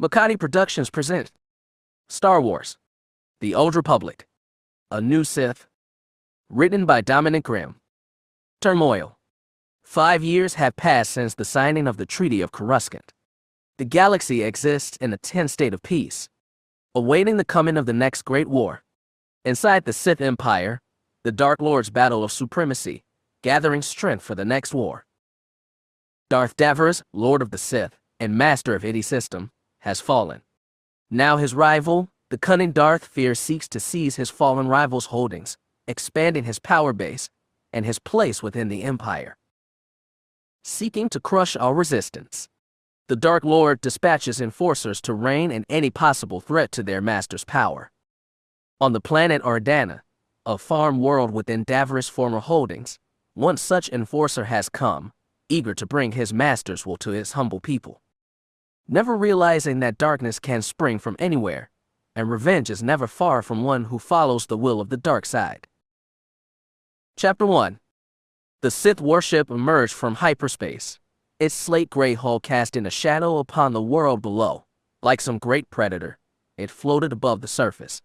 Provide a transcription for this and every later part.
Makati Productions present Star Wars: The Old Republic, A New Sith, written by Dominic Grimm. Turmoil. 5 years have passed since the signing of the Treaty of Coruscant. The galaxy exists in a tense state of peace, awaiting the coming of the next great war. Inside the Sith Empire, the Dark Lord's battle of supremacy, gathering strength for the next war. Darth Daverus, Lord of the Sith and Master of any system, has fallen. Now his rival, the cunning Darth Fear, seeks to seize his fallen rival's holdings, expanding his power base and his place within the Empire. Seeking to crush all resistance, the Dark Lord dispatches enforcers to rein in any possible threat to their master's power. On the planet Ardana, a farm world within Daverus' former holdings, one such enforcer has come, eager to bring his master's will to his humble people. Never realizing that darkness can spring from anywhere, and revenge is never far from one who follows the will of the dark side. Chapter 1. The Sith warship emerged from hyperspace, its slate gray hull casting a shadow upon the world below. Like some great predator, it floated above the surface.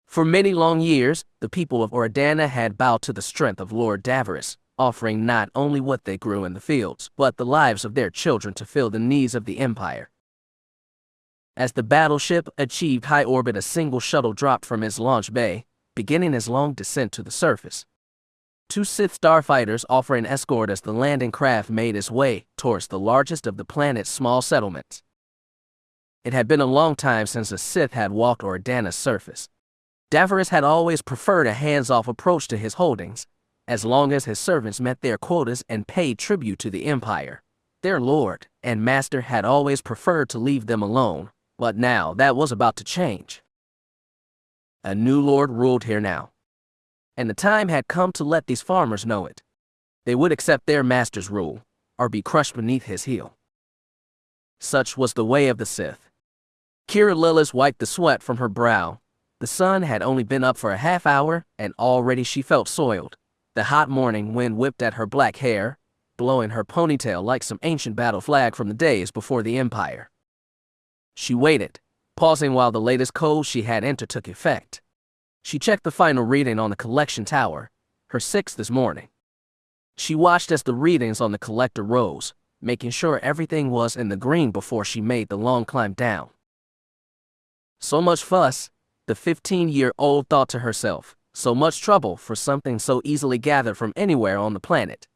For many long years, the people of Oridanna had bowed to the strength of Lord Daverus, offering not only what they grew in the fields, but the lives of their children to fill the needs of the Empire. As the battleship achieved high orbit, a single shuttle dropped from its launch bay, beginning its long descent to the surface. 2 Sith starfighters offering escort as the landing craft made its way towards the largest of the planet's small settlements. It had been a long time since a Sith had walked Oridanna's surface. Daverus had always preferred a hands-off approach to his holdings, as long as his servants met their quotas and paid tribute to the Empire. Their lord and master had always preferred to leave them alone, but now that was about to change. A new lord ruled here now, and the time had come to let these farmers know it. They would accept their master's rule, or be crushed beneath his heel. Such was the way of the Sith. Keera Lylos wiped the sweat from her brow. The sun had only been up for a half hour, and already she felt soiled. The hot morning wind whipped at her black hair, blowing her ponytail like some ancient battle flag from the days before the Empire. She waited, pausing while the latest code she had entered took effect. She checked the final reading on the collection tower, her 6th this morning. She watched as the readings on the collector rose, making sure everything was in the green before she made the long climb down. So much fuss, the 15-year-old thought to herself. So much trouble for something so easily gathered from anywhere on the planet.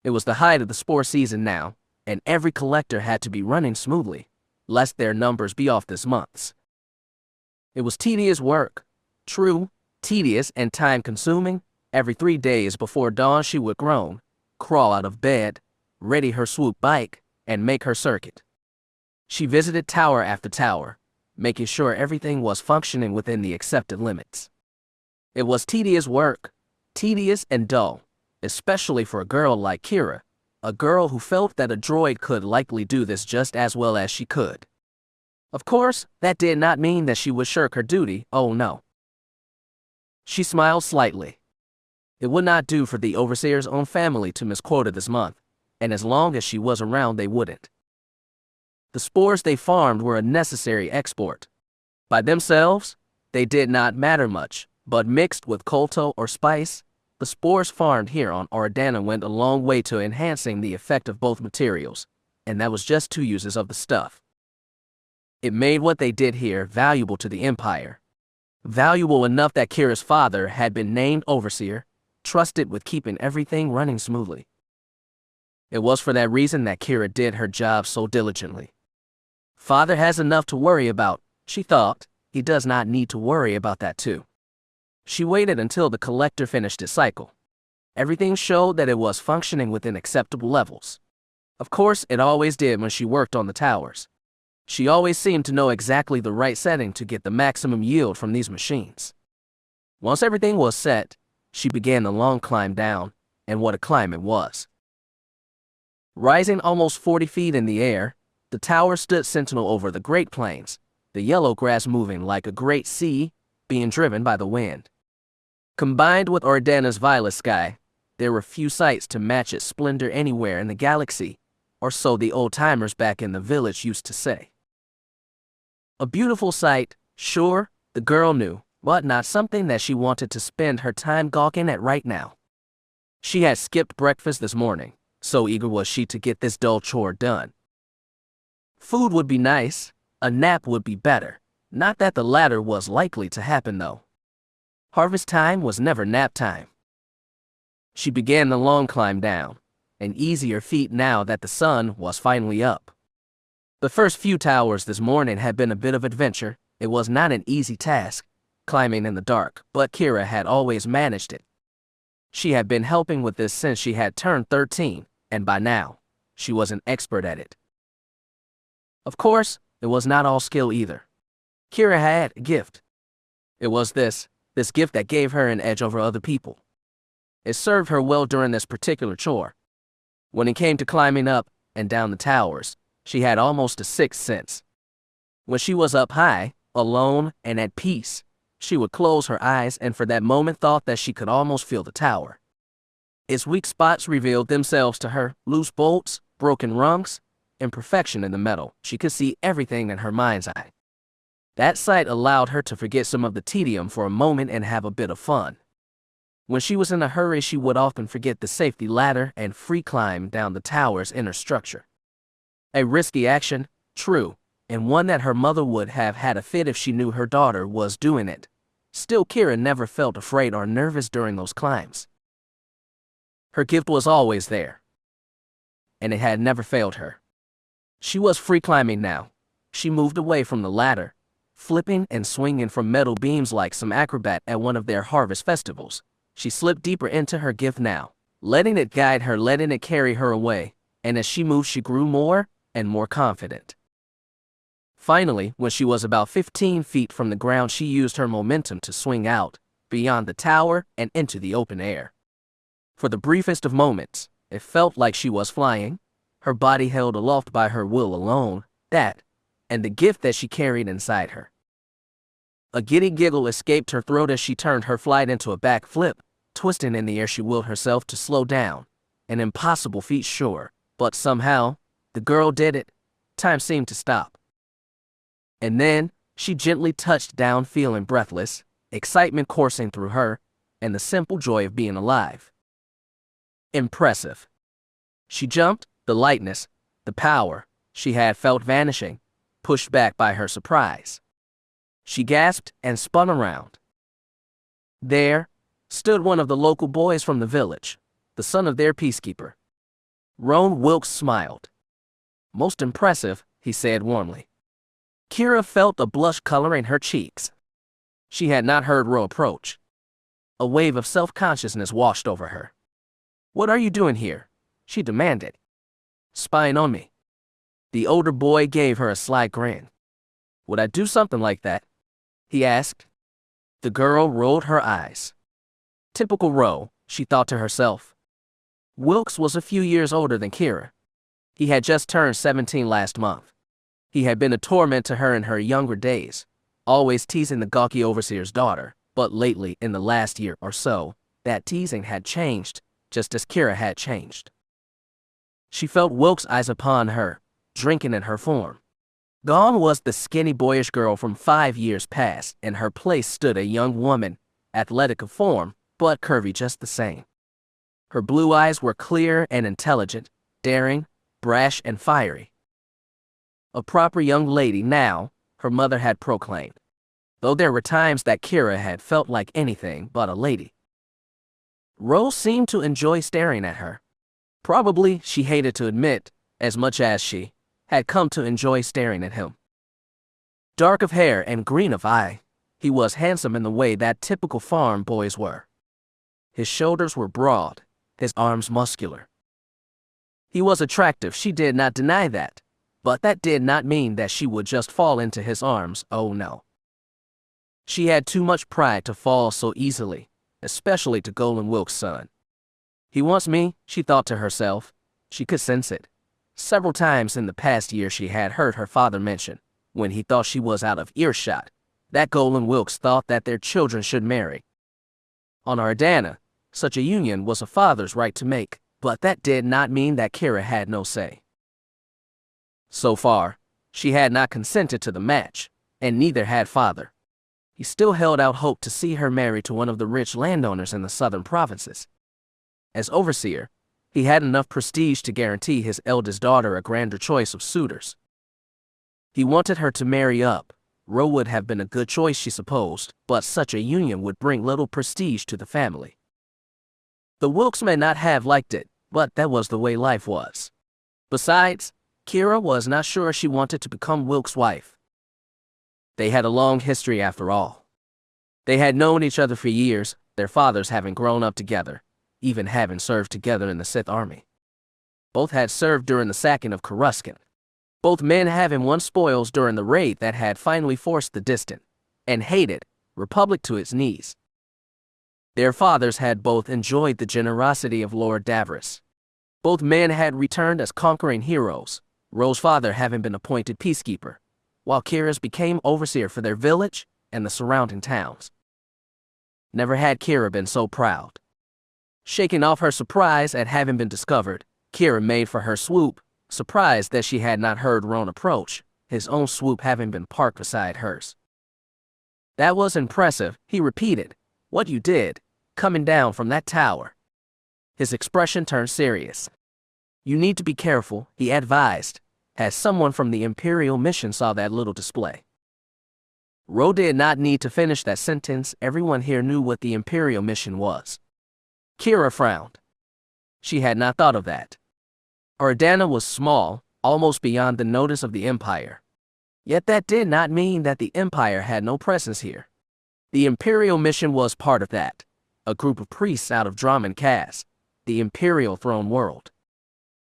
It was the height of the spore season now, and every collector had to be running smoothly, lest their numbers be off this month's. It was tedious work. True, tedious and time-consuming. Every 3 days before dawn she would groan, crawl out of bed, ready her swoop bike, and make her circuit. She visited tower after tower, making sure everything was functioning within the accepted limits. It was tedious work, tedious and dull, especially for a girl like Keera, a girl who felt that a droid could likely do this just as well as she could. Of course, that did not mean that she would shirk her duty, oh no. She smiled slightly. It would not do for the overseer's own family to misquota this month, and as long as she was around they wouldn't. The spores they farmed were a necessary export. By themselves, they did not matter much. But mixed with colto or spice, the spores farmed here on Ardana went a long way to enhancing the effect of both materials, and that was just 2 uses of the stuff. It made what they did here valuable to the Empire. Valuable enough that Keera's father had been named overseer, trusted with keeping everything running smoothly. It was for that reason that Keera did her job so diligently. Father has enough to worry about, she thought. He does not need to worry about that too. She waited until the collector finished its cycle. Everything showed that it was functioning within acceptable levels. Of course, it always did when she worked on the towers. She always seemed to know exactly the right setting to get the maximum yield from these machines. Once everything was set, she began the long climb down, and what a climb it was. Rising almost 40 feet in the air, the tower stood sentinel over the Great Plains, the yellow grass moving like a great sea, being driven by the wind. Combined with Oridanna's violet sky, there were few sights to match its splendor anywhere in the galaxy, or so the old-timers back in the village used to say. A beautiful sight, sure, the girl knew, but not something that she wanted to spend her time gawking at right now. She had skipped breakfast this morning, so eager was she to get this dull chore done. Food would be nice, a nap would be better. Not that the latter was likely to happen though. Harvest time was never nap time. She began the long climb down, an easier feat now that the sun was finally up. The first few towers this morning had been a bit of adventure. It was not an easy task, climbing in the dark, but Keera had always managed it. She had been helping with this since she had turned 13, and by now, she was an expert at it. Of course, it was not all skill either. Keera had a gift. It was this gift that gave her an edge over other people. It served her well during this particular chore. When it came to climbing up and down the towers, she had almost a sixth sense. When she was up high, alone and at peace, she would close her eyes and for that moment thought that she could almost feel the tower. Its weak spots revealed themselves to her, loose bolts, broken rungs, imperfection in the metal. She could see everything in her mind's eye. That sight allowed her to forget some of the tedium for a moment and have a bit of fun. When she was in a hurry, she would often forget the safety ladder and free climb down the tower's inner structure. A risky action, true, and one that her mother would have had a fit if she knew her daughter was doing it. Still, Keera never felt afraid or nervous during those climbs. Her gift was always there, and it had never failed her. She was free climbing now. She moved away from the ladder, flipping and swinging from metal beams like some acrobat at one of their harvest festivals. She slipped deeper into her gift now, letting it guide her, letting it carry her away, and as she moved she grew more and more confident. Finally, when she was about 15 feet from the ground, she used her momentum to swing out, beyond the tower and into the open air. For the briefest of moments, it felt like she was flying, her body held aloft by her will alone, that, and the gift that she carried inside her. A giddy giggle escaped her throat as she turned her flight into a backflip. Twisting in the air, she willed herself to slow down. An impossible feat, sure, but somehow, the girl did it. Time seemed to stop. And then, she gently touched down, feeling breathless, excitement coursing through her, and the simple joy of being alive. Impressive. She jumped, the lightness, the power she had felt vanishing, pushed back by her surprise. She gasped and spun around. There stood one of the local boys from the village, the son of their peacekeeper. Roan Wilkes smiled. Most impressive, he said warmly. Keera felt a blush coloring her cheeks. She had not heard Ro approach. A wave of self-consciousness washed over her. What are you doing here? She demanded. Spying on me. The older boy gave her a sly grin. Would I do something like that? He asked. The girl rolled her eyes. Typical Ro, she thought to herself. Wilkes was a few years older than Keera. He had just turned 17 last month. He had been a torment to her in her younger days, always teasing the gawky overseer's daughter, but lately, in the last year or so, that teasing had changed, just as Keera had changed. She felt Wilkes' eyes upon her, drinking in her form. Gone was the skinny boyish girl from 5 years past. In her place stood a young woman, athletic of form, but curvy just the same. Her blue eyes were clear and intelligent, daring, brash and fiery. A proper young lady now, her mother had proclaimed, though there were times that Keera had felt like anything but a lady. Ro seemed to enjoy staring at her. Probably, she hated to admit, as much as she had come to enjoy staring at him. Dark of hair and green of eye, he was handsome in the way that typical farm boys were. His shoulders were broad, his arms muscular. He was attractive, she did not deny that, but that did not mean that she would just fall into his arms, oh no. She had too much pride to fall so easily, especially to Golan Wilkes' son. He wants me, she thought to herself. She could sense it. Several times in the past year she had heard her father mention, when he thought she was out of earshot, that Golan Wilkes thought that their children should marry. On Ardana, such a union was a father's right to make, but that did not mean that Keera had no say. So far, she had not consented to the match, and neither had father. He still held out hope to see her married to one of the rich landowners in the southern provinces. As overseer, he had enough prestige to guarantee his eldest daughter a grander choice of suitors. He wanted her to marry up. Ro would have been a good choice, she supposed, but such a union would bring little prestige to the family. The Wilkes may not have liked it, but that was the way life was. Besides, Keera was not sure she wanted to become Wilkes' wife. They had a long history after all. They had known each other for years, their fathers having grown up together, even having served together in the Sith army. Both had served during the sacking of Coruscant. Both men having won spoils during the raid that had finally forced the distant and hated Republic to its knees. Their fathers had both enjoyed the generosity of Lord Daverus. Both men had returned as conquering heroes, Ro's father having been appointed peacekeeper, while Keera's became overseer for their village and the surrounding towns. Never had Keera been so proud. Shaking off her surprise at having been discovered, Keera made for her swoop, surprised that she had not heard Ron approach, his own swoop having been parked beside hers. "That was impressive," he repeated. "What you did, coming down from that tower." His expression turned serious. "You need to be careful," he advised, as someone from the Imperial mission saw that little display. Ro did not need to finish that sentence. Everyone here knew what the Imperial mission was. Keera frowned. She had not thought of that. Ardana was small, almost beyond the notice of the Empire. Yet that did not mean that the Empire had no presence here. The Imperial mission was part of that. A group of priests out of Draman caste, the Imperial throne world.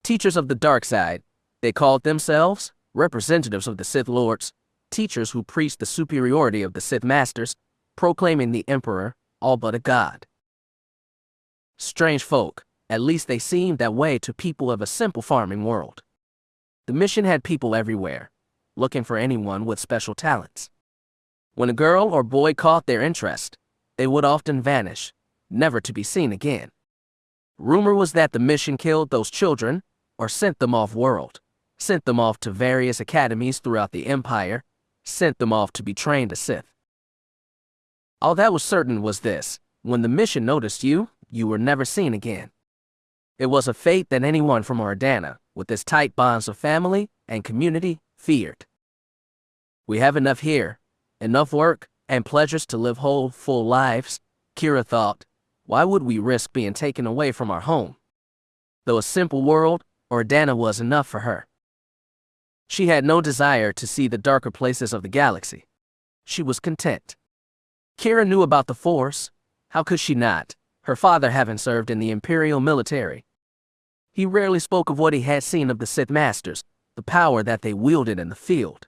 Teachers of the dark side, they called themselves, representatives of the Sith Lords, teachers who preached the superiority of the Sith Masters, proclaiming the Emperor all but a god. Strange folk, at least they seemed that way to people of a simple farming world. The mission had people everywhere, looking for anyone with special talents. When a girl or boy caught their interest, they would often vanish, never to be seen again. Rumor was that the mission killed those children, or sent them off-world, sent them off to various academies throughout the Empire, sent them off to be trained as Sith. All that was certain was this: when the mission noticed you, you were never seen again. It was a fate that anyone from Ardana, with its tight bonds of family and community, feared. "We have enough here, enough work and pleasures to live whole, full lives," Keera thought. "Why would we risk being taken away from our home?" Though a simple world, Ardana was enough for her. She had no desire to see the darker places of the galaxy. She was content. Keera knew about the Force. How could she not, her father having served in the Imperial military? He rarely spoke of what he had seen of the Sith Masters, the power that they wielded in the field.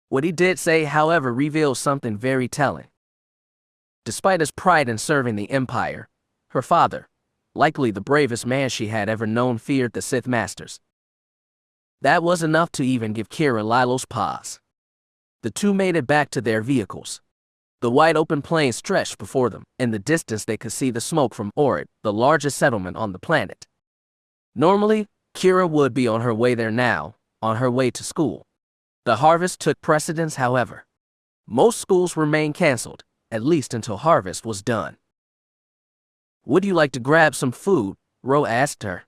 What he did say, however, revealed something very telling. Despite his pride in serving the Empire, her father, likely the bravest man she had ever known, feared the Sith Masters. That was enough to even give Keera Lylos pause. The two made it back to their vehicles. The wide open plain stretched before them. In the distance they could see the smoke from Orid, the largest settlement on the planet. Normally, Keera would be on her way there now, on her way to school. The harvest took precedence, however. Most schools remained canceled, at least until harvest was done. "Would you like to grab some food?" Ro asked her.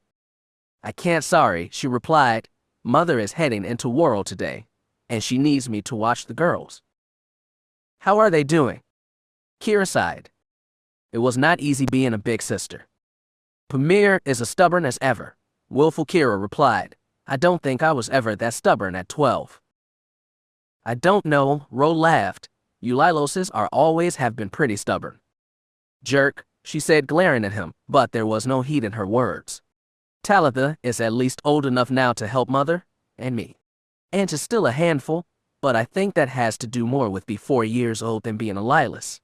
"I can't, sorry," she replied. "Mother is heading into World today, and she needs me to watch the girls." "How are they doing?" Keera sighed. It was not easy being a big sister. "Pamir is as stubborn as ever," willful Keera replied. "I don't think I was ever that stubborn at 12. "I don't know," Ro laughed. "You Lyloses are always have been pretty stubborn." "Jerk," she said, glaring at him, but there was no heat in her words. "Talitha is at least old enough now to help Mother and me. And is still a handful, but I think that has to do more with being 4 years old than being a Lylos."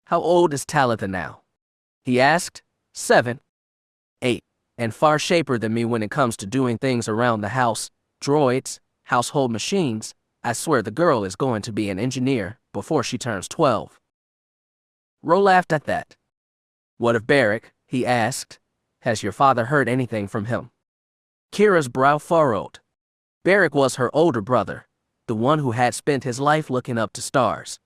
"How old is Talitha now?" he asked. 7, 8, and far sharper than me when it comes to doing things around the house, droids, household machines. I swear the girl is going to be an engineer before she turns 12. Ro laughed at that. "What of Barrick?" he asked. "Has your father heard anything from him?" Keira's brow furrowed. Barrick was her older brother, the one who had spent his life looking up to stars.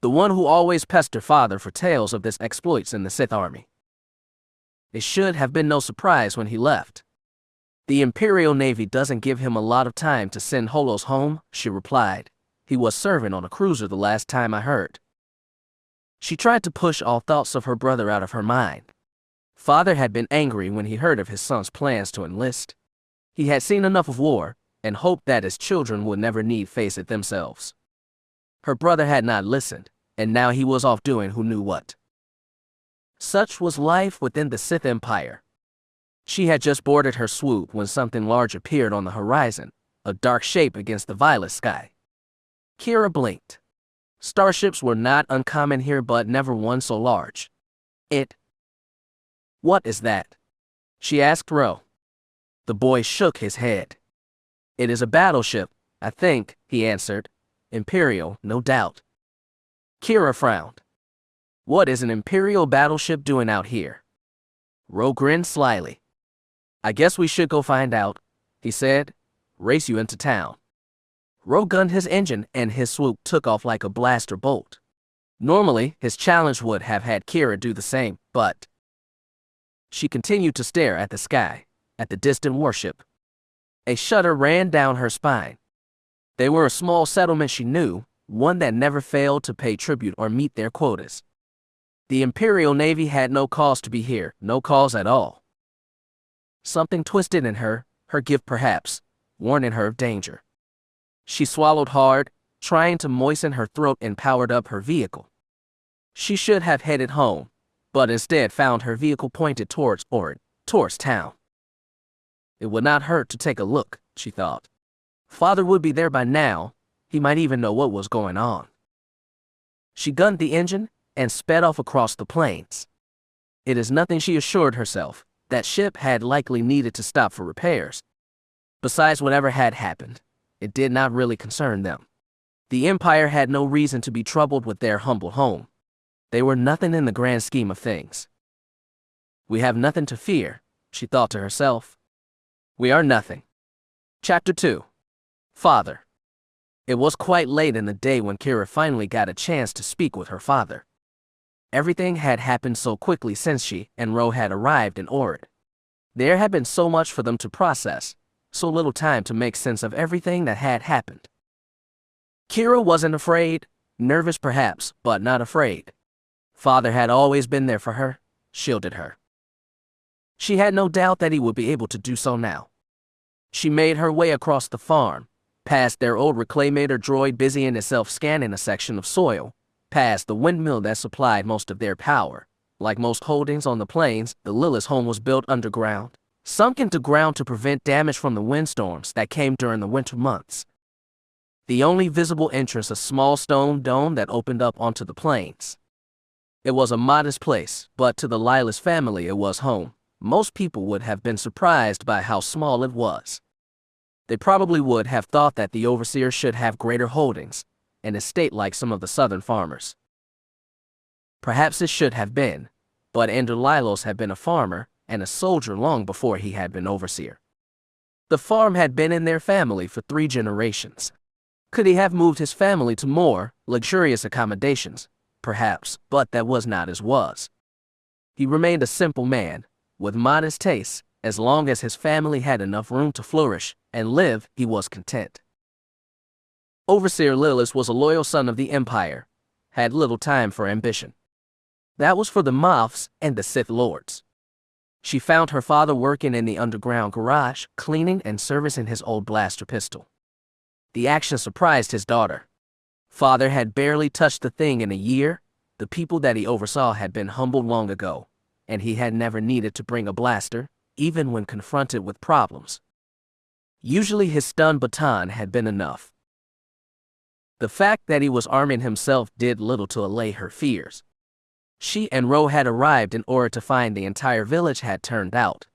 The one who always pestered father for tales of his exploits in the Sith army. It should have been no surprise when he left. The Imperial Navy doesn't give him a lot of time to send holos home, she replied. He was serving on a cruiser the last time I heard. She tried to push all thoughts of her brother out of her mind. Father had been angry when he heard of his son's plans to enlist. He had seen enough of war and hoped that his children would never need face it themselves. Her brother had not listened, and now he was off doing who knew what. Such was life within the Sith Empire. She had just boarded her swoop when something large appeared on the horizon, a dark shape against the violet sky. Keera blinked. Starships were not uncommon here, but never one so large. What is that? She asked Ro. The boy shook his head. It is a battleship, I think, he answered. Imperial, no doubt. Keera frowned. What is an Imperial battleship doing out here? Ro grinned slyly. I guess we should go find out, he said. Race you into town. Ro gunned his engine and his swoop took off like a blaster bolt. Normally, his challenge would have had Keera do the same, but she continued to stare at the sky, at the distant warship. A shudder ran down her spine. They were a small settlement she knew, one that never failed to pay tribute or meet their quotas. The Imperial Navy had no cause to be here, no cause at all. Something twisted in her, her gift perhaps, warning her of danger. She swallowed hard, trying to moisten her throat and powered up her vehicle. She should have headed home, but instead found her vehicle pointed towards town. It would not hurt to take a look, she thought. Father would be there by now, he might even know what was going on. She gunned the engine and sped off across the plains. It is nothing, she assured herself. That ship had likely needed to stop for repairs. Besides, whatever had happened, it did not really concern them. The Empire had no reason to be troubled with their humble home. They were nothing in the grand scheme of things. We have nothing to fear, she thought to herself. We are nothing. Chapter 2. Father. It was quite late in the day when Keera finally got a chance to speak with her father. Everything had happened so quickly since she and Ro had arrived in Orid. There had been so much for them to process, so little time to make sense of everything that had happened. Keera wasn't afraid, nervous perhaps, but not afraid. Father had always been there for her, shielded her. She had no doubt that he would be able to do so now. She made her way across the farm, past their old reclamator droid busying itself scanning a section of soil, past the windmill that supplied most of their power. Like most holdings on the plains, the Lylos home was built underground, sunk into ground to prevent damage from the windstorms that came during the winter months. The only visible entrance a small stone dome that opened up onto the plains. It was a modest place, but to the Lylos family it was home. Most people would have been surprised by how small it was. They probably would have thought that the overseer should have greater holdings, an estate like some of the southern farmers. Perhaps it should have been, but Andrew Lylos had been a farmer and a soldier long before he had been overseer. The farm had been in their family for 3 generations. Could he have moved his family to more luxurious accommodations? Perhaps, but that was not his was. He remained a simple man, with modest tastes. As long as his family had enough room to flourish and live, he was content. Overseer Lylos was a loyal son of the Empire, had little time for ambition. That was for the Moths and the Sith Lords. She found her father working in the underground garage, cleaning and servicing his old blaster pistol. The action surprised his daughter. Father had barely touched the thing in a year. The people that he oversaw had been humbled long ago, and he had never needed to bring a blaster, even when confronted with problems. Usually his stun baton had been enough. The fact that he was arming himself did little to allay her fears. She and Ro had arrived in order to find the entire village had turned out.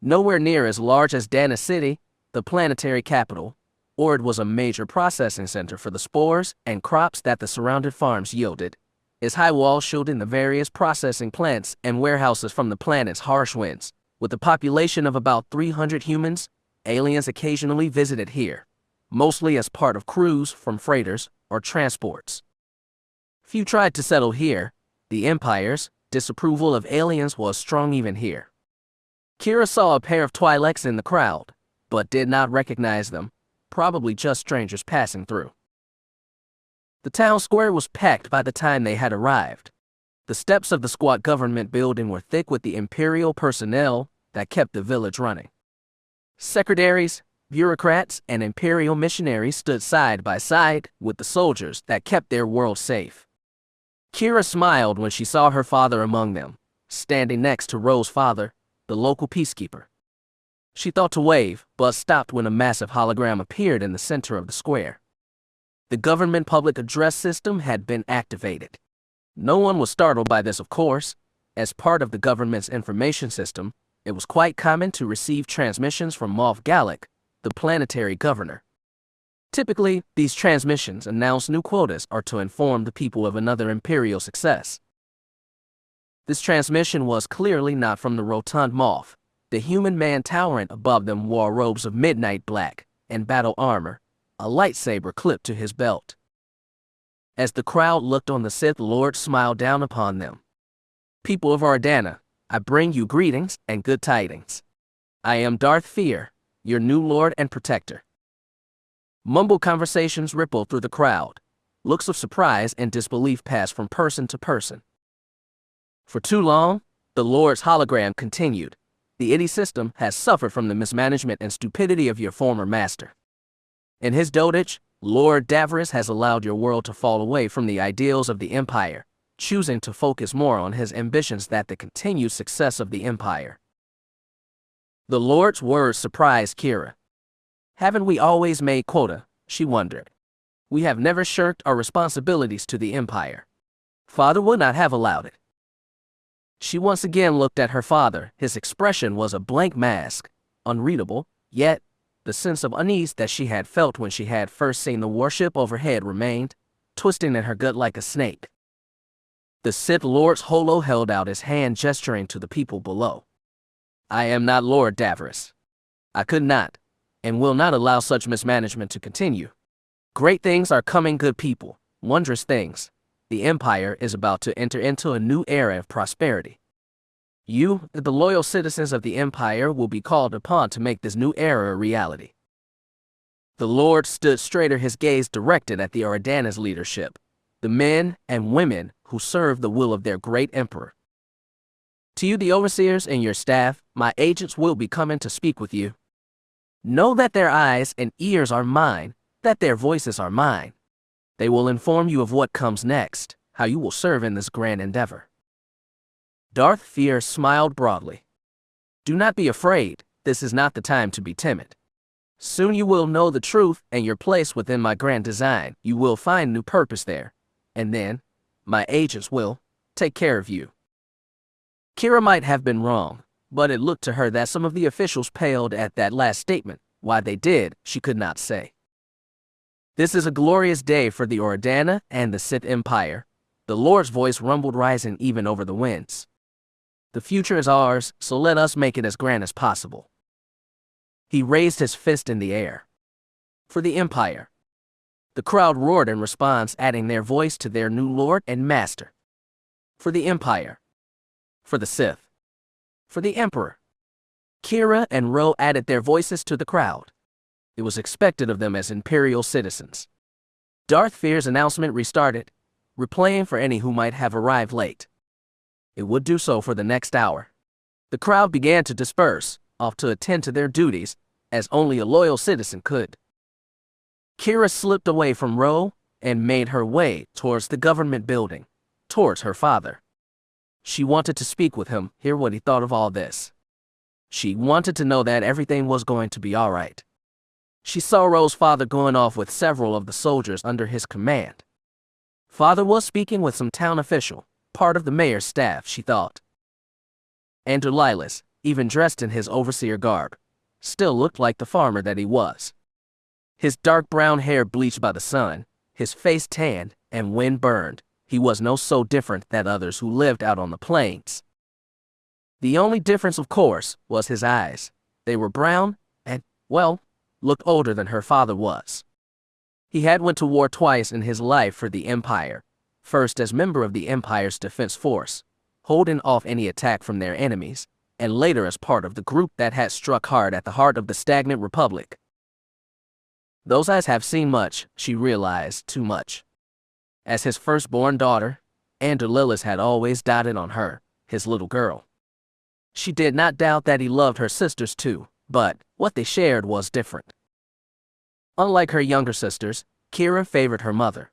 Nowhere near as large as Dana City, the planetary capital, Ord was a major processing center for the spores and crops that the surrounded farms yielded. Its high walls shielding the various processing plants and warehouses from the planet's harsh winds. With a population of about 300 humans, aliens occasionally visited here. mostly as part of crews from freighters or transports. Few tried to settle here. The Empire's disapproval of aliens was strong even here. Keera saw a pair of Twi'leks in the crowd, but did not recognize them, probably just strangers passing through. The town square was packed by the time they had arrived. The steps of the squat government building were thick with the Imperial personnel that kept the village running. Secretaries, bureaucrats, and Imperial missionaries stood side by side with the soldiers that kept their world safe. Keera smiled when she saw her father among them, standing next to Ro's father, the local peacekeeper. She thought to wave, but stopped when a massive hologram appeared in the center of the square. The government public address system had been activated. No one was startled by this, of course. As part of the government's information system, it was quite common to receive transmissions from Moff Gallic, the planetary governor. Typically, these transmissions announce new quotas or to inform the people of another Imperial success. This transmission was clearly not from the rotund Moff. The human man towering above them wore robes of midnight black and battle armor, a lightsaber clipped to his belt. As the crowd looked on, the Sith Lord smiled down upon them. People of Ardana, I bring you greetings and good tidings. I am Darth Fear, your new lord and protector. Mumbled conversations rippled through the crowd. Looks of surprise and disbelief passed from person to person. For too long, the Lord's hologram continued. The ID system has suffered from the mismanagement and stupidity of your former master. In his dotage, Lord Daverus has allowed your world to fall away from the ideals of the Empire, choosing to focus more on his ambitions than the continued success of the Empire. The Lord's words surprised Keera. Haven't we always made quota? She wondered. We have never shirked our responsibilities to the Empire. Father would not have allowed it. She once again looked at her father. His expression was a blank mask, unreadable, yet the sense of unease that she had felt when she had first seen the warship overhead remained, twisting in her gut like a snake. The Sith Lord's holo held out his hand, gesturing to the people below. I am not Lord Daverus. I could not, and will not allow such mismanagement to continue. Great things are coming, good people, wondrous things. The Empire is about to enter into a new era of prosperity. You, the loyal citizens of the Empire, will be called upon to make this new era a reality. The Lord stood straighter, his gaze directed at the Oridanna's leadership, the men and women who serve the will of their great emperor. To you, the overseers and your staff, my agents will be coming to speak with you. Know that their eyes and ears are mine, that their voices are mine. They will inform you of what comes next, how you will serve in this grand endeavor. Darth Fear smiled broadly. Do not be afraid, this is not the time to be timid. Soon you will know the truth and your place within my grand design. You will find new purpose there, and then my agents will take care of you. Keera might have been wrong, but it looked to her that some of the officials paled at that last statement. Why they did, she could not say. This is a glorious day for the Oridanna and the Sith Empire. The Lord's voice rumbled, rising even over the winds. The future is ours, so let us make it as grand as possible. He raised his fist in the air. For the Empire. The crowd roared in response, adding their voice to their new lord and master. For the Empire. For the Sith. For the Emperor. Keera and Ro added their voices to the crowd. It was expected of them as Imperial citizens. Darth Fear's announcement restarted, replaying for any who might have arrived late. It would do so for the next hour. The crowd began to disperse, off to attend to their duties, as only a loyal citizen could. Keera slipped away from Ro and made her way towards the government building, towards her father. She wanted to speak with him, hear what he thought of all this. She wanted to know that everything was going to be all right. She saw Ro's father going off with several of the soldiers under his command. Father was speaking with some town official, part of the mayor's staff, she thought. Andrew Lylos, even dressed in his overseer garb, still looked like the farmer that he was. His dark brown hair bleached by the sun, his face tanned and wind burned, he was no so different than others who lived out on the plains. The only difference, of course, was his eyes. They were brown and, well, looked older than her father was. He had went to war twice in his life for the Empire, first as member of the Empire's defense force, holding off any attack from their enemies, and later as part of the group that had struck hard at the heart of the stagnant republic. Those eyes have seen much, she realized, too much. As his firstborn daughter, Keera Lylos had always doted on her, his little girl. She did not doubt that he loved her sisters too, but what they shared was different. Unlike her younger sisters, Keera favored her mother.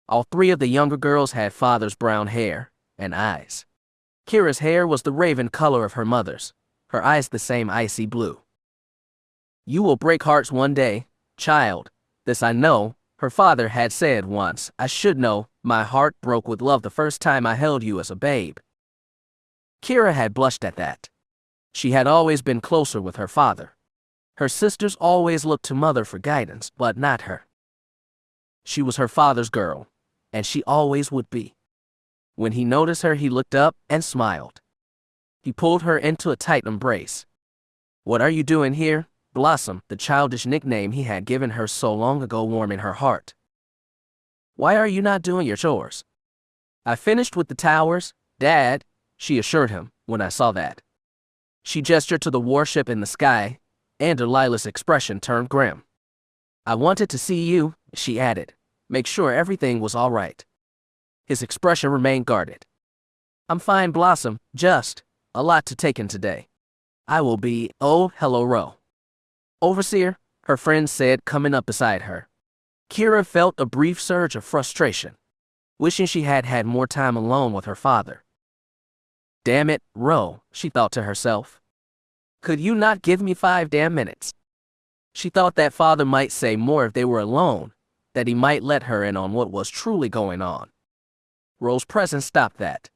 All three of the younger girls had father's brown hair and eyes. Keera's hair was the raven color of her mother's, her eyes the same icy blue. "You will break hearts one day, child, this I know," her father had said once. "I should know, my heart broke with love the first time I held you as a babe." Keera had blushed at that. She had always been closer with her father. Her sisters always looked to mother for guidance, but not her. She was her father's girl, and she always would be. When he noticed her, he looked up and smiled. He pulled her into a tight embrace. "What are you doing here?" Blossom, the childish nickname he had given her so long ago, warming her heart. "Why are you not doing your chores?" "I finished with the towers, Dad," she assured him when I saw that. She gestured to the warship in the sky, and her Lylos expression turned grim. "I wanted to see you," she added, "make sure everything was all right." His expression remained guarded. "I'm fine, Blossom, just a lot to take in today. I will be, oh, hello, Ro." "Overseer," her friend said, coming up beside her. Keera felt a brief surge of frustration, wishing she had had more time alone with her father. "Damn it, Ro," she thought to herself. "Could you not give me 5 damn minutes?" She thought that father might say more if they were alone, that he might let her in on what was truly going on. Ro's presence stopped that.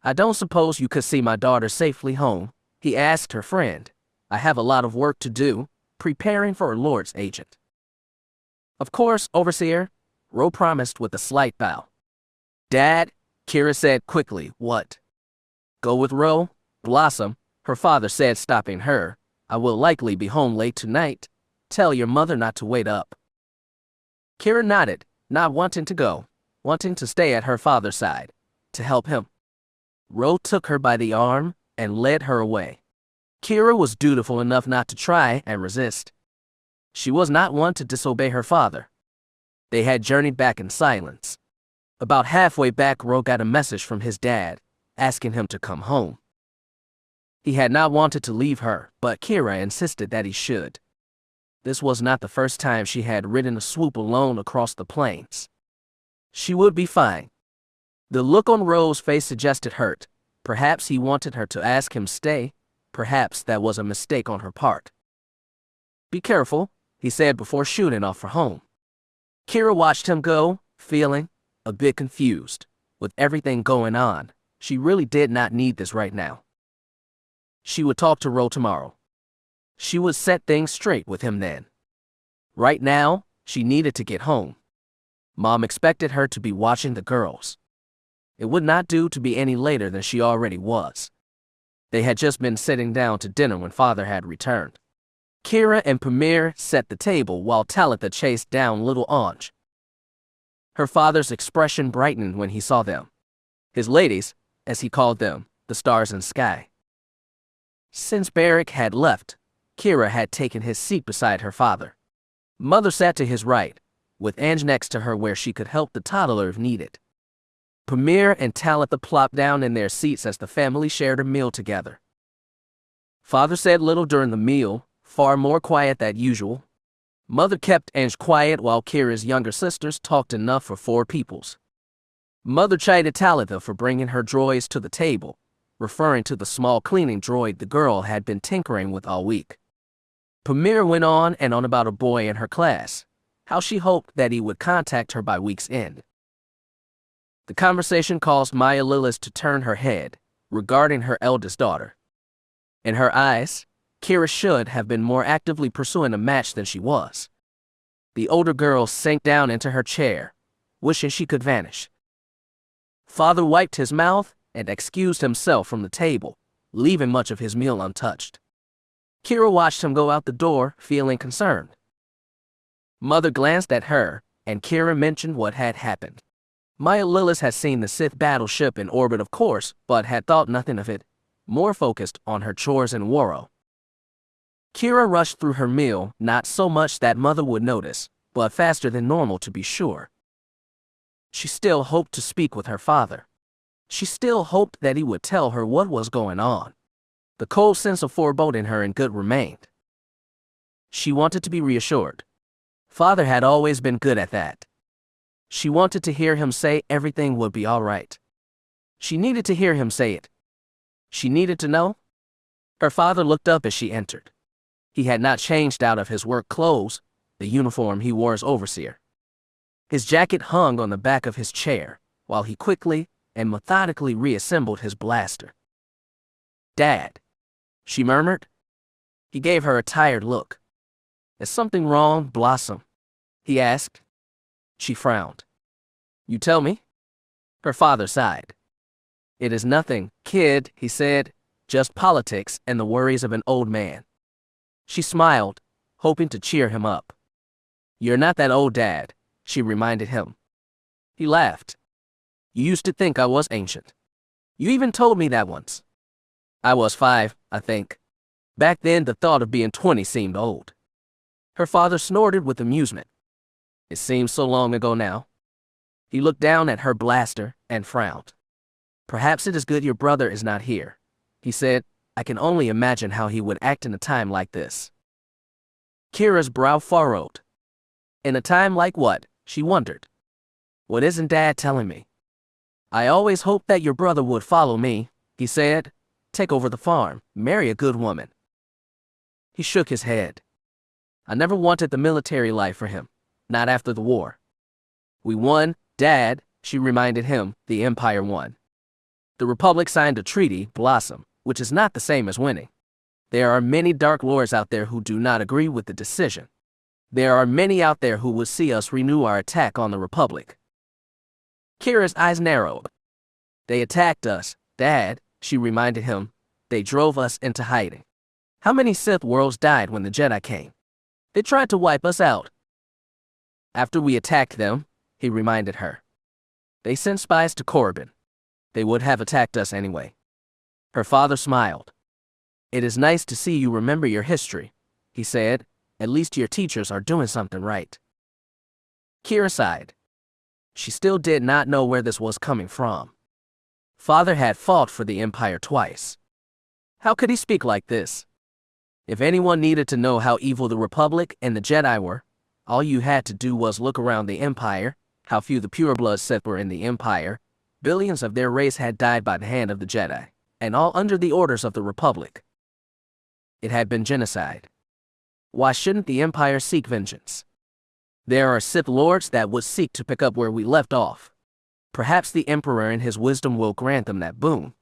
"I don't suppose you could see my daughter safely home?" he asked her friend. "I have a lot of work to do, preparing for a Lord's agent." "Of course, Overseer," Ro promised with a slight bow. "Dad," Keera said quickly. "What?" "Go with Ro, Blossom," her father said, stopping her. "I will likely be home late tonight. Tell your mother not to wait up." Keera nodded, not wanting to go, wanting to stay at her father's side, to help him. Ro took her by the arm and led her away. Keera was dutiful enough not to try and resist. She was not one to disobey her father. They had journeyed back in silence. About halfway back, Ro got a message from his dad, asking him to come home. He had not wanted to leave her, but Keera insisted that he should. This was not the first time she had ridden a swoop alone across the plains. She would be fine. The look on Ro's face suggested hurt. Perhaps he wanted her to ask him stay. Perhaps that was a mistake on her part. "Be careful," he said before shooting off for home. Keera watched him go, feeling a bit confused. With everything going on, she really did not need this right now. She would talk to Ro tomorrow. She would set things straight with him then. Right now, she needed to get home. Mom expected her to be watching the girls. It would not do to be any later than she already was. They had just been sitting down to dinner when father had returned. Keera and Pamir set the table while Talitha chased down little Anj. Her father's expression brightened when he saw them. His ladies, as he called them, the stars in sky. Since Beric had left, Keera had taken his seat beside her father. Mother sat to his right, with Anj next to her where she could help the toddler if needed. Pamir and Talitha plopped down in their seats as the family shared a meal together. Father said little during the meal, far more quiet than usual. Mother kept Anj quiet while Keera's younger sisters talked enough for 4 peoples. Mother chided Talitha for bringing her droids to the table, referring to the small cleaning droid the girl had been tinkering with all week. Pamir went on and on about a boy in her class, how she hoped that he would contact her by week's end. The conversation caused Maya Lylos to turn her head, regarding her eldest daughter. In her eyes, Keera should have been more actively pursuing a match than she was. The older girl sank down into her chair, wishing she could vanish. Father wiped his mouth and excused himself from the table, leaving much of his meal untouched. Keera watched him go out the door, feeling concerned. Mother glanced at her, and Keera mentioned what had happened. Maya Lillis had seen the Sith battleship in orbit, of course, but had thought nothing of it, more focused on her chores in Waro. Keera rushed through her meal, not so much that Mother would notice, but faster than normal to be sure. She still hoped to speak with her father. She still hoped that he would tell her what was going on. The cold sense of foreboding her in good remained. She wanted to be reassured. Father had always been good at that. She wanted to hear him say everything would be all right. She needed to hear him say it. She needed to know. Her father looked up as she entered. He had not changed out of his work clothes, the uniform he wore as overseer. His jacket hung on the back of his chair, while he quickly and methodically reassembled his blaster. "Dad," she murmured. He gave her a tired look. "Is something wrong, Blossom?" he asked. She frowned. "You tell me?" Her father sighed. "It is nothing, kid," he said, "just politics and the worries of an old man." She smiled, hoping to cheer him up. "You're not that old, Dad," she reminded him. He laughed. "You used to think I was ancient. You even told me that once." "I was 5, I think. Back then the thought of being 20 seemed old." Her father snorted with amusement. "It seems so long ago now." He looked down at her blaster and frowned. "Perhaps it is good your brother is not here," he said. "I can only imagine how he would act in a time like this." Keira's brow furrowed. In a time like what, she wondered. "What isn't Dad telling me?" "I always hoped that your brother would follow me," he said. "Take over the farm, marry a good woman." He shook his head. "I never wanted the military life for him, not after the war." "We won, Dad," she reminded him. "The Empire won. The Republic signed a treaty, Blossom, which is not the same as winning. There are many Dark Lords out there who do not agree with the decision. There are many out there who would see us renew our attack on the Republic." Keira's eyes narrowed. "They attacked us, Dad," she reminded him. "They drove us into hiding. How many Sith worlds died when the Jedi came? They tried to wipe us out." "After we attacked them," he reminded her, "they sent spies to Corbin. They would have attacked us anyway." Her father smiled. "It is nice to see you remember your history," he said. "At least your teachers are doing something right." Keira sighed. She still did not know where this was coming from. Father had fought for the Empire twice. How could he speak like this? If anyone needed to know how evil the Republic and the Jedi were, all you had to do was look around the Empire, how few the pureblood Sith were in the Empire. Billions of their race had died by the hand of the Jedi, and all under the orders of the Republic. It had been genocide. Why shouldn't the Empire seek vengeance? There are Sith Lords that would seek to pick up where we left off. Perhaps the Emperor in his wisdom will grant them that boon.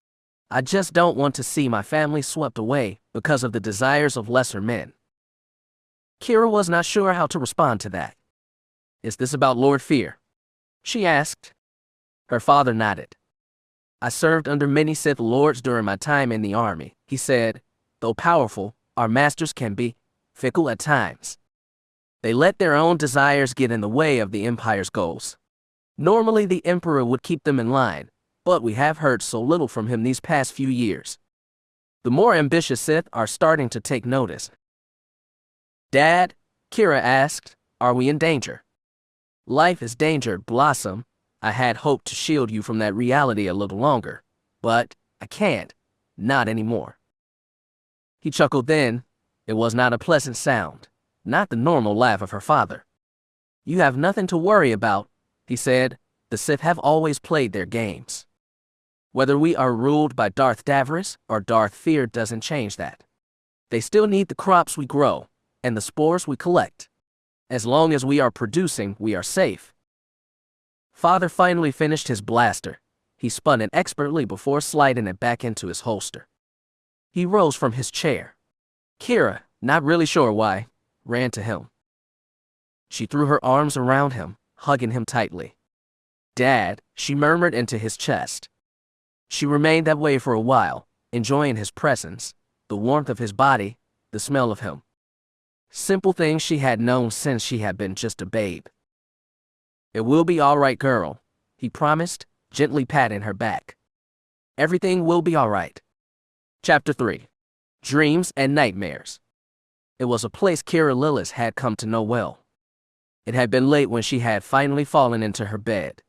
I just don't want to see my family swept away because of the desires of lesser men. Keira was not sure how to respond to that. "Is this about Lord Fear?" she asked. Her father nodded. "I served under many Sith Lords during my time in the army," he said. "Though powerful, our masters can be fickle at times. They let their own desires get in the way of the Empire's goals. Normally the Emperor would keep them in line, but we have heard so little from him these past few years. The more ambitious Sith are starting to take notice." "Dad," Keira asked, "are we in danger?" "Life is danger, Blossom. I had hoped to shield you from that reality a little longer, but I can't, not anymore." He chuckled then. It was not a pleasant sound, not the normal laugh of her father. "You have nothing to worry about," he said. "The Sith have always played their games. Whether we are ruled by Darth Daverus or Darth Fear doesn't change that. They still need the crops we grow and the spores we collect. As long as we are producing, we are safe." Father finally finished his blaster. He spun it expertly before sliding it back into his holster. He rose from his chair. Keira, not really sure why, ran to him. She threw her arms around him, hugging him tightly. "Dad," she murmured into his chest. She remained that way for a while, enjoying his presence, the warmth of his body, the smell of him. Simple things she had known since she had been just a babe. "It will be all right, girl," he promised, gently patting her back. "Everything will be all right." Chapter 3. Dreams and Nightmares. It was a place Keera Lylos had come to know well. It had been late when she had finally fallen into her bed.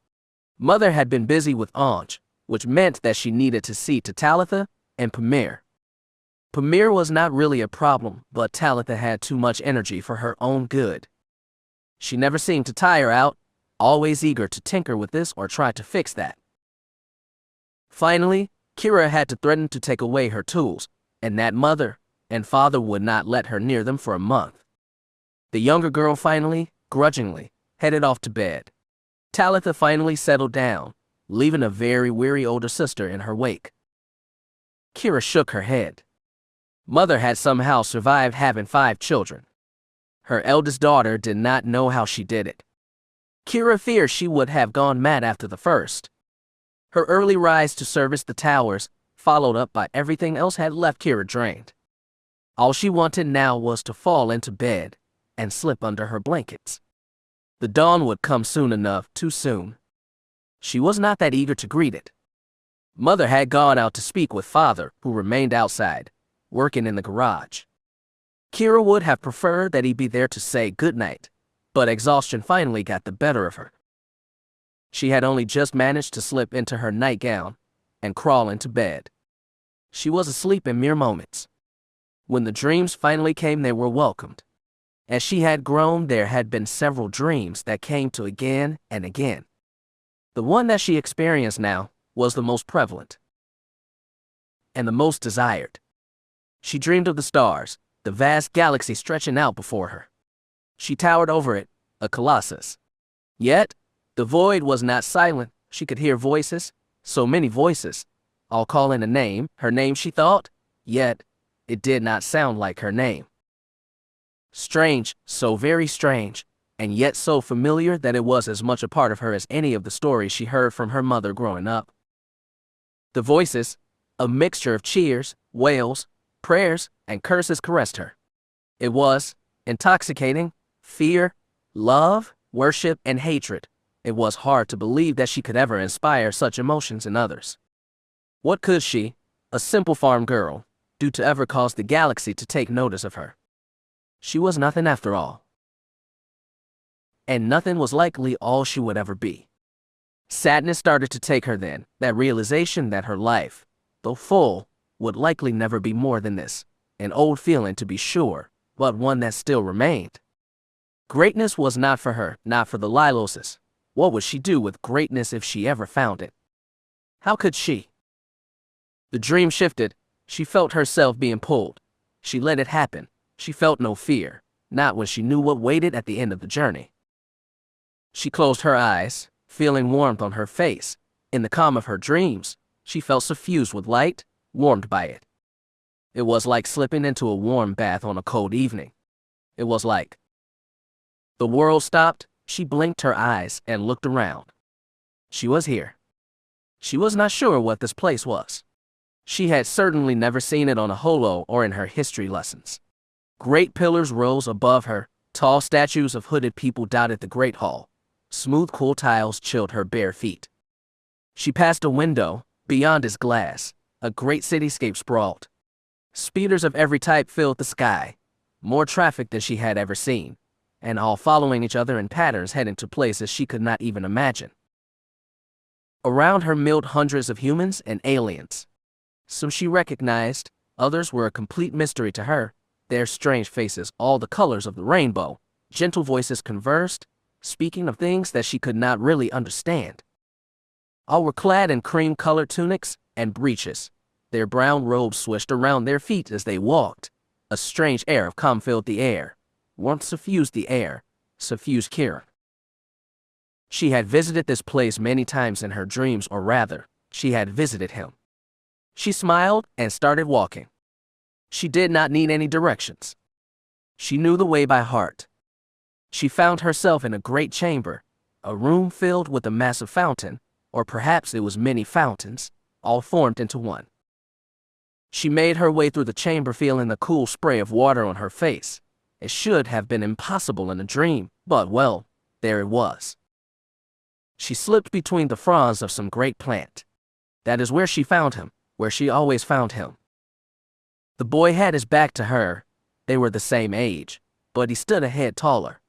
Mother had been busy with Anj, which meant that she needed to see to Talitha and Pamir. Pamir was not really a problem, but Talitha had too much energy for her own good. She never seemed to tire out, always eager to tinker with this or try to fix that. Finally, Keera had to threaten to take away her tools, and that mother and father would not let her near them for a month. The younger girl finally, grudgingly, headed off to bed. Talitha finally settled down, leaving a very weary older sister in her wake. Keera shook her head. Mother had somehow survived having 5 children. Her eldest daughter did not know how she did it. Keera feared she would have gone mad after the first. Her early rise to service the towers, followed up by everything else, had left Keera drained. All she wanted now was to fall into bed and slip under her blankets. The dawn would come soon enough, too soon. She was not that eager to greet it. Mother had gone out to speak with father, who remained outside, working in the garage. Keera would have preferred that he be there to say goodnight, but exhaustion finally got the better of her. She had only just managed to slip into her nightgown and crawl into bed. She was asleep in mere moments. When the dreams finally came, they were welcomed. As she had grown, there had been several dreams that came to again and again. The one that she experienced now was the most prevalent and the most desired. She dreamed of the stars, the vast galaxy stretching out before her. She towered over it, a colossus. Yet, the void was not silent. She could hear voices, so many voices, all calling a name, her name she thought, yet it did not sound like her name. Strange, so very strange, and yet so familiar that it was as much a part of her as any of the stories she heard from her mother growing up. The voices, a mixture of cheers, wails, prayers, and curses, caressed her. It was intoxicating, fear, love, worship, and hatred. It was hard to believe that she could ever inspire such emotions in others. What could she, a simple farm girl, do to ever cause the galaxy to take notice of her? She was nothing after all. And nothing was likely all she would ever be. Sadness started to take her then, that realization that her life, though full, would likely never be more than this. An old feeling, to be sure, but one that still remained. Greatness was not for her, not for the Lyloses. What would she do with greatness if she ever found it? How could she? The dream shifted. She felt herself being pulled. She let it happen. She felt no fear, not when she knew what waited at the end of the journey. She closed her eyes, feeling warmth on her face. In the calm of her dreams, she felt suffused with light, warmed by it. It was like slipping into a warm bath on a cold evening. It was like the world stopped. She blinked her eyes and looked around. She was here. She was not sure what this place was. She had certainly never seen it on a holo or in her history lessons. Great pillars rose above her. Tall statues of hooded people dotted the great hall. Smooth, cool tiles chilled her bare feet. She passed a window. Beyond its glass, a great cityscape sprawled. Speeders of every type filled the sky. More traffic than she had ever seen, and all following each other in patterns heading to places she could not even imagine. Around her milled hundreds of humans and aliens. Some she recognized, others were a complete mystery to her, their strange faces all the colors of the rainbow. Gentle voices conversed, speaking of things that she could not really understand. All were clad in cream-colored tunics and breeches. Their brown robes swished around their feet as they walked. A strange air of calm filled the air. Warmth suffused the air, suffused Keera. She had visited this place many times in her dreams, or rather, she had visited him. She smiled and started walking. She did not need any directions. She knew the way by heart. She found herself in a great chamber, a room filled with a massive fountain, or perhaps it was many fountains, all formed into one. She made her way through the chamber feeling the cool spray of water on her face. It should have been impossible in a dream, but well, there it was. She slipped between the fronds of some great plant. That is where she found him, where she always found him. The boy had his back to her. They were the same age, but he stood a head taller.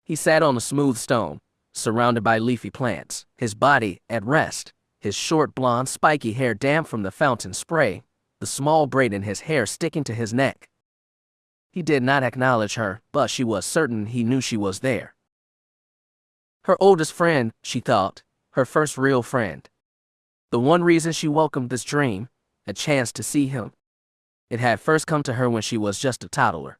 He sat on a smooth stone, surrounded by leafy plants, his body at rest, his short blonde spiky hair damp from the fountain spray, the small braid in his hair sticking to his neck. He did not acknowledge her, but she was certain he knew she was there. Her oldest friend, she thought, her first real friend. The one reason she welcomed this dream, a chance to see him. It had first come to her when she was just a toddler.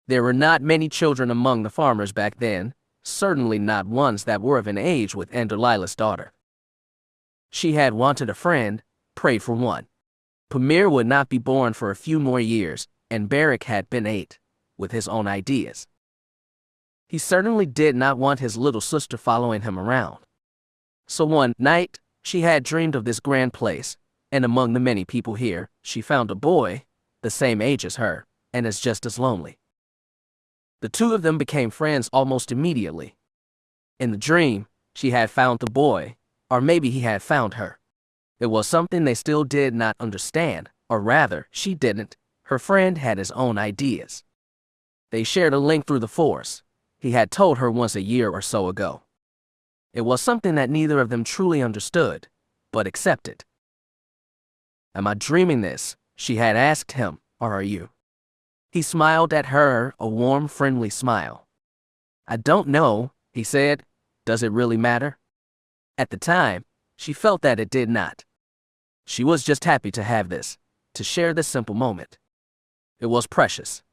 There were not many children among the farmers back then, certainly not ones that were of an age with Lylos' daughter. She had wanted a friend, prayed for one. Pamir would not be born for a few more years, and Beric had been 8, with his own ideas. He certainly did not want his little sister following him around. So one night, she had dreamed of this grand place, and among the many people here, she found a boy, the same age as her, and is just as lonely. The two of them became friends almost immediately. In the dream, she had found the boy, or maybe he had found her. It was something they still did not understand, or rather, she didn't. Her friend had his own ideas. They shared a link through the Force. He had told her once a year or so ago. It was something that neither of them truly understood, but accepted. "Am I dreaming this?" she had asked him, "or are you?" He smiled at her, a warm, friendly smile. "I don't know," he said. "Does it really matter?" At the time, she felt that it did not. She was just happy to have this, to share this simple moment. It was precious.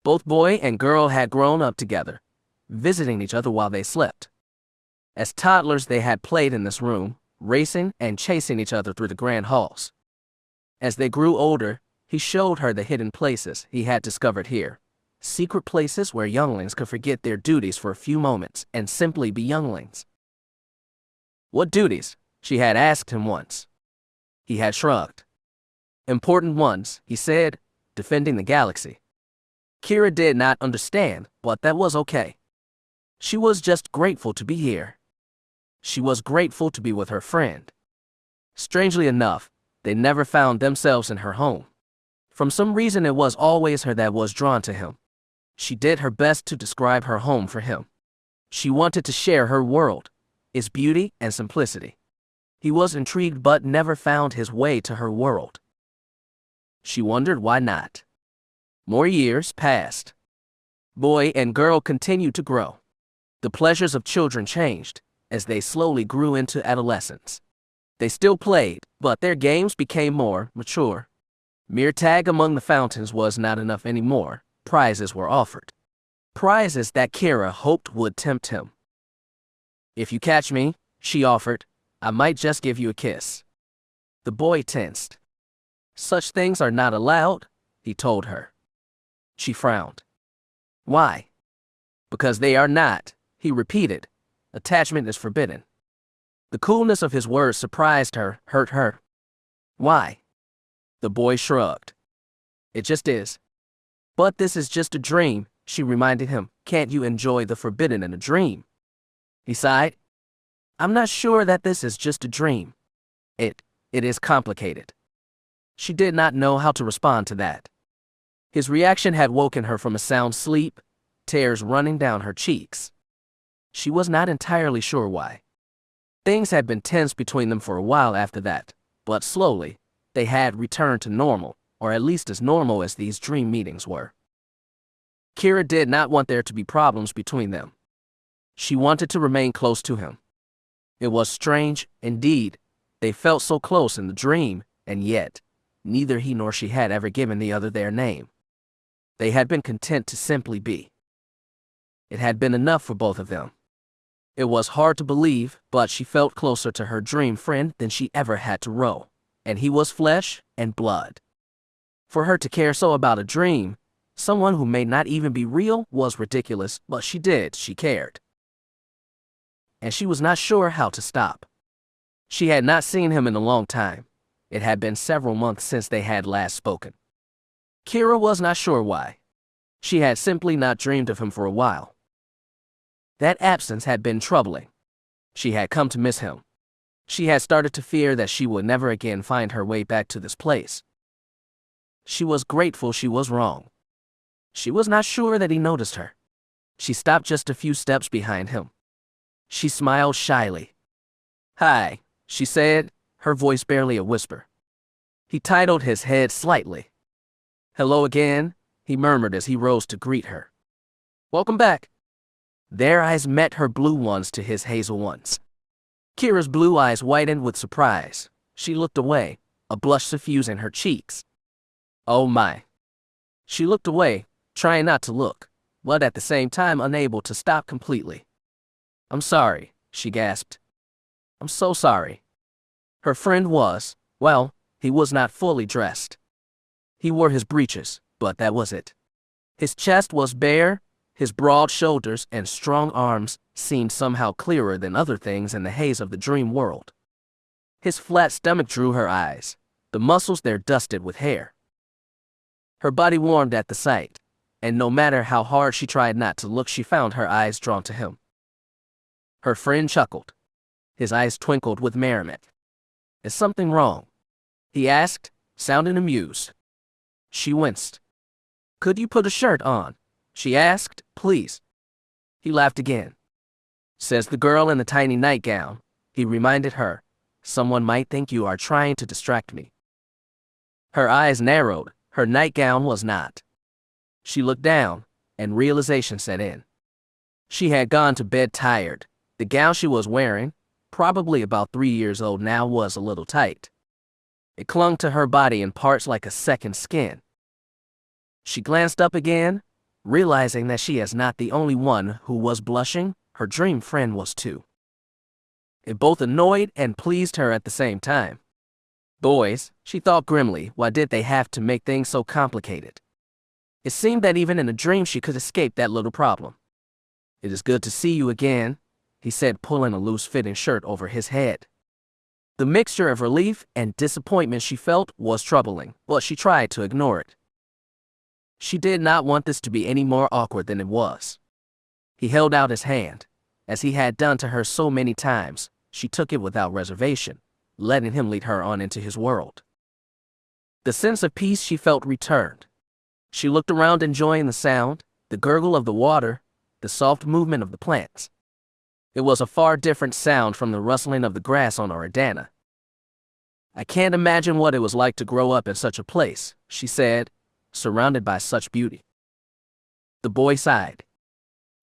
Both boy and girl had grown up together, visiting each other while they slept. As toddlers, they had played in this room, racing and chasing each other through the grand halls. As they grew older, he showed her the hidden places he had discovered here, secret places where younglings could forget their duties for a few moments and simply be younglings. "What duties?" she had asked him once. He had shrugged. "Important ones," he said, "defending the galaxy." Keera did not understand, but that was okay. She was just grateful to be here. She was grateful to be with her friend. Strangely enough, they never found themselves in her home. From some reason, it was always her that was drawn to him. She did her best to describe her home for him. She wanted to share her world, its beauty and simplicity. He was intrigued but never found his way to her world. She wondered why not. More years passed. Boy and girl continued to grow. The pleasures of children changed as they slowly grew into adolescence. They still played, but their games became more mature. Mere tag among the fountains was not enough anymore. Prizes were offered. Prizes that Keera hoped would tempt him. "If you catch me," she offered, "I might just give you a kiss." The boy tensed. "Such things are not allowed," he told her. She frowned. "Why?" "Because they are not," he repeated. "Attachment is forbidden." The coolness of his words surprised her, hurt her. "Why?" The boy shrugged. "It just is." "But this is just a dream," she reminded him. "Can't you enjoy the forbidden in a dream?" He sighed. "I'm not sure that this is just a dream. It is complicated." She did not know how to respond to that. His reaction had woken her from a sound sleep, tears running down her cheeks. She was not entirely sure why. Things had been tense between them for a while after that, but slowly, they had returned to normal, or at least as normal as these dream meetings were. Keera did not want there to be problems between them. She wanted to remain close to him. It was strange, indeed. They felt so close in the dream, and yet, neither he nor she had ever given the other their name. They had been content to simply be. It had been enough for both of them. It was hard to believe, but she felt closer to her dream friend than she ever had to Ro, and he was flesh and blood. For her to care so about a dream, someone who may not even be real, was ridiculous, but she cared. And she was not sure how to stop. She had not seen him in a long time. It had been several months since they had last spoken. Keera was not sure why. She had simply not dreamed of him for a while. That absence had been troubling. She had come to miss him. She had started to fear that she would never again find her way back to this place. She was grateful she was wrong. She was not sure that he noticed her. She stopped just a few steps behind him. She smiled shyly. "Hi," she said, her voice barely a whisper. He titled his head slightly. "Hello again," he murmured as he rose to greet her. "Welcome back." Their eyes met her blue ones to his hazel ones. Keera's blue eyes widened with surprise. She looked away, a blush suffusing her cheeks. "Oh my." She looked away, trying not to look, but at the same time unable to stop completely. "I'm sorry," she gasped. "I'm so sorry." Her friend was, well, he was not fully dressed. He wore his breeches, but that was it. His chest was bare, his broad shoulders and strong arms seemed somehow clearer than other things in the haze of the dream world. His flat stomach drew her eyes, the muscles there dusted with hair. Her body warmed at the sight, and no matter how hard she tried not to look, she found her eyes drawn to him. Her friend chuckled. His eyes twinkled with merriment. "Is something wrong?" he asked, sounding amused. She winced. "Could you put a shirt on?" she asked, "please." He laughed again. "Says the girl in the tiny nightgown," he reminded her. "Someone might think you are trying to distract me." Her eyes narrowed. Her nightgown was not. She looked down, and realization set in. She had gone to bed tired. The gown she was wearing, probably about 3 years old now, was a little tight. It clung to her body in parts like a second skin. She glanced up again, realizing that she is not the only one who was blushing. Her dream friend was too. It both annoyed and pleased her at the same time. Boys, she thought grimly, why did they have to make things so complicated? It seemed that even in a dream she could escape that little problem. "It is good to see you again," he said, pulling a loose-fitting shirt over his head. The mixture of relief and disappointment she felt was troubling, but she tried to ignore it. She did not want this to be any more awkward than it was. He held out his hand. As he had done to her so many times, she took it without reservation, letting him lead her on into his world. The sense of peace she felt returned. She looked around, enjoying the sound, the gurgle of the water, the soft movement of the plants. It was a far different sound from the rustling of the grass on Oridanna. "I can't imagine what it was like to grow up in such a place," she said, "surrounded by such beauty." The boy sighed.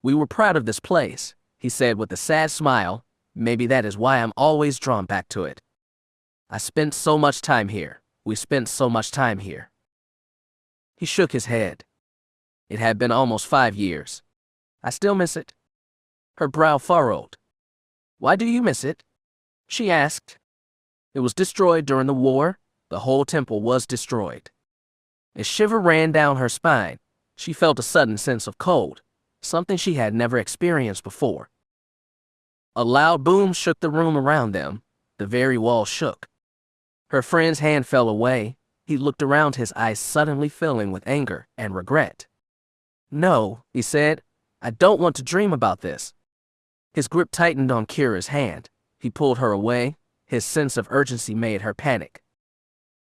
"We were proud of this place," he said with a sad smile. "Maybe that is why I'm always drawn back to it. I spent so much time here. We spent so much time here." He shook his head. "It had been almost 5 years. I still miss it." Her brow furrowed. "Why do you miss it?" she asked. "It was destroyed during the war. The whole temple was destroyed." A shiver ran down her spine. She felt a sudden sense of cold, something she had never experienced before. A loud boom shook the room around them. The very wall shook. Her friend's hand fell away. He looked around, his eyes suddenly filling with anger and regret. "No," he said. "I don't want to dream about this." His grip tightened on Keera's hand. He pulled her away. His sense of urgency made her panic.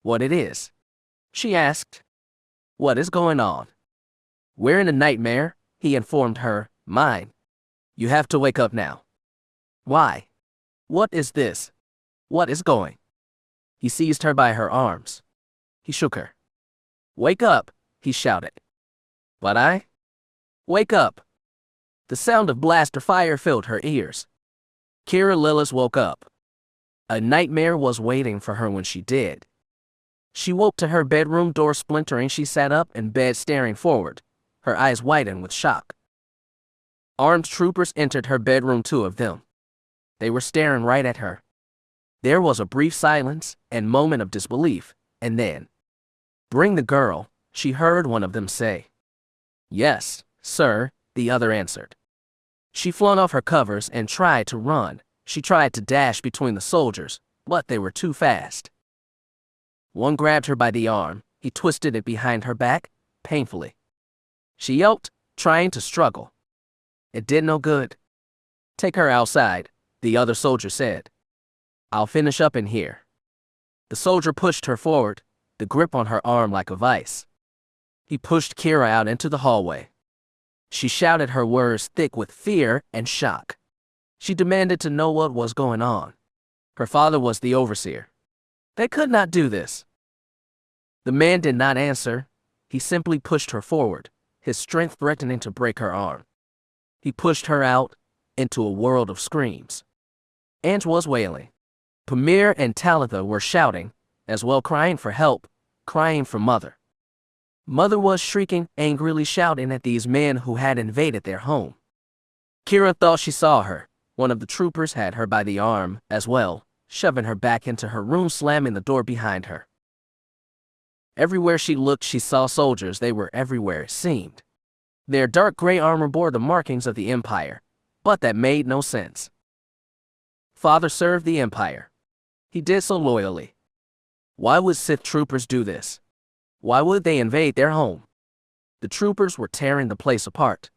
"What it is?" she asked. "What is going on?" "We're in a nightmare," he informed her. "Mine. You have to wake up now." "Why? What is this? What is going?" He seized her by her arms. He shook her. "Wake up," he shouted. "But I?" "Wake up." The sound of blaster fire filled her ears. Keera Lylos woke up. A nightmare was waiting for her when she did. She woke to her bedroom door splintering. She sat up in bed, staring forward, her eyes widened with shock. Armed troopers entered her bedroom, 2 of them. They were staring right at her. There was a brief silence and moment of disbelief, and then, "Bring the girl," she heard one of them say. "Yes, sir," the other answered. She flung off her covers and tried to run. She tried to dash between the soldiers, but they were too fast. One grabbed her by the arm. He twisted it behind her back, painfully. She yelped, trying to struggle. It did no good. Take her outside, the other soldier said. I'll finish up in here. The soldier pushed her forward, the grip on her arm like a vice. He pushed Keera out into the hallway. She shouted her words thick with fear and shock. She demanded to know what was going on. Her father was the overseer. They could not do this. The man did not answer. He simply pushed her forward, his strength threatening to break her arm. He pushed her out into a world of screams. Ange was wailing. Pamir and Talitha were shouting, as well, crying for help, crying for Mother. Mother was shrieking, angrily shouting at these men who had invaded their home. Keera thought she saw her. One of the troopers had her by the arm, as well, shoving her back into her room, slamming the door behind her. Everywhere she looked, she saw soldiers. They were everywhere, it seemed. Their dark gray armor bore the markings of the Empire, but that made no sense. Father served the Empire. He did so loyally. Why would Sith troopers do this? Why would they invade their home? The troopers were tearing the place apart.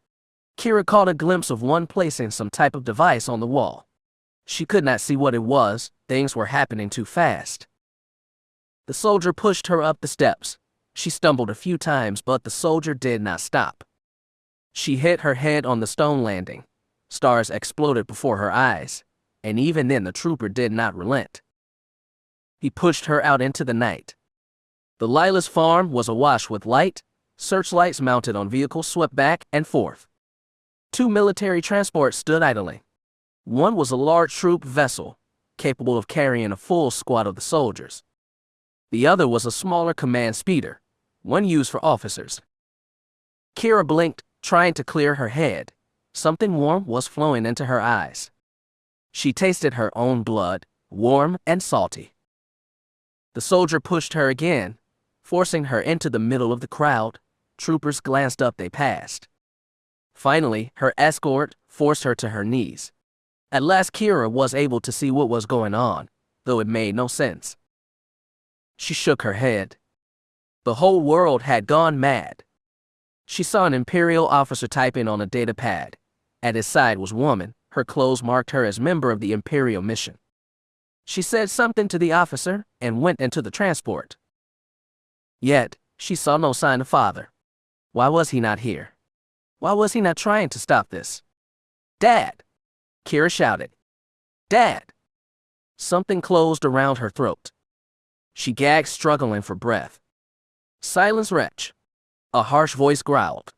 Keera caught a glimpse of one placing some type of device on the wall. She could not see what it was. Things were happening too fast. The soldier pushed her up the steps. She stumbled a few times, but the soldier did not stop. She hit her head on the stone landing. Stars exploded before her eyes, and even then the trooper did not relent. He pushed her out into the night. The Lylos farm was awash with light. Searchlights mounted on vehicles swept back and forth. 2 military transports stood idling. One was a large troop vessel, capable of carrying a full squad of the soldiers. The other was a smaller command speeder, one used for officers. Keera blinked, trying to clear her head. Something warm was flowing into her eyes. She tasted her own blood, warm and salty. The soldier pushed her again, forcing her into the middle of the crowd. Troopers glanced up, they passed. Finally, her escort forced her to her knees. At last, Keera was able to see what was going on, though it made no sense. She shook her head. The whole world had gone mad. She saw an Imperial officer typing on a data pad. At his side was a woman. Her clothes marked her as member of the Imperial mission. She said something to the officer and went into the transport. Yet, she saw no sign of Father. Why was he not here? Why was he not trying to stop this? Dad! Keera shouted. Dad! Something closed around her throat. She gagged, struggling for breath. Silence, wretch! A harsh voice growled.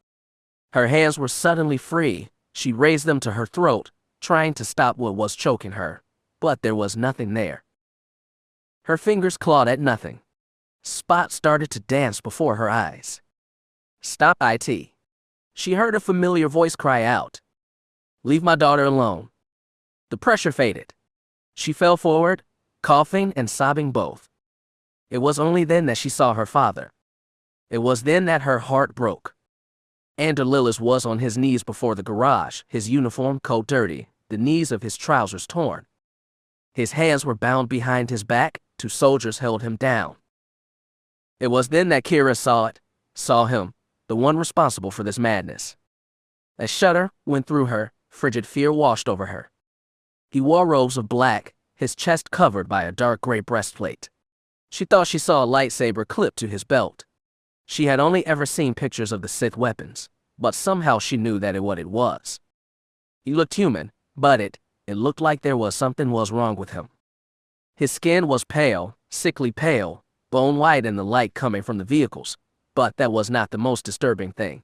Her hands were suddenly free. She raised them to her throat, trying to stop what was choking her, but there was nothing there. Her fingers clawed at nothing. Spots started to dance before her eyes. Stop it! She heard a familiar voice cry out. Leave my daughter alone. The pressure faded. She fell forward, coughing and sobbing both. It was only then that she saw her father. It was then that her heart broke. Lylos was on his knees before the garage, his uniform coat dirty, the knees of his trousers torn. His hands were bound behind his back. 2 soldiers held him down. It was then that Keera saw him, the one responsible for this madness. A shudder went through her, frigid fear washed over her. He wore robes of black, his chest covered by a dark gray breastplate. She thought she saw a lightsaber clipped to his belt. She had only ever seen pictures of the Sith weapons, but somehow she knew that what it was. He looked human, but it looked like there was something was wrong with him. His skin was pale, sickly pale, bone white in the light coming from the vehicles, but that was not the most disturbing thing.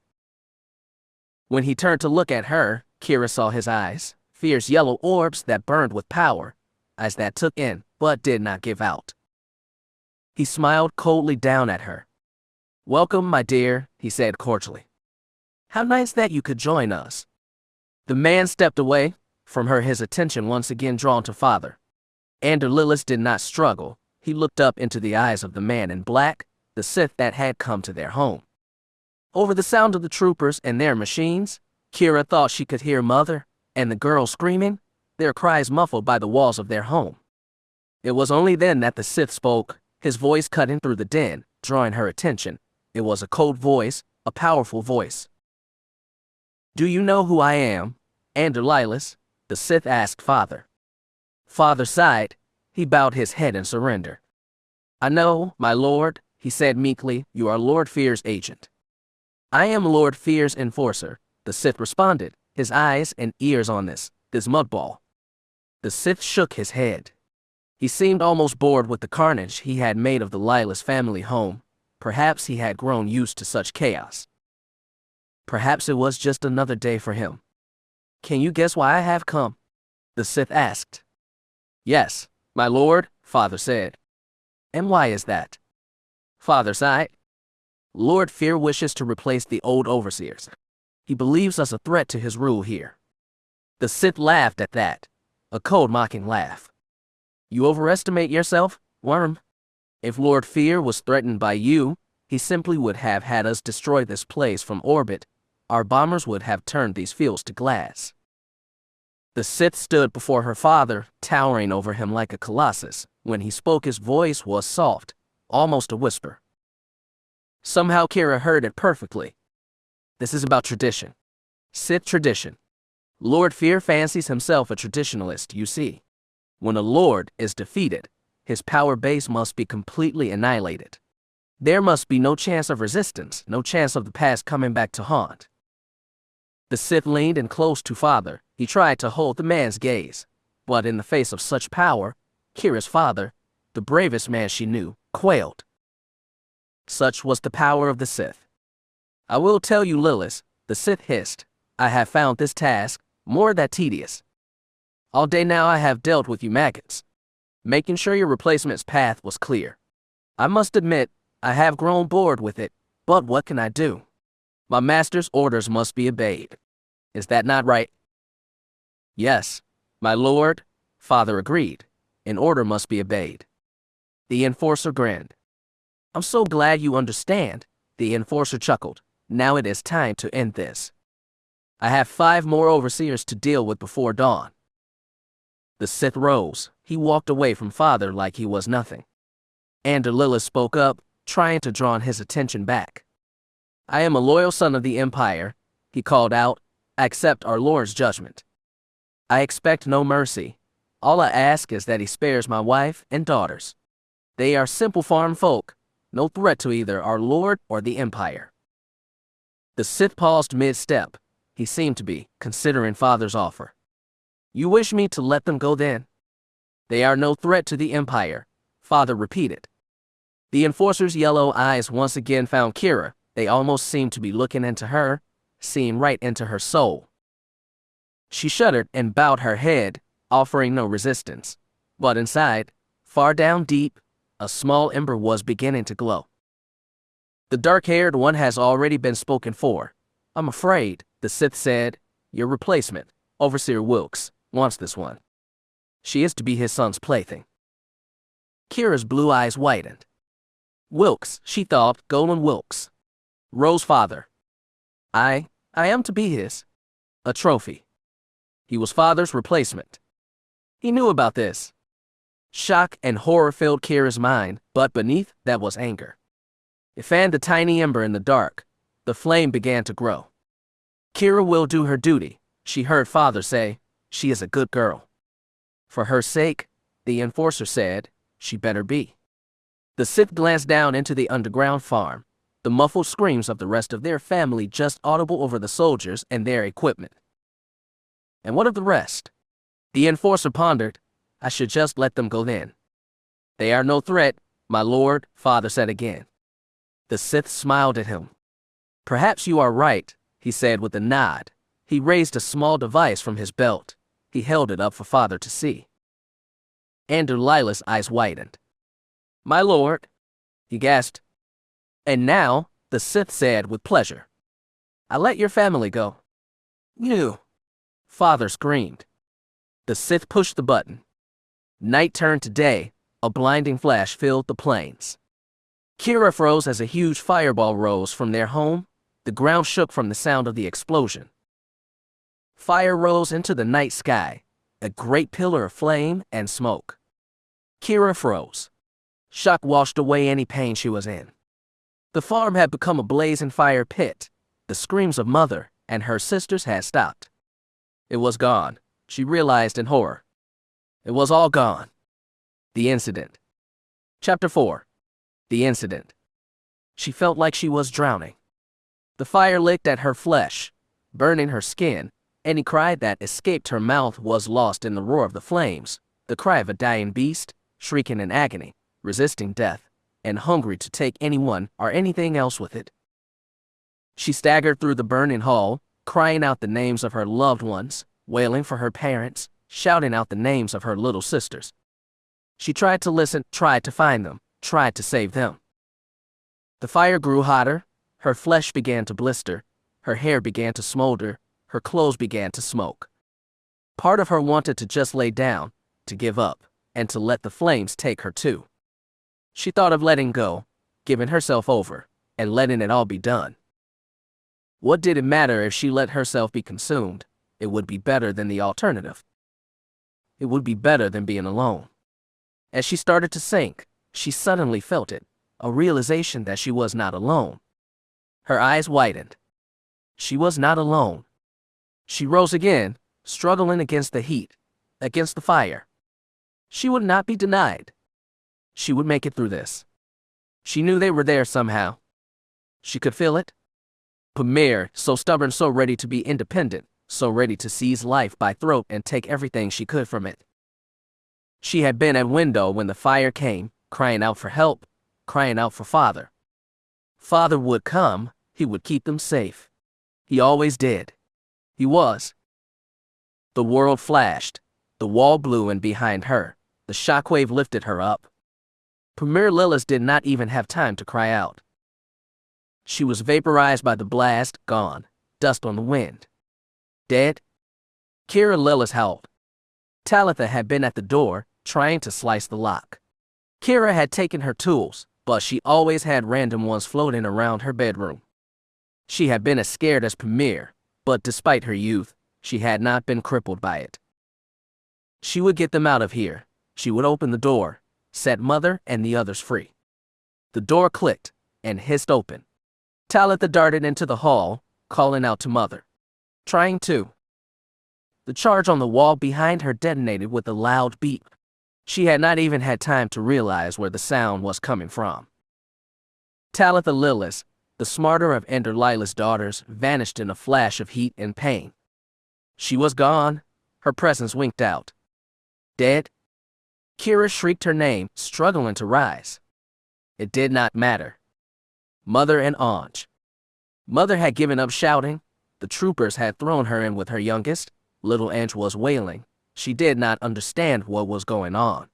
When he turned to look at her, Keera saw his eyes, fierce yellow orbs that burned with power, eyes that took in but did not give out. He smiled coldly down at her. Welcome, my dear, he said cordially. How nice that you could join us. The man stepped away from her, his attention once again drawn to Father. Lylos did not struggle. He looked up into the eyes of the man in black, the Sith that had come to their home. Over the sound of the troopers and their machines, Keera thought she could hear Mother and the girls screaming, their cries muffled by the walls of their home. It was only then that the Sith spoke, His voice cut in through the din, drawing her attention. It was a cold voice, a powerful voice. "Do you know who I am, Keera Lylos?" the Sith asked Father. Father sighed. He bowed his head in surrender. "I know, my lord," he said meekly. "You are Lord Fear's agent." "I am Lord Fear's enforcer," the Sith responded, his eyes and ears on this mudball. The Sith shook his head. He seemed almost bored with the carnage he had made of the Lylos family home. Perhaps he had grown used to such chaos. Perhaps it was just another day for him. "Can you guess why I have come?" the Sith asked. "Yes, my lord," Father said. "And why is that?" Father sighed. "Lord Fear wishes to replace the old overseers. He believes us a threat to his rule here." The Sith laughed at that, a cold mocking laugh. "You overestimate yourself, worm. If Lord Fear was threatened by you, he simply would have had us destroy this place from orbit. Our bombers would have turned these fields to glass." The Sith stood before her father, towering over him like a colossus. When he spoke, his voice was soft, almost a whisper. Somehow Keera heard it perfectly. "This is about tradition. Sith tradition. Lord Fear fancies himself a traditionalist, you see. When a lord is defeated, his power base must be completely annihilated. There must be no chance of resistance, no chance of the past coming back to haunt." The Sith leaned in close to Father. He tried to hold the man's gaze, but in the face of such power, Keera's father, the bravest man she knew, quailed. Such was the power of the Sith. "I will tell you, Lylos," the Sith hissed. "I have found this task more than tedious. All day now I have dealt with you maggots, making sure your replacement's path was clear. I must admit, I have grown bored with it, but what can I do? My master's orders must be obeyed. Is that not right?" "Yes, my lord," Father agreed. "An order must be obeyed." The enforcer grinned. "I'm so glad you understand," the enforcer chuckled. "Now it is time to end this. I have 5 more overseers to deal with before dawn." The Sith rose. He walked away from Father like he was nothing. Keera Lylos spoke up, trying to draw his attention back. "I am a loyal son of the Empire," he called out. "I accept our Lord's judgment. I expect no mercy. All I ask is that he spares my wife and daughters. They are simple farm folk, no threat to either our Lord or the Empire." The Sith paused mid-step. He seemed to be considering Father's offer. "You wish me to let them go then?" "They are no threat to the Empire," Father repeated. The enforcer's yellow eyes once again found Keera. They almost seemed to be looking into her, seeing right into her soul. She shuddered and bowed her head, offering no resistance. But inside, far down deep, a small ember was beginning to glow. "The dark-haired one has already been spoken for. I'm afraid," the Sith said. "Your replacement, Overseer Wilkes, wants this one. She is to be his son's plaything." Keira's blue eyes widened. "Wilkes," she thought, "Golan Wilkes. Rose father. I am to be his. A trophy." He was Father's replacement. He knew about this. Shock and horror filled Keira's mind, but beneath that was anger. It fanned the tiny ember in the dark. The flame began to grow. "Keera will do her duty," she heard Father say. "She is a good girl." "For her sake," the enforcer said, "she better be." The Sith glanced down into the underground farm, the muffled screams of the rest of their family just audible over the soldiers and their equipment. "And what of the rest?" The enforcer pondered. "I should just let them go then." "They are no threat, my lord," Father said again. The Sith smiled at him. "Perhaps you are right," he said with a nod. He raised a small device from his belt. He held it up for Father to see. Keera Lylos' eyes widened. "My lord," he gasped. "And now," the Sith said with pleasure, "I let your family go." "You!" Father screamed. The Sith pushed the button. Night turned to day. A blinding flash filled the plains. Keera froze as a huge fireball rose from their home. The ground shook from the sound of the explosion. Fire rose into the night sky, a great pillar of flame and smoke. Keera froze. Shock washed away any pain she was in. The farm had become a blazing fire pit. The screams of mother and her sisters had stopped. It was gone, she realized in horror. It was all gone. The incident. Chapter 4. The incident. She felt like she was drowning. The fire licked at her flesh, burning her skin. Any cry that escaped her mouth was lost in the roar of the flames, the cry of a dying beast, shrieking in agony, resisting death, and hungry to take anyone or anything else with it. She staggered through the burning hall, crying out the names of her loved ones, wailing for her parents, shouting out the names of her little sisters. She tried to listen, tried to find them, tried to save them. The fire grew hotter, her flesh began to blister, her hair began to smolder, her clothes began to smoke. Part of her wanted to just lay down, to give up, and to let the flames take her too. She thought of letting go, giving herself over, and letting it all be done. What did it matter if she let herself be consumed? It would be better than the alternative. It would be better than being alone. As she started to sink, she suddenly felt it, a realization that she was not alone. Her eyes widened. She was not alone. She rose again, struggling against the heat, against the fire. She would not be denied. She would make it through this. She knew they were there somehow. She could feel it. Pamir, so stubborn, so ready to be independent, so ready to seize life by throat and take everything she could from it. She had been at window when the fire came, crying out for help, crying out for father. Father would come, he would keep them safe. He always did. He was. The world flashed, the wall blew in behind her, the shockwave lifted her up. Keera Lylos did not even have time to cry out. She was vaporized by the blast, gone, dust on the wind. Dead? Keera Lylos howled. Talitha had been at the door, trying to slice the lock. Keera had taken her tools, but she always had random ones floating around her bedroom. She had been as scared as Pamir, but despite her youth, she had not been crippled by it. She would get them out of here. She would open the door, set Mother and the others free. The door clicked and hissed open. Talitha darted into the hall, calling out to Mother. Trying to. The charge on the wall behind her detonated with a loud beep. She had not even had time to realize where the sound was coming from. Talitha Lylos, the smarter of Ender Lylos' daughters, vanished in a flash of heat and pain. She was gone, her presence winked out. Dead? Keera shrieked her name, struggling to rise. It did not matter. Mother and Anj. Mother had given up shouting. The troopers had thrown her in with her youngest. Little Anj was wailing. She did not understand what was going on.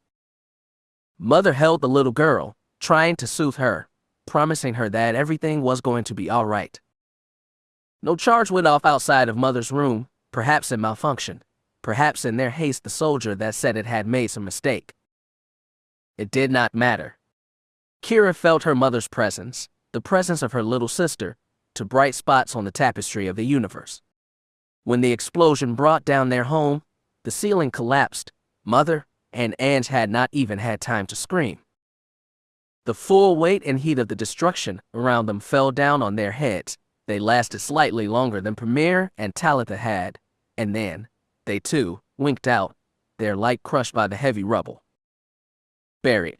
Mother held the little girl, trying to soothe her, promising her that everything was going to be all right. No charge went off outside of Mother's room, perhaps it malfunctioned, perhaps in their haste the soldier that said it had made some mistake. It did not matter. Keera felt her mother's presence, the presence of her little sister, to bright spots on the tapestry of the universe. When the explosion brought down their home, the ceiling collapsed. Mother and Anj had not even had time to scream. The full weight and heat of the destruction around them fell down on their heads. They lasted slightly longer than Pamir and Talitha had, and then, they too, winked out, their light crushed by the heavy rubble. Buried.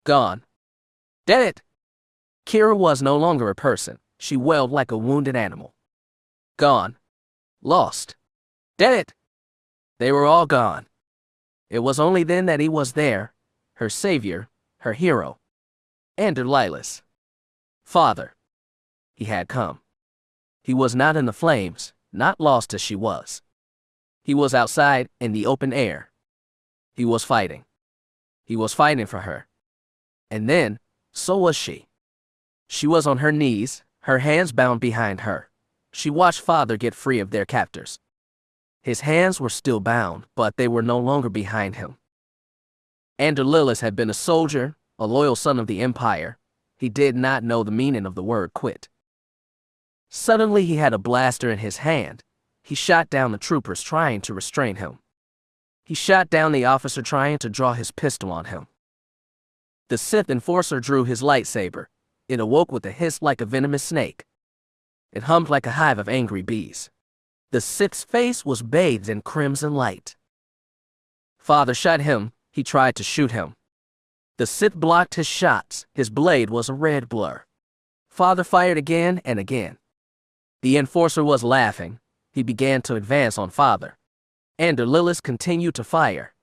Gone. Dead! Keera was no longer a person. She wailed like a wounded animal. Gone. Lost. Dead! They were all gone. It was only then that he was there, her savior, her hero. Ender Lylos. Father. He had come. He was not in the flames, not lost as she was. He was outside, in the open air. He was fighting. He was fighting for her. And then, so was she. She was on her knees, her hands bound behind her. She watched Father get free of their captors. His hands were still bound, but they were no longer behind him. Ender Lylos had been a soldier, a loyal son of the Empire. He did not know the meaning of the word quit. Suddenly he had a blaster in his hand. He shot down the troopers trying to restrain him. He shot down the officer trying to draw his pistol on him. The Sith enforcer drew his lightsaber. It awoke with a hiss like a venomous snake. It hummed like a hive of angry bees. The Sith's face was bathed in crimson light. Father shot him. He tried to shoot him. The Sith blocked his shots. His blade was a red blur. Father fired again and again. The enforcer was laughing. He began to advance on Father. Keera Lylos continued to fire.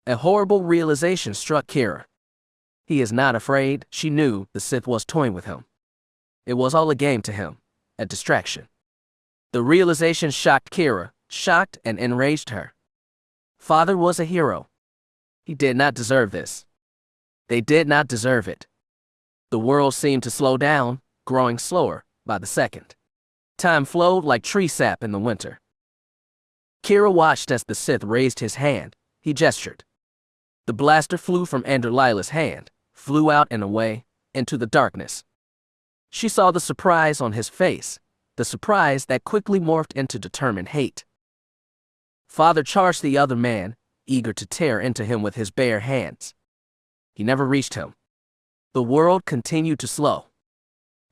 A horrible realization struck Keera. He is not afraid. She knew the Sith was toying with him. It was all a game to him, a distraction. The realization shocked Keera, shocked and enraged her. Father was a hero. He did not deserve this. They did not deserve it. The world seemed to slow down, growing slower by the second. Time flowed like tree sap in the winter. Keera watched as the Sith raised his hand. He gestured. The blaster flew from Keera Lylos' hand, flew out and away, into the darkness. She saw the surprise on his face, the surprise that quickly morphed into determined hate. Father charged the other man, eager to tear into him with his bare hands. He never reached him. The world continued to slow.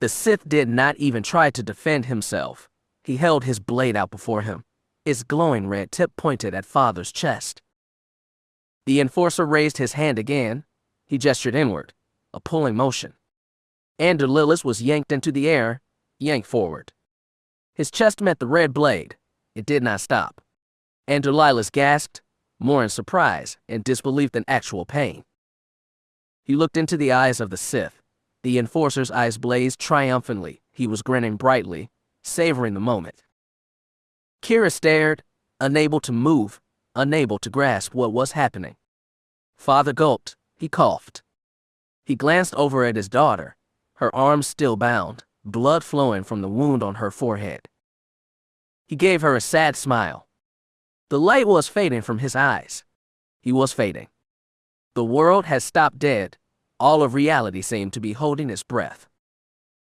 The Sith did not even try to defend himself. He held his blade out before him, its glowing red tip pointed at Father's chest. The enforcer raised his hand again. He gestured inward, a pulling motion. Keera Lylos was yanked into the air, yanked forward. His chest met the red blade. It did not stop. Keera Lylos gasped, more in surprise and disbelief than actual pain. He looked into the eyes of the Sith. The enforcer's eyes blazed triumphantly. He was grinning brightly, savoring the moment. Keera stared, unable to move, unable to grasp what was happening. Father gulped. He coughed. He glanced over at his daughter, her arms still bound, blood flowing from the wound on her forehead. He gave her a sad smile. The light was fading from his eyes. He was fading. The world had stopped dead. All of reality seemed to be holding its breath.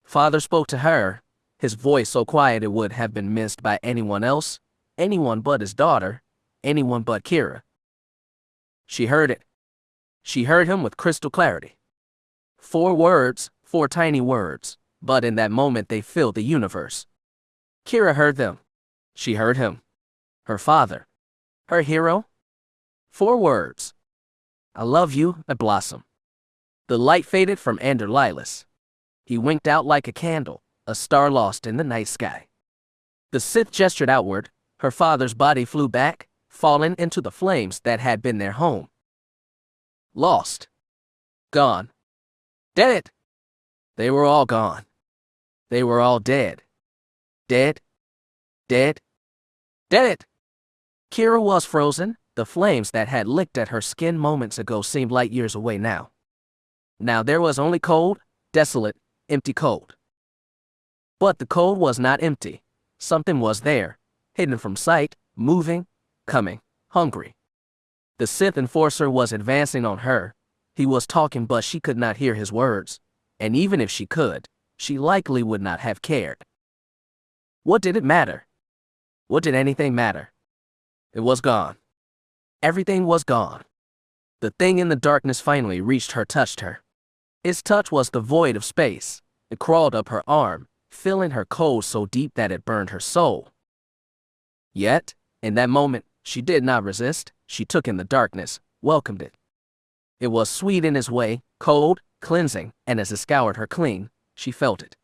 Father spoke to her, his voice so quiet it would have been missed by anyone else, anyone but his daughter, anyone but Keera. She heard it. She heard him with crystal clarity. 4 words, 4 tiny words, but in that moment they filled the universe. Keera heard them. She heard him. Her father. Her hero. 4 words. I love you, a blossom. The light faded from Keera Lylos. He winked out like a candle, a star lost in the night sky. The Sith gestured outward. Her father's body flew back, falling into the flames that had been their home. Lost. Gone. Dead. They were all gone. They were all dead. Dead. Dead. Dead. Keera was frozen. The flames that had licked at her skin moments ago seemed light years away now. Now there was only cold, desolate, empty cold. But the cold was not empty. Something was there, hidden from sight, moving, coming, hungry. The Sith enforcer was advancing on her. He was talking, but she could not hear his words. And even if she could, she likely would not have cared. What did it matter? What did anything matter? It was gone. Everything was gone. The thing in the darkness finally reached her, touched her. Its touch was the void of space. It crawled up her arm, filling her cold so deep that it burned her soul. Yet, in that moment, she did not resist. She took in the darkness, welcomed it. It was sweet in its way, cold, cleansing, and as it scoured her clean, she felt it.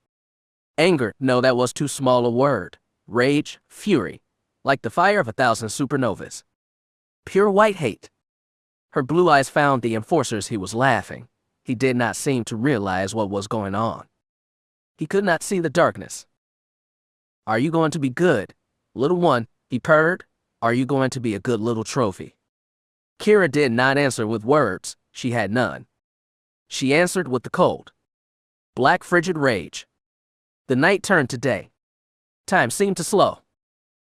Anger, no, that was too small a word. Rage, fury, like the fire of 1,000 supernovas. Pure white hate. Her blue eyes found the enforcers. He was laughing. He did not seem to realize what was going on. He could not see the darkness. Are you going to be good, little one? He purred. Are you going to be a good little trophy? Keera did not answer with words. She had none. She answered with the cold, black frigid rage. The night turned to day. Time seemed to slow.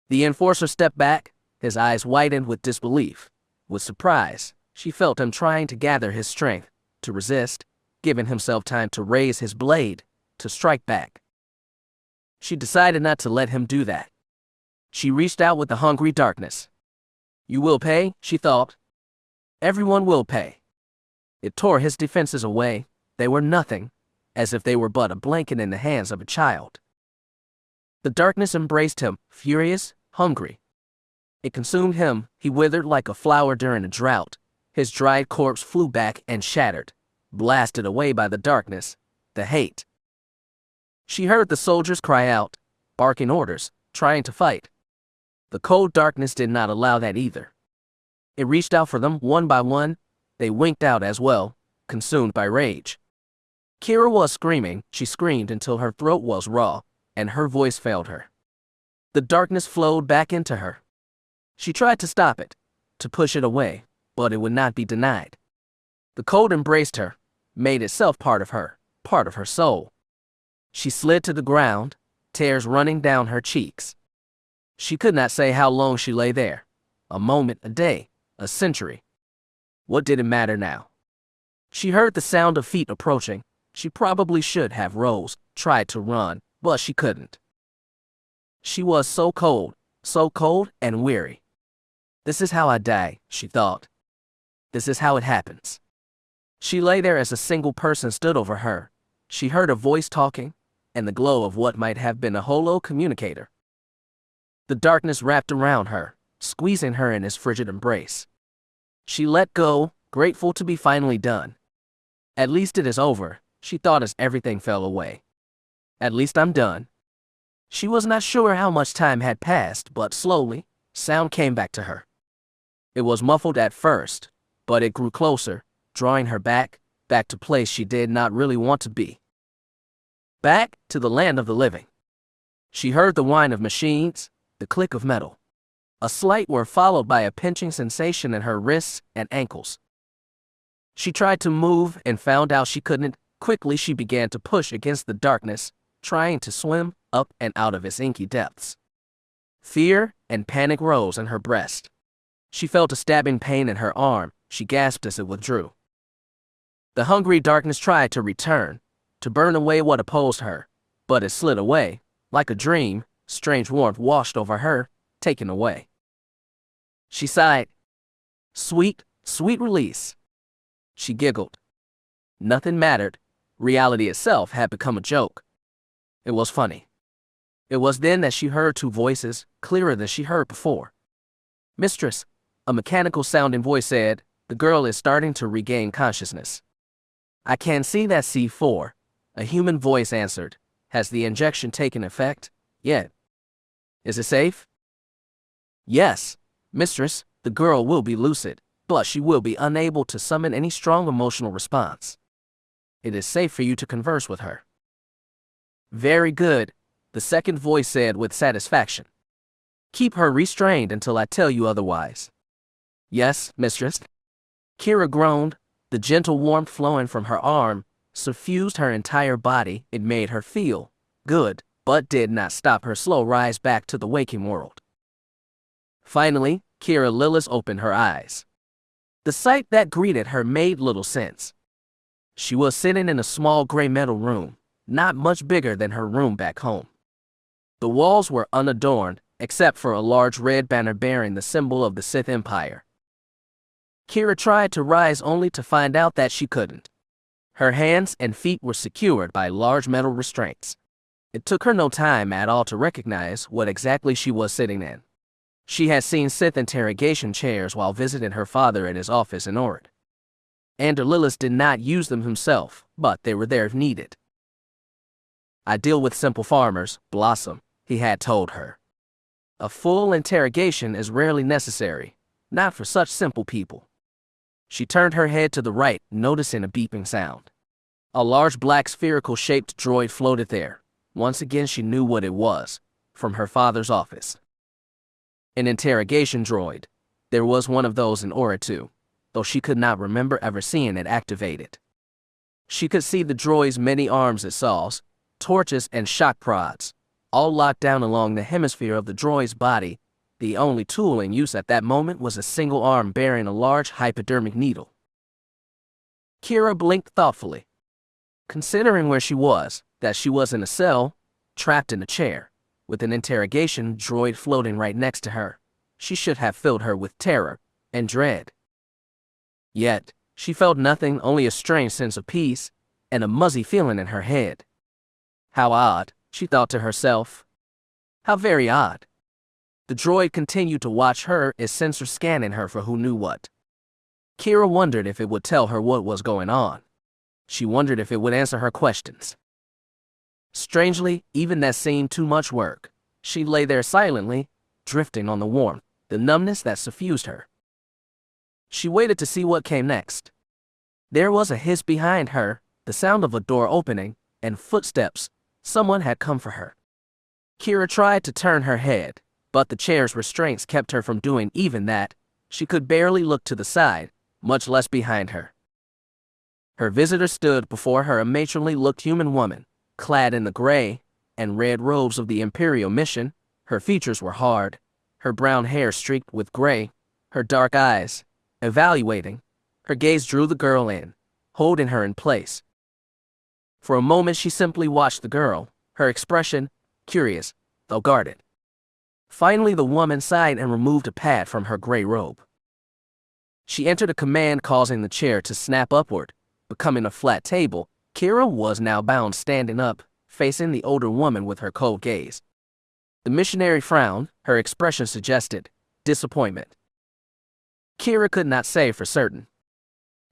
The enforcer stepped back, his eyes widened with disbelief. With surprise, she felt him trying to gather his strength, to resist, giving himself time to raise his blade, to strike back. She decided not to let him do that. She reached out with the hungry darkness. You will pay, she thought. Everyone will pay. It tore his defenses away. They were nothing, as if they were but a blanket in the hands of a child. The darkness embraced him, furious, hungry. It consumed him. He withered like a flower during a drought. His dried corpse flew back and shattered, blasted away by the darkness, the hate. She heard the soldiers cry out, barking orders, trying to fight. The cold darkness did not allow that either. It reached out for them one by one. They winked out as well, consumed by rage. Keera was screaming. She screamed until her throat was raw, and her voice failed her. The darkness flowed back into her. She tried to stop it, to push it away, but it would not be denied. The cold embraced her, made itself part of her soul. She slid to the ground, tears running down her cheeks. She could not say how long she lay there. A moment, a day, a century. What did it matter now? She heard the sound of feet approaching. She probably should have rose, tried to run, but she couldn't. She was so cold and weary. This is how I die, she thought. This is how it happens. She lay there as a single person stood over her. She heard a voice talking, and the glow of what might have been a holo communicator. The darkness wrapped around her, squeezing her in his frigid embrace. She let go, grateful to be finally done. At least it is over, she thought as everything fell away. At least I'm done. She was not sure how much time had passed, but slowly, sound came back to her. It was muffled at first, but it grew closer, drawing her back to place she did not really want to be. Back to the land of the living. She heard the whine of machines, the click of metal. A slight whir followed by a pinching sensation in her wrists and ankles. She tried to move and found out she couldn't. Quickly she began to push against the darkness, trying to swim up and out of its inky depths. Fear and panic rose in her breast. She felt a stabbing pain in her arm. She gasped as it withdrew. The hungry darkness tried to return, to burn away what opposed her, but it slid away, like a dream. Strange warmth washed over her, taken away. She sighed. Sweet, sweet release. She giggled. Nothing mattered. Reality itself had become a joke. It was funny. It was then that she heard two voices, clearer than she heard before. Mistress, a mechanical-sounding voice said, the girl is starting to regain consciousness. I can see that C4, a human voice answered. Has the injection taken effect? Yet. Is it safe? Yes, mistress, the girl will be lucid, but she will be unable to summon any strong emotional response. It is safe for you to converse with her. Very good, the second voice said with satisfaction. Keep her restrained until I tell you otherwise. Yes, mistress. Keera groaned, the gentle warmth flowing from her arm, suffused her entire body. It made her feel good, but did not stop her slow rise back to the waking world. Finally, Keera Lylos opened her eyes. The sight that greeted her made little sense. She was sitting in a small gray metal room, not much bigger than her room back home. The walls were unadorned, except for a large red banner bearing the symbol of the Sith Empire. Keera tried to rise only to find out that she couldn't. Her hands and feet were secured by large metal restraints. It took her no time at all to recognize what exactly she was sitting in. She had seen Sith interrogation chairs while visiting her father in his office in Oridanna. Lylos did not use them himself, but they were there if needed. I deal with simple farmers, Blossom, he had told her. A full interrogation is rarely necessary, not for such simple people. She turned her head to the right, noticing a beeping sound. A large black spherical-shaped droid floated there. Once again she knew what it was, from her father's office. An interrogation droid. There was one of those in Oridanna too, though she could not remember ever seeing it activated. She could see the droid's many arms it saws, torches and shock prods, all locked down along the hemisphere of the droid's body. The only tool in use at that moment was a single arm bearing a large hypodermic needle. Keera blinked thoughtfully. Considering where she was, that she was in a cell, trapped in a chair, with an interrogation droid floating right next to her, she should have filled her with terror and dread. Yet, She felt nothing, only a strange sense of peace and a muzzy feeling in her head. How odd, she thought to herself. How very odd. The droid continued to watch her, its sensor scanning her for who knew what. Keera wondered if it would tell her what was going on. She wondered if it would answer her questions. Strangely, even that seemed too much work. She lay there silently, drifting on the warmth, the numbness that suffused her. She waited to see what came next. There was a hiss behind her, the sound of a door opening, and footsteps. Someone had come for her. Keera tried to turn her head, but the chair's restraints kept her from doing even that. She could barely look to the side, much less behind her. Her visitor stood before her, a matronly-looked human woman, clad in the gray and red robes of the Imperial mission. Her features were hard, her brown hair streaked with gray, her dark eyes, evaluating. Her gaze drew the girl in, holding her in place. For a moment she simply watched the girl, her expression curious, though guarded. Finally the woman sighed and removed a pad from her gray robe. She entered a command, causing the chair to snap upward, becoming a flat table. Keera was now bound, standing up, facing the older woman with her cold gaze. The missionary frowned, her expression suggested disappointment. Keera could not say for certain.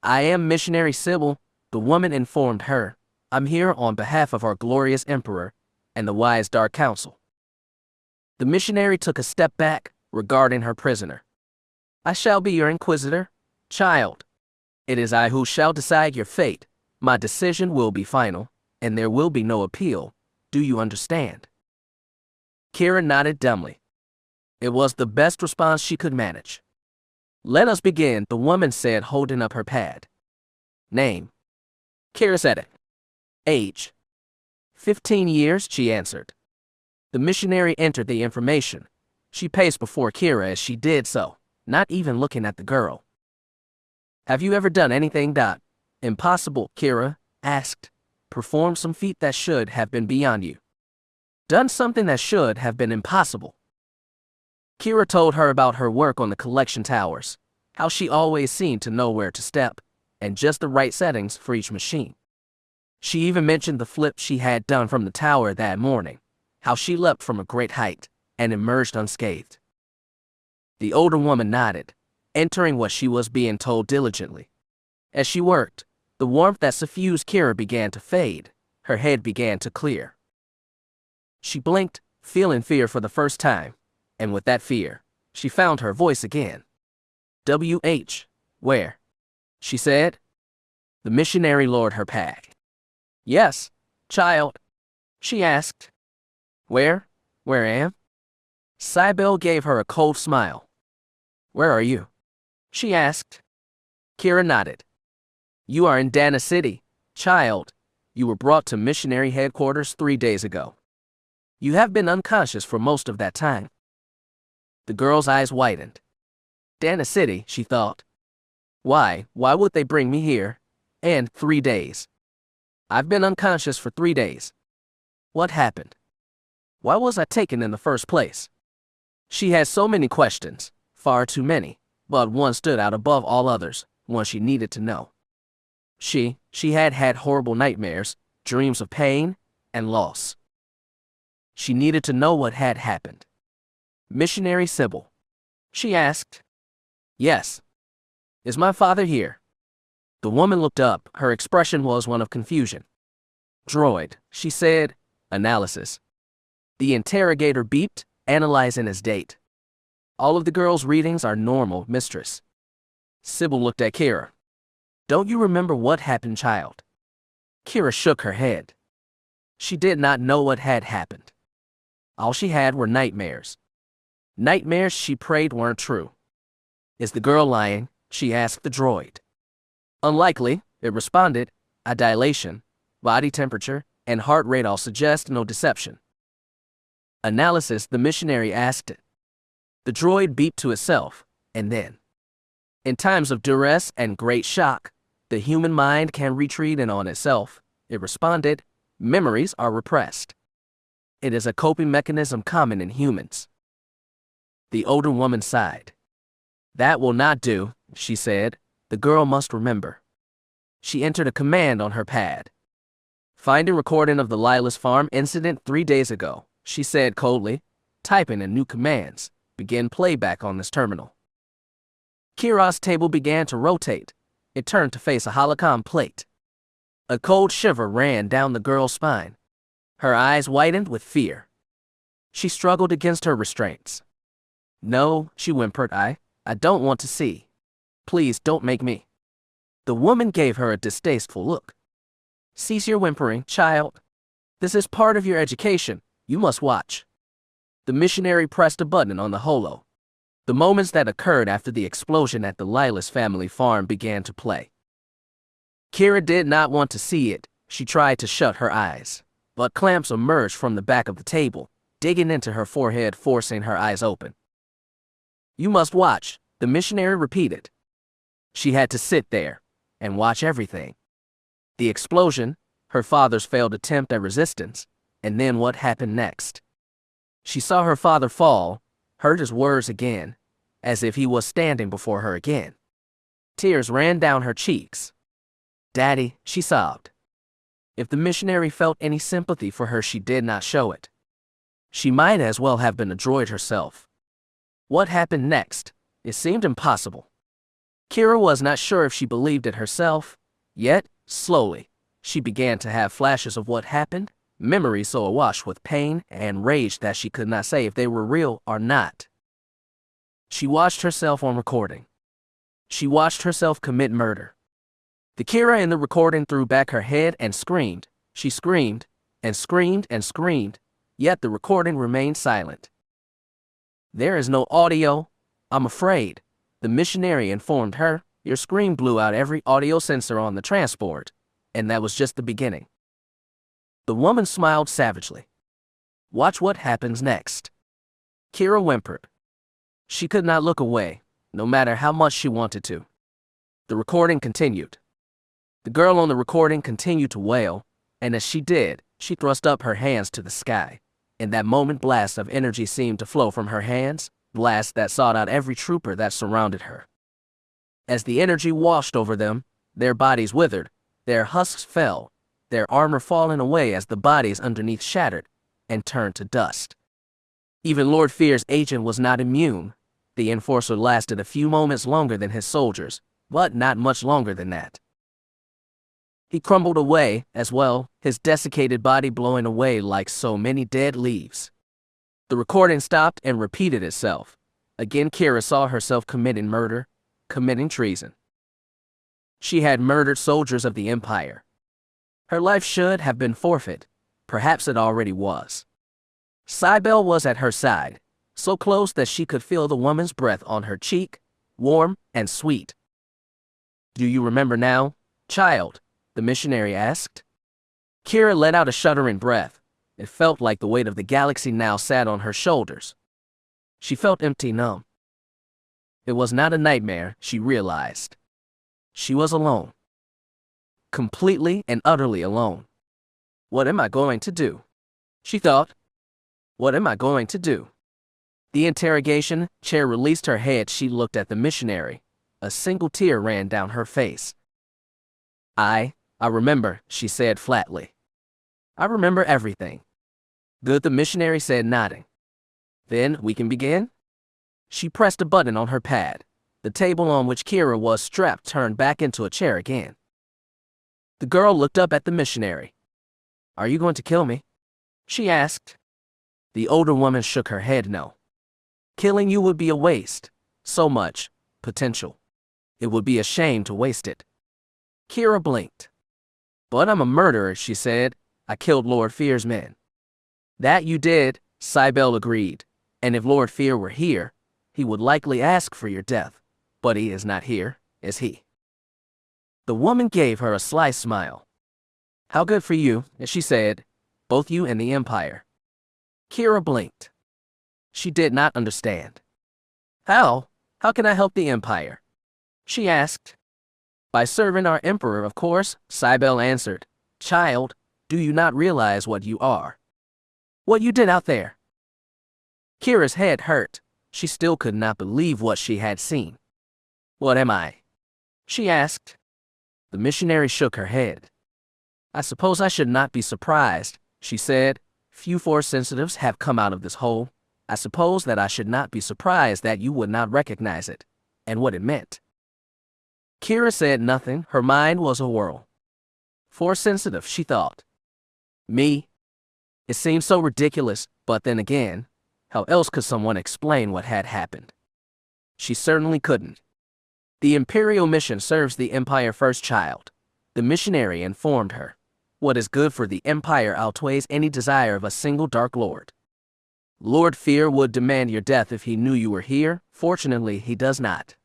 I am Missionary Sybil, the woman informed her. I'm here on behalf of our glorious Emperor and the wise Dark Council. The missionary took a step back, regarding her prisoner. I shall be your inquisitor, child. It is I who shall decide your fate. My decision will be final, and there will be no appeal. Do you understand? Keera nodded dumbly. It was the best response she could manage. Let us begin, the woman said, holding up her pad. Name. Keera said it. Age. 15 years, she answered. The missionary entered the information. She paced before Keera as she did so, not even looking at the girl. Have you ever done anything impossible? Keera asked. Performed some feat that should have been beyond you. Done something that should have been impossible. Keera told her about her work on the collection towers, how she always seemed to know where to step, and just the right settings for each machine. She even mentioned the flip she had done from the tower that morning, how she leapt from a great height and emerged unscathed. The older woman nodded, entering what she was being told diligently. As she worked, the warmth that suffused Keera began to fade, her head began to clear. She blinked, feeling fear for the first time, and with that fear, she found her voice again. W.H. Where? She said. The missionary lowered her pack. Yes, child, she asked. Where am? Sybil gave her a cold smile. Where are you? She asked. Keera nodded. You are in Dana City, child. You were brought to missionary headquarters 3 days ago. You have been unconscious for most of that time. The girl's eyes widened. Dana City, she thought. Why would they bring me here? And 3 days. I've been unconscious for 3 days. What happened? Why was I taken in the first place? She had so many questions, far too many, but one stood out above all others, one she needed to know. She had had horrible nightmares, dreams of pain and loss. She needed to know what had happened. Missionary Sybil, she asked. Yes. Is my father here? The woman looked up, her expression was one of confusion. Droid, she said. Analysis. The interrogator beeped, analyzing his date. All of the girl's readings are normal, mistress. Sybil looked at Keera. Don't you remember what happened, child? Keera shook her head. She did not know what had happened. All she had were nightmares. Nightmares she prayed weren't true. Is the girl lying? She asked the droid. Unlikely, it responded. A dilation, body temperature, and heart rate all suggest no deception. Analysis, the missionary asked it. The droid beeped to itself, and then. In times of duress and great shock, the human mind can retreat in on itself, it responded. Memories are repressed. It is a coping mechanism common in humans. The older woman sighed. That will not do, she said. The girl must remember. She entered a command on her pad. Finding recording of the Lylos farm incident 3 days ago, she said coldly, typing in new commands. Begin playback on this terminal. Keera's table began to rotate. It turned to face a holocom plate. A cold shiver ran down the girl's spine. Her eyes widened with fear. She struggled against her restraints. No, she whimpered, I don't want to see. Please don't make me. The woman gave her a distasteful look. Cease your whimpering, child. This is part of your education. You must watch. The missionary pressed a button on the holo. The moments that occurred after the explosion at the Lylos family farm began to play. Keera did not want to see it. She tried to shut her eyes, but clamps emerged from the back of the table, digging into her forehead, forcing her eyes open. You must watch, the missionary repeated. She had to sit there and watch everything. The explosion, her father's failed attempt at resistance, and then what happened next. She saw her father fall, heard his words again, as if he was standing before her again. Tears ran down her cheeks. Daddy, she sobbed. If the missionary felt any sympathy for her, she did not show it. She might as well have been a droid herself. What happened next? It seemed impossible. Keera was not sure if she believed it herself, yet, slowly, she began to have flashes of what happened, memories so awash with pain and rage that she could not say if they were real or not. She watched herself on recording. She watched herself commit murder. The Keera in the recording threw back her head and screamed. She screamed and screamed and screamed, yet the recording remained silent. There is no audio, I'm afraid, the missionary informed her. Your scream blew out every audio sensor on the transport, and that was just the beginning. The woman smiled savagely. Watch what happens next. Keera whimpered. She could not look away, no matter how much she wanted to. The recording continued. The girl on the recording continued to wail, and as she did, she thrust up her hands to the sky. In that moment, blasts of energy seemed to flow from her hands, blasts that sought out every trooper that surrounded her. As the energy washed over them, their bodies withered, their husks fell, their armor falling away as the bodies underneath shattered and turned to dust. Even Lord Fear's agent was not immune. The enforcer lasted a few moments longer than his soldiers, but not much longer than that. He crumbled away as well, his desiccated body blowing away like so many dead leaves. The recording stopped and repeated itself. Again, Keera saw herself committing murder, committing treason. She had murdered soldiers of the Empire. Her life should have been forfeit. Perhaps it already was. Cybele was at her side, so close that she could feel the woman's breath on her cheek, warm and sweet. Do you remember now, child? The missionary asked. Keera let out a shuddering breath. It felt like the weight of the galaxy now sat on her shoulders. She felt empty, numb. It was not a nightmare, she realized. She was alone. Completely and utterly alone. What am I going to do? She thought. What am I going to do? The interrogation chair released her head. She looked at the missionary. A single tear ran down her face. I remember, she said flatly. I remember everything. Good, the missionary said, nodding. Then we can begin? She pressed a button on her pad. The table on which Keera was strapped turned back into a chair again. The girl looked up at the missionary. Are you going to kill me? She asked. The older woman shook her head no. Killing you would be a waste. So much potential. It would be a shame to waste it. Keera blinked. But I'm a murderer, she said. I killed Lord Fear's men. That you did, Cybele agreed. And if Lord Fear were here, he would likely ask for your death. But he is not here, is he? The woman gave her a sly smile. How good for you, she said. Both you and the Empire. Keera blinked. She did not understand. How? How can I help the Empire? She asked. By serving our Emperor, of course, Cybele answered. Child, do you not realize what you are? What you did out there? Keira's head hurt. She still could not believe what she had seen. What am I? she asked. The missionary shook her head. I suppose I should not be surprised, she said. Few Force sensitives have come out of this hole. I suppose that I should not be surprised that you would not recognize it, and what it meant. Keera said nothing. Her mind was a whirl. Force sensitive, she thought. Me? It seemed so ridiculous, but then again, how else could someone explain what had happened? She certainly couldn't. The Imperial mission serves the Empire first, child, the missionary informed her. What is good for the Empire outweighs any desire of a single Dark Lord. Lord Fear would demand your death if he knew you were here. Fortunately, he does not.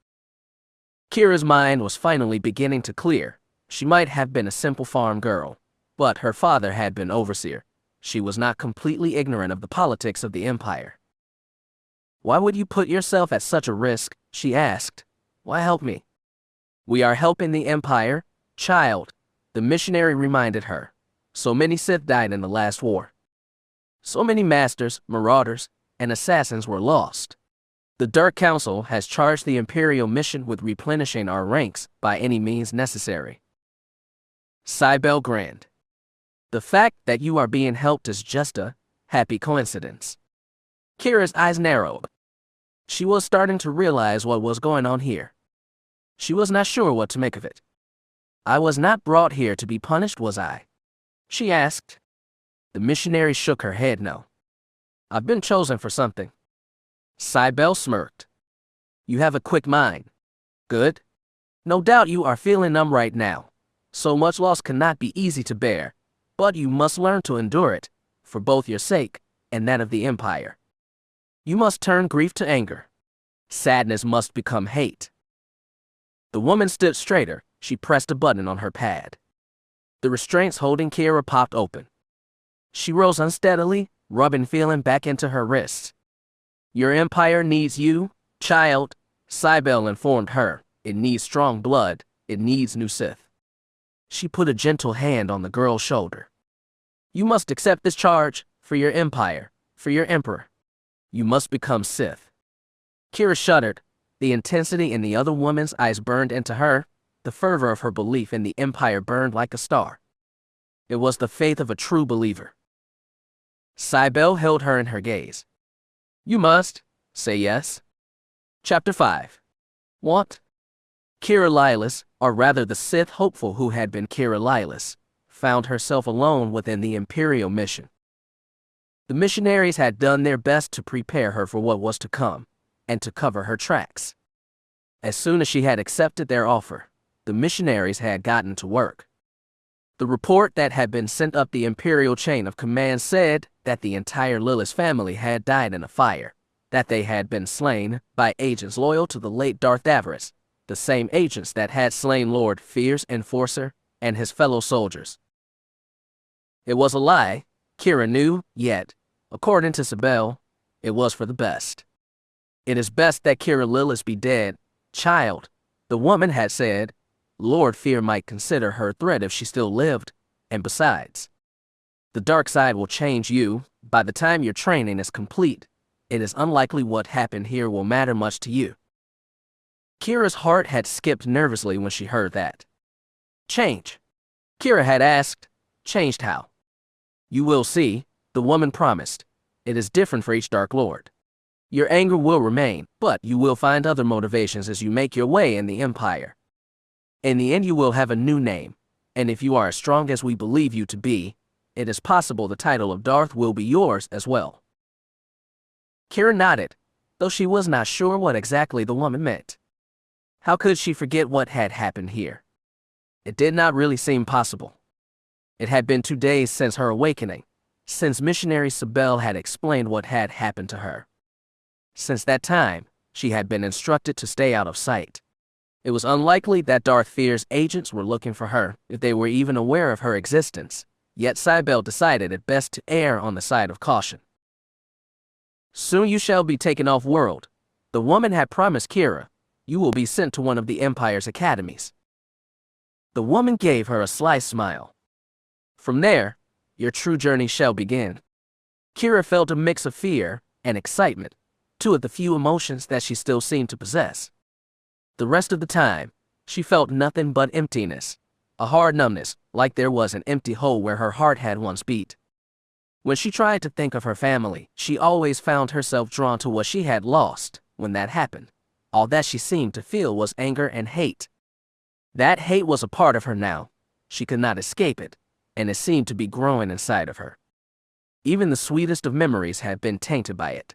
Keera's mind was finally beginning to clear. She might have been a simple farm girl, but her father had been overseer. She was not completely ignorant of the politics of the Empire. Why would you put yourself at such a risk? She asked. Why help me? We are helping the Empire, child, the missionary reminded her. So many Sith died in the last war. So many masters, marauders, and assassins were lost. The Dark Council has charged the Imperial mission with replenishing our ranks by any means necessary. Cybele grinned. The fact that you are being helped is just a happy coincidence. Keera's eyes narrowed. She was starting to realize what was going on here. She was not sure what to make of it. I was not brought here to be punished, was I? She asked. The missionary shook her head no. I've been chosen for something. Cybele smirked. You have a quick mind. Good. No doubt you are feeling numb right now. So much loss cannot be easy to bear, but you must learn to endure it, for both your sake and that of the Empire. You must turn grief to anger. Sadness must become hate. The woman stood straighter. She pressed a button on her pad. The restraints holding Keera popped open. She rose unsteadily, rubbing feeling back into her wrists. Your Empire needs you, child, Cybele informed her. It needs strong blood. It needs new Sith. She put a gentle hand on the girl's shoulder. You must accept this charge, for your Empire, for your Emperor. You must become Sith. Keera shuddered. The intensity in the other woman's eyes burned into her. The fervor of her belief in the Empire burned like a star. It was the faith of a true believer. Cybele held her in her gaze. You must say yes. Chapter 5. What? Keera Lylos, or rather the Sith hopeful who had been Keera Lylos, found herself alone within the Imperial mission. The missionaries had done their best to prepare her for what was to come, and to cover her tracks. As soon as she had accepted their offer, the missionaries had gotten to work. The report that had been sent up the Imperial chain of command said that the entire Lylos family had died in a fire, that they had been slain by agents loyal to the late Darth Daverus, the same agents that had slain Lord Fear's enforcer and his fellow soldiers. It was a lie, Keera knew, yet, according to Cybele, it was for the best. It is best that Keera Lylos be dead, child, the woman had said. Lord Fear might consider her a threat if she still lived, and besides, the dark side will change you. By the time your training is complete, it is unlikely what happened here will matter much to you. Keera's heart had skipped nervously when she heard that. Change? Keera had asked. Changed how? You will see, the woman promised. It is different for each Dark Lord. Your anger will remain, but you will find other motivations as you make your way in the Empire. In the end you will have a new name, and if you are as strong as we believe you to be, it is possible the title of Darth will be yours as well. Keera nodded, though she was not sure what exactly the woman meant. How could she forget what had happened here? It did not really seem possible. It had been 2 days since her awakening, since missionary Cybele had explained what had happened to her. Since that time, she had been instructed to stay out of sight. It was unlikely that Darth Fear's agents were looking for her, if they were even aware of her existence, yet Cybele decided it best to err on the side of caution. Soon you shall be taken off-world, the woman had promised Keera. You will be sent to one of the Empire's academies. The woman gave her a sly smile. From there, your true journey shall begin. Keera felt a mix of fear and excitement, two of the few emotions that she still seemed to possess. The rest of the time, She felt nothing but emptiness, a hard numbness, like there was an empty hole where her heart had once beat. When she tried to think of her family, she always found herself drawn to what she had lost. When that happened, all that she seemed to feel was anger and hate. That hate was a part of her now. She could not escape it, and it seemed to be growing inside of her. Even the sweetest of memories had been tainted by it.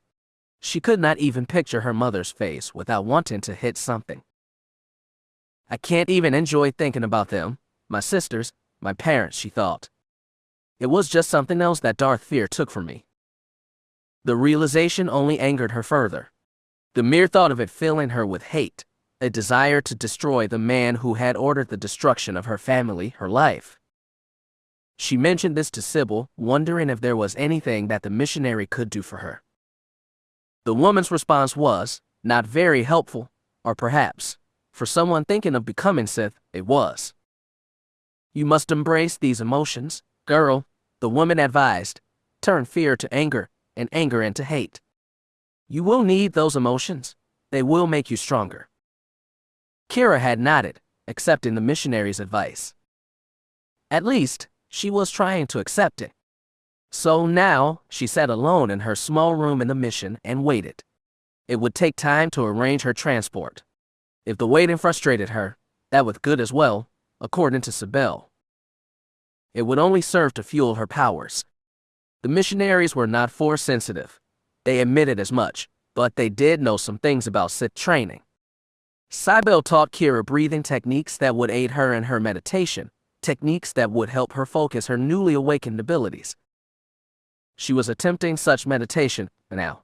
She could not even picture her mother's face without wanting to hit something. I can't even enjoy thinking about them, my sisters, my parents, she thought. It was just something else that Darth Fear took from me. The realization only angered her further. The mere thought of it filling her with hate, a desire to destroy the man who had ordered the destruction of her family, her life. She mentioned this to Sybil, wondering if there was anything that the missionary could do for her. The woman's response was not very helpful, or perhaps, for someone thinking of becoming Sith, it was. You must embrace these emotions, girl, the woman advised. Turn fear to anger, and anger into hate. You will need those emotions. They will make you stronger. Keera had nodded, accepting the missionary's advice. At least, she was trying to accept it. So now, she sat alone in her small room in the mission and waited. It would take time to arrange her transport. If the waiting frustrated her, that was good as well, according to Sybil. It would only serve to fuel her powers. The missionaries were not Force-sensitive. They admitted as much, but they did know some things about Sith training. Sybil taught Keera breathing techniques that would aid her in her meditation, techniques that would help her focus her newly awakened abilities. She was attempting such meditation now,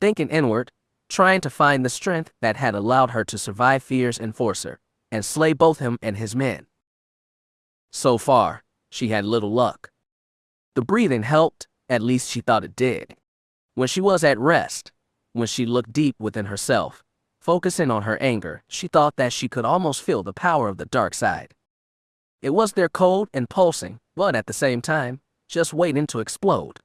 thinking inward, trying to find the strength that had allowed her to survive Fear's enforcer and slay both him and his men. So far, she had little luck. The breathing helped, at least she thought it did. When she was at rest, when she looked deep within herself, focusing on her anger, she thought that she could almost feel the power of the dark side. It was there cold and pulsing, but at the same time, just waiting to explode.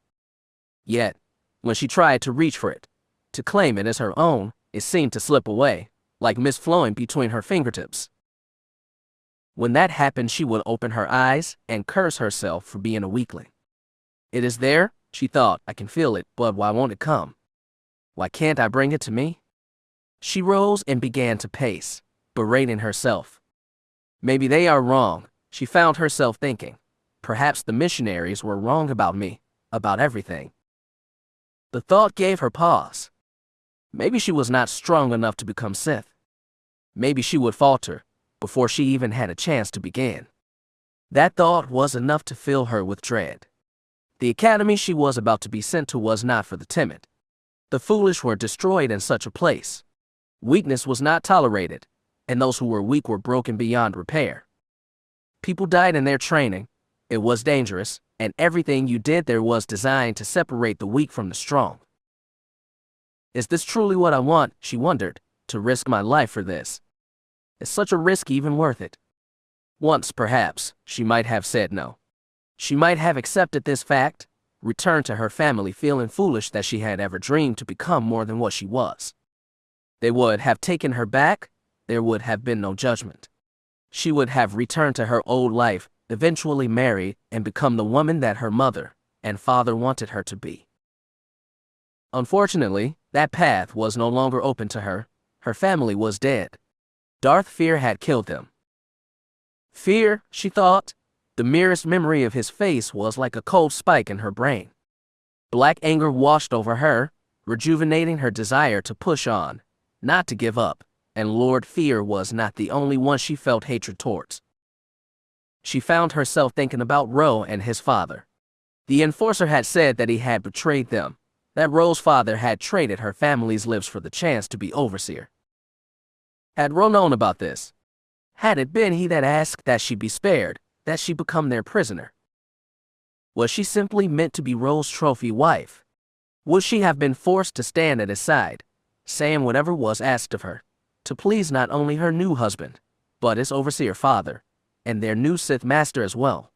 Yet, when she tried to reach for it, to claim it as her own, it seemed to slip away, like mist flowing between her fingertips. When that happened, she would open her eyes and curse herself for being a weakling. It is there, she thought, I can feel it, but why won't it come? Why can't I bring it to me? She rose and began to pace, berating herself. Maybe they are wrong, she found herself thinking. Perhaps the missionaries were wrong about me, about everything. The thought gave her pause. Maybe she was not strong enough to become Sith. Maybe she would falter before she even had a chance to begin. That thought was enough to fill her with dread. The academy she was about to be sent to was not for the timid. The foolish were destroyed in such a place. Weakness was not tolerated, and those who were weak were broken beyond repair. People died in their training. It was dangerous, and everything you did there was designed to separate the weak from the strong. Is this truly what I want, she wondered, to risk my life for this? Is such a risk even worth it? Once, perhaps, she might have said no. She might have accepted this fact, returned to her family feeling foolish that she had ever dreamed to become more than what she was. They would have taken her back, there would have been no judgment. She would have returned to her old life, eventually married, and become the woman that her mother and father wanted her to be. Unfortunately, that path was no longer open to her. Her family was dead. Darth Fear had killed them. Fear, she thought. The merest memory of his face was like a cold spike in her brain. Black anger washed over her, rejuvenating her desire to push on, not to give up, and Lord Fear was not the only one she felt hatred towards. She found herself thinking about Ro and his father. The enforcer had said that he had betrayed them, that Ro's father had traded her family's lives for the chance to be overseer. Had Ro known about this? Had it been he that asked that she be spared, that she become their prisoner? Was she simply meant to be Ro's trophy wife? Would she have been forced to stand at his side, saying whatever was asked of her, to please not only her new husband, but his overseer father, and their new Sith master as well?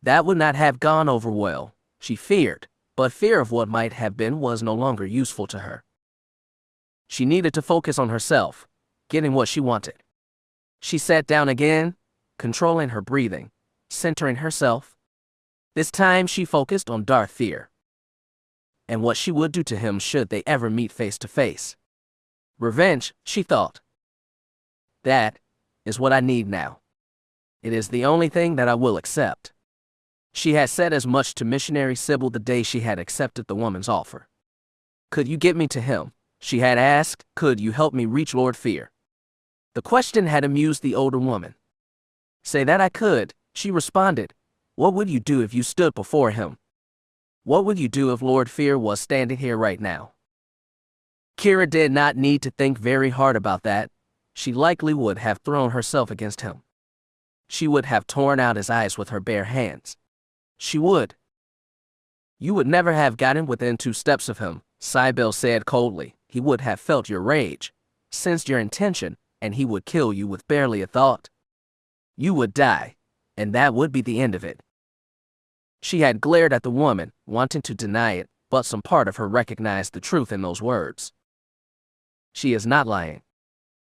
That would not have gone over well, she feared, but fear of what might have been was no longer useful to her. She needed to focus on herself, getting what she wanted. She sat down again, controlling her breathing, centering herself. This time she focused on Darth Fear and what she would do to him should they ever meet face to face. Revenge, she thought. That is what I need now. It is the only thing that I will accept. She had said as much to missionary Sybil the day she had accepted the woman's offer. Could you get me to him? She had asked. Could you help me reach Lord Fear? The question had amused the older woman. Say that I could, she responded. What would you do if you stood before him? What would you do if Lord Fear was standing here right now? Keera did not need to think very hard about that. She likely would have thrown herself against him. She would have torn out his eyes with her bare hands. She would. You would never have gotten within 2 steps of him, Sybil said coldly. He would have felt your rage, sensed your intention, and he would kill you with barely a thought. You would die, and that would be the end of it. She had glared at the woman, wanting to deny it, but some part of her recognized the truth in those words. She is not lying.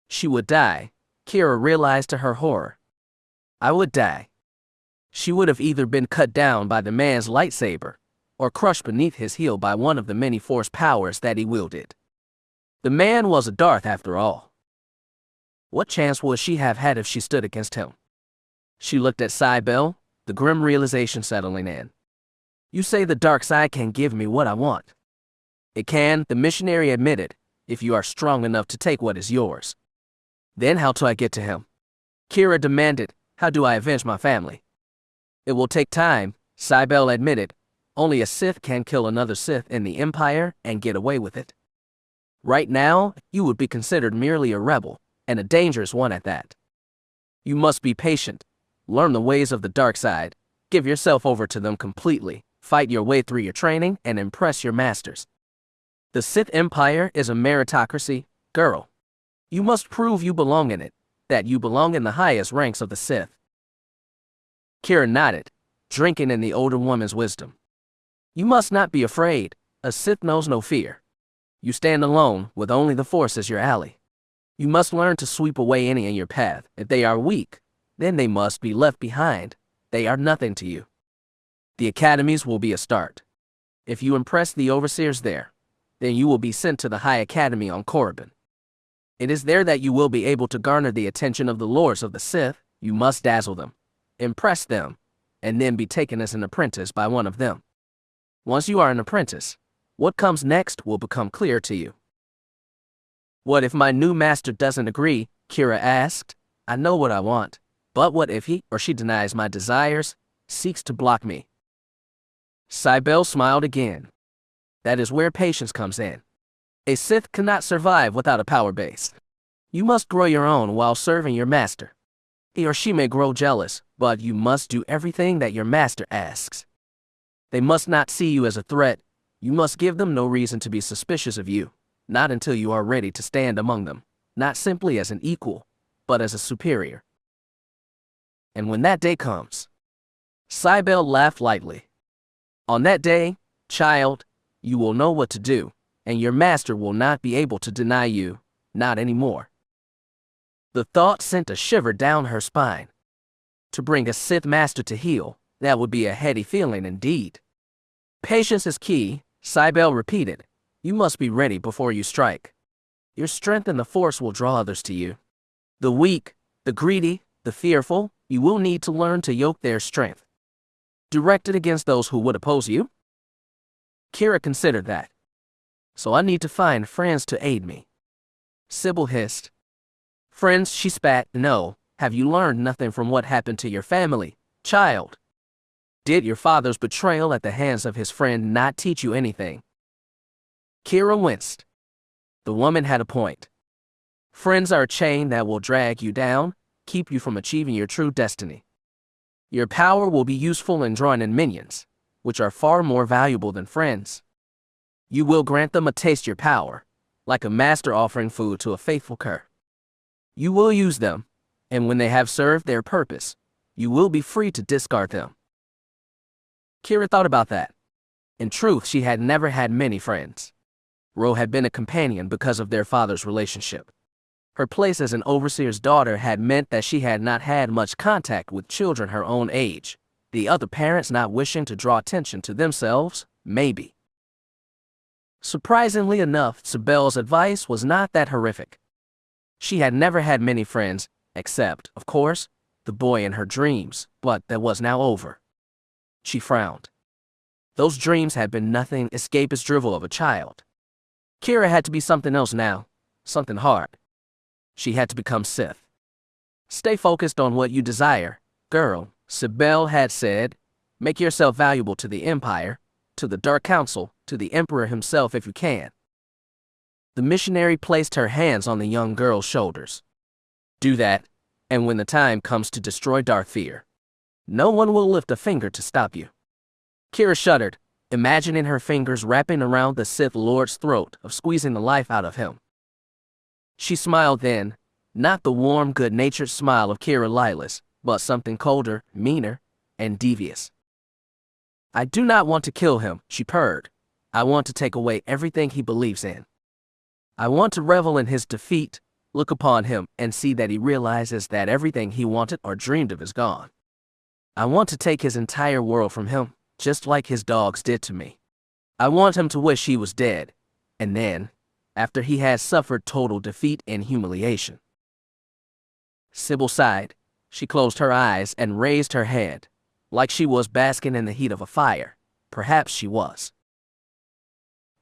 She would die, Keera realized to her horror. I would die. She would have either been cut down by the man's lightsaber, or crushed beneath his heel by one of the many force powers that he wielded. The man was a Darth after all. What chance would she have had if she stood against him? She looked at Sybil, the grim realization settling in. You say the dark side can give me what I want. It can, the missionary admitted, if you are strong enough to take what is yours. Then how do I get to him? Keera demanded. How do I avenge my family? It will take time, Sybil admitted. Only a Sith can kill another Sith in the Empire and get away with it. Right now, you would be considered merely a rebel, and a dangerous one at that. You must be patient, learn the ways of the dark side, give yourself over to them completely, fight your way through your training, and impress your masters. The Sith Empire is a meritocracy, girl. You must prove you belong in it, that you belong in the highest ranks of the Sith. Keera nodded, drinking in the older woman's wisdom. You must not be afraid. A Sith knows no fear. You stand alone, with only the Force as your ally. You must learn to sweep away any in your path. If they are weak, then they must be left behind. They are nothing to you. The academies will be a start. If you impress the overseers there, then you will be sent to the High Academy on Corbin. It is there that you will be able to garner the attention of the lords of the Sith. You must dazzle them, impress them, and then be taken as an apprentice by one of them. Once you are an apprentice, what comes next will become clear to you. What if my new master doesn't agree? Keera asked. I know what I want, but what if he or she denies my desires, seeks to block me? Sybil smiled again. That is where patience comes in. A Sith cannot survive without a power base. You must grow your own while serving your master. He or she may grow jealous, but you must do everything that your master asks. They must not see you as a threat. You must give them no reason to be suspicious of you, not until you are ready to stand among them, not simply as an equal, but as a superior. And when that day comes, Sybil laughed lightly. On that day, child, you will know what to do, and your master will not be able to deny you, not anymore. The thought sent a shiver down her spine. To bring a Sith master to heel, that would be a heady feeling indeed. Patience is key, Sybil repeated. You must be ready before you strike. Your strength and the Force will draw others to you. The weak, the greedy, the fearful, you will need to learn to yoke their strength. Directed against those who would oppose you? Keera considered that. So I need to find friends to aid me. Sybil hissed. Friends, she spat. No, have you learned nothing from what happened to your family, child? Did your father's betrayal at the hands of his friend not teach you anything? Keera winced. The woman had a point. Friends are a chain that will drag you down, keep you from achieving your true destiny. Your power will be useful in drawing in minions, which are far more valuable than friends. You will grant them a taste of your power, like a master offering food to a faithful cur. You will use them, and when they have served their purpose, you will be free to discard them. Keera thought about that. In truth, she had never had many friends. Ro had been a companion because of their father's relationship. Her place as an overseer's daughter had meant that she had not had much contact with children her own age, the other parents not wishing to draw attention to themselves, maybe. Surprisingly enough, Sibel's advice was not that horrific. She had never had many friends, except, of course, the boy in her dreams, but that was now over. She frowned. Those dreams had been nothing escapist drivel of a child. Keera had to be something else now, something hard. She had to become Sith. Stay focused on what you desire, girl, Sibel had said. Make yourself valuable to the Empire, to the Dark Council, to the Emperor himself if you can. The missionary placed her hands on the young girl's shoulders. Do that, and when the time comes to destroy Darth Fear, no one will lift a finger to stop you. Keera shuddered, imagining her fingers wrapping around the Sith Lord's throat of squeezing the life out of him. She smiled then, not the warm, good-natured smile of Keera Lylos, but something colder, meaner, and devious. I do not want to kill him, she purred. I want to take away everything he believes in. I want to revel in his defeat, look upon him, and see that he realizes that everything he wanted or dreamed of is gone. I want to take his entire world from him, just like his dogs did to me. I want him to wish he was dead, and then, after he has suffered total defeat and humiliation. Sybil sighed. She closed her eyes and raised her head, like she was basking in the heat of a fire. Perhaps she was.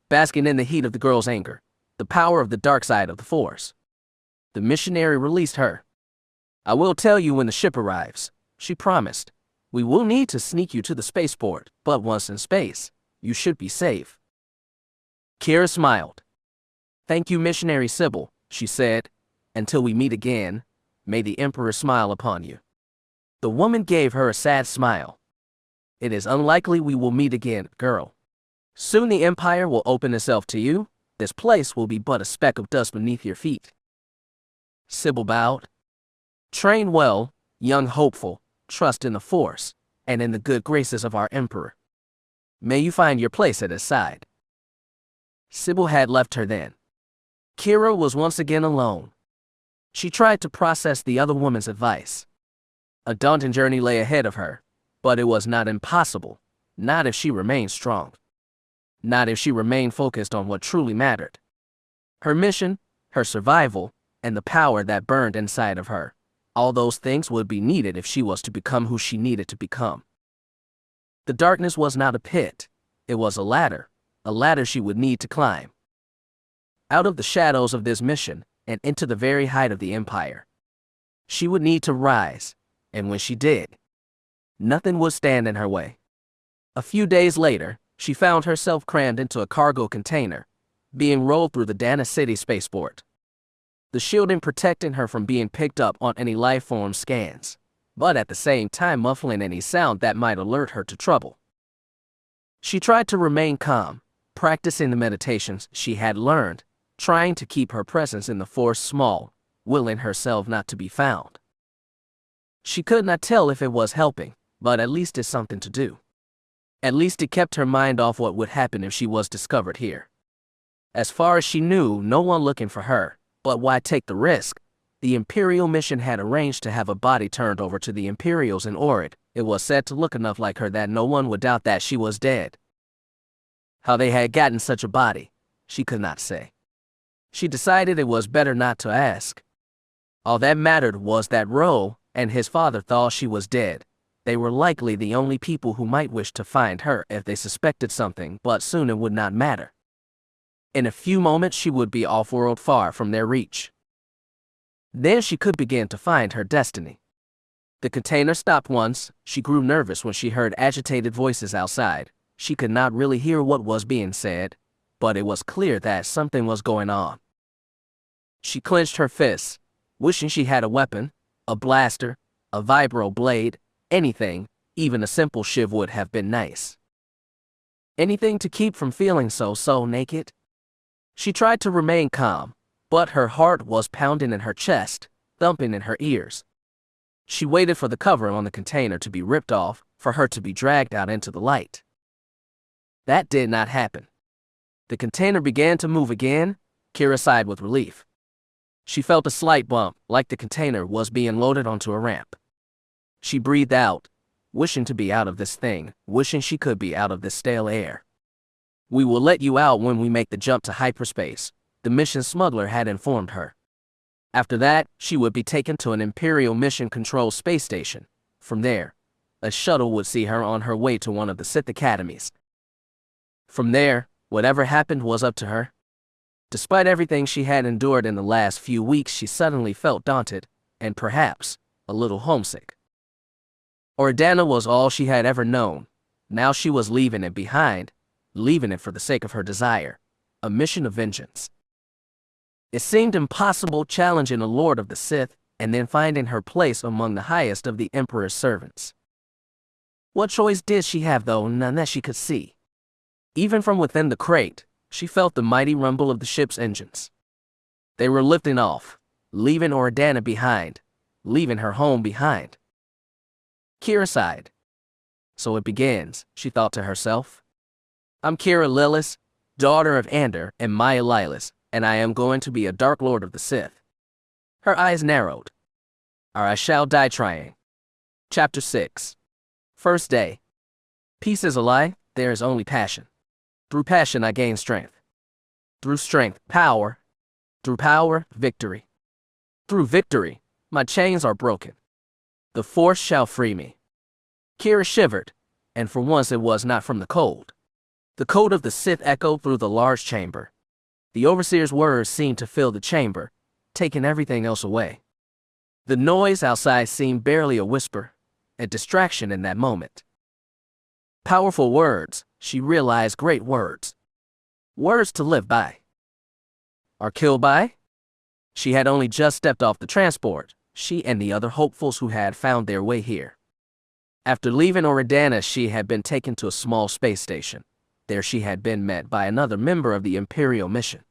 Basking in the heat of the girl's anger, the power of the dark side of the Force. The missionary released her. I will tell you when the ship arrives, she promised. We will need to sneak you to the spaceport, but once in space, you should be safe. Keera smiled. Thank you, Missionary Sybil, she said. Until we meet again, may the Emperor smile upon you. The woman gave her a sad smile. It is unlikely we will meet again, girl. Soon the Empire will open itself to you. This place will be but a speck of dust beneath your feet. Sybil bowed. Train well, young hopeful, trust in the Force, and in the good graces of our Emperor. May you find your place at his side. Sybil had left her then. Keera was once again alone. She tried to process the other woman's advice. A daunting journey lay ahead of her, but it was not impossible, not if she remained strong. Not if she remained focused on what truly mattered. Her mission, her survival, and the power that burned inside of her. All those things would be needed if she was to become who she needed to become. The darkness was not a pit. It was a ladder she would need to climb. Out of the shadows of this mission, and into the very height of the Empire. She would need to rise, and when she did, nothing would stand in her way. A few days later, she found herself crammed into a cargo container, being rolled through the Dana City spaceport. The shielding protecting her from being picked up on any life-form scans, but at the same time muffling any sound that might alert her to trouble. She tried to remain calm, practicing the meditations she had learned, trying to keep her presence in the Force small, willing herself not to be found. She could not tell if it was helping, but at least it's something to do. At least it kept her mind off what would happen if she was discovered here. As far as she knew, no one looking for her, but why take the risk? The Imperial mission had arranged to have a body turned over to the Imperials in Orid. It was said to look enough like her that no one would doubt that she was dead. How they had gotten such a body, she could not say. She decided it was better not to ask. All that mattered was that Ro and his father thought she was dead. They were likely the only people who might wish to find her if they suspected something, but soon it would not matter. In a few moments she would be off-world, far from their reach. Then she could begin to find her destiny. The container stopped once. She grew nervous when she heard agitated voices outside. She could not really hear what was being said, but it was clear that something was going on. She clenched her fists, wishing she had a weapon, a blaster, a vibro blade, anything, even a simple shiv would have been nice. Anything to keep from feeling so naked. She tried to remain calm, but her heart was pounding in her chest, thumping in her ears. She waited for the cover on the container to be ripped off, for her to be dragged out into the light. That did not happen. The container began to move again. Keera sighed with relief. She felt a slight bump, like the container was being loaded onto a ramp. She breathed out, wishing to be out of this thing, wishing she could be out of this stale air. "We will let you out when we make the jump to hyperspace," the mission smuggler had informed her. After that, she would be taken to an Imperial Mission Control space station. From there, a shuttle would see her on her way to one of the Sith academies. From there, whatever happened was up to her. Despite everything she had endured in the last few weeks, she suddenly felt daunted, and perhaps a little homesick. Oridanna was all she had ever known. Now she was leaving it behind, leaving it for the sake of her desire, a mission of vengeance. It seemed impossible challenging a Lord of the Sith and then finding her place among the highest of the Emperor's servants. What choice did she have, though? None that she could see. Even from within the crate, she felt the mighty rumble of the ship's engines. They were lifting off, leaving Oridanna behind, leaving her home behind. Keera sighed. "So it begins," she thought to herself. "I'm Keera Lylos, daughter of Ander and Maya Lylos, and I am going to be a Dark Lord of the Sith." Her eyes narrowed. "Or I shall die trying." Chapter 6. First day. Peace is a lie, there is only passion. Through passion I gain strength. Through strength, power. Through power, victory. Through victory, my chains are broken. The Force shall free me. Keera shivered, and for once it was not from the cold. The cold of the Sith echoed through the large chamber. The Overseer's words seemed to fill the chamber, taking everything else away. The noise outside seemed barely a whisper, a distraction in that moment. Powerful words, she realized, great words. Words to live by. Or kill by? She had only just stepped off the transport, she and the other hopefuls who had found their way here. After leaving Oridanna, she had been taken to a small space station. There she had been met by another member of the Imperial mission.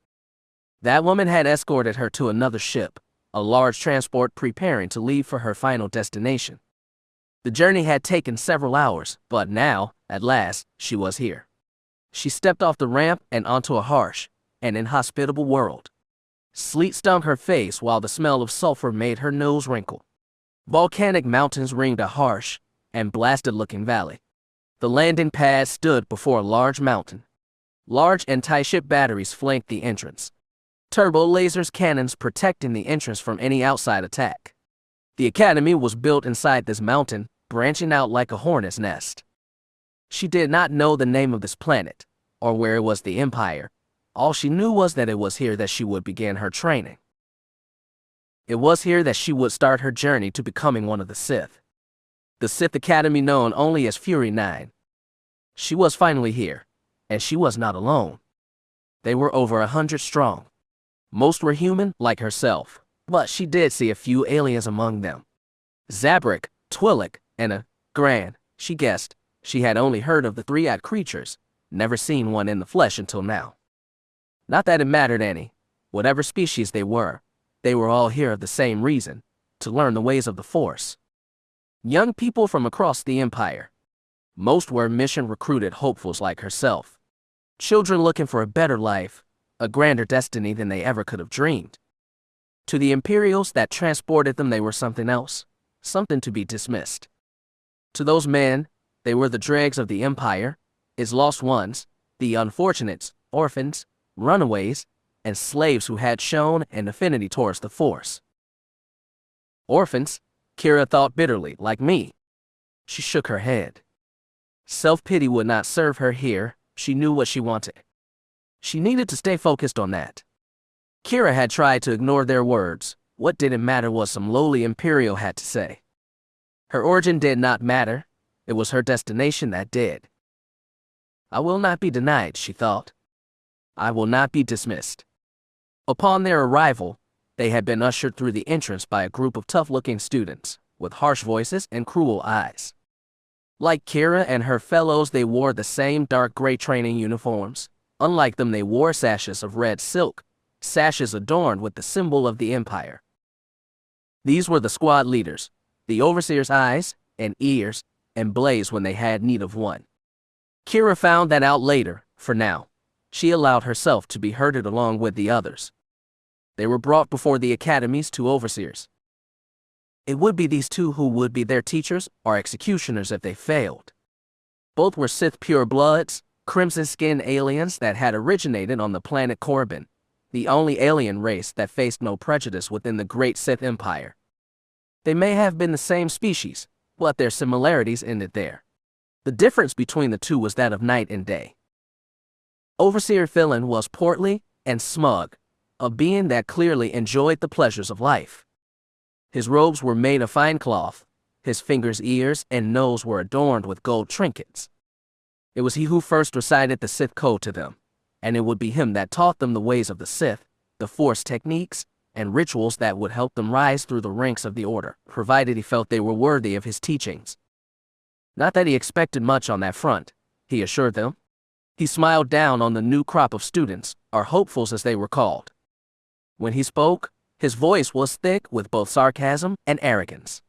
That woman had escorted her to another ship, a large transport preparing to leave for her final destination. The journey had taken several hours, but now, at last, she was here. She stepped off the ramp and onto a harsh and inhospitable world. Sleet stung her face while the smell of sulfur made her nose wrinkle. Volcanic mountains ringed a harsh and blasted-looking valley. The landing pad stood before a large mountain. Large anti-ship batteries flanked the entrance. Turbo lasers cannons protecting the entrance from any outside attack. The academy was built inside this mountain, branching out like a hornet's nest. She did not know the name of this planet, or where it was the Empire. All she knew was that it was here that she would begin her training. It was here that she would start her journey to becoming one of the Sith. The Sith Academy known only as Fury 9. She was finally here, and she was not alone. They were over 100 strong. Most were human, like herself, but she did see a few aliens among them. Zabrak, Twi'lek, and a Gran, she guessed. She had only heard of the three-eyed creatures, never seen one in the flesh until now. Not that it mattered any. Whatever species they were all here of the same reason, to learn the ways of the Force. Young people from across the Empire. Most were mission-recruited hopefuls like herself. Children looking for a better life, a grander destiny than they ever could have dreamed. To the Imperials that transported them, they were something else, something to be dismissed. To those men, they were the dregs of the Empire, its lost ones, the unfortunates, orphans, runaways, and slaves who had shown an affinity towards the Force. Orphans, Keera thought bitterly, like me. She shook her head. Self-pity would not serve her here. She knew what she wanted. She needed to stay focused on that. Keera had tried to ignore their words. What didn't matter was some lowly Imperial had to say. Her origin did not matter. It was her destination that did. I will not be denied, she thought. I will not be dismissed. Upon their arrival, they had been ushered through the entrance by a group of tough-looking students, with harsh voices and cruel eyes. Like Keera and her fellows, they wore the same dark gray training uniforms. Unlike them, they wore sashes of red silk, sashes adorned with the symbol of the Empire. These were the squad leaders, the Overseer's eyes and ears, and blazed when they had need of one. Keera found that out later. For now, she allowed herself to be herded along with the others. They were brought before the Academy's two overseers. It would be these two who would be their teachers or executioners if they failed. Both were Sith purebloods, crimson-skinned aliens that had originated on the planet Corbin, the only alien race that faced no prejudice within the great Sith Empire. They may have been the same species, but their similarities ended there. The difference between the two was that of night and day. Overseer Philin was portly and smug, a being that clearly enjoyed the pleasures of life. His robes were made of fine cloth, his fingers, ears, and nose were adorned with gold trinkets. It was he who first recited the Sith code to them, and it would be him that taught them the ways of the Sith, the Force techniques, and rituals that would help them rise through the ranks of the Order, provided he felt they were worthy of his teachings. Not that he expected much on that front, he assured them. He smiled down on the new crop of students, or hopefuls as they were called. When he spoke, his voice was thick with both sarcasm and arrogance.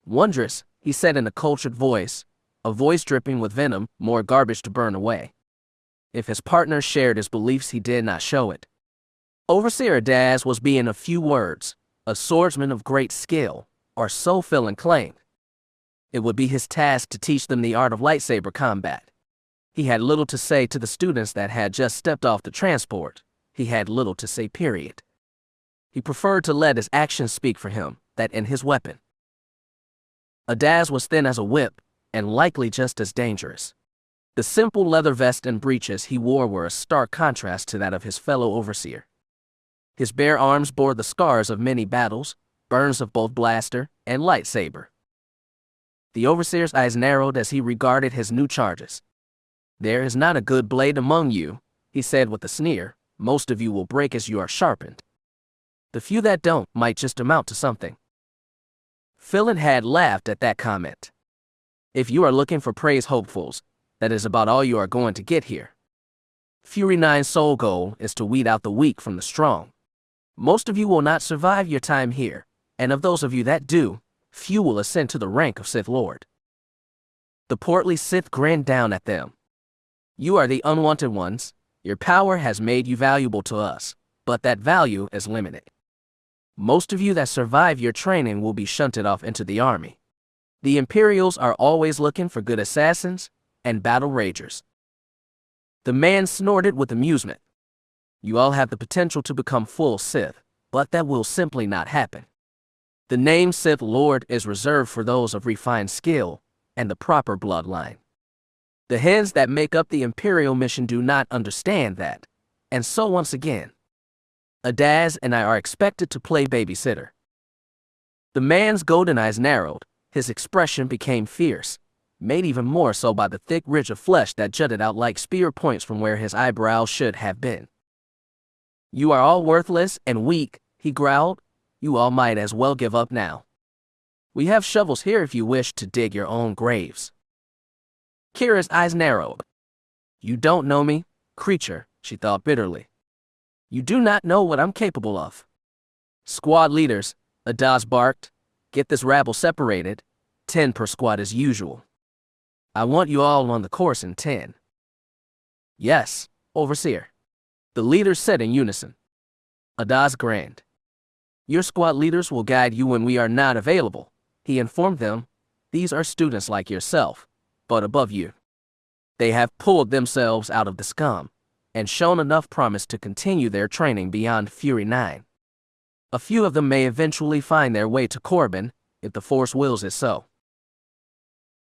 "Wondrous," he said in a cultured voice, a voice dripping with venom, more garbage to burn away. If his partner shared his beliefs, he did not show it. Overseer Daz was being a few words, a swordsman of great skill, or so Philin claimed. It would be his task to teach them the art of lightsaber combat. He had little to say to the students that had just stepped off the transport. He had little to say, period. He preferred to let his actions speak for him, that and his weapon. Adaz was thin as a whip, and likely just as dangerous. The simple leather vest and breeches he wore were a stark contrast to that of his fellow overseer. His bare arms bore the scars of many battles, burns of both blaster and lightsaber. The overseer's eyes narrowed as he regarded his new charges. "There is not a good blade among you," he said with a sneer. "Most of you will break as you are sharpened. The few that don't might just amount to something." Philin had laughed at that comment. "If you are looking for praise, hopefuls, that is about all you are going to get here. Fury 9's sole goal is to weed out the weak from the strong. Most of you will not survive your time here, and of those of you that do, few will ascend to the rank of Sith Lord." The portly Sith grinned down at them. "You are the unwanted ones. Your power has made you valuable to us, but that value is limited. Most of you that survive your training will be shunted off into the army. The Imperials are always looking for good assassins and battle ragers." The man snorted with amusement. "You all have the potential to become full Sith, but that will simply not happen. The name Sith Lord is reserved for those of refined skill and the proper bloodline. The heads that make up the Imperial mission do not understand that, and so once again, Adaz and I are expected to play babysitter." The man's golden eyes narrowed, his expression became fierce, made even more so by the thick ridge of flesh that jutted out like spear points from where his eyebrows should have been. "You are all worthless and weak," he growled. "You all might as well give up now. We have shovels here if you wish to dig your own graves." Keera's eyes narrowed. "You don't know me, creature," she thought bitterly. "You do not know what I'm capable of." "Squad leaders," Adaz barked, "get this rabble separated. 10 per squad as usual. I want you all on the course in 10. "Yes, Overseer," the leaders said in unison. Adaz grinned. "Your squad leaders will guide you when we are not available," he informed them. "These are students like yourself, but above you. They have pulled themselves out of the scum and shown enough promise to continue their training beyond Fury 9. A few of them may eventually find their way to Corbin, if the Force wills it so.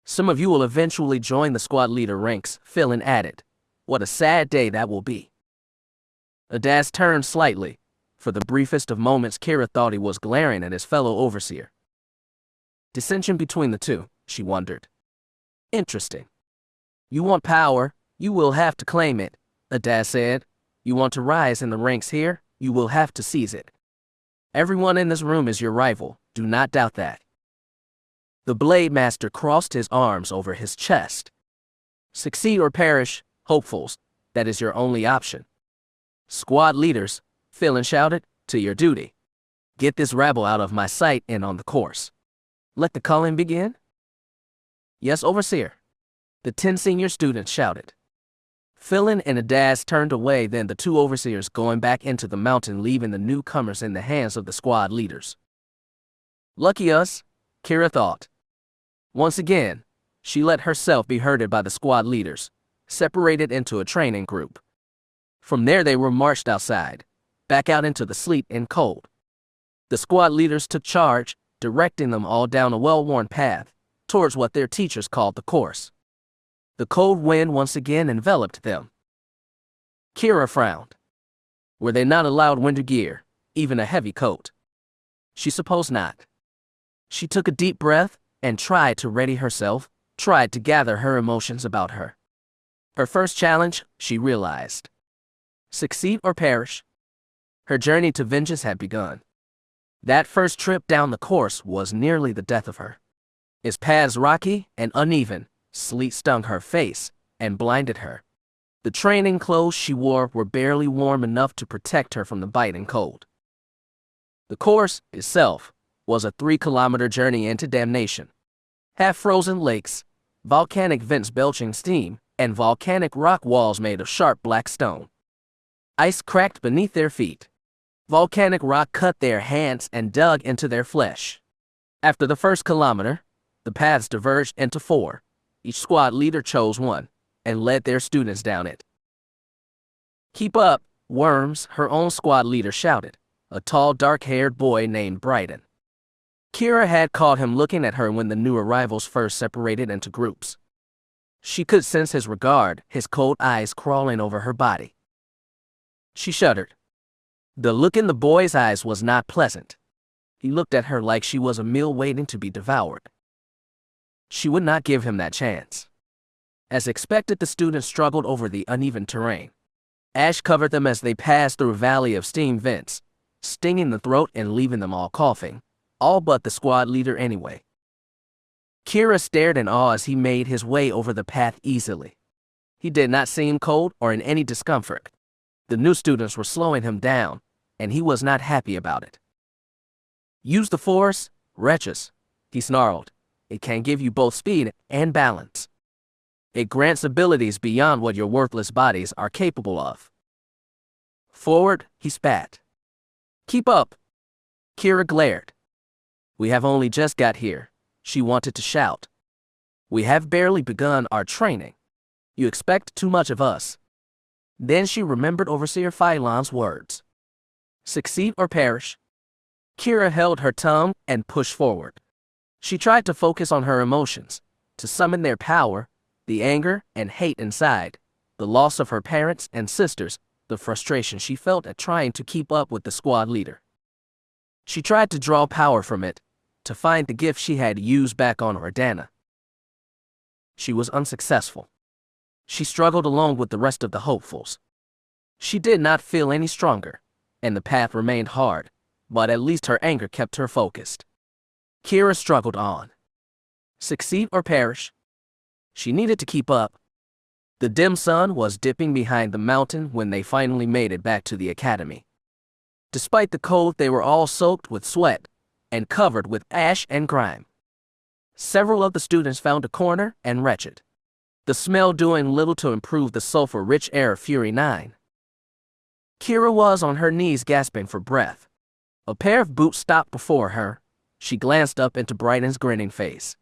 Some of you will eventually join the squad leader ranks," Philin added. "What a sad day that will be." Adaz turned slightly. For the briefest of moments, Keera thought he was glaring at his fellow overseer. Dissension between the two, she wondered. Interesting. "You want power, you will have to claim it," Adaz said. "You want to rise in the ranks here, you will have to seize it. Everyone in this room is your rival, do not doubt that." The Blade Master crossed his arms over his chest. "Succeed or perish, hopefuls, that is your only option. Squad leaders," Philin shouted, "to your duty. Get this rabble out of my sight and on the course. Let the culling begin?" "Yes, Overseer," the 10 senior students shouted. Philin and Adaz turned away, then the two overseers going back into the mountain, leaving the newcomers in the hands of the squad leaders. Lucky us, Keera thought. Once again, she let herself be herded by the squad leaders, separated into a training group. From there they were marched outside, back out into the sleet and cold. The squad leaders took charge, directing them all down a well-worn path, towards what their teachers called the course. The cold wind once again enveloped them. Keera frowned. Were they not allowed winter gear, even a heavy coat? She supposed not. She took a deep breath and tried to ready herself, tried to gather her emotions about her. Her first challenge, she realized. Succeed or perish. Her journey to vengeance had begun. That first trip down the course was nearly the death of her. Its paths rocky and uneven, sleet stung her face and blinded her. The training clothes she wore were barely warm enough to protect her from the biting cold. The course itself was a 3-kilometer journey into damnation. Half-frozen lakes, volcanic vents belching steam, and volcanic rock walls made of sharp black stone. Ice cracked beneath their feet. Volcanic rock cut their hands and dug into their flesh. After the first kilometer, the paths diverged into 4. Each squad leader chose one and led their students down it. Keep up, worms, her own squad leader shouted, a tall, dark-haired boy named Bryden. Keera had caught him looking at her when the new arrivals first separated into groups. She could sense his regard, his cold eyes crawling over her body. She shuddered. The look in the boy's eyes was not pleasant. He looked at her like she was a meal waiting to be devoured. She would not give him that chance. As expected, the students struggled over the uneven terrain. Ash covered them as they passed through a valley of steam vents, stinging the throat and leaving them all coughing, all but the squad leader anyway. Keera stared in awe as he made his way over the path easily. He did not seem cold or in any discomfort. The new students were slowing him down, and he was not happy about it. Use the force, wretches, he snarled. It can give you both speed and balance. It grants abilities beyond what your worthless bodies are capable of. Forward, he spat. Keep up. Keera glared. We have only just got here, she wanted to shout. We have barely begun our training. You expect too much of us. Then she remembered Overseer Phylon's words. Succeed or perish. Keera held her tongue and pushed forward. She tried to focus on her emotions, to summon their power, the anger and hate inside, the loss of her parents and sisters, the frustration she felt at trying to keep up with the squad leader. She tried to draw power from it, to find the gift she had used back on Oridanna. She was unsuccessful. She struggled along with the rest of the hopefuls. She did not feel any stronger, and the path remained hard, but at least her anger kept her focused. Keera struggled on. Succeed or perish. She needed to keep up. The dim sun was dipping behind the mountain when they finally made it back to the academy. Despite the cold, they were all soaked with sweat and covered with ash and grime. Several of the students found a corner and wretched, the smell doing little to improve the sulfur-rich air of Fury 9. Keera was on her knees gasping for breath. A pair of boots stopped before her. She glanced up into Bryden's grinning face.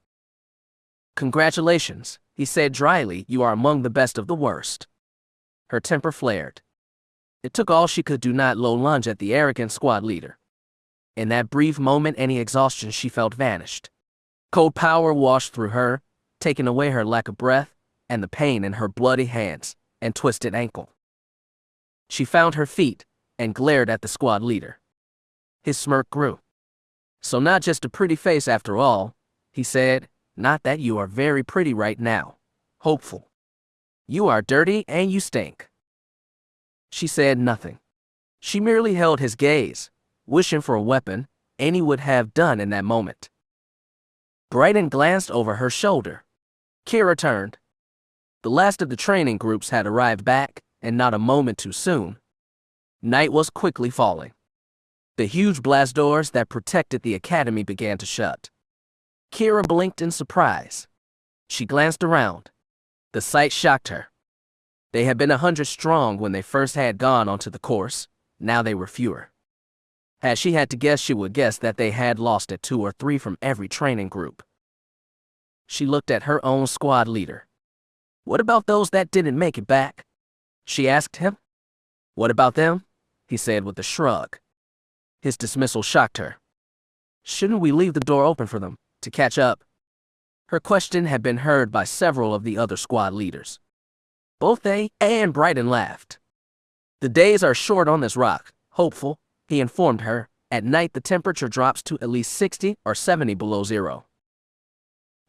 Congratulations, he said dryly, you are among the best of the worst. Her temper flared. It took all she could do not low lunge at the arrogant squad leader. In that brief moment, any exhaustion she felt vanished. Cold power washed through her, taking away her lack of breath and the pain in her bloody hands and twisted ankle. She found her feet and glared at the squad leader. His smirk grew. So not just a pretty face after all, he said, not that you are very pretty right now. Hopeful. You are dirty and you stink. She said nothing. She merely held his gaze, wishing for a weapon, any would have done in that moment. Bryden glanced over her shoulder. Keera turned. The last of the training groups had arrived back, and not a moment too soon. Night was quickly falling. The huge blast doors that protected the academy began to shut. Keera blinked in surprise. She glanced around. The sight shocked her. They had been 100 strong when they first had gone onto the course, now they were fewer. Had she had to guess, she would guess that they had lost at 2 or 3 from every training group. She looked at her own squad leader. "What about those that didn't make it back?" she asked him. "What about them?" he said with a shrug. His dismissal shocked her. "Shouldn't we leave the door open for them, to catch up?" Her question had been heard by several of the other squad leaders. Both they and Brighton laughed. "The days are short on this rock, hopeful," he informed her. "At night the temperature drops to at least 60 or 70 below zero.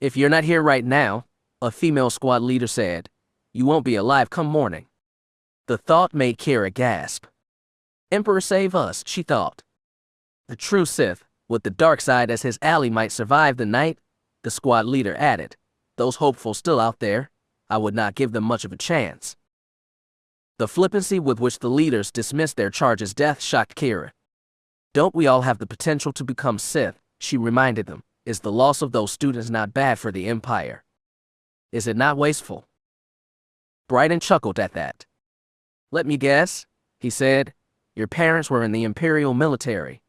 If you're not here right now," a female squad leader said, "you won't be alive come morning." The thought made Keera gasp. Emperor save us, she thought. The true Sith, with the dark side as his ally, might survive the night, the squad leader added. Those hopefuls still out there, I would not give them much of a chance. The flippancy with which the leaders dismissed their charge's death shocked Keera. "Don't we all have the potential to become Sith?" she reminded them. "Is the loss of those students not bad for the Empire? Is it not wasteful?" Brighton chuckled at that. "Let me guess," he said. "Your parents were in the Imperial military."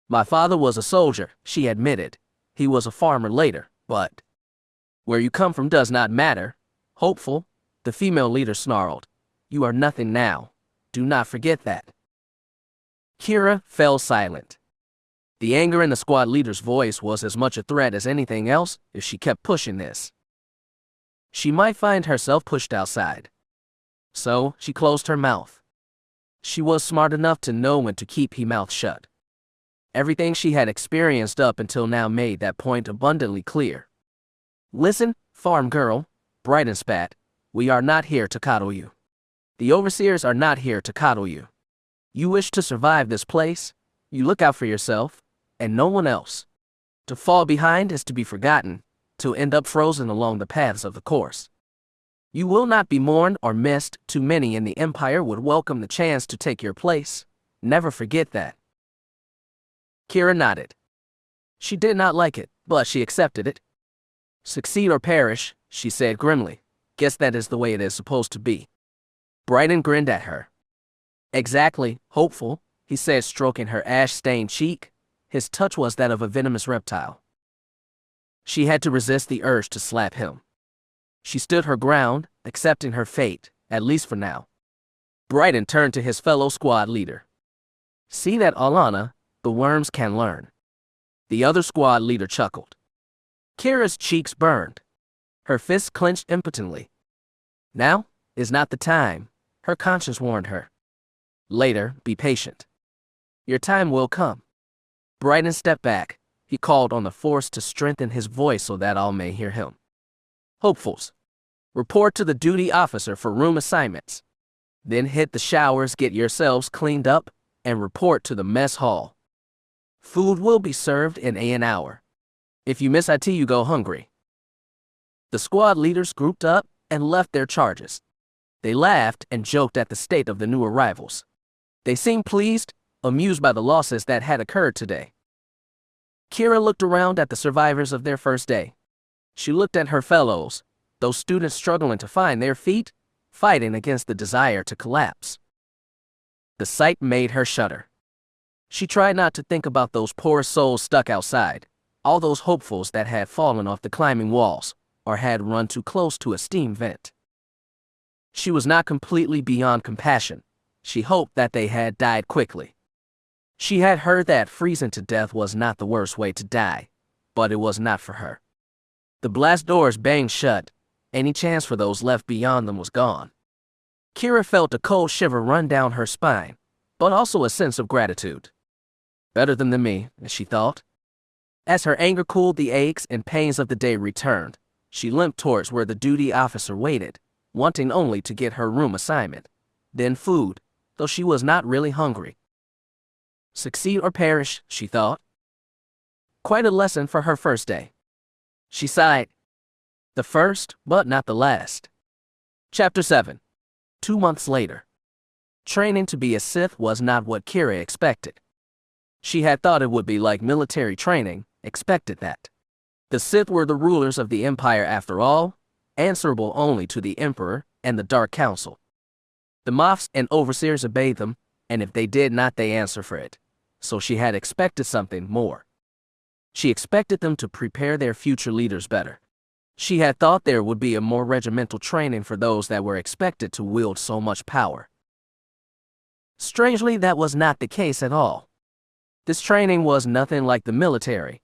"My father was a soldier," she admitted. "He was a farmer later, but where you come from does not matter." "Hopeful," the female leader snarled. "You are nothing now. Do not forget that." Keera fell silent. The anger in the squad leader's voice was as much a threat as anything else if she kept pushing this. She might find herself pushed outside. So she closed her mouth. She was smart enough to know when to keep her mouth shut. Everything she had experienced up until now made that point abundantly clear. "Listen, farm girl," Brighton spat, "we are not here to coddle you. The overseers are not here to coddle you. You wish to survive this place, you look out for yourself, and no one else. To fall behind is to be forgotten, to end up frozen along the paths of the course. You will not be mourned or missed. Too many in the Empire would welcome the chance to take your place. Never forget that." Keera nodded. She did not like it, but she accepted it. "Succeed or perish," she said grimly. "Guess that is the way it is supposed to be." Brighton grinned at her. "Exactly, hopeful," he said, stroking her ash-stained cheek. His touch was that of a venomous reptile. She had to resist the urge to slap him. She stood her ground, accepting her fate, at least for now. Brighton turned to his fellow squad leader. "See that, Ardana? The worms can learn." The other squad leader chuckled. Keira's cheeks burned. Her fists clenched impotently. Now is not the time, her conscience warned her. Later, be patient. Your time will come. Brighton stepped back. He called on the Force to strengthen his voice so that all may hear him. "Hopefuls, report to the duty officer for room assignments. Then hit the showers, get yourselves cleaned up, and report to the mess hall. Food will be served in an hour. If you miss it, you go hungry." The squad leaders grouped up and left their charges. They laughed and joked at the state of the new arrivals. They seemed pleased, amused by the losses that had occurred today. Keera looked around at the survivors of their first day. She looked at her fellows, those students struggling to find their feet, fighting against the desire to collapse. The sight made her shudder. She tried not to think about those poor souls stuck outside, all those hopefuls that had fallen off the climbing walls, or had run too close to a steam vent. She was not completely beyond compassion. She hoped that they had died quickly. She had heard that freezing to death was not the worst way to die, but it was not for her. The blast doors banged shut. Any chance for those left beyond them was gone. Keera felt a cold shiver run down her spine, but also a sense of gratitude. Better than me, she thought. As her anger cooled, the aches and pains of the day returned. She limped towards where the duty officer waited, wanting only to get her room assignment. Then food, though she was not really hungry. Succeed or perish, she thought. Quite a lesson for her first day. She sighed. The first, but not the last. Chapter 7. 2 months later. Training to be a Sith was not what Keera expected. She had thought it would be like military training, expected that. The Sith were the rulers of the Empire after all, answerable only to the Emperor, and the Dark Council. The Moffs and overseers obeyed them, and if they did not, they answer for it. So she had expected something more. She expected them to prepare their future leaders better. She had thought there would be a more regimental training for those that were expected to wield so much power. Strangely, that was not the case at all. This training was nothing like the military.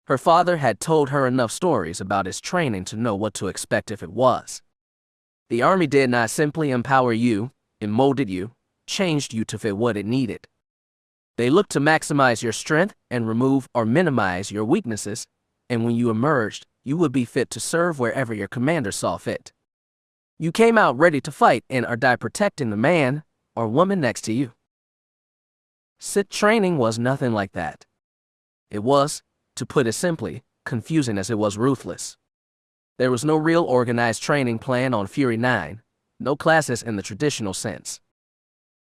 Her father had told her enough stories about his training to know what to expect if it was. The army did not simply empower you, it molded you, changed you to fit what it needed. They looked to maximize your strength and remove or minimize your weaknesses, and when you emerged, you would be fit to serve wherever your commander saw fit. You came out ready to fight and or die protecting the man or woman next to you. Sith training was nothing like that. It was, to put it simply, confusing as it was ruthless. There was no real organized training plan on Fury 9, no classes in the traditional sense.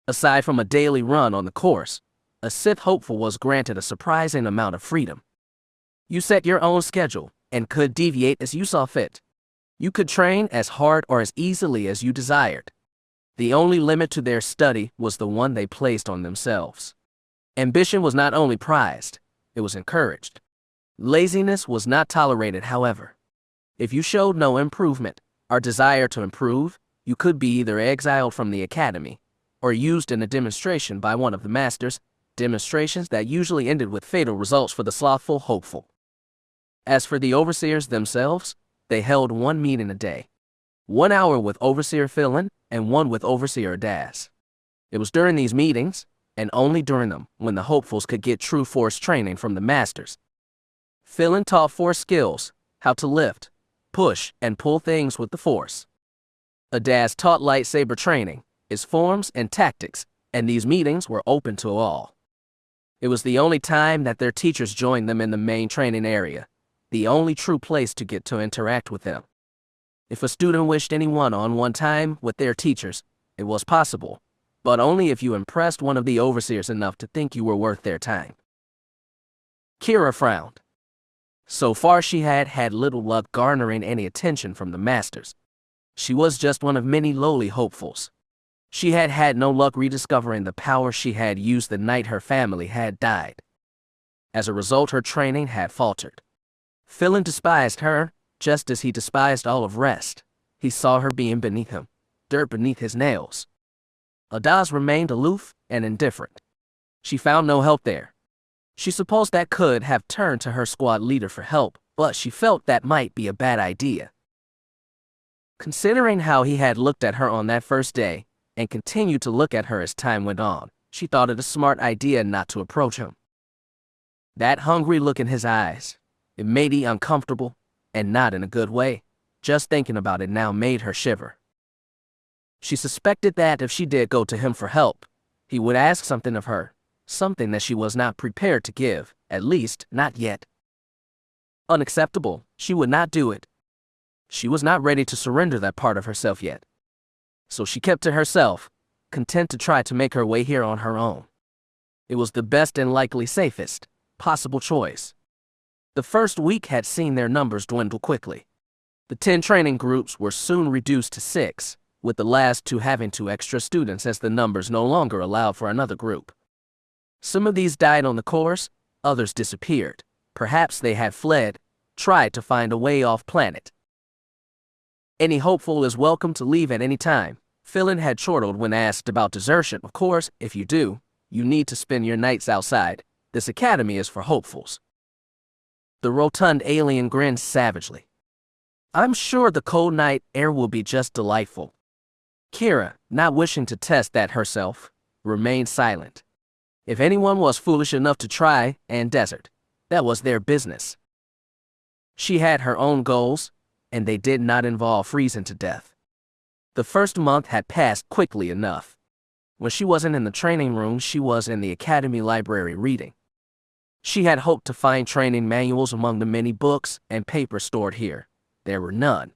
Aside from a daily run on the course, a Sith hopeful was granted a surprising amount of freedom. You set your own schedule and could deviate as you saw fit. You could train as hard or as easily as you desired. The only limit to their study was the one they placed on themselves. Ambition was not only prized, it was encouraged. Laziness was not tolerated, however. If you showed no improvement or desire to improve, you could be either exiled from the academy or used in a demonstration by one of the masters, demonstrations that usually ended with fatal results for the slothful hopeful. As for the overseers themselves, they held one meeting a day. 1 hour with Overseer Philin and one with Overseer Daz. It was during these meetings, and only during them, when the hopefuls could get true force training from the masters. Philin taught force skills, how to lift, push, and pull things with the force. Daz taught lightsaber training, its forms and tactics, and these meetings were open to all. It was the only time that their teachers joined them in the main training area, the only true place to get to interact with them. If a student wished any one-on-one time with their teachers, it was possible, but only if you impressed one of the overseers enough to think you were worth their time. Keera frowned. So far she had had little luck garnering any attention from the masters. She was just one of many lowly hopefuls. She had had no luck rediscovering the power she had used the night her family had died. As a result, her training had faltered. Philin despised her, just as he despised all of rest. He saw her being beneath him, dirt beneath his nails. Daz remained aloof and indifferent. She found no help there. She supposed that could have turned to her squad leader for help, but she felt that might be a bad idea. Considering how he had looked at her on that first day, and continued to look at her as time went on, she thought it a smart idea not to approach him. That hungry look in his eyes, it made her uncomfortable, and not in a good way. Just thinking about it now made her shiver. She suspected that if she did go to him for help, he would ask something of her, something that she was not prepared to give, at least not yet. Unacceptable, she would not do it. She was not ready to surrender that part of herself yet. So she kept to herself, content to try to make her way here on her own. It was the best and likely safest possible choice. The first week had seen their numbers dwindle quickly. The 10 training groups were soon reduced to 6, with the last 2 having 2 extra students as the numbers no longer allowed for another group. Some of these died on the course, others disappeared. Perhaps they had fled, tried to find a way off planet. Any hopeful is welcome to leave at any time. Philin had chortled when asked about desertion. Of course, if you do, you need to spend your nights outside. This academy is for hopefuls. The rotund alien grinned savagely. I'm sure the cold night air will be just delightful. Keera, not wishing to test that herself, remained silent. If anyone was foolish enough to try and desert, that was their business. She had her own goals, and they did not involve freezing to death. The first month had passed quickly enough. When she wasn't in the training room, she was in the academy library reading. She had hoped to find training manuals among the many books and papers stored here. There were none.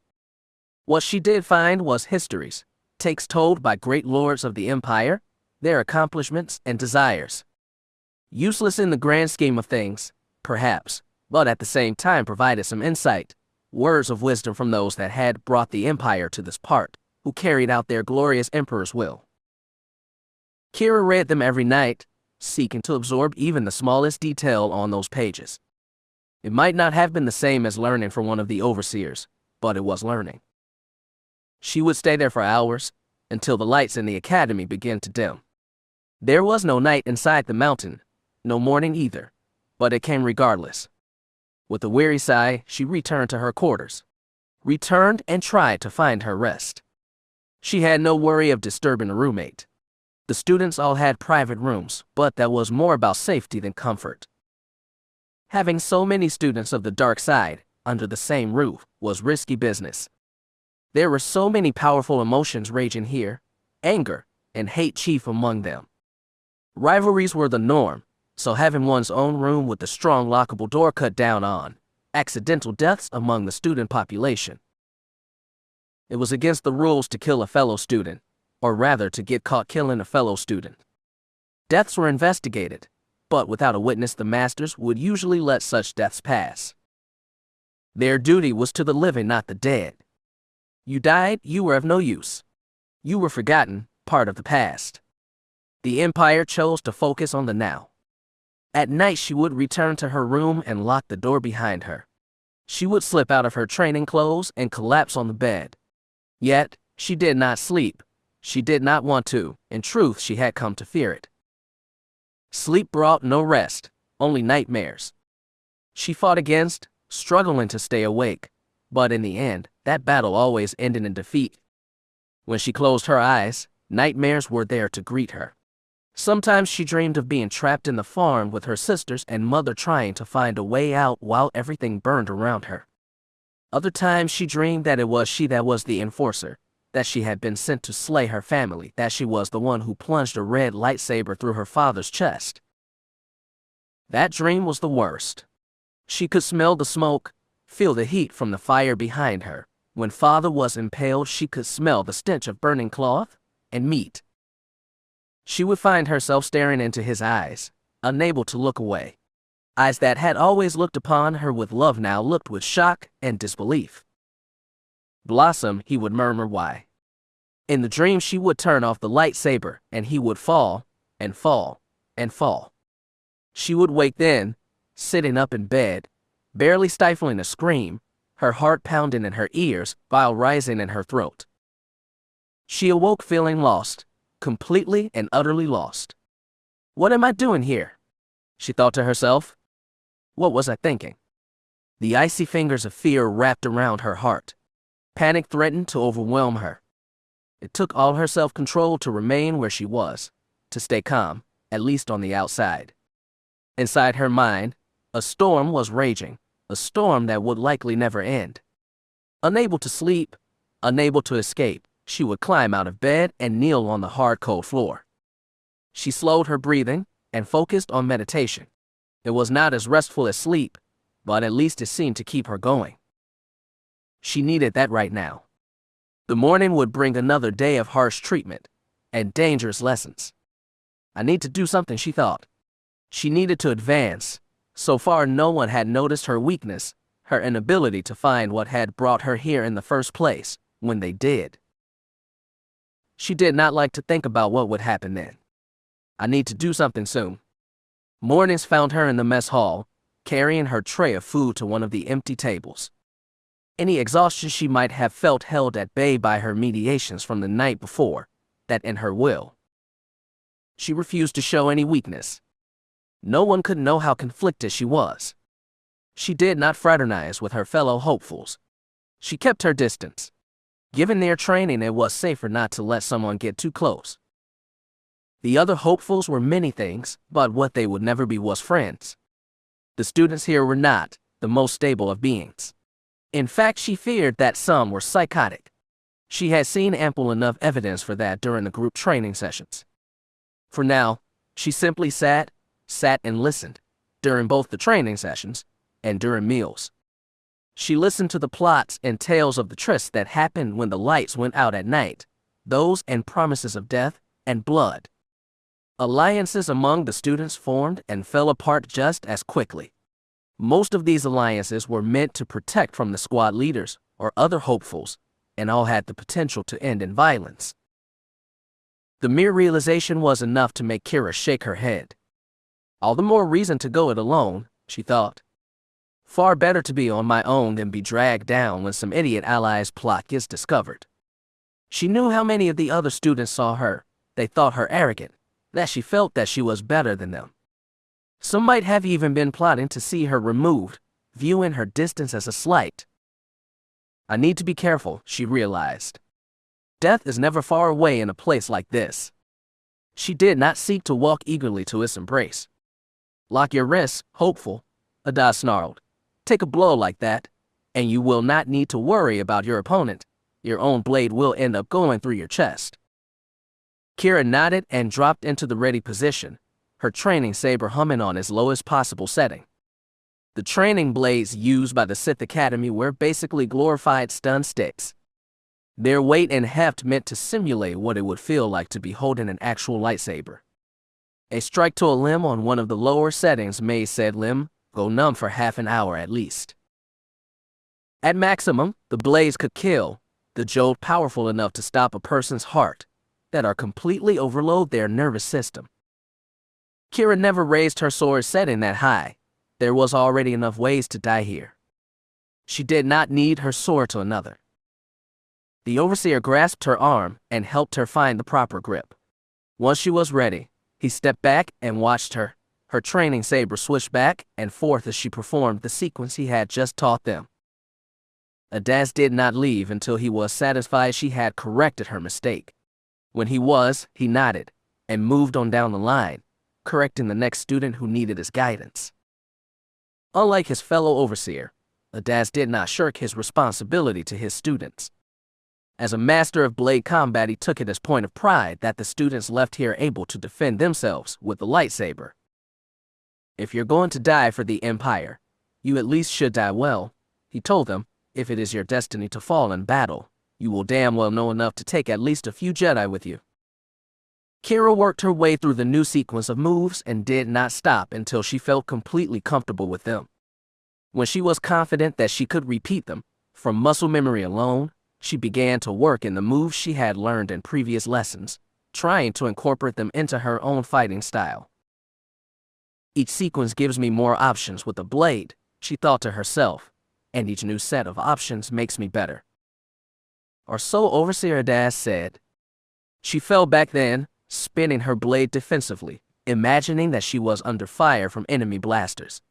What she did find was histories, takes told by great lords of the Empire, their accomplishments and desires. Useless in the grand scheme of things, perhaps, but at the same time provided some insight, words of wisdom from those that had brought the Empire to this part, who carried out their glorious emperor's will. Keera read them every night, seeking to absorb even the smallest detail on those pages. It might not have been the same as learning from one of the overseers, but it was learning. She would stay there for hours, until the lights in the academy began to dim. There was no night inside the mountain, no morning either, but it came regardless. With a weary sigh, she returned to her quarters. Returned and tried to find her rest. She had no worry of disturbing a roommate. The students all had private rooms, but that was more about safety than comfort. Having so many students of the dark side under the same roof was risky business. There were so many powerful emotions raging here, anger and hate chief among them. Rivalries were the norm, so having one's own room with a strong lockable door cut down on, accidental deaths among the student population. It was against the rules to kill a fellow student, or rather to get caught killing a fellow student. Deaths were investigated, but without a witness the masters would usually let such deaths pass. Their duty was to the living, not the dead. You died, you were of no use. You were forgotten, part of the past. The Empire chose to focus on the now. At night she would return to her room and lock the door behind her. She would slip out of her training clothes and collapse on the bed. Yet, she did not sleep. She did not want to. In truth, she had come to fear it. Sleep brought no rest, only nightmares. She fought against, struggling to stay awake, but in the end, that battle always ended in defeat. When she closed her eyes, nightmares were there to greet her. Sometimes she dreamed of being trapped in the farm with her sisters and mother trying to find a way out while everything burned around her. Other times she dreamed that it was she that was the enforcer, that she had been sent to slay her family, that she was the one who plunged a red lightsaber through her father's chest. That dream was the worst. She could smell the smoke, feel the heat from the fire behind her. When father was impaled, she could smell the stench of burning cloth and meat. She would find herself staring into his eyes, unable to look away. Eyes that had always looked upon her with love now looked with shock and disbelief. Blossom, he would murmur, why? In the dream she would turn off the lightsaber and he would fall, and fall, and fall. She would wake then, sitting up in bed, barely stifling a scream, her heart pounding in her ears, bile rising in her throat. She awoke feeling lost, completely and utterly lost. What am I doing here? She thought to herself. What was I thinking? The icy fingers of fear wrapped around her heart. Panic threatened to overwhelm her. It took all her self-control to remain where she was, to stay calm, at least on the outside. Inside her mind, a storm was raging, a storm that would likely never end. Unable to sleep, unable to escape, she would climb out of bed and kneel on the hard, cold floor. She slowed her breathing and focused on meditation. It was not as restful as sleep, but at least it seemed to keep her going. She needed that right now. The morning would bring another day of harsh treatment and dangerous lessons. I need to do something, she thought. She needed to advance. So far, no one had noticed her weakness, her inability to find what had brought her here in the first place, when they did. She did not like to think about what would happen then. I need to do something soon. Mornings found her in the mess hall, carrying her tray of food to one of the empty tables. Any exhaustion she might have felt held at bay by her mediations from the night before, that in her will. She refused to show any weakness. No one could know how conflicted she was. She did not fraternize with her fellow hopefuls. She kept her distance. Given their training, it was safer not to let someone get too close. The other hopefuls were many things, but what they would never be was friends. The students here were not the most stable of beings. In fact, she feared that some were psychotic. She had seen ample enough evidence for that during the group training sessions. For now, she simply sat and listened, during both the training sessions and during meals. She listened to the plots and tales of the trysts that happened when the lights went out at night, those and promises of death and blood. Alliances among the students formed and fell apart just as quickly. Most of these alliances were meant to protect from the squad leaders or other hopefuls, and all had the potential to end in violence. The mere realization was enough to make Keera shake her head. All the more reason to go it alone, she thought. Far better to be on my own than be dragged down when some idiot ally's plot gets discovered. She knew how many of the other students saw her. They thought her arrogant, that she felt that she was better than them. Some might have even been plotting to see her removed, viewing her distance as a slight. I need to be careful, she realized. Death is never far away in a place like this. She did not seek to walk eagerly to its embrace. Lock your wrists, hopeful, Ada snarled. Take a blow like that, and you will not need to worry about your opponent. Your own blade will end up going through your chest. Keera nodded and dropped into the ready position, her training saber humming on its lowest possible setting. The training blades used by the Sith Academy were basically glorified stun sticks. Their weight and heft meant to simulate what it would feel like to be holding an actual lightsaber. A strike to a limb on one of the lower settings made said limb go numb for half an hour at least. At maximum, the blades could kill, the jolt powerful enough to stop a person's heart, that are completely overload their nervous system. Keera never raised her sword setting that high. There was already enough ways to die here. She did not need her sword to another. The overseer grasped her arm and helped her find the proper grip. Once she was ready, he stepped back and watched her. Her training saber swished back and forth as she performed the sequence he had just taught them. Avest did not leave until he was satisfied she had corrected her mistake. When he was, he nodded and moved on down the line, correcting the next student who needed his guidance. Unlike his fellow overseer, Avest did not shirk his responsibility to his students. As a master of blade combat, he took it as point of pride that the students left here able to defend themselves with the lightsaber. If you're going to die for the Empire, you at least should die well, he told them. If it is your destiny to fall in battle, you will damn well know enough to take at least a few Jedi with you. Keera worked her way through the new sequence of moves and did not stop until she felt completely comfortable with them. When she was confident that she could repeat them, from muscle memory alone, she began to work in the moves she had learned in previous lessons, trying to incorporate them into her own fighting style. Each sequence gives me more options with the blade, she thought to herself, and each new set of options makes me better. Or so Overseer Avest said. She fell back then, spinning her blade defensively, imagining that she was under fire from enemy blasters.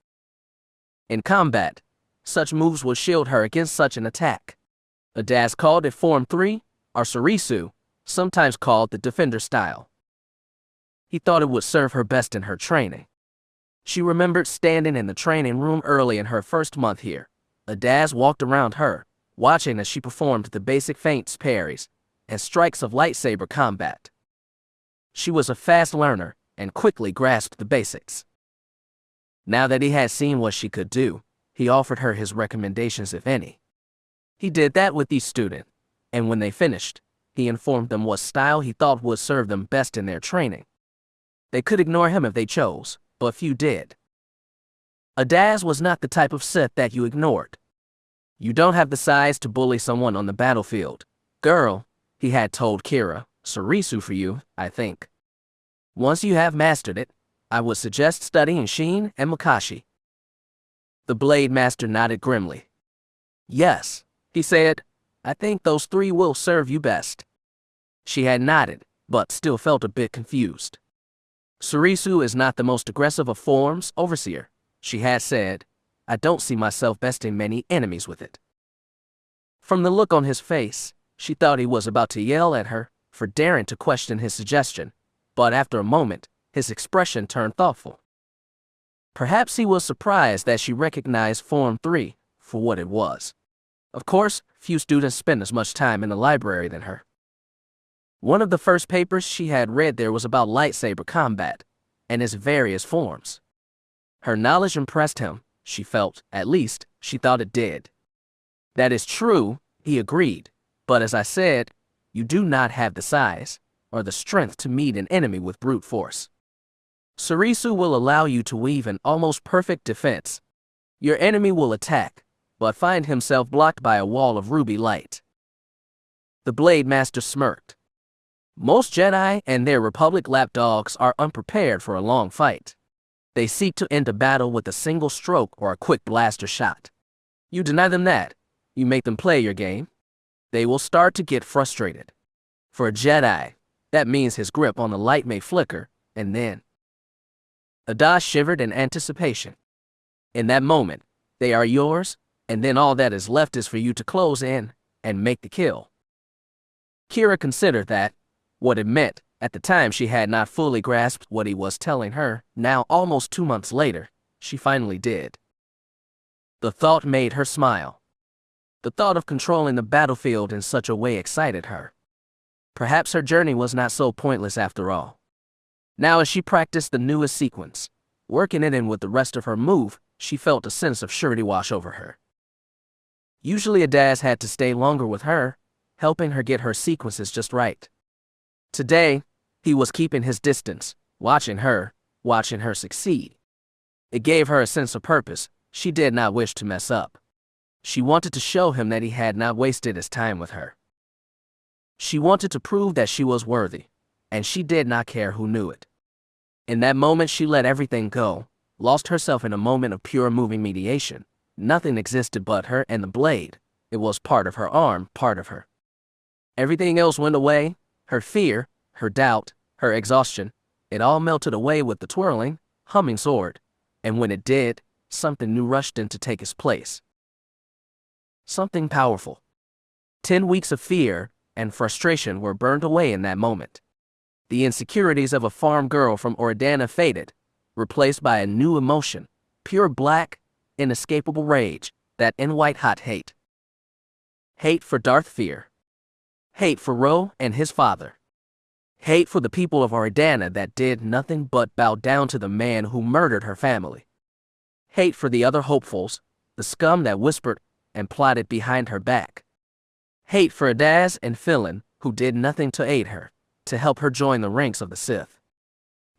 In combat, such moves would shield her against such an attack. Avest called it Form 3, or Sarisu, sometimes called the Defender style. He thought it would serve her best in her training. She remembered standing in the training room early in her first month here. Avest walked around her, watching as she performed the basic feints, parries, and strikes of lightsaber combat. She was a fast learner and quickly grasped the basics. Now that he had seen what she could do, he offered her his recommendations, if any. He did that with each student, and when they finished, he informed them what style he thought would serve them best in their training. They could ignore him if they chose, but few did. Avest was not the type of Sith that you ignored. You don't have the size to bully someone on the battlefield. Girl, he had told Keera, Sarisu for you, I think. Once you have mastered it, I would suggest studying Sheen and Makashi. The Blade Master nodded grimly. Yes, he said, I think those three will serve you best. She had nodded, but still felt a bit confused. Sarisu is not the most aggressive of forms, Overseer, she had said. I don't see myself besting many enemies with it. From the look on his face, she thought he was about to yell at her for daring to question his suggestion, but after a moment, his expression turned thoughtful. Perhaps he was surprised that she recognized Form 3 for what it was. Of course, few students spend as much time in the library than her. One of the first papers she had read there was about lightsaber combat and its various forms. Her knowledge impressed him, she felt, at least, she thought it did. That is true, he agreed, but as I said, you do not have the size or the strength to meet an enemy with brute force. Sarisu will allow you to weave an almost perfect defense. Your enemy will attack, but find himself blocked by a wall of ruby light. The Blade Master smirked. Most Jedi and their Republic lapdogs are unprepared for a long fight. They seek to end a battle with a single stroke or a quick blaster shot. You deny them that. You make them play your game. They will start to get frustrated. For a Jedi, that means his grip on the light may flicker, and then... Ada shivered in anticipation. In that moment, they are yours, and then all that is left is for you to close in and make the kill. Keera considered that. What it meant, at the time she had not fully grasped what he was telling her. Now, almost 2 months later, she finally did. The thought made her smile. The thought of controlling the battlefield in such a way excited her. Perhaps her journey was not so pointless after all. Now as she practiced the newest sequence, working it in with the rest of her move, she felt a sense of surety wash over her. Usually Adaz had to stay longer with her, helping her get her sequences just right. Today, he was keeping his distance, watching her succeed. It gave her a sense of purpose. She did not wish to mess up. She wanted to show him that he had not wasted his time with her. She wanted to prove that she was worthy, and she did not care who knew it. In that moment she let everything go, lost herself in a moment of pure moving mediation. Nothing existed but her and the blade. It was part of her arm, part of her. Everything else went away. Her fear, her doubt, her exhaustion, it all melted away with the twirling, humming sword, and when it did, something new rushed in to take its place. Something powerful. 10 weeks of fear and frustration were burned away in that moment. The insecurities of a farm girl from Oridanna faded, replaced by a new emotion, pure black, inescapable rage, that in white-hot hate. Hate for Darth Fear. Hate for Ro and his father. Hate for the people of Oridanna that did nothing but bow down to the man who murdered her family. Hate for the other hopefuls, the scum that whispered and plotted behind her back. Hate for Adaz and Philin, who did nothing to aid her, to help her join the ranks of the Sith.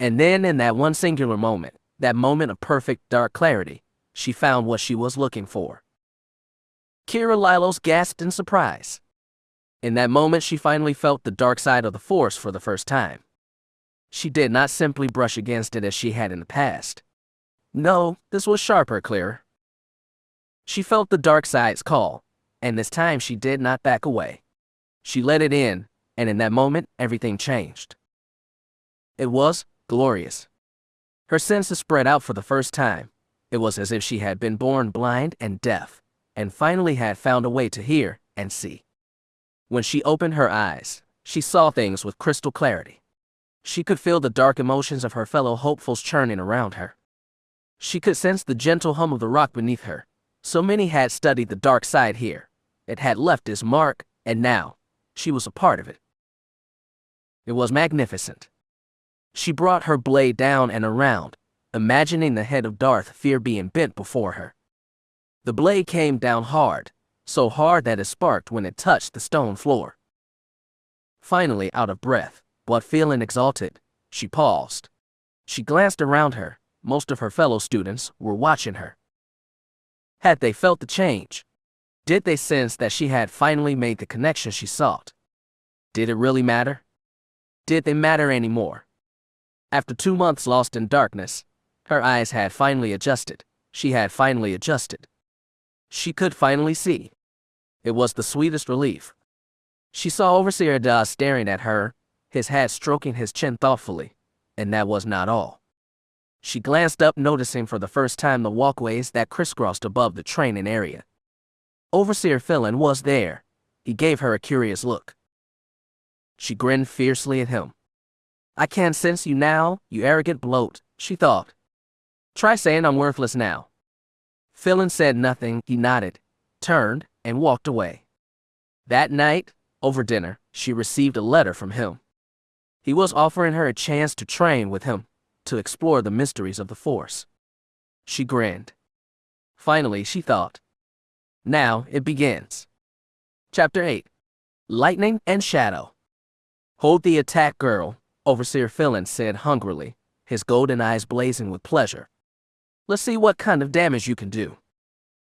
And then in that one singular moment, that moment of perfect dark clarity, she found what she was looking for. Keera Lylos gasped in surprise. In that moment she finally felt the dark side of the Force for the first time. She did not simply brush against it as she had in the past. No, this was sharper, clearer. She felt the dark side's call, and this time she did not back away. She let it in, and in that moment everything changed. It was glorious. Her senses spread out for the first time. It was as if she had been born blind and deaf, and finally had found a way to hear and see. When she opened her eyes, she saw things with crystal clarity. She could feel the dark emotions of her fellow hopefuls churning around her. She could sense the gentle hum of the rock beneath her. So many had studied the dark side here. It had left its mark, and now, she was a part of it. It was magnificent. She brought her blade down and around, imagining the head of Darth Fear being bent before her. The blade came down hard, so hard that it sparked when it touched the stone floor. Finally, out of breath, but feeling exalted, she paused. She glanced around her. Most of her fellow students were watching her. Had they felt the change? Did they sense that she had finally made the connection she sought? Did it really matter? Did they matter anymore? After 2 months lost in darkness, her eyes had finally adjusted. She had finally adjusted. She could finally see. It was the sweetest relief. She saw Overseer Ada staring at her, his hat stroking his chin thoughtfully, and that was not all. She glanced up, noticing for the first time the walkways that crisscrossed above the training area. Overseer Philin was there. He gave her a curious look. She grinned fiercely at him. "I can't sense you now, you arrogant bloat," she thought. "Try saying I'm worthless now." Philin said nothing. He nodded, turned, and walked away. That night, over dinner, she received a letter from him. He was offering her a chance to train with him, to explore the mysteries of the Force. She grinned. Finally, she thought. Now it begins. Chapter 8. Lightning and Shadow. "Hold the attack, girl," Overseer Philin said hungrily, his golden eyes blazing with pleasure. "Let's see what kind of damage you can do."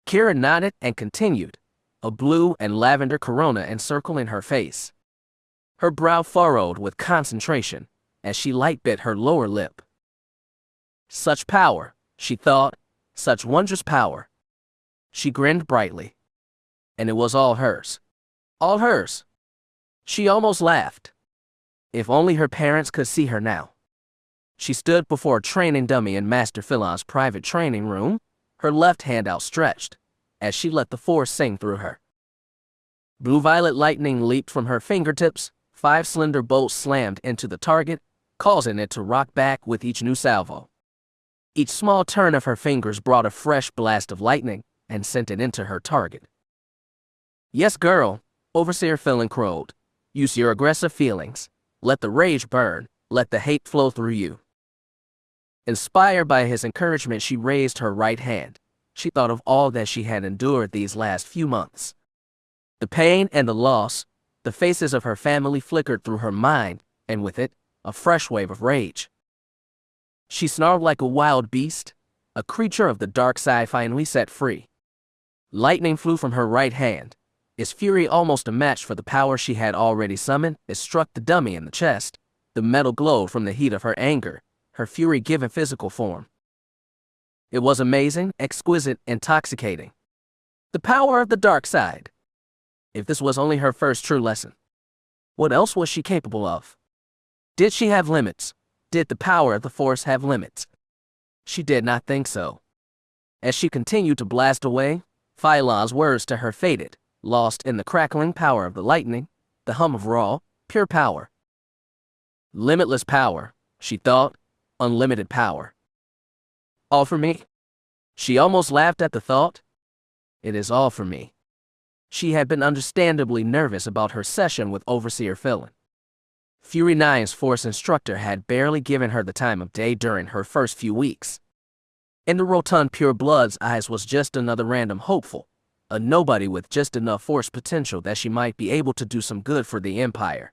Keera nodded and continued. a blue and lavender corona encircling her face. Her brow furrowed with concentration as she light bit her lower lip. Such power, she thought, such wondrous power. She grinned brightly. And it was all hers. All hers. She almost laughed. If only her parents could see her now. She stood before a training dummy in Master Philon's private training room, her left hand outstretched, as she let the force sing through her. Blue-violet lightning leaped from her fingertips, 5 slender bolts slammed into the target, causing it to rock back with each new salvo. Each small turn of her fingers brought a fresh blast of lightning and sent it into her target. Yes, girl, Overseer Philon crowed. Use your aggressive feelings. Let the rage burn. Let the hate flow through you. Inspired by his encouragement, she raised her right hand. She thought of all that she had endured these last few months. The pain and the loss, the faces of her family flickered through her mind, and with it, a fresh wave of rage. She snarled like a wild beast, a creature of the dark side finally set free. Lightning flew from her right hand. Its fury almost a match for the power she had already summoned. It struck the dummy in the chest. The metal glowed from the heat of her anger, her fury given physical form. It was amazing, exquisite, intoxicating. The power of the dark side. If this was only her first true lesson, what else was she capable of? Did she have limits? Did the power of the Force have limits? She did not think so. As she continued to blast away, Philon's words to her faded, lost in the crackling power of the lightning, the hum of raw, pure power. Limitless power, she thought, unlimited power. All for me? She almost laughed at the thought. It is all for me. She had been understandably nervous about her session with Overseer Philon. Fury 9's Force instructor had barely given her the time of day during her first few weeks. In the rotund pure blood's eyes was just another random hopeful, a nobody with just enough Force potential that she might be able to do some good for the Empire.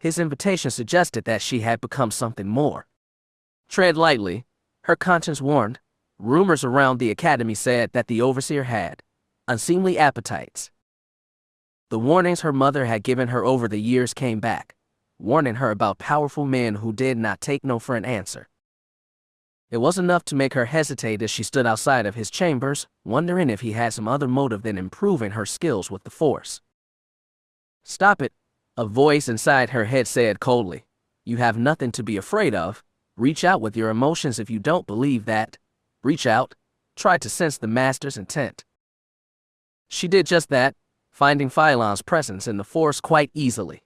His invitation suggested that she had become something more. Tread lightly, her conscience warned. Rumors around the academy said that the Overseer had unseemly appetites. The warnings her mother had given her over the years came back, warning her about powerful men who did not take no for an answer. It was enough to make her hesitate as she stood outside of his chambers, wondering if he had some other motive than improving her skills with the Force. Stop it, a voice inside her head said coldly. You have nothing to be afraid of. Reach out with your emotions if you don't believe that. Reach out. Try to sense the Master's intent. She did just that, finding Philon's presence in the Force quite easily.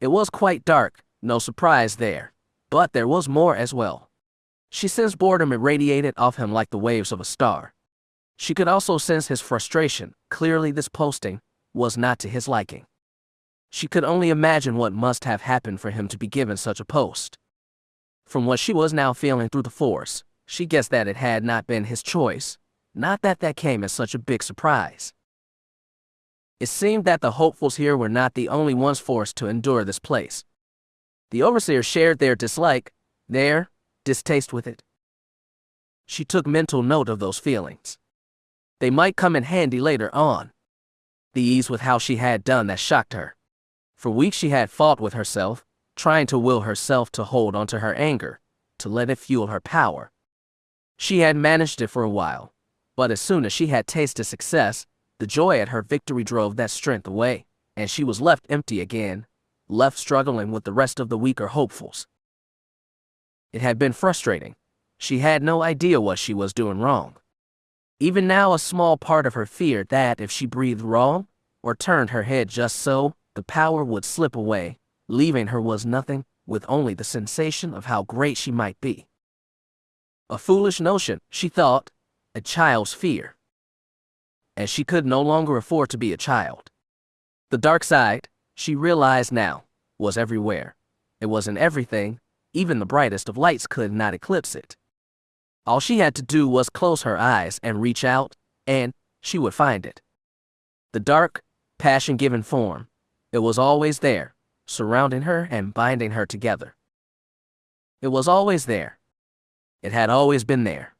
It was quite dark, no surprise there, but there was more as well. She sensed boredom irradiated off him like the waves of a star. She could also sense his frustration. Clearly this posting was not to his liking. She could only imagine what must have happened for him to be given such a post. From what she was now feeling through the Force, she guessed that it had not been his choice, not that that came as such a big surprise. It seemed that the hopefuls here were not the only ones forced to endure this place. The Overseer shared their dislike, their distaste with it. She took mental note of those feelings. They might come in handy later on. The ease with how she had done that shocked her. For weeks she had fought with herself, trying to will herself to hold onto her anger, to let it fuel her power. She had managed it for a while, but as soon as she had tasted success, the joy at her victory drove that strength away, and she was left empty again, left struggling with the rest of the weaker hopefuls. It had been frustrating. She had no idea what she was doing wrong. Even now, a small part of her feared that if she breathed wrong, or turned her head just so, the power would slip away, leaving her was nothing, with only the sensation of how great she might be. A foolish notion, she thought, a child's fear. And she could no longer afford to be a child. The dark side, she realized now, was everywhere. It was in everything. Even the brightest of lights could not eclipse it. All she had to do was close her eyes and reach out, and she would find it. The dark, passion-given form, it was always there, surrounding her and binding her together. It was always there. It had always been there.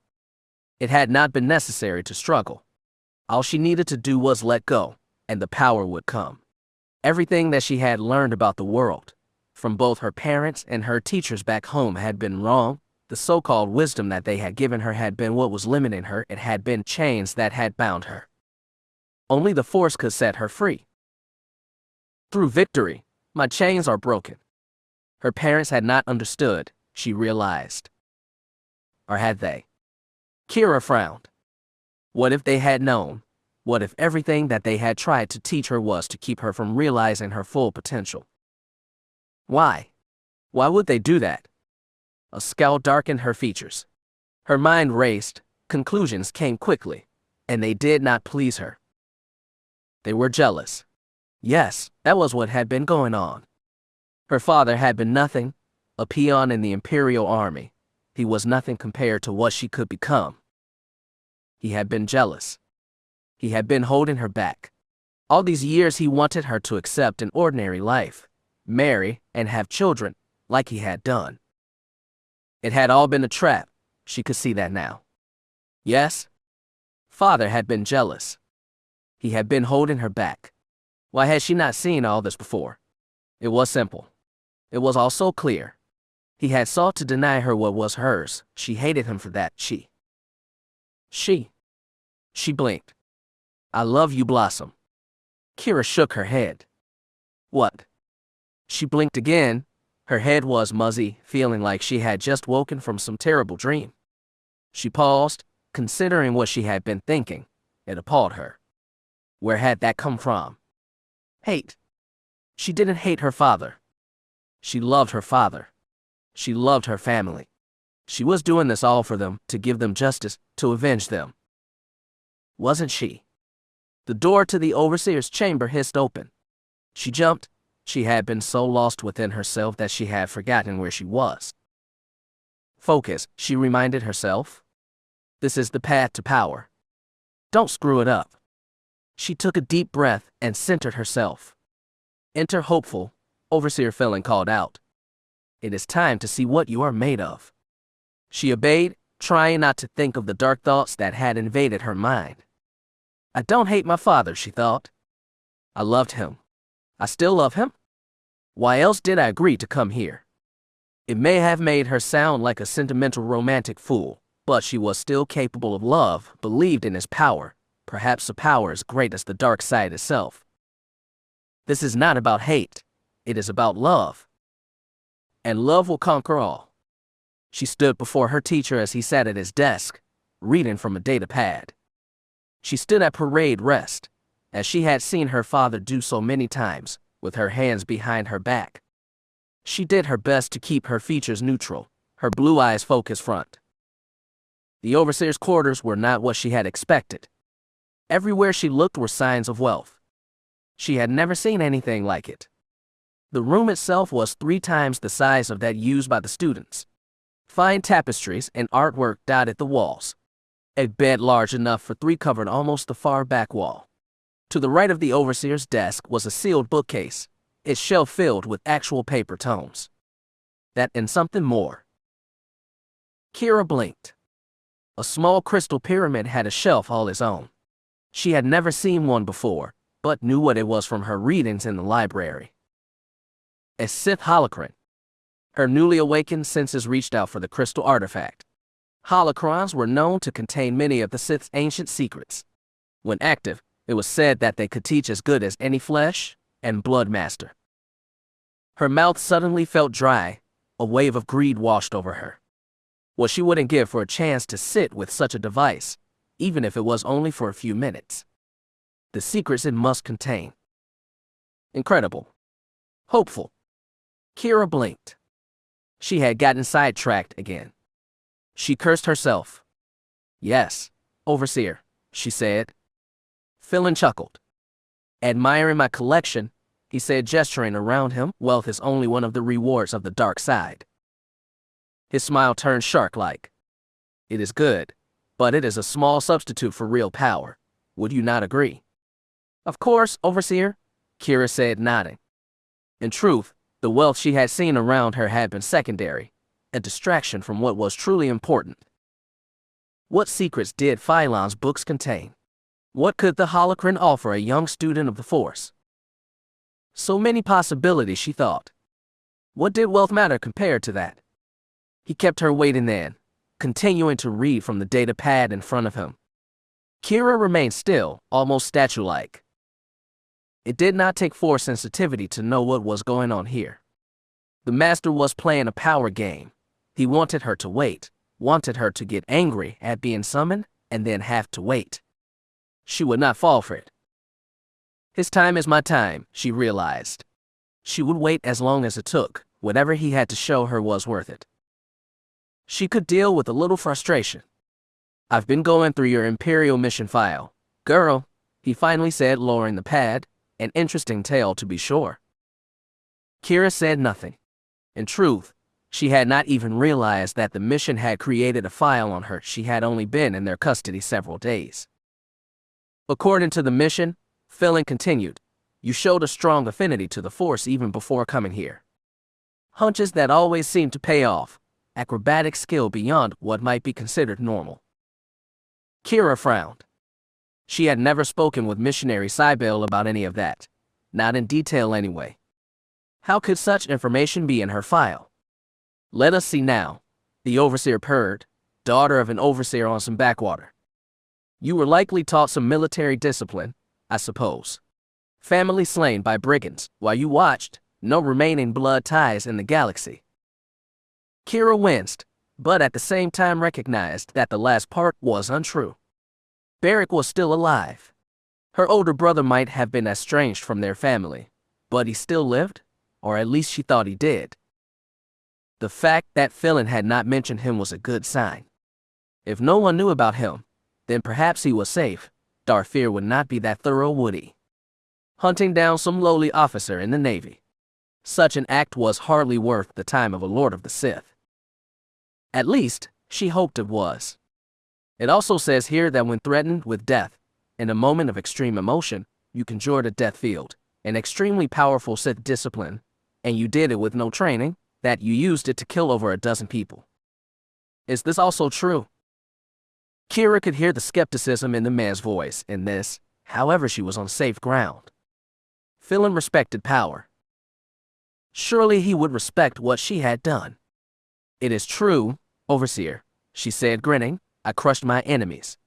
It had not been necessary to struggle. All she needed to do was let go, and the power would come. Everything that she had learned about the world, from both her parents and her teachers back home, had been wrong. The so-called wisdom that they had given her had been what was limiting her. It had been chains that had bound her. Only the Force could set her free. Through victory, my chains are broken. Her parents had not understood, she realized. Or had they? Keera frowned. What if they had known? What if everything that they had tried to teach her was to keep her from realizing her full potential? Why? Why would they do that? A scowl darkened her features. Her mind raced, conclusions came quickly, and they did not please her. They were jealous. Yes, that was what had been going on. Her father had been nothing, a peon in the Imperial Army. He was nothing compared to what she could become. He had been jealous. He had been holding her back. All these years he wanted her to accept an ordinary life, marry, and have children, like he had done. It had all been a trap. She could see that now. Yes, father had been jealous. He had been holding her back. Why had she not seen all this before? It was simple. It was all so clear. He had sought to deny her what was hers. She hated him for that. She blinked. I love you, Blossom. Keera shook her head. What? She blinked again. Her head was muzzy, feeling like she had just woken from some terrible dream. She paused, considering what she had been thinking. It appalled her. Where had that come from? Hate. She didn't hate her father. She loved her father. She loved her family. She was doing this all for them, to give them justice, to avenge them. Wasn't she? The door to the overseer's chamber hissed open. She jumped. She had been so lost within herself that she had forgotten where she was. Focus, she reminded herself. This is the path to power. Don't screw it up. She took a deep breath and centered herself. Enter Hopeful, Overseer Felon called out. It is time to see what you are made of. She obeyed, trying not to think of the dark thoughts that had invaded her mind. I don't hate my father, she thought. I loved him. I still love him. Why else did I agree to come here? It may have made her sound like a sentimental romantic fool, but she was still capable of love, believed in his power, perhaps a power as great as the dark side itself. This is not about hate. It is about love. And love will conquer all. She stood before her teacher as he sat at his desk, reading from a data pad. She stood at parade rest, as she had seen her father do so many times, with her hands behind her back. She did her best to keep her features neutral, her blue eyes focused front. The overseer's quarters were not what she had expected. Everywhere she looked were signs of wealth. She had never seen anything like it. The room itself was 3 times the size of that used by the students. Fine tapestries and artwork dotted the walls. A bed large enough for 3 covered almost the far back wall. To the right of the overseer's desk was a sealed bookcase, its shelf filled with actual paper tomes. That and something more. Keera blinked. A small crystal pyramid had a shelf all its own. She had never seen one before, but knew what it was from her readings in the library. A Sith holocron. Her newly awakened senses reached out for the crystal artifact. Holocrons were known to contain many of the Sith's ancient secrets. When active, it was said that they could teach as good as any flesh and blood master. Her mouth suddenly felt dry. A wave of greed washed over her. What she wouldn't give for a chance to sit with such a device, even if it was only for a few minutes. The secrets it must contain. Incredible. Hopeful. Keera blinked. She had gotten sidetracked again. She cursed herself. Yes, Overseer, she said. Felon chuckled. Admiring my collection, he said, gesturing around him. Wealth is only one of the rewards of the dark side. His smile turned shark-like. It is good, but it is a small substitute for real power. Would you not agree? Of course, Overseer, Keera said, nodding. In truth, the wealth she had seen around her had been secondary, a distraction from what was truly important. What secrets did Phylon's books contain? What could the holocron offer a young student of the Force? So many possibilities, she thought. What did wealth matter compared to that? He kept her waiting then, continuing to read from the data pad in front of him. Keera remained still, almost statue-like. It did not take Force sensitivity to know what was going on here. The Master was playing a power game. He wanted her to wait, wanted her to get angry at being summoned, and then have to wait. She would not fall for it. His time is my time, she realized. She would wait as long as it took. Whatever he had to show her was worth it. She could deal with a little frustration. I've been going through your Imperial mission file. Girl, he finally said, lowering the pad. An interesting tale, to be sure. Keera said nothing. In truth, she had not even realized that the mission had created a file on her. She had only been in their custody several days. According to the mission, Phelan continued, you showed a strong affinity to the Force even before coming here. Hunches that always seem to pay off. Acrobatic skill beyond what might be considered normal. Keera frowned. She had never spoken with Missionary Cybele about any of that. Not in detail anyway. How could such information be in her file? Let us see now. The Overseer purred, daughter of an Overseer on some backwater. You were likely taught some military discipline, I suppose. Family slain by brigands, while you watched, no remaining blood ties in the galaxy. Keera winced, but at the same time recognized that the last part was untrue. Beric was still alive. Her older brother might have been estranged from their family, but he still lived, or at least she thought he did. The fact that Phelan had not mentioned him was a good sign. If no one knew about him, then perhaps he was safe. Darth Fear would not be that thorough, would he? Hunting down some lowly officer in the Navy. Such an act was hardly worth the time of a Lord of the Sith. At least, she hoped it was. It also says here that when threatened with death, in a moment of extreme emotion, you conjured a death field, an extremely powerful Sith discipline, and you did it with no training, that you used it to kill over a dozen people. Is this also true? Keera could hear the skepticism in the man's voice in this, however she was on safe ground. Phelan respected power. Surely he would respect what she had done. It is true, Overseer, she said, grinning. I crushed my enemies.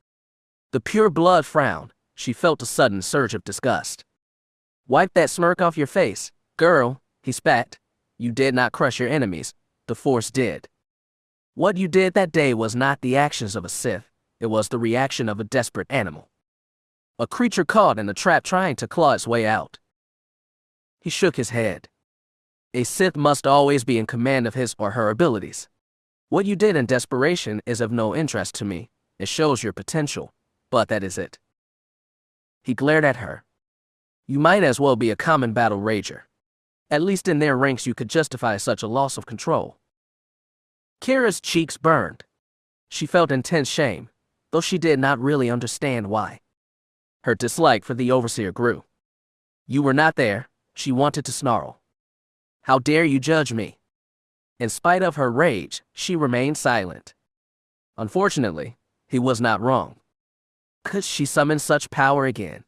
The pure blood frowned. She felt a sudden surge of disgust. Wipe that smirk off your face, girl, he spat. You did not crush your enemies. The Force did. What you did that day was not the actions of a Sith. It was the reaction of a desperate animal. A creature caught in a trap trying to claw its way out. He shook his head. A Sith must always be in command of his or her abilities. What you did in desperation is of no interest to me. It shows your potential, but that is it. He glared at her. You might as well be a common battle rager. At least in their ranks you could justify such a loss of control. Keira's cheeks burned. She felt intense shame, though she did not really understand why. Her dislike for the Overseer grew. You were not there, she wanted to snarl. How dare you judge me? In spite of her rage, she remained silent. Unfortunately, he was not wrong. Could she summon such power again?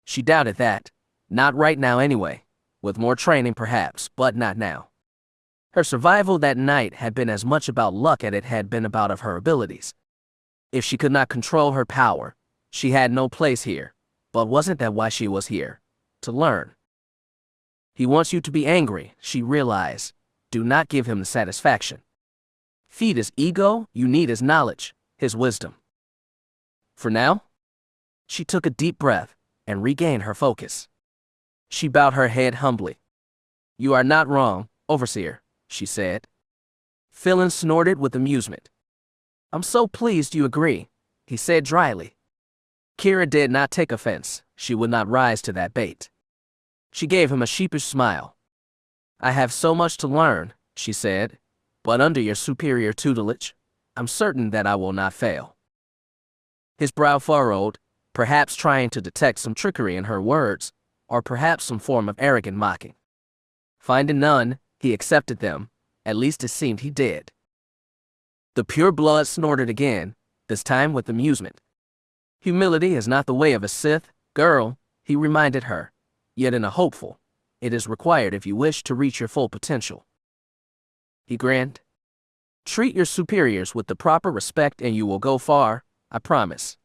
She doubted that. Not right now anyway. With more training perhaps, but not now. Her survival that night had been as much about luck as it had been about of her abilities. If she could not control her power, she had no place here. But wasn't that why she was here? To learn. He wants you to be angry, she realized. Do not give him the satisfaction. Feed his ego, you need his knowledge, his wisdom. For now? She took a deep breath and regained her focus. She bowed her head humbly. You are not wrong, Overseer, she said. Phelan snorted with amusement. I'm so pleased you agree, he said dryly. Keera did not take offense. She would not rise to that bait. She gave him a sheepish smile. I have so much to learn, she said, but under your superior tutelage, I'm certain that I will not fail. His brow furrowed, perhaps trying to detect some trickery in her words, or perhaps some form of arrogant mocking. Finding none, he accepted them, at least it seemed he did. The pure blood snorted again, this time with amusement. Humility is not the way of a Sith, girl, he reminded her, yet in a hopeful. It is required if you wish to reach your full potential. He grinned. Treat your superiors with the proper respect and you will go far, I promise.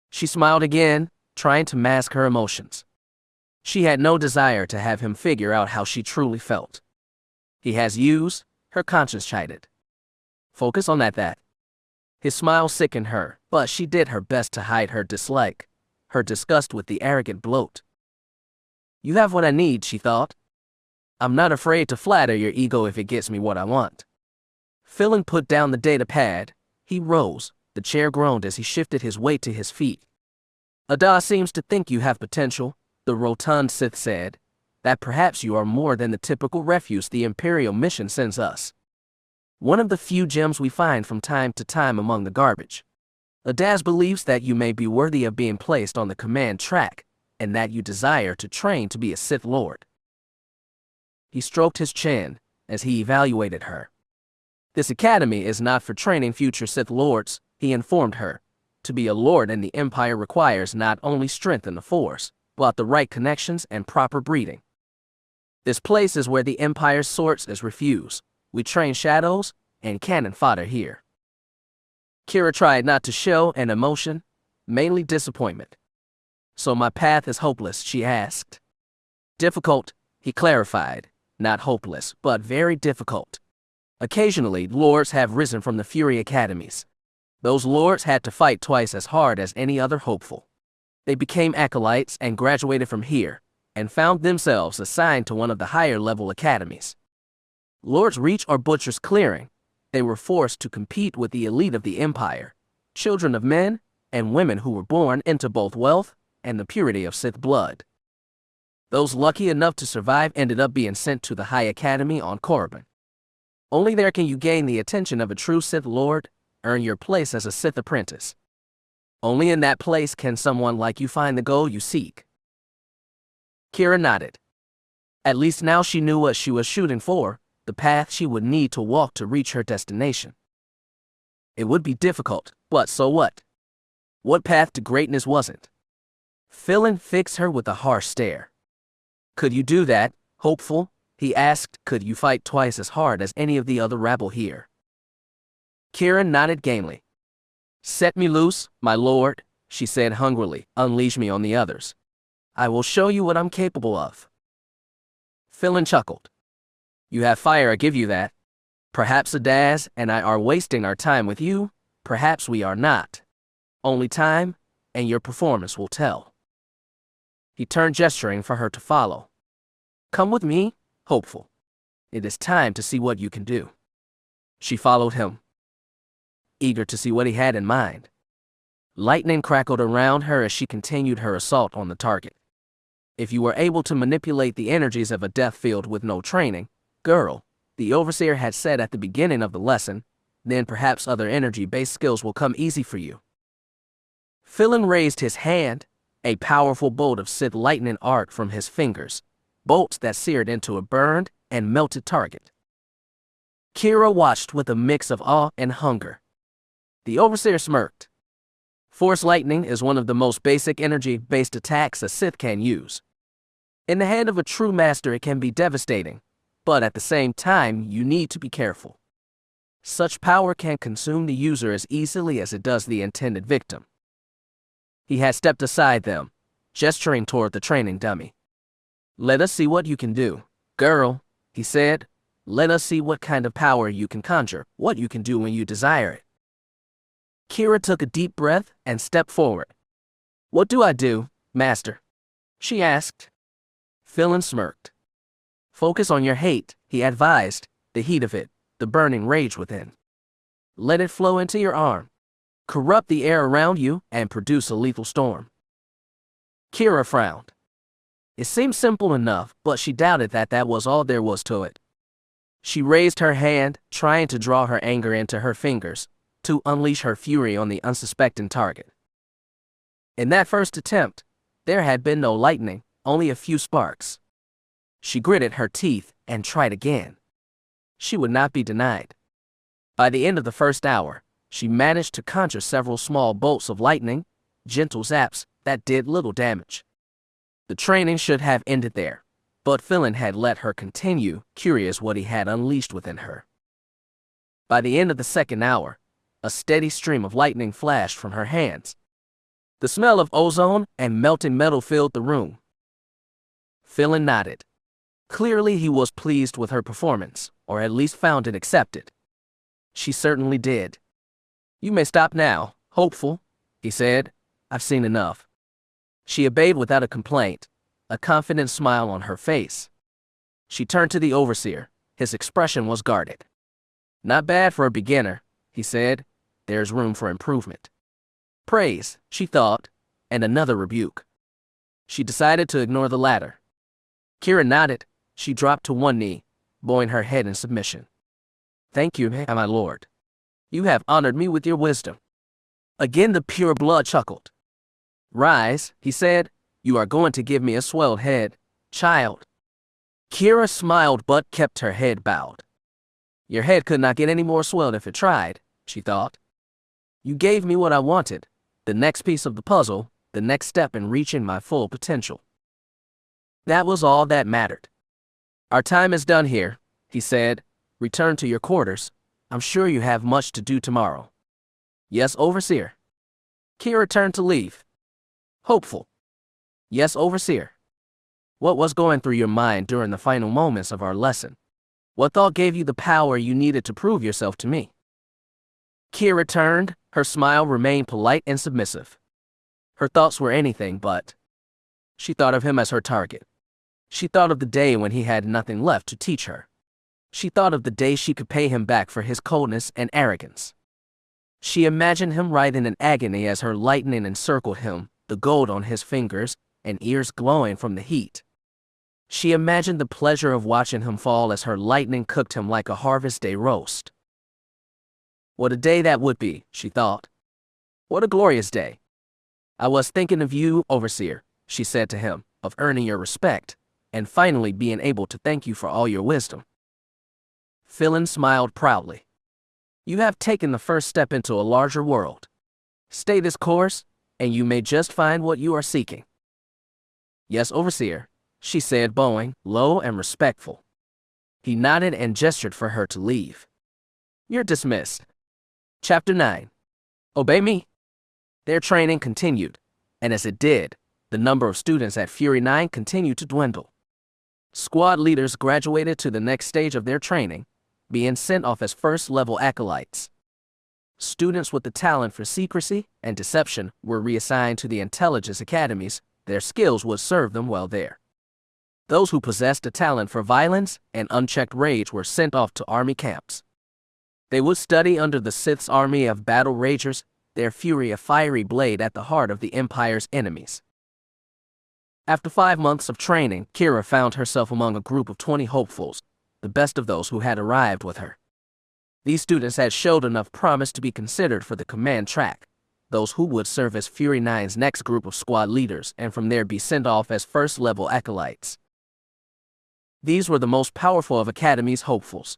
She smiled again, trying to mask her emotions. She had no desire to have him figure out how she truly felt. He has used, her conscience chided. Focus on that. His smile sickened her, but she did her best to hide her dislike, her disgust with the arrogant bloat. You have what I need, she thought. I'm not afraid to flatter your ego if it gets me what I want. Philin put down the data pad. He rose. The chair groaned as he shifted his weight to his feet. Ada seems to think you have potential, the rotund Sith said, that perhaps you are more than the typical refuse the Imperial mission sends us. One of the few gems we find from time to time among the garbage. Adaz believes that you may be worthy of being placed on the command track, and that you desire to train to be a Sith Lord. He stroked his chin as he evaluated her. This academy is not for training future Sith Lords, he informed her. To be a Lord in the Empire requires not only strength in the Force, but the right connections and proper breeding. This place is where the Empire's source is refused. We train shadows and cannon fodder here. Keera tried not to show an emotion, mainly disappointment. So my path is hopeless, she asked. Difficult, he clarified. Not hopeless, but very difficult. Occasionally, lords have risen from the Fury Academies. Those lords had to fight twice as hard as any other hopeful. They became acolytes and graduated from here, and found themselves assigned to one of the higher-level academies. Lords Reach or Butcher's Clearing, they were forced to compete with the elite of the Empire, children of men and women who were born into both wealth and the purity of Sith blood. Those lucky enough to survive ended up being sent to the High Academy on Corbin. Only there can you gain the attention of a true Sith Lord, earn your place as a Sith apprentice. Only in that place can someone like you find the goal you seek. Keera nodded. At least now she knew what she was shooting for, the path she would need to walk to reach her destination. It would be difficult, but so what? What path to greatness wasn't? Philin fixed her with a harsh stare. Could you do that, hopeful? He asked. Could you fight twice as hard as any of the other rabble here? Keera nodded gamely. Set me loose, my lord, she said hungrily. Unleash me on the others. I will show you what I'm capable of. Philin chuckled. You have fire, I give you that. Perhaps Adaz and I are wasting our time with you, perhaps we are not. Only time, and your performance will tell. He turned, gesturing for her to follow. Come with me, hopeful. It is time to see what you can do. She followed him, eager to see what he had in mind. Lightning crackled around her as she continued her assault on the target. If you were able to manipulate the energies of a death field with no training, girl, the Overseer had said at the beginning of the lesson, then perhaps other energy-based skills will come easy for you. Philin raised his hand, a powerful bolt of Sith lightning arced from his fingers, bolts that seared into a burned and melted target. Keera watched with a mix of awe and hunger. The Overseer smirked. Force lightning is one of the most basic energy-based attacks a Sith can use. In the hand of a true master it can be devastating, but at the same time you need to be careful. Such power can consume the user as easily as it does the intended victim. He had stepped aside them, gesturing toward the training dummy. Let us see what you can do, girl, he said. Let us see what kind of power you can conjure, what you can do when you desire it. Keera took a deep breath and stepped forward. What do I do, master? She asked. Philin smirked. Focus on your hate, he advised, the heat of it, the burning rage within. Let it flow into your arm. Corrupt the air around you and produce a lethal storm. Keera frowned. It seemed simple enough, but she doubted that that was all there was to it. She raised her hand, trying to draw her anger into her fingers, to unleash her fury on the unsuspecting target. In that first attempt, there had been no lightning, only a few sparks. She gritted her teeth and tried again. She would not be denied. By the end of the first hour, she managed to conjure several small bolts of lightning, gentle zaps that did little damage. The training should have ended there, but Philin had let her continue, curious what he had unleashed within her. By the end of the second hour, a steady stream of lightning flashed from her hands. The smell of ozone and melting metal filled the room. Philin nodded. Clearly he was pleased with her performance, or at least found it accepted. She certainly did. "You may stop now, hopeful," he said. "I've seen enough." She obeyed without a complaint, a confident smile on her face. She turned to the overseer. His expression was guarded. "Not bad for a beginner," he said. "There's room for improvement." Praise, she thought, and another rebuke. She decided to ignore the latter. Keera nodded. She dropped to one knee, bowing her head in submission. "Thank you, my lord. You have honored me with your wisdom." Again the pure blood chuckled. "Rise," he said. "You are going to give me a swelled head, child." Keera smiled but kept her head bowed. Your head could not get any more swelled if it tried, she thought. You gave me what I wanted, the next piece of the puzzle, the next step in reaching my full potential. That was all that mattered. Our time is done here, he said. Return to your quarters. I'm sure you have much to do tomorrow. Yes, Overseer. Keera turned to leave. Hopeful. Yes, Overseer. What was going through your mind during the final moments of our lesson? What thought gave you the power you needed to prove yourself to me? Keera turned. Her smile remained polite and submissive. Her thoughts were anything but. She thought of him as her target. She thought of the day when he had nothing left to teach her. She thought of the day she could pay him back for his coldness and arrogance. She imagined him writhing in agony as her lightning encircled him, the gold on his fingers and ears glowing from the heat. She imagined the pleasure of watching him fall as her lightning cooked him like a harvest day roast. What a day that would be, she thought. What a glorious day. I was thinking of you, Overseer, she said to him, of earning your respect, and finally being able to thank you for all your wisdom. Philin smiled proudly. You have taken the first step into a larger world. Stay this course, and you may just find what you are seeking. Yes, Overseer, she said, bowing, low and respectful. He nodded and gestured for her to leave. You're dismissed. Chapter 9. Obey me. Their training continued, and as it did, the number of students at Fury 9 continued to dwindle. Squad leaders graduated to the next stage of their training, being sent off as first-level acolytes. Students with the talent for secrecy and deception were reassigned to the intelligence academies. Their skills would serve them well there. Those who possessed a talent for violence and unchecked rage were sent off to army camps. They would study under the Sith's army of battle ragers, their fury a fiery blade at the heart of the Empire's enemies. After 5 months of training, Keera found herself among a group of 20 hopefuls, the best of those who had arrived with her. These students had showed enough promise to be considered for the command track, those who would serve as Fury 9's next group of squad leaders and from there be sent off as first-level acolytes. These were the most powerful of Academy's hopefuls.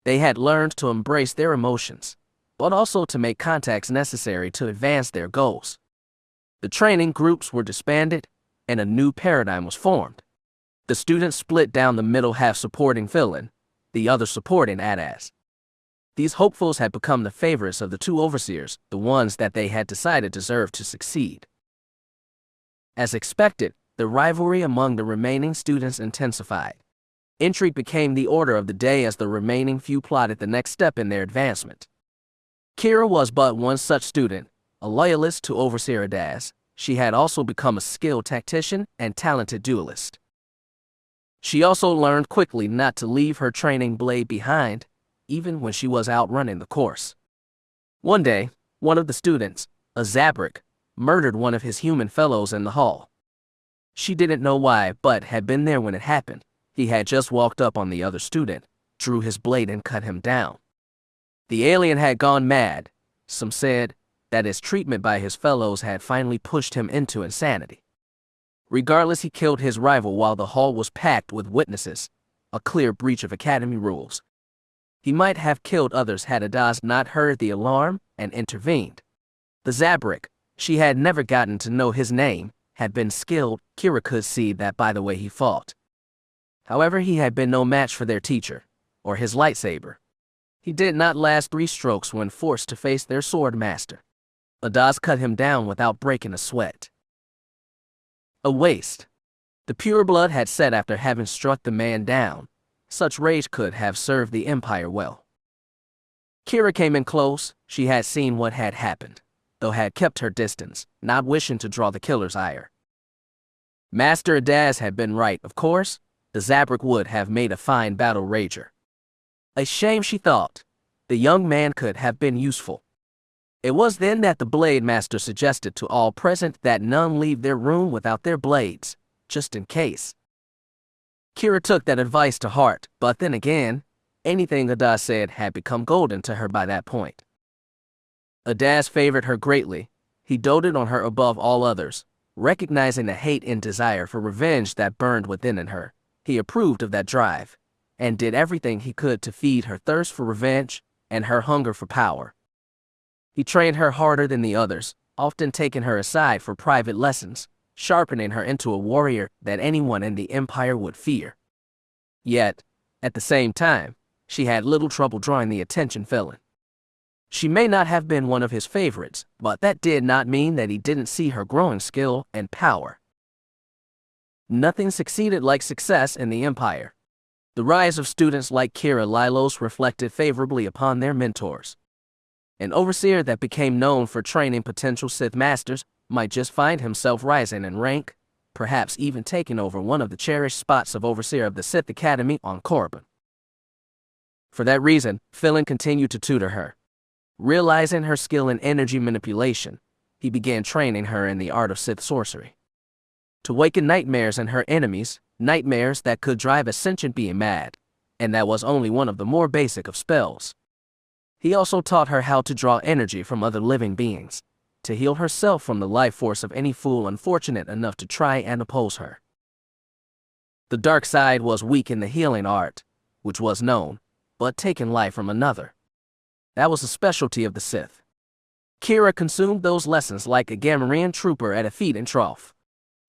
They had learned to embrace their emotions, but also to make contacts necessary to advance their goals. The training groups were disbanded, and a new paradigm was formed. The students split down the middle half supporting Philin, the other supporting Avest. These hopefuls had become the favorites of the two overseers, the ones that they had decided deserved to succeed. As expected, the rivalry among the remaining students intensified. Intrigue became the order of the day as the remaining few plotted the next step in their advancement. Keera was but one such student, a loyalist to Overseer Avest. She had also become a skilled tactician and talented duelist. She also learned quickly not to leave her training blade behind, even when she was outrunning the course. One day, one of the students, a Zabrak, murdered one of his human fellows in the hall. She didn't know why, but had been there when it happened. He had just walked up on the other student, drew his blade and cut him down. The alien had gone mad. Some said that his treatment by his fellows had finally pushed him into insanity. Regardless, he killed his rival while the hall was packed with witnesses, a clear breach of Academy rules. He might have killed others had Avest not heard the alarm and intervened. The Zabrak, She had never gotten to know his name, had been skilled. Keera could see that by the way he fought. However, he had been no match for their teacher, or his lightsaber. He did not last 3 strokes when forced to face their sword master. Adaz cut him down without breaking a sweat. A waste. The pure blood had set after having struck the man down. Such rage could have served the Empire well. Keera came in close. She had seen what had happened, though had kept her distance, not wishing to draw the killer's ire. Master Adaz had been right, of course. The Zabrak would have made a fine battle rager. A shame, she thought. The young man could have been useful. It was then that the Blade Master suggested to all present that none leave their room without their blades, just in case. Keera took that advice to heart, but then again, anything Adaz said had become golden to her by that point. Adaz favored her greatly. He doted on her above all others, recognizing the hate and desire for revenge that burned within her. He approved of that drive, and did everything he could to feed her thirst for revenge and her hunger for power. He trained her harder than the others, often taking her aside for private lessons, sharpening her into a warrior that anyone in the Empire would fear. Yet, at the same time, she had little trouble drawing the attention Felon. She may not have been one of his favorites, but that did not mean that he didn't see her growing skill and power. Nothing succeeded like success in the Empire. The rise of students like Keera Lylos reflected favorably upon their mentors. An overseer that became known for training potential Sith masters might just find himself rising in rank, perhaps even taking over one of the cherished spots of overseer of the Sith Academy on Corbin. For that reason, Felon continued to tutor her. Realizing her skill in energy manipulation, he began training her in the art of Sith sorcery. To waken nightmares in her enemies, nightmares that could drive a sentient being mad, and that was only one of the more basic of spells. He also taught her how to draw energy from other living beings, to heal herself from the life force of any fool unfortunate enough to try and oppose her. The dark side was weak in the healing art, which was known, but taking life from another. That was a specialty of the Sith. Keera consumed those lessons like a Gamorrean trooper at a feeding trough.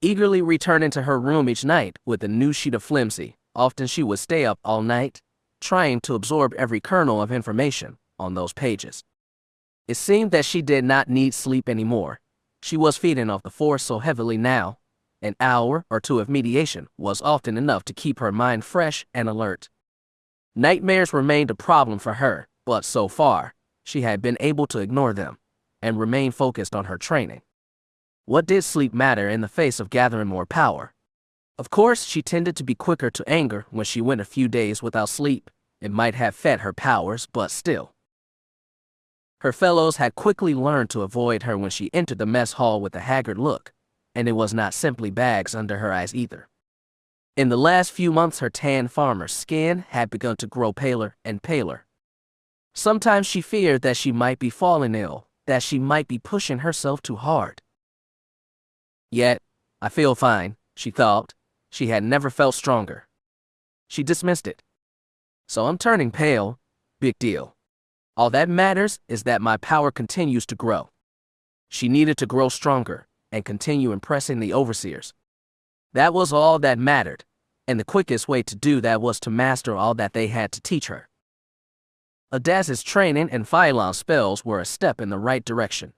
Eagerly returning to her room each night with a new sheet of flimsy, often she would stay up all night, trying to absorb every kernel of information on those pages. It seemed that she did not need sleep anymore. She was feeding off the Force so heavily now. An hour or two of mediation was often enough to keep her mind fresh and alert. Nightmares remained a problem for her, but so far, she had been able to ignore them and remain focused on her training. What did sleep matter in the face of gathering more power? Of course, she tended to be quicker to anger when she went a few days without sleep. It might have fed her powers, but still. Her fellows had quickly learned to avoid her when she entered the mess hall with a haggard look, and it was not simply bags under her eyes either. In the last few months, her tan farmer's skin had begun to grow paler and paler. Sometimes she feared that she might be falling ill, that she might be pushing herself too hard. Yet, I feel fine, she thought. She had never felt stronger. She dismissed it. So I'm turning pale. Big deal. All that matters is that my power continues to grow. She needed to grow stronger and continue impressing the overseers. That was all that mattered, and the quickest way to do that was to master all that they had to teach her. Adaz's training and Phylon spells were a step in the right direction.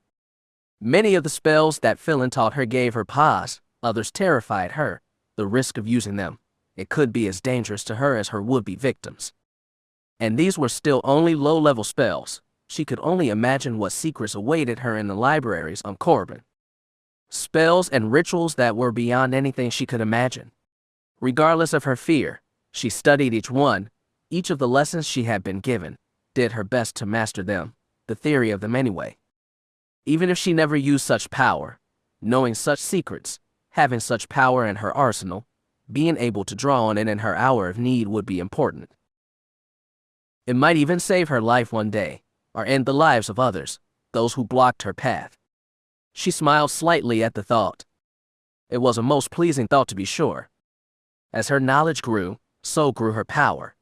Many of the spells that Felon taught her gave her pause, others terrified her. The risk of using them, it could be as dangerous to her as her would-be victims. And these were still only low-level spells. She could only imagine what secrets awaited her in the libraries on Corbin. Spells and rituals that were beyond anything she could imagine. Regardless of her fear, she studied each one, each of the lessons she had been given, did her best to master them, the theory of them anyway. Even if she never used such power, knowing such secrets, having such power in her arsenal, being able to draw on it in her hour of need would be important. It might even save her life one day, or end the lives of others, those who blocked her path. She smiled slightly at the thought. It was a most pleasing thought, to be sure. As her knowledge grew, so grew her power.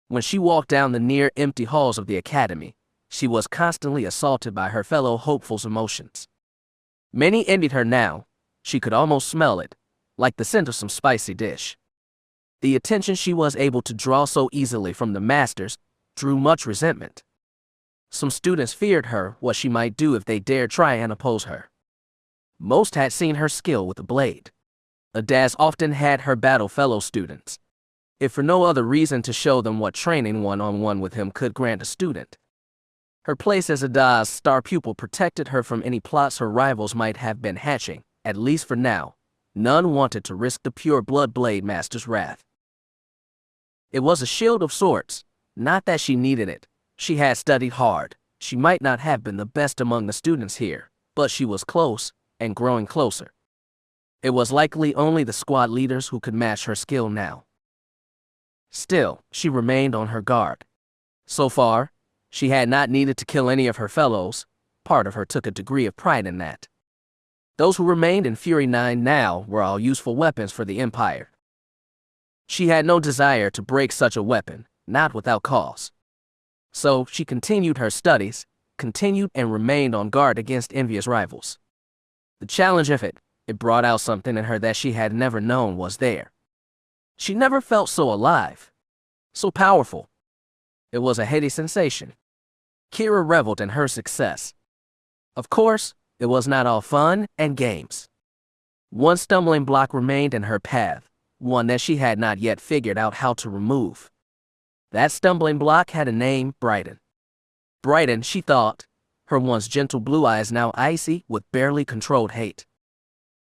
When she walked down the near-empty halls of the academy, she was constantly assaulted by her fellow hopefuls' emotions. Many envied her now. She could almost smell it, like the scent of some spicy dish. The attention she was able to draw so easily from the masters drew much resentment. Some students feared her what she might do if they dared try and oppose her. Most had seen her skill with the blade. Adaz often had her battle fellow students, if for no other reason to show them what training one-on-one with him could grant a student. Her place as Adaz's star pupil protected her from any plots her rivals might have been hatching, at least for now. None wanted to risk the pure blood blade master's wrath. It was a shield of sorts, not that she needed it. She had studied hard. She might not have been the best among the students here, but she was close, and growing closer. It was likely only the squad leaders who could match her skill now. Still, she remained on her guard. So far, she had not needed to kill any of her fellows. Part of her took a degree of pride in that. Those who remained in Fury 9 now were all useful weapons for the Empire. She had no desire to break such a weapon, not without cause. So she continued her studies, continued and remained on guard against envious rivals. The challenge of it brought out something in her that she had never known was there. She never felt so alive, so powerful. It was a heady sensation. Keera reveled in her success. Of course, it was not all fun and games. One stumbling block remained in her path, one that she had not yet figured out how to remove. That stumbling block had a name, Brighten. Brighten, she thought, her once gentle blue eyes now icy with barely controlled hate.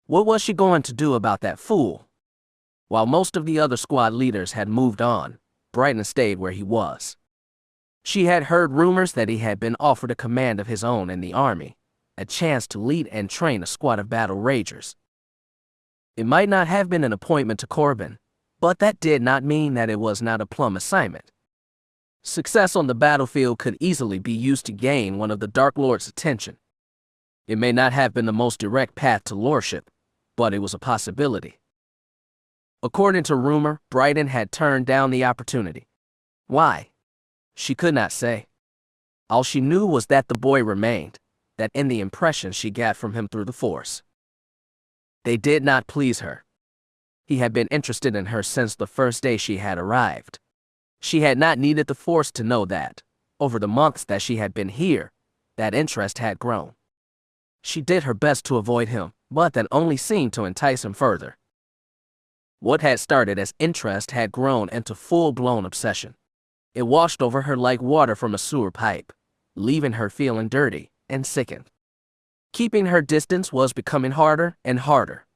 What was she going to do about that fool? While most of the other squad leaders had moved on, Brighten stayed where he was. She had heard rumors that he had been offered a command of his own in the army, a chance to lead and train a squad of battle ragers. It might not have been an appointment to Corbin, but that did not mean that it was not a plum assignment. Success on the battlefield could easily be used to gain one of the Dark Lord's attention. It may not have been the most direct path to lordship, but it was a possibility. According to rumor, Brighten had turned down the opportunity. Why? She could not say. All she knew was that the boy remained, that in the impression she got from him through the Force. They did not please her. He had been interested in her since the first day she had arrived. She had not needed the Force to know that. Over the months that she had been here, that interest had grown. She did her best to avoid him, but that only seemed to entice him further. What had started as interest had grown into full-blown obsession. It washed over her like water from a sewer pipe, leaving her feeling dirty and sickened. Keeping her distance was becoming harder and harder.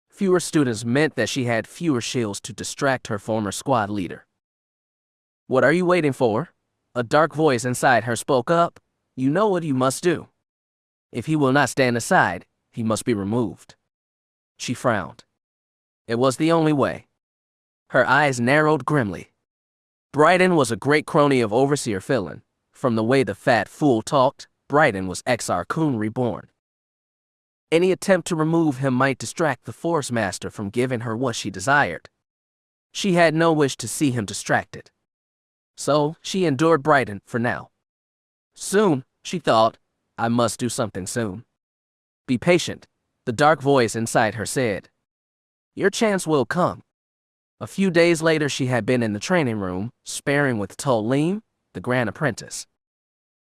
Fewer students meant that she had fewer shields to distract her former squad leader. "What are you waiting for?" A dark voice inside her spoke up. "You know what you must do. If he will not stand aside, he must be removed." She frowned. It was the only way. Her eyes narrowed grimly. Brighten was a great crony of Overseer Philin. From the way the fat fool talked, Brighten was Exar Kun reborn. Any attempt to remove him might distract the Force Master from giving her what she desired. She had no wish to see him distracted. So she endured Brighten for now. Soon, she thought, I must do something soon. Be patient, the dark voice inside her said. Your chance will come. A few days later she had been in the training room, sparring with Tolim, the Grand Apprentice.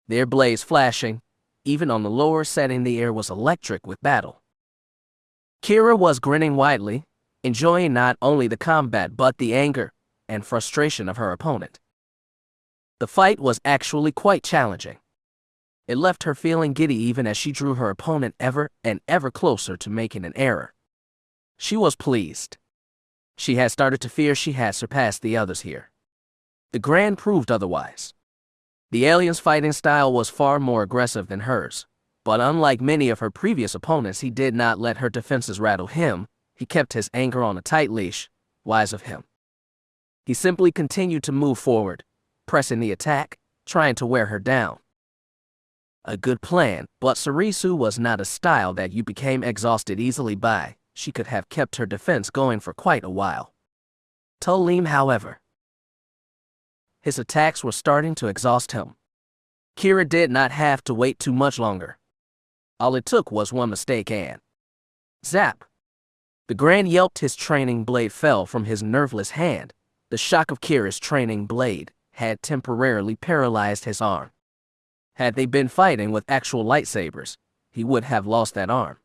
Their blades flashing, even on the lower setting the air was electric with battle. Keera was grinning widely, enjoying not only the combat but the anger and frustration of her opponent. The fight was actually quite challenging. It left her feeling giddy even as she drew her opponent ever and ever closer to making an error. She was pleased. She had started to fear she had surpassed the others here. The Grand proved otherwise. The alien's fighting style was far more aggressive than hers, but unlike many of her previous opponents, he did not let her defenses rattle him. He kept his anger on a tight leash, wise of him. He simply continued to move forward, pressing the attack, trying to wear her down. A good plan, but Sarisu was not a style that you became exhausted easily by. She could have kept her defense going for quite a while. Tolim, however, his attacks were starting to exhaust him. Keera did not have to wait too much longer. All it took was one mistake and zap. The Grand yelped. His training blade fell from his nerveless hand. The shock of Keera's training blade had temporarily paralyzed his arm. Had they been fighting with actual lightsabers, he would have lost that arm.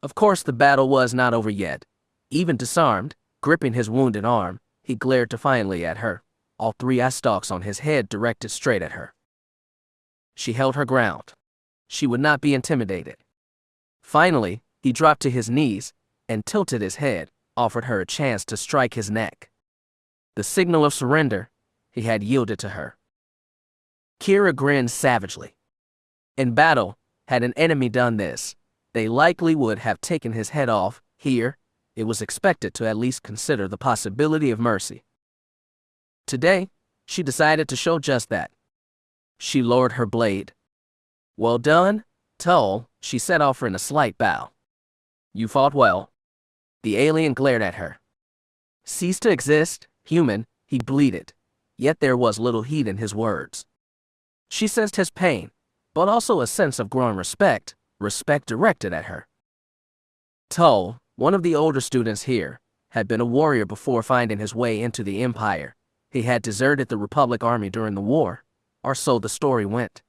Of course, the battle was not over yet. Even disarmed, gripping his wounded arm, he glared defiantly at her, all three eye stalks on his head directed straight at her. She held her ground. She would not be intimidated. Finally, he dropped to his knees and tilted his head, offered her a chance to strike his neck. The signal of surrender, he had yielded to her. Keera grinned savagely. In battle, had an enemy done this, they likely would have taken his head off. Here, it was expected to at least consider the possibility of mercy. Today, she decided to show just that. She lowered her blade. "Well done, Tull," she said, offering a slight bow. "You fought well." The alien glared at her. "Cease to exist, human," he bleated, yet there was little heat in his words. She sensed his pain, but also a sense of growing respect directed at her. Tull, one of the older students here, had been a warrior before finding his way into the Empire. He had deserted the Republic Army during the war, or so the story went.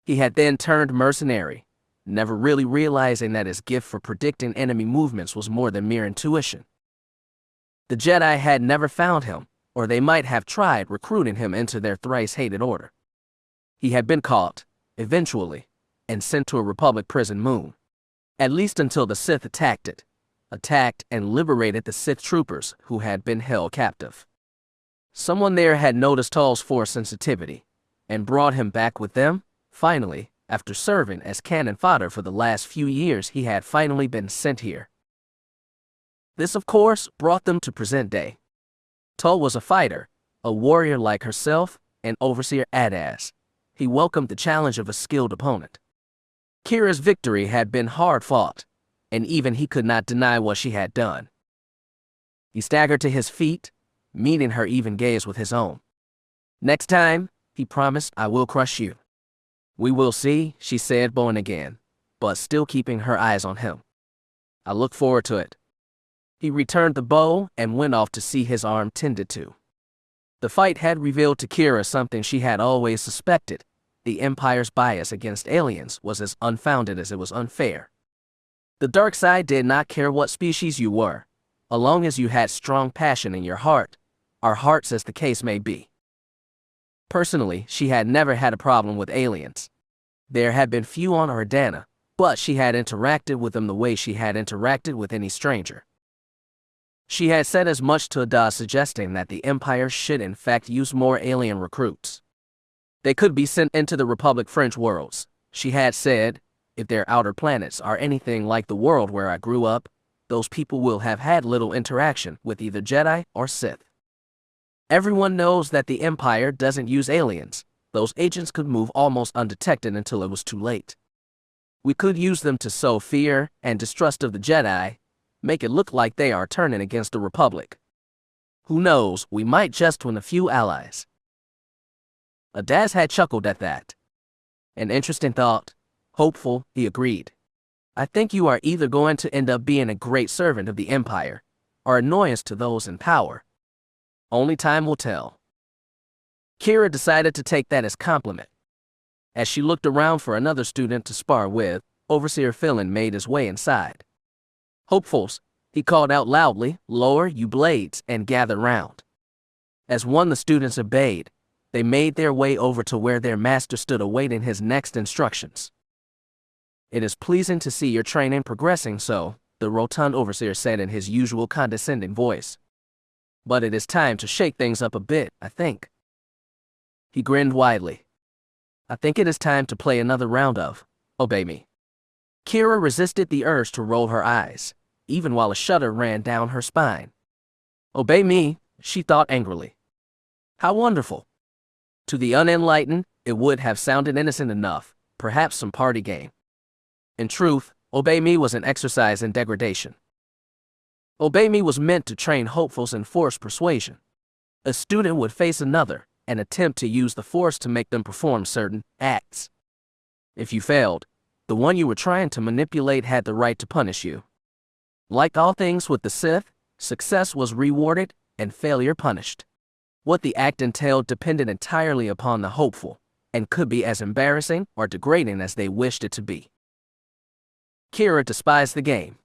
He had then turned mercenary, never really realizing that his gift for predicting enemy movements was more than mere intuition. The Jedi had never found him, or they might have tried recruiting him into their thrice-hated order. He had been caught, eventually, and sent to a Republic prison moon, at least until the Sith attacked and liberated the Sith troopers who had been held captive. Someone there had noticed Tull's force sensitivity, and brought him back with them. Finally, after serving as cannon fodder for the last few years, he had finally been sent here. This, of course, brought them to present day. Tull was a fighter, a warrior like herself, an overseer Avest. He welcomed the challenge of a skilled opponent. Keera's victory had been hard fought, and even he could not deny what she had done. He staggered to his feet, meeting her even gaze with his own. "Next time," he promised, "I will crush you." "We will see," she said, bowing again, but still keeping her eyes on him. "I look forward to it." He returned the bow and went off to see his arm tended to. The fight had revealed to Keera something she had always suspected. The Empire's bias against aliens was as unfounded as it was unfair. The dark side did not care what species you were, as long as you had strong passion in your heart, or hearts as the case may be. Personally, she had never had a problem with aliens. There had been few on Ardana, but she had interacted with them the way she had interacted with any stranger. She had said as much to Ada, suggesting that the Empire should in fact use more alien recruits. They could be sent into the Republic French worlds. She had said, if their outer planets are anything like the world where I grew up, those people will have had little interaction with either Jedi or Sith. Everyone knows that the Empire doesn't use aliens. Those agents could move almost undetected until it was too late. We could use them to sow fear and distrust of the Jedi, make it look like they are turning against the Republic. Who knows, we might just win a few allies. Adaz had chuckled at that. An interesting thought. Hopeful, he agreed. I think you are either going to end up being a great servant of the Empire, or annoyance to those in power. Only time will tell. Keera decided to take that as compliment. As she looked around for another student to spar with, Overseer Phelan made his way inside. "Hopefuls," he called out loudly, "lower you blades and gather round." As one the students obeyed, they made their way over to where their master stood awaiting his next instructions. "It is pleasing to see your training progressing so," the rotund overseer said in his usual condescending voice. "But it is time to shake things up a bit, I think." He grinned widely. "I think it is time to play another round of Obey Me." Keera resisted the urge to roll her eyes, even while a shudder ran down her spine. "Obey me," she thought angrily. How wonderful. To the unenlightened, it would have sounded innocent enough, perhaps some party game. In truth, Obey Me was an exercise in degradation. Obey Me was meant to train hopefuls in force persuasion. A student would face another and attempt to use the force to make them perform certain acts. If you failed, The one you were trying to manipulate had the right to punish you. Like all things with the Sith, success was rewarded and failure punished. What the act entailed depended entirely upon the hopeful, and could be as embarrassing or degrading as they wished it to be. Keera despised the game.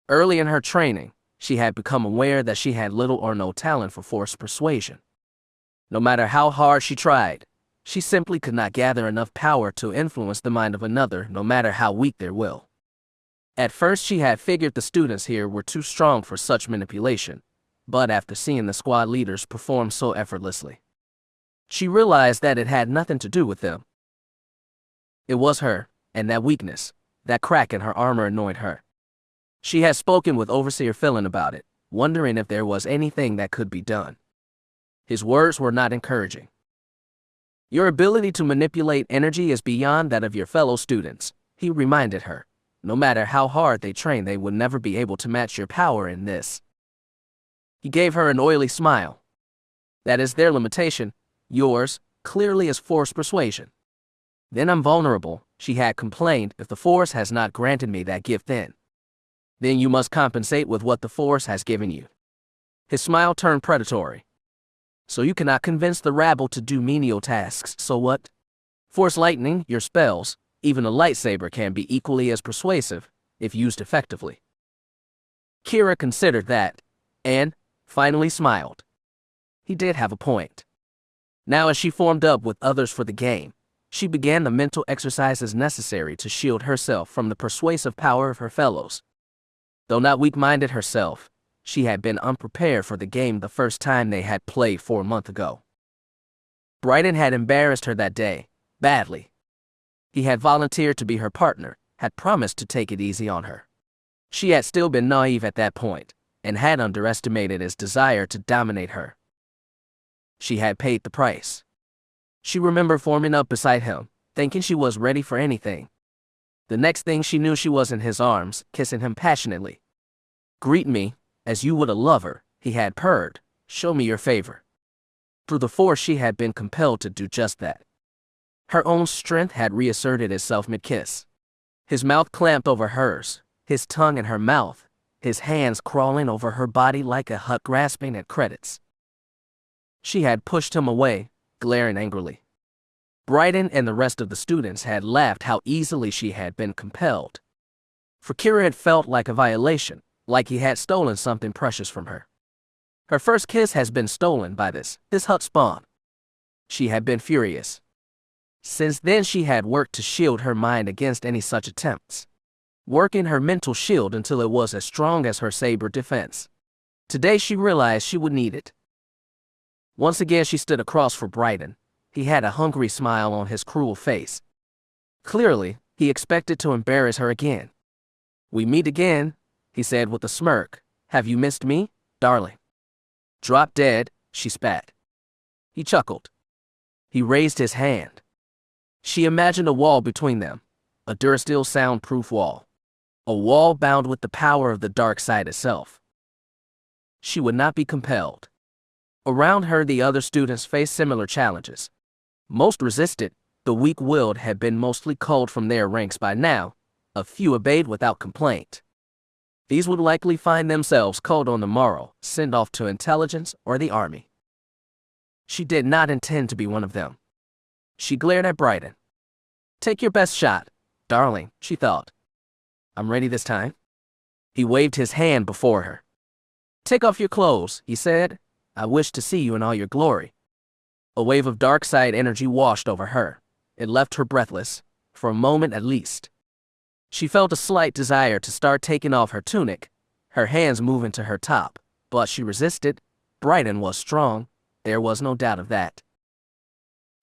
Early in her training, she had become aware that she had little or no talent for forced persuasion. No matter how hard she tried, she simply could not gather enough power to influence the mind of another, no matter how weak their will. At first she had figured the students here were too strong for such manipulation, but after seeing the squad leaders perform so effortlessly, she realized that it had nothing to do with them. It was her, and that weakness, that crack in her armor annoyed her. She had spoken with Overseer Philin about it, wondering if there was anything that could be done. His words were not encouraging. Your ability to manipulate energy is beyond that of your fellow students, he reminded her. No matter how hard they train, they would never be able to match your power in this. He gave her an oily smile. That is their limitation. Yours, clearly, is forced persuasion. Then I'm vulnerable, she had complained. If the Force has not granted me that gift, then you must compensate with what the Force has given you. His smile turned predatory. So you cannot convince the rabble to do menial tasks, so what? Force lightning, your spells, even a lightsaber can be equally as persuasive, if used effectively. Keera considered that, and finally smiled. He did have a point. Now, as she formed up with others for the game, she began the mental exercises necessary to shield herself from the persuasive power of her fellows. Though not weak-minded herself, she had been unprepared for the game the first time they had played 4 months ago. Bryden had embarrassed her that day, badly. He had volunteered to be her partner, had promised to take it easy on her. She had still been naive at that point, and had underestimated his desire to dominate her. She had paid the price. She remembered forming up beside him, thinking she was ready for anything. The next thing she knew, she was in his arms, kissing him passionately. Greet me, as you would a lover, he had purred. Show me your favor. Through the Force, she had been compelled to do just that. Her own strength had reasserted itself mid-kiss. His mouth clamped over hers, his tongue in her mouth, his hands crawling over her body like a hut grasping at credits. She had pushed him away, glaring angrily. Bryden and the rest of the students had laughed how easily she had been compelled. For Keera, it felt like a violation, like he had stolen something precious from her. Her first kiss has been stolen by this hut spawn. She had been furious. Since then, she had worked to shield her mind against any such attempts, working her mental shield until it was as strong as her saber defense. Today, she realized she would need it. Once again, she stood across for Bryden. He had a hungry smile on his cruel face. Clearly, he expected to embarrass her again. We meet again, he said with a smirk. Have you missed me, darling? Drop dead, she spat. He chuckled. He raised his hand. She imagined a wall between them, a Durasteel soundproof wall, a wall bound with the power of the dark side itself. She would not be compelled. Around her, the other students faced similar challenges. Most resisted. The weak-willed had been mostly culled from their ranks by now. A few obeyed without complaint. These would likely find themselves culled on the morrow, sent off to intelligence or the army. She did not intend to be one of them. She glared at Bryden. Take your best shot, darling, she thought. I'm ready this time. He waved his hand before her. Take off your clothes, he said. I wish to see you in all your glory. A wave of dark side energy washed over her. It left her breathless, for a moment at least. She felt a slight desire to start taking off her tunic, her hands moving to her top, but she resisted. Bryden was strong, there was no doubt of that.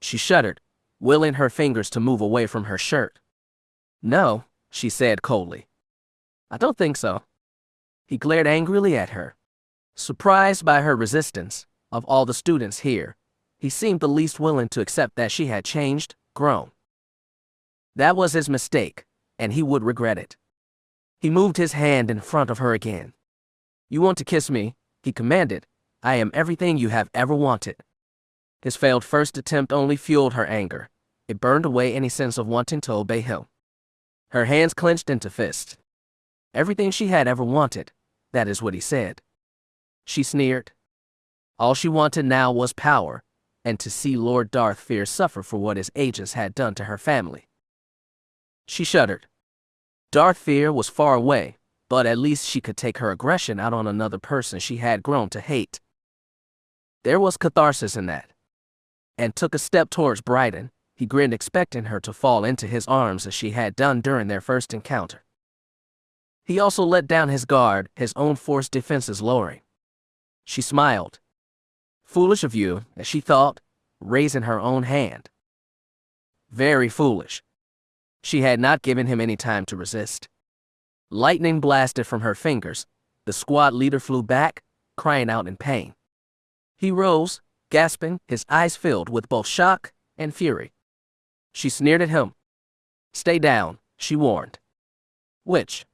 She shuddered, willing her fingers to move away from her shirt. No, she said coldly. I don't think so. He glared angrily at her. Surprised by her resistance, of all the students here, he seemed the least willing to accept that she had changed, grown. That was his mistake, and he would regret it. He moved his hand in front of her again. You want to kiss me, he commanded. I am everything you have ever wanted. His failed first attempt only fueled her anger. It burned away any sense of wanting to obey him. Her hands clenched into fists. Everything she had ever wanted, that is what he said. She sneered. All she wanted now was power, and to see Lord Darth Fear suffer for what his agents had done to her family. She shuddered. Darth Fear was far away, but at least she could take her aggression out on another person she had grown to hate. There was catharsis in that. And took a step towards Bryden. He grinned, expecting her to fall into his arms as she had done during their first encounter. He also let down his guard, his own forced defenses lowering. She smiled. Foolish of you, as she thought, raising her own hand. Very foolish. She had not given him any time to resist. Lightning blasted from her fingers. The squad leader flew back, crying out in pain. He rose, gasping, his eyes filled with both shock and fury. She sneered at him. Stay down, she warned. Which?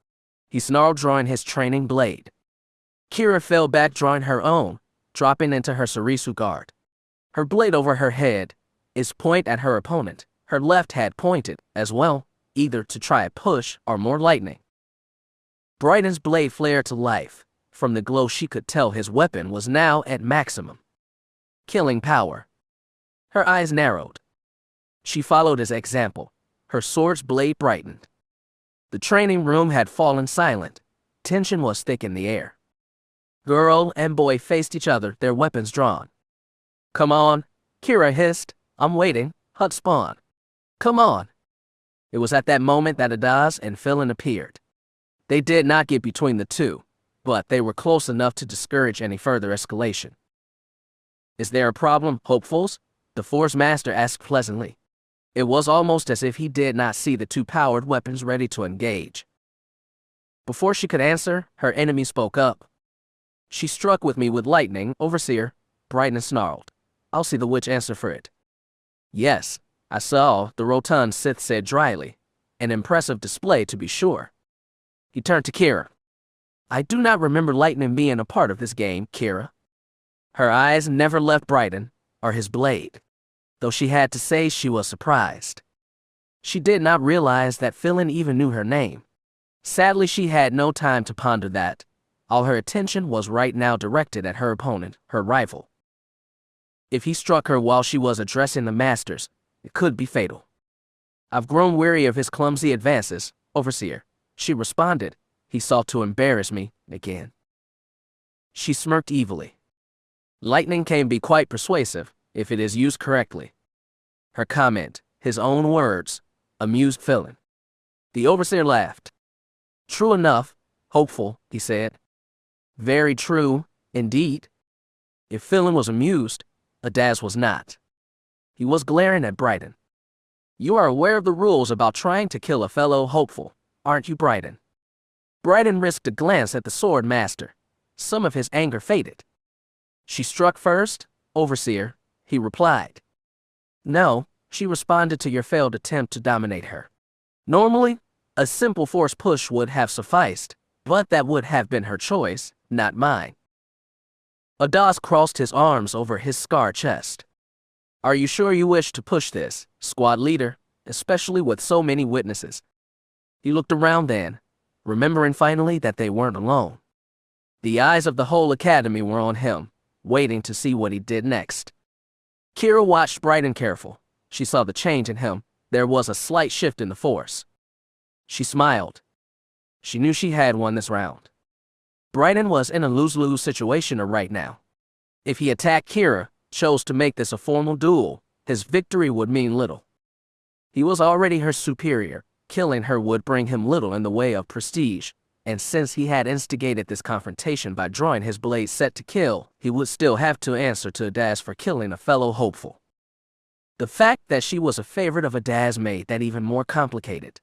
He snarled, drawing his training blade. Keera fell back, drawing her own, dropping into her Sarisu guard. Her blade over her head, its point at her opponent. Her left had pointed, as well, either to try a push or more lightning. Bryden's blade flared to life. From the glow she could tell his weapon was now at maximum. Killing power. Her eyes narrowed. She followed his example. Her sword's blade brightened. The training room had fallen silent. Tension was thick in the air. Girl and boy faced each other, their weapons drawn. Come on, Keera hissed. I'm waiting, Hut spawn. Come on. It was at that moment that Adaz and Philin appeared. They did not get between the two, but they were close enough to discourage any further escalation. Is there a problem, hopefuls? The Force Master asked pleasantly. It was almost as if he did not see the two powered weapons ready to engage. Before she could answer, her enemy spoke up. She struck with me with lightning, Overseer, Bryden snarled. I'll see the witch answer for it. Yes, I saw, the rotund Sith said dryly. An impressive display, to be sure. He turned to Keera. I do not remember lightning being a part of this game, Keera. Her eyes never left Bryden, or his blade, though she had to say she was surprised. She did not realize that Philin even knew her name. Sadly, she had no time to ponder that. All her attention was right now directed at her opponent, her rival. If he struck her while she was addressing the masters, it could be fatal. I've grown weary of his clumsy advances, Overseer, she responded. He sought to embarrass me again. She smirked evilly. Lightning can be quite persuasive, if it is used correctly. Her comment, his own words, amused Philin. The Overseer laughed. True enough, hopeful, he said. Very true, indeed. If Philin was amused, Adaz was not. He was glaring at Bryden. You are aware of the rules about trying to kill a fellow hopeful, aren't you, Bryden? Bryden risked a glance at the sword master. Some of his anger faded. She struck first, Overseer, he replied. No, she responded to your failed attempt to dominate her. Normally, a simple force push would have sufficed, but that would have been her choice, not mine. Adaz crossed his arms over his scarred chest. Are you sure you wish to push this, squad leader, especially with so many witnesses? He looked around then, remembering finally that they weren't alone. The eyes of the whole academy were on him, waiting to see what he did next. Keera watched Bryden careful. She saw the change in him. There was a slight shift in the force. She smiled. She knew she had won this round. Bryden was in a lose-lose situation right now. If he attacked Keera, chose to make this a formal duel, his victory would mean little. He was already her superior. Killing her would bring him little in the way of prestige, and since he had instigated this confrontation by drawing his blade set to kill, he would still have to answer to Adaz for killing a fellow hopeful. The fact that she was a favorite of Adaz made that even more complicated.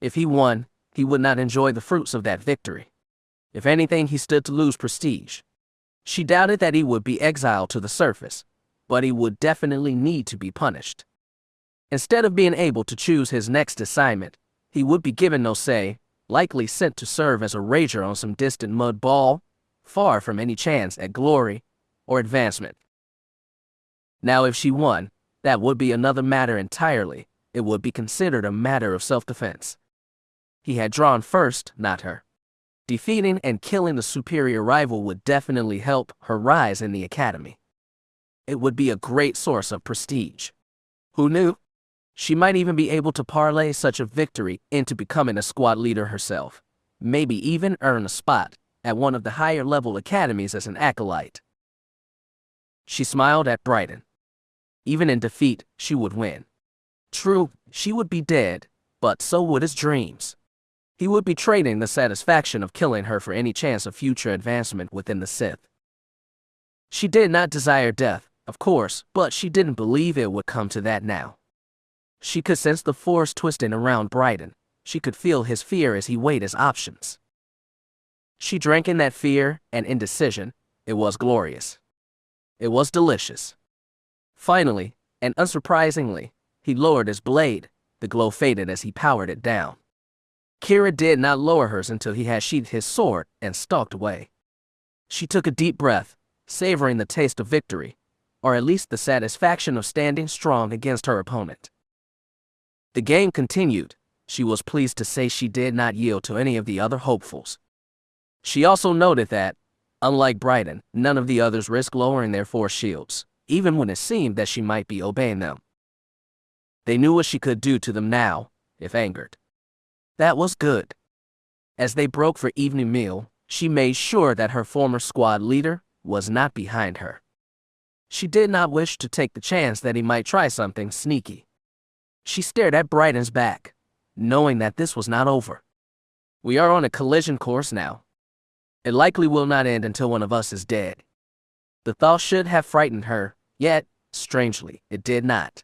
If he won, he would not enjoy the fruits of that victory. If anything, he stood to lose prestige. She doubted that he would be exiled to the surface, but he would definitely need to be punished. Instead of being able to choose his next assignment, he would be given no say, likely sent to serve as a rager on some distant mud ball, far from any chance at glory or advancement. Now if she won, that would be another matter entirely, it would be considered a matter of self-defense. He had drawn first, not her. Defeating and killing the superior rival would definitely help her rise in the academy. It would be a great source of prestige. Who knew? She might even be able to parlay such a victory into becoming a squad leader herself, maybe even earn a spot at one of the higher-level academies as an acolyte. She smiled at Brighton. Even in defeat, she would win. True, she would be dead, but so would his dreams. He would be trading the satisfaction of killing her for any chance of future advancement within the Sith. She did not desire death, of course, but she didn't believe it would come to that now. She could sense the force twisting around Brighton. She could feel his fear as he weighed his options. She drank in that fear and indecision. It was glorious. It was delicious. Finally, and unsurprisingly, he lowered his blade. The glow faded as he powered it down. Keera did not lower hers until he had sheathed his sword and stalked away. She took a deep breath, savoring the taste of victory, or at least the satisfaction of standing strong against her opponent. The game continued. She was pleased to say she did not yield to any of the other hopefuls. She also noted that, unlike Brighton, none of the others risked lowering their force shields, even when it seemed that she might be obeying them. They knew what she could do to them now, if angered. That was good. As they broke for evening meal, she made sure that her former squad leader was not behind her. She did not wish to take the chance that he might try something sneaky. She stared at Brighton's back, knowing that this was not over. We are on a collision course now. It likely will not end until one of us is dead. The thought should have frightened her, yet, strangely, it did not.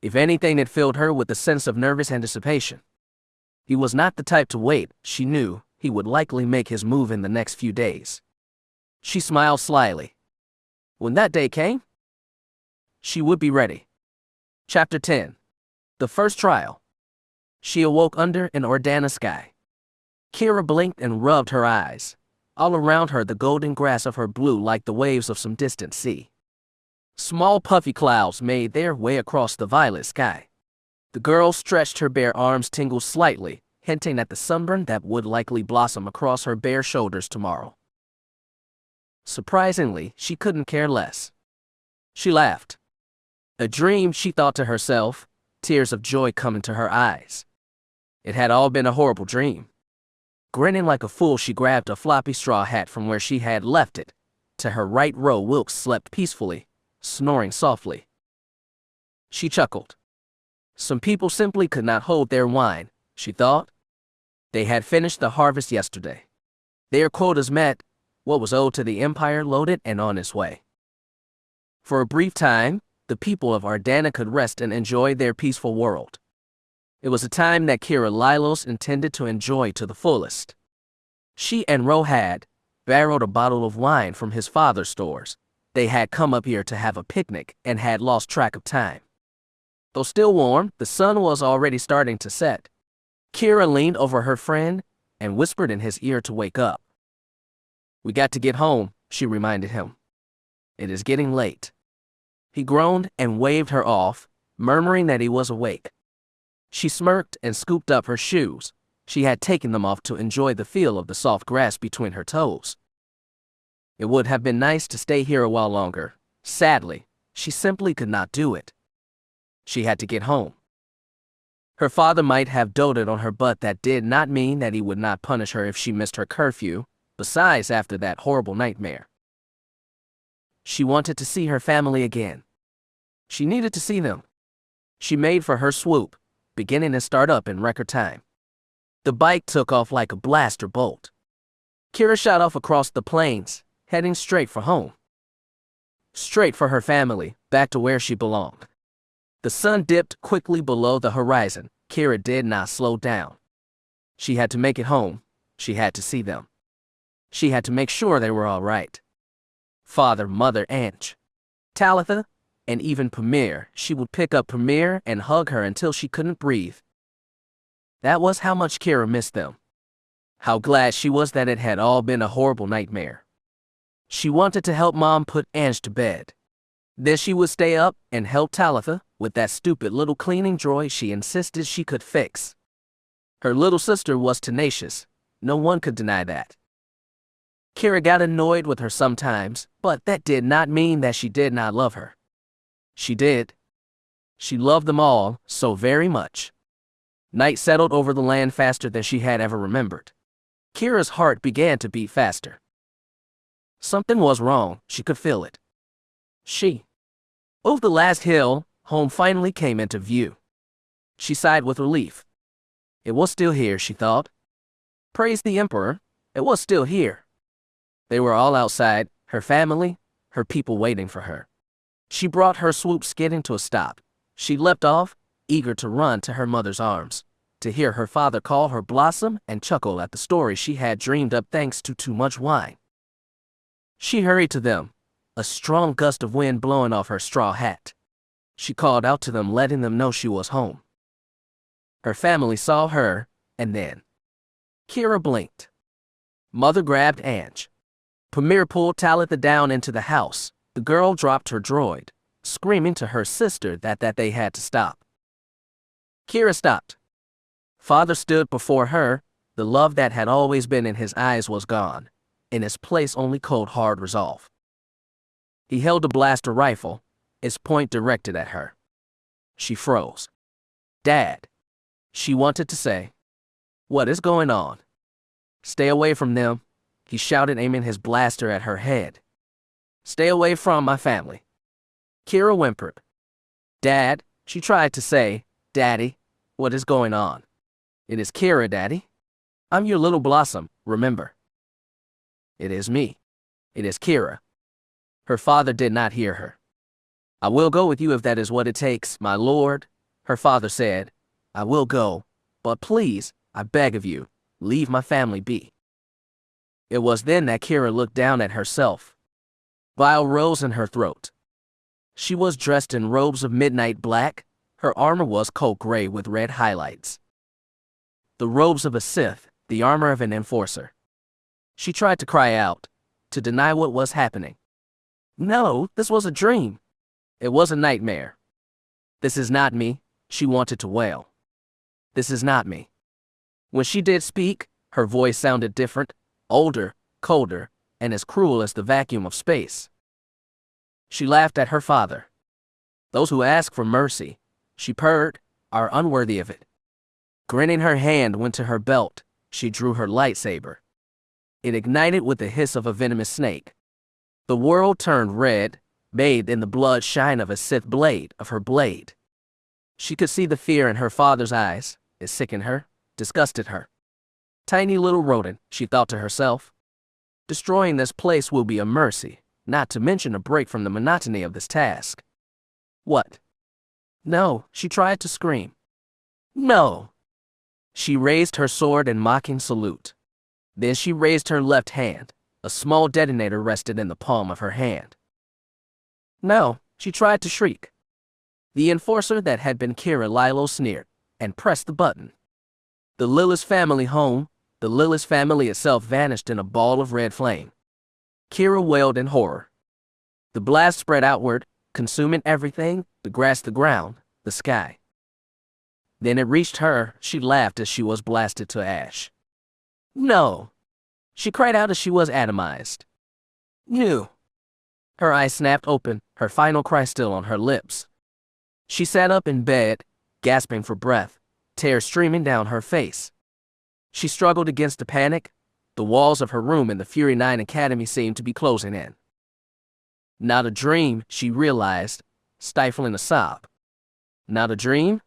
If anything, it filled her with a sense of nervous anticipation. He was not the type to wait. She knew he would likely make his move in the next few days. She smiled slyly. When that day came, she would be ready. Chapter 10. The First Trial. She awoke under an Ardana sky. Keera blinked and rubbed her eyes. All around her, the golden grass of her blew like the waves of some distant sea. Small puffy clouds made their way across the violet sky. The girl stretched her bare arms, tingled slightly, hinting at the sunburn that would likely blossom across her bare shoulders tomorrow. Surprisingly, she couldn't care less. She laughed. A dream, she thought to herself, tears of joy coming to her eyes. It had all been a horrible dream. Grinning like a fool, she grabbed a floppy straw hat from where she had left it. To her right row, Wilkes slept peacefully, snoring softly. She chuckled. Some people simply could not hold their wine, she thought. They had finished the harvest yesterday. Their quotas met, what was owed to the Empire loaded and on its way. For a brief time, the people of Ardana could rest and enjoy their peaceful world. It was a time that Keera Lylos intended to enjoy to the fullest. She and Ro had borrowed a bottle of wine from his father's stores. They had come up here to have a picnic and had lost track of time. Though still warm, the sun was already starting to set. Keera leaned over her friend and whispered in his ear to wake up. We got to get home, she reminded him. It is getting late. He groaned and waved her off, murmuring that he was awake. She smirked and scooped up her shoes. She had taken them off to enjoy the feel of the soft grass between her toes. It would have been nice to stay here a while longer. Sadly, she simply could not do it. She had to get home. Her father might have doted on her, but that did not mean that he would not punish her if she missed her curfew, besides after that horrible nightmare. She wanted to see her family again. She needed to see them. She made for her swoop, beginning to start up in record time. The bike took off like a blaster bolt. Keera shot off across the plains, heading straight for home. Straight for her family, back to where she belonged. The sun dipped quickly below the horizon. Keera did not slow down. She had to make it home. She had to see them. She had to make sure they were all right. Father, mother, Ange, Talitha, and even Premier. She would pick up Premier and hug her until she couldn't breathe. That was how much Keera missed them. How glad she was that it had all been a horrible nightmare. She wanted to help Mom put Ange to bed. Then she would stay up and help Talitha, with that stupid little cleaning droid she insisted she could fix. Her little sister was tenacious. No one could deny that. Keera got annoyed with her sometimes, but that did not mean that she did not love her. She did. She loved them all so very much. Night settled over the land faster than she had ever remembered. Keera's heart began to beat faster. Something was wrong, she could feel it. Over the last hill, home finally came into view. She sighed with relief. It was still here, she thought. Praise the Emperor, it was still here. They were all outside, her family, her people waiting for her. She brought her swoop skidding to a stop. She leapt off, eager to run to her mother's arms, to hear her father call her Blossom and chuckle at the story she had dreamed up thanks to too much wine. She hurried to them, a strong gust of wind blowing off her straw hat. She called out to them, letting them know she was home. Her family saw her, and then Keera blinked. Mother grabbed Ange. Pamir pulled Talitha down into the house. The girl dropped her droid, screaming to her sister that they had to stop. Keera stopped. Father stood before her. The love that had always been in his eyes was gone. In its place only cold, hard resolve. He held a blaster rifle, its point directed at her. She froze. Dad. She wanted to say. What is going on? Stay away from them, he shouted, aiming his blaster at her head. Stay away from my family. Keera whimpered. Dad, she tried to say. Daddy, what is going on? It is Keera, Daddy. I'm your little Blossom, remember? It is me. It is Keera. Her father did not hear her. I will go with you if that is what it takes, my lord, her father said. I will go, but please, I beg of you, leave my family be. It was then that Keera looked down at herself. Bile rose in her throat. She was dressed in robes of midnight black. Her armor was coat gray with red highlights. The robes of a Sith, the armor of an enforcer. She tried to cry out, to deny what was happening. No, this was a dream. It was a nightmare. This is not me, she wanted to wail. This is not me. When she did speak, her voice sounded different, older, colder, and as cruel as the vacuum of space. She laughed at her father. Those who ask for mercy, she purred, are unworthy of it. Grinning, her hand went to her belt. She drew her lightsaber. It ignited with the hiss of a venomous snake. The world turned red, bathed in the blood shine of a Sith blade, of her blade. She could see the fear in her father's eyes. It sickened her, disgusted her. Tiny little rodent, she thought to herself. Destroying this place will be a mercy, not to mention a break from the monotony of this task. What? No, she tried to scream. No! She raised her sword in mocking salute. Then she raised her left hand. A small detonator rested in the palm of her hand. No, she tried to shriek. The enforcer that had been Keera Lylos sneered, and pressed the button. The Lylos family home, the Lylos family itself vanished in a ball of red flame. Keera wailed in horror. The blast spread outward, consuming everything, the grass, the ground, the sky. Then it reached her. She laughed as she was blasted to ash. No! She cried out as she was atomized. No! Her eyes snapped open, her final cry still on her lips. She sat up in bed, gasping for breath, tears streaming down her face. She struggled against the panic. The walls of her room in the Fury 9 Academy seemed to be closing in. Not a dream, she realized, stifling a sob. Not a dream?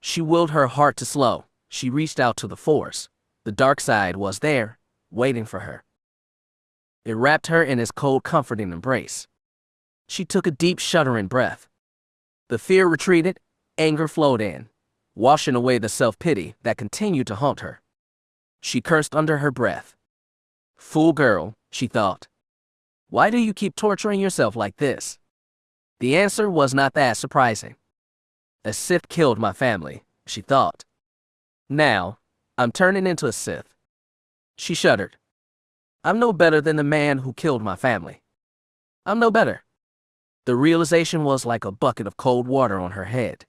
She willed her heart to slow. She reached out to the Force. The dark side was there, waiting for her. It wrapped her in its cold, comforting embrace. She took a deep, shuddering breath. The fear retreated, anger flowed in, washing away the self-pity that continued to haunt her. She cursed under her breath. Fool girl, she thought. Why do you keep torturing yourself like this? The answer was not that surprising. A Sith killed my family, she thought. Now, I'm turning into a Sith. She shuddered. I'm no better than the man who killed my family. I'm no better. The realization was like a bucket of cold water on her head.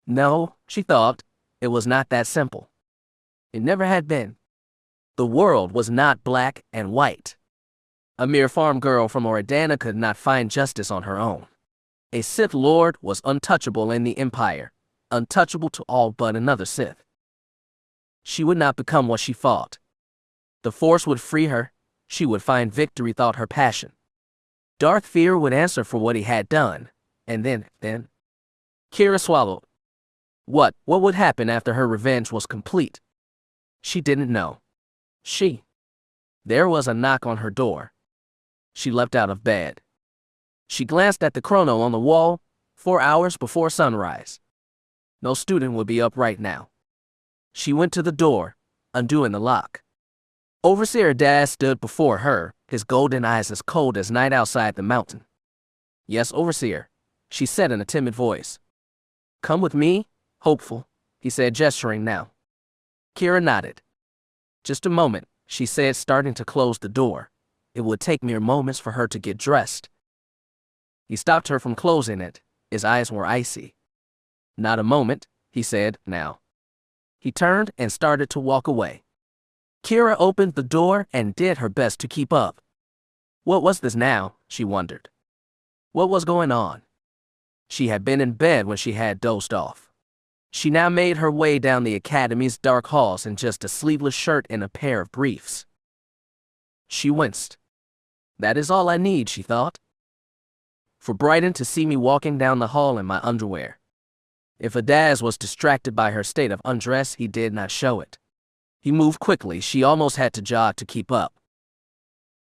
No, she thought, it was not that simple. It never had been. The world was not black and white. A mere farm girl from Oridanna could not find justice on her own. A Sith Lord was untouchable in the Empire, untouchable to all but another Sith. She would not become what she fought. The Force would free her. She would find victory, thought her passion. Darth Fear would answer for what he had done, and then, Keera swallowed. What would happen after her revenge was complete? She didn't know. There was a knock on her door. She leapt out of bed. She glanced at the chrono on the wall, 4 hours before sunrise. No student would be up right now. She went to the door, undoing the lock. Overseer Daz stood before her, his golden eyes as cold as night outside the mountain. Yes, Overseer, she said in a timid voice. Come with me, hopeful, he said, gesturing now. Keera nodded. Just a moment, she said, starting to close the door. It would take mere moments for her to get dressed. He stopped her from closing it. His eyes were icy. Not a moment, he said, now. He turned and started to walk away. Keera opened the door and did her best to keep up. What was this now, she wondered. What was going on? She had been in bed when she had dozed off. She now made her way down the academy's dark halls in just a sleeveless shirt and a pair of briefs. She winced. That is all I need, she thought. For Brighton to see me walking down the hall in my underwear. If Daz was distracted by her state of undress, he did not show it. He moved quickly. She almost had to jog to keep up.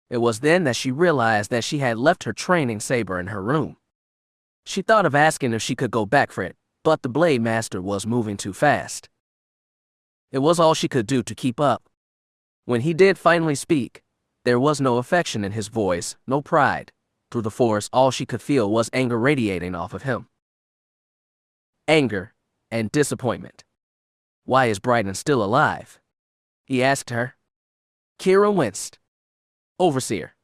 It was then that she realized that she had left her training saber in her room. She thought of asking if she could go back for it, but the Blade Master was moving too fast. It was all she could do to keep up. When he did finally speak, there was no affection in his voice, no pride. Through the Force, all she could feel was anger radiating off of him. Anger and disappointment. Why is Brighton still alive? He asked her. Keera winced. Overseer.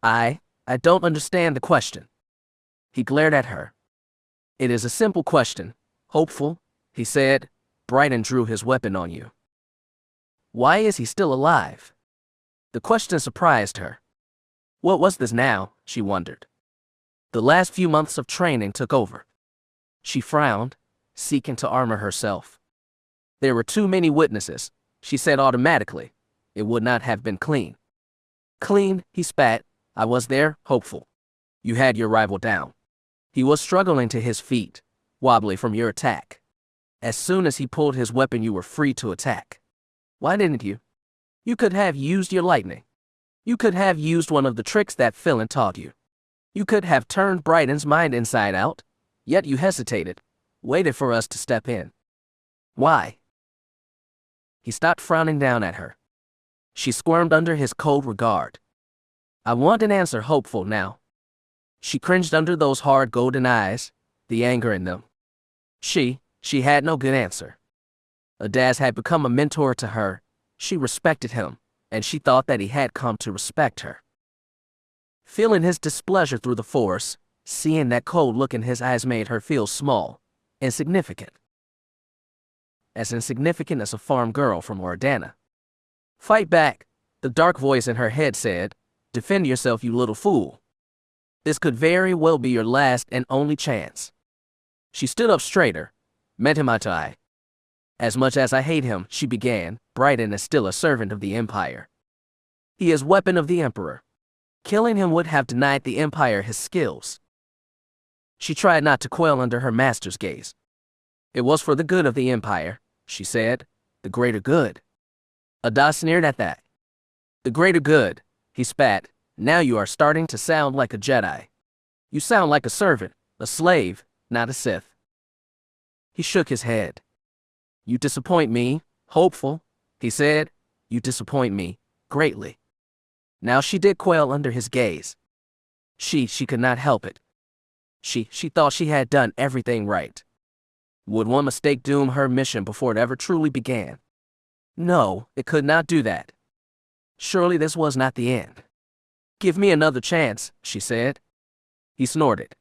I don't understand the question. He glared at her. It is a simple question, hopeful, he said. Brighton drew his weapon on you. Why is he still alive? The question surprised her. What was this now, she wondered. The last few months of training took over. She frowned, seeking to armor herself. There were too many witnesses, she said automatically. It would not have been clean. Clean, he spat. I was there, hopeful. You had your rival down. He was struggling to his feet, wobbly from your attack. As soon as he pulled his weapon, you were free to attack. Why didn't you? You could have used your lightning. You could have used one of the tricks that Philin taught you. You could have turned Brighton's mind inside out, yet you hesitated, waited for us to step in. Why? He stopped, frowning down at her. She squirmed under his cold regard. I want an answer, hopeful, now. She cringed under those hard golden eyes, the anger in them. She had no good answer. Daz had become a mentor to her. She respected him, and she thought that he had come to respect her. Feeling his displeasure through the Force, seeing that cold look in his eyes made her feel small, insignificant. As insignificant as a farm girl from Oridanna. Fight back, the dark voice in her head said. Defend yourself, you little fool. This could very well be your last and only chance. She stood up straighter, met him eye to eye. As much as I hate him, she began, Brighton is still a servant of the Empire. He is weapon of the Emperor. Killing him would have denied the Empire his skills. She tried not to quail under her master's gaze. It was for the good of the Empire, she said, the greater good. Ada sneered at that. The greater good, he spat. Now you are starting to sound like a Jedi. You sound like a servant, a slave, not a Sith. He shook his head. You disappoint me, hopeful, he said. You disappoint me, greatly. Now she did quail under his gaze. She could not help it. She thought she had done everything right. Would one mistake doom her mission before it ever truly began? No, it could not do that. Surely this was not the end. Give me another chance, she said. He snorted.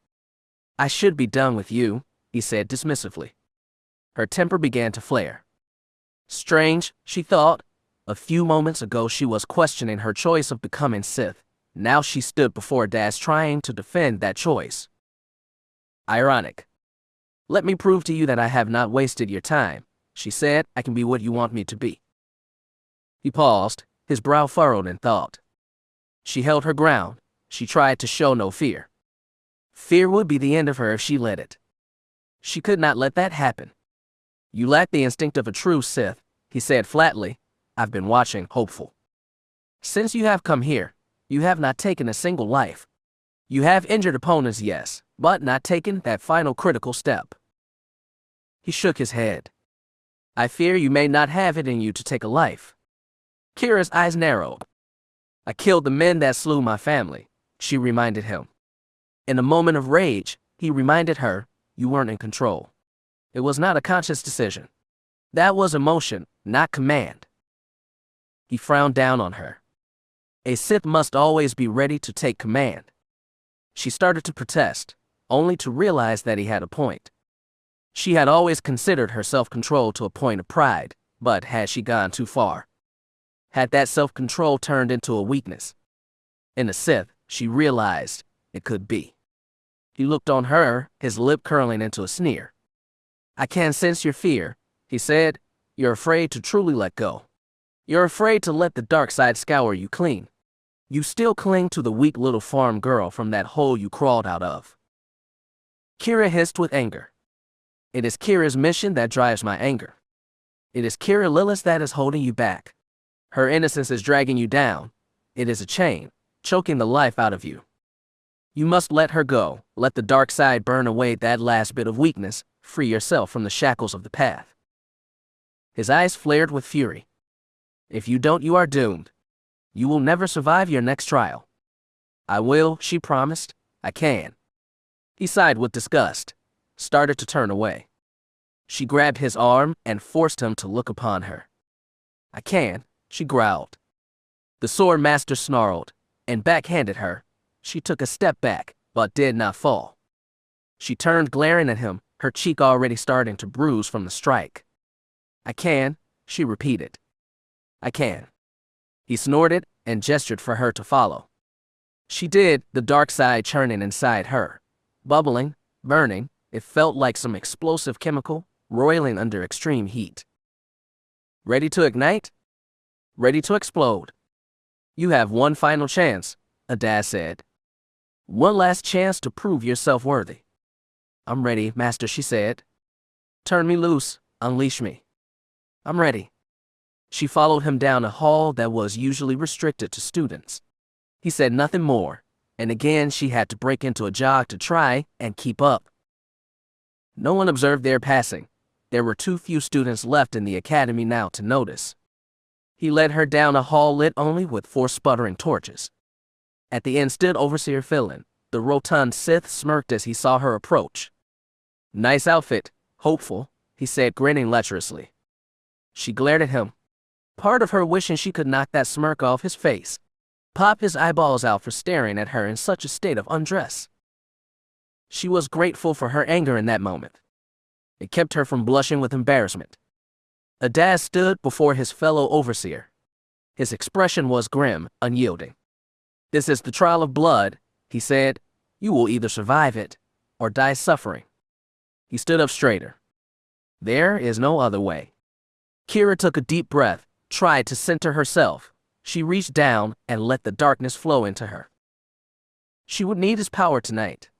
I should be done with you, he said dismissively. Her temper began to flare. Strange, she thought. A few moments ago she was questioning her choice of becoming Sith. Now she stood before Daz trying to defend that choice. Ironic. Let me prove to you that I have not wasted your time, she said. I can be what you want me to be. He paused, his brow furrowed in thought. She held her ground. She tried to show no fear. Fear would be the end of her if she let it. She could not let that happen. You lack the instinct of a true Sith, he said flatly. I've been watching, hopeful. Since you have come here, you have not taken a single life. You have injured opponents, yes, but not taken that final critical step. He shook his head. I fear you may not have it in you to take a life. Keera's eyes narrowed. I killed the men that slew my family, she reminded him. In a moment of rage, he reminded her, you weren't in control. It was not a conscious decision. That was emotion, not command. He frowned down on her. A Sith must always be ready to take command. She started to protest, only to realize that he had a point. She had always considered her self-control to a point of pride, but had she gone too far? Had that self-control turned into a weakness? In a Sith, she realized it could be. He looked on her, his lip curling into a sneer. I can sense your fear, he said. You're afraid to truly let go. You're afraid to let the dark side scour you clean. You still cling to the weak little farm girl from that hole you crawled out of. Keera hissed with anger. It is Keera's mission that drives my anger. It is Keera Lylos that is holding you back. Her innocence is dragging you down. It is a chain, choking the life out of you. You must let her go, let the dark side burn away that last bit of weakness, free yourself from the shackles of the path. His eyes flared with fury. If you don't, you are doomed. You will never survive your next trial. I will, she promised. I can. He sighed with disgust, started to turn away. She grabbed his arm and forced him to look upon her. I can, she growled. The sword master snarled and backhanded her. She took a step back, but did not fall. She turned glaring at him, her cheek already starting to bruise from the strike. I can, she repeated. I can. He snorted and gestured for her to follow. She did, the dark side churning inside her. Bubbling, burning, it felt like some explosive chemical, roiling under extreme heat. Ready to ignite? Ready to explode. You have one final chance, Adaz said. One last chance to prove yourself worthy. I'm ready, Master, she said. Turn me loose, unleash me. I'm ready. She followed him down a hall that was usually restricted to students. He said nothing more, and again she had to break into a jog to try and keep up. No one observed their passing. There were too few students left in the academy now to notice. He led her down a hall lit only with 4 sputtering torches. At the end stood Overseer Philin. The rotund Sith smirked as he saw her approach. Nice outfit, hopeful, he said, grinning lecherously. She glared at him, part of her wishing she could knock that smirk off his face, pop his eyeballs out for staring at her in such a state of undress. She was grateful for her anger in that moment. It kept her from blushing with embarrassment. Adaz stood before his fellow overseer. His expression was grim, unyielding. This is the trial of blood, he said. You will either survive it or die suffering. He stood up straighter. There is no other way. Keera took a deep breath, tried to center herself. She reached down and let the darkness flow into her. She would need his power tonight.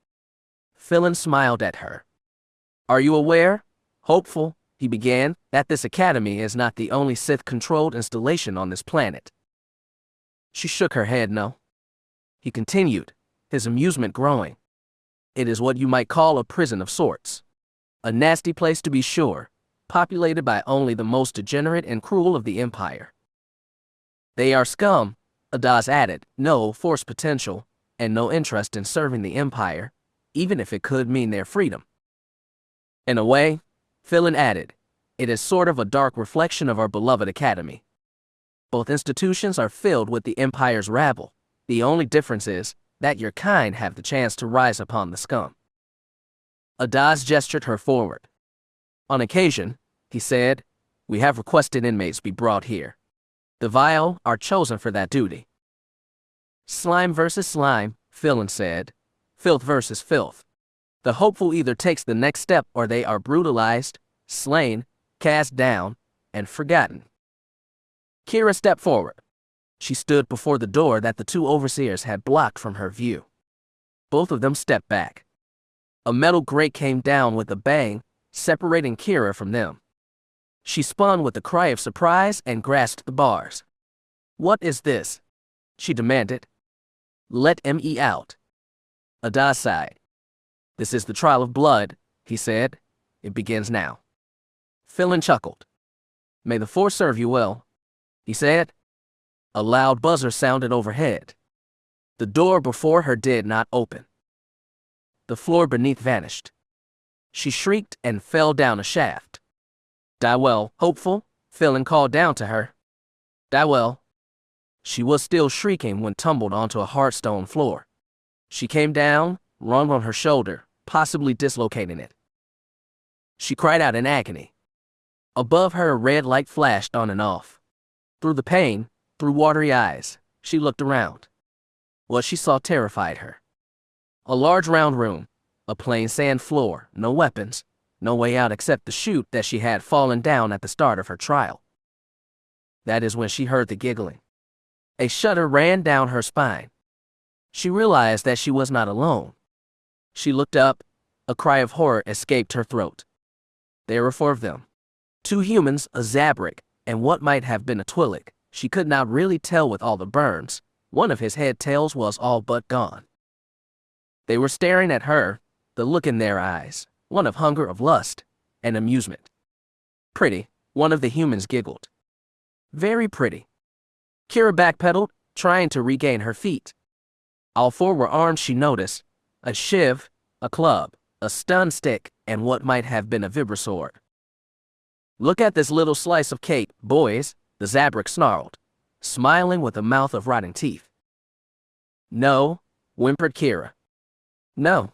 Philin smiled at her. Are you aware, hopeful, he began, that this academy is not the only Sith-controlled installation on this planet? She shook her head no. He continued, his amusement growing. It is what you might call a prison of sorts. A nasty place to be sure, populated by only the most degenerate and cruel of the Empire. They are scum, Adaz added, no force potential, and no interest in serving the Empire, even if it could mean their freedom. In a way, Philin added, it is sort of a dark reflection of our beloved academy. Both institutions are filled with the Empire's rabble. The only difference is that your kind have the chance to rise upon the scum. Adaz gestured her forward. On occasion, he said, we have requested inmates be brought here. The vile are chosen for that duty. Slime versus slime, Phelan said. Filth versus filth. The hopeful either takes the next step or they are brutalized, slain, cast down, and forgotten. Keera stepped forward. She stood before the door that the two overseers had blocked from her view. Both of them stepped back. A metal grate came down with a bang, separating Keera from them. She spun with a cry of surprise and grasped the bars. What is this? She demanded. Let me out. Adaz sighed. This is the trial of blood, he said. It begins now. Phelan chuckled. May the Force serve you well, he said. A loud buzzer sounded overhead. The door before her did not open. The floor beneath vanished. She shrieked and fell down a shaft. Die well, hopeful, Phelan called down to her. Die well. She was still shrieking when tumbled onto a hard stone floor. She came down, rung on her shoulder, possibly dislocating it. She cried out in agony. Above her a red light flashed on and off. Through the pain, through watery eyes, she looked around. What she saw terrified her. A large round room, a plain sand floor, no weapons, no way out except the chute that she had fallen down at the start of her trial. That is when she heard the giggling. A shudder ran down her spine. She realized that she was not alone. She looked up. A cry of horror escaped her throat. There were 4 of them. 2 humans, a Zabrak, and what might have been a Twi'lek. She could not really tell with all the burns. One of his head tails was all but gone. They were staring at her, the look in their eyes, one of hunger, of lust, and amusement. Pretty, one of the humans giggled. Very pretty. Keera backpedaled, trying to regain her feet. All 4 were armed, she noticed. A shiv, a club, a stun stick, and what might have been a vibrasword. Look at this little slice of cake, boys, the Zabrak snarled, smiling with a mouth of rotting teeth. No, whimpered Keera. No.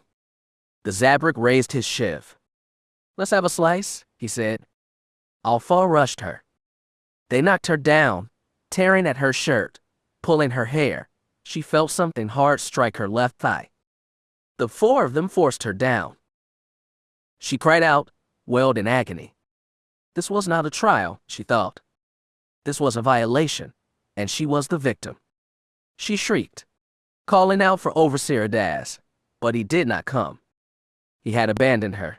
The Zabrak raised his shiv. Let's have a slice, he said. All 4 rushed her. They knocked her down, tearing at her shirt, pulling her hair. She felt something hard strike her left thigh. The 4 of them forced her down. She cried out, wailed in agony. This was not a trial, she thought. This was a violation, and she was the victim. She shrieked, calling out for Overseer Adaz, but he did not come. He had abandoned her.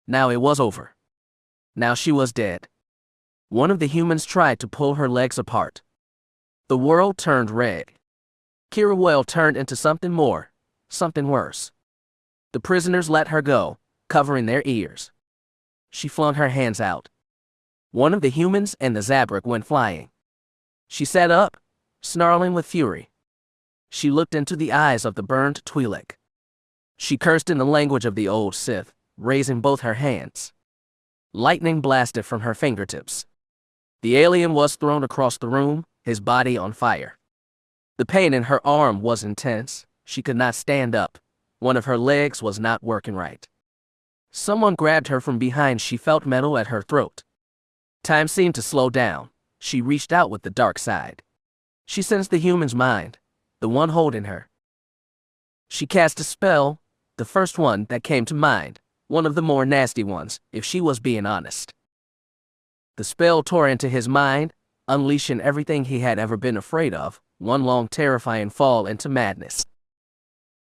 Now it was over. Now she was dead. One of the humans tried to pull her legs apart. The world turned red. Keera wail turned into something more, something worse. The prisoners let her go, covering their ears. She flung her hands out. One of the humans and the Zabrak went flying. She sat up, snarling with fury. She looked into the eyes of the burned Twi'lek. She cursed in the language of the old Sith, raising both her hands. Lightning blasted from her fingertips. The alien was thrown across the room, his body on fire. The pain in her arm was intense. She could not stand up. One of her legs was not working right. Someone grabbed her from behind. She felt metal at her throat. Time seemed to slow down. She reached out with the dark side. She sensed the human's mind, the one holding her. She cast a spell, the first one that came to mind, one of the more nasty ones, if she was being honest. The spell tore into his mind, unleashing everything he had ever been afraid of, one long terrifying fall into madness.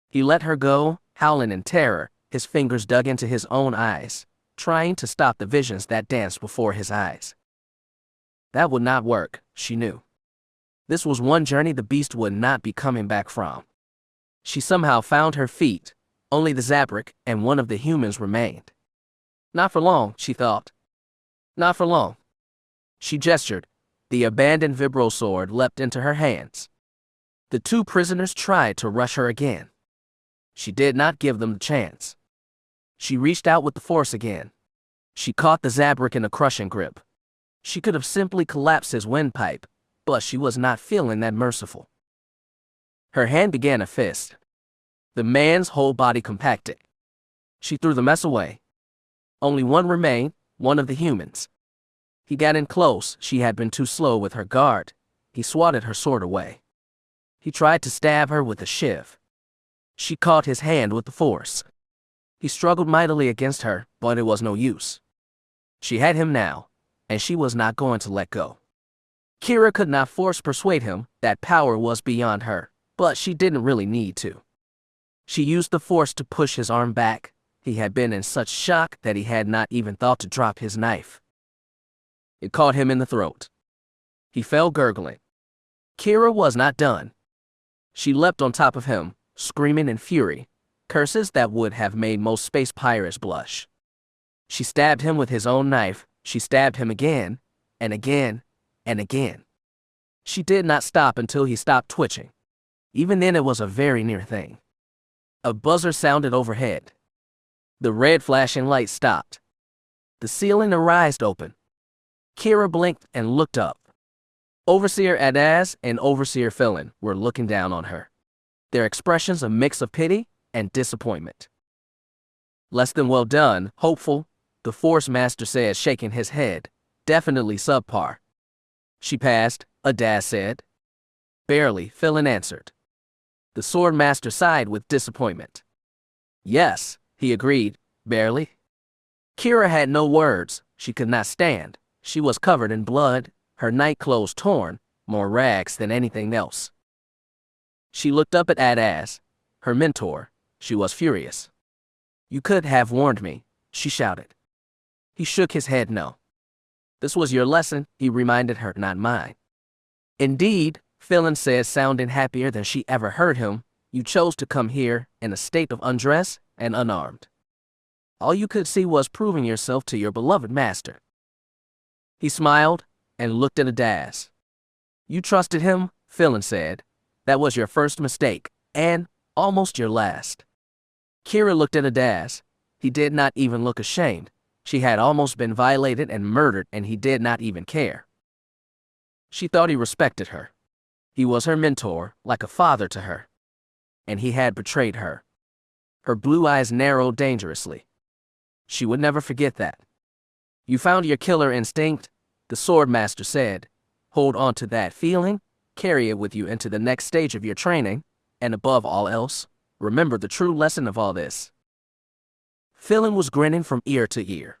He let her go, howling in terror, his fingers dug into his own eyes, trying to stop the visions that danced before his eyes. That would not work, she knew. This was one journey the beast would not be coming back from. She somehow found her feet. Only the Zabrak and one of the humans remained. Not for long, she thought. Not for long. She gestured. The abandoned vibro sword leapt into her hands. The 2 prisoners tried to rush her again. She did not give them the chance. She reached out with the force again. She caught the Zabrak in a crushing grip. She could have simply collapsed his windpipe, but she was not feeling that merciful. Her hand began a fist. The man's whole body compacted. She threw the mess away. Only one remained, one of the humans. He got in close. She had been too slow with her guard. He swatted her sword away. He tried to stab her with a shiv. She caught his hand with the force. He struggled mightily against her, but it was no use. She had him now, and she was not going to let go. Keera could not persuade him that power was beyond her, but she didn't really need to. She used the force to push his arm back. He had been in such shock that he had not even thought to drop his knife. It caught him in the throat. He fell gurgling. Keera was not done. She leapt on top of him, screaming in fury, curses that would have made most space pirates blush. She stabbed him with his own knife. She stabbed him again, and again, and again. She did not stop until he stopped twitching. Even then it was a very near thing. A buzzer sounded overhead. The red flashing light stopped. The ceiling arised open. Keera blinked and looked up. Overseer Avest and Overseer Philin were looking down on her. Their expressions a mix of pity and disappointment. Less than well done, hopeful, the Force Master said, shaking his head. Definitely subpar. She passed, Avest said. Barely, Philin answered. The Sword Master sighed with disappointment. Yes, he agreed, barely. Keera had no words. She could not stand. She was covered in blood, her nightclothes torn, more rags than anything else. She looked up at Avest, her mentor. She was furious. You could have warned me, she shouted. He shook his head no. This was your lesson, he reminded her, not mine. Indeed, Philin said, sounding happier than she ever heard him, you chose to come here in a state of undress and unarmed. All you could see was proving yourself to your beloved master. He smiled and looked at Avest. You trusted him, Philin said. That was your first mistake, and almost your last. Keera looked at Avest. He did not even look ashamed. She had almost been violated and murdered, and he did not even care. She thought he respected her. He was her mentor, like a father to her. And he had betrayed her. Her blue eyes narrowed dangerously. She would never forget that. You found your killer instinct, the Sword Master said. Hold on to that feeling, carry it with you into the next stage of your training, and above all else, remember the true lesson of all this. Philin was grinning from ear to ear.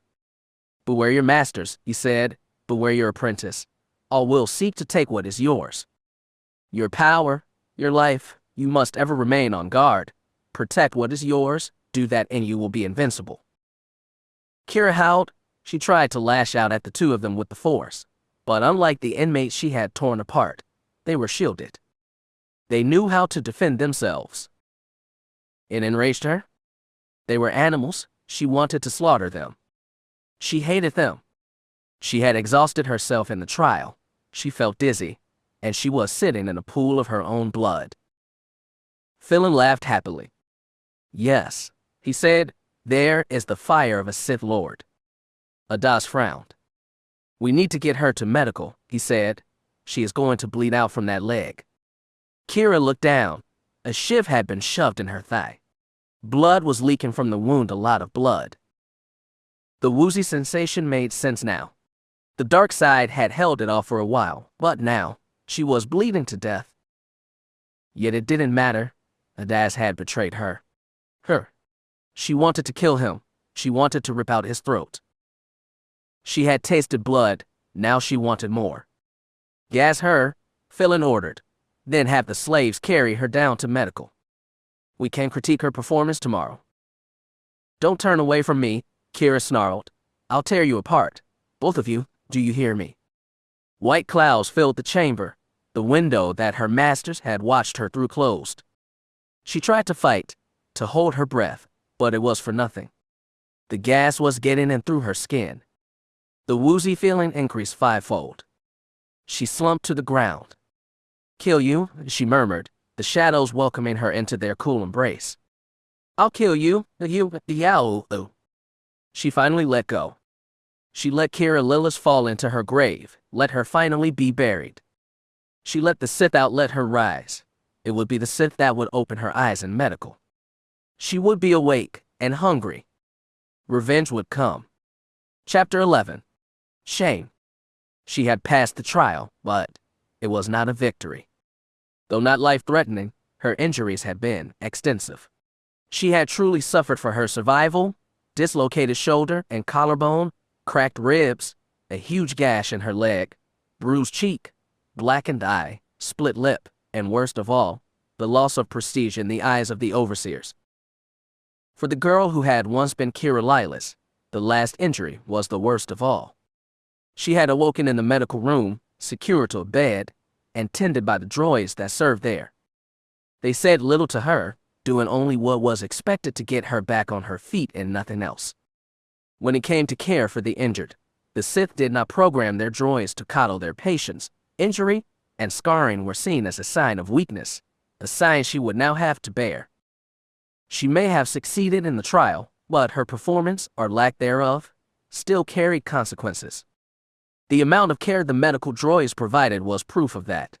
Beware your masters, he said. Beware your apprentice. All will seek to take what is yours. Your power, your life, you must ever remain on guard. Protect what is yours, do that and you will be invincible. Keera howled. She tried to lash out at the two of them with the force, but unlike the inmates she had torn apart, they were shielded. They knew how to defend themselves. It enraged her. They were animals. She wanted to slaughter them. She hated them. She had exhausted herself in the trial. She felt dizzy, and she was sitting in a pool of her own blood. Philin laughed happily. Yes, he said, there is the fire of a Sith Lord. Avest frowned. We need to get her to medical, he said. She is going to bleed out from that leg. Keera looked down. A shiv had been shoved in her thigh. Blood was leaking from the wound, a lot of blood. The woozy sensation made sense now. The dark side had held it off for a while, but now, she was bleeding to death. Yet it didn't matter. Avest had betrayed her. She wanted to kill him. She wanted to rip out his throat. She had tasted blood. Now she wanted more. Gas her, Philin ordered. Then have the slaves carry her down to medical. We can critique her performance tomorrow. Don't turn away from me, Keera snarled. I'll tear you apart. Both of you, do you hear me? White clouds filled the chamber. The window that her masters had watched her through closed. She tried to fight, to hold her breath, but it was for nothing. The gas was getting in through her skin. The woozy feeling increased fivefold. She slumped to the ground. Kill you, she murmured, the shadows welcoming her into their cool embrace. I'll kill you, yow. She finally let go. She let Keera Lylos fall into her grave, let her finally be buried. She let the Sith let her rise. It would be the Sith that would open her eyes in medical. She would be awake and hungry, Revenge would come. Chapter 11. Shame. She had passed the trial, but it was not a victory. Though not life-threatening, her injuries had been extensive. She had truly suffered for her survival: dislocated shoulder and collarbone, cracked ribs, a huge gash in her leg, bruised cheek, blackened eye, split lip, and worst of all, the loss of prestige in the eyes of the overseers. For the girl who had once been Keera Lylos, the last injury was the worst of all. She had awoken in the medical room, secured to a bed, and tended by the droids that served there. They said little to her, doing only what was expected to get her back on her feet and nothing else. When it came to care for the injured, the Sith did not program their droids to coddle their patients. Injury and scarring were seen as a sign of weakness, a sign she would now have to bear. She may have succeeded in the trial, but her performance, or lack thereof, still carried consequences. The amount of care the medical droids provided was proof of that.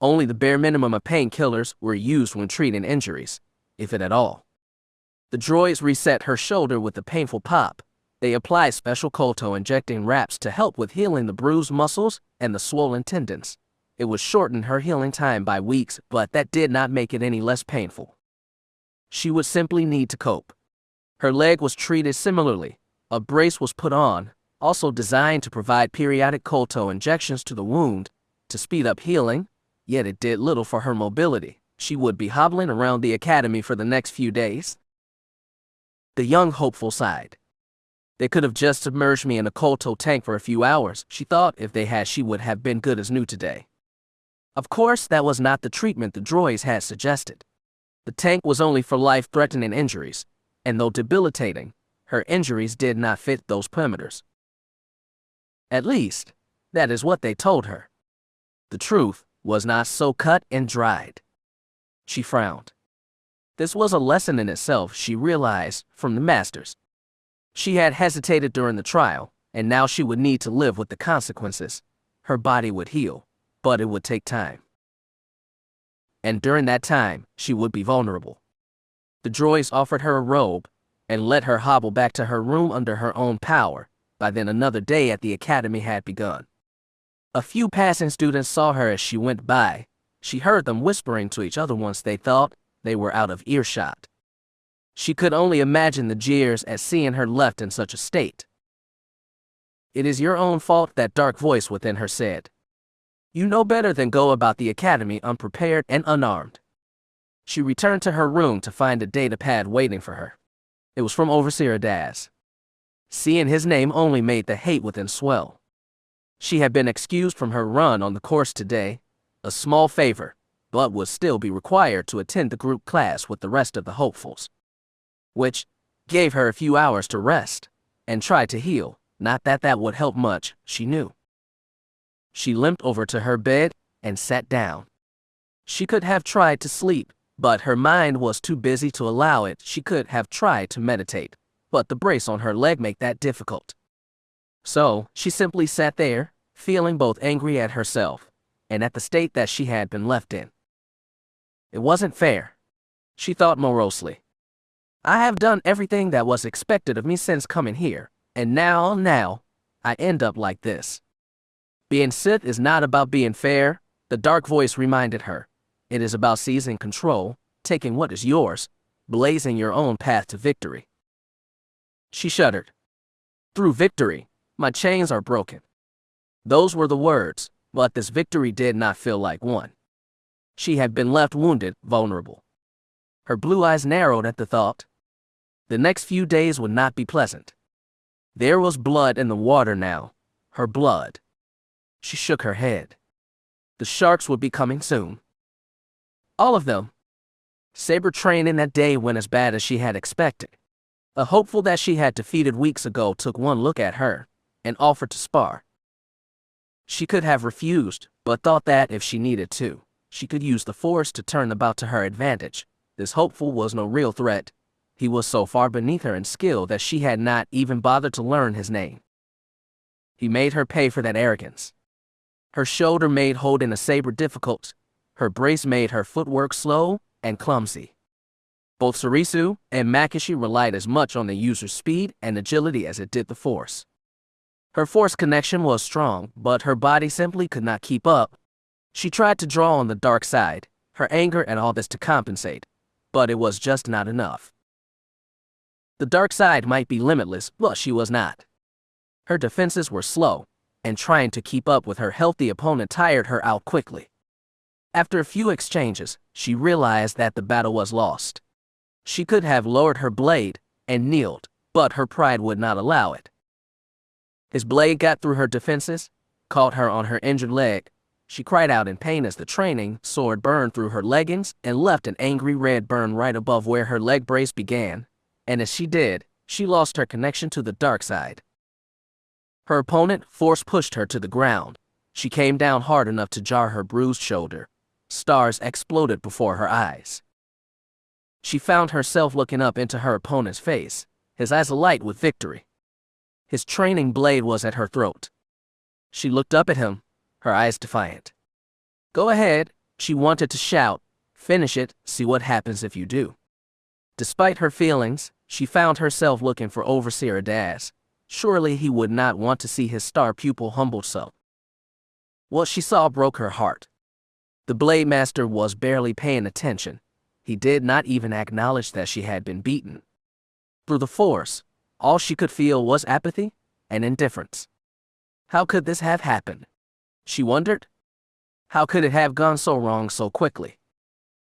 Only the bare minimum of painkillers were used when treating injuries, if it at all. The droids reset her shoulder with a painful pop. They applied special kolto-injecting wraps to help with healing the bruised muscles and the swollen tendons. It would shorten her healing time by weeks, but that did not make it any less painful. She would simply need to cope. Her leg was treated similarly. A brace was put on, also designed to provide periodic kolto injections to the wound to speed up healing, yet it did little for her mobility. She would be hobbling around the academy for the next few days. The young hopeful sighed. They could have just submerged me in a kolto tank for a few hours, she thought. If they had, she would have been good as new today. Of course, that was not the treatment the droids had suggested. The tank was only for life-threatening injuries, and though debilitating, her injuries did not fit those parameters. At least, that is what they told her. The truth was not so cut and dried. She frowned. This was a lesson in itself, she realized, from the masters. She had hesitated during the trial, and now she would need to live with the consequences. Her body would heal, but it would take time. And during that time, she would be vulnerable. The droids offered her a robe and let her hobble back to her room under her own power. By then, another day at the academy had begun. A few passing students saw her as she went by. She heard them whispering to each other once they thought they were out of earshot. She could only imagine the jeers at seeing her left in such a state. "It is your own fault," that dark voice within her said. "You know better than go about the academy unprepared and unarmed." She returned to her room to find a data pad waiting for her. It was from Overseer Daz. Seeing his name only made the hate within swell. She had been excused from her run on the course today, a small favor, but would still be required to attend the group class with the rest of the hopefuls, which gave her a few hours to rest and try to heal. Not that that would help much, she knew. She limped over to her bed and sat down. She could have tried to sleep, but her mind was too busy to allow it. She could have tried to meditate, but the brace on her leg made that difficult. So, she simply sat there, feeling both angry at herself and at the state that she had been left in. It wasn't fair, she thought morosely. I have done everything that was expected of me since coming here, and now, I end up like this. Being Sith is not about being fair, the dark voice reminded her. It is about seizing control, taking what is yours, blazing your own path to victory. She shuddered. Through victory, my chains are broken. Those were the words, but this victory did not feel like one. She had been left wounded, vulnerable. Her blue eyes narrowed at the thought. The next few days would not be pleasant. There was blood in the water now, her blood. She shook her head. The sharks would be coming soon. All of them. Saber training that day went as bad as she had expected. A hopeful that she had defeated weeks ago took one look at her and offered to spar. She could have refused, but thought that if she needed to, she could use the Force to turn the bout to her advantage. This hopeful was no real threat. He was so far beneath her in skill that she had not even bothered to learn his name. He made her pay for that arrogance. Her shoulder made holding a saber difficult. Her brace made her footwork slow and clumsy. Both Sarisu and Makishi relied as much on the user's speed and agility as it did the Force. Her Force connection was strong, but her body simply could not keep up. She tried to draw on the dark side, her anger and all this to compensate, but it was just not enough. The dark side might be limitless, but she was not. Her defenses were slow, and trying to keep up with her healthy opponent tired her out quickly. After a few exchanges, she realized that the battle was lost. She could have lowered her blade and kneeled, but her pride would not allow it. His blade got through her defenses, caught her on her injured leg. She cried out in pain as the training sword burned through her leggings and left an angry red burn right above where her leg brace began, and as she did, she lost her connection to the dark side. Her opponent force pushed her to the ground. She came down hard enough to jar her bruised shoulder. Stars exploded before her eyes. She found herself looking up into her opponent's face, his eyes alight with victory. His training blade was at her throat. She looked up at him, her eyes defiant. "Go ahead," she wanted to shout. "Finish it, see what happens if you do." Despite her feelings, she found herself looking for Overseer Daz. Surely he would not want to see his star pupil humbled so. What she saw broke her heart. The Blade Master was barely paying attention. He did not even acknowledge that she had been beaten. Through the Force, all she could feel was apathy and indifference. How could this have happened? She wondered. How could it have gone so wrong so quickly?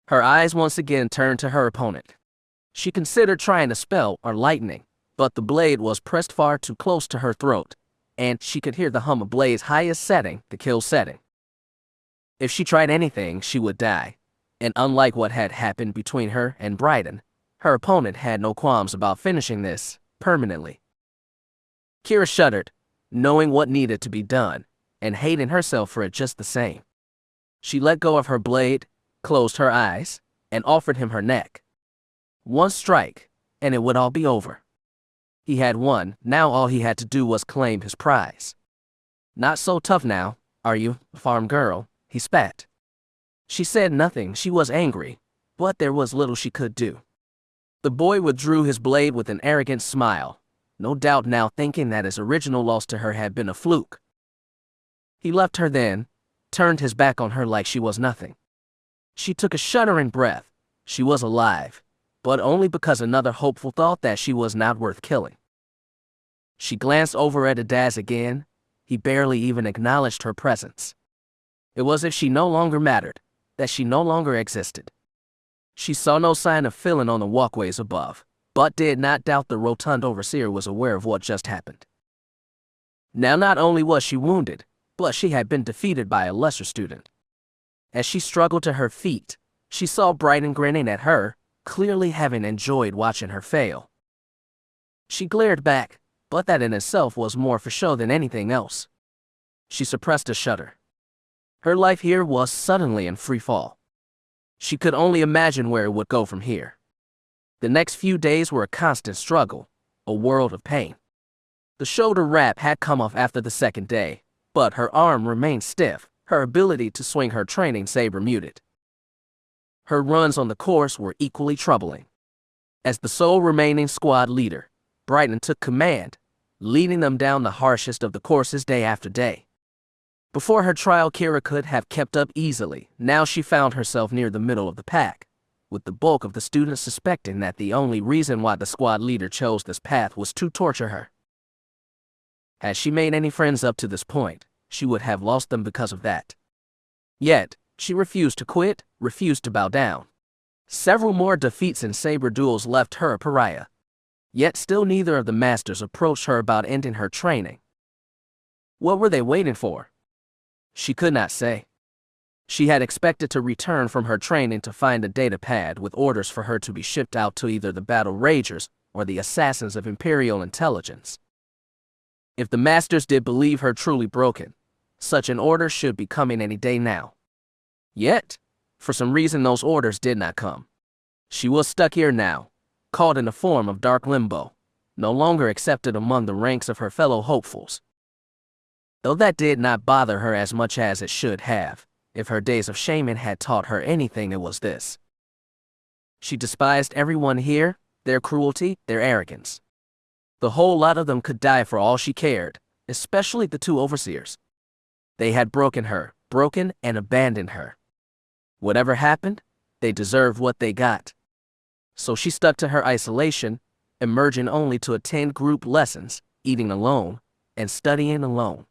Her eyes once again turned to her opponent. She considered trying a spell or lightning, but the blade was pressed far too close to her throat, and she could hear the hum of Blade's highest setting, the kill setting. If she tried anything, she would die, and unlike what had happened between her and Bryden, her opponent had no qualms about finishing this permanently. Keera shuddered, knowing what needed to be done, and hating herself for it just the same. She let go of her blade, closed her eyes, and offered him her neck. One strike, and it would all be over. He had won, now all he had to do was claim his prize. "Not so tough now, are you, farm girl?" he spat. She said nothing. She was angry, but there was little she could do. The boy withdrew his blade with an arrogant smile, no doubt now thinking that his original loss to her had been a fluke. He left her then, turned his back on her like she was nothing. She took a shuddering breath. She was alive, but only because another hopeful thought that she was not worth killing. She glanced over at Adaz again. He barely even acknowledged her presence. It was as if she no longer mattered, that she no longer existed. She saw no sign of feeling on the walkways above, but did not doubt the rotund overseer was aware of what just happened. Now not only was she wounded, but she had been defeated by a lesser student. As she struggled to her feet, she saw Bryden grinning at her, clearly having enjoyed watching her fail. She glared back, but that in itself was more for show than anything else. She suppressed a shudder. Her life here was suddenly in free fall. She could only imagine where it would go from here. The next few days were a constant struggle, a world of pain. The shoulder wrap had come off after the second day, but her arm remained stiff, her ability to swing her training saber muted. Her runs on the course were equally troubling. As the sole remaining squad leader, Bryden took command, leading them down the harshest of the courses day after day. Before her trial, Keera could have kept up easily. Now she found herself near the middle of the pack, with the bulk of the students suspecting that the only reason why the squad leader chose this path was to torture her. Had she made any friends up to this point, she would have lost them because of that. Yet, she refused to quit, refused to bow down. Several more defeats in saber duels left her a pariah. Yet still neither of the masters approached her about ending her training. What were they waiting for? She could not say. She had expected to return from her training to find a data pad with orders for her to be shipped out to either the Battle Ragers or the assassins of Imperial intelligence. If the masters did believe her truly broken, such an order should be coming any day now. Yet, for some reason those orders did not come. She was stuck here now, caught in a form of dark limbo, no longer accepted among the ranks of her fellow hopefuls. Though that did not bother her as much as it should have. If her days of shaming had taught her anything, it was this. She despised everyone here, their cruelty, their arrogance. The whole lot of them could die for all she cared, especially the two overseers. They had broken and abandoned her. Whatever happened, they deserved what they got. So she stuck to her isolation, emerging only to attend group lessons, eating alone, and studying alone.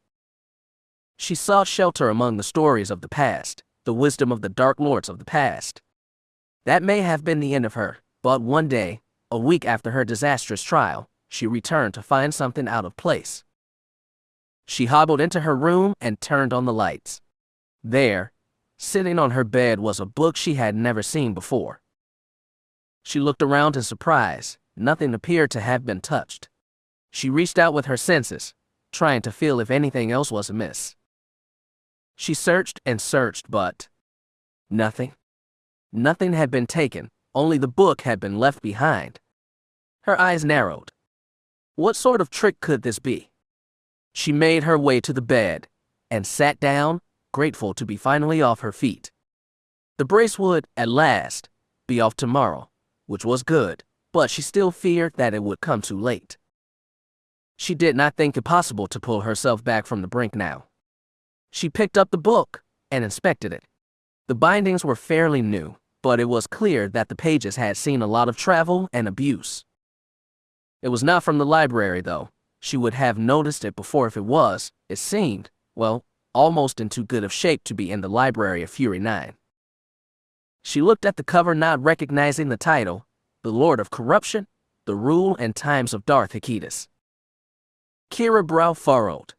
She sought shelter among the stories of the past, the wisdom of the Dark Lords of the past. That may have been the end of her, but one day, a week after her disastrous trial, she returned to find something out of place. She hobbled into her room and turned on the lights. There, sitting on her bed, was a book she had never seen before. She looked around in surprise. Nothing appeared to have been touched. She reached out with her senses, trying to feel if anything else was amiss. She searched and searched, but nothing. Nothing had been taken, only the book had been left behind. Her eyes narrowed. What sort of trick could this be? She made her way to the bed and sat down, grateful to be finally off her feet. The brace would, at last, be off tomorrow, which was good, but she still feared that it would come too late. She did not think it possible to pull herself back from the brink now. She picked up the book and inspected it. The bindings were fairly new, but it was clear that the pages had seen a lot of travel and abuse. It was not from the library, though. She would have noticed it before if it was, it seemed, well, almost in too good of shape to be in the library of Fury 9. She looked at the cover, not recognizing the title, The Lord of Corruption, The Rule and Times of Darth Fear. Keera's brow furrowed.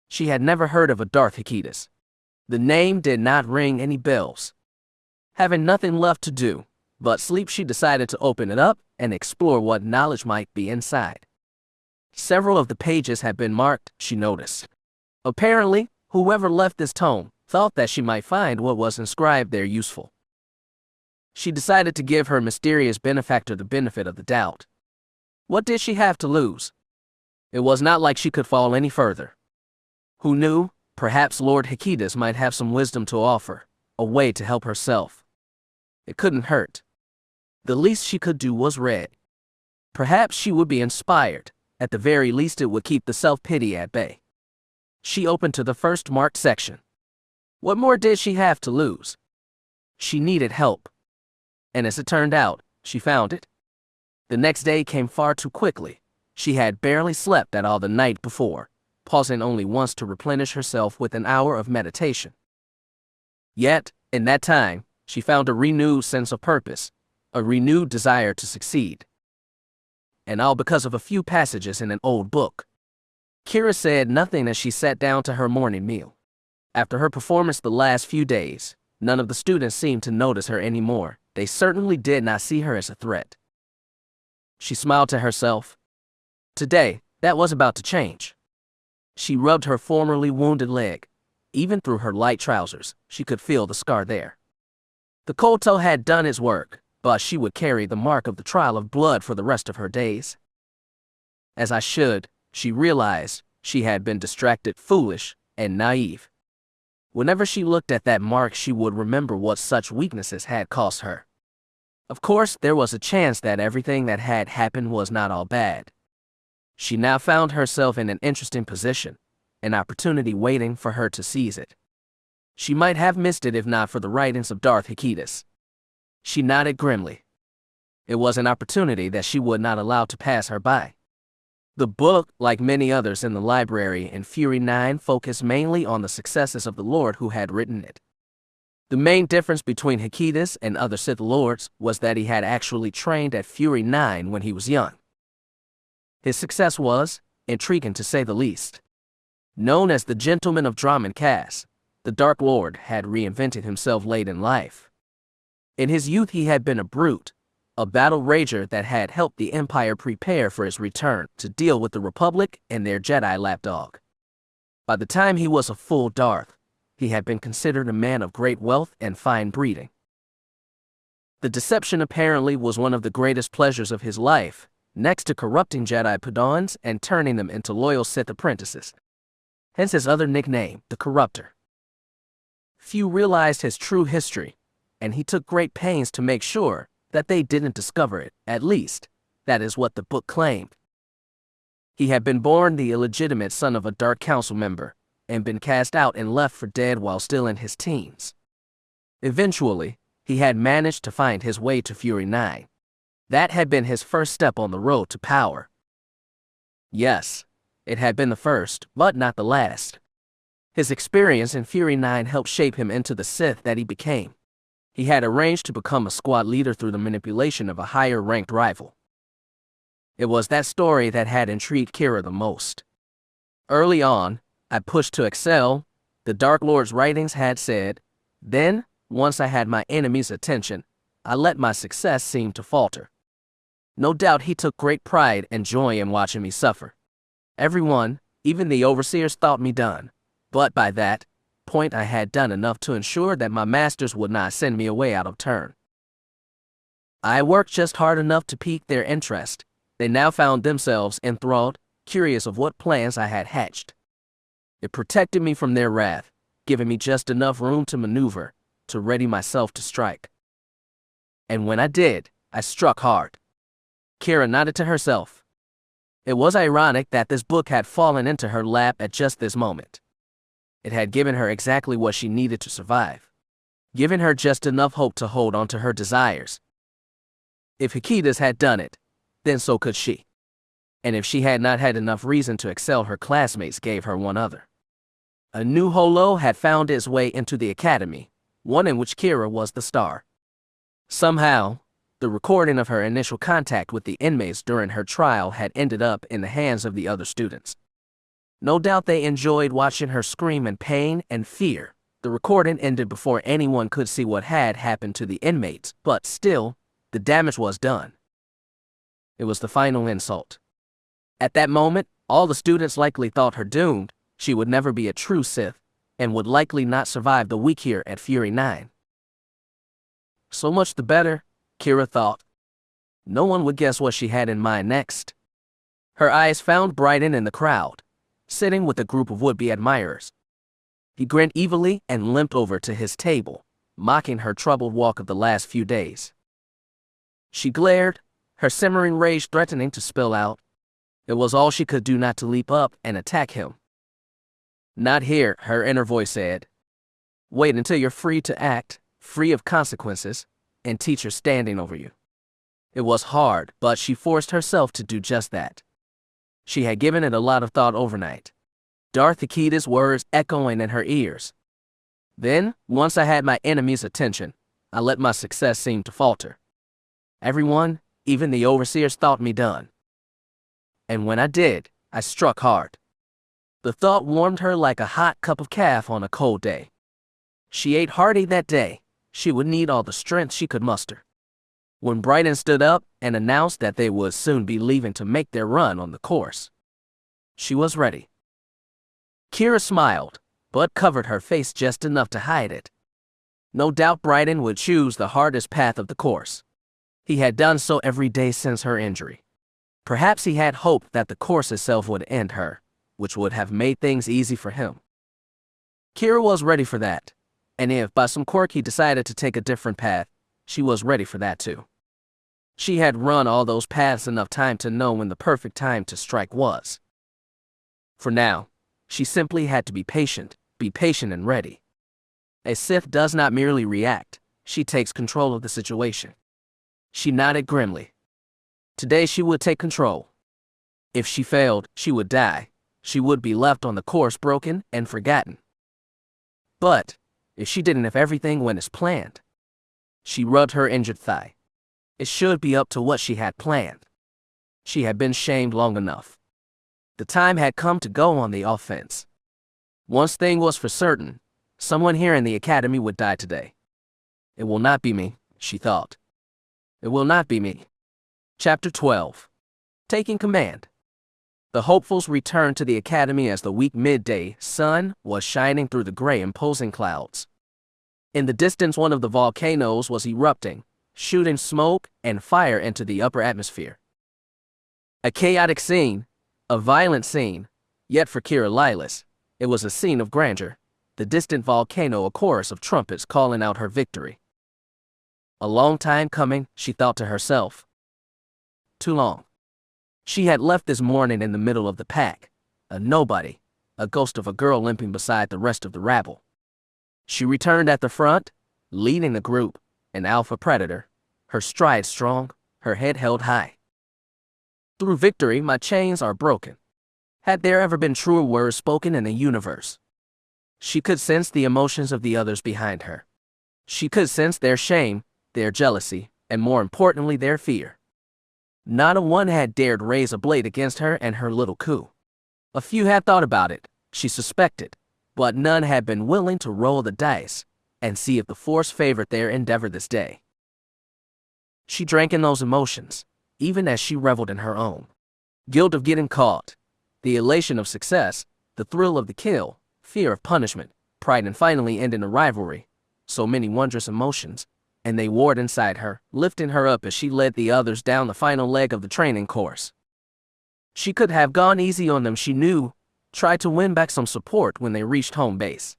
She had never heard of a Darth Fear. The name did not ring any bells. Having nothing left to do but sleep, she decided to open it up and explore what knowledge might be inside. Several of the pages had been marked, she noticed. Apparently, whoever left this tome thought that she might find what was inscribed there useful. She decided to give her mysterious benefactor the benefit of the doubt. What did she have to lose? It was not like she could fall any further. Who knew, perhaps Lord Fear might have some wisdom to offer, a way to help herself. It couldn't hurt. The least she could do was read. Perhaps she would be inspired. At the very least, it would keep the self-pity at bay. She opened to the first marked section. What more did she have to lose? She needed help. And as it turned out, she found it. The next day came far too quickly. She had barely slept at all the night before, pausing only once to replenish herself with an hour of meditation. Yet, in that time, she found a renewed sense of purpose, a renewed desire to succeed. And all because of a few passages in an old book. Keera said nothing as she sat down to her morning meal. After her performance the last few days, none of the students seemed to notice her anymore. They certainly did not see her as a threat. She smiled to herself. Today, that was about to change. She rubbed her formerly wounded leg. Even through her light trousers, she could feel the scar there. The cold toe had done its work, but she would carry the mark of the trial of blood for the rest of her days. As I should, she realized she had been distracted, foolish, and naive. Whenever she looked at that mark, she would remember what such weaknesses had cost her. Of course, there was a chance that everything that had happened was not all bad. She now found herself in an interesting position, an opportunity waiting for her to seize it. She might have missed it if not for the writings of Darth Fear. She nodded grimly. It was an opportunity that she would not allow to pass her by. The book, like many others in the library in Fury 9, focused mainly on the successes of the Lord who had written it. The main difference between Fear and other Sith Lords was that he had actually trained at Fury 9 when he was young. His success was intriguing to say the least. Known as the Gentleman of Dromund Kaas, the Dark Lord had reinvented himself late in life. In his youth he had been a brute, a battle rager that had helped the Empire prepare for his return to deal with the Republic and their Jedi lapdog. By the time he was a full Darth, he had been considered a man of great wealth and fine breeding. The deception apparently was one of the greatest pleasures of his life, next to corrupting Jedi Padawans and turning them into loyal Sith apprentices. Hence his other nickname, the Corruptor. Few realized his true history, and he took great pains to make sure that they didn't discover it. At least, that is what the book claimed. He had been born the illegitimate son of a Dark Council member, and been cast out and left for dead while still in his teens. Eventually, he had managed to find his way to Fury 9. That had been his first step on the road to power. Yes, it had been the first, but not the last. His experience in Fury 9 helped shape him into the Sith that he became. He had arranged to become a squad leader through the manipulation of a higher-ranked rival. It was that story that had intrigued Keera the most. Early on, I pushed to excel, the Dark Lord's writings had said. Then, once I had my enemy's attention, I let my success seem to falter. No doubt he took great pride and joy in watching me suffer. Everyone, even the overseers, thought me done, but by that point I had done enough to ensure that my masters would not send me away out of turn. I worked just hard enough to pique their interest. They now found themselves enthralled, curious of what plans I had hatched. It protected me from their wrath, giving me just enough room to maneuver, to ready myself to strike. And when I did, I struck hard. Keera nodded to herself. It was ironic that this book had fallen into her lap at just this moment. It had given her exactly what she needed to survive, given her just enough hope to hold on to her desires. If Hikitas had done it, then so could she. And if she had not had enough reason to excel, her classmates gave her one other. A new holo had found its way into the academy, one in which Keera was the star. Somehow, the recording of her initial contact with the inmates during her trial had ended up in the hands of the other students. No doubt they enjoyed watching her scream in pain and fear. The recording ended before anyone could see what had happened to the inmates, but still, the damage was done. It was the final insult. At that moment, all the students likely thought her doomed. She would never be a true Sith, and would likely not survive the week here at Fury 9. So much the better, Keera thought. No one would guess what she had in mind next. Her eyes found Bryden in the crowd, sitting with a group of would-be admirers. He grinned evilly and limped over to his table, mocking her troubled walk of the last few days. She glared, her simmering rage threatening to spill out. It was all she could do not to leap up and attack him. Not here, her inner voice said. Wait until you're free to act, free of consequences, and teacher standing over you. It was hard, but she forced herself to do just that. She had given it a lot of thought overnight. Darth Ikita's words echoing in her ears. Then, once I had my enemy's attention, I let my success seem to falter. Everyone, even the overseers, thought me done. And when I did, I struck hard. The thought warmed her like a hot cup of calf on a cold day. She ate hearty that day. She would need all the strength she could muster. When Bryden stood up and announced that they would soon be leaving to make their run on the course, she was ready. Keera smiled, but covered her face just enough to hide it. No doubt Bryden would choose the hardest path of the course. He had done so every day since her injury. Perhaps he had hoped that the course itself would end her, which would have made things easy for him. Keera was ready for that, and if by some quirk he decided to take a different path, she was ready for that too. She had run all those paths enough time to know when the perfect time to strike was. For now, she simply had to be patient and ready. A Sith does not merely react, she takes control of the situation. She nodded grimly. Today she would take control. If she failed, she would die. She would be left on the course broken and forgotten. But, if she didn't have everything went as planned, she rubbed her injured thigh. It should be up to what she had planned. She had been shamed long enough. The time had come to go on the offense. One thing was for certain, someone here in the academy would die today. It will not be me, she thought. It will not be me. Chapter 12. Taking Command. The hopefuls returned to the academy as the weak midday sun was shining through the gray imposing clouds. In the distance, one of the volcanoes was erupting, shooting smoke and fire into the upper atmosphere. A chaotic scene, a violent scene, yet for Keera Lylos, it was a scene of grandeur, the distant volcano a chorus of trumpets calling out her victory. A long time coming, she thought to herself. Too long. She had left this morning in the middle of the pack, a nobody, a ghost of a girl limping beside the rest of the rabble. She returned at the front, leading the group, an alpha predator, her stride strong, her head held high. Through victory, my chains are broken. Had there ever been truer words spoken in the universe? She could sense the emotions of the others behind her. She could sense their shame, their jealousy, and more importantly, their fear. Not a one had dared raise a blade against her and her little coup. A few had thought about it, she suspected, but none had been willing to roll the dice and see if the Force favored their endeavor this day. She drank in those emotions, even as she reveled in her own. Guilt of getting caught, the elation of success, the thrill of the kill, fear of punishment, pride in finally ending a rivalry, so many wondrous emotions, and they warred inside her, lifting her up as she led the others down the final leg of the training course. She could have gone easy on them, she knew, tried to win back some support when they reached home base.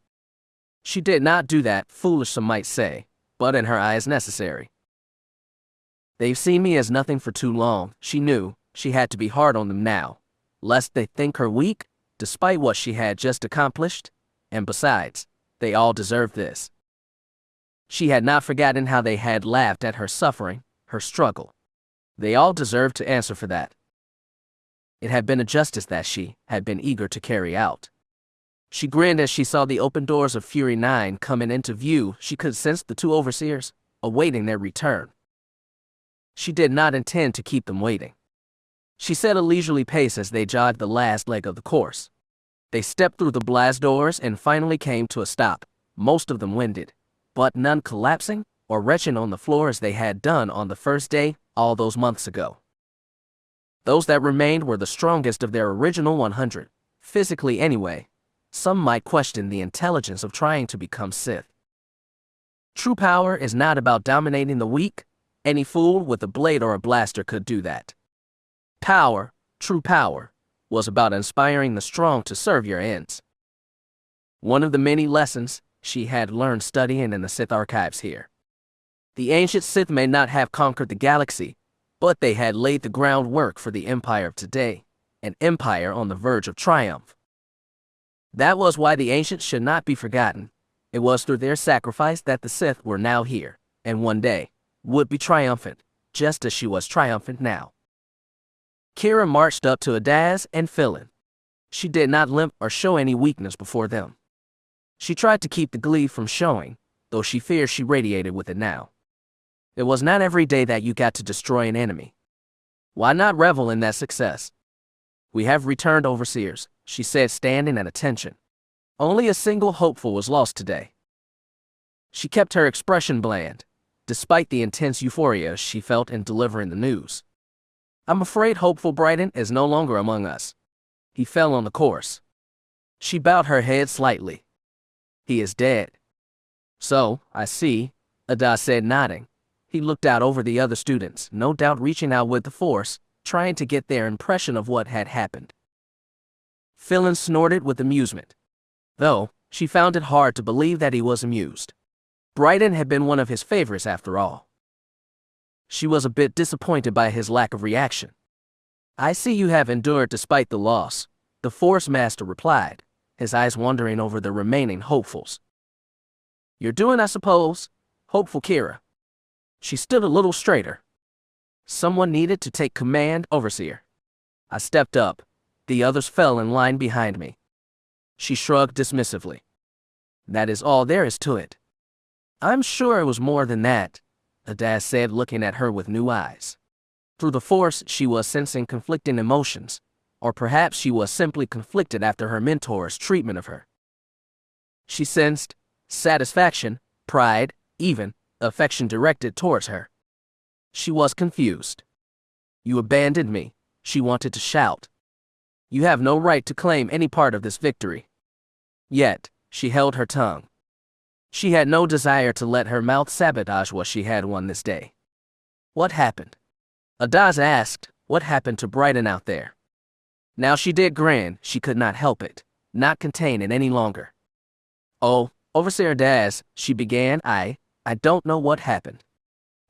She did not do that, foolish some might say, but in her eyes necessary. They've seen me as nothing for too long, she knew. She had to be hard on them now, lest they think her weak, despite what she had just accomplished, and besides, they all deserved this. She had not forgotten how they had laughed at her suffering, her struggle. They all deserved to answer for that. It had been a justice that she had been eager to carry out. She grinned as she saw the open doors of Fury 9 coming into view. She could sense the two overseers, awaiting their return. She did not intend to keep them waiting. She set a leisurely pace as they jogged the last leg of the course. They stepped through the blast doors and finally came to a stop, most of them winded, but none collapsing or retching on the floor as they had done on the first day all those months ago. Those that remained were the strongest of their original 100, physically anyway. Some might question the intelligence of trying to become Sith. True power is not about dominating the weak. Any fool with a blade or a blaster could do that. Power, true power, was about inspiring the strong to serve your ends. One of the many lessons she had learned studying in the Sith archives here. The ancient Sith may not have conquered the galaxy, but they had laid the groundwork for the Empire of today, an empire on the verge of triumph. That was why the ancients should not be forgotten. It was through their sacrifice that the Sith were now here, and one day would be triumphant, just as she was triumphant now. Keera marched up to Adaz and Philin. She did not limp or show any weakness before them. She tried to keep the glee from showing, though she feared she radiated with it now. It was not every day that you got to destroy an enemy. Why not revel in that success? We have returned, overseers, she said, standing at attention. Only a single hopeful was lost today. She kept her expression bland, despite the intense euphoria she felt in delivering the news. I'm afraid hopeful Brighton is no longer among us. He fell on the course. She bowed her head slightly. He is dead. So, I see, Ada said, nodding. He looked out over the other students, no doubt reaching out with the Force, trying to get their impression of what had happened. Philin snorted with amusement, though she found it hard to believe that he was amused. Brighton had been one of his favorites after all. She was a bit disappointed by his lack of reaction. I see you have endured despite the loss, the Force Master replied, his eyes wandering over the remaining hopefuls. You're doing, I suppose, hopeful Keera. She stood a little straighter. Someone needed to take command, overseer. I stepped up. The others fell in line behind me. She shrugged dismissively. That is all there is to it. I'm sure it was more than that, Adaz said, looking at her with new eyes. Through the Force, she was sensing conflicting emotions, or perhaps she was simply conflicted after her mentor's treatment of her. She sensed satisfaction, pride, even affection directed towards her. She was confused. You abandoned me, she wanted to shout. You have no right to claim any part of this victory. Yet, she held her tongue. She had no desire to let her mouth sabotage what she had won this day. What happened? Adaz asked, what happened to Brighton out there? Now she did grin, she could not help it, not contain it any longer. Oh, Overseer Daz, she began, I don't know what happened.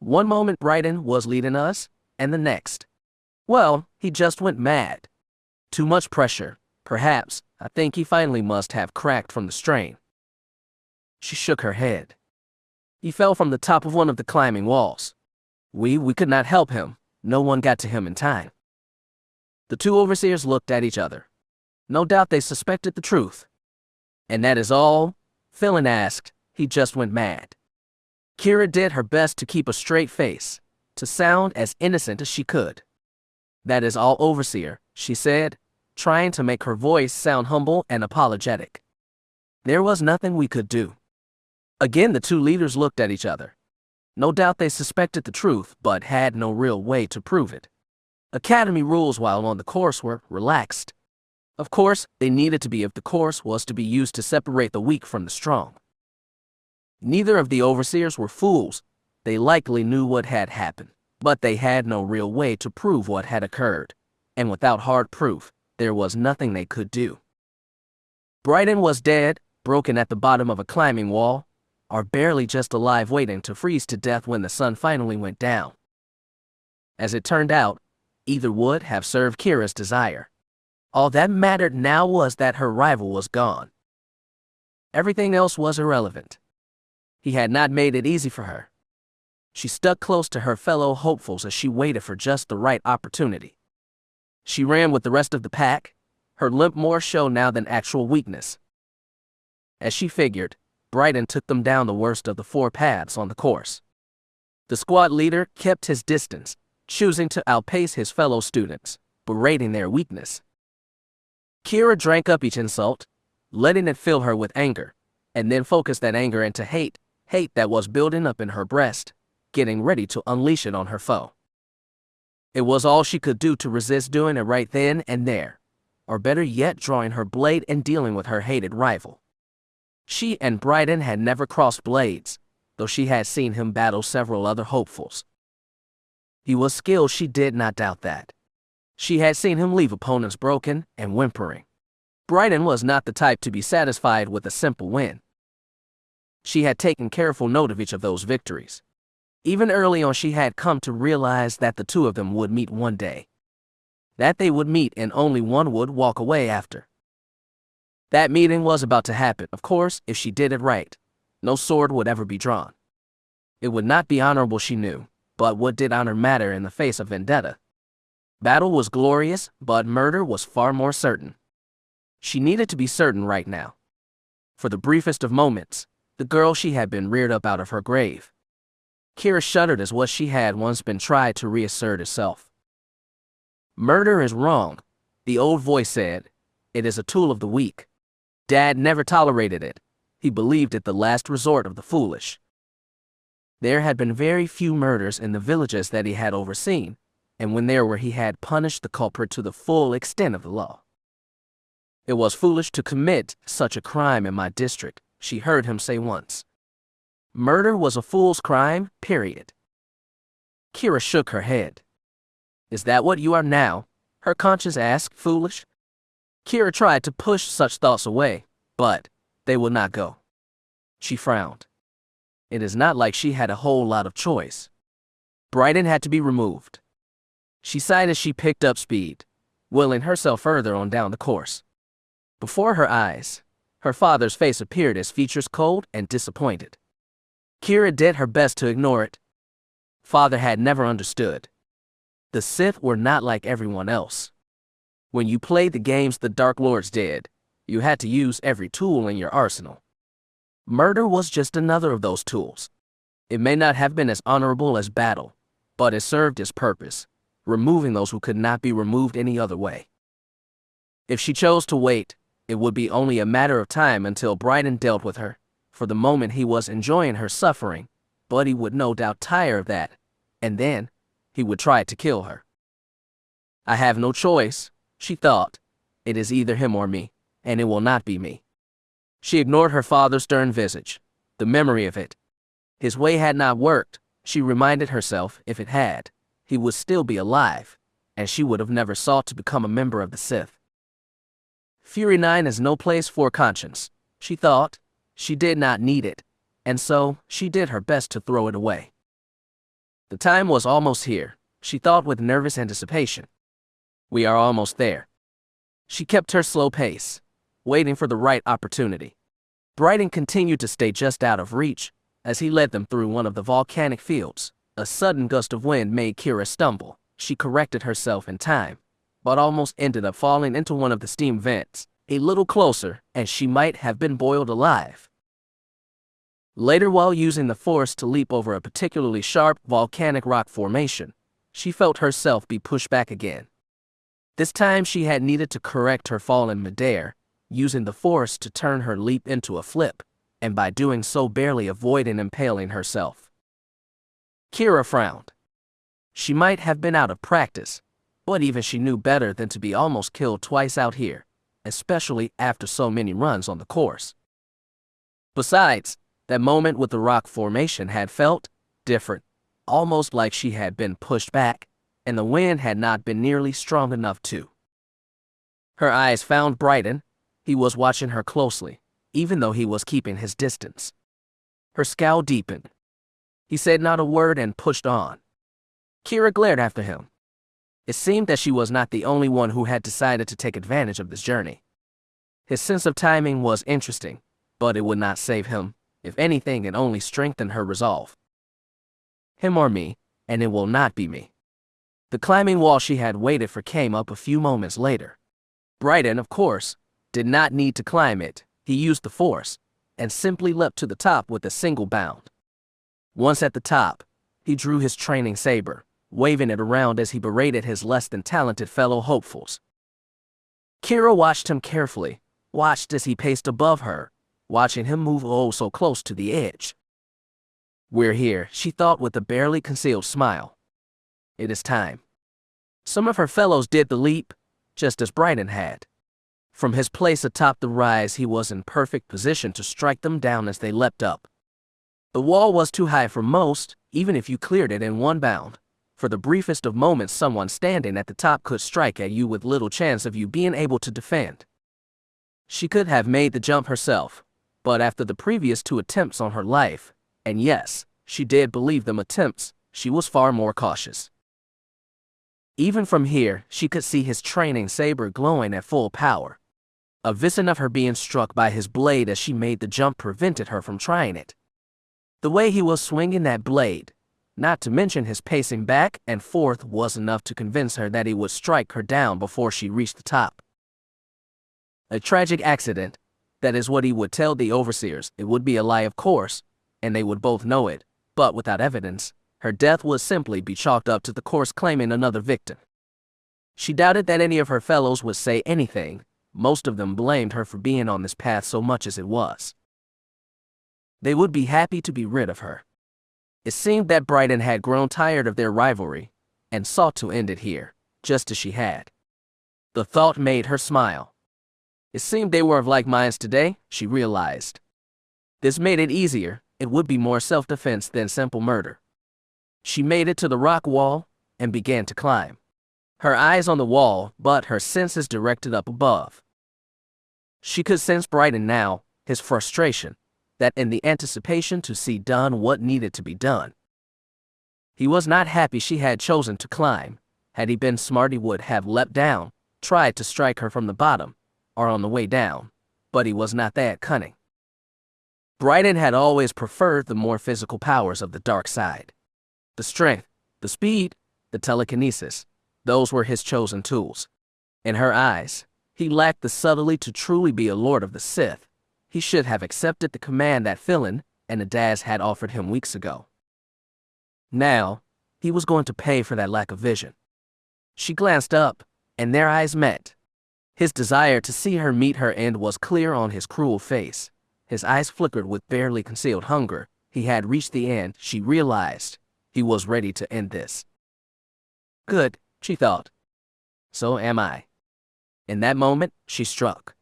One moment Brighton was leading us, and the next. Well, he just went mad. Too much pressure, perhaps. I think he finally must have cracked from the strain. She shook her head. He fell from the top of one of the climbing walls. We could not help him. No one got to him in time. The two overseers looked at each other. No doubt they suspected the truth. And that is all? Phelan asked. He just went mad. Keera did her best to keep a straight face, to sound as innocent as she could. That is all, overseer, she said, trying to make her voice sound humble and apologetic. There was nothing we could do. Again, the two leaders looked at each other. No doubt they suspected the truth, but had no real way to prove it. Academy rules while on the course were relaxed. Of course, they needed to be if the course was to be used to separate the weak from the strong. Neither of the overseers were fools. They likely knew what had happened, but they had no real way to prove what had occurred, and without hard proof, there was nothing they could do. Brighton was dead, broken at the bottom of a climbing wall, or barely just alive waiting to freeze to death when the sun finally went down. As it turned out, either would have served Keera's desire. All that mattered now was that her rival was gone. Everything else was irrelevant. He had not made it easy for her. She stuck close to her fellow hopefuls as she waited for just the right opportunity. She ran with the rest of the pack, her limp more show now than actual weakness. As she figured, Brighton took them down the worst of the four paths on the course. The squad leader kept his distance, choosing to outpace his fellow students, berating their weakness. Keera drank up each insult, letting it fill her with anger, and then focused that anger into hate that was building up in her breast, getting ready to unleash it on her foe. It was all she could do to resist doing it right then and there, or better yet, drawing her blade and dealing with her hated rival. She and Brighton had never crossed blades, though she had seen him battle several other hopefuls. He was skilled, she did not doubt that. She had seen him leave opponents broken and whimpering. Brighton was not the type to be satisfied with a simple win. She had taken careful note of each of those victories. Even early on, she had come to realize that the two of them would meet one day. That they would meet and only one would walk away after. That meeting was about to happen, of course, if she did it right. No sword would ever be drawn. It would not be honorable, she knew, but what did honor matter in the face of vendetta? Battle was glorious, but murder was far more certain. She needed to be certain right now. For the briefest of moments, the girl she had been reared up out of her grave. Keera shuddered as what she had once been tried to reassert itself. Murder is wrong, the old voice said. It is a tool of the weak. Dad never tolerated it. He believed it the last resort of the foolish. There had been very few murders in the villages that he had overseen, and when there were, he had punished the culprit to the full extent of the law. It was foolish to commit such a crime in my district, she heard him say once. Murder was a fool's crime, period. Keera shook her head. Is that what you are now? Her conscience asked, foolish. Keera tried to push such thoughts away, but they would not go. She frowned. It is not like she had a whole lot of choice. Brighton had to be removed. She sighed as she picked up speed, willing herself further on down the course. Before her eyes, her father's face appeared, his features cold and disappointed. Keera did her best to ignore it. Father had never understood. The Sith were not like everyone else. When you played the games the Dark Lords did, you had to use every tool in your arsenal. Murder was just another of those tools. It may not have been as honorable as battle, but it served its purpose, removing those who could not be removed any other way. If she chose to wait, it would be only a matter of time until Brighton dealt with her. For the moment he was enjoying her suffering, but he would no doubt tire of that, and then he would try to kill her. I have no choice, she thought. It is either him or me, and it will not be me. She ignored her father's stern visage, the memory of it. His way had not worked, she reminded herself. If it had, he would still be alive, and she would have never sought to become a member of the Sith. Fury 9 is no place for conscience, she thought. She did not need it, and so she did her best to throw it away. The time was almost here, she thought with nervous anticipation. We are almost there. She kept her slow pace, waiting for the right opportunity. Brayden continued to stay just out of reach as he led them through one of the volcanic fields. A sudden gust of wind made Keera stumble. She corrected herself in time, but almost ended up falling into one of the steam vents. A little closer, and she might have been boiled alive. Later, while using the Force to leap over a particularly sharp volcanic rock formation, she felt herself be pushed back again. This time she had needed to correct her fall in midair, using the Force to turn her leap into a flip, and by doing so barely avoiding impaling herself. Keera frowned. She might have been out of practice, but even she knew better than to be almost killed twice out here, especially after so many runs on the course. Besides, that moment with the rock formation had felt different, almost like she had been pushed back, and the wind had not been nearly strong enough to. Her eyes found Brayden. He was watching her closely, even though he was keeping his distance. Her scowl deepened. He said not a word and pushed on. Keera glared after him. It seemed that she was not the only one who had decided to take advantage of this journey. His sense of timing was interesting, but it would not save him. If anything, it only strengthened her resolve. Him or me, and it will not be me. The climbing wall she had waited for came up a few moments later. Brayden, of course, did not need to climb it. He used the Force, and simply leapt to the top with a single bound. Once at the top, he drew his training saber, waving it around as he berated his less-than-talented fellow hopefuls. Keera watched him carefully, watched as he paced above her, watching him move oh so close to the edge. We're here, she thought with a barely concealed smile. It is time. Some of her fellows did the leap, just as Brayden had. From his place atop the rise, he was in perfect position to strike them down as they leapt up. The wall was too high for most, even if you cleared it in one bound. For the briefest of moments, someone standing at the top could strike at you with little chance of you being able to defend. She could have made the jump herself, but after the previous 2 attempts on her life, and yes, she did believe them attempts, she was far more cautious. Even from here, she could see his training saber glowing at full power. A vision of her being struck by his blade as she made the jump prevented her from trying it. The way he was swinging that blade, not to mention his pacing back and forth, was enough to convince her that he would strike her down before she reached the top. A tragic accident, that is what he would tell the overseers. It would be a lie, of course, and they would both know it, but without evidence, her death would simply be chalked up to the course claiming another victim. She doubted that any of her fellows would say anything. Most of them blamed her for being on this path so much as it was. They would be happy to be rid of her. It seemed that Brayden had grown tired of their rivalry, and sought to end it here, just as she had. The thought made her smile. It seemed they were of like minds today, she realized. This made it easier. It would be more self-defense than simple murder. She made it to the rock wall, and began to climb. Her eyes on the wall, but her senses directed up above. She could sense Brayden now, his frustration, that in the anticipation to see done what needed to be done. He was not happy she had chosen to climb. Had he been smart, he would have leapt down, tried to strike her from the bottom, or on the way down, but he was not that cunning. Brayden had always preferred the more physical powers of the dark side. The strength, the speed, the telekinesis, those were his chosen tools. In her eyes, he lacked the subtlety to truly be a lord of the Sith. He should have accepted the command that Philin and Adaz had offered him weeks ago. Now, he was going to pay for that lack of vision. She glanced up, and their eyes met. His desire to see her meet her end was clear on his cruel face. His eyes flickered with barely concealed hunger. He had reached the end, she realized. He was ready to end this. Good, she thought. So am I. In that moment, she struck.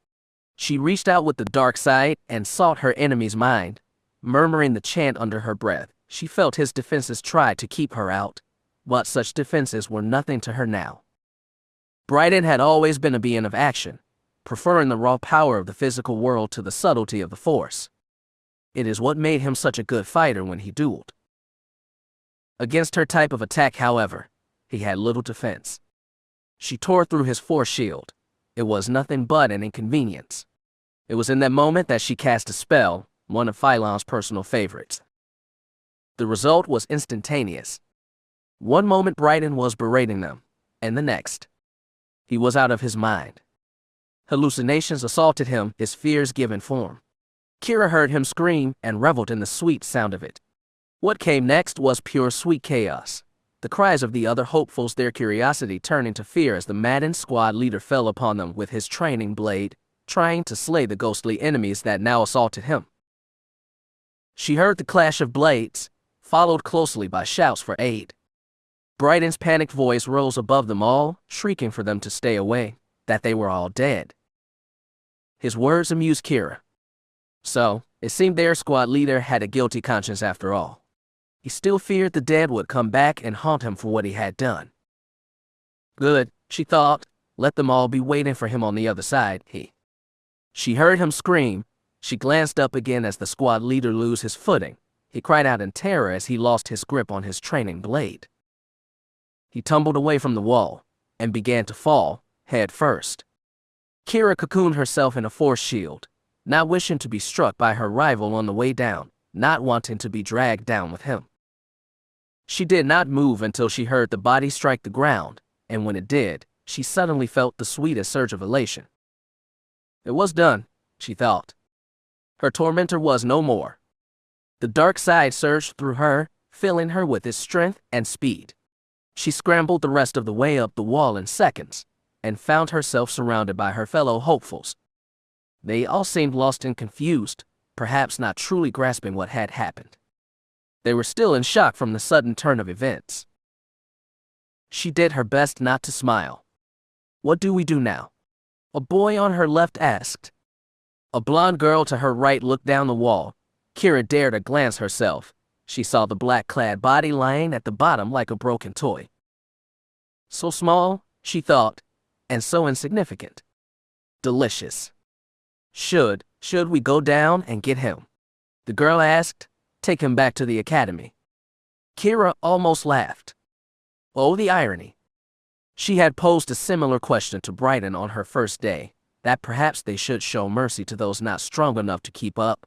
She reached out with the dark side and sought her enemy's mind. Murmuring the chant under her breath, she felt his defenses try to keep her out, but such defenses were nothing to her now. Brayden had always been a being of action, preferring the raw power of the physical world to the subtlety of the Force. It is what made him such a good fighter when he dueled. Against her type of attack, however, he had little defense. She tore through his force shield. It was nothing but an inconvenience. It was in that moment that she cast a spell, one of Phylon's personal favorites. The result was instantaneous. One moment Bryden was berating them, and the next, he was out of his mind. Hallucinations assaulted him, his fears given form. Keera heard him scream and reveled in the sweet sound of it. What came next was pure sweet chaos. The cries of the other hopefuls, their curiosity turning to fear as the maddened squad leader fell upon them with his training blade, trying to slay the ghostly enemies that now assaulted him. She heard the clash of blades, followed closely by shouts for aid. Bryden's panicked voice rose above them all, shrieking for them to stay away, that they were all dead. His words amused Keera. So, it seemed their squad leader had a guilty conscience after all. He still feared the dead would come back and haunt him for what he had done. Good, she thought, let them all be waiting for him on the other side, She heard him scream. She glanced up again as the squad leader lose his footing. He cried out in terror as he lost his grip on his training blade. He tumbled away from the wall and began to fall, head first. Keera cocooned herself in a force shield, not wishing to be struck by her rival on the way down, not wanting to be dragged down with him. She did not move until she heard the body strike the ground, and when it did, she suddenly felt the sweetest surge of elation. It was done, she thought. Her tormentor was no more. The dark side surged through her, filling her with its strength and speed. She scrambled the rest of the way up the wall in seconds, and found herself surrounded by her fellow hopefuls. They all seemed lost and confused, perhaps not truly grasping what had happened. They were still in shock from the sudden turn of events. She did her best not to smile. What do we do now? A boy on her left asked. A blonde girl to her right looked down the wall. Keera dared a glance herself. She saw the black-clad body lying at the bottom like a broken toy. So small, she thought, and so insignificant. Delicious. Should we go down and get him? The girl asked. Take him back to the academy. Keera almost laughed. Oh, the irony. She had posed a similar question to Bryden on her first day, that perhaps they should show mercy to those not strong enough to keep up.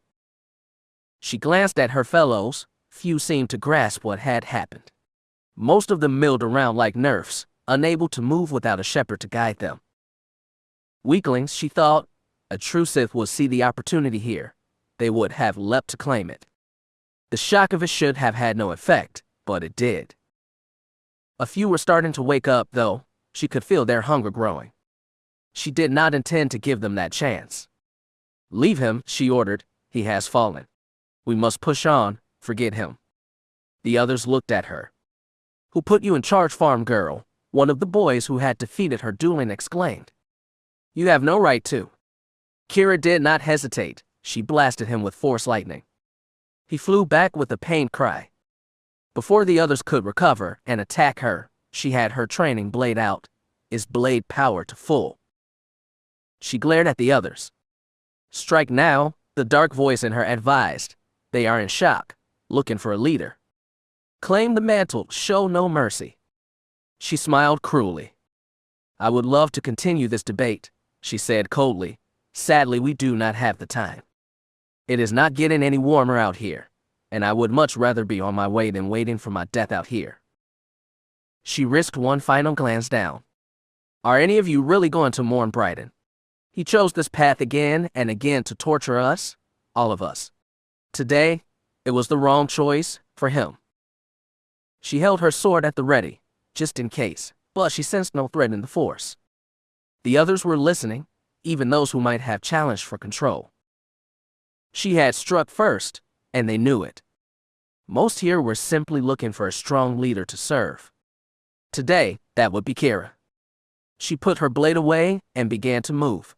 She glanced at her fellows. Few seemed to grasp what had happened. Most of them milled around like nerfs, unable to move without a shepherd to guide them. Weaklings, she thought. A true Sith would see the opportunity here. They would have leapt to claim it. The shock of it should have had no effect, but it did. A few were starting to wake up, though. She could feel their hunger growing. She did not intend to give them that chance. Leave him, she ordered. He has fallen. We must push on, forget him. The others looked at her. Who put you in charge, farm girl? One of the boys who had defeated her dueling exclaimed. You have no right to. Keera did not hesitate. She blasted him with force lightning. He flew back with a pained cry. Before the others could recover and attack her, she had her training blade out, its blade power to full. She glared at the others. Strike now, the dark voice in her advised. They are in shock, looking for a leader. Claim the mantle, show no mercy. She smiled cruelly. I would love to continue this debate, she said coldly. Sadly, we do not have the time. It is not getting any warmer out here, and I would much rather be on my way than waiting for my death out here. She risked one final glance down. Are any of you really going to mourn Bryden? He chose this path again and again to torture us, all of us. Today, it was the wrong choice for him. She held her sword at the ready, just in case, but she sensed no threat in the force. The others were listening, even those who might have challenged for control. She had struck first, and they knew it. Most here were simply looking for a strong leader to serve. Today, that would be Keera. She put her blade away and began to move.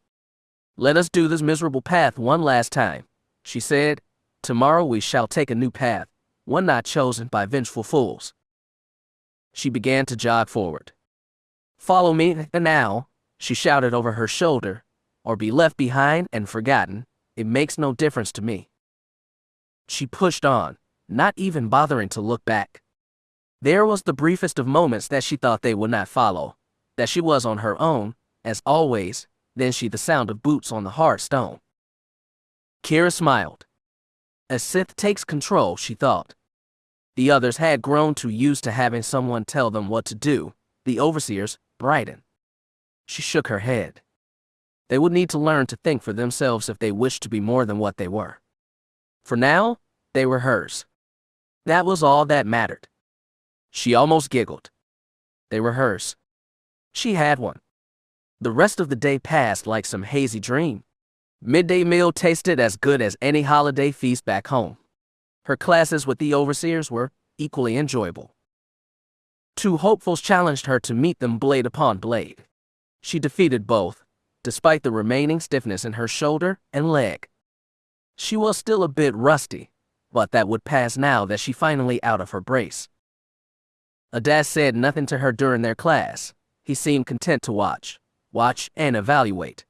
Let us do this miserable path one last time, she said. Tomorrow we shall take a new path, one not chosen by vengeful fools. She began to jog forward. Follow me now, she shouted over her shoulder, or be left behind and forgotten. It makes no difference to me. She pushed on, not even bothering to look back. There was the briefest of moments that she thought they would not follow, that she was on her own, as always, then the sound of boots on the hard stone. Keera smiled. A Sith takes control, she thought. The others had grown too used to having someone tell them what to do, the overseers, Brighton. She shook her head. They would need to learn to think for themselves if they wished to be more than what they were. For now, they were hers. That was all that mattered. She almost giggled. They were hers. She had one. The rest of the day passed like some hazy dream. Midday meal tasted as good as any holiday feast back home. Her classes with the overseers were equally enjoyable. Two hopefuls challenged her to meet them blade upon blade. She defeated both, despite the remaining stiffness in her shoulder and leg. She was still a bit rusty, but that would pass now that she finally out of her brace. Avest said nothing to her during their class. He seemed content to watch and evaluate.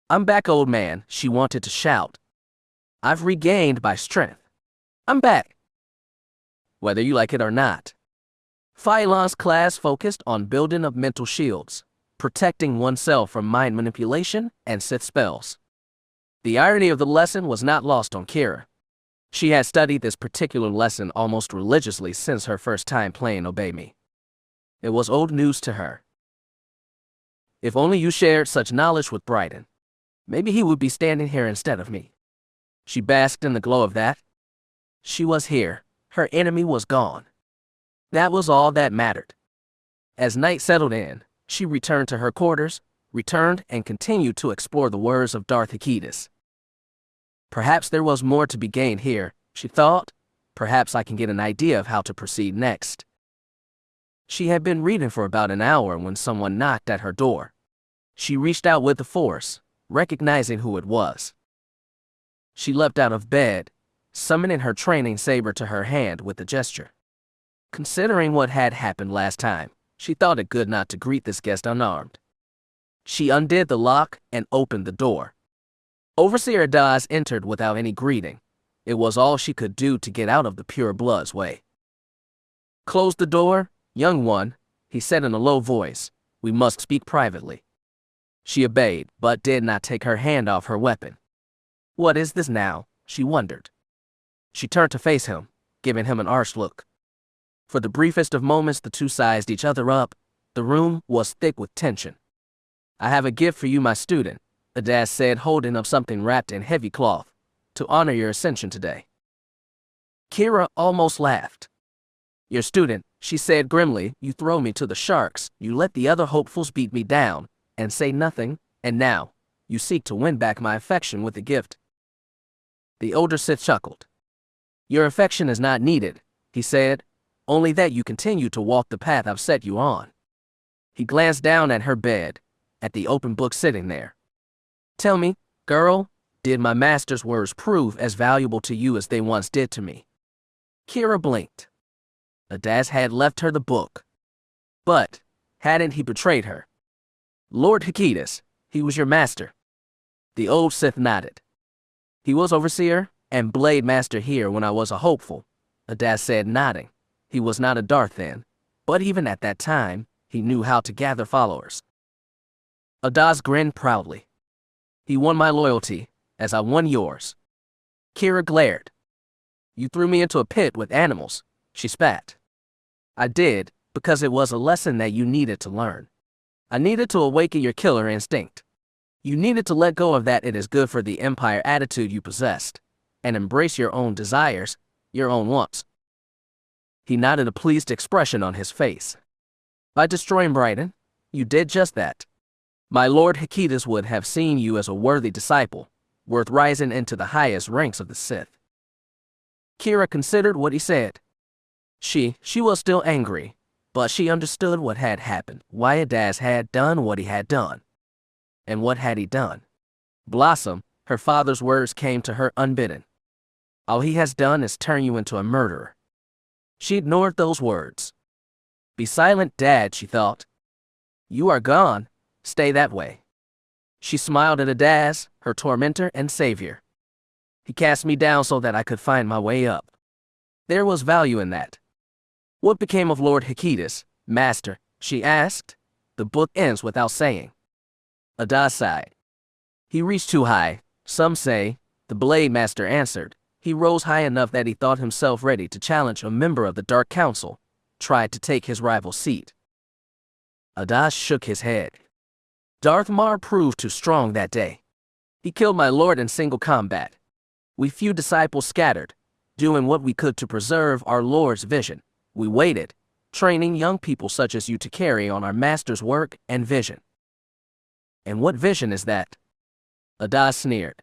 "I'm back, old man," she wanted to shout. "I've regained my strength. I'm back. Whether you like it or not." Phylon's class focused on building up mental shields, protecting oneself from mind manipulation and Sith spells. The irony of the lesson was not lost on Keera. She had studied this particular lesson almost religiously since her first time playing Obey Me. It was old news to her. If only you shared such knowledge with Brighton. Maybe he would be standing here instead of me. She basked in the glow of that. She was here. Her enemy was gone. That was all that mattered. As night settled in, she returned to her quarters, and continued to explore the words of Darth Fear. Perhaps there was more to be gained here, she thought. Perhaps I can get an idea of how to proceed next. She had been reading for about an hour when someone knocked at her door. She reached out with the force, recognizing who it was. She leapt out of bed, summoning her training saber to her hand with a gesture. Considering what had happened last time, she thought it good not to greet this guest unarmed. She undid the lock and opened the door. Overseer Ardana entered without any greeting. It was all she could do to get out of the pure blood's way. "Close the door, young one," he said in a low voice. "We must speak privately." She obeyed, but did not take her hand off her weapon. What is this now? She wondered. She turned to face him, giving him an arch look. For the briefest of moments, the two sized each other up. The room was thick with tension. "I have a gift for you, my student," Avest said, holding up something wrapped in heavy cloth, "to honor your ascension today." Keera almost laughed. "Your student," she said grimly. "You throw me to the sharks, you let the other hopefuls beat me down, and say nothing, and now, you seek to win back my affection with a gift." The older Sith chuckled. "Your affection is not needed," he said, "only that you continue to walk the path I've set you on." He glanced down at her bed, at the open book sitting there. "Tell me, girl, did my master's words prove as valuable to you as they once did to me?" Keera blinked. Avest had left her the book. But hadn't he betrayed her? "Lord Fear, he was your master." The old Sith nodded. "He was overseer and blade master here when I was a hopeful," Avest said, nodding. He was not a Darth then, but even at that time, he knew how to gather followers. Avest grinned proudly. "He won my loyalty, as I won yours." Keera glared. "You threw me into a pit with animals," she spat. "I did, because it was a lesson that you needed to learn. I needed to awaken your killer instinct. You needed to let go of that it is good for the Empire attitude you possessed, and embrace your own desires, your own wants." He nodded, a pleased expression on his face. "By destroying Brighton, you did just that. My Lord Fear would have seen you as a worthy disciple, worth rising into the highest ranks of the Sith." Keera considered what he said. She was still angry, but she understood what had happened, why Avest had done what he had done. And what had he done? "Blossom," her father's words came to her unbidden. "All he has done is turn you into a murderer." She ignored those words. "Be silent, Dad," she thought. "You are gone. Stay that way." She smiled at Avest, her tormentor and savior. "He cast me down so that I could find my way up. There was value in that." What became of Lord Hiketus, Master? She asked. The book ends without saying. Ada sighed. He reached too high, some say, the Blade Master answered. He rose high enough that he thought himself ready to challenge a member of the Dark Council, tried to take his rival's seat. Ada shook his head. Darth Mar proved too strong that day. He killed my lord in single combat. We few disciples scattered, doing what we could to preserve our lord's vision. We waited, training young people such as you to carry on our master's work and vision. And what vision is that? Ada sneered.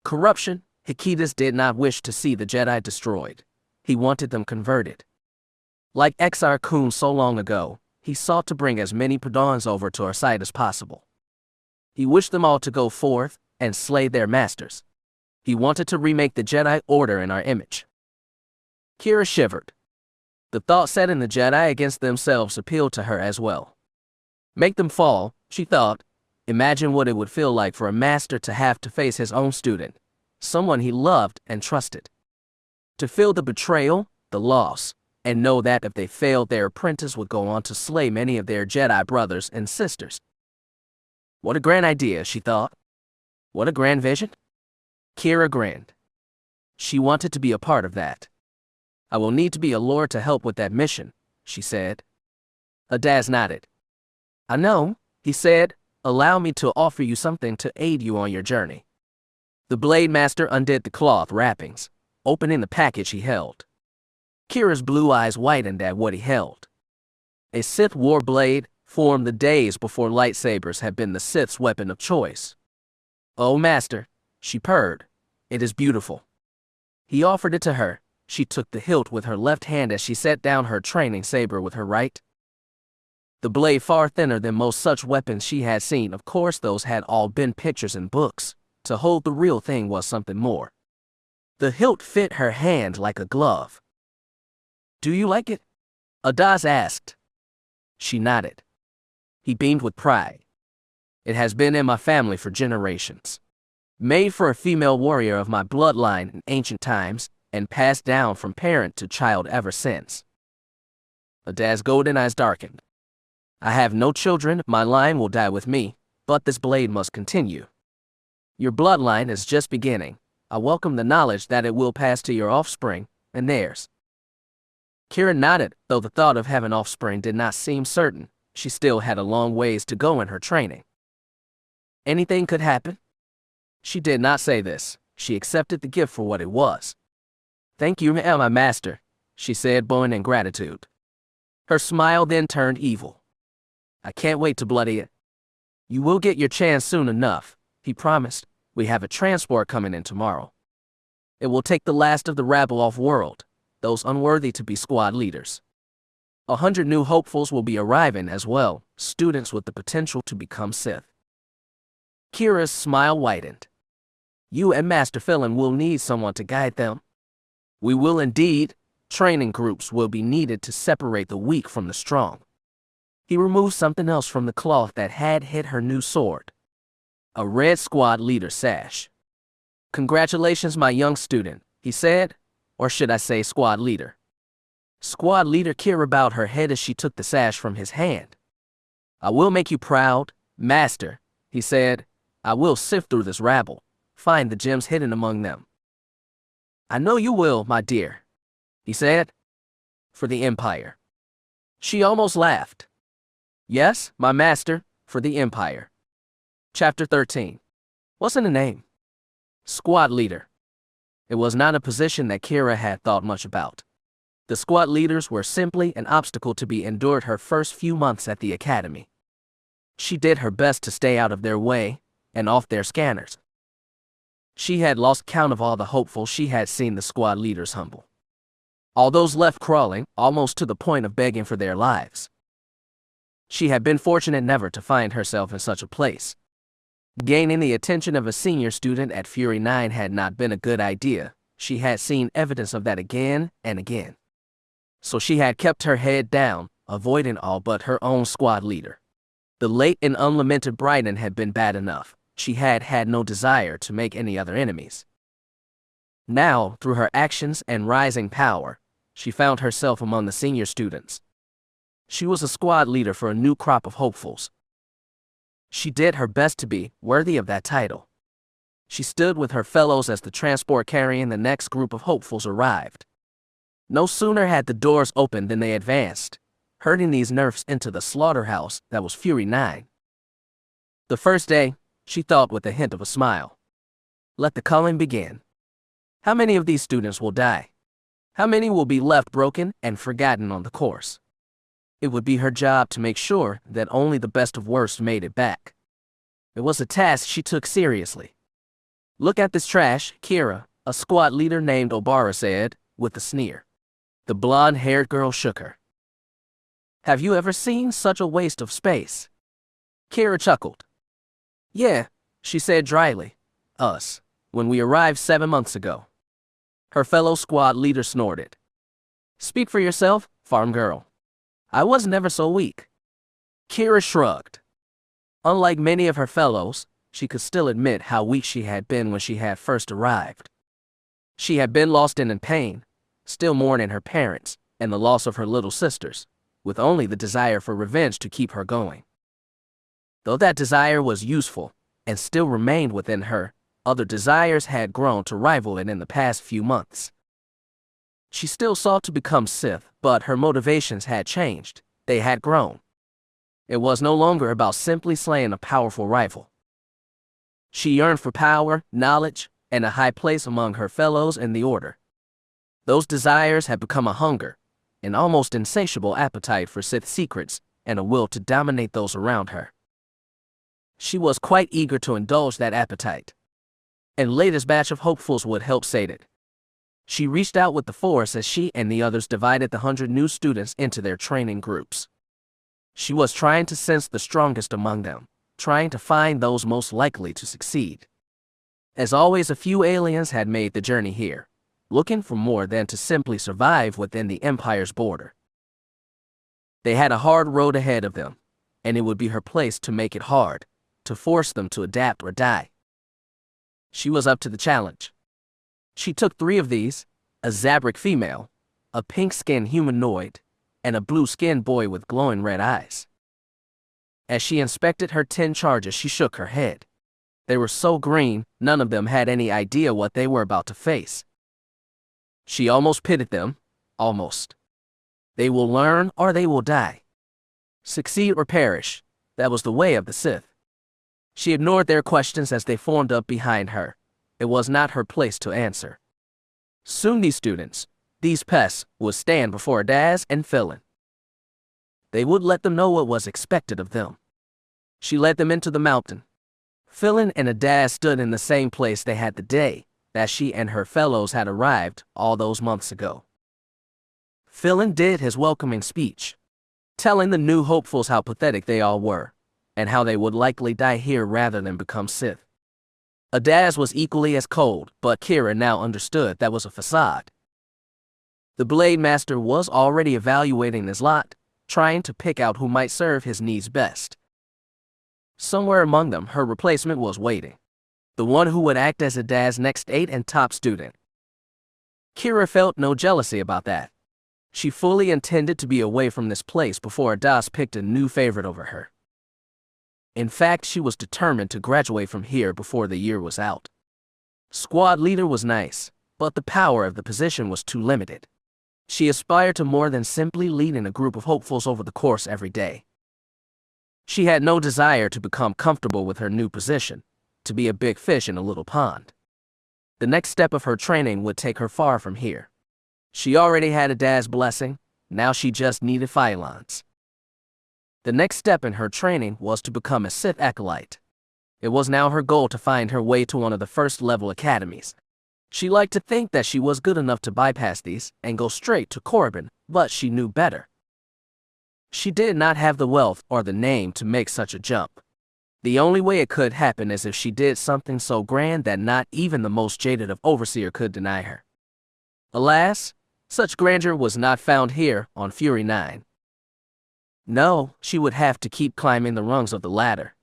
Corruption. Hiketus did not wish to see the Jedi destroyed. He wanted them converted. Like Exar Kun so long ago, he sought to bring as many Padawans over to our side as possible. He wished them all to go forth and slay their masters. He wanted to remake the Jedi Order in our image. Keera shivered. The thought setting the Jedi against themselves appealed to her as well. Make them fall, she thought. Imagine what it would feel like for a master to have to face his own student, someone he loved and trusted. To feel the betrayal, the loss, and know that if they failed, their apprentice would go on to slay many of their Jedi brothers and sisters. What a grand idea, she thought. What a grand vision. Keera grinned. She wanted to be a part of that. I will need to be a lord to help with that mission, she said. Adaz nodded. I know, he said. Allow me to offer you something to aid you on your journey. The Blade Master undid the cloth wrappings, opening the package he held. Keera's blue eyes widened at what he held. A Sith war blade, formed the days before lightsabers had been the Sith's weapon of choice. Oh, Master, she purred. It is beautiful. He offered it to her. She took the hilt with her left hand as she set down her training saber with her right. The blade far thinner than most such weapons she had seen. Of course, those had all been pictures and books. To hold the real thing was something more. The hilt fit her hand like a glove. Do you like it? Adaz asked. She nodded. He beamed with pride. It has been in my family for generations. Made for a female warrior of my bloodline in ancient times, and passed down from parent to child ever since. Adaz's golden eyes darkened. I have no children, my line will die with me, but this blade must continue. Your bloodline is just beginning. I welcome the knowledge that it will pass to your offspring, and theirs. Keera nodded, though the thought of having offspring did not seem certain. She still had a long ways to go in her training. Anything could happen? She did not say this. She accepted the gift for what it was. Thank you, my master, she said, bowing in gratitude. Her smile then turned evil. I can't wait to bloody it. You will get your chance soon enough, he promised. We have a transport coming in tomorrow. It will take the last of the rabble off-world, those unworthy to be squad leaders. 100 new hopefuls will be arriving as well, students with the potential to become Sith. Keera's smile widened. You and Master Phelan will need someone to guide them. We will indeed. Training groups will be needed to separate the weak from the strong. He removed something else from the cloth that had hid her new sword. A red squad leader sash. Congratulations, my young student, he said. Or should I say squad leader? Squad leader Keera bowed her head as she took the sash from his hand. I will make you proud, master, he said. I will sift through this rabble, find the gems hidden among them. I know you will, my dear, he said. For the Empire. She almost laughed. Yes, my master, for the Empire. Chapter 13. What's in the name? Squad leader. It was not a position that Keera had thought much about. The squad leaders were simply an obstacle to be endured her first few months at the academy. She did her best to stay out of their way and off their scanners. She had lost count of all the hopefuls she had seen the squad leaders humble. All those left crawling, almost to the point of begging for their lives. She had been fortunate never to find herself in such a place. Gaining the attention of a senior student at Fury 9 had not been a good idea. She had seen evidence of that again and again. So she had kept her head down, avoiding all but her own squad leader. The late and unlamented Bryden had been bad enough. She had had no desire to make any other enemies. Now, through her actions and rising power, she found herself among the senior students. She was a squad leader for a new crop of hopefuls. She did her best to be worthy of that title. She stood with her fellows as the transport carrying the next group of hopefuls arrived. No sooner had the doors opened than they advanced, herding these nerfs into the slaughterhouse that was Fury 9. The first day, she thought with a hint of a smile. Let the culling begin. How many of these students will die? How many will be left broken and forgotten on the course? It would be her job to make sure that only the best of worst made it back. It was a task she took seriously. Look at this trash, Keera, a squad leader named Obara said, with a sneer. The blonde-haired girl shook her. Have you ever seen such a waste of space? Keera chuckled. Yeah, she said dryly. Us, when we arrived 7 months ago. Her fellow squad leader snorted. Speak for yourself, farm girl. I was never so weak. Keera shrugged. Unlike many of her fellows, she could still admit how weak she had been when she had first arrived. She had been lost and in pain, still mourning her parents and the loss of her little sisters, with only the desire for revenge to keep her going. Though that desire was useful and still remained within her, other desires had grown to rival it in the past few months. She still sought to become Sith, but her motivations had changed. They had grown. It was no longer about simply slaying a powerful rival. She yearned for power, knowledge, and a high place among her fellows in the Order. Those desires had become a hunger, an almost insatiable appetite for Sith secrets, and a will to dominate those around her. She was quite eager to indulge that appetite. And latest batch of hopefuls would help sate it. She reached out with the Force as she and the others divided the 100 new students into their training groups. She was trying to sense the strongest among them, trying to find those most likely to succeed. As always, a few aliens had made the journey here, looking for more than to simply survive within the Empire's border. They had a hard road ahead of them, and it would be her place to make it hard, to force them to adapt or die. She was up to the challenge. She took 3 of these, a Zabrak female, a pink-skinned humanoid, and a blue-skinned boy with glowing red eyes. As she inspected her 10 charges, she shook her head. They were so green, none of them had any idea what they were about to face. She almost pitied them, almost. They will learn or they will die. Succeed or perish, that was the way of the Sith. She ignored their questions as they formed up behind her. It was not her place to answer. Soon these students, these pests, would stand before Daz and Philin. They would let them know what was expected of them. She led them into the mountain. Philin and Daz stood in the same place they had the day that she and her fellows had arrived all those months ago. Philin did his welcoming speech, telling the new hopefuls how pathetic they all were, and how they would likely die here rather than become Sith. Daz was equally as cold, but Keera now understood that was a facade. The Blade Master was already evaluating his lot, trying to pick out who might serve his needs best. Somewhere among them, her replacement was waiting. The one who would act as Daz's next 8 and top student. Keera felt no jealousy about that. She fully intended to be away from this place before Daz picked a new favorite over her. In fact, she was determined to graduate from here before the year was out. Squad leader was nice, but the power of the position was too limited. She aspired to more than simply leading a group of hopefuls over the course every day. She had no desire to become comfortable with her new position, to be a big fish in a little pond. The next step of her training would take her far from here. She already had Daz's blessing, now she just needed Phylon's. The next step in her training was to become a Sith acolyte. It was now her goal to find her way to one of the first-level academies. She liked to think that she was good enough to bypass these and go straight to Corbin, but she knew better. She did not have the wealth or the name to make such a jump. The only way it could happen is if she did something so grand that not even the most jaded of overseer could deny her. Alas, such grandeur was not found here on Fury 9. No, she would have to keep climbing the rungs of the ladder.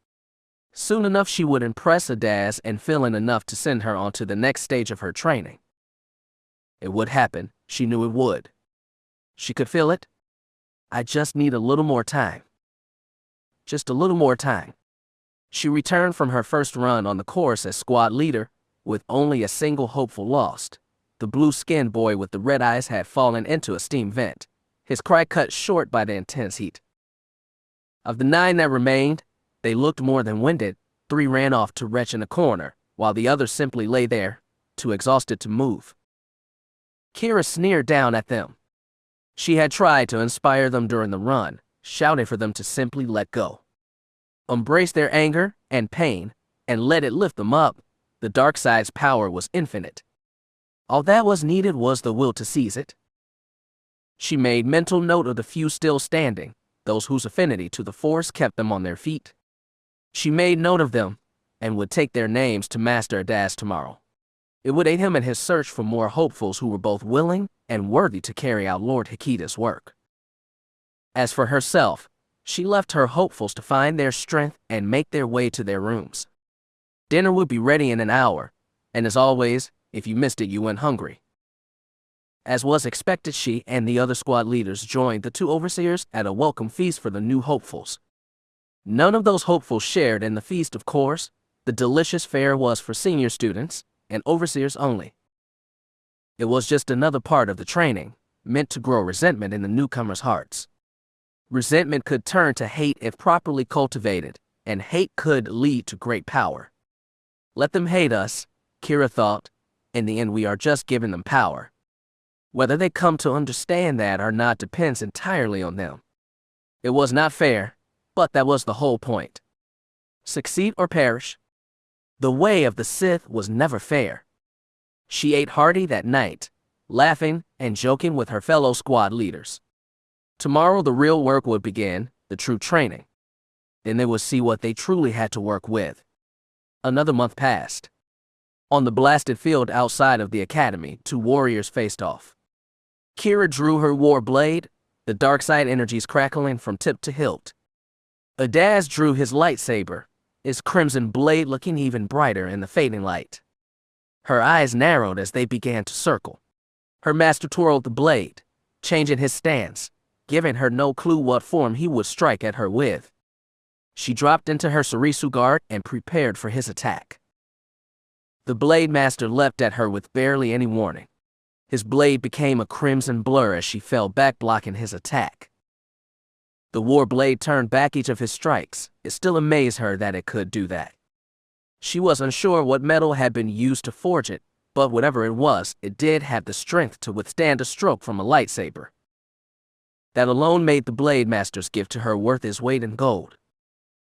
Soon enough she would impress Daz and Philin enough to send her on to the next stage of her training. It would happen, she knew it would. She could feel it. I just need a little more time. Just a little more time. She returned from her first run on the course as squad leader, with only a single hopeful lost. The blue-skinned boy with the red eyes had fallen into a steam vent, his cry cut short by the intense heat. Of the 9 that remained, they looked more than winded. 3 ran off to retch in a corner, while the others simply lay there, too exhausted to move. Keera sneered down at them. She had tried to inspire them during the run, shouting for them to simply let go. Embrace their anger and pain, and let it lift them up. The dark side's power was infinite. All that was needed was the will to seize it. She made mental note of the few still standing, those whose affinity to the Force kept them on their feet. She made note of them, and would take their names to Master Avest tomorrow. It would aid him in his search for more hopefuls who were both willing and worthy to carry out Lord Hikita's work. As for herself, she left her hopefuls to find their strength and make their way to their rooms. Dinner would be ready in an hour, and as always, if you missed it, you went hungry. As was expected, she and the other squad leaders joined the 2 overseers at a welcome feast for the new hopefuls. None of those hopefuls shared in the feast, of course. The delicious fare was for senior students and overseers only. It was just another part of the training, meant to grow resentment in the newcomers' hearts. Resentment could turn to hate if properly cultivated, and hate could lead to great power. Let them hate us, Keera thought. In the end, we are just giving them power. Whether they come to understand that or not depends entirely on them. It was not fair, but that was the whole point. Succeed or perish. The way of the Sith was never fair. She ate hearty that night, laughing and joking with her fellow squad leaders. Tomorrow the real work would begin, the true training. Then they would see what they truly had to work with. Another month passed. On the blasted field outside of the academy, 2 warriors faced off. Keera drew her war blade, the dark side energies crackling from tip to hilt. Avest drew his lightsaber, his crimson blade looking even brighter in the fading light. Her eyes narrowed as they began to circle. Her master twirled the blade, changing his stance, giving her no clue what form he would strike at her with. She dropped into her Sarisu guard and prepared for his attack. The blade master leapt at her with barely any warning. His blade became a crimson blur as she fell back, blocking his attack. The war blade turned back each of his strikes. It still amazed her that it could do that. She was unsure what metal had been used to forge it, but whatever it was, it did have the strength to withstand a stroke from a lightsaber. That alone made the blade master's gift to her worth his weight in gold.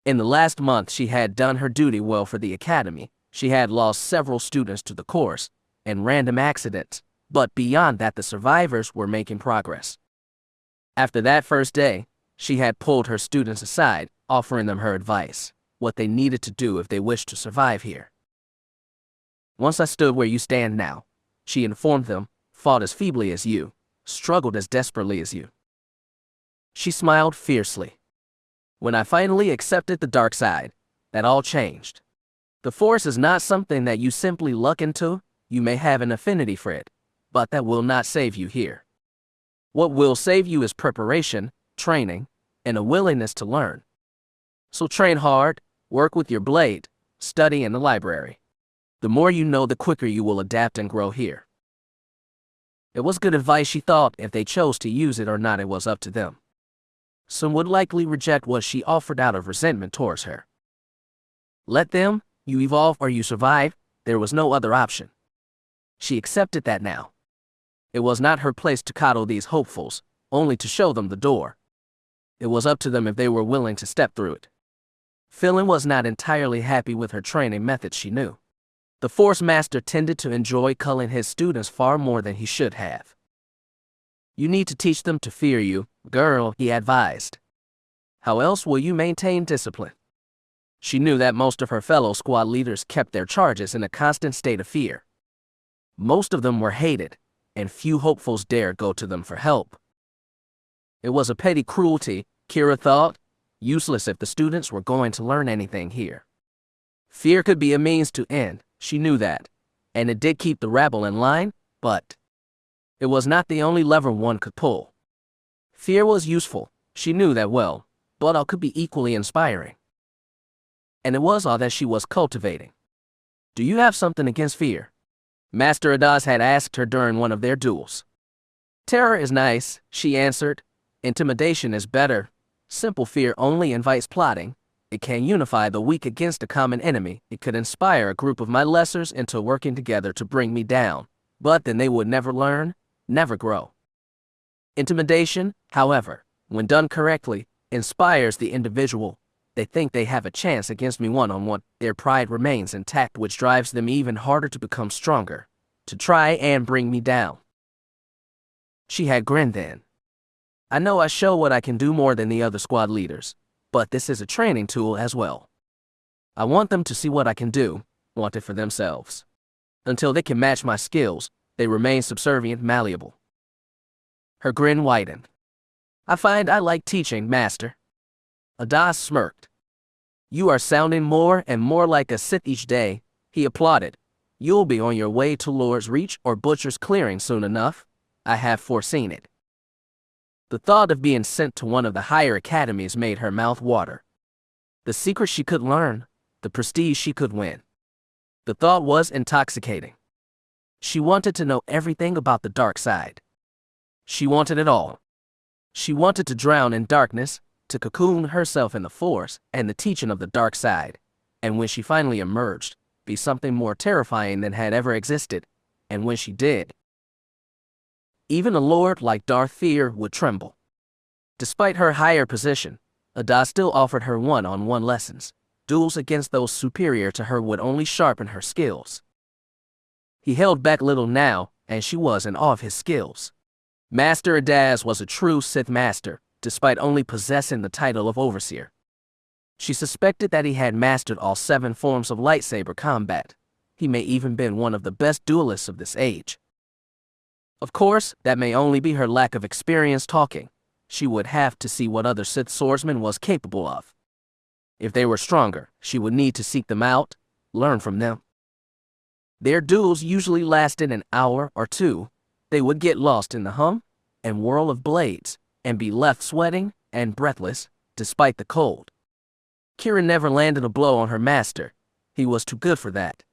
In the last month, she had done her duty well for the academy. She had lost several students to the course and random accidents, but beyond that, the survivors were making progress. After that first day, she had pulled her students aside, offering them her advice, what they needed to do if they wished to survive here. Once I stood where you stand now, she informed them, fought as feebly as you, struggled as desperately as you. She smiled fiercely. When I finally accepted the dark side, that all changed. The Force is not something that you simply luck into. You may have an affinity for it, but that will not save you here. What will save you is preparation, training, and a willingness to learn. So train hard, work with your blade, study in the library. The more you know, the quicker you will adapt and grow here. It was good advice, she thought. If they chose to use it or not, it was up to them. Some would likely reject what she offered out of resentment towards her. Let them. You evolve or you survive. There was no other option. She accepted that now. It was not her place to coddle these hopefuls, only to show them the door. It was up to them if they were willing to step through it. Philin was not entirely happy with her training methods, she knew. The Force Master tended to enjoy culling his students far more than he should have. You need to teach them to fear you, girl, he advised. How else will you maintain discipline? She knew that most of her fellow squad leaders kept their charges in a constant state of fear. Most of them were hated, and few hopefuls dared go to them for help. It was a petty cruelty, Keera thought, useless if the students were going to learn anything here. Fear could be a means to end, she knew that, and it did keep the rabble in line, but it was not the only lever one could pull. Fear was useful, she knew that well, but all could be equally inspiring. And it was all that she was cultivating. Do you have something against fear? Master Adas had asked her during one of their duels. Terror is nice, she answered. Intimidation is better. Simple fear only invites plotting. It can unify the weak against a common enemy. It could inspire a group of my lessers into working together to bring me down. But then they would never learn, never grow. Intimidation, however, when done correctly, inspires the individual. They think they have a chance against me one-on-one. Their pride remains intact, which drives them even harder to become stronger, to try and bring me down. She had grinned then. I know I show what I can do more than the other squad leaders, but this is a training tool as well. I want them to see what I can do, want it for themselves. Until they can match my skills, they remain subservient, malleable. Her grin widened. I find I like teaching, Master. Adas smirked. You are sounding more and more like a Sith each day, he applauded. You'll be on your way to Lord's Reach or Butcher's Clearing soon enough. I have foreseen it. The thought of being sent to one of the higher academies made her mouth water. The secret she could learn, the prestige she could win. The thought was intoxicating. She wanted to know everything about the dark side. She wanted it all. She wanted to drown in darkness, to cocoon herself in the Force and the teaching of the dark side, and when she finally emerged, be something more terrifying than had ever existed, and when she did, even a lord like Darth Fear would tremble. Despite her higher position, Adas still offered her one-on-one lessons. Duels against those superior to her would only sharpen her skills. He held back little now, and she was in awe of his skills. Master Adas was a true Sith master, despite only possessing the title of Overseer. She suspected that he had mastered all 7 forms of lightsaber combat. He may even been one of the best duelists of this age. Of course, that may only be her lack of experience talking. She would have to see what other Sith swordsman was capable of. If they were stronger, she would need to seek them out, learn from them. Their duels usually lasted an hour or 2. They would get lost in the hum and whirl of blades, and be left sweating and breathless, despite the cold. Keera never landed a blow on her master. He was too good for that.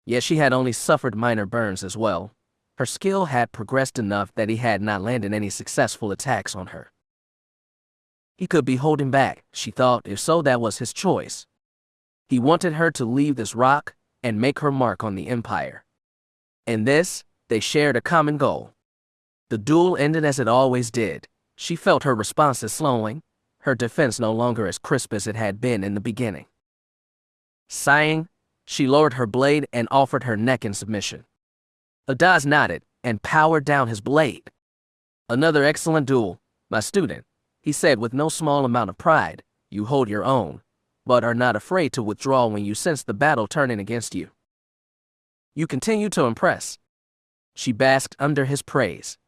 Yet she had only suffered minor burns as well. Her skill had progressed enough that he had not landed any successful attacks on her. He could be holding back, she thought. If so, that was his choice. He wanted her to leave this rock and make her mark on the Empire. In this, they shared a common goal. The duel ended as it always did. She felt her responses slowing, her defense no longer as crisp as it had been in the beginning. Sighing, she lowered her blade and offered her neck in submission. Adas nodded and powered down his blade. Another excellent duel, my student, he said with no small amount of pride. You hold your own, but are not afraid to withdraw when you sense the battle turning against you. You continue to impress. She basked under his praise.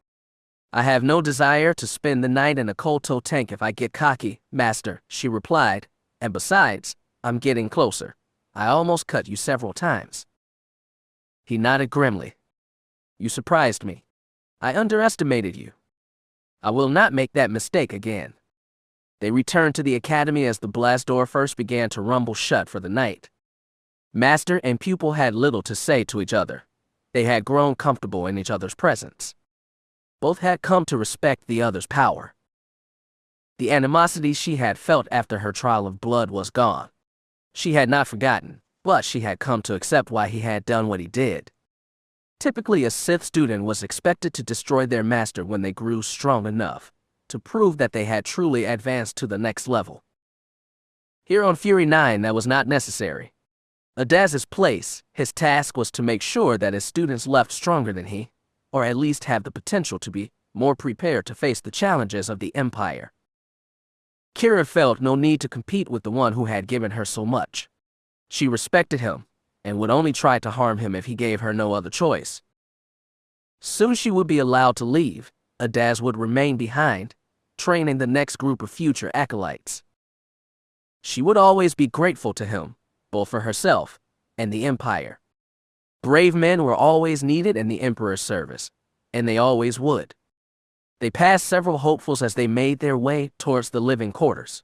I have no desire to spend the night in a Kolto tank if I get cocky, Master, she replied, and besides, I'm getting closer. I almost cut you several times. He nodded grimly. You surprised me. I underestimated you. I will not make that mistake again. They returned to the academy as the blast door first began to rumble shut for the night. Master and pupil had little to say to each other. They had grown comfortable in each other's presence. Both had come to respect the other's power. The animosity she had felt after her trial of blood was gone. She had not forgotten, but she had come to accept why he had done what he did. Typically, a Sith student was expected to destroy their master when they grew strong enough to prove that they had truly advanced to the next level. Here on Fury 9, that was not necessary. Adaz's place, his task was to make sure that his students left stronger than he, or at least have the potential to be more prepared to face the challenges of the Empire. Keera felt no need to compete with the one who had given her so much. She respected him, and would only try to harm him if he gave her no other choice. Soon she would be allowed to leave. Adaz would remain behind, training the next group of future acolytes. She would always be grateful to him, both for herself and the Empire. Brave men were always needed in the Emperor's service, and they always would. They passed several hopefuls as they made their way towards the living quarters.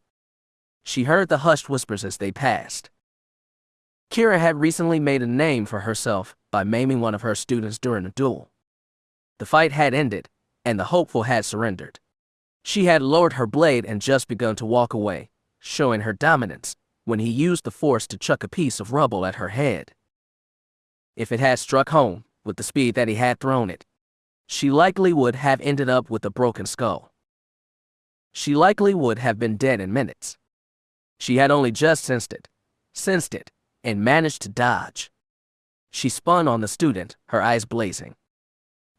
She heard the hushed whispers as they passed. Keera had recently made a name for herself by maiming one of her students during a duel. The fight had ended, and the hopeful had surrendered. She had lowered her blade and just begun to walk away, showing her dominance, when he used the force to chuck a piece of rubble at her head. If it had struck home, with the speed that he had thrown it, she likely would have ended up with a broken skull. She likely would have been dead in minutes. She had only just sensed it, and managed to dodge. She spun on the student, her eyes blazing.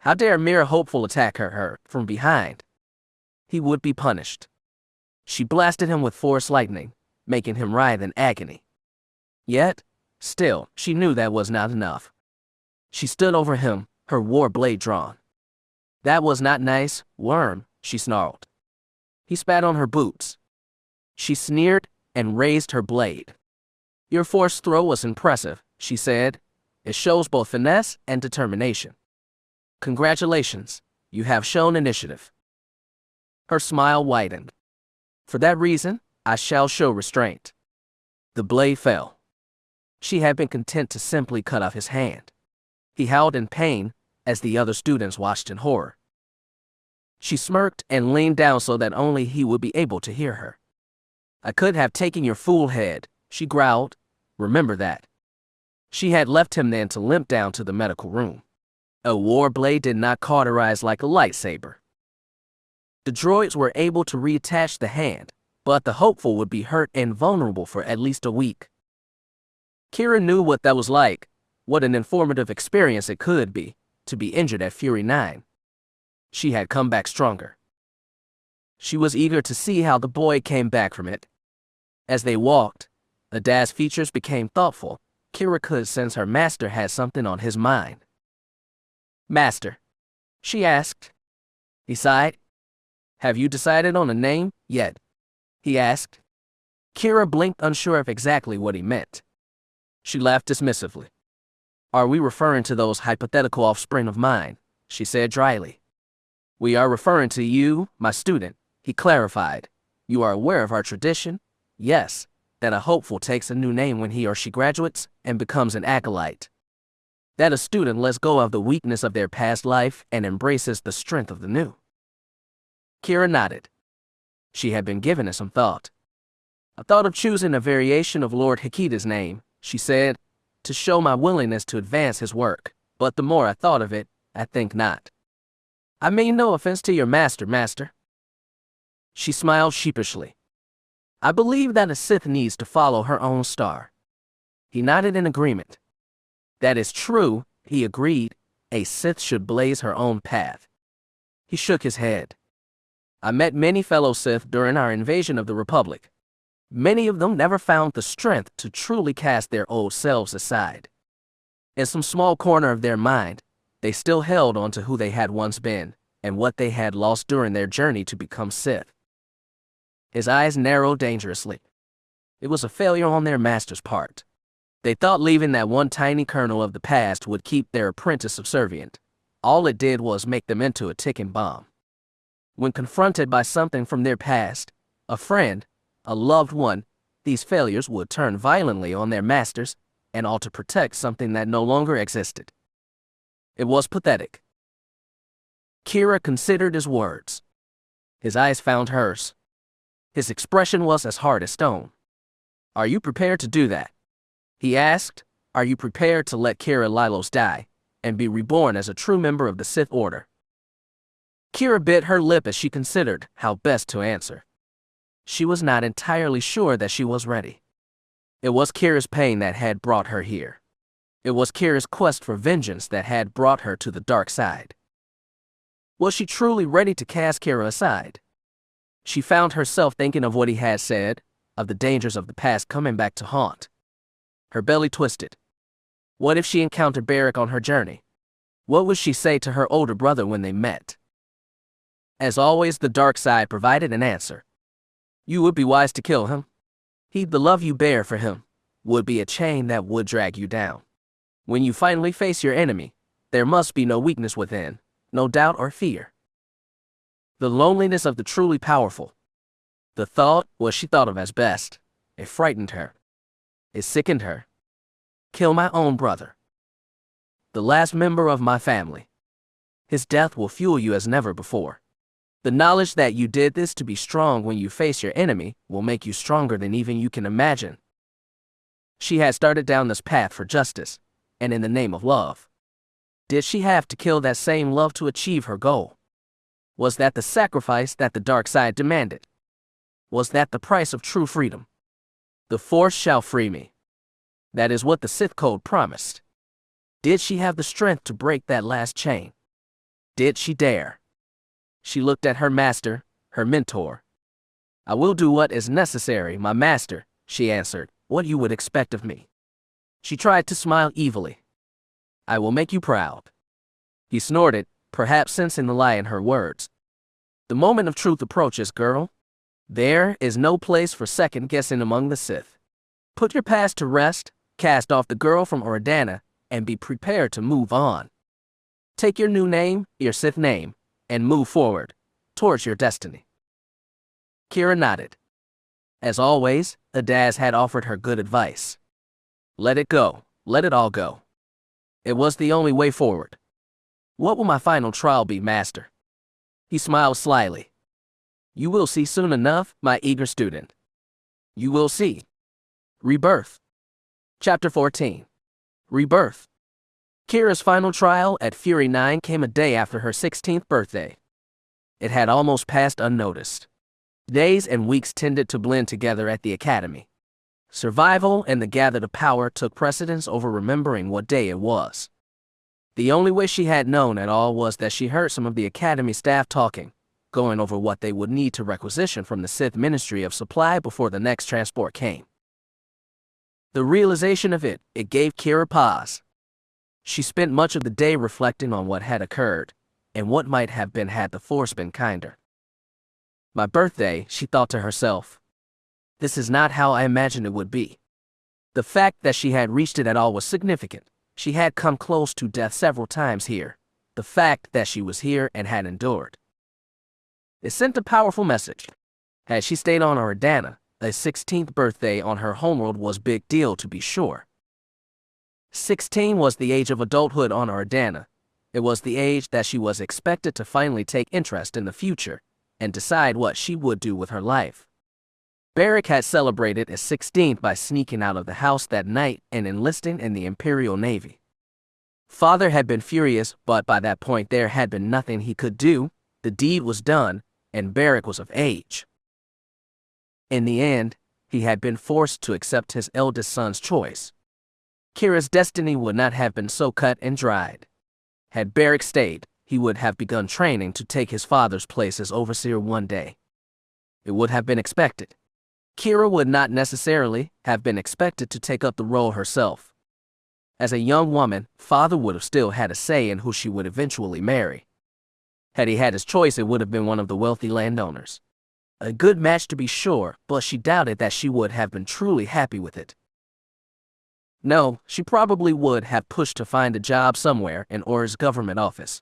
How dare a mere hopeful attack her from behind? He would be punished. She blasted him with force lightning, making him writhe in agony. Yet, still, she knew that was not enough. She stood over him, her war blade drawn. That was not nice, worm, she snarled. He spat on her boots. She sneered and raised her blade. Your force throw was impressive, she said. It shows both finesse and determination. Congratulations, you have shown initiative. Her smile widened. For that reason, I shall show restraint. The blade fell. She had been content to simply cut off his hand. He howled in pain as the other students watched in horror. She smirked and leaned down so that only he would be able to hear her. I could have taken your fool head, she growled. Remember that. She had left him then to limp down to the medical room. A war blade did not cauterize like a lightsaber. The droids were able to reattach the hand, but the hopeful would be hurt and vulnerable for at least a week. Keera knew what that was like, what an informative experience it could be, to be injured at Fury 9. She had come back stronger. She was eager to see how the boy came back from it. As they walked, Ada's features became thoughtful. Keera could sense her master had something on his mind. Master, she asked. He sighed. Have you decided on a name yet? He asked. Keera blinked, unsure of exactly what he meant. She laughed dismissively. Are we referring to those hypothetical offspring of mine? She said dryly. We are referring to you, my student, he clarified. You are aware of our tradition? Yes, that a hopeful takes a new name when he or she graduates and becomes an acolyte. That a student lets go of the weakness of their past life and embraces the strength of the new. Keera nodded. She had been given it some thought. I thought of choosing a variation of Lord Hikita's name, she said, to show my willingness to advance his work, but the more I thought of it, I think not. I mean no offense to your master. She smiled sheepishly. I believe that a Sith needs to follow her own star. He nodded in agreement. That is true, he agreed. A Sith should blaze her own path. He shook his head. I met many fellow Sith during our invasion of the Republic. Many of them never found the strength to truly cast their old selves aside. In some small corner of their mind, they still held on to who they had once been and what they had lost during their journey to become Sith. His eyes narrowed dangerously. It was a failure on their master's part. They thought leaving that one tiny kernel of the past would keep their apprentice subservient. All it did was make them into a ticking bomb. When confronted by something from their past, a friend, a loved one, these failures would turn violently on their masters and all to protect something that no longer existed. It was pathetic. Keera considered his words. His eyes found hers. His expression was as hard as stone. Are you prepared to do that? He asked. Are you prepared to let Keera Lylos die and be reborn as a true member of the Sith Order? Keera bit her lip as she considered how best to answer. She was not entirely sure that she was ready. It was Keera's pain that had brought her here. It was Keera's quest for vengeance that had brought her to the dark side. Was she truly ready to cast Keera aside? She found herself thinking of what he had said, of the dangers of the past coming back to haunt. Her belly twisted. What if she encountered Beric on her journey? What would she say to her older brother when they met? As always, the dark side provided an answer. You would be wise to kill him. The love you bear for him would be a chain that would drag you down. When you finally face your enemy, there must be no weakness within, no doubt or fear. The loneliness of the truly powerful. The thought, what she thought of as best. It frightened her. It sickened her. Kill my own brother. The last member of my family. His death will fuel you as never before. The knowledge that you did this to be strong when you face your enemy will make you stronger than even you can imagine. She had started down this path for justice, and in the name of love. Did she have to kill that same love to achieve her goal? Was that the sacrifice that the dark side demanded? Was that the price of true freedom? The Force shall free me. That is what the Sith Code promised. Did she have the strength to break that last chain? Did she dare? She looked at her master, her mentor. I will do what is necessary, my master, she answered, what you would expect of me. She tried to smile evilly. I will make you proud. He snorted, perhaps sensing the lie in her words. The moment of truth approaches, girl. There is no place for second guessing among the Sith. Put your past to rest, cast off the girl from Oridanna, and be prepared to move on. Take your new name, your Sith name, and move forward, towards your destiny. Keera nodded. As always, Adaz had offered her good advice. Let it go, let it all go. It was the only way forward. What will my final trial be, master? He smiled slyly. You will see soon enough, my eager student. You will see. Rebirth. Chapter 14. Rebirth. Keera's final trial at Fury 9 came a day after her 16th birthday. It had almost passed unnoticed. Days and weeks tended to blend together at the academy. Survival and the gathered power took precedence over remembering what day it was. The only way she had known at all was that she heard some of the academy staff talking, going over what they would need to requisition from the Sith Ministry of Supply before the next transport came. The realization of it gave Keera pause. She spent much of the day reflecting on what had occurred, and what might have been had the Force been kinder. My birthday, she thought to herself. This is not how I imagined it would be. The fact that she had reached it at all was significant. She had come close to death several times here. The fact that she was here and had endured. It sent a powerful message. Had she stayed on Ardana, a 16th birthday on her homeworld was big deal to be sure. 16 was the age of adulthood on Ardana. It was the age that she was expected to finally take interest in the future and decide what she would do with her life. Beric had celebrated his 16th by sneaking out of the house that night and enlisting in the Imperial Navy. Father had been furious, but by that point there had been nothing he could do. The deed was done, and Beric was of age. In the end, he had been forced to accept his eldest son's choice. Keera's destiny would not have been so cut and dried. Had Beric stayed, he would have begun training to take his father's place as overseer one day. It would have been expected. Keera would not necessarily have been expected to take up the role herself. As a young woman, father would have still had a say in who she would eventually marry. Had he had his choice, it would have been one of the wealthy landowners. A good match to be sure, but she doubted that she would have been truly happy with it. No, she probably would have pushed to find a job somewhere in Or's government office.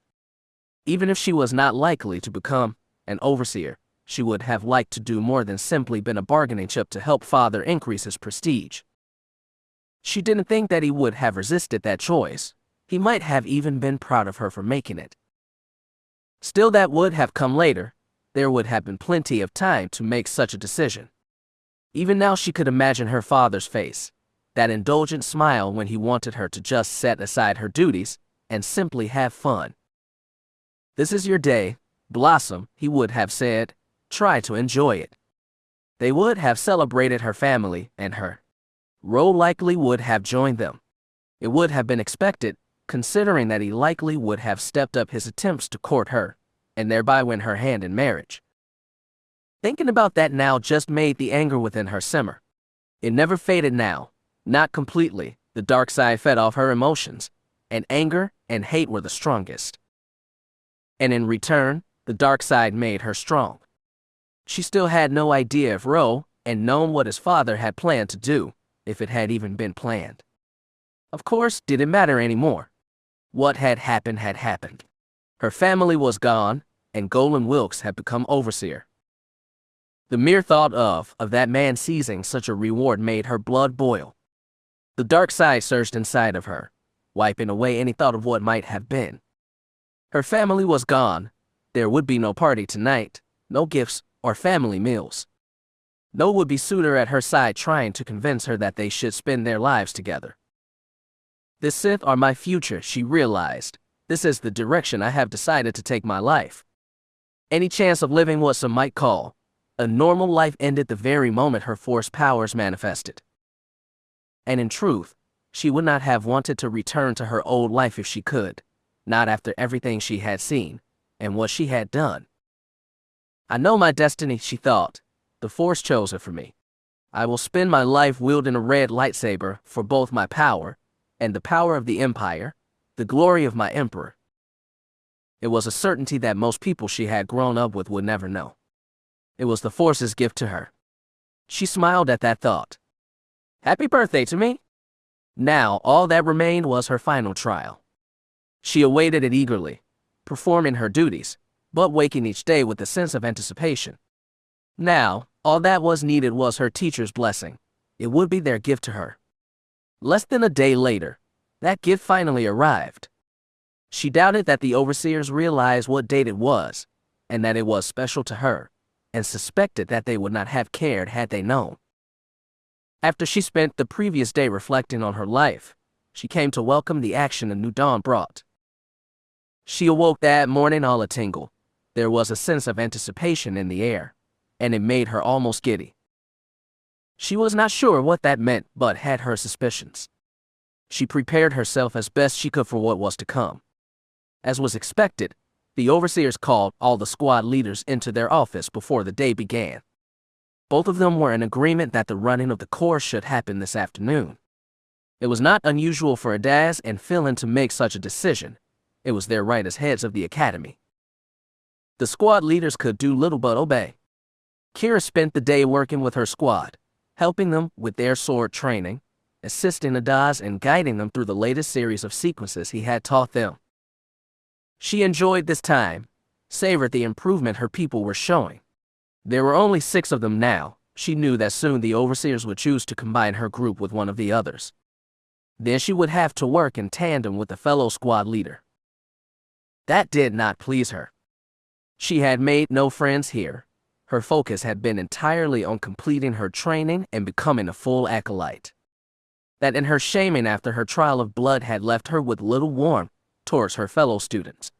Even if she was not likely to become an overseer, she would have liked to do more than simply been a bargaining chip to help father increase his prestige. She didn't think that he would have resisted that choice. He might have even been proud of her for making it. Still, that would have come later. There would have been plenty of time to make such a decision. Even now she could imagine her father's face, that indulgent smile when he wanted her to just set aside her duties and simply have fun. This is your day, Blossom, he would have said. Try to enjoy it. They would have celebrated her family, and her role likely would have joined them. It would have been expected, considering that he likely would have stepped up his attempts to court her, and thereby win her hand in marriage. Thinking about that now just made the anger within her simmer. It never faded now, not completely. The dark side fed off her emotions, and anger and hate were the strongest. And in return, the dark side made her strong. She still had no idea of Ro, and known what his father had planned to do, if it had even been planned. Of course, did it matter anymore? What had happened had happened. Her family was gone, and Golan Wilkes had become overseer. The mere thought of that man seizing such a reward made her blood boil. The dark side surged inside of her, wiping away any thought of what might have been. Her family was gone. There would be no party tonight, no gifts or family meals. No would-be suitor at her side trying to convince her that they should spend their lives together. The Sith are my future, she realized. This is the direction I have decided to take my life. Any chance of living what some might call a normal life ended the very moment her Force powers manifested. And in truth, she would not have wanted to return to her old life if she could, not after everything she had seen and what she had done. I know my destiny, she thought. The Force chose it for me. I will spend my life wielding a red lightsaber for both my power and the power of the Empire, the glory of my Emperor. It was a certainty that most people she had grown up with would never know. It was the Force's gift to her. She smiled at that thought. Happy birthday to me! Now, all that remained was her final trial. She awaited it eagerly, performing her duties, but waking each day with a sense of anticipation. Now, all that was needed was her teacher's blessing. It would be their gift to her. Less than a day later, that gift finally arrived. She doubted that the overseers realized what date it was, and that it was special to her, and suspected that they would not have cared had they known. After she spent the previous day reflecting on her life, she came to welcome the action a new dawn brought. She awoke that morning all a-tingle. There was a sense of anticipation in the air, and it made her almost giddy. She was not sure what that meant, but had her suspicions. She prepared herself as best she could for what was to come. As was expected, the overseers called all the squad leaders into their office before the day began. Both of them were in agreement that the running of the course should happen this afternoon. It was not unusual for Adaz and Philin to make such a decision. It was their right as heads of the academy. The squad leaders could do little but obey. Keera spent the day working with her squad, helping them with their sword training, assisting Adaz and guiding them through the latest series of sequences he had taught them. She enjoyed this time, savored the improvement her people were showing. There were only 6 of them now. She knew that soon the overseers would choose to combine her group with one of the others. Then she would have to work in tandem with a fellow squad leader. That did not please her. She had made no friends here. Her focus had been entirely on completing her training and becoming a full acolyte. That in her shaming after her trial of blood had left her with little warmth towards her fellow students.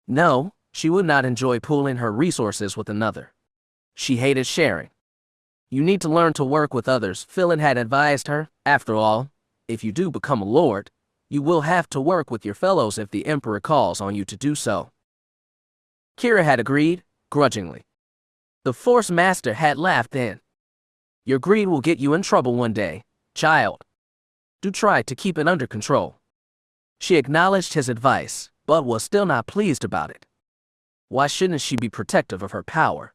No, she would not enjoy pooling her resources with another. She hated sharing. You need to learn to work with others, Philin had advised her. After all, if you do become a lord, you will have to work with your fellows if the Emperor calls on you to do so. Keera had agreed, grudgingly. The Force Master had laughed then. Your greed will get you in trouble one day, child. Do try to keep it under control. She acknowledged his advice, but was still not pleased about it. Why shouldn't she be protective of her power?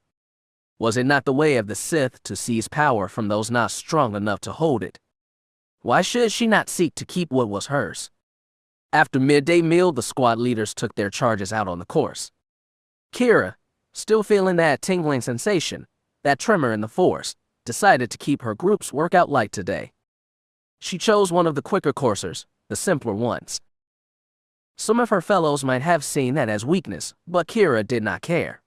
Was it not the way of the Sith to seize power from those not strong enough to hold it? Why should she not seek to keep what was hers? After midday meal, the squad leaders took their charges out on the course. Keera, still feeling that tingling sensation, that tremor in the Force, decided to keep her group's workout light today. She chose one of the quicker coursers, the simpler ones. Some of her fellows might have seen that as weakness, but Keera did not care.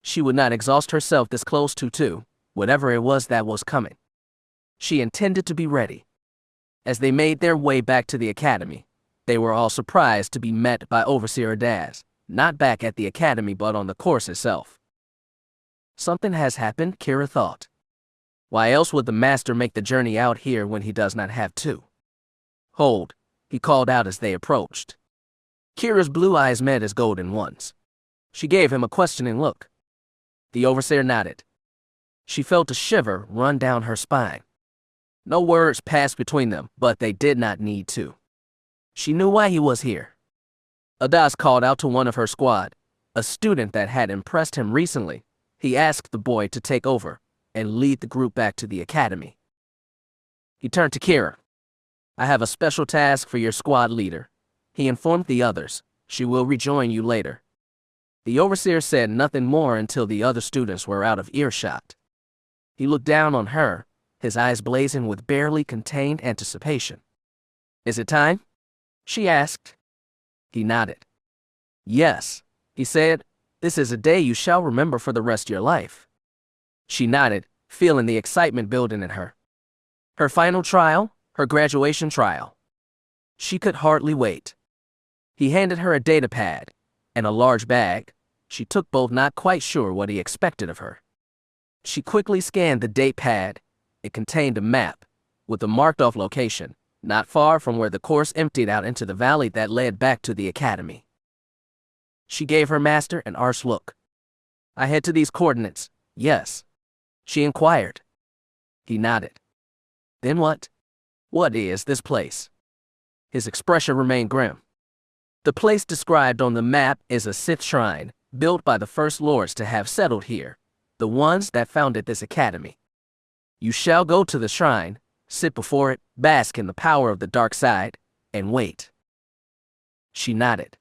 She would not exhaust herself this close to whatever it was that was coming. She intended to be ready. As they made their way back to the academy, they were all surprised to be met by Overseer Adaz, not back at the academy but on the course itself. Something has happened, Keera thought. Why else would the master make the journey out here when he does not have to? Hold, he called out as they approached. Keera's blue eyes met his golden ones. She gave him a questioning look. The overseer nodded. She felt a shiver run down her spine. No words passed between them, but they did not need to. She knew why he was here. Adaz called out to one of her squad, a student that had impressed him recently. He asked the boy to take over and lead the group back to the academy. He turned to Keera. I have a special task for your squad leader. He informed the others. She will rejoin you later. The overseer said nothing more until the other students were out of earshot. He looked down on her, his eyes blazing with barely contained anticipation. "Is it time?" she asked. He nodded. "Yes," he said. "This is a day you shall remember for the rest of your life." She nodded, feeling the excitement building in her. Her final trial, her graduation trial. She could hardly wait. He handed her a data pad and a large bag. She took both, not quite sure what he expected of her. She quickly scanned the date pad. It contained a map with a marked-off location, not far from where the course emptied out into the valley that led back to the academy. She gave her master an arch look. "I head to these coordinates, yes?" she inquired. He nodded. "Then what? What is this place?" His expression remained grim. "The place described on the map is a Sith shrine, built by the first lords to have settled here, the ones that founded this academy. You shall go to the shrine, sit before it, bask in the power of the dark side, and wait." She nodded.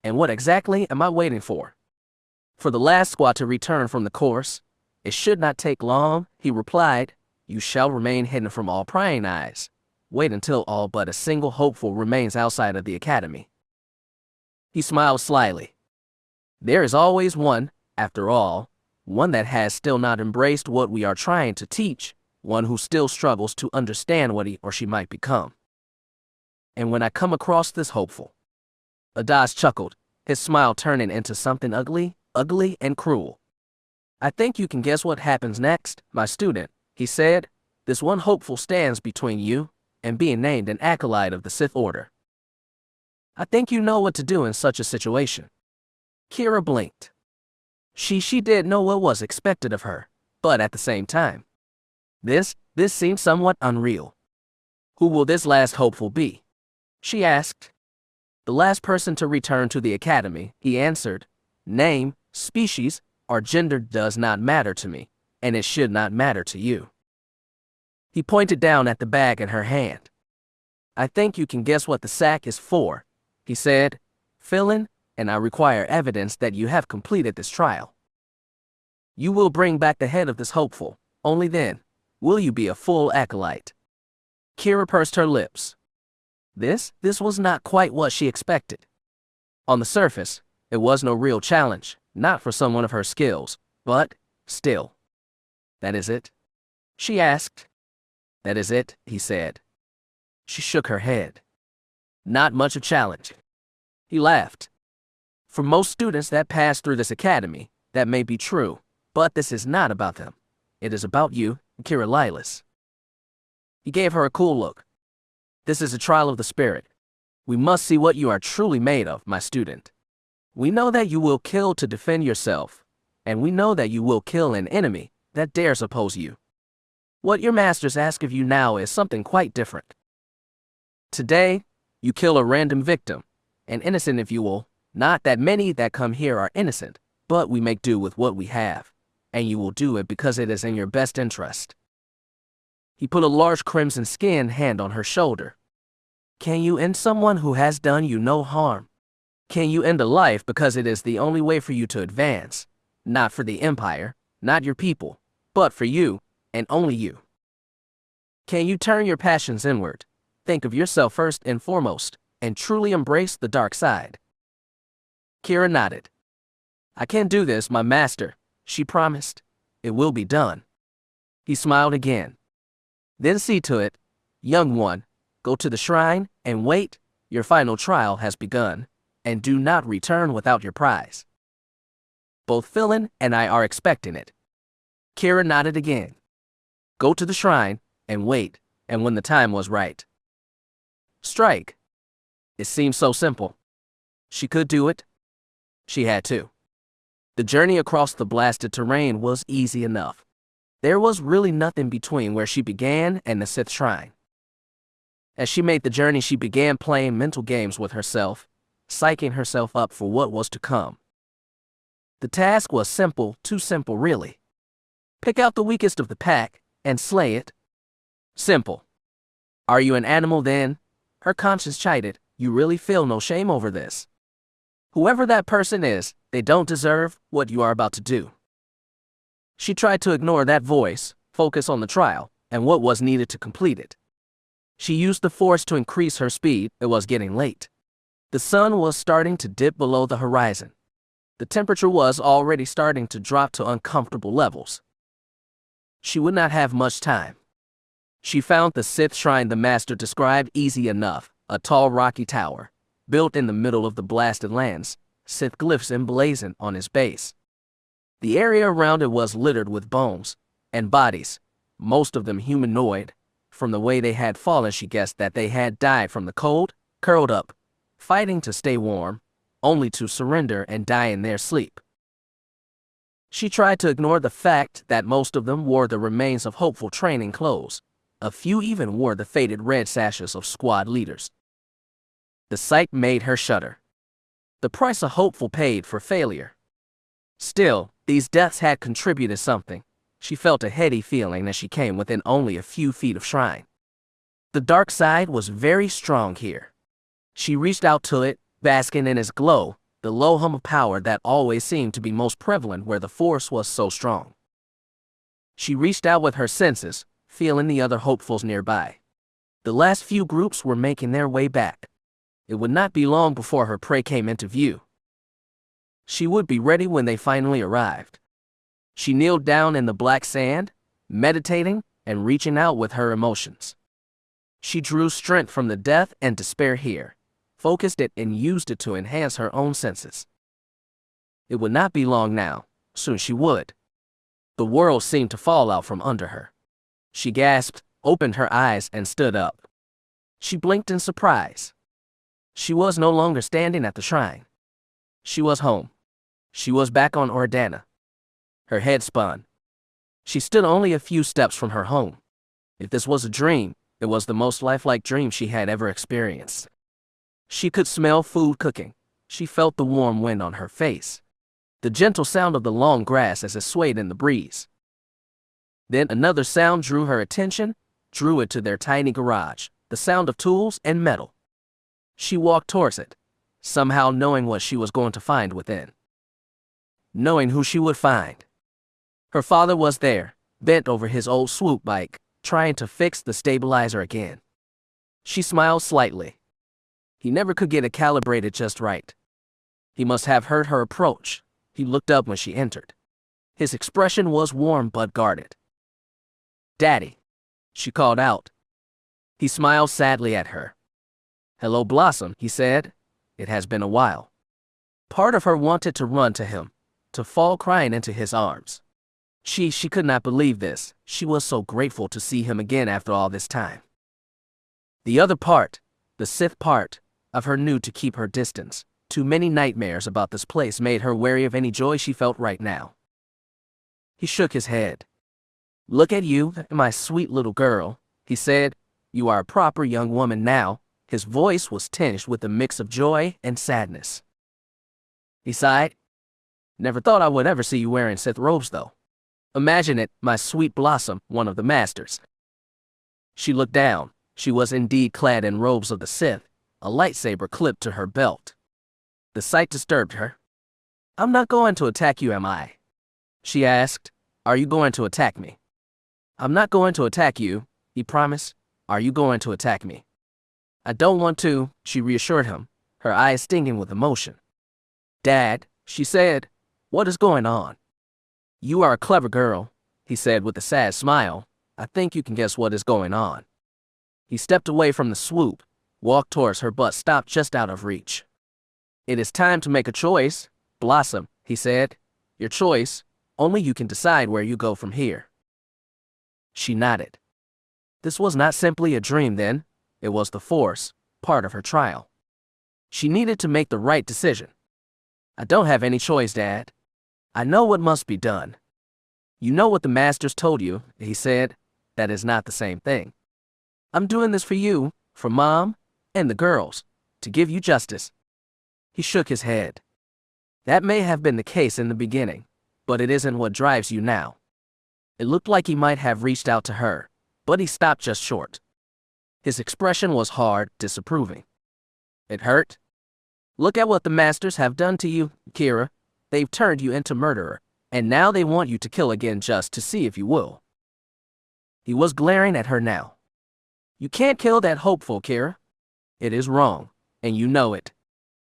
"And what exactly am I waiting for?" "For the last squad to return from the course. It should not take long," he replied. "You shall remain hidden from all prying eyes. Wait until all but a single hopeful remains outside of the academy." He smiled slyly. "There is always one, after all, one that has still not embraced what we are trying to teach, one who still struggles to understand what he or she might become. And when I come across this hopeful..." Avest chuckled, his smile turning into something ugly and cruel. "I think you can guess what happens next, my student," he said. "This one hopeful stands between you and being named an acolyte of the Sith Order. I think you know what to do in such a situation." Keera blinked. She did know what was expected of her, but at the same time, this seemed somewhat unreal. "Who will this last hopeful be?" she asked. "The last person to return to the academy," he answered. "Name, species, or gender does not matter to me, and it should not matter to you." He pointed down at the bag in her hand. "I think you can guess what the sack is for," he said. "Fill in, and I require evidence that you have completed this trial. You will bring back the head of this hopeful. Only then will you be a full acolyte." Keera pursed her lips. This was not quite what she expected. On the surface, it was no real challenge, not for someone of her skills, but still. "That is it?" she asked. "That is it," he said. She shook her head. "Not much of a challenge." He laughed. "For most students that pass through this academy, that may be true, but this is not about them. It is about you, Keera Lylos." He gave her a cool look. "This is a trial of the spirit. We must see what you are truly made of, my student. We know that you will kill to defend yourself, and we know that you will kill an enemy that dares oppose you. What your masters ask of you now is something quite different. Today, you kill a random victim, an innocent if you will. Not that many that come here are innocent, but we make do with what we have, and you will do it because it is in your best interest." He put a large crimson-skinned hand on her shoulder. "Can you end someone who has done you no harm? Can you end a life because it is the only way for you to advance, not for the Empire, not your people, but for you, and only you? Can you turn your passions inward, think of yourself first and foremost, and truly embrace the dark side?" Keera nodded. "I can do this, my master," she promised. "It will be done." He smiled again. "Then see to it, young one. Go to the shrine and wait. Your final trial has begun, and do not return without your prize. Both Philin and I are expecting it." Keera nodded again. "Go to the shrine and wait, and when the time was right, strike." It seemed so simple. She could do it. She had to. The journey across the blasted terrain was easy enough. There was really nothing between where she began and the Sith shrine. As she made the journey, she began playing mental games with herself, psyching herself up for what was to come. The task was simple, too simple really. Pick out the weakest of the pack and slay it. Simple. "Are you an animal then?" her conscience chided. "You really feel no shame over this? Whoever that person is, They don't deserve what you are about to do. She tried to ignore that voice, focus on the trial, and what was needed to complete it. She used the Force to increase her speed. It was getting late. The sun was starting to dip below the horizon. The temperature was already starting to drop to uncomfortable levels. She would not have much time. She found the Sith shrine the master described easy enough, a tall rocky tower, built in the middle of the blasted lands, Sith glyphs emblazoned on its base. The area around it was littered with bones and bodies, most of them humanoid. From the way they had fallen, she guessed that they had died from the cold, curled up, fighting to stay warm, only to surrender and die in their sleep. She tried to ignore the fact that most of them wore the remains of hopeful training clothes. A few even wore the faded red sashes of squad leaders. The sight made her shudder. The price a hopeful paid for failure. Still, these deaths had contributed something. She felt a heady feeling as she came within only a few feet of shrine. The dark side was very strong here. She reached out to it, basking in its glow, the low hum of power that always seemed to be most prevalent where the Force was so strong. She reached out with her senses, feeling the other hopefuls nearby. The last few groups were making their way back. It would not be long before her prey came into view. She would be ready when they finally arrived. She kneeled down in the black sand, meditating and reaching out with her emotions. She drew strength from the death and despair here, focused it and used it to enhance her own senses. It would not be long now, soon she would. The world seemed to fall out from under her. She gasped, opened her eyes and stood up. She blinked in surprise. She was no longer standing at the shrine. She was home. She was back on Oridanna. Her head spun. She stood only a few steps from her home. If this was a dream, it was the most lifelike dream she had ever experienced. She could smell food cooking. She felt the warm wind on her face, the gentle sound of the long grass as it swayed in the breeze. Then another sound drew her attention, drew it to their tiny garage, the sound of tools and metal. She walked towards it, somehow knowing what she was going to find within. Knowing who she would find. Her father was there, bent over his old swoop bike, trying to fix the stabilizer again. She smiled slightly. He never could get it calibrated just right. He must have heard her approach. He looked up when she entered. His expression was warm but guarded. "Daddy," she called out. He smiled sadly at her. "Hello, Blossom," he said. "It has been a while." Part of her wanted to run to him, to fall crying into his arms. She could not believe this. She was so grateful to see him again after all this time. The other part, the Sith part, of her knew to keep her distance. Too many nightmares about this place made her wary of any joy she felt right now. He shook his head. "Look at you, my sweet little girl," he said. "You are a proper young woman now." His voice was tinged with a mix of joy and sadness. He sighed. "Never thought I would ever see you wearing Sith robes, though. Imagine it, my sweet Blossom, one of the masters." She looked down. She was indeed clad in robes of the Sith, a lightsaber clipped to her belt. The sight disturbed her. "I'm not going to attack you, am I?" she asked. "Are you going to attack me?" "I'm not going to attack you," he promised. "Are you going to attack me?" "I don't want to," she reassured him, her eyes stinging with emotion. "Dad," she said, "what is going on?" "You are a clever girl," he said with a sad smile. "I think you can guess what is going on." He stepped away from the swoop, walked towards her but stopped just out of reach. "It is time to make a choice, Blossom," he said. "Your choice, only you can decide where you go from here." She nodded. This was not simply a dream then, it was the Force, part of her trial. She needed to make the right decision. "I don't have any choice, Dad. I know what must be done." "You know what the masters told you," he said. "That is not the same thing. I'm doing this for you, for Mom, and the girls, to give you justice." He shook his head. "That may have been the case in the beginning, but it isn't what drives you now." It looked like he might have reached out to her, but he stopped just short. His expression was hard, disapproving. "It hurt? Look at what the masters have done to you, Keera. They've turned you into murderer, and now they want you to kill again just to see if you will. He was glaring at her now. You can't kill that hopeful, Keera. It is wrong, and you know it.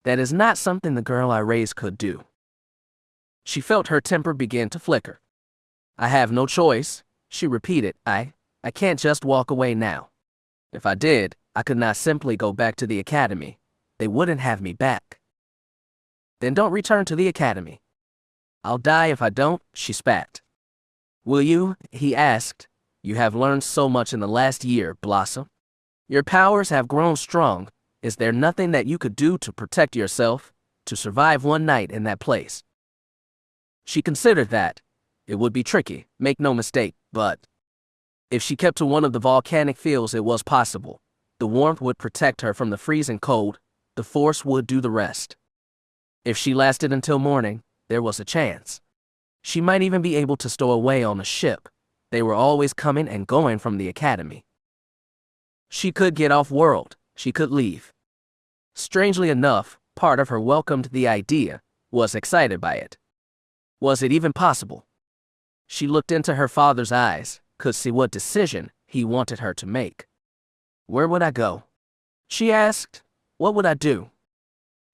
That is not something the girl I raised could do. She felt her temper begin to flicker. I have no choice, she repeated. I can't just walk away now. If I did, I could not simply go back to the academy. They wouldn't have me back. Then don't return to the academy. I'll die if I don't, she spat. Will you? He asked. You have learned so much in the last year, Blossom. Your powers have grown strong. Is there nothing that you could do to protect yourself, to survive one night in that place? She considered that. It would be tricky, make no mistake, but if she kept to one of the volcanic fields, it was possible. The warmth would protect her from the freezing cold. The force would do the rest. If she lasted until morning, there was a chance. She might even be able to stow away on a ship. They were always coming and going from the academy. She could get off-world. She could leave. Strangely enough, part of her welcomed the idea, was excited by it. Was it even possible? She looked into her father's eyes, could see what decision he wanted her to make. Where would I go? She asked. What would I do?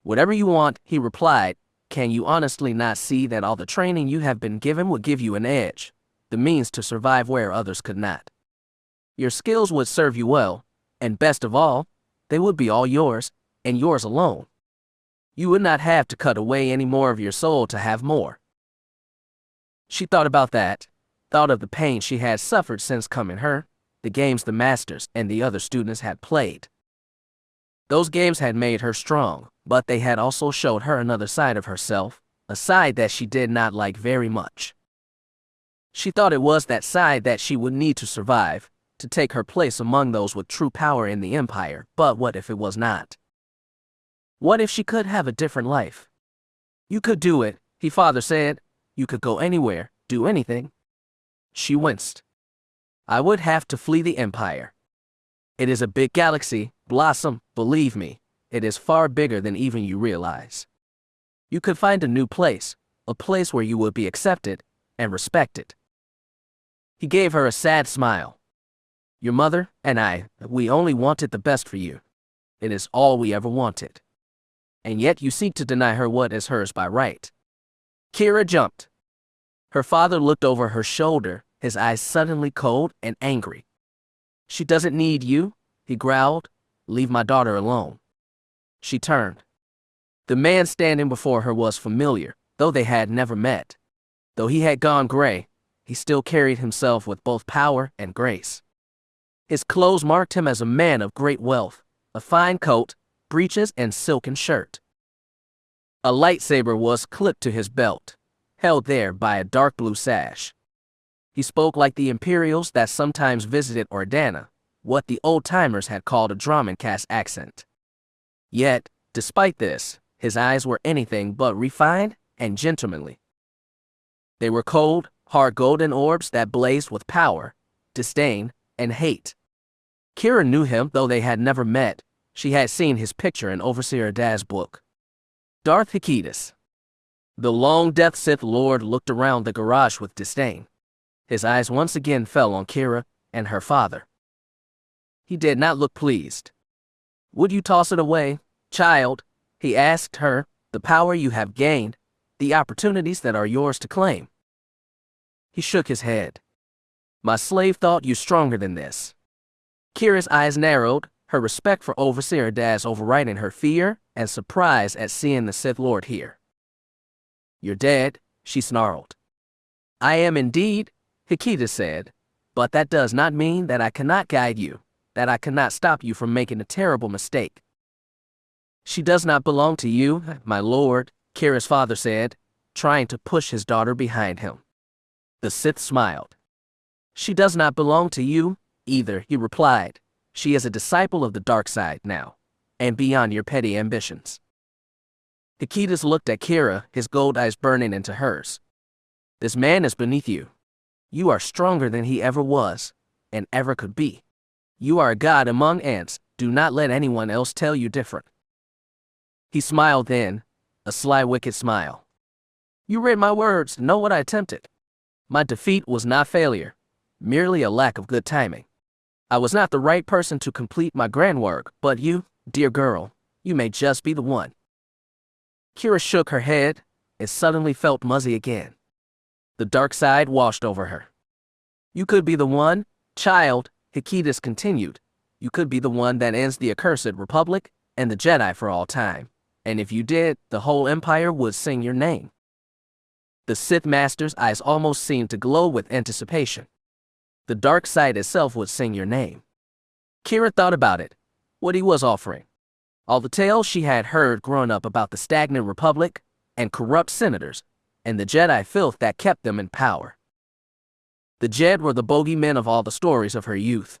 Whatever you want, he replied. Can you honestly not see that all the training you have been given would give you an edge, the means to survive where others could not? Your skills would serve you well, and best of all, they would be all yours, and yours alone. You would not have to cut away any more of your soul to have more. She thought about that, thought of the pain she had suffered since coming her, the games the masters and the other students had played. Those games had made her strong, but they had also showed her another side of herself, a side that she did not like very much. She thought it was that side that she would need to survive, to take her place among those with true power in the Empire, but what if it was not? What if she could have a different life? You could do it, her father said. You could go anywhere, do anything. She winced. I would have to flee the Empire. It is a big galaxy, Blossom, believe me, it is far bigger than even you realize. You could find a new place, a place where you would be accepted and respected. He gave her a sad smile. Your mother and I, we only wanted the best for you. It is all we ever wanted. And yet you seek to deny her what is hers by right. Keera jumped. Her father looked over her shoulder, his eyes suddenly cold and angry. She doesn't need you, he growled. Leave my daughter alone. She turned. The man standing before her was familiar, though they had never met. Though he had gone gray, he still carried himself with both power and grace. His clothes marked him as a man of great wealth, a fine coat, breeches, and silken shirt. A lightsaber was clipped to his belt, held there by a dark blue sash. He spoke like the Imperials that sometimes visited Ardana, what the old-timers had called a Dromon-cast accent. Yet, despite this, his eyes were anything but refined and gentlemanly. They were cold, hard golden orbs that blazed with power, disdain, and hate. Keera knew him, though they had never met. She had seen his picture in Overseer Ada's book. Darth Fear. The long Death Sith Lord looked around the garage with disdain. His eyes once again fell on Keera and her father. He did not look pleased. Would you toss it away, child? He asked her, the power you have gained, the opportunities that are yours to claim. He shook his head. My slave thought you stronger than this. Keira's eyes narrowed, her respect for Overseer Daz overriding her fear and surprise at seeing the Sith Lord here. You're dead, she snarled. I am indeed, Hikita said, but that does not mean that I cannot guide you, that I cannot stop you from making a terrible mistake. She does not belong to you, my lord, Keira's father said, trying to push his daughter behind him. The Sith smiled. She does not belong to you, either, he replied. She is a disciple of the dark side now, and beyond your petty ambitions. Hikita looked at Keira, his gold eyes burning into hers. This man is beneath you. You are stronger than he ever was, and ever could be. You are a god among ants, do not let anyone else tell you different. He smiled then, a sly wicked smile. You read my words, know what I attempted. My defeat was not failure, merely a lack of good timing. I was not the right person to complete my grand work, but you, dear girl, you may just be the one. Keera shook her head and suddenly felt muzzy again. The dark side washed over her. You could be the one, child, Hikitas continued. You could be the one that ends the accursed Republic and the Jedi for all time. And if you did, the whole Empire would sing your name. The Sith Master's eyes almost seemed to glow with anticipation. The dark side itself would sing your name. Keera thought about it, what he was offering. All the tales she had heard growing up about the stagnant Republic and corrupt senators and the Jedi filth that kept them in power. The Jedi were the bogeymen of all the stories of her youth.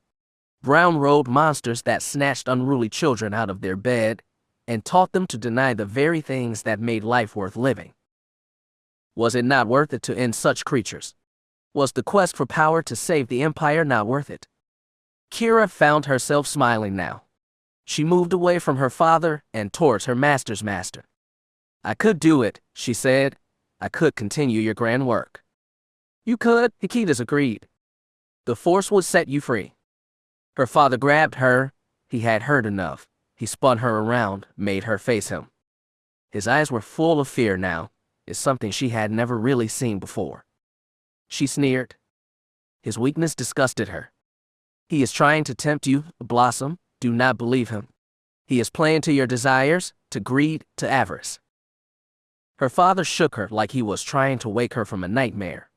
Brown-robed monsters that snatched unruly children out of their bed and taught them to deny the very things that made life worth living. Was it not worth it to end such creatures? Was the quest for power to save the Empire not worth it? Keera found herself smiling now. She moved away from her father and towards her master's master. I could do it, she said. I could continue your grand work. You could, Hikitas agreed. The Force would set you free. Her father grabbed her. He had heard enough. He spun her around, made her face him. His eyes were full of fear now. It's something she had never really seen before. She sneered. His weakness disgusted her. He is trying to tempt you, Blossom. Do not believe him. He is playing to your desires, to greed, to avarice. Her father shook her like he was trying to wake her from a nightmare.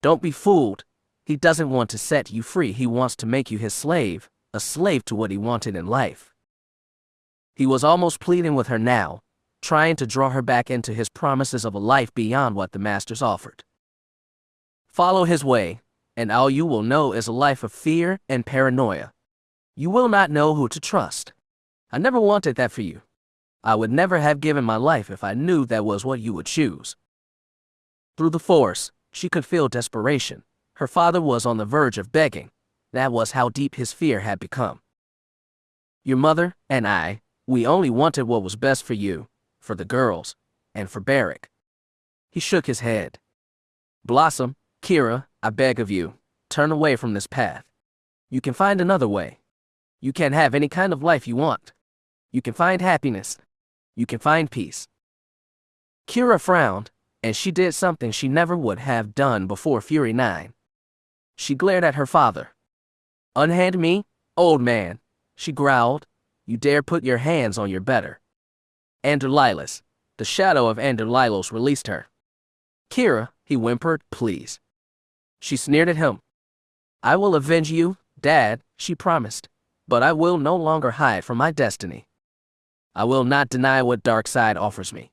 Don't be fooled. He doesn't want to set you free. He wants to make you his slave, a slave to what he wanted in life. He was almost pleading with her now, trying to draw her back into his promises of a life beyond what the masters offered. Follow his way, and all you will know is a life of fear and paranoia. You will not know who to trust. I never wanted that for you. I would never have given my life if I knew that was what you would choose. Through the Force, she could feel desperation. Her father was on the verge of begging. That was how deep his fear had become. Your mother and I, we only wanted what was best for you, for the girls, and for Beric. He shook his head. Blossom, Keera, I beg of you, turn away from this path. You can find another way. You can have any kind of life you want. You can find happiness. You can find peace. Keera frowned, and she did something she never would have done before Fury 9. She glared at her father. Unhand me, old man, she growled. You dare put your hands on your better. Lylos, the shadow of Lylos released her. Keera, he whimpered, please. She sneered at him. I will avenge you, Dad, she promised, but I will no longer hide from my destiny. I will not deny what dark side offers me.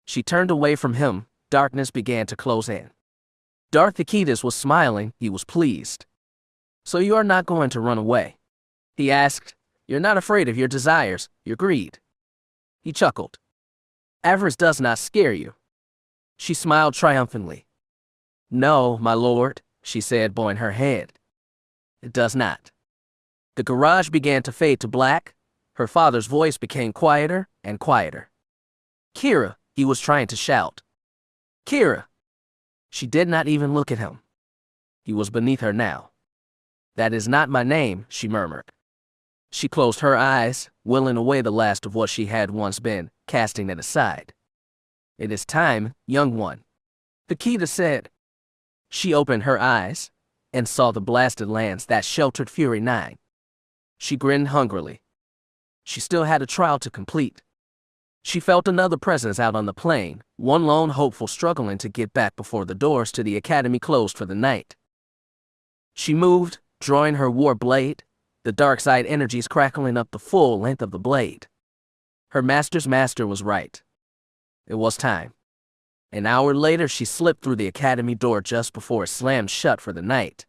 She turned away from him. Darkness began to close in. Darth Hikitas was smiling. He was pleased. So you are not going to run away? He asked. You're not afraid of your desires, your greed. He chuckled. Avaryss does not scare you. She smiled triumphantly. No, my lord, she said, bowing her head. It does not. The garage began to fade to black. Her father's voice became quieter and quieter. Keera, he was trying to shout. Keera. She did not even look at him. He was beneath her now. That is not my name, she murmured. She closed her eyes, willing away the last of what she had once been, casting it aside. It is time, young one. Hikitas said. She opened her eyes and saw the blasted lands that sheltered Fury 9. She grinned hungrily. She still had a trial to complete. She felt another presence out on the plain, one lone hopeful struggling to get back before the doors to the academy closed for the night. She moved, drawing her war blade, the dark side energies crackling up the full length of the blade. Her master's master was right. It was time. An hour later, she slipped through the academy door just before it slammed shut for the night.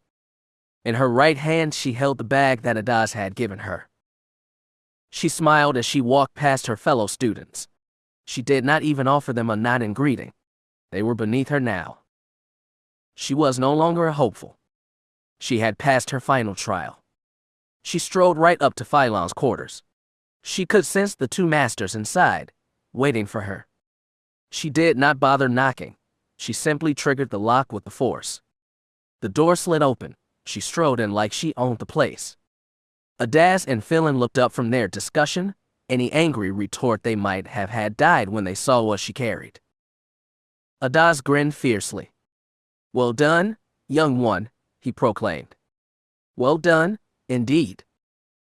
In her right hand, she held the bag that Avest had given her. She smiled as she walked past her fellow students. She did not even offer them a nod in greeting. They were beneath her now. She was no longer a hopeful. She had passed her final trial. She strode right up to Phylon's quarters. She could sense the two masters inside, waiting for her. She did not bother knocking. She simply triggered the lock with the force. The door slid open. She strode in like she owned the place. Adaz and Philin looked up from their discussion. Any angry retort they might have had died when they saw what she carried. Adaz grinned fiercely. "Well done, young one," he proclaimed. "Well done, indeed."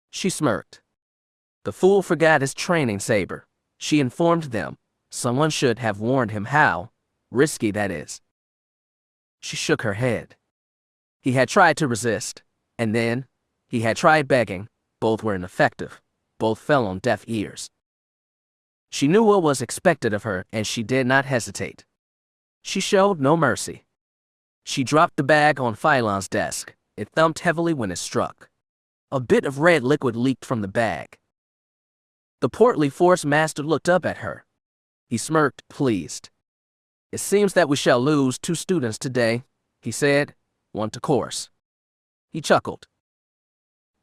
She smirked. The fool forgot his training saber. She informed them. Someone should have warned him how risky that is. She shook her head. He had tried to resist, and then he had tried begging. Both were ineffective. Both fell on deaf ears. She knew what was expected of her, and she did not hesitate. She showed no mercy. She dropped the bag on Phylon's desk. It thumped heavily when it struck. A bit of red liquid leaked from the bag. The portly Force Master looked up at her. He smirked, pleased. "It seems that we shall lose 2 students today," he said, "one to course." He chuckled.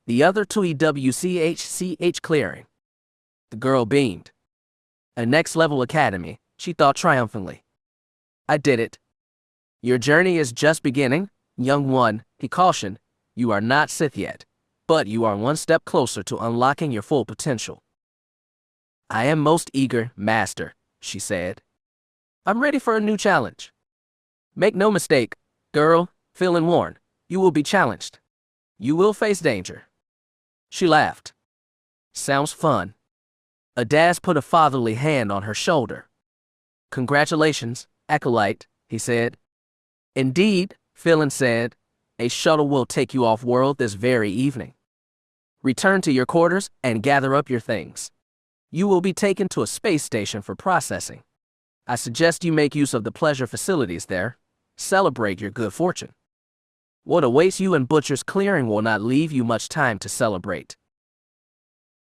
"The other to EWCHCH clearing." The girl beamed. "A next-level academy," she thought triumphantly. "I did it." "Your journey is just beginning, young one," he cautioned. "You are not Sith yet, but you are one step closer to unlocking your full potential." "I am most eager, Master," she said. "I'm ready for a new challenge." "Make no mistake, girl," Philin warned. "You will be challenged. You will face danger." She laughed. "Sounds fun." Adaz put a fatherly hand on her shoulder. "Congratulations, acolyte," he said. "Indeed," Philin said. "A shuttle will take you off-world this very evening. Return to your quarters and gather up your things. You will be taken to a space station for processing. I suggest you make use of the pleasure facilities there. Celebrate your good fortune. What awaits you in Butcher's Clearing will not leave you much time to celebrate."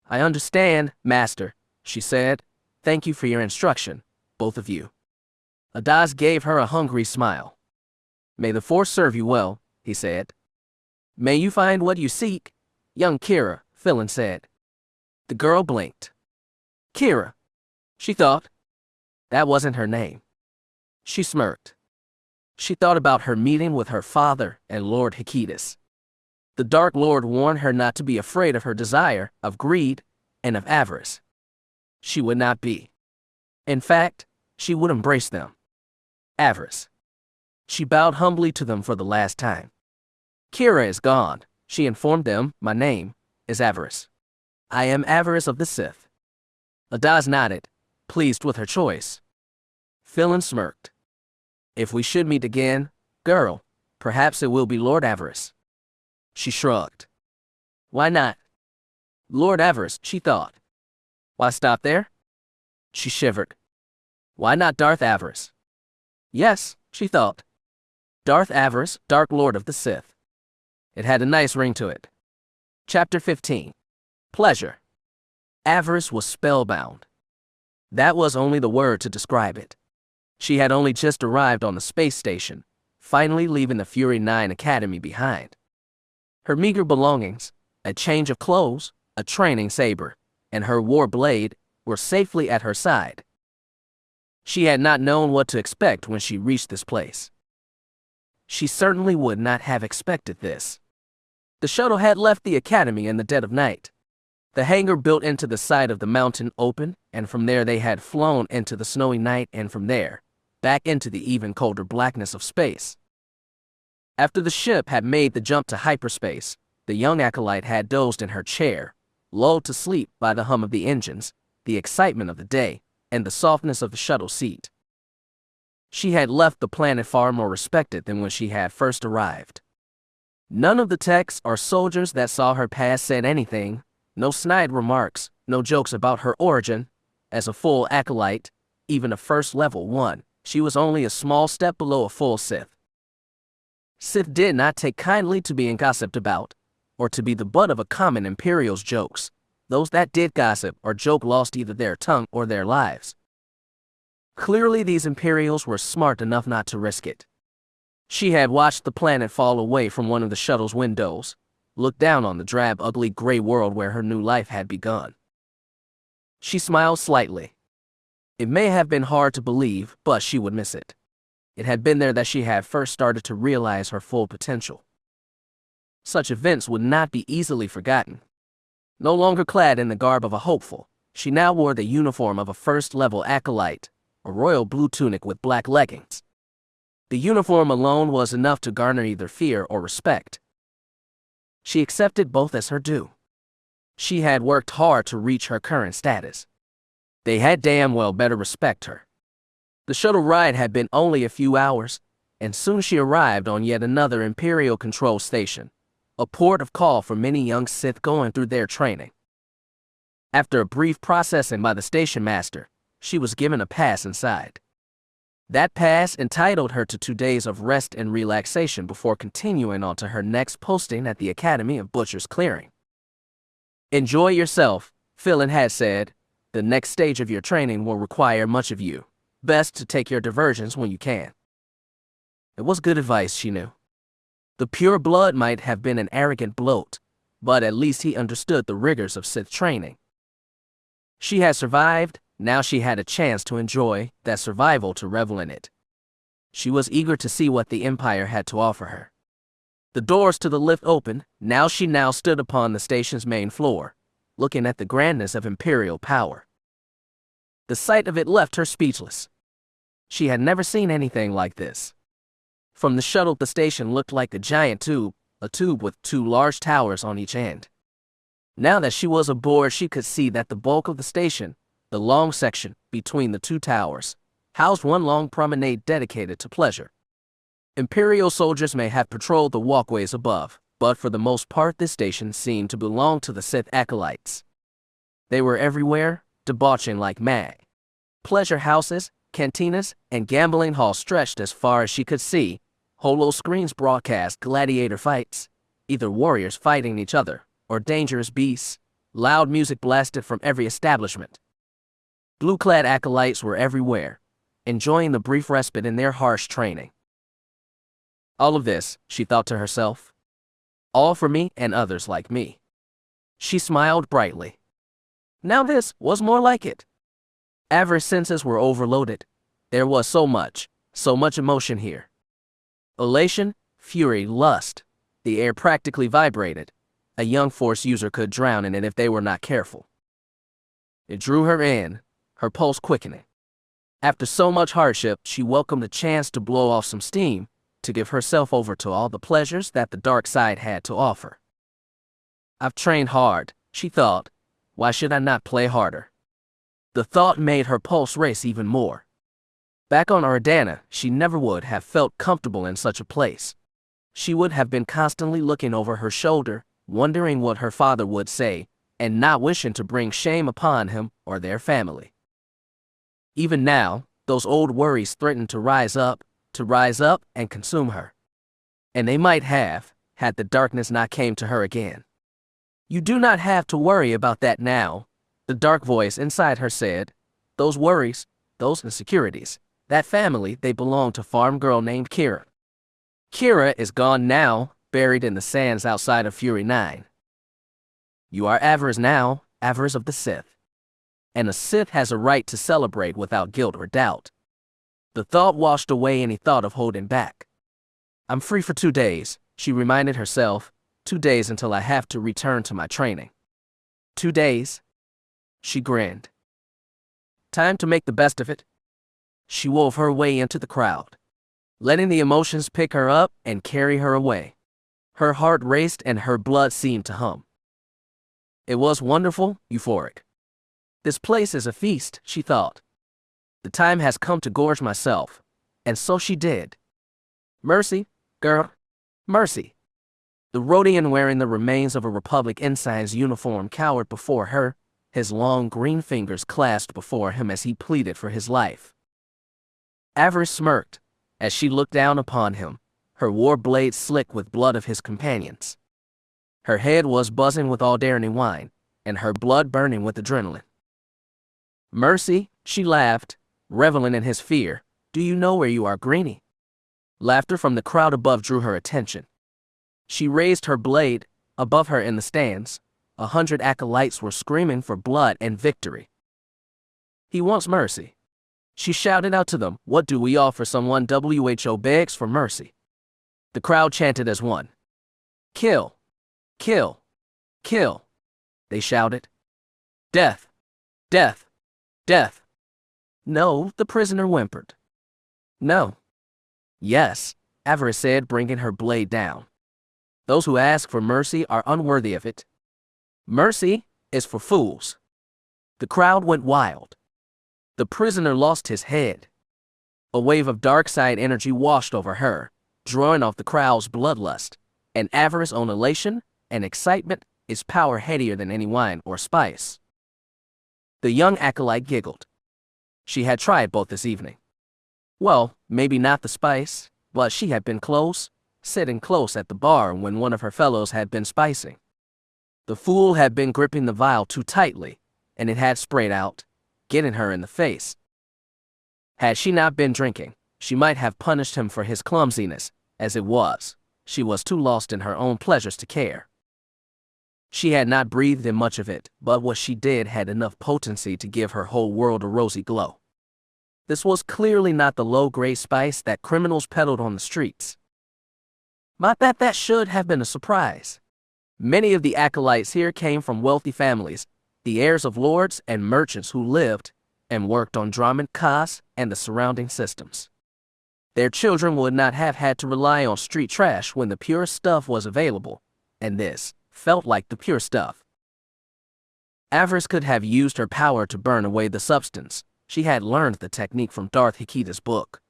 "I understand, Master," she said. "Thank you for your instruction, both of you." Adaz gave her a hungry smile. "May the Force serve you well," he said. "May you find what you seek, young Keera," Philin said. The girl blinked. Keera, she thought. That wasn't her name. She smirked. She thought about her meeting with her father and Lord Hikidus. The Dark Lord warned her not to be afraid of her desire, of greed, and of avarice. She would not be. In fact, she would embrace them. Avarice. She bowed humbly to them for the last time. "Keera is gone," she informed them. "My name is Avaryss. I am Avaryss of the Sith." Adaz nodded, pleased with her choice. Philin smirked. "If we should meet again, girl, perhaps it will be Lord Avaryss." She shrugged. "Why not?" Lord Avaryss, she thought. Why stop there? She shivered. Why not Darth Daverus? Yes, she thought. Darth Daverus, Dark Lord of the Sith. It had a nice ring to it. Chapter 15. Pleasure. Avaryss was spellbound. That was only the word to describe it. She had only just arrived on the space station, finally leaving the Fury 9 Academy behind. Her meager belongings, a change of clothes, a training saber, and her war blade were safely at her side. She had not known what to expect when she reached this place. She certainly would not have expected this. The shuttle had left the academy in the dead of night. The hangar built into the side of the mountain opened, and from there they had flown into the snowy night, and from there, back into the even colder blackness of space. After the ship had made the jump to hyperspace, the young acolyte had dozed in her chair, lulled to sleep by the hum of the engines, the excitement of the day, and the softness of the shuttle seat. She had left the planet far more respected than when she had first arrived. None of the techs or soldiers that saw her pass said anything, no snide remarks, no jokes about her origin. As a full acolyte, even a first level one, she was only a small step below a full Sith. Sith did not take kindly to being gossiped about, or to be the butt of a common Imperial's jokes. Those that did gossip or joke lost either their tongue or their lives. Clearly these Imperials were smart enough not to risk it. She had watched the planet fall away from one of the shuttle's windows, looked down on the drab, ugly gray world where her new life had begun. She smiled slightly. It may have been hard to believe, but she would miss it. It had been there that she had first started to realize her full potential. Such events would not be easily forgotten. No longer clad in the garb of a hopeful, she now wore the uniform of a first-level acolyte, a royal blue tunic with black leggings. The uniform alone was enough to garner either fear or respect. She accepted both as her due. She had worked hard to reach her current status. They had damn well better respect her. The shuttle ride had been only a few hours, and soon she arrived on yet another Imperial control station, a port of call for many young Sith going through their training. After a brief processing by the station master, she was given a pass inside. That pass entitled her to 2 days of rest and relaxation before continuing on to her next posting at the Academy of Butcher's Clearing. Enjoy yourself, Phelan had said. The next stage of your training will require much of you. Best to take your diversions when you can. It was good advice, she knew. The pure blood might have been an arrogant bloat, but at least he understood the rigors of Sith training. She had survived, now she had a chance to enjoy that survival, to revel in it. She was eager to see what the Empire had to offer her. The doors to the lift opened, she now stood upon the station's main floor, looking at the grandness of Imperial power. The sight of it left her speechless. She had never seen anything like this. From the shuttle, the station looked like a giant tube, a tube with 2 large towers on each end. Now that she was aboard, she could see that the bulk of the station, the long section between the 2 towers, housed one long promenade dedicated to pleasure. Imperial soldiers may have patrolled the walkways above, but for the most part this station seemed to belong to the Sith acolytes. They were everywhere, debauching like mad. Pleasure houses, cantinas, and gambling halls stretched as far as she could see. Holo screens broadcast gladiator fights, either warriors fighting each other, or dangerous beasts. Loud music blasted from every establishment. Blue-clad acolytes were everywhere, enjoying the brief respite in their harsh training. All of this, she thought to herself. All for me and others like me. She smiled brightly. Now this was more like it. Avaryss' senses were overloaded. There was so much emotion here. Elation, fury, lust. The air practically vibrated. A young Force user could drown in it if they were not careful. It drew her in, her pulse quickening. After so much hardship, she welcomed a chance to blow off some steam, to give herself over to all the pleasures that the dark side had to offer. I've trained hard, she thought. Why should I not play harder? The thought made her pulse race even more. Back on Ardana, she never would have felt comfortable in such a place. She would have been constantly looking over her shoulder, wondering what her father would say, and not wishing to bring shame upon him or their family. Even now, those old worries threatened to rise up and consume her. And they might have, had the darkness not came to her again. You do not have to worry about that now, the dark voice inside her said. Those worries, those insecurities, that family, they belong to farm girl named Keera. Keera is gone now, buried in the sands outside of Fury 9. You are Avaryss now, Avaryss of the Sith. And a Sith has a right to celebrate without guilt or doubt. The thought washed away any thought of holding back. I'm free for 2 days, she reminded herself. 2 days until I have to return to my training. 2 days? She grinned. Time to make the best of it. She wove her way into the crowd, letting the emotions pick her up and carry her away. Her heart raced and her blood seemed to hum. It was wonderful, euphoric. This place is a feast, she thought. The time has come to gorge myself, and so she did. Mercy, girl, mercy. The Rodian, wearing the remains of a Republic ensign's uniform, cowered before her, his long green fingers clasped before him as he pleaded for his life. Avaryss smirked as she looked down upon him, her war blade slick with blood of his companions. Her head was buzzing with Ardana wine, and her blood burning with adrenaline. Mercy, she laughed, reveling in his fear. Do you know where you are, Greenie? Laughter from the crowd above drew her attention. She raised her blade. Above her in the stands, 100 acolytes were screaming for blood and victory. He wants mercy, She shouted out to them, "What do we offer someone who begs for mercy?" The crowd chanted as one. "Kill! Kill! Kill!" they shouted. "Death! Death! Death!" "No," the prisoner whimpered. "No." "Yes," Avaryss said, bringing her blade down. "Those who ask for mercy are unworthy of it. Mercy is for fools." The crowd went wild. The prisoner lost his head. A wave of dark side energy washed over her, drawing off the crowd's bloodlust, and Avaryss' own elation and excitement, its power headier than any wine or spice. The young acolyte giggled. She had tried both this evening. Well, maybe not the spice, but she had been close, sitting close at the bar when one of her fellows had been spicing. The fool had been gripping the vial too tightly, and it had sprayed out, getting her in the face. Had she not been drinking, she might have punished him for his clumsiness. As it was, she was too lost in her own pleasures to care. She had not breathed in much of it, but what she did had enough potency to give her whole world a rosy glow. This was clearly not the low-grade spice that criminals peddled on the streets. But that should have been a surprise. Many of the acolytes here came from wealthy families, the heirs of lords and merchants who lived and worked on Drummond Kas and the surrounding systems. Their children would not have had to rely on street trash when the pure stuff was available, and this felt like the pure stuff. Avaryss could have used her power to burn away the substance. She had learned the technique from Darth Fear's book.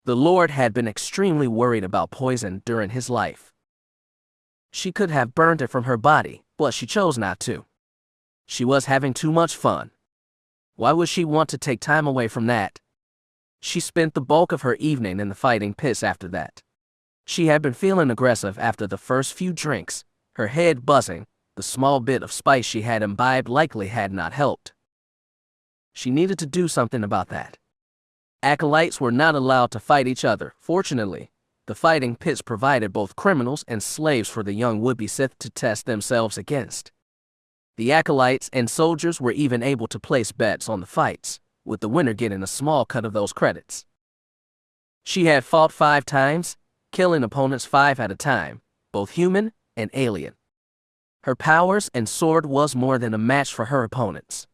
The Lord had been extremely worried about poison during his life. She could have burned it from her body, but she chose not to. She was having too much fun. Why would she want to take time away from that? She spent the bulk of her evening in the fighting pits after that. She had been feeling aggressive after the first few drinks, her head buzzing. The small bit of spice she had imbibed likely had not helped. She needed to do something about that. Acolytes were not allowed to fight each other. Fortunately, the fighting pits provided both criminals and slaves for the young would-be Sith to test themselves against. The acolytes and soldiers were even able to place bets on the fights, with the winner getting a small cut of those credits. She had fought 5 times, killing opponents 5 at a time, both human and alien. Her powers and sword was more than a match for her opponents.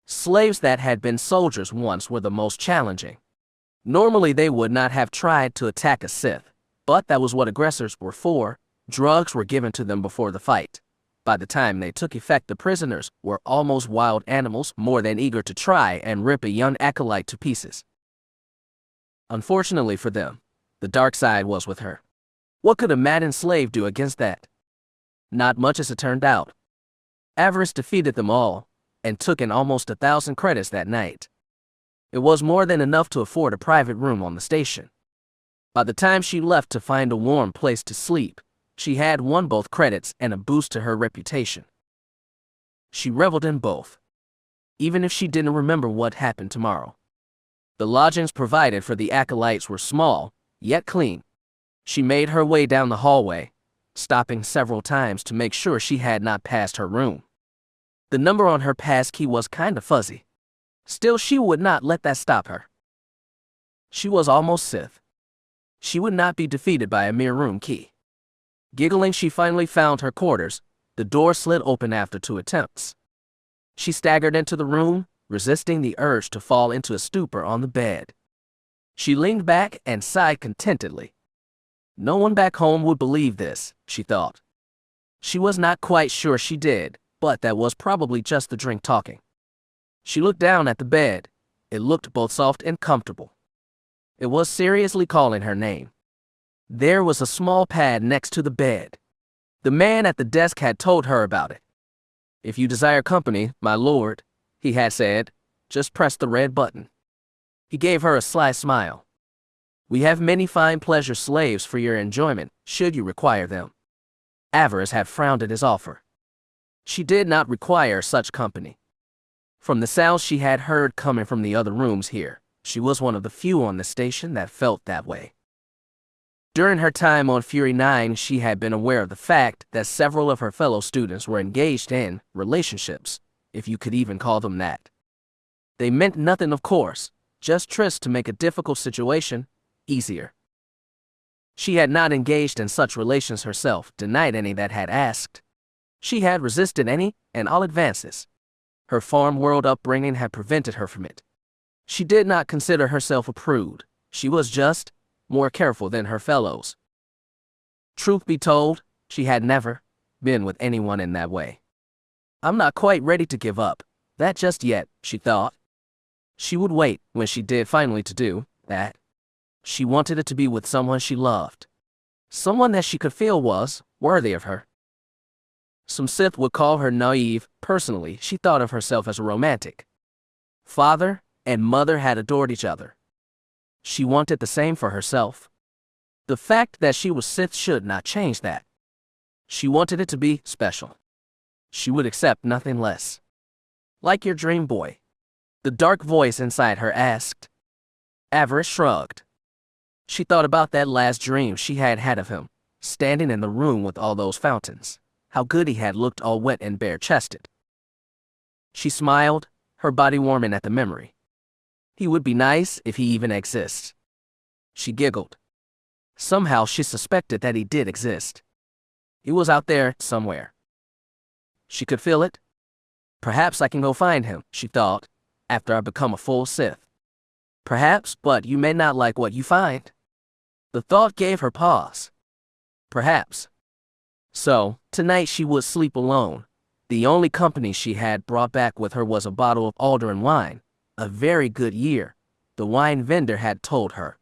Slaves that had been soldiers once were the most challenging. Normally they would not have tried to attack a Sith, but that was what aggressors were for. Drugs were given to them before the fight. By the time they took effect, the prisoners were almost wild animals, more than eager to try and rip a young acolyte to pieces. Unfortunately for them, the dark side was with her. What could a maddened slave do against that? Not much, as it turned out. Avaryss defeated them all, and took in almost 1,000 credits that night. It was more than enough to afford a private room on the station. By the time she left to find a warm place to sleep, she had won both credits and a boost to her reputation. She reveled in both, even if she didn't remember what happened tomorrow. The lodgings provided for the acolytes were small, yet clean. She made her way down the hallway, stopping several times to make sure she had not passed her room. The number on her pass key was kinda fuzzy. Still, she would not let that stop her. She was almost Sith. She would not be defeated by a mere room key. Giggling, she finally found her quarters. The door slid open after 2 attempts. She staggered into the room, resisting the urge to fall into a stupor on the bed. She leaned back and sighed contentedly. No one back home would believe this, she thought. She was not quite sure she did, but that was probably just the drink talking. She looked down at the bed. It looked both soft and comfortable. It was seriously calling her name. There was a small pad next to the bed. The man at the desk had told her about it. "If you desire company, my lord," he had said, "just press the red button." He gave her a sly smile. "We have many fine pleasure slaves for your enjoyment, should you require them." Avaryss had frowned at his offer. She did not require such company. From the sounds she had heard coming from the other rooms here, she was one of the few on the station that felt that way. During her time on Fury 9, she had been aware of the fact that several of her fellow students were engaged in relationships, if you could even call them that. They meant nothing, of course, just tryst to make a difficult situation easier. She had not engaged in such relations herself, denied any that had asked. She had resisted any and all advances. Her farm world upbringing had prevented her from it. She did not consider herself a prude. She was just more careful than her fellows. Truth be told, she had never been with anyone in that way. I'm not quite ready to give up that just yet, she thought. She would wait when she did finally to do that. She wanted it to be with someone she loved. Someone that she could feel was worthy of her. Some Sith would call her naive. Personally, she thought of herself as a romantic. Father and mother had adored each other. She wanted the same for herself. The fact that she was Sith should not change that. She wanted it to be special. She would accept nothing less. Like your dream boy, the dark voice inside her asked. Avaryss shrugged. She thought about that last dream she had had of him, standing in the room with all those fountains, how good he had looked all wet and bare-chested. She smiled, her body warming at the memory. He would be nice if he even exists. She giggled. Somehow she suspected that he did exist. He was out there somewhere. She could feel it. Perhaps I can go find him, she thought, after I become a full Sith. Perhaps, but you may not like what you find. The thought gave her pause. Perhaps. So, tonight she would sleep alone. The only company she had brought back with her was a bottle of Alderaan wine, a very good year, the wine vendor had told her.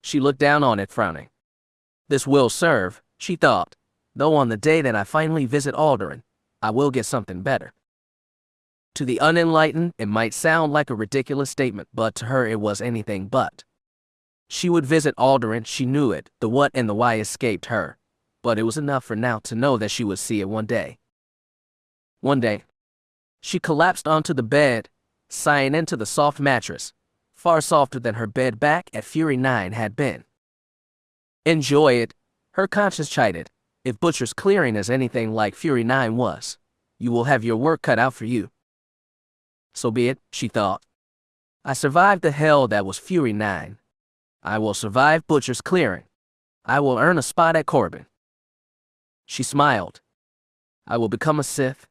She looked down on it, frowning. This will serve, she thought, though on the day that I finally visit Alderaan, I will get something better. To the unenlightened, it might sound like a ridiculous statement, but to her it was anything but. She would visit Alderaan, she knew it, the what and the why escaped her, but it was enough for now to know that she would see it one day. One day. She collapsed onto the bed, sighing into the soft mattress, far softer than her bed back at Fury 9 had been. Enjoy it, her conscience chided. If Butcher's Clearing is anything like Fury 9 was, you will have your work cut out for you. So be it, she thought. I survived the hell that was Fury 9. I will survive Butcher's Clearing. I will earn a spot at Corbin. She smiled. I will become a Sith.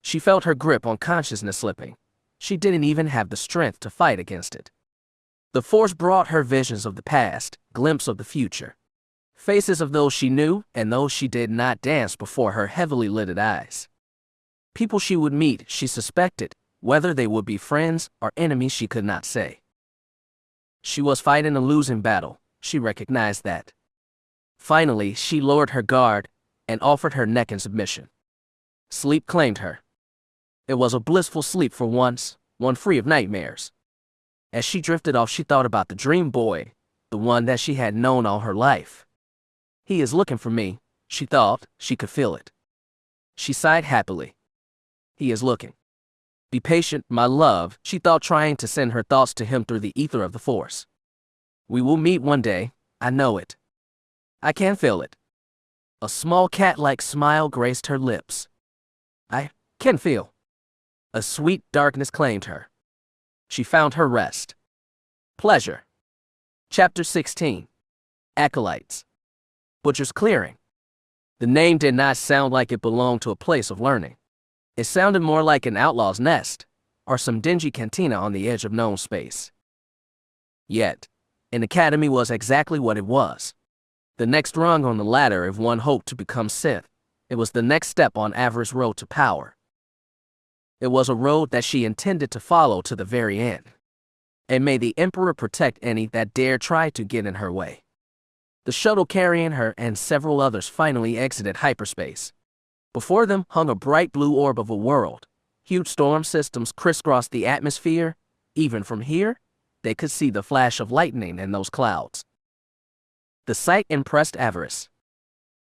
She felt her grip on consciousness slipping. She didn't even have the strength to fight against it. The Force brought her visions of the past, glimpses of the future. Faces of those she knew and those she did not dance before her heavily lidded eyes. People she would meet, she suspected, whether they would be friends or enemies she could not say. She was fighting a losing battle, she recognized that. Finally, she lowered her guard and offered her neck in submission. Sleep claimed her. It was a blissful sleep for once, one free of nightmares. As she drifted off, she thought about the dream boy, the one that she had known all her life. He is looking for me, she thought, she could feel it. She sighed happily. He is looking. Be patient, my love, she thought, trying to send her thoughts to him through the ether of the Force. We will meet one day, I know it. I can feel it. A small cat-like smile graced her lips. I can feel. A sweet darkness claimed her. She found her rest. Pleasure. Chapter 16. Acolytes. Butcher's Clearing. The name did not sound like it belonged to a place of learning. It sounded more like an outlaw's nest, or some dingy cantina on the edge of known space. Yet, an academy was exactly what it was. The next rung on the ladder if one hoped to become Sith. It was the next step on Avaryss' road to power. It was a road that she intended to follow to the very end. And may the Emperor protect any that dare try to get in her way. The shuttle carrying her and several others finally exited hyperspace. Before them hung a bright blue orb of a world. Huge storm systems crisscrossed the atmosphere. Even from here, they could see the flash of lightning in those clouds. The sight impressed Avaryss.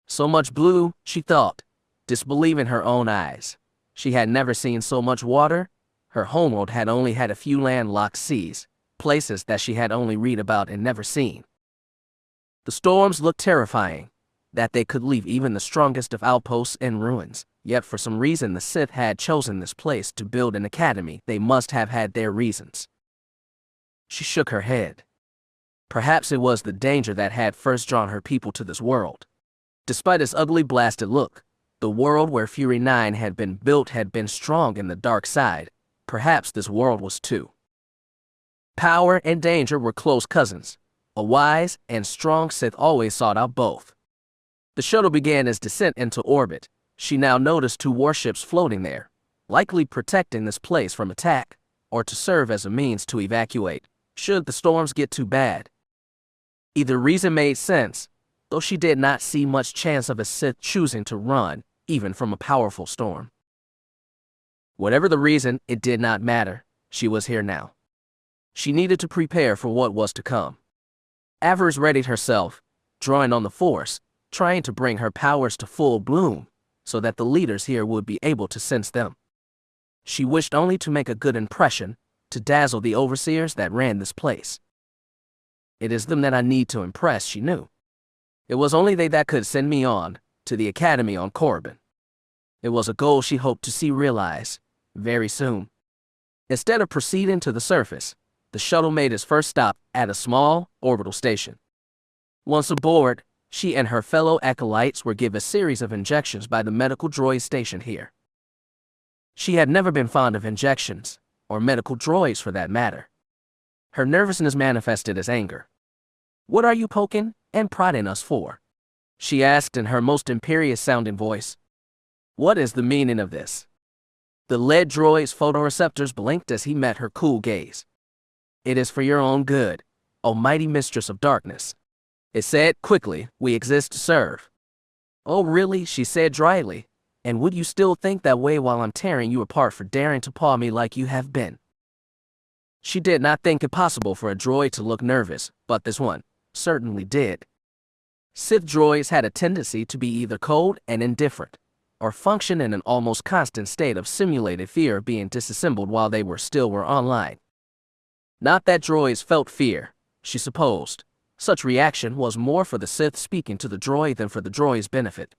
So much blue, she thought, disbelieving her own eyes. She had never seen so much water. Her homeworld had only had a few landlocked seas, places that she had only read about and never seen. The storms looked terrifying, that they could leave even the strongest of outposts in ruins. Yet for some reason the Sith had chosen this place to build an academy. They must have had their reasons. She shook her head. Perhaps it was the danger that had first drawn her people to this world. Despite its ugly blasted look, the world where Fury 9 had been built had been strong in the dark side. Perhaps this world was too. Power and danger were close cousins. A wise and strong Sith always sought out both. The shuttle began its descent into orbit. She now noticed 2 warships floating there, likely protecting this place from attack, or to serve as a means to evacuate, should the storms get too bad. Either reason made sense, though she did not see much chance of a Sith choosing to run, even from a powerful storm. Whatever the reason, it did not matter. She was here now. She needed to prepare for what was to come. Avaryss readied herself, drawing on the Force, trying to bring her powers to full bloom, so that the leaders here would be able to sense them. She wished only to make a good impression, to dazzle the overseers that ran this place. It is them that I need to impress, she knew. It was only they that could send me on, to the academy on Corbin. It was a goal she hoped to see realized, very soon. Instead of proceeding to the surface, the shuttle made its first stop at a small, orbital station. Once aboard, she and her fellow acolytes were given a series of injections by the medical droid stationed here. She had never been fond of injections, or medical droids for that matter. Her nervousness manifested as anger. "What are you poking and prodding us for?" she asked in her most imperious-sounding voice. "What is the meaning of this?" The lead droid's photoreceptors blinked as he met her cool gaze. "It is for your own good, O mighty mistress of darkness," it said quickly. "We exist to serve." "Oh really?" she said dryly. "And would you still think that way while I'm tearing you apart for daring to paw me like you have been?" She did not think it possible for a droid to look nervous, but this one certainly did. Sith droids had a tendency to be either cold and indifferent, or function in an almost constant state of simulated fear of being disassembled while they were online. Not that droids felt fear, she supposed. Such reaction was more for the Sith speaking to the droid than for the droid's benefit.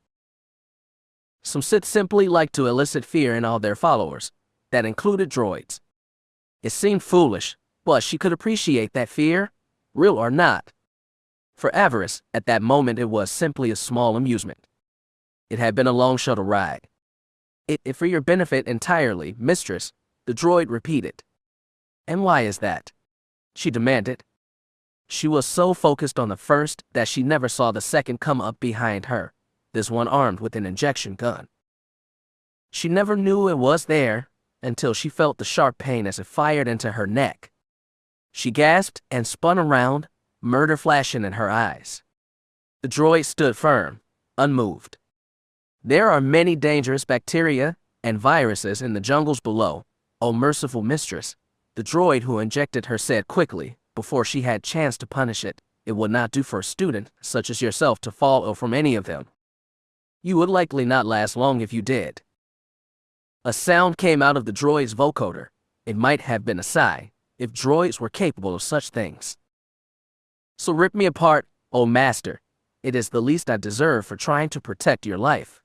Some Sith simply liked to elicit fear in all their followers. That included droids. It seemed foolish, but she could appreciate that fear, real or not. For Avaryss, at that moment it was simply a small amusement. It had been a long shuttle ride. It for your benefit entirely, mistress, the droid repeated. "And why is that?" she demanded. She was so focused on the first that she never saw the second come up behind her, this one armed with an injection gun. She never knew it was there until she felt the sharp pain as it fired into her neck. She gasped and spun around, murder flashing in her eyes. The droid stood firm, unmoved. "There are many dangerous bacteria and viruses in the jungles below, O merciful mistress," the droid who injected her said quickly, before she had chance to punish it. "It would not do for a student such as yourself to fall ill from any of them. You would likely not last long if you did." A sound came out of the droid's vocoder. It might have been a sigh, if droids were capable of such things. "So rip me apart, O master. It is the least I deserve for trying to protect your life."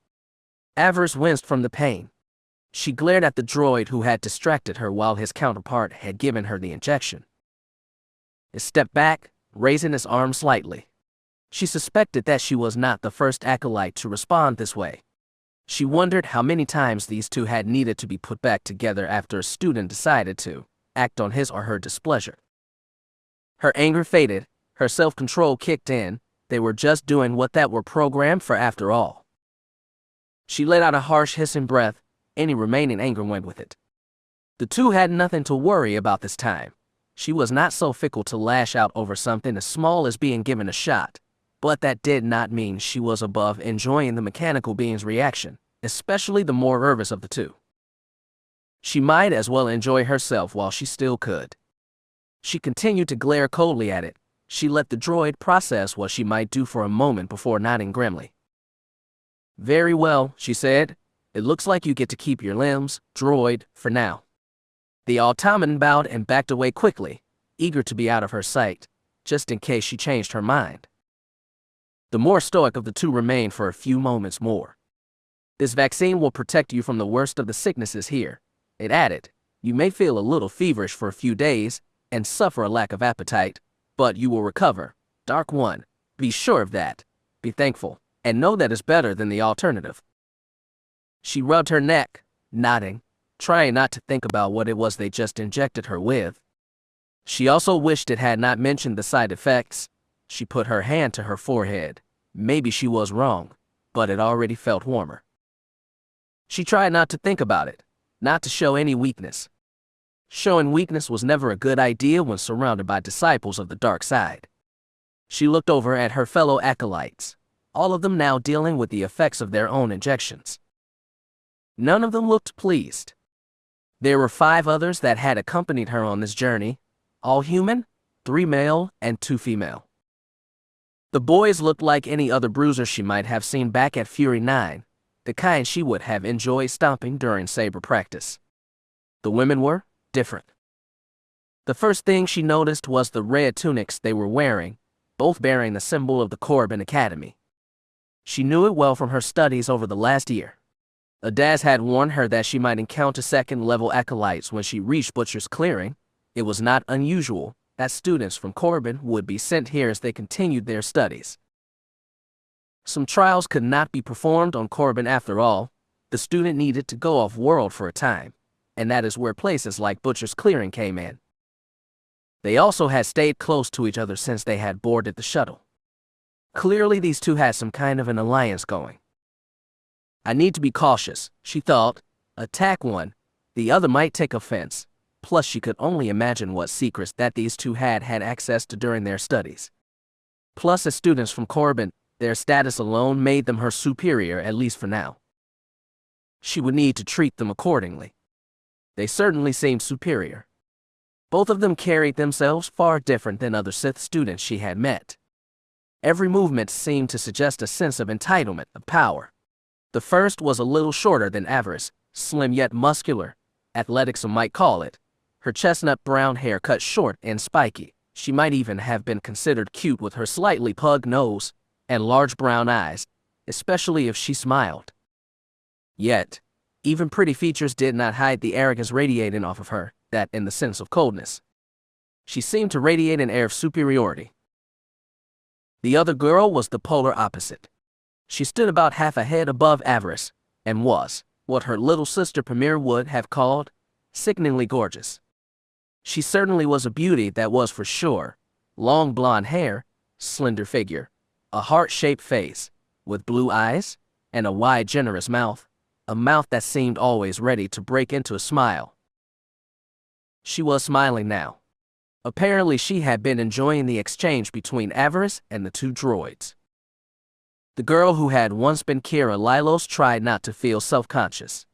Avaryss winced from the pain. She glared at the droid who had distracted her while his counterpart had given her the injection. It stepped back, raising his arm slightly. She suspected that she was not the first acolyte to respond this way. She wondered how many times these two had needed to be put back together after a student decided to act on his or her displeasure. Her anger faded, her self-control kicked in. They were just doing what that were programmed for after all. She let out a harsh hissing breath. Any remaining anger went with it. The two had nothing to worry about this time. She was not so fickle to lash out over something as small as being given a shot. But that did not mean she was above enjoying the mechanical being's reaction, especially the more nervous of the two. She might as well enjoy herself while she still could. She continued to glare coldly at it. She let the droid process what she might do for a moment before nodding grimly. "Very well," she said. "It looks like you get to keep your limbs, droid, for now." The automaton bowed and backed away quickly, eager to be out of her sight, just in case she changed her mind. The more stoic of the two remained for a few moments more. "This vaccine will protect you from the worst of the sicknesses here," it added. "You may feel a little feverish for a few days, and suffer a lack of appetite, but you will recover. Dark One, be sure of that. Be thankful, and know that it's better than the alternative. She rubbed her neck, nodding, trying not to think about what it was they just injected her with. She also wished it had not mentioned the side effects. She put her hand to her forehead. Maybe she was wrong, but it already felt warmer. She tried not to think about it, not to show any weakness. Showing weakness was never a good idea when surrounded by disciples of the dark side. She looked over at her fellow acolytes, all of them now dealing with the effects of their own injections. None of them looked pleased. There were 5 others that had accompanied her on this journey, all human, 3 male and 2 female. The boys looked like any other bruiser she might have seen back at Fury 9, the kind she would have enjoyed stomping during saber practice. The women were different. The first thing she noticed was the red tunics they were wearing, both bearing the symbol of the Corbin Academy. She knew it well from her studies over the last year. Adaz had warned her that she might encounter second-level acolytes when she reached Butcher's Clearing. It was not unusual that students from Corbin would be sent here as they continued their studies. Some trials could not be performed on Corbin after all. The student needed to go off-world for a time, and that is where places like Butcher's Clearing came in. They also had stayed close to each other since they had boarded the shuttle. Clearly these two had some kind of an alliance going. I need to be cautious, she thought. Attack one, the other might take offense. Plus she could only imagine what secrets that these two had access to during their studies. Plus as students from Corbin, their status alone made them her superior, at least for now. She would need to treat them accordingly. They certainly seemed superior. Both of them carried themselves far different than other Sith students she had met. Every movement seemed to suggest a sense of entitlement, of power. The first was a little shorter than Avaryss, slim yet muscular, athletic some might call it. Her chestnut brown hair cut short and spiky. She might even have been considered cute with her slightly pug nose and large brown eyes, especially if she smiled. Yet, even pretty features did not hide the arrogance radiating off of her, that in the sense of coldness. She seemed to radiate an air of superiority. The other girl was the polar opposite. She stood about half a head above Avaryss, and was, what her little sister Pamir would have called, sickeningly gorgeous. She certainly was a beauty, that was for sure. Long blonde hair, slender figure, a heart-shaped face, with blue eyes, and a wide, generous mouth, a mouth that seemed always ready to break into a smile. She was smiling now. Apparently she had been enjoying the exchange between Avaryss and the 2 droids. The girl who had once been Keera Lylos tried not to feel self-conscious.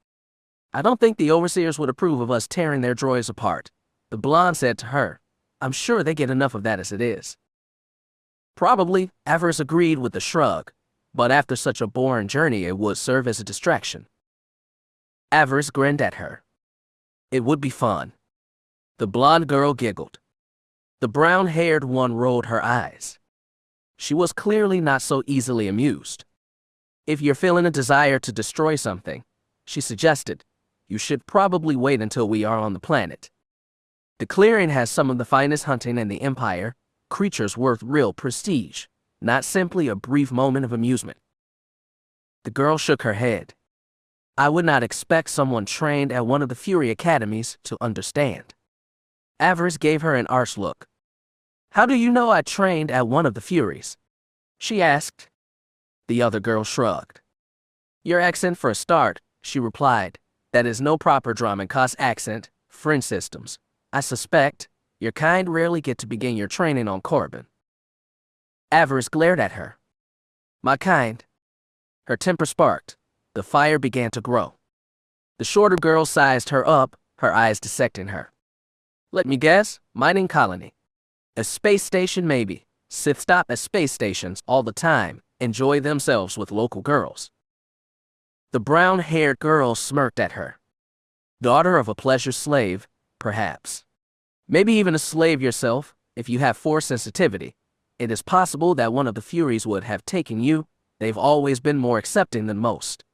I don't think the overseers would approve of us tearing their droids apart, the blonde said to her. I'm sure they get enough of that as it is. Probably, Avaryss agreed with a shrug, but after such a boring journey it would serve as a distraction. Avaryss grinned at her. It would be fun. The blonde girl giggled. The brown-haired one rolled her eyes. She was clearly not so easily amused. If you're feeling a desire to destroy something, she suggested, you should probably wait until we are on the planet. The clearing has some of the finest hunting in the Empire, creatures worth real prestige, not simply a brief moment of amusement. The girl shook her head. I would not expect someone trained at one of the Fury Academies to understand. Avaryss gave her an arch look. How do you know I trained at one of the Furies? She asked. The other girl shrugged. Your accent for a start, she replied. That is no proper Dramakas accent, French systems. I suspect your kind rarely get to begin your training on Corbin. Avaryss glared at her. My kind. Her temper sparked. The fire began to grow. The shorter girl sized her up, her eyes dissecting her. Let me guess, mining colony. A space station maybe. Sith stop at space stations all the time, enjoy themselves with local girls. The brown-haired girl smirked at her. Daughter of a pleasure slave, perhaps. Maybe even a slave yourself, if you have force sensitivity. It is possible that one of the Furies would have taken you. They've always been more accepting than most.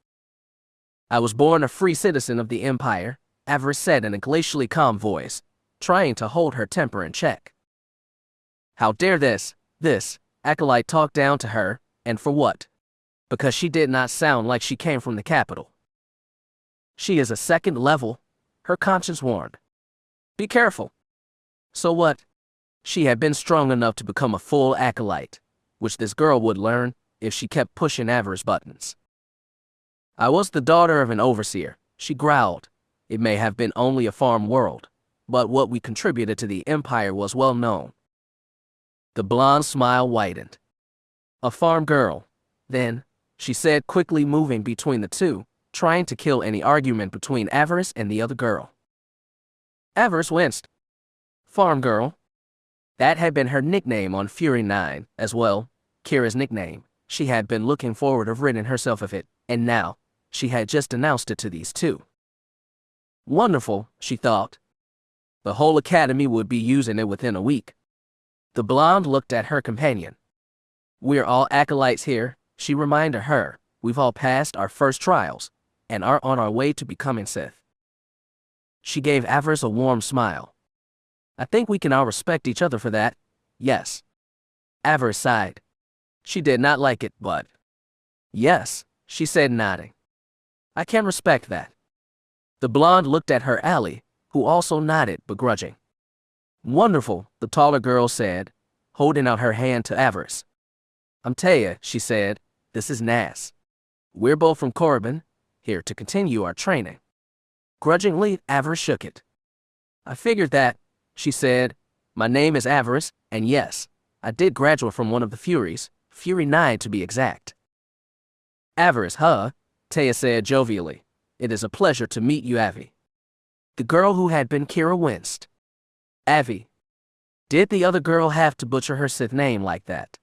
I was born a free citizen of the Empire, Avaryss said in a glacially calm voice. trying to hold her temper in check. How dare this acolyte talk down to her, and for what? Because she did not sound like she came from the capital. She is a second level, her conscience warned. Be careful. So what? She had been strong enough to become a full acolyte, which this girl would learn if she kept pushing Avaryss buttons. I was the daughter of an overseer, she growled. It may have been only a farm world, but what we contributed to the Empire was well known. The blonde smile widened. A farm girl, then, she said, quickly moving between the two, trying to kill any argument between Avaryss and the other girl. Avaryss winced. Farm girl. That had been her nickname on Fury 9 as well, Keera's nickname. She had been looking forward to ridding herself of it, and now, she had just announced it to these two. Wonderful, she thought. The whole academy would be using it within a week. The blonde looked at her companion. We're all acolytes here, she reminded her. We've all passed our first trials, and are on our way to becoming Sith. She gave Avaryss a warm smile. I think we can all respect each other for that, yes. Avaryss sighed. She did not like it, but... Yes, she said, nodding. I can respect that. The blonde looked at her ally, who also nodded, begrudging. Wonderful, the taller girl said, holding out her hand to Avaryss. I'm Taya, she said. This is Nas. We're both from Corbin, here to continue our training. Grudgingly, Avaryss shook it. I figured that, she said. My name is Avaryss, and yes, I did graduate from one of the Furies, Fury 9 to be exact. Avaryss, huh? Taya said jovially. It is a pleasure to meet you, Avi. The girl who had been Keera winced. Avi. Did the other girl have to butcher her Sith name like that?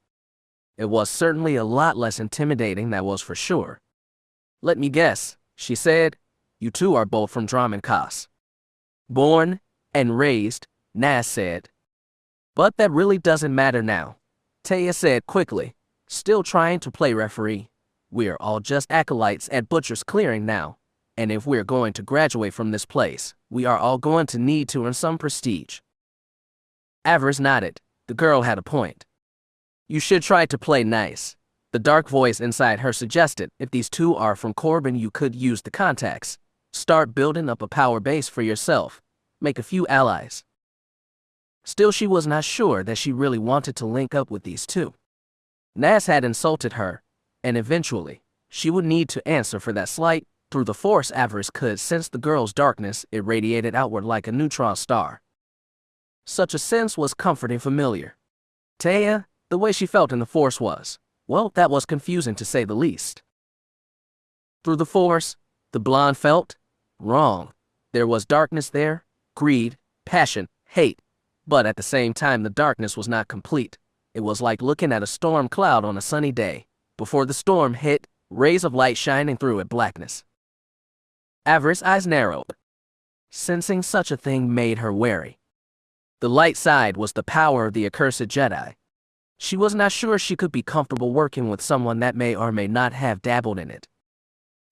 It was certainly a lot less intimidating, that was for sure. Let me guess, she said. You two are both from Dromon. Born and raised, Nas said. But that really doesn't matter now, Taya said quickly, still trying to play referee. We're all just acolytes at Butcher's Clearing now, and if we're going to graduate from this place, we are all going to need to earn some prestige. Avaryss nodded. The girl had a point. You should try to play nice, the dark voice inside her suggested. If these two are from Corbin, you could use the contacts. Start building up a power base for yourself. Make a few allies. Still, she was not sure that she really wanted to link up with these two. Nas had insulted her, and eventually, she would need to answer for that slight. Through the Force, Avaryss could sense the girl's darkness. It radiated outward like a neutron star. Such a sense was comforting, familiar. Taya, the way she felt in the Force was, well, that was confusing to say the least. Through the Force, the blonde felt wrong. There was darkness there, greed, passion, hate, but at the same time the darkness was not complete. It was like looking at a storm cloud on a sunny day. Before the storm hit, rays of light shining through it, blackness. Avaryss' eyes narrowed. Sensing such a thing made her wary. The light side was the power of the accursed Jedi. She was not sure she could be comfortable working with someone that may or may not have dabbled in it.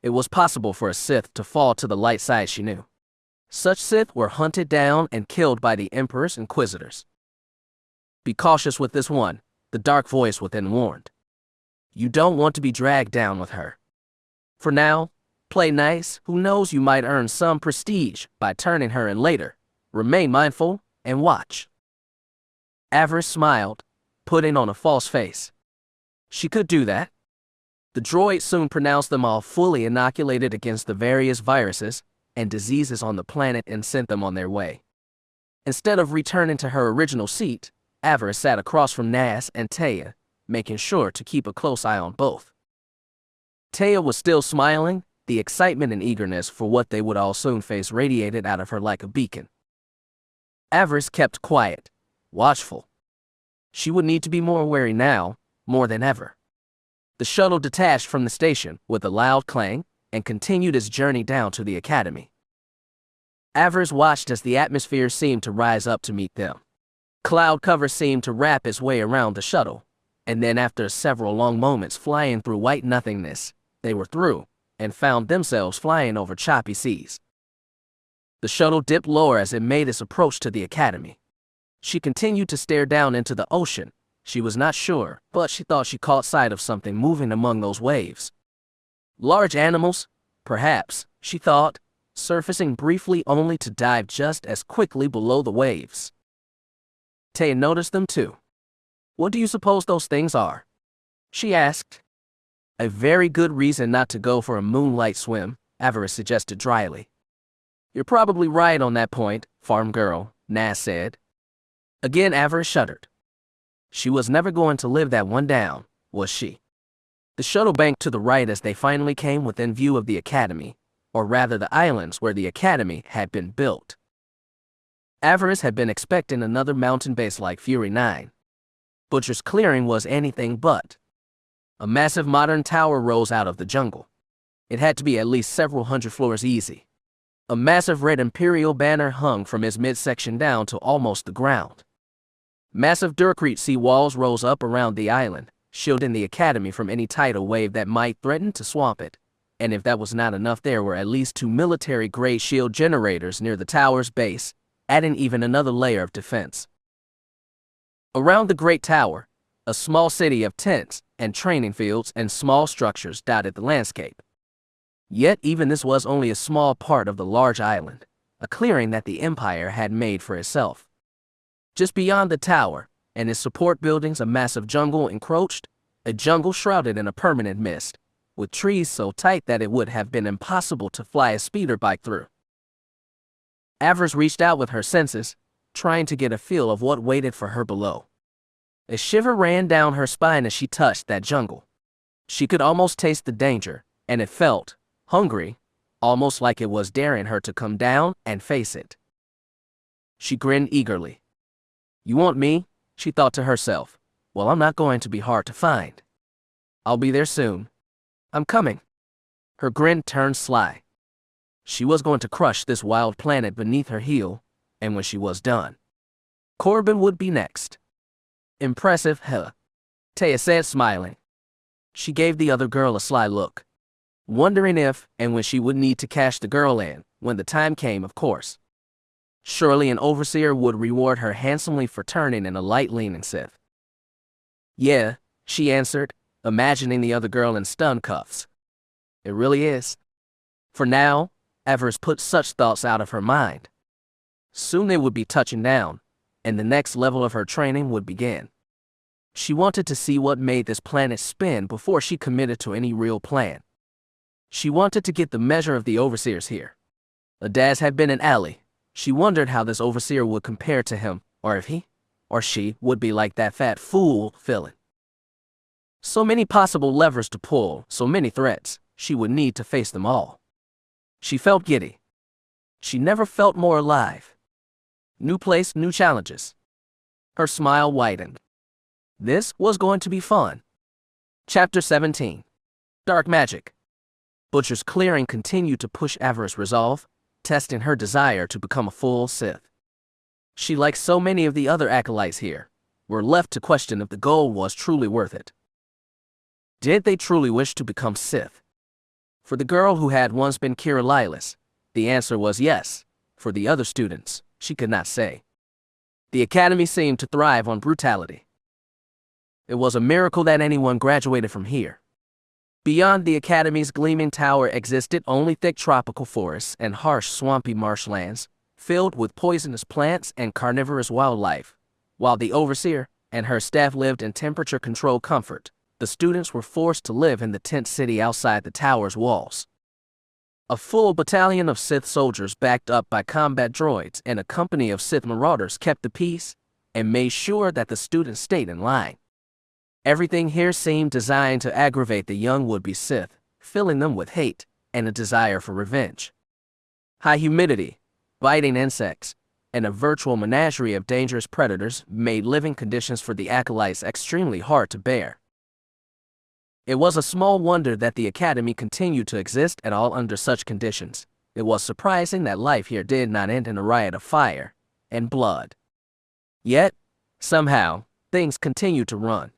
It was possible for a Sith to fall to the light side, she knew. Such Sith were hunted down and killed by the Emperor's Inquisitors. Be cautious with this one, the dark voice within warned. You don't want to be dragged down with her. For now, play nice. Who knows, you might earn some prestige by turning her in later. Remain mindful and watch. Avaryss smiled, putting on a false face. She could do that. The droid soon pronounced them all fully inoculated against the various viruses and diseases on the planet and sent them on their way. Instead of returning to her original seat, Avaryss sat across from Nas and Taya, making sure to keep a close eye on both. Taya was still smiling, the excitement and eagerness for what they would all soon face radiated out of her like a beacon. Avaryss kept quiet, watchful. She would need to be more wary now, more than ever. The shuttle detached from the station with a loud clang and continued its journey down to the academy. Avaryss watched as the atmosphere seemed to rise up to meet them. Cloud cover seemed to wrap its way around the shuttle, and then after several long moments flying through white nothingness, they were through and found themselves flying over choppy seas. The shuttle dipped lower as it made its approach to the academy. She continued to stare down into the ocean. She was not sure, but she thought she caught sight of something moving among those waves. Large animals, perhaps, she thought, surfacing briefly only to dive just as quickly below the waves. Taya noticed them too. "What do you suppose those things are?" she asked. "A very good reason not to go for a moonlight swim," Avaryss suggested dryly. "You're probably right on that point, farm girl," Nas said. Again Avaryss shuddered. She was never going to live that one down, was she? The shuttle banked to the right as they finally came within view of the academy, or rather the islands where the academy had been built. Avaryss had been expecting another mountain base like Fury 9. Butcher's Clearing was anything but. A massive modern tower rose out of the jungle. It had to be at least several hundred floors easy. A massive red imperial banner hung from its midsection down to almost the ground. Massive Durkrete sea walls rose up around the island, shielding the academy from any tidal wave that might threaten to swamp it. And if that was not enough, there were at least 2 military-grade shield generators near the tower's base, adding even another layer of defense. Around the great tower, a small city of tents and training fields and small structures dotted the landscape. Yet even this was only a small part of the large island, a clearing that the Empire had made for itself. Just beyond the tower, and its support buildings, a massive jungle encroached, a jungle shrouded in a permanent mist, with trees so tight that it would have been impossible to fly a speeder bike through. Avaryss reached out with her senses, trying to get a feel of what waited for her below. A shiver ran down her spine as she touched that jungle. She could almost taste the danger, and it felt hungry, almost like it was daring her to come down and face it. She grinned eagerly. "You want me?" she thought to herself. "Well, I'm not going to be hard to find. I'll be there soon. I'm coming." Her grin turned sly. She was going to crush this wild planet beneath her heel, and when she was done, Corbin would be next. "Impressive, huh?" Taya said, smiling. She gave the other girl a sly look, wondering if and when she would need to cash the girl in, when the time came, of course. Surely an overseer would reward her handsomely for turning in a light-leaning Sith. "Yeah," she answered, imagining the other girl in stun cuffs. "It really is." For now, Avaryss put such thoughts out of her mind. Soon they would be touching down, and the next level of her training would begin. She wanted to see what made this planet spin before she committed to any real plan. She wanted to get the measure of the overseers here. Adaz had been an ally. She wondered how this overseer would compare to him, or if he, or she, would be like that fat fool villain. So many possible levers to pull, so many threats. She would need to face them all. She felt giddy. She never felt more alive. New place, new challenges. Her smile widened. This was going to be fun. Chapter 17. Dark Magic. Butcher's Clearing continued to push Avaryss' resolve, testing her desire to become a full Sith. She, like so many of the other acolytes here, were left to question if the goal was truly worth it. Did they truly wish to become Sith? For the girl who had once been Keera Lylos, the answer was yes. For the other students, she could not say. The academy seemed to thrive on brutality. It was a miracle that anyone graduated from here. Beyond the academy's gleaming tower existed only thick tropical forests and harsh swampy marshlands, filled with poisonous plants and carnivorous wildlife. While the overseer and her staff lived in temperature-controlled comfort, the students were forced to live in the tent city outside the tower's walls. A full battalion of Sith soldiers backed up by combat droids and a company of Sith marauders kept the peace and made sure that the students stayed in line. Everything here seemed designed to aggravate the young would-be Sith, filling them with hate and a desire for revenge. High humidity, biting insects, and a virtual menagerie of dangerous predators made living conditions for the acolytes extremely hard to bear. It was a small wonder that the academy continued to exist at all under such conditions. It was surprising that life here did not end in a riot of fire and blood. Yet, somehow, things continued to run.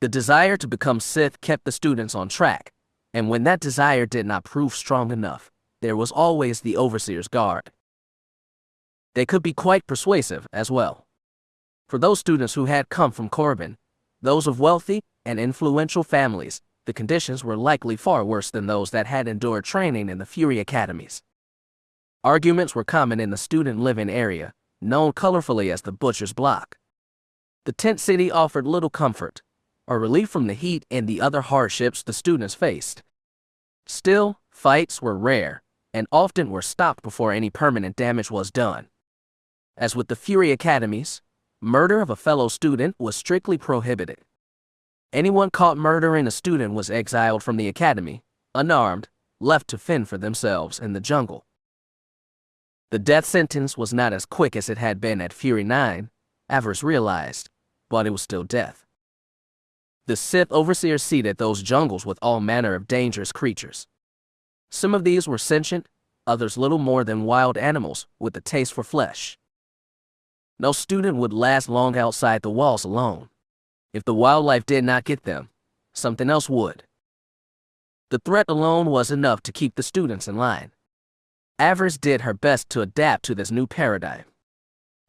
The desire to become Sith kept the students on track, and when that desire did not prove strong enough, there was always the Overseer's Guard. They could be quite persuasive as well. For those students who had come from Corbin, those of wealthy and influential families, the conditions were likely far worse than those that had endured training in the Fury academies. Arguments were common in the student living area, known colorfully as the Butcher's Block. The tent city offered little comfort or relief from the heat and the other hardships the students faced. Still, fights were rare and often were stopped before any permanent damage was done. As with the Fury academies, murder of a fellow student was strictly prohibited. Anyone caught murdering a student was exiled from the academy, unarmed, left to fend for themselves in the jungle. The death sentence was not as quick as it had been at Fury 9, Avaryss realized, but it was still death. The Sith overseers seeded those jungles with all manner of dangerous creatures. Some of these were sentient, others little more than wild animals with a taste for flesh. No student would last long outside the walls alone. If the wildlife did not get them, something else would. The threat alone was enough to keep the students in line. Avaryss did her best to adapt to this new paradigm.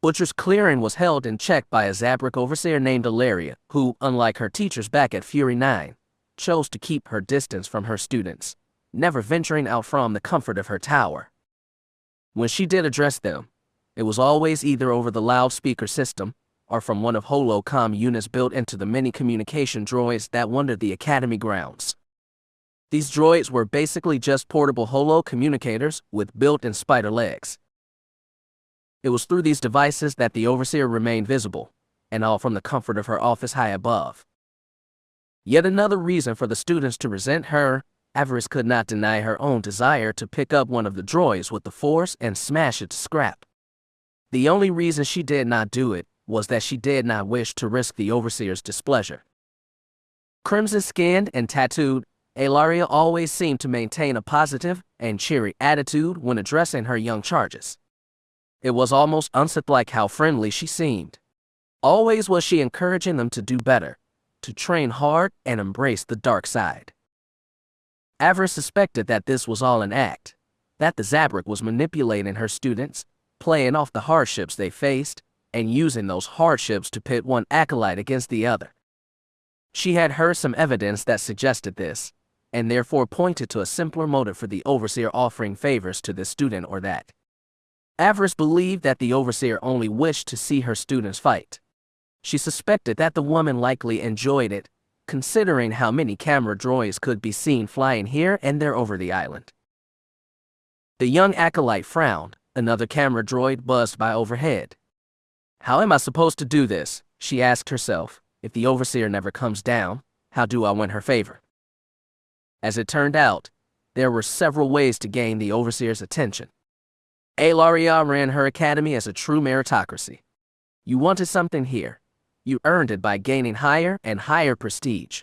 Butcher's Clearing was held in check by a Zabrak overseer named Ilaria, who, unlike her teachers back at Fury 9, chose to keep her distance from her students, never venturing out from the comfort of her tower. When she did address them, it was always either over the loudspeaker system or from one of holocom units built into the many communication droids that wandered the academy grounds. These droids were basically just portable holo communicators with built-in spider legs. It was through these devices that the overseer remained visible, and all from the comfort of her office high above. Yet another reason for the students to resent her, Avaryss could not deny her own desire to pick up one of the droids with the Force and smash it to scrap. The only reason she did not do it was that she did not wish to risk the overseer's displeasure. Crimson-skinned and tattooed, Ilaria always seemed to maintain a positive and cheery attitude when addressing her young charges. It was almost unsith-like how friendly she seemed. Always was she encouraging them to do better, to train hard and embrace the dark side. Avaryss suspected that this was all an act, that the Zabrak was manipulating her students, playing off the hardships they faced, and using those hardships to pit one acolyte against the other. She had heard some evidence that suggested this, and therefore pointed to a simpler motive for the overseer offering favors to this student or that. Avaryss believed that the overseer only wished to see her students fight. She suspected that the woman likely enjoyed it, considering how many camera droids could be seen flying here and there over the island. The young acolyte frowned. Another camera droid buzzed by overhead. How am I supposed to do this? She asked herself. If the overseer never comes down, how do I win her favor? As it turned out, there were several ways to gain the overseer's attention. Ilaria ran her academy as a true meritocracy. You wanted something here. You earned it by gaining higher and higher prestige.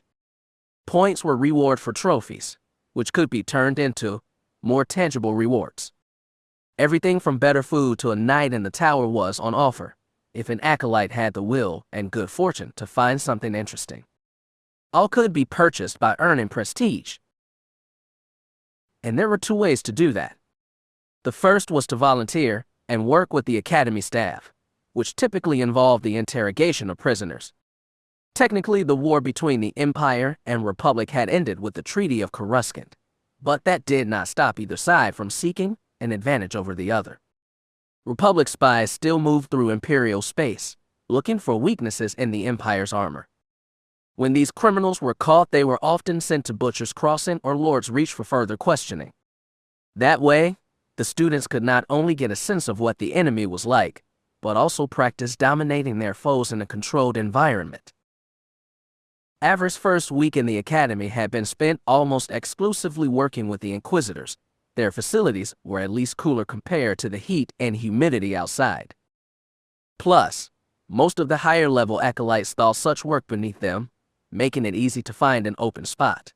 Points were reward for trophies, which could be turned into more tangible rewards. Everything from better food to a night in the tower was on offer, if an acolyte had the will and good fortune to find something interesting. All could be purchased by earning prestige. And there were two ways to do that. The first was to volunteer and work with the academy staff, which typically involved the interrogation of prisoners. Technically, the war between the Empire and Republic had ended with the Treaty of Coruscant, but that did not stop either side from seeking an advantage over the other. Republic spies still moved through Imperial space, looking for weaknesses in the Empire's armor. When these criminals were caught, they were often sent to Butcher's Crossing or Lord's Reach for further questioning. That way, the students could not only get a sense of what the enemy was like, but also practice dominating their foes in a controlled environment. Avaryss's first week in the academy had been spent almost exclusively working with the Inquisitors. Their facilities were at least cooler compared to the heat and humidity outside. Plus, most of the higher-level acolytes saw such work beneath them, making it easy to find an open spot.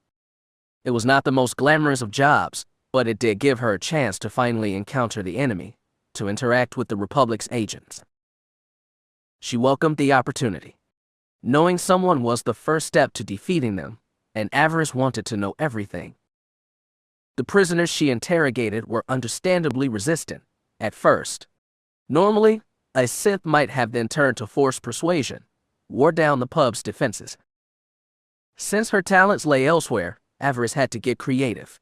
It was not the most glamorous of jobs, but it did give her a chance to finally encounter the enemy, to interact with the Republic's agents. She welcomed the opportunity. Knowing someone was the first step to defeating them, and Avaryss wanted to know everything. The prisoners she interrogated were understandably resistant, at first. Normally, a Sith might have then turned to forced persuasion, wore down the pub's defenses. Since her talents lay elsewhere, Avaryss had to get creative.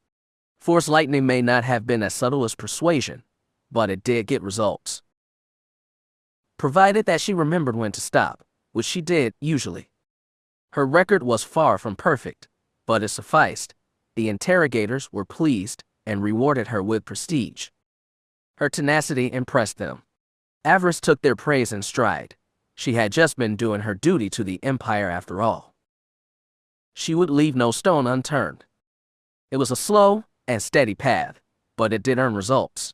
Force lightning may not have been as subtle as persuasion, but it did get results. Provided that she remembered when to stop, which she did, usually. Her record was far from perfect, but it sufficed. The interrogators were pleased and rewarded her with prestige. Her tenacity impressed them. Avaryss took their praise in stride. She had just been doing her duty to the Empire after all. She would leave no stone unturned. It was a slow and steady path, but it did earn results.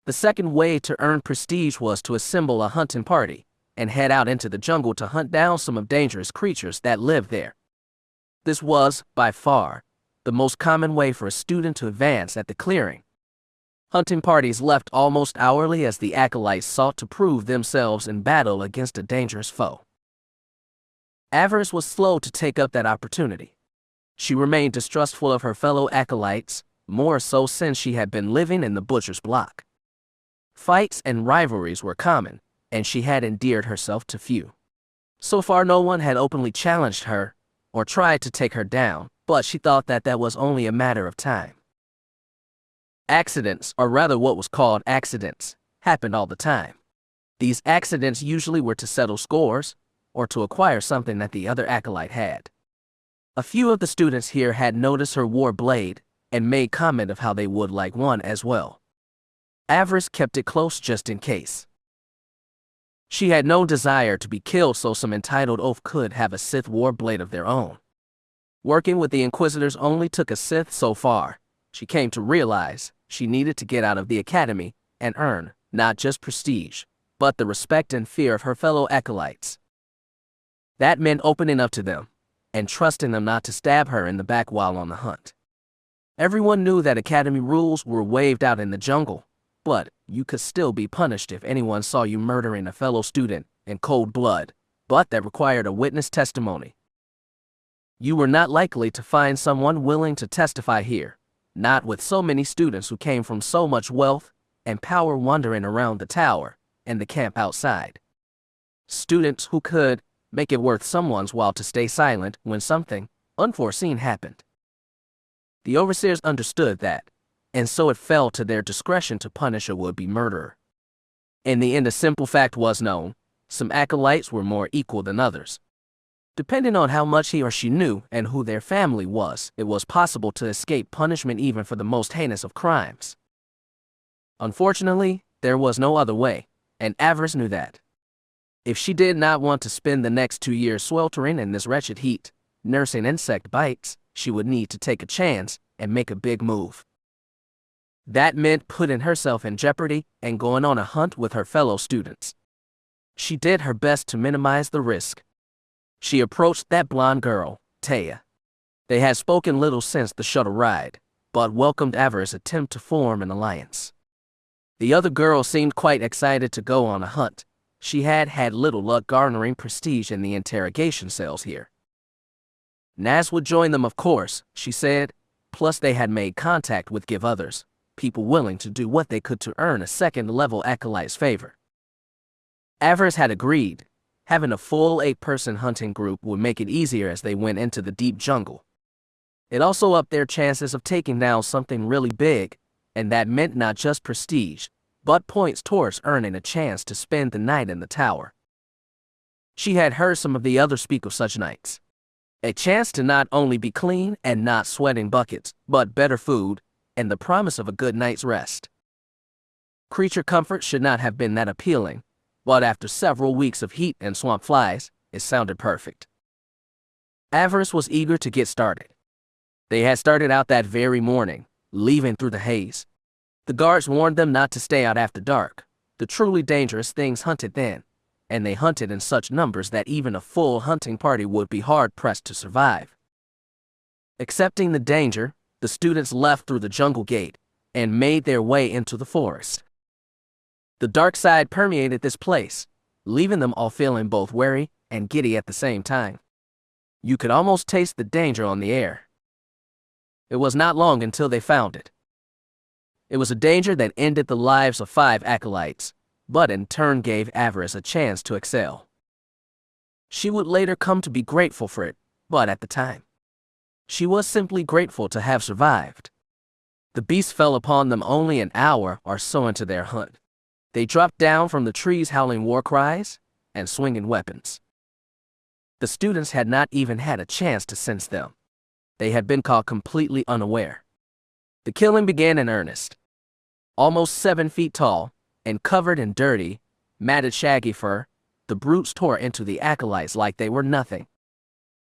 The second way to earn prestige was to assemble a hunting party and head out into the jungle to hunt down some of dangerous creatures that lived there. This was, by far, the most common way for a student to advance at the clearing. Hunting parties left almost hourly as the acolytes sought to prove themselves in battle against a dangerous foe. Avaryss was slow to take up that opportunity. She remained distrustful of her fellow acolytes, more so since she had been living in the butcher's block. Fights and rivalries were common, and she had endeared herself to few. So far no one had openly challenged her or tried to take her down, but she thought that that was only a matter of time. Accidents, or rather what was called accidents, happened all the time. These accidents usually were to settle scores or to acquire something that the other acolyte had. A few of the students here had noticed her war blade and made comment of how they would like one as well. Avaryss kept it close just in case. She had no desire to be killed, so some entitled oaf could have a Sith war blade of their own. Working with the Inquisitors only took a Sith so far. She came to realize she needed to get out of the academy and earn not just prestige, but the respect and fear of her fellow acolytes. That meant opening up to them and trusting them not to stab her in the back while on the hunt. Everyone knew that academy rules were waved out in the jungle, but you could still be punished if anyone saw you murdering a fellow student in cold blood, but that required a witness testimony. You were not likely to find someone willing to testify here, not with so many students who came from so much wealth and power wandering around the tower and the camp outside. Students who could make it worth someone's while to stay silent when something unforeseen happened. The overseers understood that, and so it fell to their discretion to punish a would-be murderer. In the end, a simple fact was known: some acolytes were more equal than others. Depending on how much he or she knew and who their family was, it was possible to escape punishment even for the most heinous of crimes. Unfortunately, there was no other way, and Avaryss knew that. If she did not want to spend the next 2 years sweltering in this wretched heat, nursing insect bites, she would need to take a chance and make a big move. That meant putting herself in jeopardy and going on a hunt with her fellow students. She did her best to minimize the risk. She approached that blonde girl, Taya. They had spoken little since the shuttle ride, but welcomed Avaryss' attempt to form an alliance. The other girl seemed quite excited to go on a hunt. She had had little luck garnering prestige in the interrogation cells here. Naz would join them, of course, she said, plus they had made contact with give others, people willing to do what they could to earn a second-level acolyte's favor. Avaryss had agreed. Having a full 8-person hunting group would make it easier as they went into the deep jungle. It also upped their chances of taking down something really big, and that meant not just prestige, but points towards earning a chance to spend the night in the tower. She had heard some of the others speak of such nights. A chance to not only be clean and not sweating buckets, but better food, and the promise of a good night's rest. Creature comfort should not have been that appealing, but after several weeks of heat and swamp flies, it sounded perfect. Avaryss was eager to get started. They had started out that very morning, leaving through the haze. The guards warned them not to stay out after dark. The truly dangerous things hunted then, and they hunted in such numbers that even a full hunting party would be hard-pressed to survive. Accepting the danger, the students left through the jungle gate and made their way into the forest. The dark side permeated this place, leaving them all feeling both wary and giddy at the same time. You could almost taste the danger on the air. It was not long until they found it. It was a danger that ended the lives of 5 acolytes, but in turn gave Avaryss a chance to excel. She would later come to be grateful for it, but at the time, she was simply grateful to have survived. The beasts fell upon them only an hour or so into their hunt. They dropped down from the trees howling war cries and swinging weapons. The students had not even had a chance to sense them. They had been caught completely unaware. The killing began in earnest. Almost 7 feet tall and covered in dirty, matted shaggy fur, the brutes tore into the acolytes like they were nothing.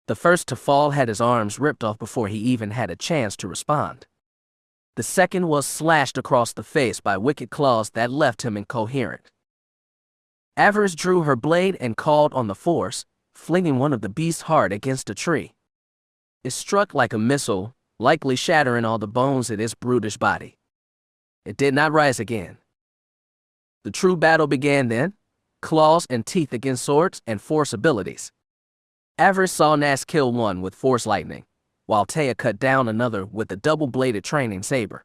The first to fall had his arms ripped off before he even had a chance to respond. The second was slashed across the face by wicked claws that left him incoherent. Avaryss drew her blade and called on the force, flinging one of the beasts hard against a tree. It struck like a missile, likely shattering all the bones in its brutish body. It did not rise again. The true battle began then, claws and teeth against swords and force abilities. Avaryss saw Nas kill one with force lightning, while Taya cut down another with a double-bladed training saber.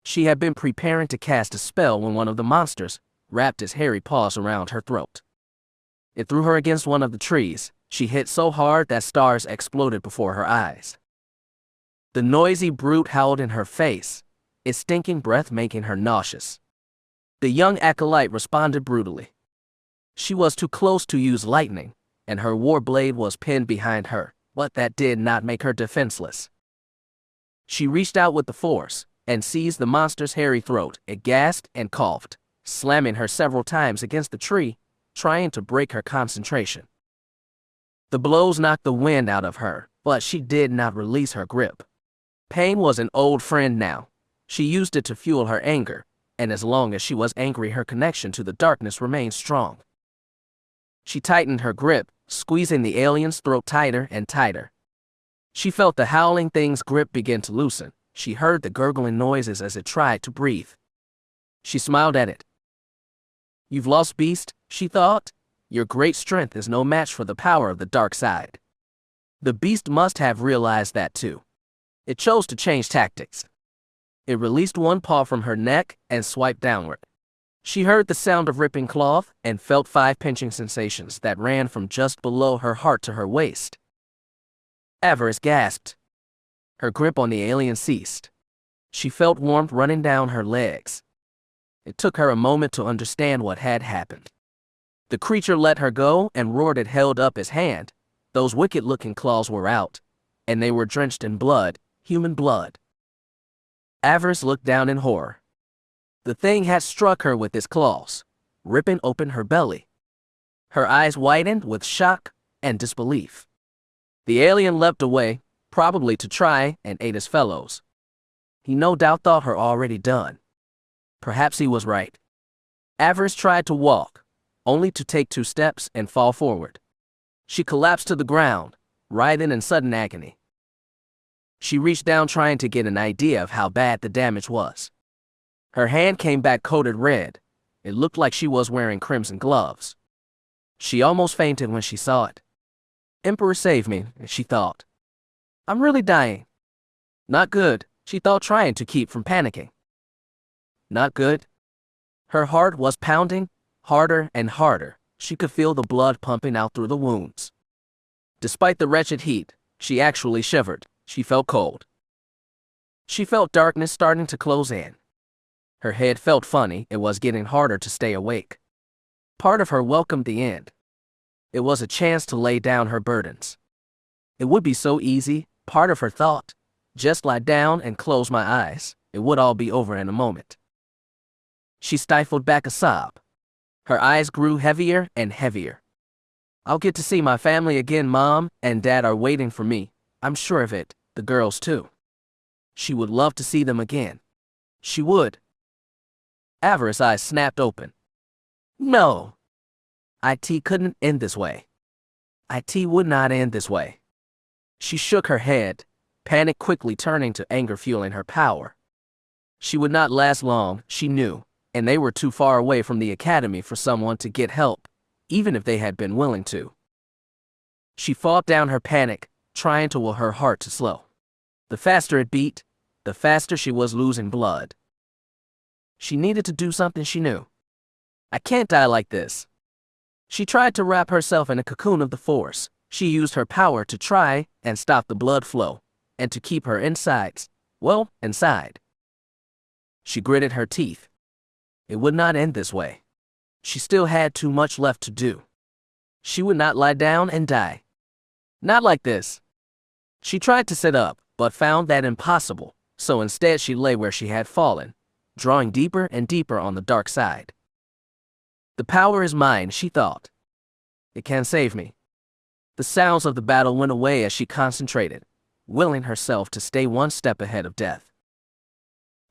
She had been preparing to cast a spell when one of the monsters wrapped his hairy paws around her throat. It threw her against one of the trees. She hit so hard that stars exploded before her eyes. The noisy brute howled in her face, its stinking breath making her nauseous. The young acolyte responded brutally. She was too close to use lightning, and her war blade was pinned behind her, but that did not make her defenseless. She reached out with the force and seized the monster's hairy throat. It gasped and coughed, slamming her several times against the tree, trying to break her concentration. The blows knocked the wind out of her, but she did not release her grip. Pain was an old friend now. She used it to fuel her anger, and as long as she was angry, her connection to the darkness remained strong. She tightened her grip, squeezing the alien's throat tighter and tighter. She felt the howling thing's grip begin to loosen. She heard the gurgling noises as it tried to breathe. She smiled at it. "You've lost, beast," she thought. "Your great strength is no match for the power of the dark side." The beast must have realized that too. It chose to change tactics. It released one paw from her neck and swiped downward. She heard the sound of ripping cloth and felt 5 pinching sensations that ran from just below her heart to her waist. Avaryss gasped. Her grip on the alien ceased. She felt warmth running down her legs. It took her a moment to understand what had happened. The creature let her go and roared. It held up his hand. Those wicked-looking claws were out, and they were drenched in blood, human blood. Avaryss looked down in horror. The thing had struck her with its claws, ripping open her belly. Her eyes widened with shock and disbelief. The alien leapt away, probably to try and aid his fellows. He no doubt thought her already done. Perhaps he was right. Avaryss tried to walk, only to take 2 steps and fall forward. She collapsed to the ground, writhing in sudden agony. She reached down trying to get an idea of how bad the damage was. Her hand came back coated red. It looked like she was wearing crimson gloves. She almost fainted when she saw it. "Emperor, save me," she thought. "I'm really dying." Not good, she thought, trying to keep from panicking. Not good. Her heart was pounding, harder and harder. She could feel the blood pumping out through the wounds. Despite the wretched heat, she actually shivered. She felt cold. She felt darkness starting to close in. Her head felt funny. It was getting harder to stay awake. Part of her welcomed the end. It was a chance to lay down her burdens. It would be so easy, part of her thought. Just lie down and close my eyes. It would all be over in a moment. She stifled back a sob. Her eyes grew heavier and heavier. "I'll get to see my family again. Mom and Dad are waiting for me. I'm sure of it. The girls too. She would love to see them again. She would." Avaryss' eyes snapped open. No. IT couldn't end this way. IT would not end this way. She shook her head, panic quickly turning to anger fueling her power. She would not last long, she knew, and they were too far away from the academy for someone to get help, even if they had been willing to. She fought down her panic, trying to will her heart to slow. The faster it beat, the faster she was losing blood. She needed to do something she knew. I can't die like this. She tried to wrap herself in a cocoon of the Force. She used her power to try and stop the blood flow, and to keep her inside. She gritted her teeth. It would not end this way. She still had too much left to do. She would not lie down and die. Not like this. She tried to sit up, but found that impossible, so instead she lay where she had fallen, drawing deeper and deeper on the dark side. The power is mine, she thought. It can save me. The sounds of the battle went away as she concentrated, willing herself to stay one step ahead of death.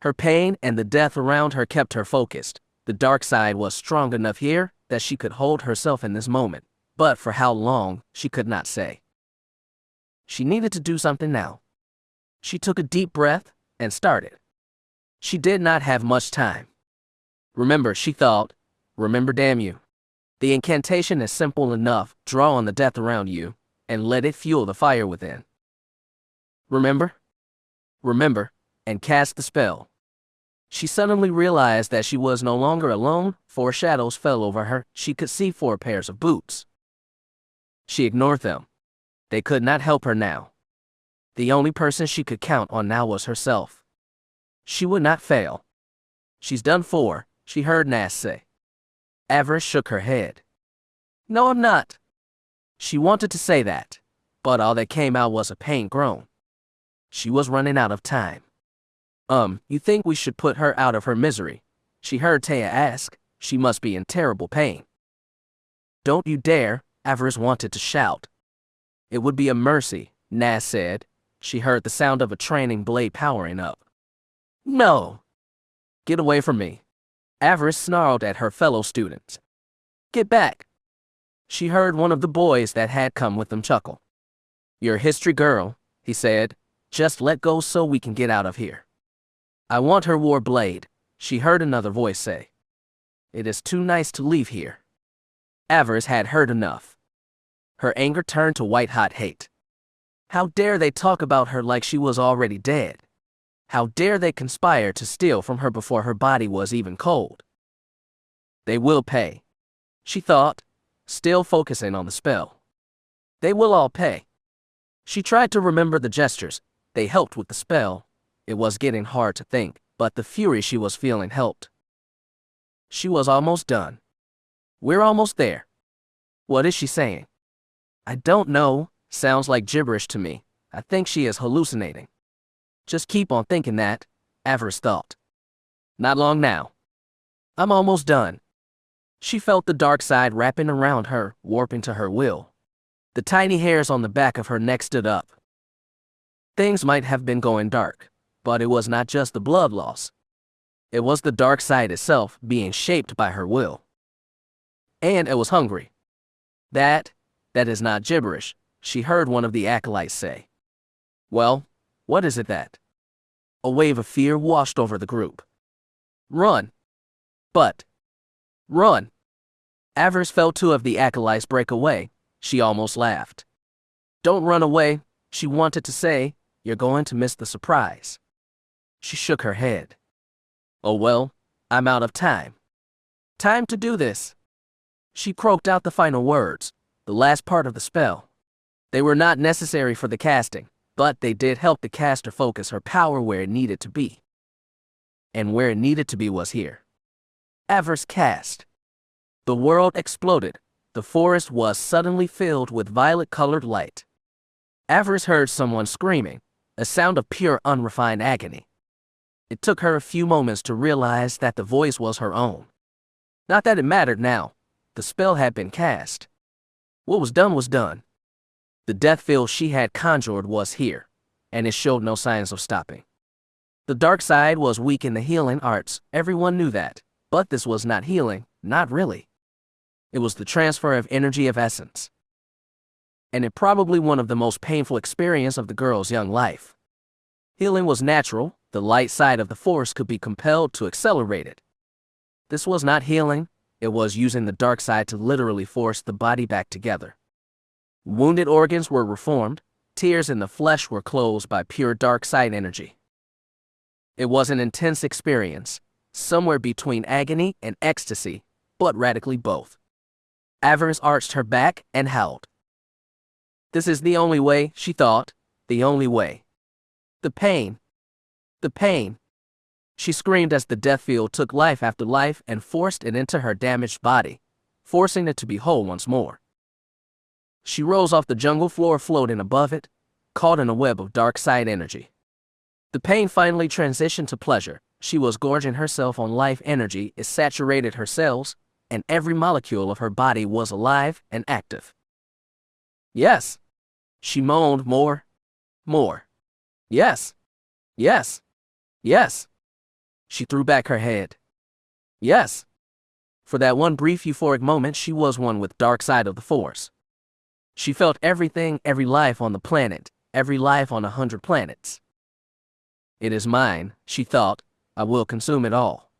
Her pain and the death around her kept her focused. The dark side was strong enough here that she could hold herself in this moment, but for how long, she could not say. She needed to do something now. She took a deep breath and started. She did not have much time. Remember, she thought. Remember, damn you. The incantation is simple enough. Draw on the death around you and let it fuel the fire within. Remember? Remember, and cast the spell. She suddenly realized that she was no longer alone. 4 shadows fell over her. She could see 4 pairs of boots. She ignored them. They could not help her now. The only person she could count on now was herself. She would not fail. She's done for, she heard Nas say. Avaryss shook her head. No, I'm not. She wanted to say that, but all that came out was a pained groan. She was running out of time. You think we should put her out of her misery? She heard Taya ask. She must be in terrible pain. Don't you dare, Avaryss wanted to shout. It would be a mercy, Nas said. She heard the sound of a training blade powering up. No. Get away from me. Avaryss snarled at her fellow students. Get back. She heard one of the boys that had come with them chuckle. You're a history girl, he said. Just let go so we can get out of here. I want her war blade, she heard another voice say. It is too nice to leave here. Avaryss had heard enough. Her anger turned to white-hot hate. How dare they talk about her like she was already dead? How dare they conspire to steal from her before her body was even cold? They will pay, she thought, still focusing on the spell. They will all pay. She tried to remember the gestures. They helped with the spell. It was getting hard to think, but the fury she was feeling helped. She was almost done. We're almost there. What is she saying? I don't know. Sounds like gibberish to me. I think she is hallucinating. Just keep on thinking that, Avaryss thought. Not long now. I'm almost done. She felt the dark side wrapping around her, warping to her will. The tiny hairs on the back of her neck stood up. Things might have been going dark, but it was not just the blood loss. It was the dark side itself being shaped by her will. And it was hungry. That is not gibberish, she heard one of the acolytes say. Well, what is it that? A wave of fear washed over the group. Run. But. Run. Avaryss felt 2 of the acolytes break away. She almost laughed. Don't run away, she wanted to say. You're going to miss the surprise. She shook her head. Oh well, I'm out of time. Time to do this. She croaked out the final words, the last part of the spell. They were not necessary for the casting, but they did help the caster focus her power where it needed to be. And where it needed to be was here. Avaryss cast. The world exploded. The forest was suddenly filled with violet-colored light. Avaryss heard someone screaming, a sound of pure unrefined agony. It took her a few moments to realize that the voice was her own. Not that it mattered now. The spell had been cast. What was done was done. The death field she had conjured was here, and it showed no signs of stopping. The dark side was weak in the healing arts, everyone knew that, but this was not healing, not really. It was the transfer of energy of essence. And it probably one of the most painful experiences of the girl's young life. Healing was natural, the light side of the force could be compelled to accelerate it. This was not healing, it was using the dark side to literally force the body back together. Wounded organs were reformed, tears in the flesh were closed by pure dark side energy. It was an intense experience, somewhere between agony and ecstasy, but radically both. Avaryss arched her back and howled. This is the only way, she thought, the only way. The pain. The pain. She screamed as the death field took life after life and forced it into her damaged body, forcing it to be whole once more. She rose off the jungle floor floating above it, caught in a web of dark side energy. The pain finally transitioned to pleasure. She was gorging herself on life energy. It saturated her cells, and every molecule of her body was alive and active. Yes. She moaned more. More. Yes. Yes. Yes. She threw back her head. Yes. For that one brief euphoric moment, she was one with dark side of the Force. She felt everything, every life on the planet, every life on 100 planets. It is mine, she thought. I will consume it all.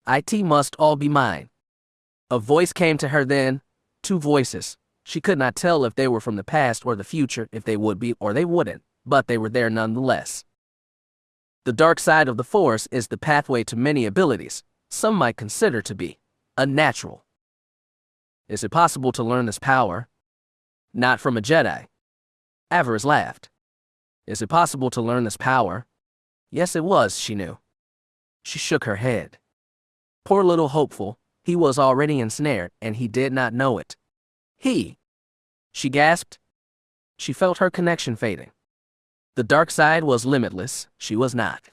It must all be mine. A voice came to her then, 2 voices. She could not tell if they were from the past or the future, if they would be or they wouldn't, but they were there nonetheless. The dark side of the Force is the pathway to many abilities, some might consider to be unnatural. Is it possible to learn this power? Not from a Jedi. Avaryss laughed. Is it possible to learn this power? Yes, it was, she knew. She shook her head. Poor little hopeful, he was already ensnared, and he did not know it. She gasped. She felt her connection fading. The dark side was limitless, she was not.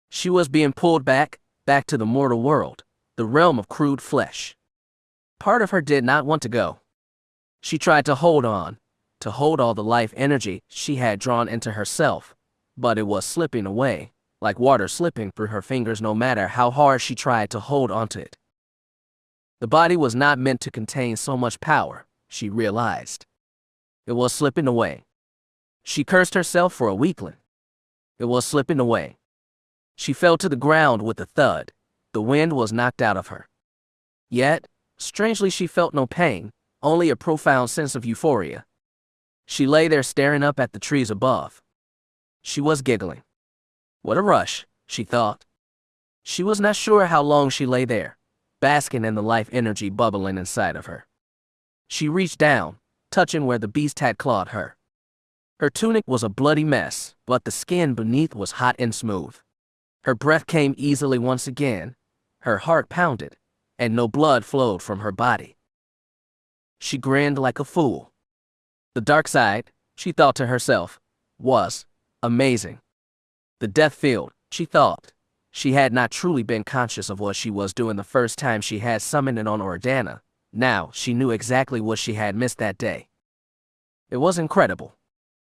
She was being pulled back to the mortal world, the realm of crude flesh. Part of her did not want to go. She tried to hold on, to hold all the life energy she had drawn into herself, but it was slipping away, like water slipping through her fingers no matter how hard she tried to hold onto it. The body was not meant to contain so much power, she realized. It was slipping away. She cursed herself for a weakling. It was slipping away. She fell to the ground with a thud. The wind was knocked out of her. Yet, strangely, she felt no pain, only a profound sense of euphoria. She lay there staring up at the trees above. She was giggling. What a rush, she thought. She was not sure how long she lay there, basking in the life energy bubbling inside of her. She reached down, touching where the beast had clawed her. Her tunic was a bloody mess, but the skin beneath was hot and smooth. Her breath came easily once again, her heart pounded, and no blood flowed from her body. She grinned like a fool. The dark side, she thought to herself, was amazing. The death field, she thought. She had not truly been conscious of what she was doing the first time she had summoned it on Oridanna. Now she knew exactly what she had missed that day. It was incredible.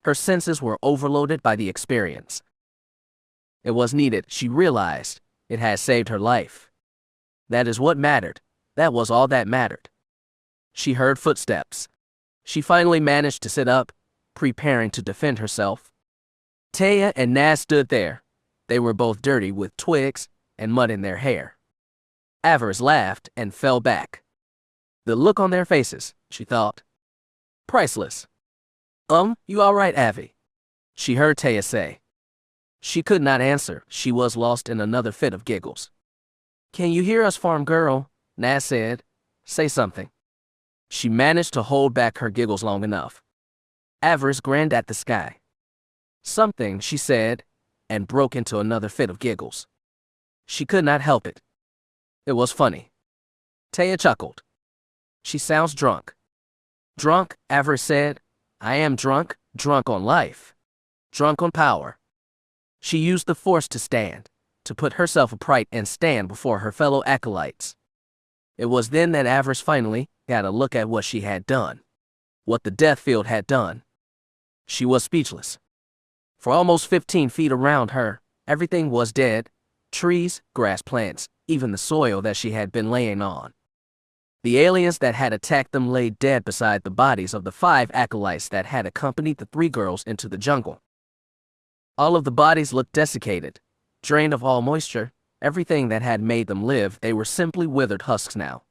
Her senses were overloaded by the experience. It was needed, she realized. It had saved her life. That is what mattered. That was all that mattered. She heard footsteps. She finally managed to sit up, preparing to defend herself. Taya and Naz stood there. They were both dirty with twigs and mud in their hair. Avaryss laughed and fell back. The look on their faces, she thought. Priceless. You all right, Avi? She heard Taya say. She could not answer. She was lost in another fit of giggles. Can you hear us, farm girl? Naz said. Say something. She managed to hold back her giggles long enough. Avaryss grinned at the sky. Something, she said, and broke into another fit of giggles. She could not help it. It was funny. Taya chuckled. She sounds drunk. Drunk, Avaryss said. I am drunk, drunk on life. Drunk on power. She used the Force to stand, to put herself upright and stand before her fellow acolytes. It was then that Avaryss finally got a look at what she had done. What the death field had done. She was speechless. For almost 15 feet around her, everything was dead. Trees, grass, plants, even the soil that she had been laying on. The aliens that had attacked them lay dead beside the bodies of the 5 acolytes that had accompanied the 3 girls into the jungle. All of the bodies looked desiccated, drained of all moisture, everything that had made them live. They were simply withered husks now.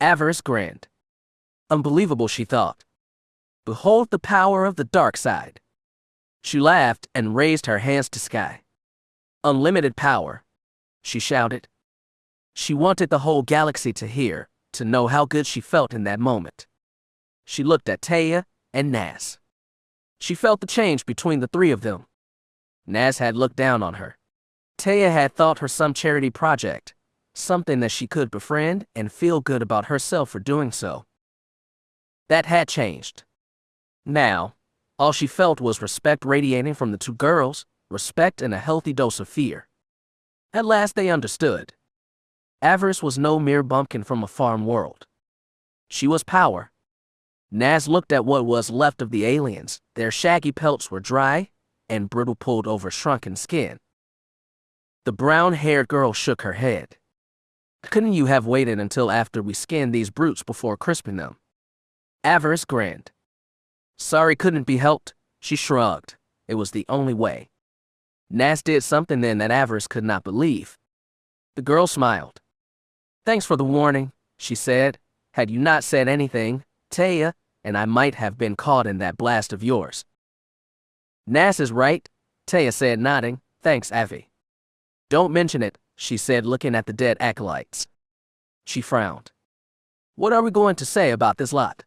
Avaryss grinned. Unbelievable, she thought. Behold the power of the dark side. She laughed and raised her hands to sky. Unlimited power, she shouted. She wanted the whole galaxy to hear, to know how good she felt in that moment. She looked at Taya and Naz. She felt the change between the three of them. Naz had looked down on her. Taya had thought her some charity project, something that she could befriend and feel good about herself for doing so. That had changed. Now, all she felt was respect radiating from the two girls, respect and a healthy dose of fear. At last they understood. Avaryss was no mere bumpkin from a farm world. She was power. Naz looked at what was left of the aliens. Their shaggy pelts were dry and brittle, pulled over shrunken skin. The brown-haired girl shook her head. Couldn't you have waited until after we skinned these brutes before crisping them? Avaryss grinned. Sorry, couldn't be helped. She shrugged. It was the only way. Naz did something then that Avaryss could not believe. The girl smiled. Thanks for the warning, she said. Had you not said anything, Taya, and I might have been caught in that blast of yours. Naz is right, Taya said, nodding. Thanks, Avi. Don't mention it, she said, looking at the dead acolytes. She frowned. What are we going to say about this lot?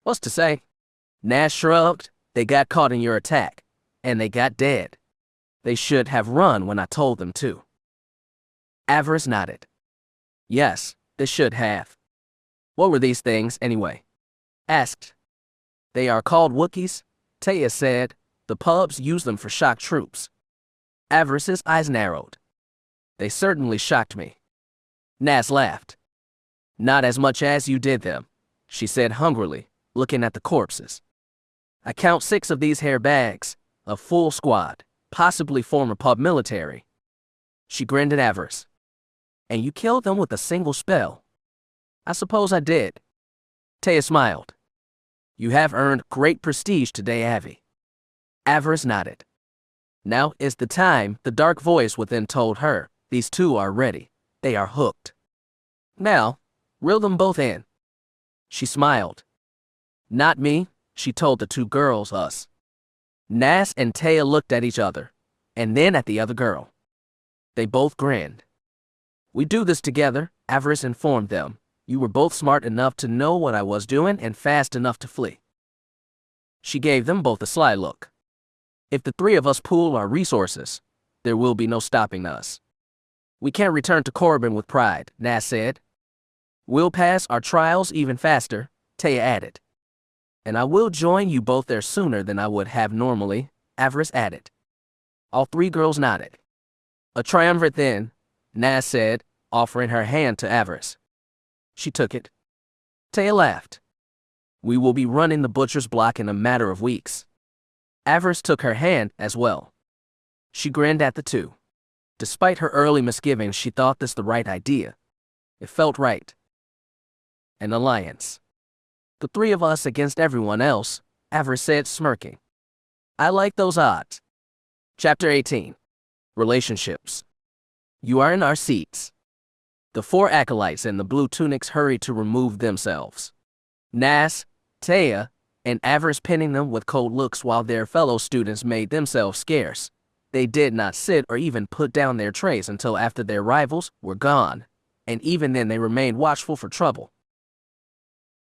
What's to say? Naz shrugged. They got caught in your attack, and they got dead. They should have run when I told them to. Avaryss nodded. Yes, they should have. What were these things, anyway? Asked. They are called Wookiees, Taya said. The pubs use them for shock troops. Avaryss's eyes narrowed. They certainly shocked me. Naz laughed. Not as much as you did them, she said hungrily, looking at the corpses. I count 6 of these hair bags, a full squad, possibly former pub military. She grinned at Avaryss. And you killed them with a single spell. I suppose I did. Taya smiled. You have earned great prestige today, Avi. Avaryss nodded. Now is the time, the dark voice within told her. These two are ready. They are hooked. Now, reel them both in. She smiled. Not me, she told the two girls, us. Naz and Taya looked at each other, and then at the other girl. They both grinned. We do this together, Avaryss informed them. You were both smart enough to know what I was doing and fast enough to flee. She gave them both a sly look. If the three of us pool our resources, there will be no stopping us. We can't return to Corbin with pride, Naz said. We'll pass our trials even faster, Taya added. And I will join you both there sooner than I would have normally, Avaryss added. All three girls nodded. A triumvirate then, Naz said, offering her hand to Avaryss. She took it. Taya laughed. We will be running the butcher's block in a matter of weeks. Avaryss took her hand as well. She grinned at the two. Despite her early misgivings, she thought this the right idea. It felt right. An alliance. The three of us against everyone else, Avaryss said, smirking. I like those odds. Chapter 18. Relationships. You are in our seats. The 4 acolytes in the blue tunics hurried to remove themselves. Naz, Taya, and Avaryss pinning them with cold looks while their fellow students made themselves scarce. They did not sit or even put down their trays until after their rivals were gone, and even then they remained watchful for trouble.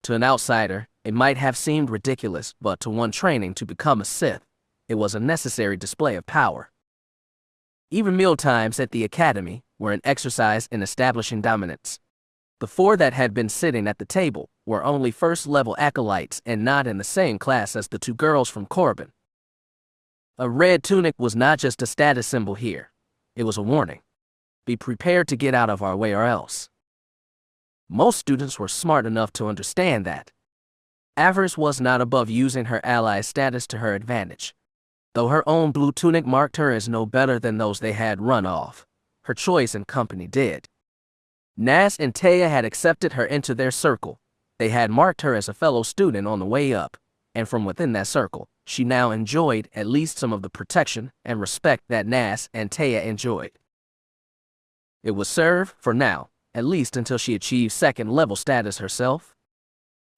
To an outsider, it might have seemed ridiculous, but to one training to become a Sith, it was a necessary display of power. Even mealtimes at the academy were an exercise in establishing dominance. The 4 that had been sitting at the table were only first-level acolytes and not in the same class as the 2 girls from Corbin. A red tunic was not just a status symbol here. It was a warning. Be prepared to get out of our way or else. Most students were smart enough to understand that. Avaryss was not above using her ally's status to her advantage. Though her own blue tunic marked her as no better than those they had run off, her choice and company did. Naz and Taya had accepted her into their circle. They had marked her as a fellow student on the way up, and from within that circle, she now enjoyed at least some of the protection and respect that Naz and Taya enjoyed. It would serve, for now, at least until she achieved second-level status herself.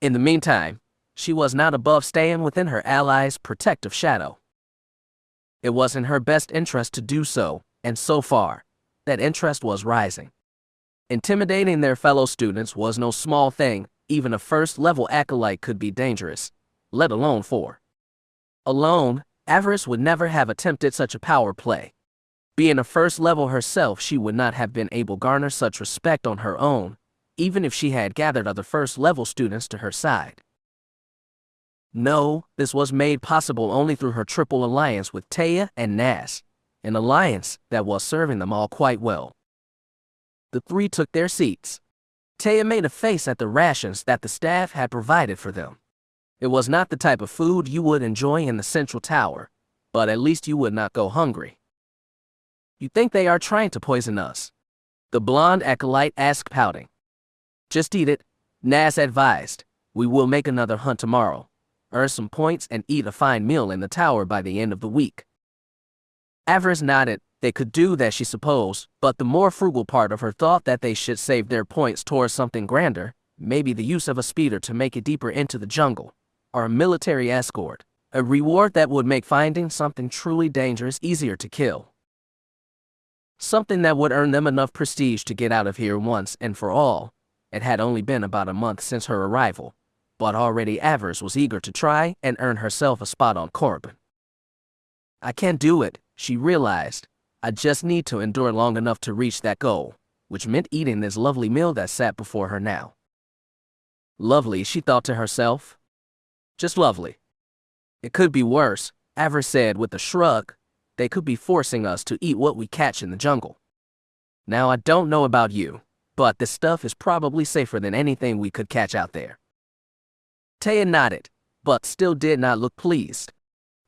In the meantime, she was not above staying within her ally's protective shadow. It was in her best interest to do so, and so far, that interest was rising. Intimidating their fellow students was no small thing. Even a first-level acolyte could be dangerous, let alone four. Alone, Avaryss would never have attempted such a power play. Being a first level herself, she would not have been able to garner such respect on her own, even if she had gathered other first level students to her side. No, this was made possible only through her triple alliance with Taya and Nas, an alliance that was serving them all quite well. The three took their seats. Taya made a face at the rations that the staff had provided for them. It was not the type of food you would enjoy in the central tower, but at least you would not go hungry. You think they are trying to poison us? The blonde acolyte asked, pouting. Just eat it, Nas advised. We will make another hunt tomorrow, earn some points, and eat a fine meal in the tower by the end of the week. Avaryss nodded. They could do that, she supposed, but the more frugal part of her thought that they should save their points towards something grander, maybe the use of a speeder to make it deeper into the jungle, or a military escort, a reward that would make finding something truly dangerous easier to kill. Something that would earn them enough prestige to get out of here once and for all. It had only been about a month since her arrival, but already Avaryss was eager to try and earn herself a spot on Corbin. I can't do it, she realized. I just need to endure long enough to reach that goal, which meant eating this lovely meal that sat before her now. Lovely, she thought to herself. Just lovely. It could be worse, Avaryss said with a shrug. They could be forcing us to eat what we catch in the jungle. Now I don't know about you, but this stuff is probably safer than anything we could catch out there. Taya nodded, but still did not look pleased.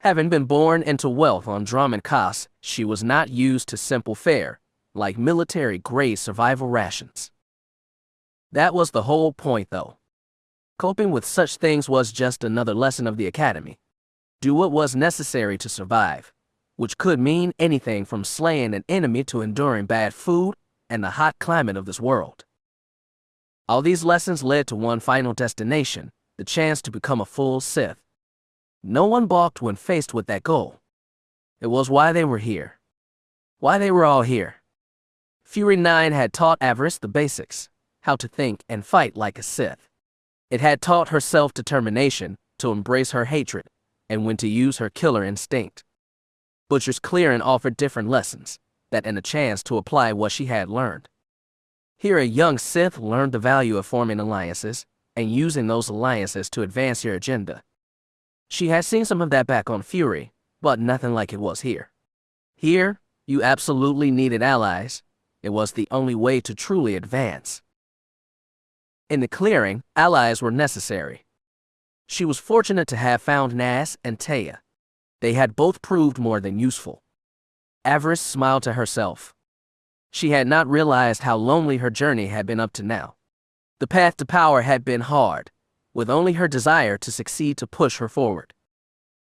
Having been born into wealth on Drummond Cos, she was not used to simple fare, like military-grade survival rations. That was the whole point, though. Coping with such things was just another lesson of the academy. Do what was necessary to survive, which could mean anything from slaying an enemy to enduring bad food and the hot climate of this world. All these lessons led to one final destination, the chance to become a full Sith. No one balked when faced with that goal. It was why they were here. Why they were all here. Fury 9 had taught Avaryss the basics, how to think and fight like a Sith. It had taught her self-determination, to embrace her hatred, and when to use her killer instinct. Butcher's clearing offered different lessons, that and a chance to apply what she had learned. Here a young Sith learned the value of forming alliances, and using those alliances to advance your agenda. She had seen some of that back on Fury, but nothing like it was here. Here, you absolutely needed allies. It was the only way to truly advance. In the clearing, allies were necessary. She was fortunate to have found Nas and Taya. They had both proved more than useful. Avaryss smiled to herself. She had not realized how lonely her journey had been up to now. The path to power had been hard, with only her desire to succeed to push her forward.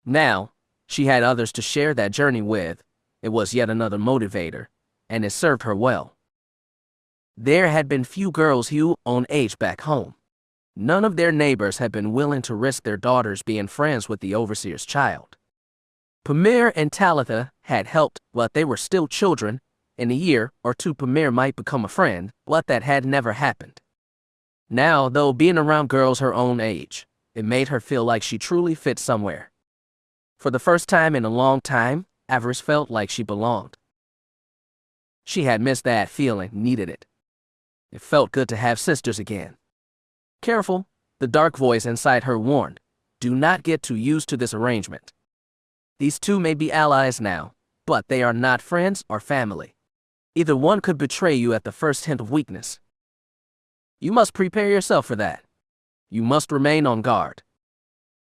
Now, she had others to share that journey with. It was yet another motivator, and it served her well. There had been few girls her own age back home. None of their neighbors had been willing to risk their daughters being friends with the overseer's child. Pamir and Talitha had helped, but they were still children. In a year or two Pamir might become a friend, but that had never happened. Now, though, being around girls her own age, it made her feel like she truly fit somewhere. For the first time in a long time, Avaryss felt like she belonged. She had missed that feeling, needed it. It felt good to have sisters again. Careful, the dark voice inside her warned. Do not get too used to this arrangement. These two may be allies now, but they are not friends or family. Either one could betray you at the first hint of weakness. You must prepare yourself for that. You must remain on guard.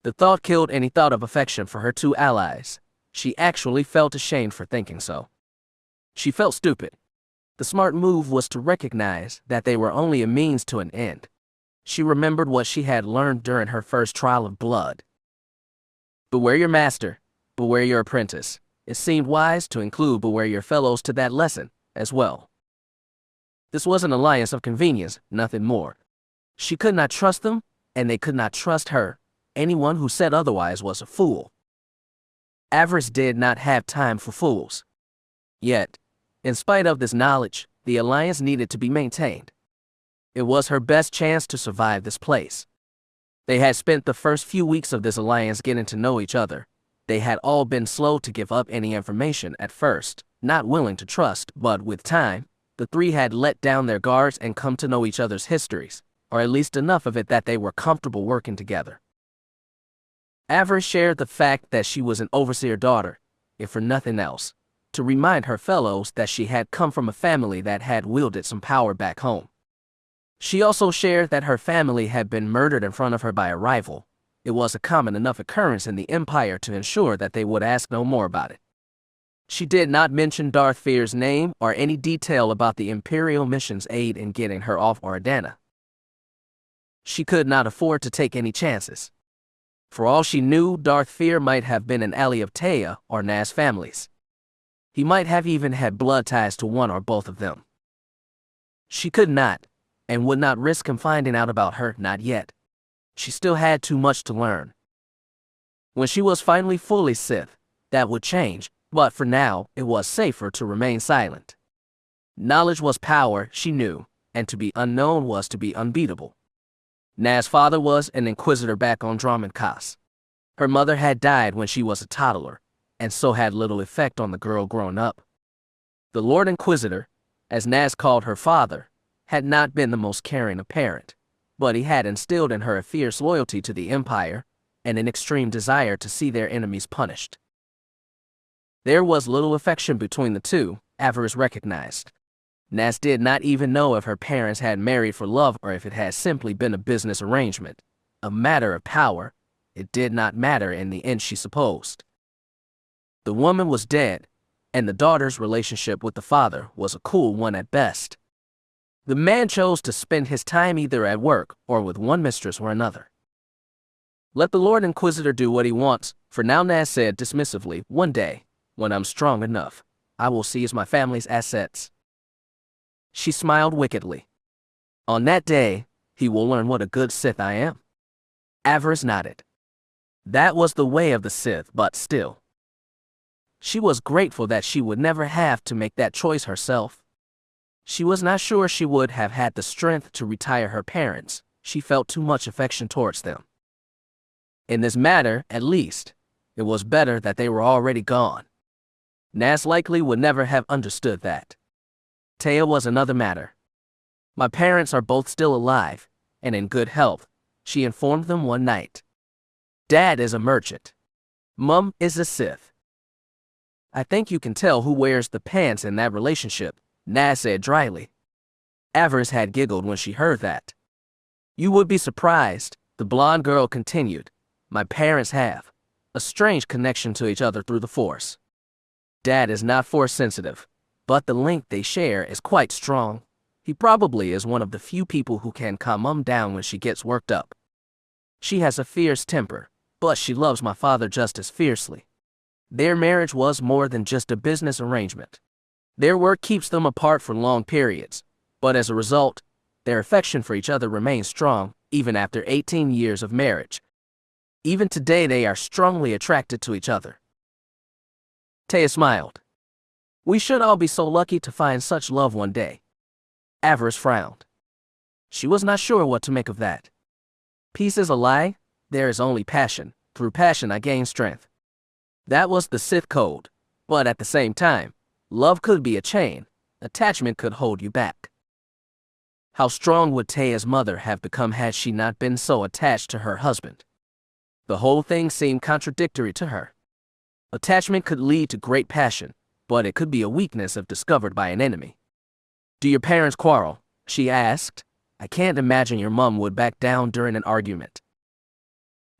The thought killed any thought of affection for her two allies. She actually felt ashamed for thinking so. She felt stupid. The smart move was to recognize that they were only a means to an end. She remembered what she had learned during her first trial of blood. Beware your master, beware your apprentice. It seemed wise to include beware your fellows to that lesson as well. This was an alliance of convenience, nothing more. She could not trust them, and they could not trust her. Anyone who said otherwise was a fool. Avaryss did not have time for fools. Yet, in spite of this knowledge, the alliance needed to be maintained. It was her best chance to survive this place. They had spent the first few weeks of this alliance getting to know each other. They had all been slow to give up any information at first, not willing to trust, but with time, the three had let down their guards and come to know each other's histories, or at least enough of it that they were comfortable working together. Avaryss shared the fact that she was an overseer daughter, if for nothing else, to remind her fellows that she had come from a family that had wielded some power back home. She also shared that her family had been murdered in front of her by a rival. It was a common enough occurrence in the Empire to ensure that they would ask no more about it. She did not mention Darth Fear's name or any detail about the Imperial mission's aid in getting her off Oridanna. She could not afford to take any chances. For all she knew, Darth Fear might have been an ally of Taya or Nas families. He might have even had blood ties to one or both of them. She could not, and would not risk him finding out about her, not yet. She still had too much to learn. When she was finally fully Sith, that would change, but for now, it was safer to remain silent. Knowledge was power, she knew, and to be unknown was to be unbeatable. Na's father was an inquisitor back on Dromund. Her mother had died when she was a toddler, and so had little effect on the girl growing up. The Lord Inquisitor, as Nas called her father, had not been the most caring of parent, but he had instilled in her a fierce loyalty to the Empire and an extreme desire to see their enemies punished. There was little affection between the two, Avaryss recognized. Nas did not even know if her parents had married for love or if it had simply been a business arrangement, a matter of power. It did not matter in the end, she supposed. The woman was dead, and the daughter's relationship with the father was a cool one at best. The man chose to spend his time either at work or with one mistress or another. Let the Lord Inquisitor do what he wants, for now, Nas said dismissively. One day, when I'm strong enough, I will seize my family's assets. She smiled wickedly. On that day, he will learn what a good Sith I am. Avaryss nodded. That was the way of the Sith, but still. She was grateful that she would never have to make that choice herself. She was not sure she would have had the strength to retire her parents. She felt too much affection towards them. In this matter, at least, it was better that they were already gone. Nas likely would never have understood that. Taya was another matter. My parents are both still alive, and in good health, she informed them one night. Dad is a merchant. Mum is a Sith. I think you can tell who wears the pants in that relationship, Nas said dryly. Avaryss had giggled when she heard that. You would be surprised, the blonde girl continued. My parents have a strange connection to each other through the Force. Dad is not Force sensitive, but the link they share is quite strong. He probably is one of the few people who can calm Mum down when she gets worked up. She has a fierce temper, but she loves my father just as fiercely. Their marriage was more than just a business arrangement. Their work keeps them apart for long periods, but as a result, their affection for each other remains strong, even after 18 years of marriage. Even today they are strongly attracted to each other. Taya smiled. We should all be so lucky to find such love one day. Avaryss frowned. She was not sure what to make of that. Peace is a lie, there is only passion. Through passion I gain strength. That was the Sith code, but at the same time, love could be a chain. Attachment could hold you back. How strong would Taya's mother have become had she not been so attached to her husband? The whole thing seemed contradictory to her. Attachment could lead to great passion, but it could be a weakness if discovered by an enemy. Do your parents quarrel? She asked. I can't imagine your mum would back down during an argument.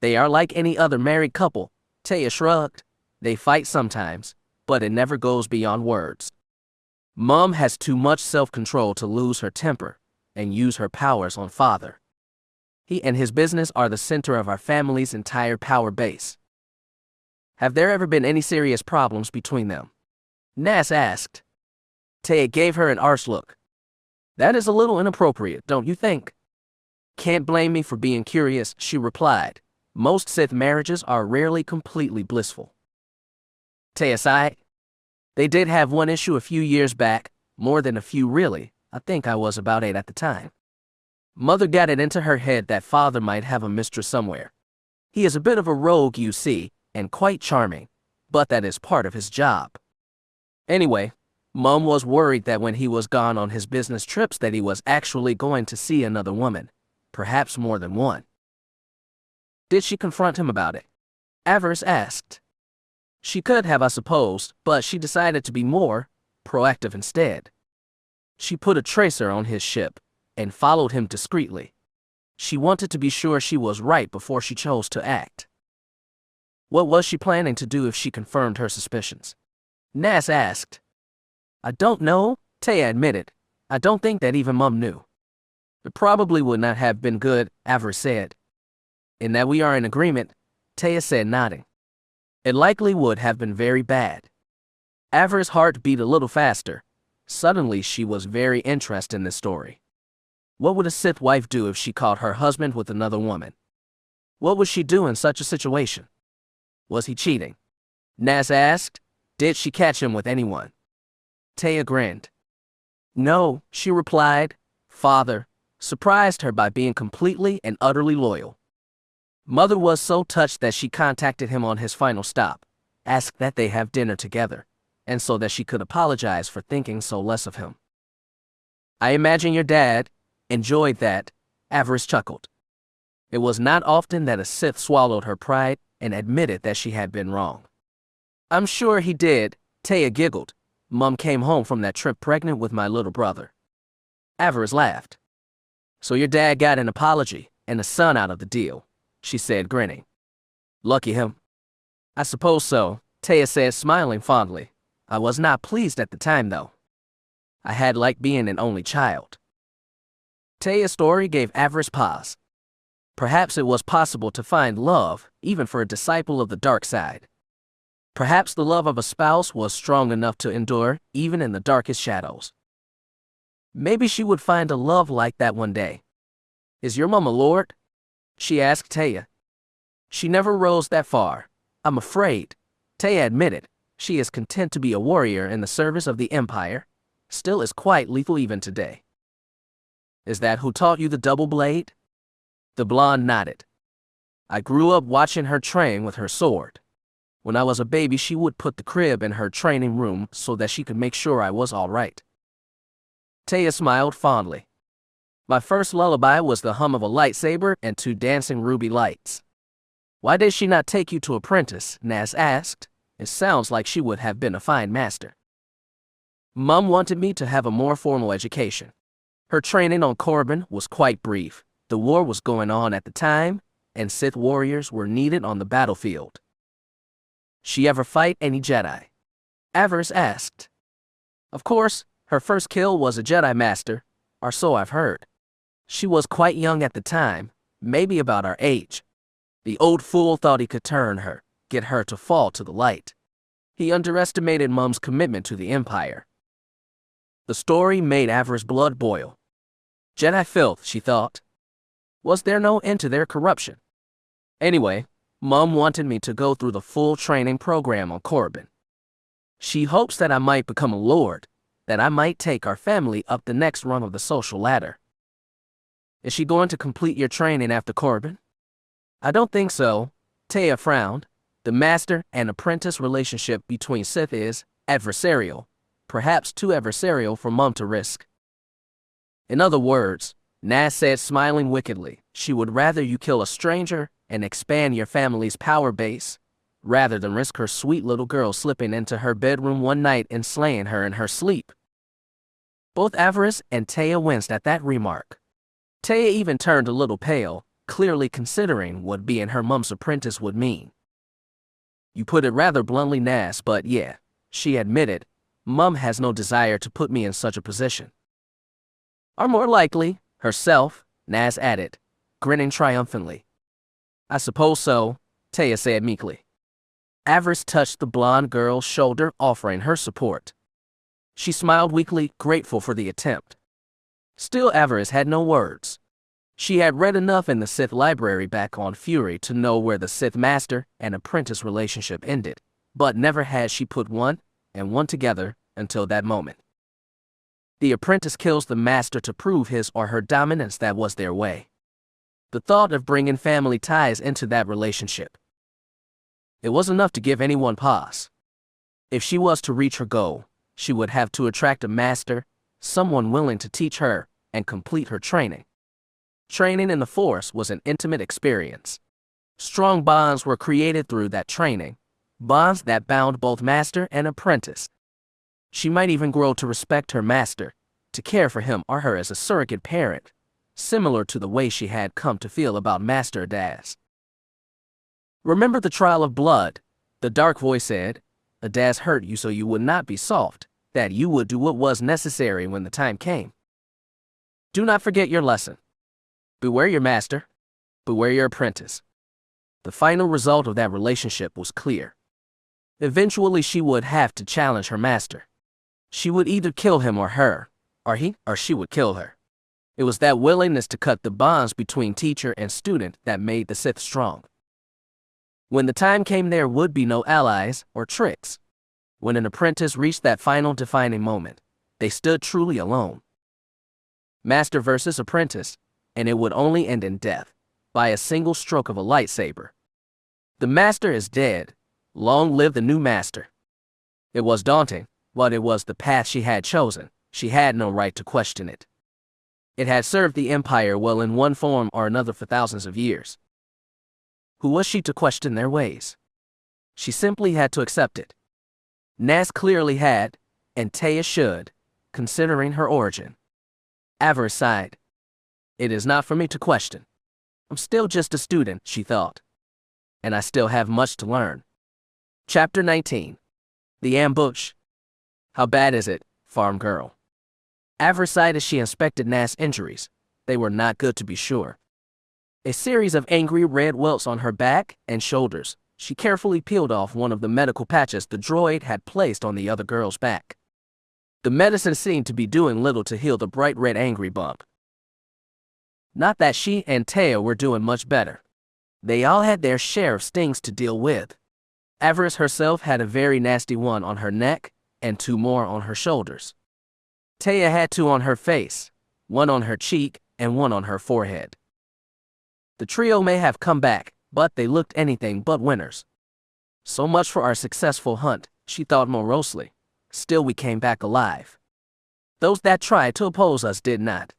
They are like any other married couple, Taya shrugged. They fight sometimes, but it never goes beyond words. Mum has too much self-control to lose her temper and use her powers on father. He and his business are the center of our family's entire power base. Have there ever been any serious problems between them? Nas asked. Taya gave her an arch look. That is a little inappropriate, don't you think? Can't blame me for being curious, she replied. Most Sith marriages are rarely completely blissful. Taya sighed. They did have one issue a few years back, more than a few really. I think I was about 8 at the time. Mother got it into her head that father might have a mistress somewhere. He is a bit of a rogue, you see, and quite charming, but that is part of his job. Anyway, Mom was worried that when he was gone on his business trips that he was actually going to see another woman, perhaps more than one. Did she confront him about it? Avaryss asked. She could have, I suppose, but she decided to be more proactive instead. She put a tracer on his ship and followed him discreetly. She wanted to be sure she was right before she chose to act. What was she planning to do if she confirmed her suspicions? Nas asked. I don't know, Taya admitted. I don't think that even Mum knew. It probably would not have been good, Avaryss said. In that we are in agreement, Taya said, nodding. It likely would have been very bad. Avaryss' heart beat a little faster. Suddenly she was very interested in this story. What would a Sith wife do if she caught her husband with another woman? What would she do in such a situation? Was he cheating? Nas asked. Did she catch him with anyone? Taya grinned. No, she replied. Father surprised her by being completely and utterly loyal. Mother was so touched that she contacted him on his final stop, asked that they have dinner together, and so that she could apologize for thinking so less of him. I imagine your dad enjoyed that, Avaryss chuckled. It was not often that a Sith swallowed her pride and admitted that she had been wrong. I'm sure he did, Taya giggled. Mum came home from that trip pregnant with my little brother. Avaryss laughed. So your dad got an apology and a son out of the deal, she said, grinning. Lucky him. I suppose so, Taya said, smiling fondly. I was not pleased at the time, though. I had liked being an only child. Taya's story gave Avaryss pause. Perhaps it was possible to find love, even for a disciple of the dark side. Perhaps the love of a spouse was strong enough to endure, even in the darkest shadows. Maybe she would find a love like that one day. Is your mom a lord? She asked Taya. She never rose that far, I'm afraid, Taya admitted. She is content to be a warrior in the service of the Empire, still is quite lethal even today. Is that who taught you the double blade? The blonde nodded. I grew up watching her train with her sword. When I was a baby, she would put the crib in her training room so that she could make sure I was all right. Taya smiled fondly. My first lullaby was the hum of a lightsaber and 2 dancing ruby lights. Why did she not take you to apprentice? Nas asked. It sounds like she would have been a fine master. Mum wanted me to have a more formal education. Her training on Corbin was quite brief. The war was going on at the time, and Sith warriors were needed on the battlefield. She ever fight any Jedi? Avaryss asked. Of course, her first kill was a Jedi Master, or so I've heard. She was quite young at the time, maybe about our age. The old fool thought he could turn her, get her to fall to the light. He underestimated Mum's commitment to the Empire. The story made Avaryss' blood boil. Jedi filth, she thought. Was there no end to their corruption? Anyway, Mum wanted me to go through the full training program on Corbin. She hopes that I might become a lord, that I might take our family up the next rung of the social ladder. Is she going to complete your training after Corbin? I don't think so, Taya frowned. The master and apprentice relationship between Sith is adversarial, perhaps too adversarial for Mum to risk. In other words, Nas said, smiling wickedly, she would rather you kill a stranger and expand your family's power base, rather than risk her sweet little girl slipping into her bedroom one night and slaying her in her sleep. Both Avaryss and Taya winced at that remark. Taya even turned a little pale, clearly considering what being her mum's apprentice would mean. You put it rather bluntly, Nas, but yeah, she admitted, Mum has no desire to put me in such a position. Or more likely, herself, Nas added, grinning triumphantly. I suppose so, Taya said meekly. Avaryss touched the blonde girl's shoulder, offering her support. She smiled weakly, grateful for the attempt. Still, Avaryss had no words. She had read enough in the Sith library back on Fury to know where the Sith master and apprentice relationship ended, but never had she put one and one together until that moment. The apprentice kills the master to prove his or her dominance. That was their way. The thought of bringing family ties into that relationship. It was enough to give anyone pause. If she was to reach her goal, she would have to attract a master, someone willing to teach her and complete her training. Training in the Force was an intimate experience. Strong bonds were created through that training, bonds that bound both master and apprentice. She might even grow to respect her master, to care for him or her as a surrogate parent, similar to the way she had come to feel about Master Daz. "Remember the trial of blood," the dark voice said. "Daz hurt you so you would not be soft, that you would do what was necessary when the time came. Do not forget your lesson. Beware your master, beware your apprentice." The final result of that relationship was clear. Eventually she would have to challenge her master. She would either kill him or her, or he or she would kill her. It was that willingness to cut the bonds between teacher and student that made the Sith strong. When the time came, there would be no allies or tricks. When an apprentice reached that final defining moment, they stood truly alone. Master versus apprentice, and it would only end in death, by a single stroke of a lightsaber. The master is dead. Long live the new master. It was daunting, but it was the path she had chosen. She had no right to question it. It had served the Empire well in one form or another for thousands of years. Who was she to question their ways? She simply had to accept it. Nas clearly had, and Taya should, considering her origin. Avaryss sighed. "It is not for me to question. I'm still just a student," she thought. "And I still have much to learn." Chapter 19. The Ambush. "How bad is it, farm girl?" Avaryss sighed as she inspected Nas' injuries. They were not good, to be sure. A series of angry red welts on her back and shoulders. She carefully peeled off one of the medical patches the droid had placed on the other girl's back. The medicine seemed to be doing little to heal the bright red angry bump. Not that she and Taya were doing much better. They all had their share of stings to deal with. Avaryss herself had a very nasty one on her neck and 2 more on her shoulders. Taya had 2 on her face, 1 on her cheek and 1 on her forehead. The trio may have come back, but they looked anything but winners. So much for our successful hunt, she thought morosely. Still, we came back alive. Those that tried to oppose us did not.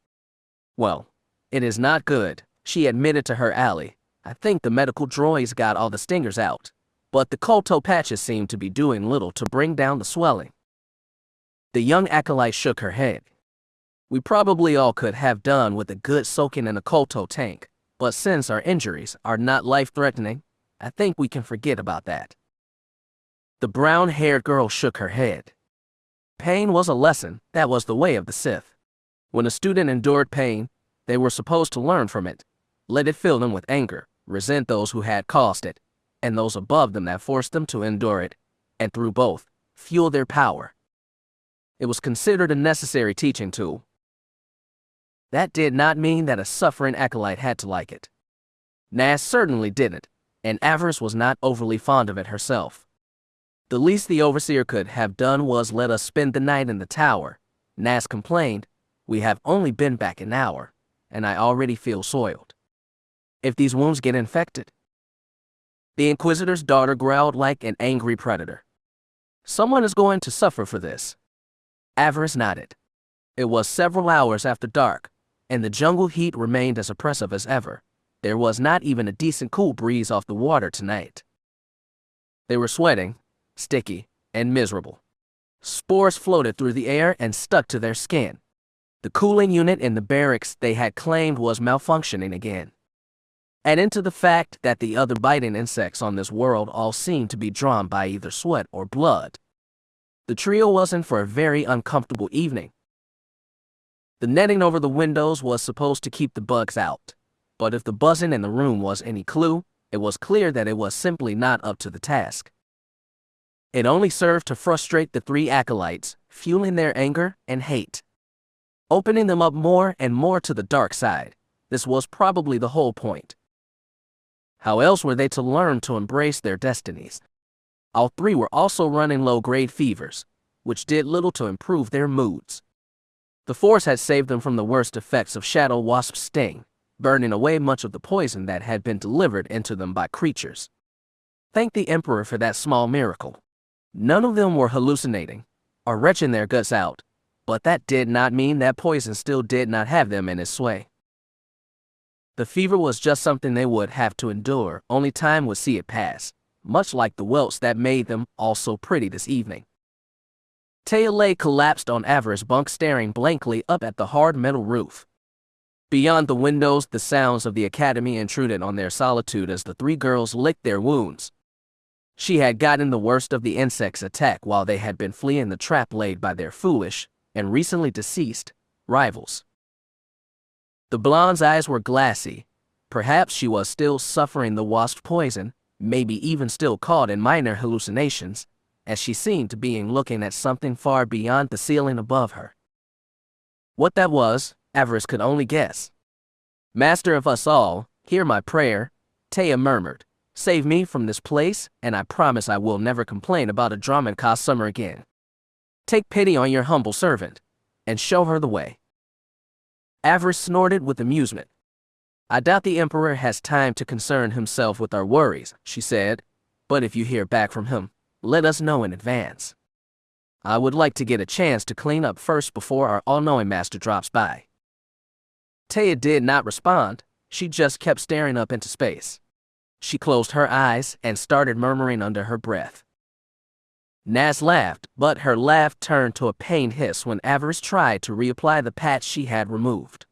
Well, it is not good, she admitted to her ally. I think the medical droids got all the stingers out, but the Kolto patches seemed to be doing little to bring down the swelling. The young acolyte shook her head. We probably all could have done with a good soaking in a Kolto tank, but since our injuries are not life-threatening, I think we can forget about that. The brown-haired girl shook her head. Pain was a lesson. That was the way of the Sith. When a student endured pain, they were supposed to learn from it, let it fill them with anger, resent those who had caused it, and those above them that forced them to endure it, and through both, fuel their power. It was considered a necessary teaching tool. That did not mean that a suffering acolyte had to like it. Nas certainly didn't, and Avaryss was not overly fond of it herself. The least the overseer could have done was let us spend the night in the tower. Nas complained, "We have only been back an hour, and I already feel soiled. If these wounds get infected..." The Inquisitor's daughter growled like an angry predator. "Someone is going to suffer for this." Avaryss nodded. It was several hours after dark, and the jungle heat remained as oppressive as ever. There was not even a decent cool breeze off the water tonight. They were sweating, sticky, and miserable. Spores floated through the air and stuck to their skin. The cooling unit in the barracks they had claimed was malfunctioning again. Add into the fact that the other biting insects on this world all seemed to be drawn by either sweat or blood. The trio was in for a very uncomfortable evening. The netting over the windows was supposed to keep the bugs out, but if the buzzing in the room was any clue, it was clear that it was simply not up to the task. It only served to frustrate the 3 acolytes, fueling their anger and hate, opening them up more and more to the dark side. This was probably the whole point. How else were they to learn to embrace their destinies? All 3 were also running low-grade fevers, which did little to improve their moods. The Force had saved them from the worst effects of Shadow Wasp's sting, burning away much of the poison that had been delivered into them by creatures. Thank the Emperor for that small miracle. None of them were hallucinating, or retching their guts out, but that did not mean that poison still did not have them in its sway. The fever was just something they would have to endure, only time would see it pass, much like the welts that made them all so pretty this evening. Taya lay collapsed on Avaryss' bunk, staring blankly up at the hard metal roof. Beyond the windows, the sounds of the academy intruded on their solitude as the three girls licked their wounds. She had gotten the worst of the insect's attack while they had been fleeing the trap laid by their foolish, and recently deceased, rivals. The blonde's eyes were glassy. Perhaps she was still suffering the wasp poison, maybe even still caught in minor hallucinations, as she seemed to be looking at something far beyond the ceiling above her. What that was, Avaryss could only guess. "Master of us all, hear my prayer," Taya murmured. "Save me from this place, and I promise I will never complain about a Dromund summer again. Take pity on your humble servant, and show her the way." Avaryss snorted with amusement. "I doubt the Emperor has time to concern himself with our worries," she said, "but if you hear back from him, let us know in advance. I would like to get a chance to clean up first before our all-knowing master drops by." Taya did not respond, she just kept staring up into space. She closed her eyes and started murmuring under her breath. Nas laughed, but her laugh turned to a pained hiss when Avaryss tried to reapply the patch she had removed.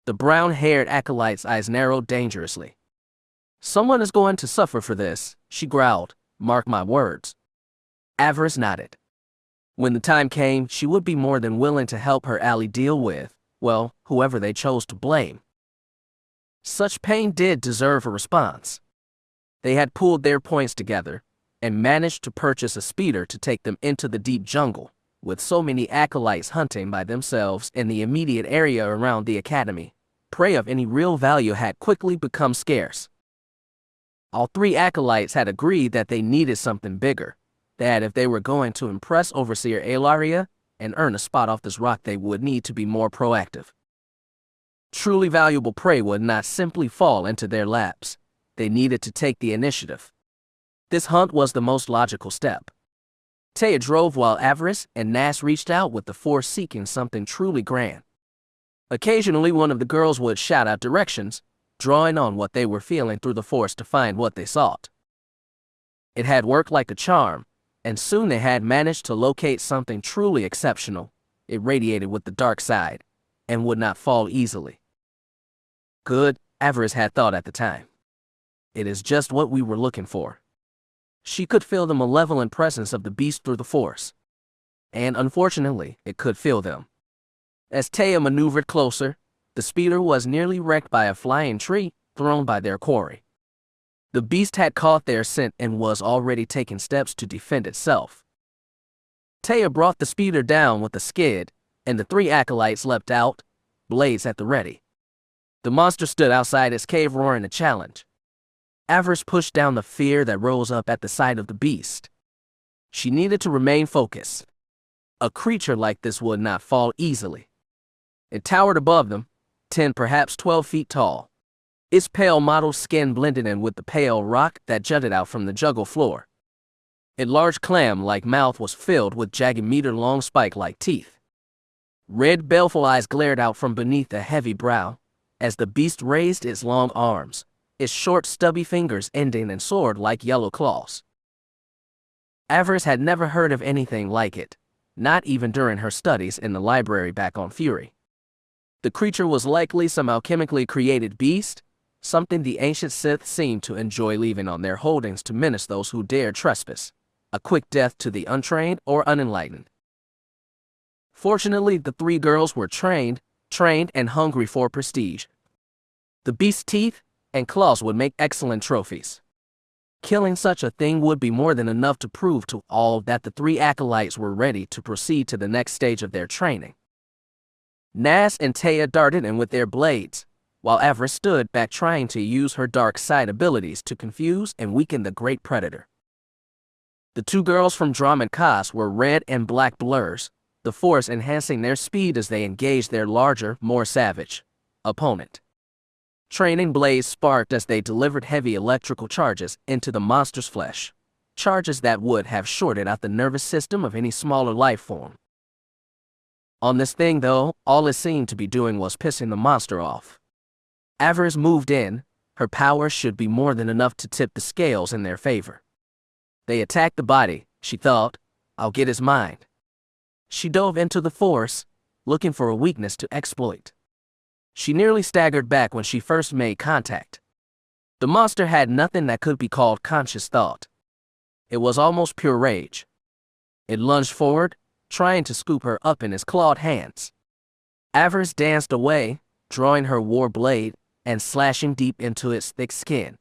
The brown-haired acolyte's eyes narrowed dangerously. "Someone is going to suffer for this," she growled. "Mark my words." Avaryss nodded. When the time came, she would be more than willing to help her ally deal with, well, whoever they chose to blame. Such pain did deserve a response. They had pooled their points together and managed to purchase a speeder to take them into the deep jungle, with so many acolytes hunting by themselves in the immediate area around the academy. Prey of any real value had quickly become scarce. All three acolytes had agreed that they needed something bigger, that if they were going to impress Overseer Alaria and earn a spot off this rock, they would need to be more proactive. Truly valuable prey would not simply fall into their laps. They needed to take the initiative. This hunt was the most logical step. Taya drove while Avaryss and Nas reached out with the Force, seeking something truly grand. Occasionally, one of the girls would shout out directions, drawing on what they were feeling through the Force to find what they sought. It had worked like a charm, and soon they had managed to locate something truly exceptional. It radiated with the dark side, and would not fall easily. Good, Avaryss had thought at the time. It is just what we were looking for. She could feel the malevolent presence of the beast through the Force. And unfortunately, it could feel them. As Taya maneuvered closer, the speeder was nearly wrecked by a flying tree thrown by their quarry. The beast had caught their scent and was already taking steps to defend itself. Taya brought the speeder down with a skid, and the three acolytes leapt out, blades at the ready. The monster stood outside its cave, roaring a challenge. Avaryss pushed down the fear that rose up at the sight of the beast. She needed to remain focused. A creature like this would not fall easily. It towered above them, 10, perhaps 12 feet tall. Its pale mottled skin blended in with the pale rock that jutted out from the jungle floor. Its large clam-like mouth was filled with jagged meter-long spike-like teeth. Red baleful eyes glared out from beneath a heavy brow, as the beast raised its long arms, its short stubby fingers ending in sword-like yellow claws. Avaryss had never heard of anything like it, not even during her studies in the library back on Fury. The creature was likely some alchemically created beast, something the ancient Sith seemed to enjoy leaving on their holdings to menace those who dared trespass, a quick death to the untrained or unenlightened. Fortunately, the three girls were trained and hungry for prestige. The beast's teeth and claws would make excellent trophies. Killing such a thing would be more than enough to prove to all that the three acolytes were ready to proceed to the next stage of their training. Nas and Taya darted in with their blades, while Avaryss stood back trying to use her dark side abilities to confuse and weaken the great predator. The two girls from Dromund were red and black blurs, the force enhancing their speed as they engaged their larger, more savage opponent. Training blades sparked as they delivered heavy electrical charges into the monster's flesh, charges that would have shorted out the nervous system of any smaller life form. On this thing, though, all it seemed to be doing was pissing the monster off. Avaryss moved in. Her power should be more than enough to tip the scales in their favor. They attacked the body, she thought. I'll get his mind. She dove into the force, looking for a weakness to exploit. She nearly staggered back when she first made contact. The monster had nothing that could be called conscious thought. It was almost pure rage. It lunged forward, trying to scoop her up in his clawed hands. Avaryss danced away, drawing her war blade and slashing deep into its thick skin.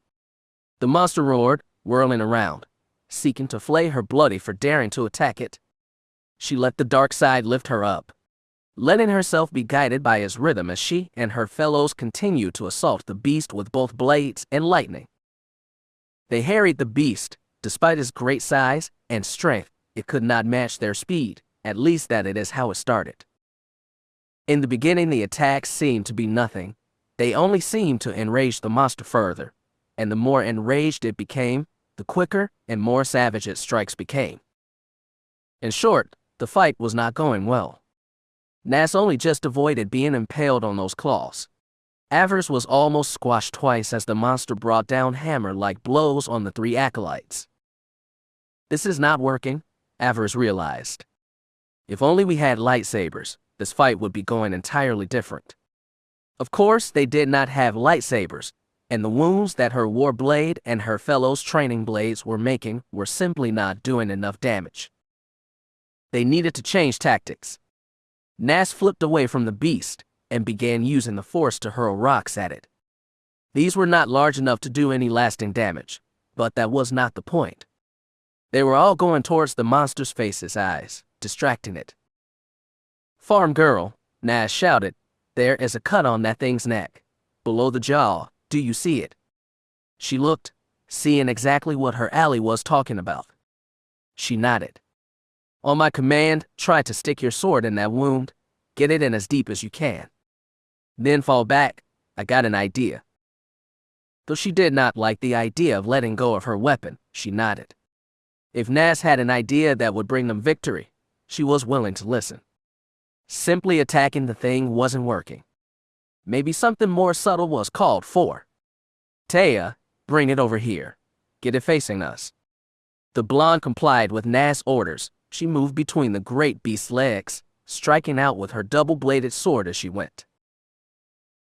The monster roared, whirling around, seeking to flay her bloody for daring to attack it. She let the dark side lift her up, letting herself be guided by his rhythm as she and her fellows continued to assault the beast with both blades and lightning. They harried the beast. Despite its great size and strength, it could not match their speed, at least that is how it started. In the beginning, the attacks seemed to be nothing. They only seemed to enrage the monster further, and the more enraged it became, the quicker and more savage its strikes became. In short, the fight was not going well. Nas only just avoided being impaled on those claws. Avaryss was almost squashed twice as the monster brought down hammer-like blows on the three acolytes. This is not working, Avaryss realized. If only we had lightsabers, this fight would be going entirely different. Of course, they did not have lightsabers, and the wounds that her war blade and her fellows' training blades were making were simply not doing enough damage. They needed to change tactics. Nas flipped away from the beast and began using the force to hurl rocks at it. These were not large enough to do any lasting damage, but that was not the point. They were all going towards the monster's face's eyes, distracting it. "Farm girl," Nas shouted, "there is a cut on that thing's neck, below the jaw. Do you see it?" She looked, seeing exactly what her ally was talking about. She nodded. "On my command, try to stick your sword in that wound. Get it in as deep as you can. Then fall back. I got an idea." Though she did not like the idea of letting go of her weapon, she nodded. If Nas had an idea that would bring them victory, she was willing to listen. Simply attacking the thing wasn't working. Maybe something more subtle was called for. "Taya, bring it over here. Get it facing us." The blonde complied with Nas' orders. She moved between the great beast's legs, striking out with her double-bladed sword as she went.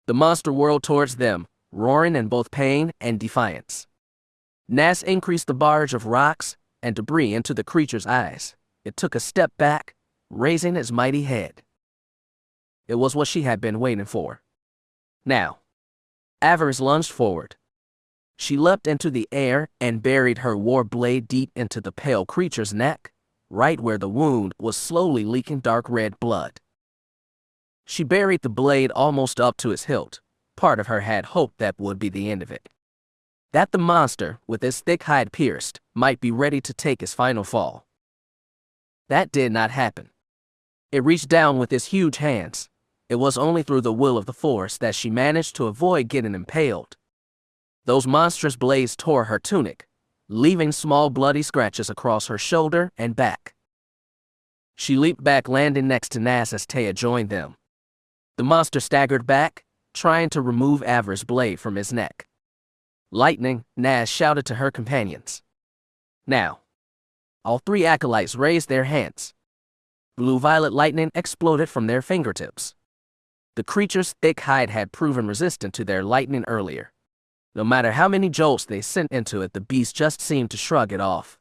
The monster whirled towards them, roaring in both pain and defiance. Nas increased the barrage of rocks and debris into the creature's eyes. It took a step back, raising its mighty head. It was what she had been waiting for. Now, Avaryss lunged forward. She leapt into the air and buried her war blade deep into the pale creature's neck, right where the wound was slowly leaking dark red blood. She buried the blade almost up to its hilt. Part of her had hoped that would be the end of it. That the monster, with its thick hide pierced, might be ready to take his final fall. That did not happen. It reached down with its huge hands. It was only through the will of the Force that she managed to avoid getting impaled. Those monstrous blades tore her tunic, leaving small bloody scratches across her shoulder and back. She leaped back, landing next to Nas as Taya joined them. The monster staggered back, trying to remove Avaryss' blade from his neck. "Lightning," Nas shouted to her companions. Now, all three acolytes raised their hands. Blue-violet lightning exploded from their fingertips. The creature's thick hide had proven resistant to their lightning earlier. No matter how many jolts they sent into it, the beast just seemed to shrug it off.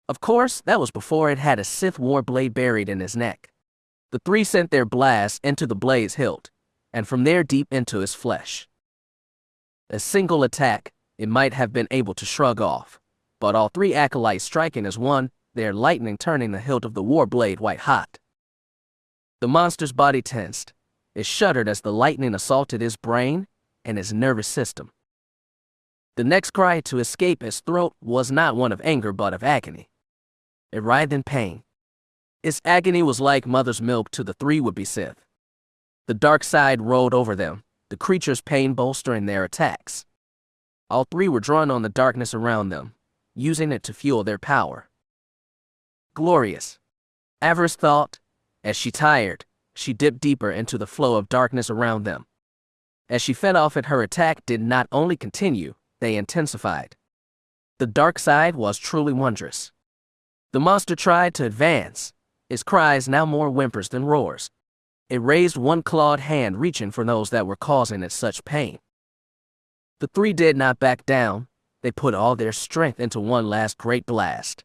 Of course, that was before it had a Sith war blade buried in his neck. The three sent their blasts into the blade's hilt, and from there deep into his flesh. A single attack, it might have been able to shrug off, but all three acolytes striking as one, their lightning turning the hilt of the war blade white hot. The monster's body tensed. It shuddered as the lightning assaulted his brain and his nervous system. The next cry to escape his throat was not one of anger but of agony. It writhed in pain. Its agony was like mother's milk to the three would-be Sith. The dark side rolled over them, the creature's pain bolstering their attacks. All three were drawn on the darkness around them, using it to fuel their power. Glorious, Avaryss thought. As she tired, she dipped deeper into the flow of darkness around them. As she fed off it, her attack did not only continue, they intensified. The dark side was truly wondrous. The monster tried to advance, its cries now more whimpers than roars. It raised one clawed hand reaching for those that were causing it such pain. The three did not back down, they put all their strength into one last great blast.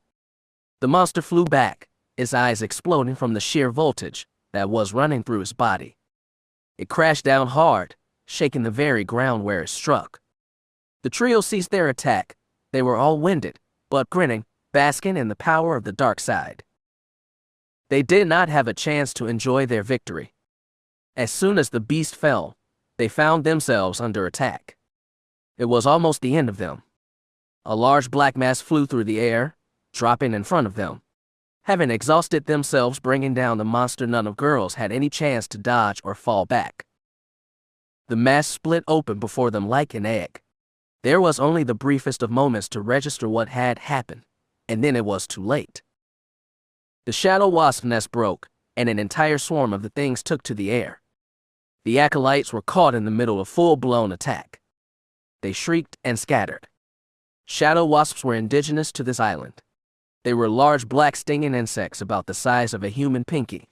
The monster flew back, its eyes exploding from the sheer voltage that was running through its body. It crashed down hard, shaking the very ground where it struck. The trio ceased their attack. They were all winded, but grinning, basking in the power of the dark side. They did not have a chance to enjoy their victory. As soon as the beast fell, they found themselves under attack. It was almost the end of them. A large black mass flew through the air, dropping in front of them. Having exhausted themselves bringing down the monster, none of girls had any chance to dodge or fall back. The mass split open before them like an egg. There was only the briefest of moments to register what had happened, and then it was too late. The shadow wasp nest broke, and an entire swarm of the things took to the air. The acolytes were caught in the middle of full-blown attack. They shrieked and scattered. Shadow wasps were indigenous to this island. They were large black stinging insects about the size of a human pinky.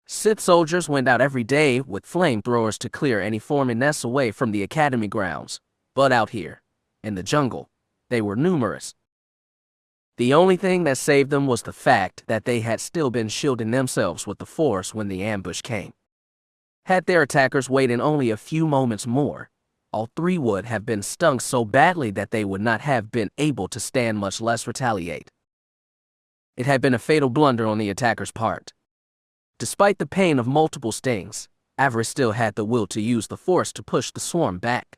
Sith soldiers went out every day with flamethrowers to clear any forming nests away from the academy grounds, but out here, in the jungle, they were numerous. The only thing that saved them was the fact that they had still been shielding themselves with the Force when the ambush came. Had their attackers waited only a few moments more, all three would have been stung so badly that they would not have been able to stand, much less retaliate. It had been a fatal blunder on the attacker's part. Despite the pain of multiple stings, Avaryss still had the will to use the Force to push the swarm back.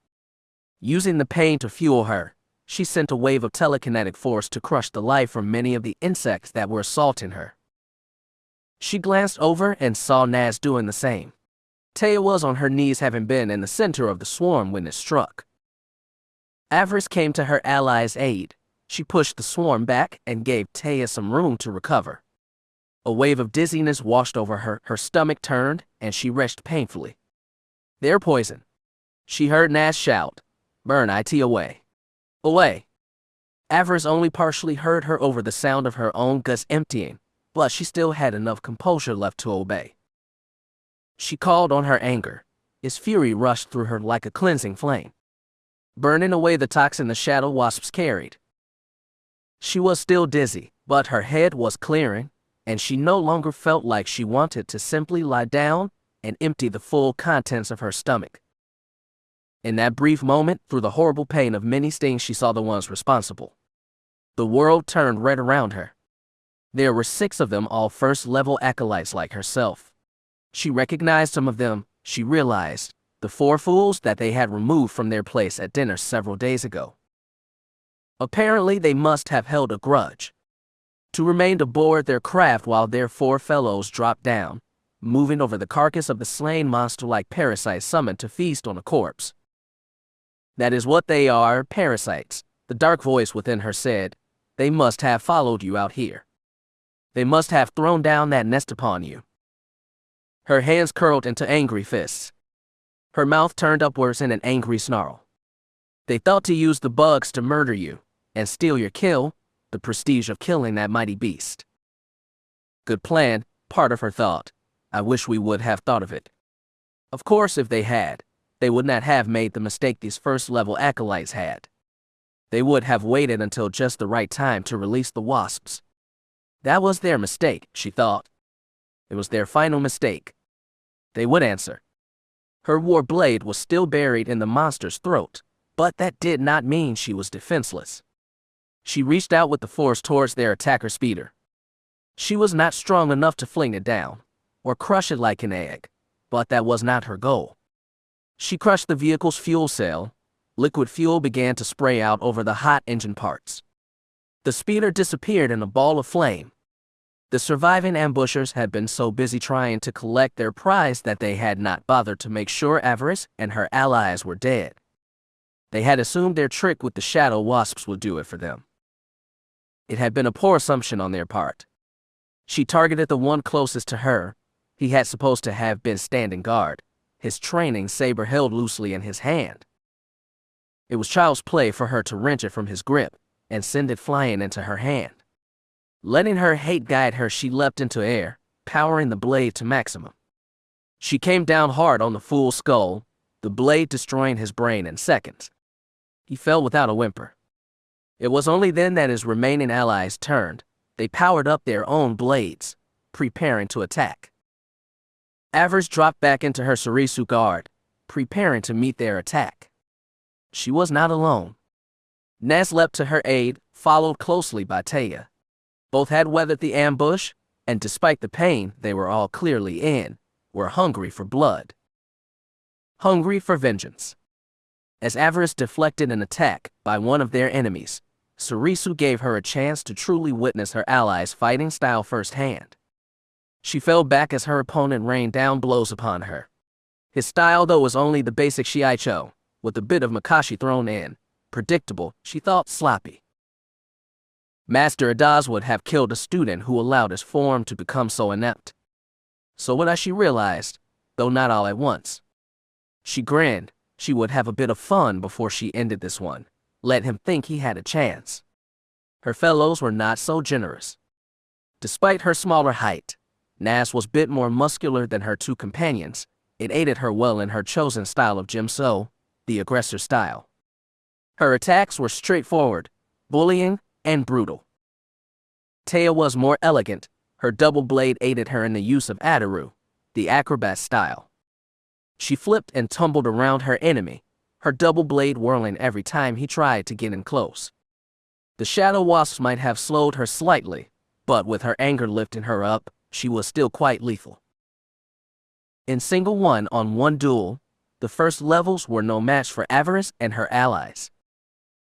Using the pain to fuel her, she sent a wave of telekinetic force to crush the life from many of the insects that were assaulting her. She glanced over and saw Naz doing the same. Taya was on her knees, having been in the center of the swarm when it struck. Avaryss came to her ally's aid. She pushed the swarm back and gave Taya some room to recover. A wave of dizziness washed over her, her stomach turned, and she retched painfully. "They're poison," she heard Naz shout. "Burn it away. Away." Avaryss only partially heard her over the sound of her own guts emptying, but she still had enough composure left to obey. She called on her anger. Its fury rushed through her like a cleansing flame, burning away the toxin the shadow wasps carried. She was still dizzy, but her head was clearing, and she no longer felt like she wanted to simply lie down and empty the full contents of her stomach. In that brief moment, through the horrible pain of many stings, she saw the ones responsible. The world turned red around her. There were 6 of them, all first-level acolytes like herself. She recognized some of them. She realized the 4 fools that they had removed from their place at dinner several days ago. Apparently, they must have held a grudge. To remain aboard their craft while their 4 fellows dropped down, moving over the carcass of the slain monster like parasites summoned to feast on a corpse. "That is what they are, parasites," the dark voice within her said. "They must have followed you out here. They must have thrown down that nest upon you." Her hands curled into angry fists. Her mouth turned upwards in an angry snarl. "They thought to use the bugs to murder you and steal your kill, the prestige of killing that mighty beast." Good plan, part of her thought. I wish we would have thought of it. Of course, if they had, they would not have made the mistake these first-level acolytes had. They would have waited until just the right time to release the wasps. That was their mistake, she thought. It was their final mistake. They would answer. Her war blade was still buried in the monster's throat, but that did not mean she was defenseless. She reached out with the Force towards their attacker speeder. She was not strong enough to fling it down, or crush it like an egg, but that was not her goal. She crushed the vehicle's fuel cell. Liquid fuel began to spray out over the hot engine parts. The speeder disappeared in a ball of flame. The surviving ambushers had been so busy trying to collect their prize that they had not bothered to make sure Avaryss and her allies were dead. They had assumed their trick with the shadow wasps would do it for them. It had been a poor assumption on their part. She targeted the one closest to her. He had supposed to have been standing guard, his training saber held loosely in his hand. It was child's play for her to wrench it from his grip and send it flying into her hand. Letting her hate guide her, she leapt into air, powering the blade to maximum. She came down hard on the fool's skull, the blade destroying his brain in seconds. He fell without a whimper. It was only then that his remaining allies turned. They powered up their own blades, preparing to attack. Avaryss dropped back into her Sarisu guard, preparing to meet their attack. She was not alone. Nas leapt to her aid, followed closely by Taya. Both had weathered the ambush, and despite the pain they were all clearly in, were hungry for blood. Hungry for vengeance. As Avaryss deflected an attack by one of their enemies, Sarisu gave her a chance to truly witness her allies' fighting style firsthand. She fell back as her opponent rained down blows upon her. His style, though, was only the basic shiaicho, with a bit of makashi thrown in. Predictable, she thought, sloppy. Master Adaz would have killed a student who allowed his form to become so inept. So what she realized, though not all at once. She grinned. She would have a bit of fun before she ended this one. Let him think he had a chance. Her fellows were not so generous. Despite her smaller height, Nas was a bit more muscular than her two companions. It aided her well in her chosen style of Jimso, the aggressor style. Her attacks were straightforward, bullying, and brutal. Taya was more elegant. Her double blade aided her in the use of Adaru, the acrobat style. She flipped and tumbled around her enemy, her double blade whirling every time he tried to get in close. The shadow wasps might have slowed her slightly, but with her anger lifting her up, she was still quite lethal. In single one-on-one duel, the first levels were no match for Avaryss and her allies.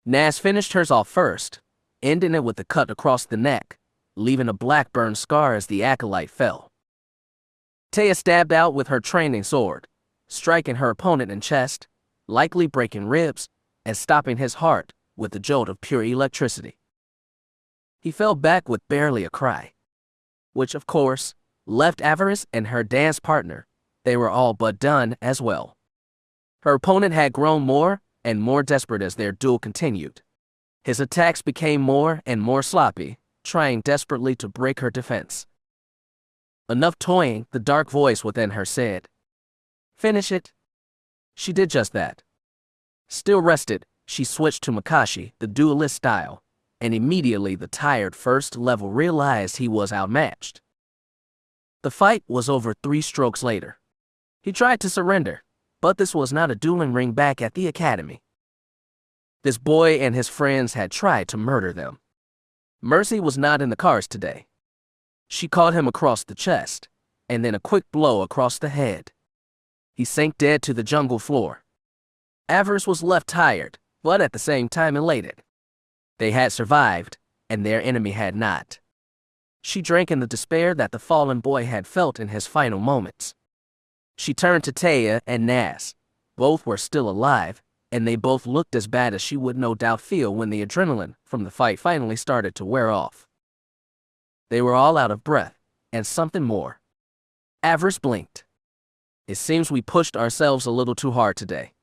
Nas finished hers off first, ending it with a cut across the neck, leaving a black burn scar as the acolyte fell. Taya stabbed out with her training sword, striking her opponent in chest, likely breaking ribs, and stopping his heart with a jolt of pure electricity. He fell back with barely a cry, which of course left Avaryss and her dance partner. They were all but done as well. Her opponent had grown more and more desperate as their duel continued. His attacks became more and more sloppy, trying desperately to break her defense. Enough toying, the dark voice within her said. Finish it. She did just that. Still rested, she switched to Makashi, the duelist style, and immediately the tired first level realized he was outmatched. The fight was over 3 strokes later. He tried to surrender, but this was not a dueling ring back at the academy. This boy and his friends had tried to murder them. Mercy was not in the cards today. She caught him across the chest, and then a quick blow across the head. He sank dead to the jungle floor. Avaryss was left tired, but at the same time elated. They had survived, and their enemy had not. She drank in the despair that the fallen boy had felt in his final moments. She turned to Taya and Nas. Both were still alive, and they both looked as bad as she would no doubt feel when the adrenaline from the fight finally started to wear off. They were all out of breath, and something more. Avaryss blinked. It seems we pushed ourselves a little too hard today.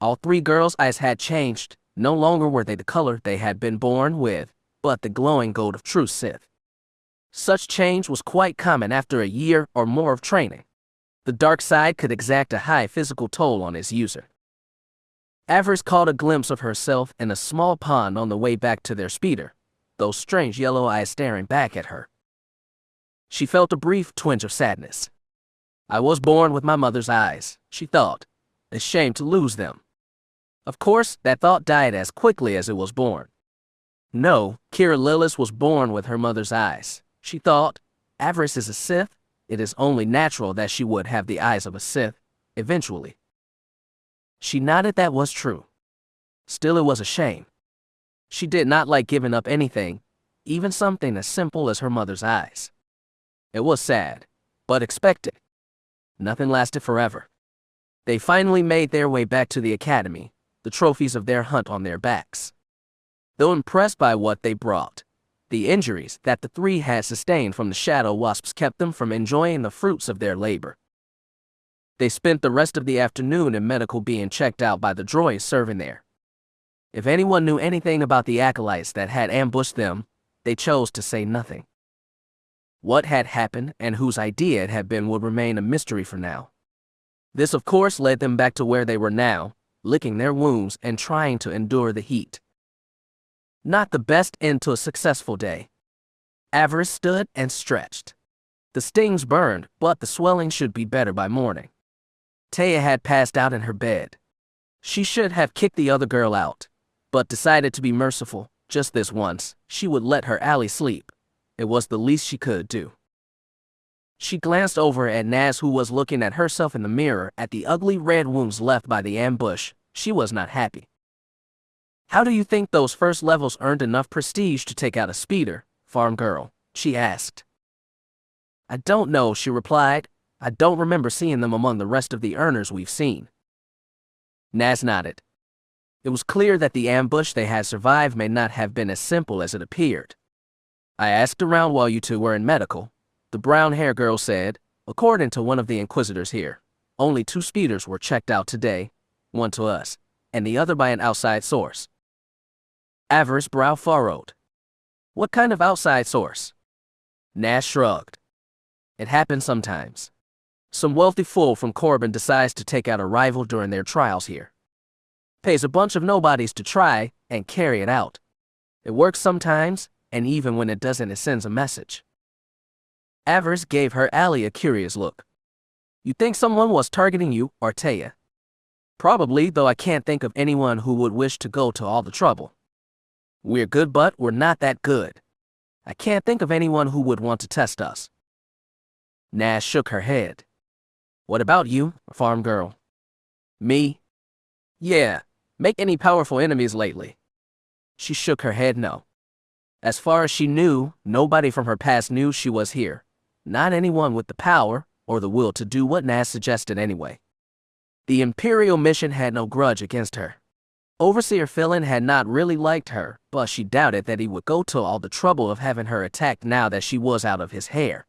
All 3 girls' eyes had changed. No longer were they the color they had been born with, but the glowing gold of true Sith. Such change was quite common after a year or more of training. The dark side could exact a high physical toll on its user. Avaryss caught a glimpse of herself in a small pond on the way back to their speeder, those strange yellow eyes staring back at her. She felt a brief twinge of sadness. I was born with my mother's eyes, she thought. A shame to lose them. Of course, that thought died as quickly as it was born. No, Keera Lylos was born with her mother's eyes, she thought. Avaryss is a Sith. It is only natural that she would have the eyes of a Sith, eventually. She nodded that was true. Still, it was a shame. She did not like giving up anything, even something as simple as her mother's eyes. It was sad, but expected. Nothing lasted forever. They finally made their way back to the academy, the trophies of their hunt on their backs. Though impressed by what they brought, the injuries that the three had sustained from the shadow wasps kept them from enjoying the fruits of their labor. They spent the rest of the afternoon in medical being checked out by the droids serving there. If anyone knew anything about the acolytes that had ambushed them, they chose to say nothing. What had happened and whose idea it had been would remain a mystery for now. This, of course, led them back to where they were now, licking their wounds and trying to endure the heat. Not the best end to a successful day. Avaryss stood and stretched. The stings burned, but the swelling should be better by morning. Taya had passed out in her bed. She should have kicked the other girl out, but decided to be merciful. Just this once, she would let her ally sleep. It was the least she could do. She glanced over at Naz, who was looking at herself in the mirror at the ugly red wounds left by the ambush. She was not happy. How do you think those first levels earned enough prestige to take out a speeder, farm girl? She asked. I don't know, she replied. I don't remember seeing them among the rest of the earners we've seen. Naz nodded. It was clear that the ambush they had survived may not have been as simple as it appeared. I asked around while you two were in medical, the brown-haired girl said. According to one of the inquisitors here, only 2 speeders were checked out today, one to us, and the other by an outside source. Avaryss' brow furrowed. What kind of outside source? Naz shrugged. It happens sometimes. Some wealthy fool from Corbin decides to take out a rival during their trials here. Pays a bunch of nobodies to try and carry it out. It works sometimes, and even when it doesn't, it sends a message. Avaryss gave her ally a curious look. You think someone was targeting you or Taya? Probably, though I can't think of anyone who would wish to go to all the trouble. We're good, but we're not that good. I can't think of anyone who would want to test us. Naz shook her head. What about you, farm girl? Me? Yeah, make any powerful enemies lately? She shook her head no. As far as she knew, nobody from her past knew she was here. Not anyone with the power or the will to do what Naz suggested anyway. The Imperial mission had no grudge against her. Overseer Phelan had not really liked her, but she doubted that he would go to all the trouble of having her attacked now that she was out of his hair.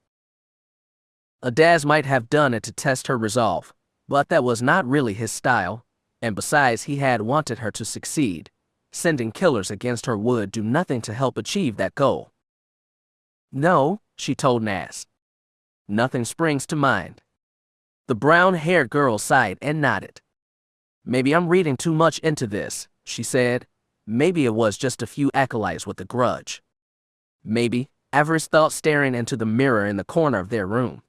Adaz might have done it to test her resolve, but that was not really his style, and besides he had wanted her to succeed. Sending killers against her would do nothing to help achieve that goal. No, she told Naz. Nothing springs to mind. The brown-haired girl sighed and nodded. Maybe I'm reading too much into this, she said. Maybe it was just a few acolytes with a grudge. Maybe, Avaryss thought, staring into the mirror in the corner of their room.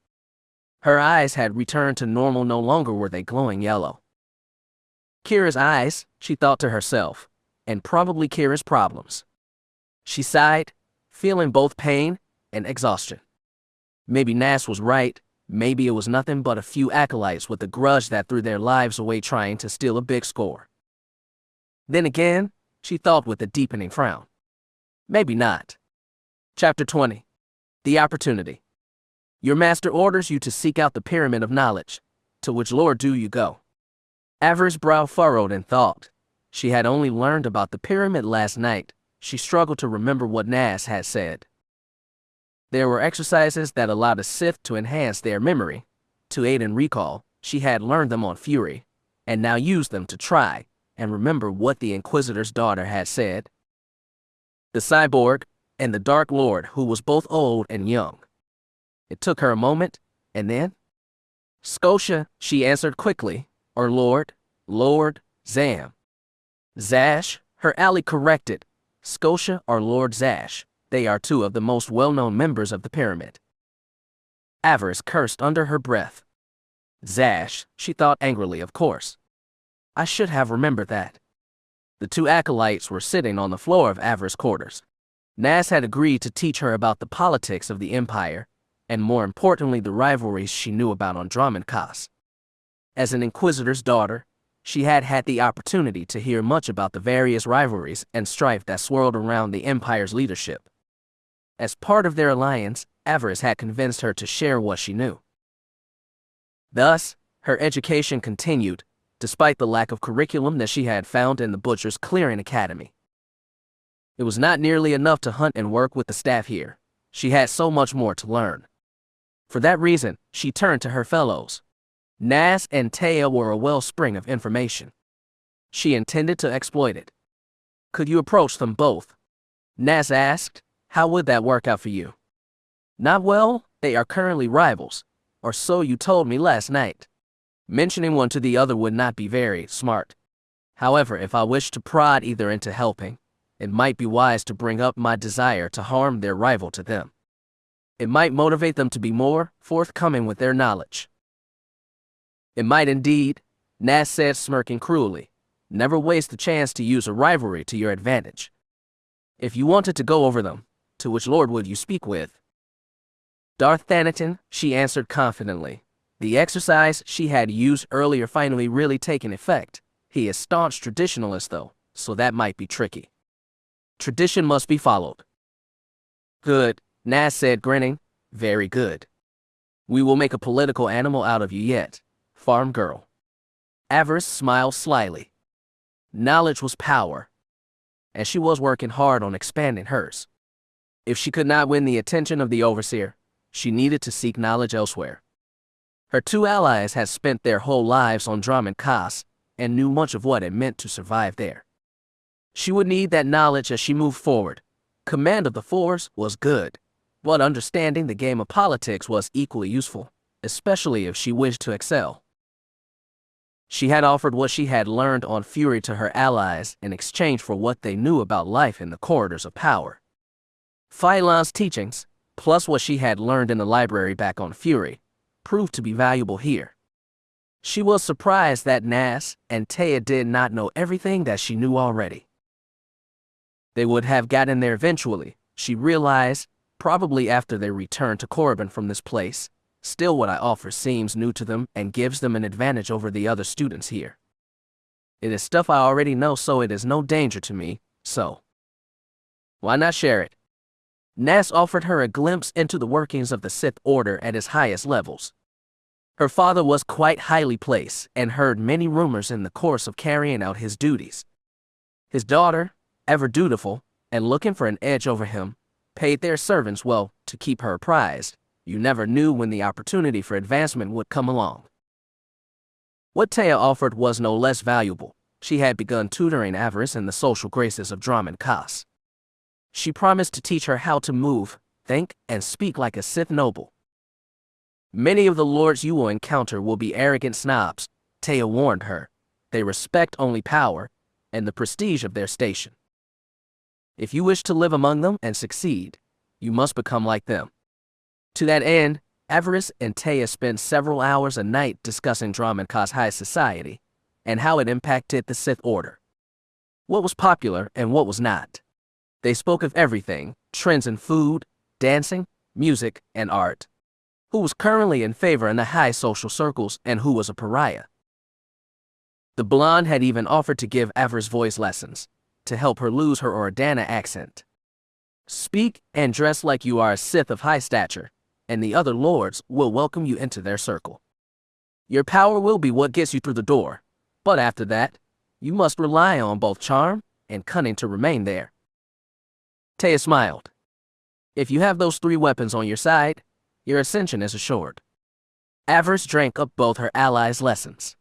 Her eyes had returned to normal, no longer were they glowing yellow. Keera's eyes, she thought to herself, and probably Keera's problems. She sighed, feeling both pain and exhaustion. Maybe Naz was right. Maybe it was nothing but a few acolytes with a grudge that threw their lives away trying to steal a big score. Then again, she thought with a deepening frown. Maybe not. Chapter 20. The Opportunity. Your master orders you to seek out the Pyramid of Knowledge. To which lord do you go? Avaryss' brow furrowed in thought. She had only learned about the pyramid last night. She struggled to remember what Naz had said. There were exercises that allowed a Sith to enhance their memory. To aid in recall, she had learned them on Fury, and now used them to try and remember what the Inquisitor's daughter had said. The cyborg, and the Dark Lord, who was both old and young. It took her a moment, and then? Scotia, she answered quickly, or Lord Zam. Zash, her ally corrected. Scotia or Lord Zash. They are 2 of the most well-known members of the pyramid. Avaryss cursed under her breath. Zash, she thought angrily, of course. I should have remembered that. The 2 acolytes were sitting on the floor of Avaryss' quarters. Naz had agreed to teach her about the politics of the Empire, and more importantly the rivalries she knew about on Dromund. As an Inquisitor's daughter, she had had the opportunity to hear much about the various rivalries and strife that swirled around the Empire's leadership. As part of their alliance, Avaryss had convinced her to share what she knew. Thus, her education continued, despite the lack of curriculum that she had found in the Butcher's Clearing Academy. It was not nearly enough to hunt and work with the staff here. She had so much more to learn. For that reason, she turned to her fellows. Nas and Taya were a wellspring of information. She intended to exploit it. Could you approach them both? Nas asked. How would that work out for you? Not well, they are currently rivals, or so you told me last night. Mentioning one to the other would not be very smart. However, if I wish to prod either into helping, it might be wise to bring up my desire to harm their rival to them. It might motivate them to be more forthcoming with their knowledge. It might indeed, Nas said, smirking cruelly. Never waste the chance to use a rivalry to your advantage. If you wanted to go over them, to which lord would you speak with? Darth Thanaton, she answered confidently. The exercise she had used earlier finally really taken effect. He is staunch traditionalist though, so that might be tricky. Tradition must be followed. Good, Nas said, grinning. Very good. We will make a political animal out of you yet, farm girl. Avaryss smiled slyly. Knowledge was power, and she was working hard on expanding hers. If she could not win the attention of the Overseer, she needed to seek knowledge elsewhere. Her two allies had spent their whole lives on Dromund Kaas and knew much of what it meant to survive there. She would need that knowledge as she moved forward. Command of the Force was good, but understanding the game of politics was equally useful, especially if she wished to excel. She had offered what she had learned on Fury to her allies in exchange for what they knew about life in the corridors of power. Phylon's teachings, plus what she had learned in the library back on Fury, proved to be valuable here. She was surprised that Nas and Taya did not know everything that she knew already. They would have gotten there eventually, she realized, probably after they returned to Corbin from this place. Still, what I offer seems new to them and gives them an advantage over the other students here. It is stuff I already know, so it is no danger to me, so why not share it? Nas offered her a glimpse into the workings of the Sith Order at its highest levels. Her father was quite highly placed and heard many rumors in the course of carrying out his duties. His daughter, ever dutiful and looking for an edge over him, paid their servants well to keep her apprised. You never knew when the opportunity for advancement would come along. What Taya offered was no less valuable. She had begun tutoring Avaryss in the social graces of Dromund Kaas. She promised to teach her how to move, think, and speak like a Sith noble. Many of the lords you will encounter will be arrogant snobs, Taya warned her. They respect only power and the prestige of their station. If you wish to live among them and succeed, you must become like them. To that end, Avaryss and Taya spent several hours a night discussing Dromund Kaas high society and how it impacted the Sith Order. What was popular and what was not. They spoke of everything, trends in food, dancing, music, and art. Who was currently in favor in the high social circles and who was a pariah. The blonde had even offered to give Avaryss voice lessons to help her lose her Oridanna accent. Speak and dress like you are a Sith of high stature, and the other lords will welcome you into their circle. Your power will be what gets you through the door, but after that, you must rely on both charm and cunning to remain there. Taya smiled. If you have those three weapons on your side, your ascension is assured. Avaryss drank up both her allies' lessons.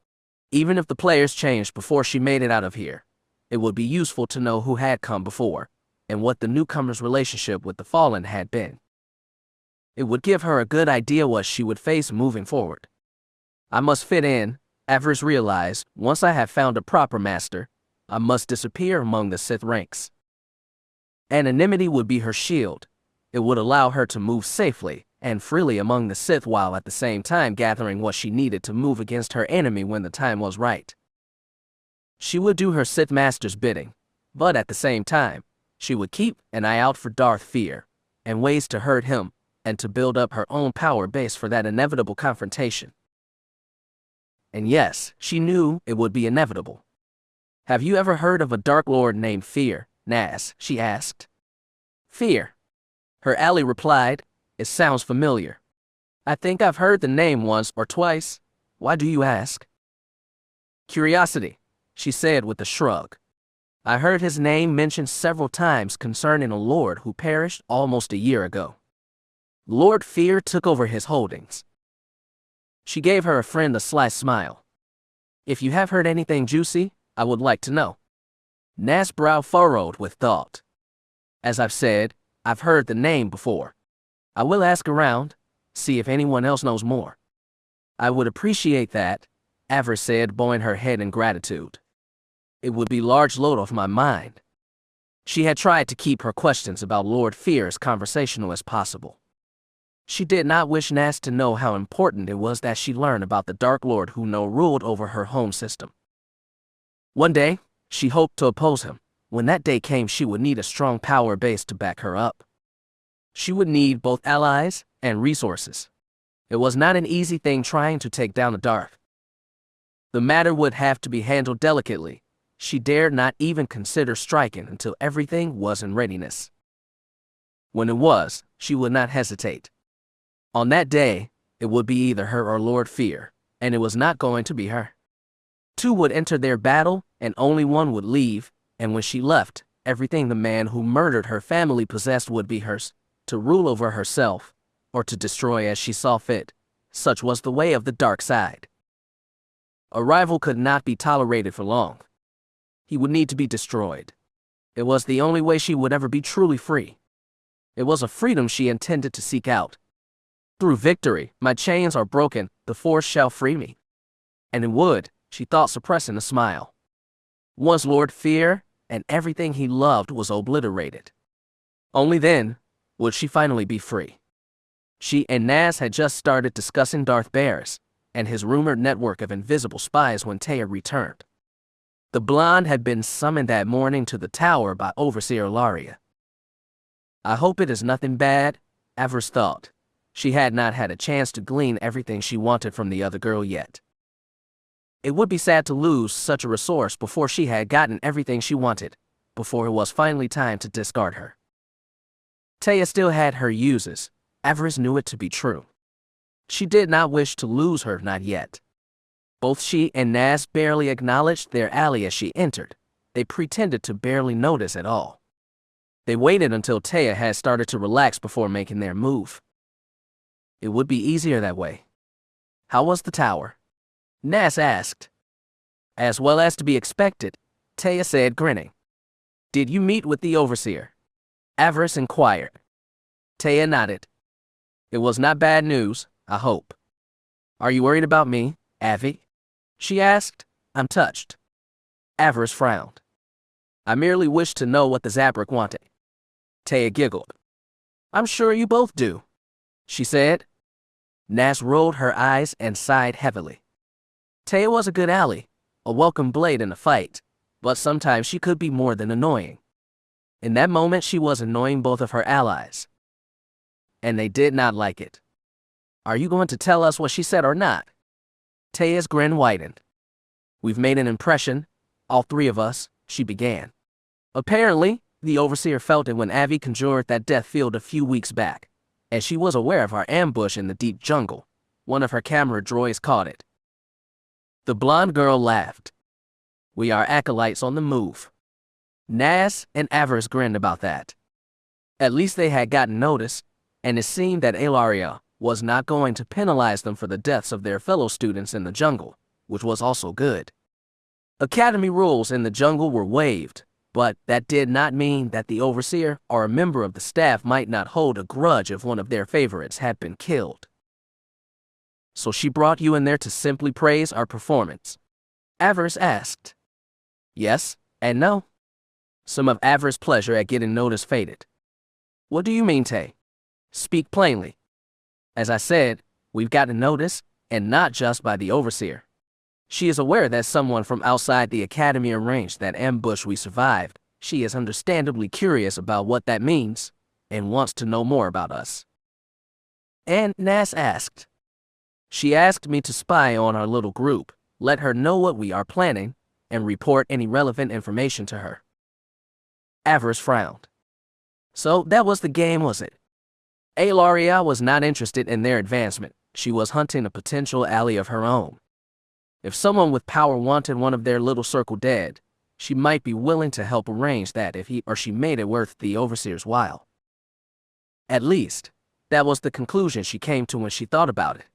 Even if the players changed before she made it out of here, it would be useful to know who had come before, and what the newcomer's relationship with the Fallen had been. It would give her a good idea what she would face moving forward. I must fit in, Avaryss realized. Once I have found a proper master, I must disappear among the Sith ranks. Anonymity would be her shield. It would allow her to move safely and freely among the Sith while at the same time gathering what she needed to move against her enemy when the time was right. She would do her Sith master's bidding, but at the same time, she would keep an eye out for Darth Fear and ways to hurt him and to build up her own power base for that inevitable confrontation. And yes, she knew it would be inevitable. Have you ever heard of a Dark Lord named Fear, Nas? She asked. Fear, her ally replied. It sounds familiar. I think I've heard the name once or twice. Why do you ask? Curiosity, she said with a shrug. I heard his name mentioned several times concerning a lord who perished almost a year ago. Lord Fear took over his holdings. She gave her friend a sly smile. If you have heard anything juicy, I would like to know. Nas' brow furrowed with thought. As I've said, I've heard the name before. I will ask around, see if anyone else knows more. I would appreciate that, Avaryss said, bowing her head in gratitude. It would be large load off my mind. She had tried to keep her questions about Lord Fear as conversational as possible. She did not wish Nas to know how important it was that she learn about the Dark Lord who now ruled over her home system. One day, she hoped to oppose him. When that day came, she would need a strong power base to back her up. She would need both allies and resources. It was not an easy thing trying to take down the Darth. The matter would have to be handled delicately. She dared not even consider striking until everything was in readiness. When it was, she would not hesitate. On that day, it would be either her or Lord Fear, and it was not going to be her. Two would enter their battle, and only one would leave, and when she left, everything the man who murdered her family possessed would be hers, to rule over herself, or to destroy as she saw fit. Such was the way of the dark side. A rival could not be tolerated for long. He would need to be destroyed. It was the only way she would ever be truly free. It was a freedom she intended to seek out. Through victory, my chains are broken, the Force shall free me. And it would, she thought, suppressing a smile. Once Lord Fear, and everything he loved was obliterated. Only then would she finally be free. She and Nas had just started discussing Darth Daverus and his rumored network of invisible spies when Taya returned. The blonde had been summoned that morning to the tower by Overseer Laria. I hope it is nothing bad, Avaryss thought. She had not had a chance to glean everything she wanted from the other girl yet. It would be sad to lose such a resource before she had gotten everything she wanted, before it was finally time to discard her. Taya still had her uses. Avaryss knew it to be true. She did not wish to lose her, not yet. Both she and Nas barely acknowledged their ally as she entered. They pretended to barely notice at all. They waited until Taya had started to relax before making their move. It would be easier that way. How was the tower? Nas asked. As well as to be expected, Taya said, grinning. Did you meet with the Overseer? Avaryss inquired. Taya nodded. It was not bad news, I hope. Are you worried about me, Avi? She asked. I'm touched. Avaryss frowned. I merely wish to know what the Zabrak wanted. Taya giggled. I'm sure you both do, she said. Nas rolled her eyes and sighed heavily. Taya was a good ally, a welcome blade in a fight, but sometimes she could be more than annoying. In that moment, she was annoying both of her allies. And they did not like it. Are you going to tell us what she said or not? Taya's grin widened. We've made an impression, all three of us, she began. Apparently, the Overseer felt it when Avi conjured that death field a few weeks back, and she was aware of our ambush in the deep jungle. One of her camera droids caught it. The blonde girl laughed. We are acolytes on the move. Nas and Avaryss grinned about that. At least they had gotten notice, and it seemed that Ilaria was not going to penalize them for the deaths of their fellow students in the jungle, which was also good. Academy rules in the jungle were waived, but that did not mean that the Overseer or a member of the staff might not hold a grudge if one of their favorites had been killed. So she brought you in there to simply praise our performance? Avaryss asked. Yes and no. Some of Avaryss' pleasure at getting notice faded. What do you mean, Tay? Speak plainly. As I said, we've gotten notice, and not just by the Overseer. She is aware that someone from outside the Academy arranged that ambush we survived. She is understandably curious about what that means, and wants to know more about us. And Nas asked. She asked me to spy on our little group, let her know what we are planning, and report any relevant information to her. Avaryss frowned. So that was the game, was it? Alaria was not interested in their advancement. She was hunting a potential ally of her own. If someone with power wanted one of their little circle dead, she might be willing to help arrange that if he or she made it worth the Overseer's while. At least, that was the conclusion she came to when she thought about it.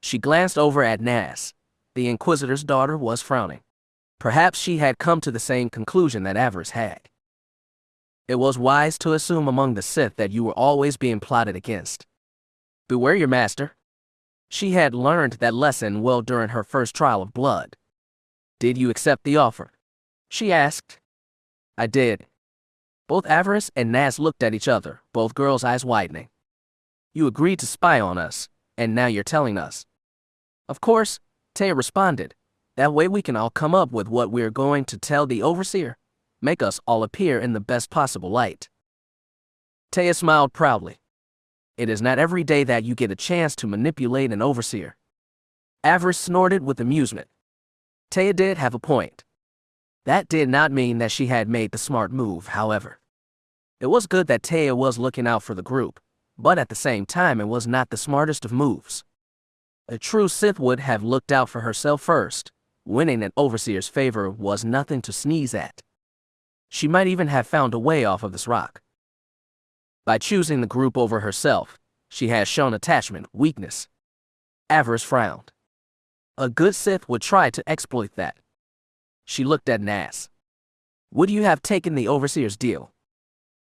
She glanced over at Nas. The Inquisitor's daughter was frowning. Perhaps she had come to the same conclusion that Avaryss had. It was wise to assume among the Sith that you were always being plotted against. Beware your master. She had learned that lesson well during her first trial of blood. Did you accept the offer? She asked. I did. Both Avaryss and Nas looked at each other, both girls' eyes widening. You agreed to spy on us, and now you're telling us. Of course, Taya responded. That way we can all come up with what we're going to tell the Overseer. Make us all appear in the best possible light. Taya smiled proudly. It is not every day that you get a chance to manipulate an Overseer. Avaryss snorted with amusement. Taya did have a point. That did not mean that she had made the smart move, however. It was good that Taya was looking out for the group, but at the same time it was not the smartest of moves. A true Sith would have looked out for herself first. Winning an Overseer's favor was nothing to sneeze at. She might even have found a way off of this rock. By choosing the group over herself, she has shown attachment weakness. Avaryss frowned. A good Sith would try to exploit that. She looked at Nas. Would you have taken the Overseer's deal?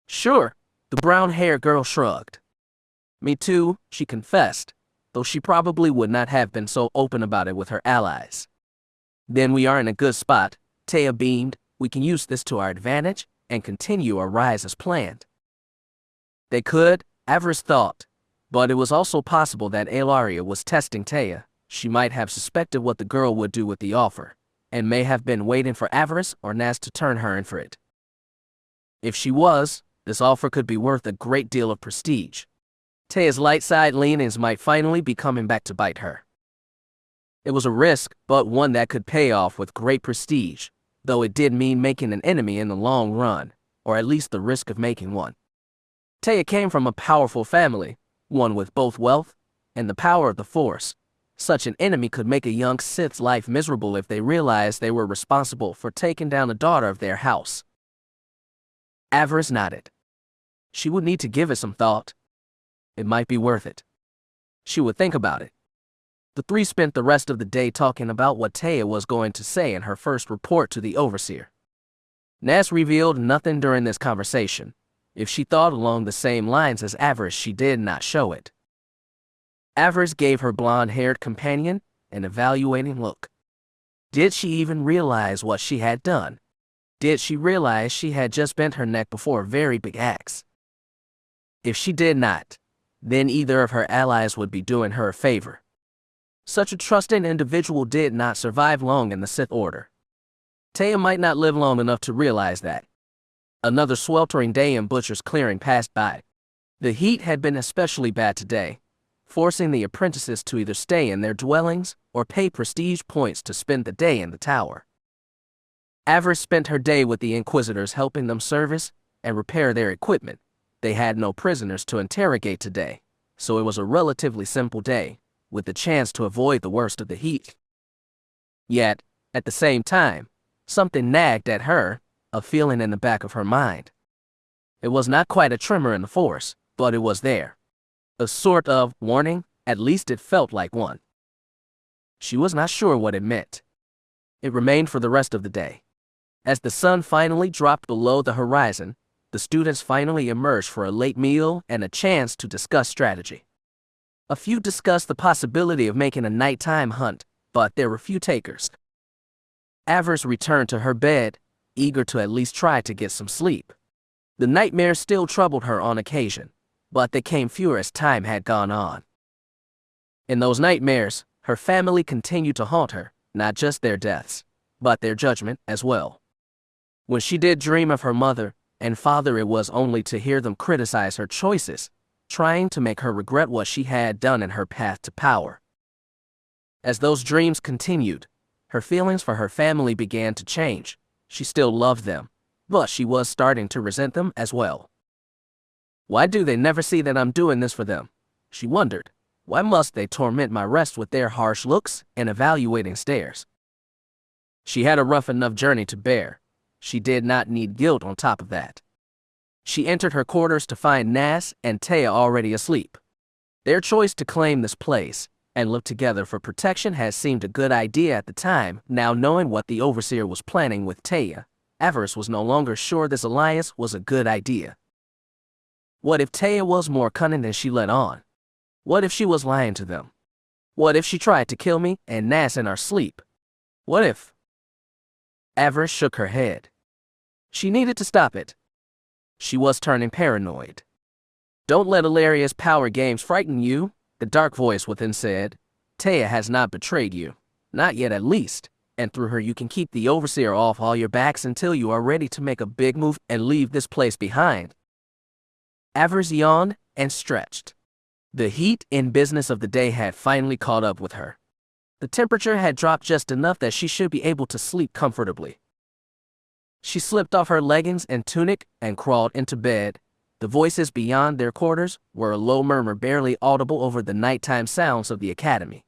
Sure, the brown-haired girl shrugged. Me too, she confessed, though she probably would not have been so open about it with her allies. Then we are in a good spot, Taya beamed. We can use this to our advantage and continue our rise as planned. They could, Avaryss thought, but it was also possible that Alaria was testing Taya. She might have suspected what the girl would do with the offer, and may have been waiting for Avaryss or Nas to turn her in for it. If she was, this offer could be worth a great deal of prestige. Taya's light side leanings might finally be coming back to bite her. It was a risk, but one that could pay off with great prestige, though it did mean making an enemy in the long run, or at least the risk of making one. Taya came from a powerful family, one with both wealth and the power of the Force. Such an enemy could make a young Sith's life miserable if they realized they were responsible for taking down a daughter of their house. Avaryss nodded. She would need to give it some thought. It might be worth it. She would think about it. The three spent the rest of the day talking about what Taya was going to say in her first report to the Overseer. Nas revealed nothing during this conversation. If she thought along the same lines as Avaryss, she did not show it. Avaryss gave her blonde-haired companion an evaluating look. Did she even realize what she had done? Did she realize she had just bent her neck before a very big axe? If she did not, then either of her allies would be doing her a favor. Such a trusting individual did not survive long in the Sith Order. Taya might not live long enough to realize that. Another sweltering day in Butcher's clearing passed by. The heat had been especially bad today, forcing the apprentices to either stay in their dwellings or pay prestige points to spend the day in the tower. Avaryss spent her day with the Inquisitors, helping them service and repair their equipment. They had no prisoners to interrogate today, so it was a relatively simple day, with the chance to avoid the worst of the heat. Yet, at the same time, something nagged at her, a feeling in the back of her mind. It was not quite a tremor in the Force, but it was there. A sort of warning, at least it felt like one. She was not sure what it meant. It remained for the rest of the day. As the sun finally dropped below the horizon, the students finally emerged for a late meal and a chance to discuss strategy. A few discussed the possibility of making a nighttime hunt, but there were few takers. Avaryss returned to her bed, eager to at least try to get some sleep. The nightmares still troubled her on occasion, but they came fewer as time had gone on. In those nightmares, her family continued to haunt her, not just their deaths, but their judgment as well. When she did dream of her mother and father, it was only to hear them criticize her choices, trying to make her regret what she had done in her path to power. As those dreams continued, her feelings for her family began to change. She still loved them, but she was starting to resent them as well. Why do they never see that I'm doing this for them? She wondered. Why must they torment my rest with their harsh looks and evaluating stares? She had a rough enough journey to bear. She did not need guilt on top of that. She entered her quarters to find Nas and Taya already asleep. Their choice to claim this place and live together for protection had seemed a good idea at the time. Now, knowing what the Overseer was planning with Taya, Avaryss was no longer sure this alliance was a good idea. What if Taya was more cunning than she let on? What if she was lying to them? What if she tried to kill me and Nas in our sleep? What if? Avaryss shook her head. She needed to stop it. She was turning paranoid. Don't let Illyria's power games frighten you, the dark voice within said. Taya has not betrayed you. Not yet, at least. And through her you can keep the Overseer off all your backs until you are ready to make a big move and leave this place behind. Avaryss yawned and stretched. The heat and business of the day had finally caught up with her. The temperature had dropped just enough that she should be able to sleep comfortably. She slipped off her leggings and tunic and crawled into bed. The voices beyond their quarters were a low murmur barely audible over the nighttime sounds of the academy.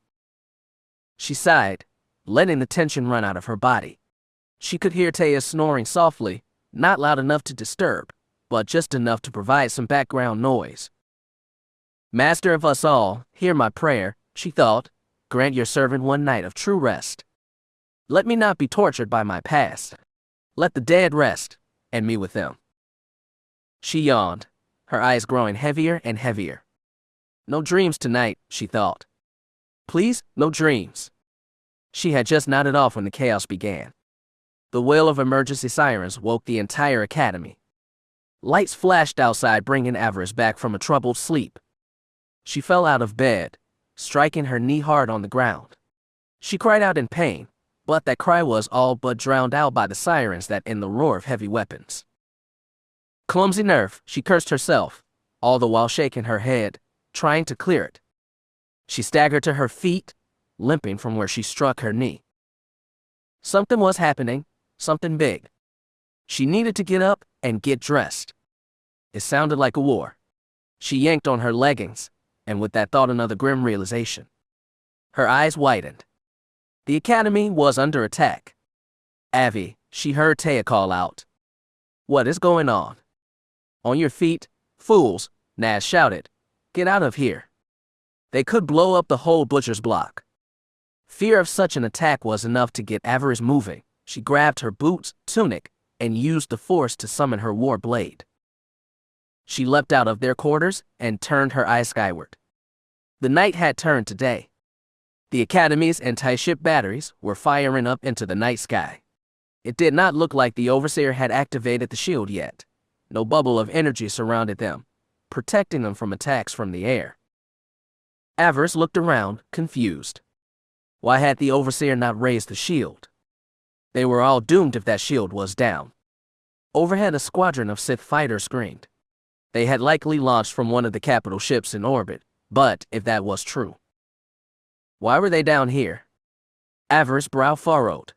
She sighed, letting the tension run out of her body. She could hear Taya snoring softly, not loud enough to disturb, but just enough to provide some background noise. Master of us all, hear my prayer, she thought. Grant your servant one night of true rest. Let me not be tortured by my past. Let the dead rest, and me with them. She yawned, her eyes growing heavier and heavier. No dreams tonight, she thought. Please, no dreams. She had just nodded off when the chaos began. The wail of emergency sirens woke the entire academy. Lights flashed outside, bringing Avaryss back from a troubled sleep. She fell out of bed, striking her knee hard on the ground. She cried out in pain, but that cry was all but drowned out by the sirens and the roar of heavy weapons. Clumsy nerve, she cursed herself, all the while shaking her head, trying to clear it. She staggered to her feet, limping from where she struck her knee. Something was happening, something big. She needed to get up and get dressed. It sounded like a war. She yanked on her leggings, and with that thought another grim realization. Her eyes widened. The academy was under attack. Avi, she heard Taya call out. What is going on? On your feet, fools, Nas shouted. Get out of here. They could blow up the whole butcher's block. Fear of such an attack was enough to get Avaryss moving. She grabbed her boots, tunic, and used the force to summon her war blade. She leapt out of their quarters and turned her eyes skyward. The night had turned to day. The Academy's anti-ship batteries were firing up into the night sky. It did not look like the Overseer had activated the shield yet. No bubble of energy surrounded them, protecting them from attacks from the air. Avaryss looked around, confused. Why had the Overseer not raised the shield? They were all doomed if that shield was down. Overhead, a squadron of Sith fighters screamed. They had likely launched from one of the capital ships in orbit, but if that was true, why were they down here? Avaryss' brow furrowed.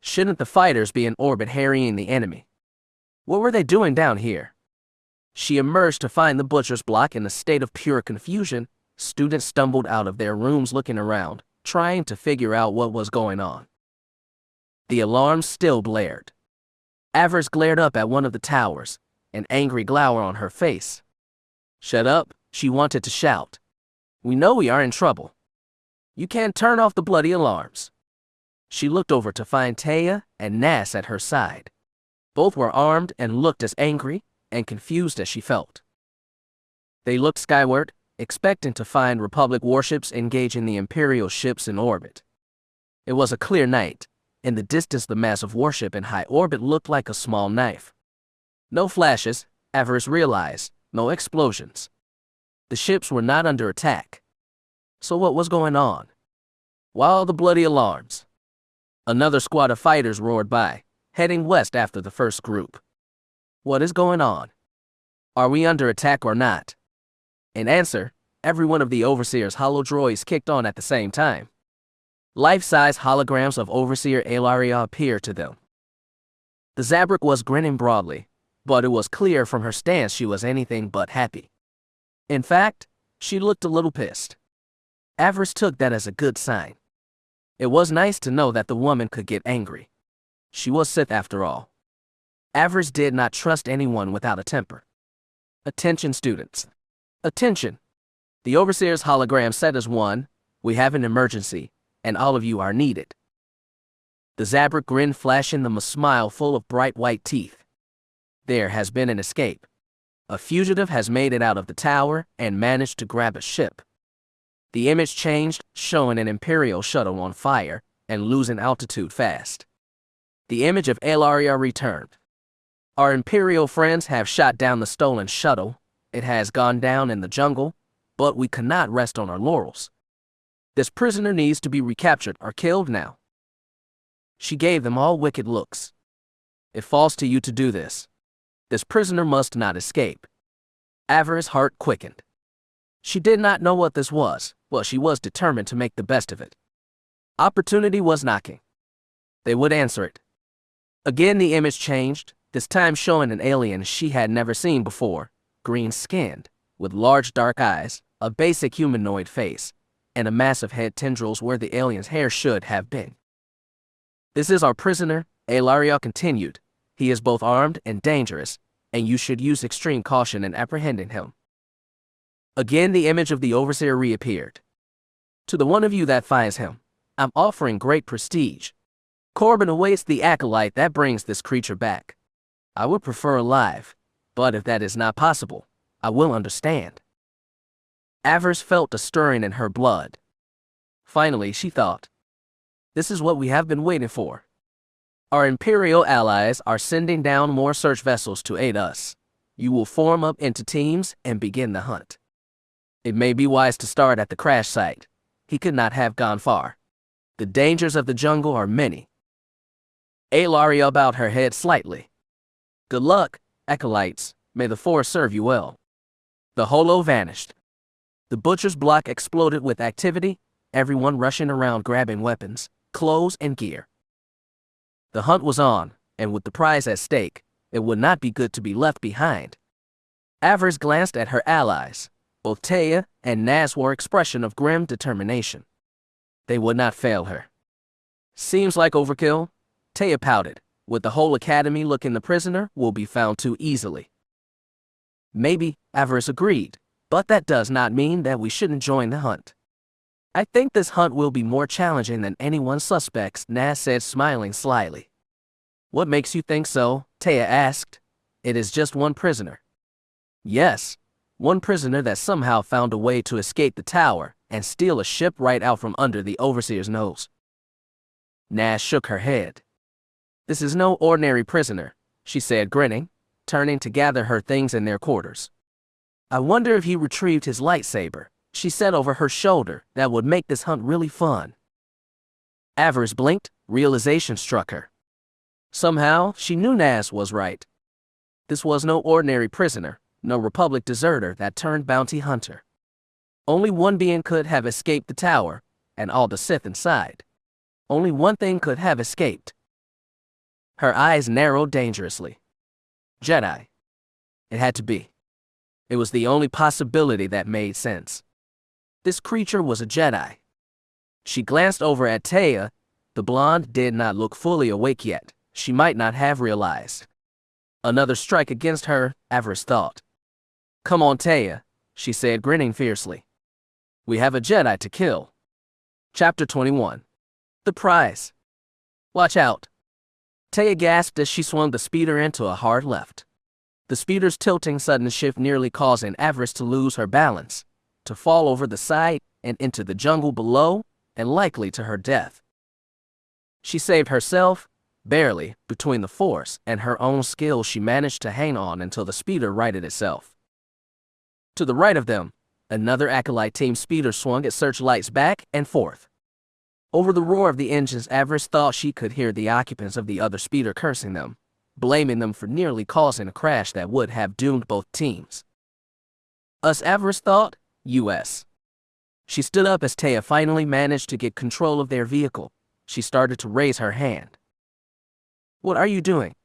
Shouldn't the fighters be in orbit harrying the enemy? What were they doing down here? She emerged to find the butcher's block in a state of pure confusion. Students stumbled out of their rooms looking around, trying to figure out what was going on. The alarms still blared. Avaryss glared up at one of the towers, an angry glower on her face. Shut up, she wanted to shout. We know we are in trouble. You can't turn off the bloody alarms. She looked over to find Taya and Nas at her side. Both were armed and looked as angry and confused as she felt. They looked skyward, expecting to find Republic warships engaging the Imperial ships in orbit. It was a clear night. In the distance, the massive warship in high orbit looked like a small knife. No flashes, Avaryss realized, no explosions. The ships were not under attack. So what was going on? Why all the bloody alarms? Another squad of fighters roared by, heading west after the first group. What is going on? Are we under attack or not? In answer, every one of the Overseer's holodroids kicked on at the same time. Life-size holograms of Overseer Ilaria appeared to them. The Zabrak was grinning broadly, but it was clear from her stance she was anything but happy. In fact, she looked a little pissed. Avaryss took that as a good sign. It was nice to know that the woman could get angry. She was Sith after all. Avaryss did not trust anyone without a temper. Attention students. Attention. The Overseer's hologram said as one, we have an emergency, and all of you are needed. The Zabrak grinned, flashing them a smile full of bright white teeth. There has been an escape. A fugitive has made it out of the tower and managed to grab a ship. The image changed, showing an Imperial shuttle on fire and losing altitude fast. The image of Ellaria returned. Our Imperial friends have shot down the stolen shuttle. It has gone down in the jungle, but we cannot rest on our laurels. This prisoner needs to be recaptured or killed now. She gave them all wicked looks. It falls to you to do this. This prisoner must not escape. Avaryss' heart quickened. She did not know what this was, but she was determined to make the best of it. Opportunity was knocking. They would answer it. Again the image changed, this time showing an alien she had never seen before, green-skinned, with large dark eyes, a basic humanoid face, and a massive head tendrils where the alien's hair should have been. This is our prisoner, Ellaria continued. He is both armed and dangerous, and you should use extreme caution in apprehending him. Again the image of the Overseer reappeared. To the one of you that finds him, I'm offering great prestige. Corbin awaits the acolyte that brings this creature back. I would prefer alive, but if that is not possible, I will understand. Avaryss felt a stirring in her blood. Finally, she thought, this is what we have been waiting for. Our Imperial allies are sending down more search vessels to aid us. You will form up into teams and begin the hunt. It may be wise to start at the crash site. He could not have gone far. The dangers of the jungle are many. Ellaria bowed her head slightly. Good luck, acolytes. May the Force serve you well. The holo vanished. The butcher's block exploded with activity, everyone rushing around grabbing weapons, clothes, and gear. The hunt was on, and with the prize at stake, it would not be good to be left behind. Avaryss glanced at her allies. Both Taya and Naz wore expression of grim determination. They would not fail her. Seems like overkill, Taya pouted. With the whole academy looking, the prisoner will be found too easily. Maybe, Avaryss agreed, but that does not mean that we shouldn't join the hunt. I think this hunt will be more challenging than anyone suspects, Naz said, smiling slyly. What makes you think so? Taya asked. It is just one prisoner. Yes, one prisoner that somehow found a way to escape the tower and steal a ship right out from under the Overseer's nose. Naz shook her head. This is no ordinary prisoner, she said, grinning, turning to gather her things in their quarters. I wonder if he retrieved his lightsaber, she said over her shoulder. That would make this hunt really fun. Avaryss blinked, realization struck her. Somehow, she knew Naz was right. This was no ordinary prisoner, no Republic deserter that turned bounty hunter. Only one being could have escaped the tower, and all the Sith inside. Only one thing could have escaped. Her eyes narrowed dangerously. Jedi. It had to be. It was the only possibility that made sense. This creature was a Jedi. She glanced over at Taya. The blonde did not look fully awake yet. She might not have realized. Another strike against her, Avaryss thought. Come on, Taya, she said, grinning fiercely. We have a Jedi to kill. Chapter 21. The prize. Watch out. Taya gasped as she swung the speeder into a hard left. The speeder's tilting sudden shift nearly causing Avaryss to lose her balance, to fall over the side and into the jungle below, and likely to her death. She saved herself, barely, between the Force and her own skill. She managed to hang on until the speeder righted itself. To the right of them, another acolyte team speeder swung its searchlights back and forth. Over the roar of the engines, Avaryss thought she could hear the occupants of the other speeder cursing them, blaming them for nearly causing a crash that would have doomed both teams. Us, Avaryss thought, U.S. She stood up as Taya finally managed to get control of their vehicle. She started to raise her hand. What are you doing?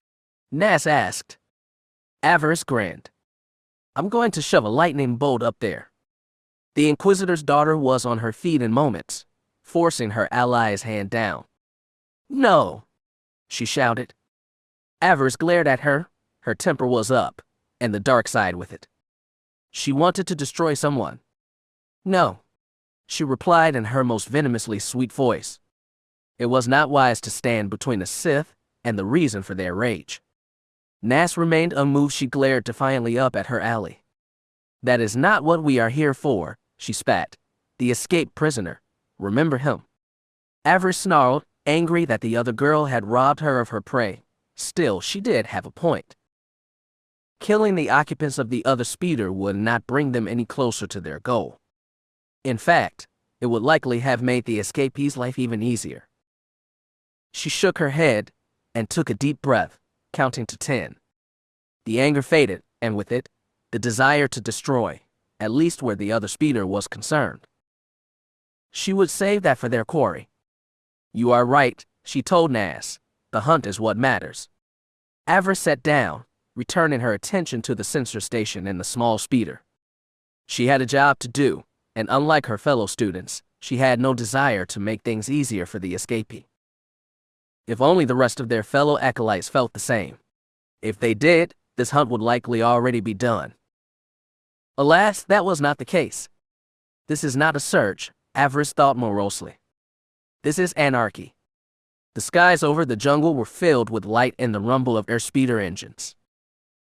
Naz asked. Avaryss grinned. I'm going to shove a lightning bolt up there. The Inquisitor's daughter was on her feet in moments, forcing her ally's hand down. No, she shouted. Avaryss glared at her. Her temper was up, and the dark side with it. She wanted to destroy someone. No, she replied in her most venomously sweet voice. It was not wise to stand between the Sith and the reason for their rage. Nas remained unmoved. She glared defiantly up at her ally. That is not what we are here for, she spat. The escaped prisoner. Remember him. Avaryss snarled, angry that the other girl had robbed her of her prey. Still, she did have a point. Killing the occupants of the other speeder would not bring them any closer to their goal. In fact, it would likely have made the escapee's life even easier. She shook her head and took a deep breath, counting to 10. The anger faded, and with it, the desire to destroy, at least where the other speeder was concerned. She would save that for their quarry. You are right, she told Nas. The hunt is what matters. Avaryss sat down, returning her attention to the sensor station in the small speeder. She had a job to do, and unlike her fellow students, she had no desire to make things easier for the escapee. If only the rest of their fellow acolytes felt the same. If they did, this hunt would likely already be done. Alas, that was not the case. This is not a search, Avaryss thought morosely. This is anarchy. The skies over the jungle were filled with light and the rumble of airspeeder engines.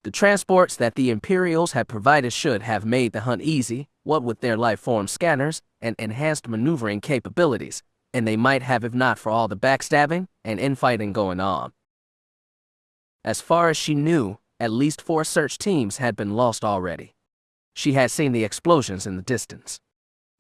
The transports that the Imperials had provided should have made the hunt easy, what with their life-form scanners and enhanced maneuvering capabilities, and they might have if not for all the backstabbing and infighting going on. As far as she knew, at least 4 search teams had been lost already. She had seen the explosions in the distance.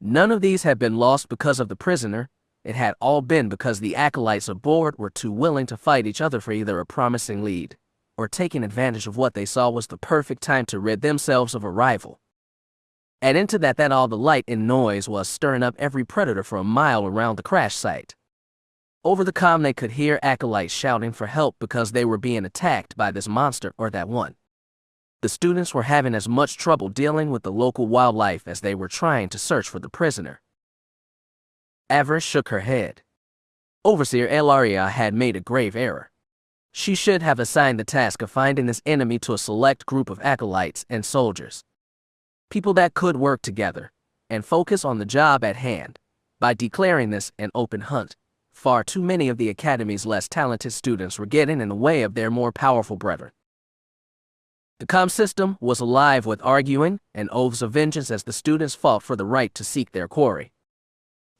None of these had been lost because of the prisoner. It had all been because the acolytes aboard were too willing to fight each other for either a promising lead, or taking advantage of what they saw was the perfect time to rid themselves of a rival. Add into that all the light and noise was stirring up every predator for a mile around the crash site. Over the comm they could hear acolytes shouting for help because they were being attacked by this monster or that one. The students were having as much trouble dealing with the local wildlife as they were trying to search for the prisoner. Avaryss shook her head. Overseer Elaria had made a grave error. She should have assigned the task of finding this enemy to a select group of acolytes and soldiers. People that could work together and focus on the job at hand. By declaring this an open hunt, far too many of the Academy's less talented students were getting in the way of their more powerful brethren. The comm system was alive with arguing and oaths of vengeance as the students fought for the right to seek their quarry.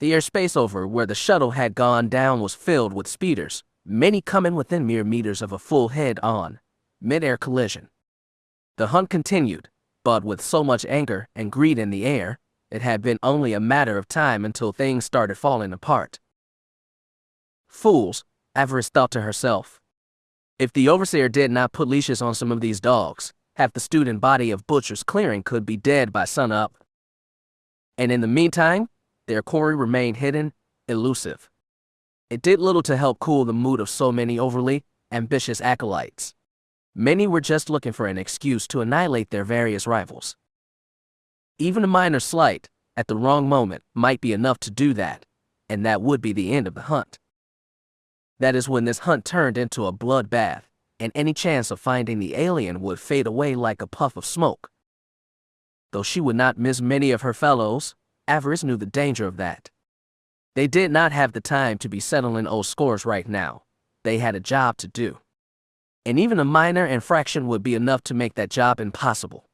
The airspace over where the shuttle had gone down was filled with speeders, many coming within mere meters of a full head-on, mid-air collision. The hunt continued, but with so much anger and greed in the air, it had been only a matter of time until things started falling apart. Fools, Avaryss thought to herself. If the Overseer did not put leashes on some of these dogs, half the student body of Butcher's Clearing could be dead by sunup. And in the meantime, their quarry remained hidden, elusive. It did little to help cool the mood of so many overly ambitious acolytes. Many were just looking for an excuse to annihilate their various rivals. Even a minor slight, at the wrong moment, might be enough to do that, and that would be the end of the hunt. That is when this hunt turned into a bloodbath, and any chance of finding the alien would fade away like a puff of smoke. Though she would not miss many of her fellows, Avaryss knew the danger of that. They did not have the time to be settling old scores right now. They had a job to do. And even a minor infraction would be enough to make that job impossible.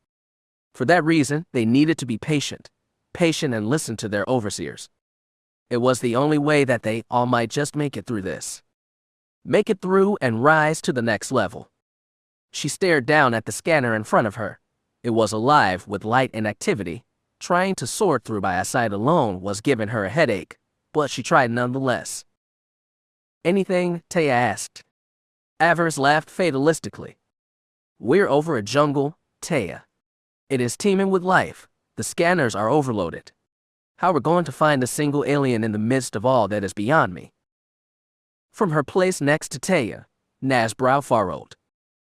For that reason, they needed to be patient and listen to their overseers. It was the only way that they all might just make it through this. Make it through and rise to the next level. She stared down at the scanner in front of her. It was alive with light and activity. Trying to sort through by eyesight alone was giving her a headache, but she tried nonetheless. Anything? Taya asked. Avaryss laughed fatalistically. We're over a jungle, Taya. It is teeming with life. The scanners are overloaded. How we're going to find a single alien in the midst of all that is beyond me? From her place next to Taya, Nas' brow furrowed.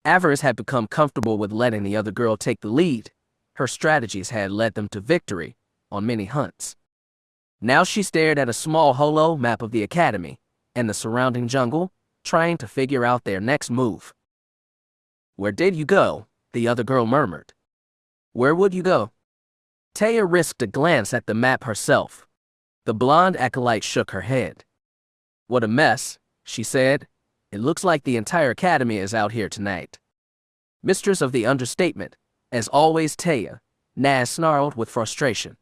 Avaryss had become comfortable with letting the other girl take the lead. Her strategies had led them to victory on many hunts. Now she stared at a small holo map of the academy and the surrounding jungle, trying to figure out their next move. "Where did you go?" the other girl murmured. "Where would you go?" Taya risked a glance at the map herself. The blonde acolyte shook her head. "What a mess," she said. "It looks like the entire academy is out here tonight." Mistress of the understatement, as always Taya, Naz snarled with frustration.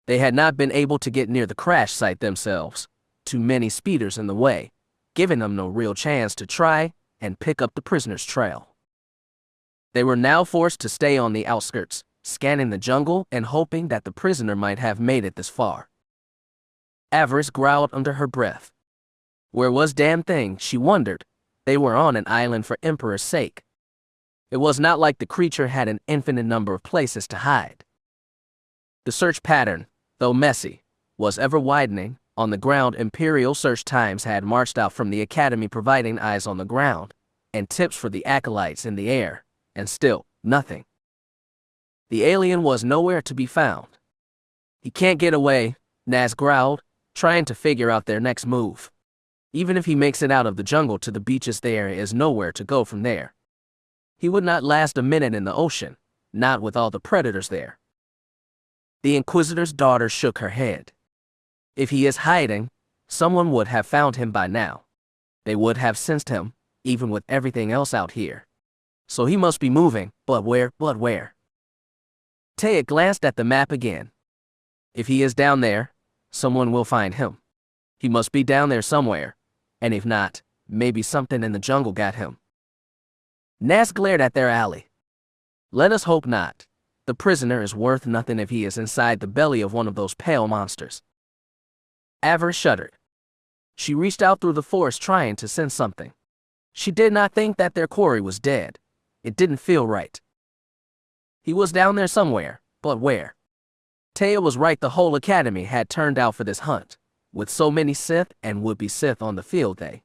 They had not been able to get near the crash site themselves, too many speeders in the way, giving them no real chance to try and pick up the prisoner's trail. They were now forced to stay on the outskirts, scanning the jungle and hoping that the prisoner might have made it this far. Avaryss growled under her breath. Where was damn thing, she wondered. They were on an island for Emperor's sake. It was not like the creature had an infinite number of places to hide. The search pattern, though messy, was ever widening. On the ground, Imperial search times had marched out from the academy providing eyes on the ground and tips for the acolytes in the air, and still, nothing. The alien was nowhere to be found. "He can't get away," Naz growled, trying to figure out their next move. "Even if he makes it out of the jungle to the beaches, there is nowhere to go from there. He would not last a minute in the ocean, not with all the predators there." The Inquisitor's daughter shook her head. "If he is hiding, someone would have found him by now. They would have sensed him, even with everything else out here. So he must be moving, but where? Taya glanced at the map again. "If he is down there, someone will find him. He must be down there somewhere, and if not, maybe something in the jungle got him." Naz glared at their ally. "Let us hope not. The prisoner is worth nothing if he is inside the belly of one of those pale monsters." Avaryss shuddered. She reached out through the forest trying to sense something. She did not think that their quarry was dead. It didn't feel right. He was down there somewhere, but where? Taya was right, the whole academy had turned out for this hunt, with so many Sith and would-be Sith on the field day.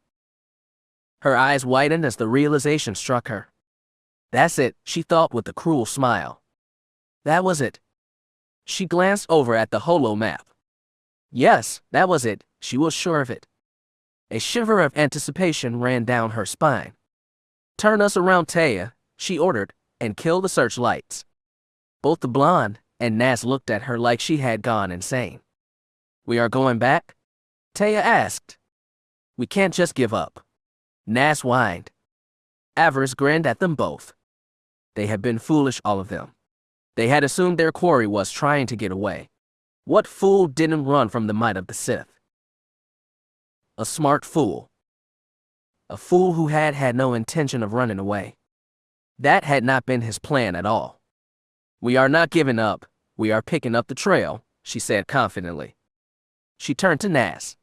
Her eyes widened as the realization struck her. "That's it," she thought with a cruel smile. That was it. She glanced over at the holo map. Yes, that was it, she was sure of it. A shiver of anticipation ran down her spine. "Turn us around, Taya," she ordered, "and kill the searchlights." Both the blonde and Naz looked at her like she had gone insane. "We are going back?" Taya asked. "We can't just give up." Naz whined. Avaryss grinned at them both. They had been foolish, all of them. They had assumed their quarry was trying to get away. What fool didn't run from the might of the Sith? A smart fool. A fool who had no intention of running away. That had not been his plan at all. "We are not giving up, we are picking up the trail," she said confidently. She turned to Naz.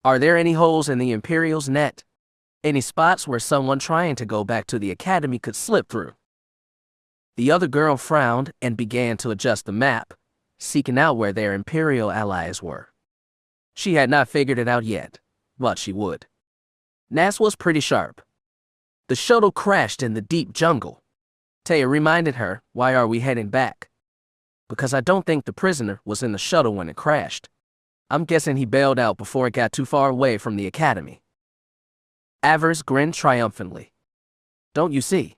"Are there any holes in the Imperial's net? Any spots where someone trying to go back to the academy could slip through?" The other girl frowned and began to adjust the map, seeking out where their Imperial allies were. She had not figured it out yet, but she would. Naz was pretty sharp. "The shuttle crashed in the deep jungle." Taya reminded her, "Why are we heading back?" "Because I don't think the prisoner was in the shuttle when it crashed. I'm guessing he bailed out before it got too far away from the academy." Avaryss grinned triumphantly. "Don't you see?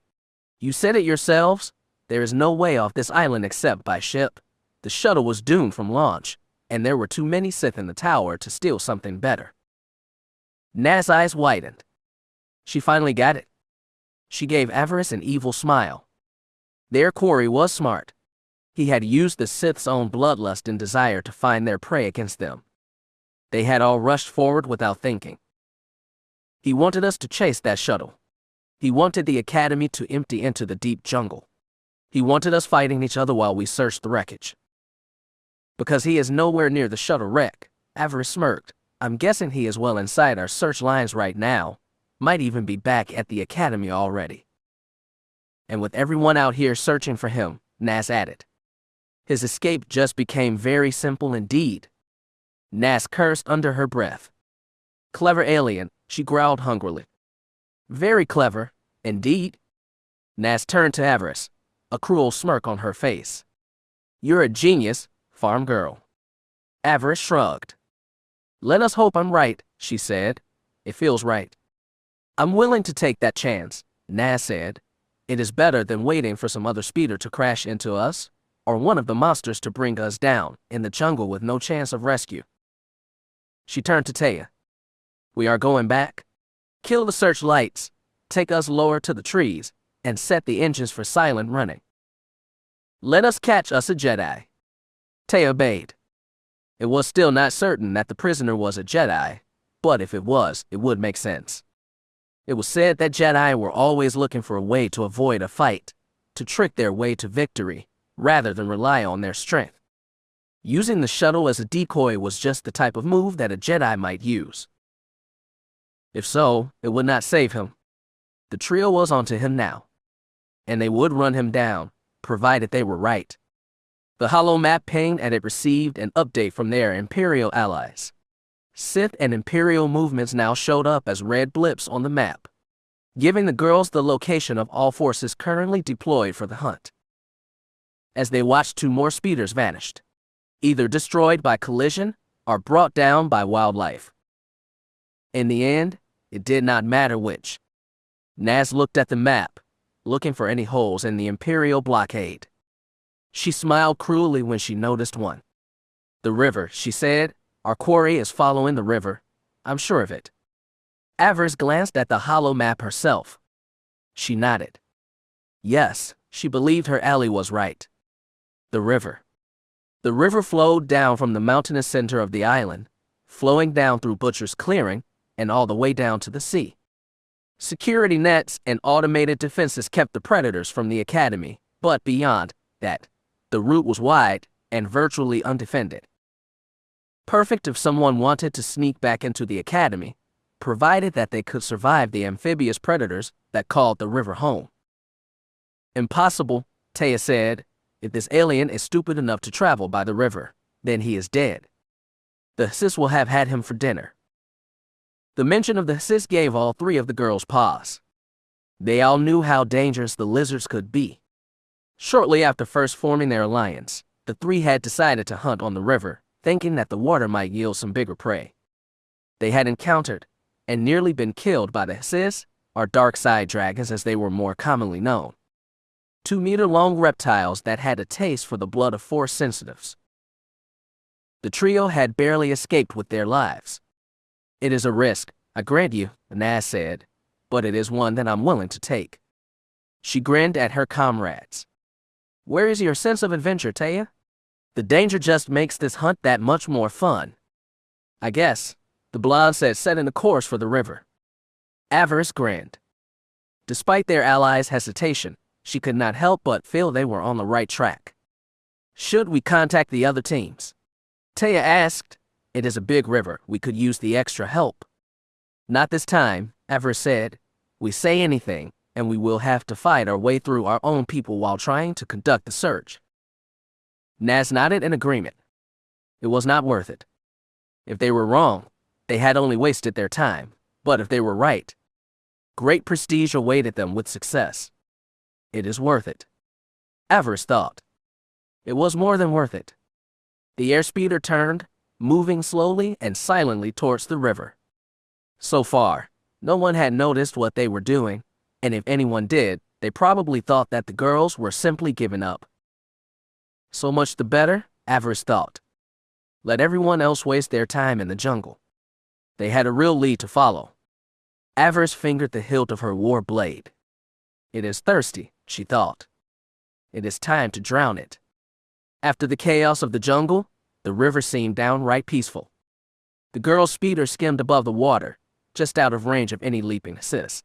You said it yourselves. There is no way off this island except by ship. The shuttle was doomed from launch, and there were too many Sith in the tower to steal something better." Naz's eyes widened. She finally got it. She gave Avaryss an evil smile. Their quarry was smart. He had used the Sith's own bloodlust and desire to find their prey against them. They had all rushed forward without thinking. He wanted us to chase that shuttle. He wanted the academy to empty into the deep jungle. He wanted us fighting each other while we searched the wreckage. Because he is nowhere near the shuttle wreck, Avaryss smirked. "I'm guessing he is well inside our search lines right now. Might even be back at the academy already. And with everyone out here searching for him," Naz added. "His escape just became very simple indeed." Naz cursed under her breath. "Clever alien," she growled hungrily. "Very clever, indeed. Naz turned to Avaryss, a cruel smirk on her face. You're a genius, farm girl. Avaryss shrugged. Let us hope I'm right, she said. It feels right. I'm willing to take that chance, Naz said. It is better than waiting for some other speeder to crash into us, or one of the monsters to bring us down in the jungle with no chance of rescue. She turned to Taya. We are going back. Kill the searchlights, take us lower to the trees, and set the engines for silent running. Let us catch us a Jedi. Taya obeyed. It was still not certain that the prisoner was a Jedi, but if it was, it would make sense. It was said that Jedi were always looking for a way to avoid a fight, to trick their way to victory, rather than rely on their strength. Using the shuttle as a decoy was just the type of move that a Jedi might use. If so, it would not save him. The trio was onto him now, and they would run him down, provided they were right. The holo map pinged and it received an update from their Imperial allies. Sith and Imperial movements now showed up as red blips on the map, giving the girls the location of all forces currently deployed for the hunt. As they watched, 2 more speeders vanished, either destroyed by collision or brought down by wildlife. In the end, it did not matter which. Naz looked at the map, looking for any holes in the Imperial blockade. She smiled cruelly when she noticed one. The river, she said. Our quarry is following the river. I'm sure of it. Avaryss glanced at the holo map herself. She nodded. Yes, she believed her ally was right. The river. The river flowed down from the mountainous center of the island, flowing down through Butcher's clearing and all the way down to the sea. Security nets and automated defenses kept the predators from the academy, but beyond that, the route was wide and virtually undefended. Perfect if someone wanted to sneak back into the academy, provided that they could survive the amphibious predators that called the river home. Impossible, Taya said. If this alien is stupid enough to travel by the river, then he is dead. The Sith will have had him for dinner. The mention of the Sith gave all 3 of the girls pause. They all knew how dangerous the lizards could be. Shortly after first forming their alliance, the 3 had decided to hunt on the river, thinking that the water might yield some bigger prey. They had encountered and nearly been killed by the Sith, or dark side dragons as they were more commonly known. 2-meter-long reptiles that had a taste for the blood of Force sensitives. The trio had barely escaped with their lives. It is a risk, I grant you, Naz said, but it is one that I'm willing to take. She grinned at her comrades. Where is your sense of adventure, Taya? The danger just makes this hunt that much more fun. I guess, the blonde said, setting the course for the river. Avaryss grinned. Despite their allies' hesitation, she could not help but feel they were on the right track. Should we contact the other teams? Taya asked. It is a big river, we could use the extra help. Not this time, Avaryss said. We say anything, and we will have to fight our way through our own people while trying to conduct the search. Naz nodded in agreement. It was not worth it. If they were wrong, they had only wasted their time, but if they were right, great prestige awaited them with success. It is worth it. Avaryss thought. It was more than worth it. The airspeeder turned, moving slowly and silently towards the river. So far, no one had noticed what they were doing, and if anyone did, they probably thought that the girls were simply giving up. So much the better, Avaryss thought. Let everyone else waste their time in the jungle. They had a real lead to follow. Avaryss fingered the hilt of her war blade. It is thirsty, she thought. It is time to drown it. After the chaos of the jungle, the river seemed downright peaceful. The girl's speeder skimmed above the water, just out of range of any leaping Sith.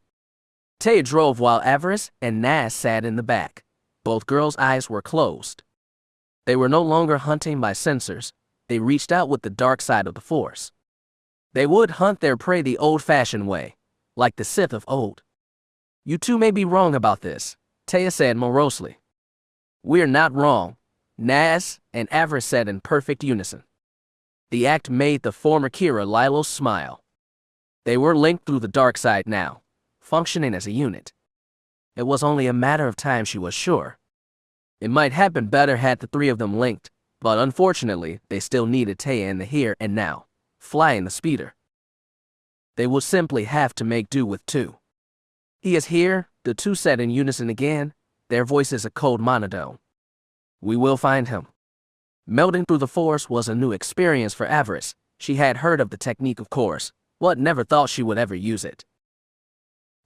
Taya drove while Avaryss and Naz sat in the back. Both girls' eyes were closed. They were no longer hunting by sensors. They reached out with the dark side of the Force. They would hunt their prey the old-fashioned way, like the Sith of old. You two may be wrong about this, Taya said morosely. We're not wrong, Naz and Avaryss said in perfect unison. The act made the former Keera Lylos smile. They were linked through the dark side now, functioning as a unit. It was only a matter of time, she was sure. It might have been better had the three of them linked, but unfortunately, they still needed Taya in the here and now, flying the speeder. They would simply have to make do with two. He is here, the two said in unison again, their voices a cold monotone. We will find him. Melding through the Force was a new experience for Avaryss. She had heard of the technique, of course, but never thought she would ever use it.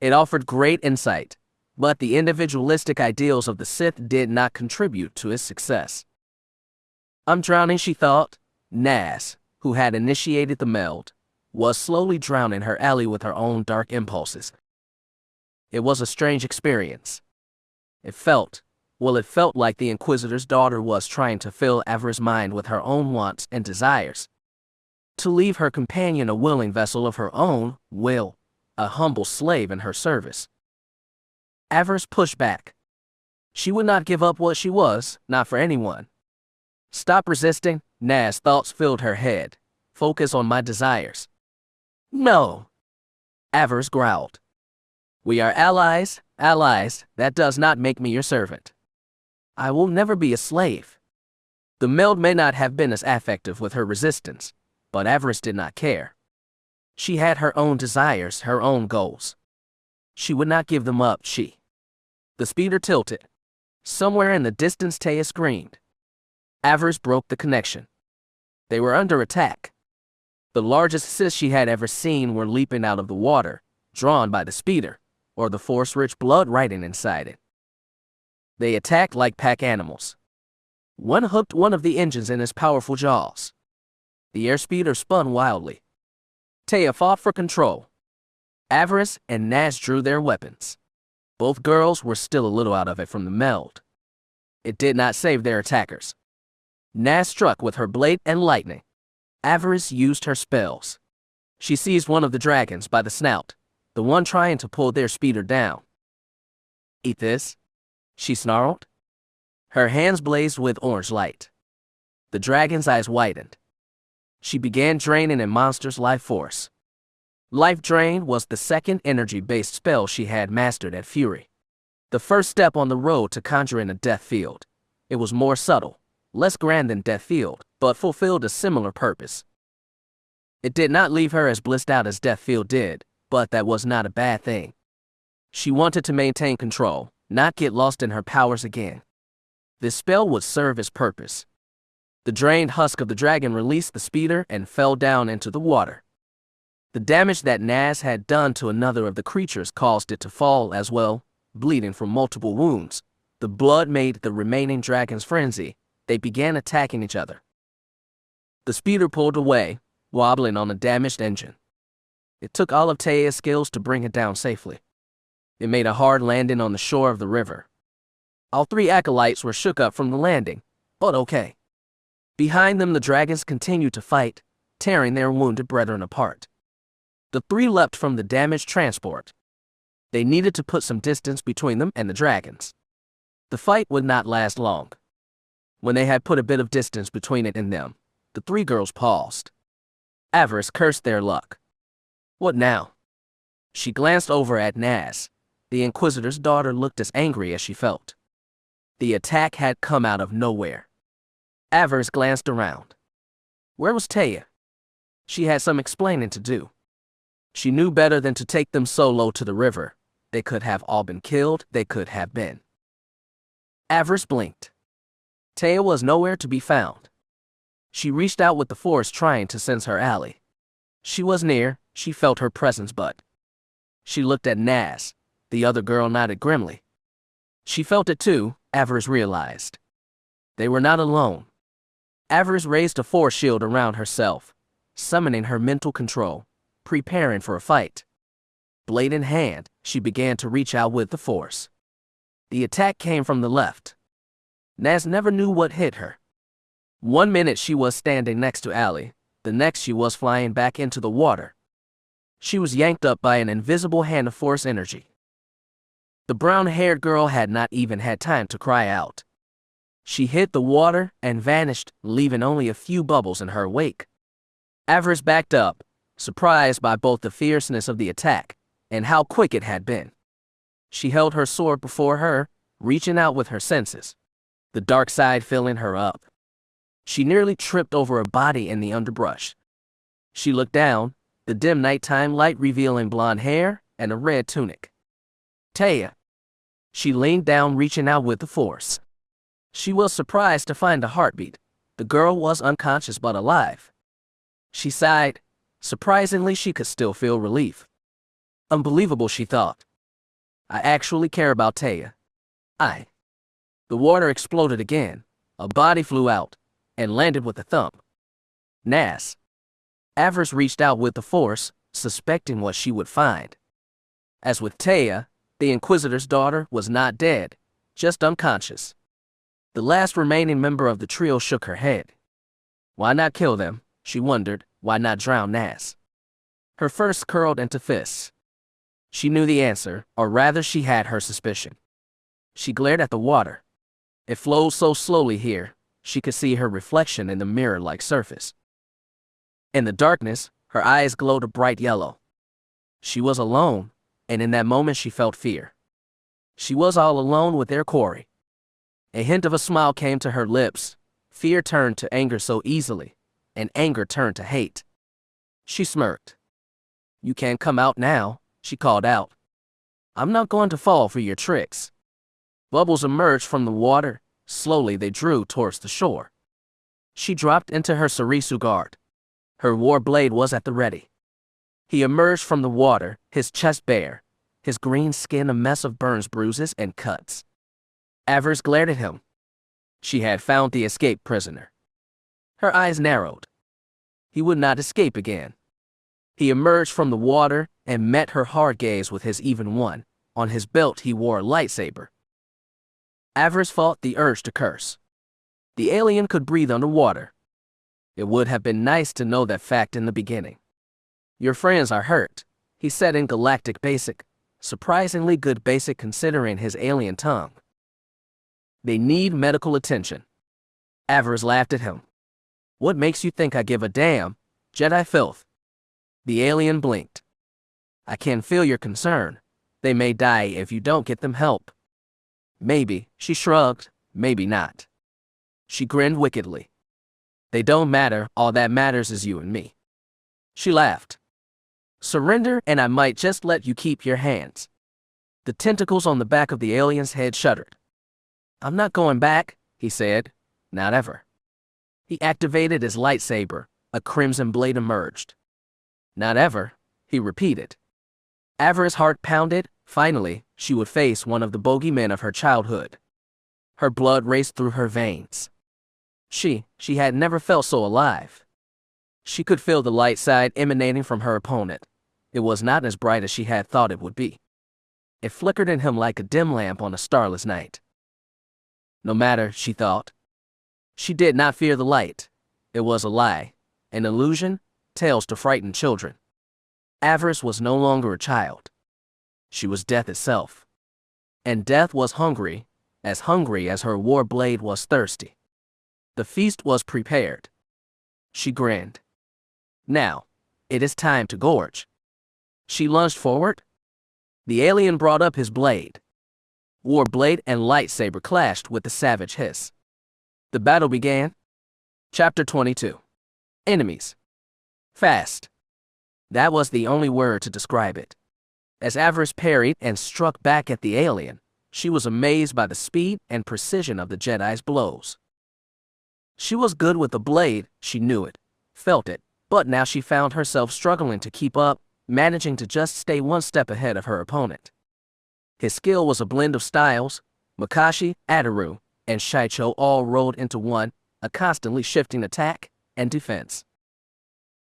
It offered great insight, but the individualistic ideals of the Sith did not contribute to its success. I'm drowning, she thought. Naz, who had initiated the meld, was slowly drowning her ally with her own dark impulses. It was a strange experience. It felt like the Inquisitor's daughter was trying to fill Avaryss' mind with her own wants and desires. To leave her companion a willing vessel of her own will, a humble slave in her service. Avaryss pushed back. She would not give up what she was, not for anyone. Stop resisting, Naz's thoughts filled her head. Focus on my desires. No, Avaryss growled. We are allies, that does not make me your servant. I will never be a slave. The meld may not have been as effective with her resistance, but Avaryss did not care. She had her own desires, her own goals. She would not give them up, The speeder tilted. Somewhere in the distance Taya screamed. Avaryss broke the connection. They were under attack. The largest Sith she had ever seen were leaping out of the water, drawn by the speeder, or the Force-rich blood riding inside it. They attacked like pack animals. One hooked one of the engines in his powerful jaws. The airspeeder spun wildly. Taya fought for control. Avaryss and Naz drew their weapons. Both girls were still a little out of it from the meld. It did not save their attackers. Naz struck with her blade and lightning. Avaryss used her spells. She seized one of the dragons by the snout, the one trying to pull their speeder down. Eat this, she snarled. Her hands blazed with orange light. The dragon's eyes widened. She began draining a monster's life force. Life Drain was the second energy-based spell she had mastered at Fury. The first step on the road to conjuring a death field. It was more subtle, less grand than Death Field, but fulfilled a similar purpose. It did not leave her as blissed out as Death Field did, but that was not a bad thing. She wanted to maintain control, not get lost in her powers again. This spell would serve its purpose. The drained husk of the dragon released the speeder and fell down into the water. The damage that Naz had done to another of the creatures caused it to fall as well, bleeding from multiple wounds. The blood made the remaining dragons frenzy. They began attacking each other. The speeder pulled away, wobbling on a damaged engine. It took all of Taya's skills to bring it down safely. It made a hard landing on the shore of the river. All three acolytes were shook up from the landing, but okay. Behind them the dragons continued to fight, tearing their wounded brethren apart. The three leapt from the damaged transport. They needed to put some distance between them and the dragons. The fight would not last long. When they had put a bit of distance between it and them, the three girls paused. Avaryss cursed their luck. What now? She glanced over at Naz. The Inquisitor's daughter looked as angry as she felt. The attack had come out of nowhere. Avaryss glanced around. Where was Taya? She had some explaining to do. She knew better than to take them so low to the river. They could have all been killed, they could have been. Avaryss blinked. Taya was nowhere to be found. She reached out with the Force trying to sense her ally. She was near, she felt her presence but. She looked at Naz. The other girl nodded grimly. She felt it too, Avaryss realized. They were not alone. Avaryss raised a Force shield around herself, summoning her mental control, preparing for a fight. Blade in hand, she began to reach out with the Force. The attack came from the left. Naz never knew what hit her. 1 minute she was standing next to Allie, the next she was flying back into the water. She was yanked up by an invisible hand of Force energy. The brown-haired girl had not even had time to cry out. She hit the water and vanished, leaving only a few bubbles in her wake. Avaryss backed up, surprised by both the fierceness of the attack and how quick it had been. She held her sword before her, reaching out with her senses, the dark side filling her up. She nearly tripped over a body in the underbrush. She looked down, the dim nighttime light revealing blonde hair and a red tunic. Taya. She leaned down, reaching out with the force. She was surprised to find a heartbeat. The girl was unconscious but alive. She sighed. Surprisingly, she could still feel relief. Unbelievable, she thought. I actually care about Taya. The water exploded again. A body flew out and landed with a thump. Nas. Avaryss reached out with the force, suspecting what she would find. As with Taya, the Inquisitor's daughter was not dead, just unconscious. The last remaining member of the trio shook her head. Why not kill them? She wondered. Why not drown Nas? Her fist curled into fists. She knew the answer, or rather she had her suspicion. She glared at the water. It flowed so slowly here, she could see her reflection in the mirror-like surface. In the darkness, her eyes glowed a bright yellow. She was alone, and in that moment she felt fear. She was all alone with their quarry. A hint of a smile came to her lips. Fear turned to anger so easily, and anger turned to hate. She smirked. You can't come out now, she called out. I'm not going to fall for your tricks. Bubbles emerged from the water. Slowly they drew towards the shore. She dropped into her Sarisu guard. Her war blade was at the ready. He emerged from the water, his chest bare, his green skin a mess of burns, bruises, and cuts. Avaryss glared at him. She had found the escaped prisoner. Her eyes narrowed. He would not escape again. He emerged from the water and met her hard gaze with his even one. On his belt he wore a lightsaber. Avaryss fought the urge to curse. The alien could breathe underwater. It would have been nice to know that fact in the beginning. Your friends are hurt, he said in galactic basic, surprisingly good basic considering his alien tongue. They need medical attention. Avaryss laughed at him. What makes you think I give a damn, Jedi filth? The alien blinked. I can feel your concern. They may die if you don't get them help. Maybe, she shrugged, maybe not. She grinned wickedly. They don't matter, all that matters is you and me. She laughed. Surrender and I might just let you keep your hands. The tentacles on the back of the alien's head shuddered. I'm not going back, he said. Not ever. He activated his lightsaber. A crimson blade emerged. Not ever, he repeated. Avaryss' heart pounded. Finally, she would face one of the bogeymen of her childhood. Her blood raced through her veins. She had never felt so alive. She could feel the light side emanating from her opponent. It was not as bright as she had thought it would be. It flickered in him like a dim lamp on a starless night. No matter, she thought. She did not fear the light. It was a lie, an illusion, tales to frighten children. Avaryss was no longer a child. She was death itself. And death was hungry as her war blade was thirsty. The feast was prepared. She grinned. Now, it is time to gorge. She lunged forward. The alien brought up his blade. War blade and lightsaber clashed with a savage hiss. The battle began. Chapter 22. Enemies. Fast. That was the only word to describe it. As Avaryss parried and struck back at the alien, she was amazed by the speed and precision of the Jedi's blows. She was good with the blade, she knew it, felt it, but now she found herself struggling to keep up, managing to just stay one step ahead of her opponent. His skill was a blend of styles, Makashi, Adaru, and Shicho all rolled into one, a constantly shifting attack and defense.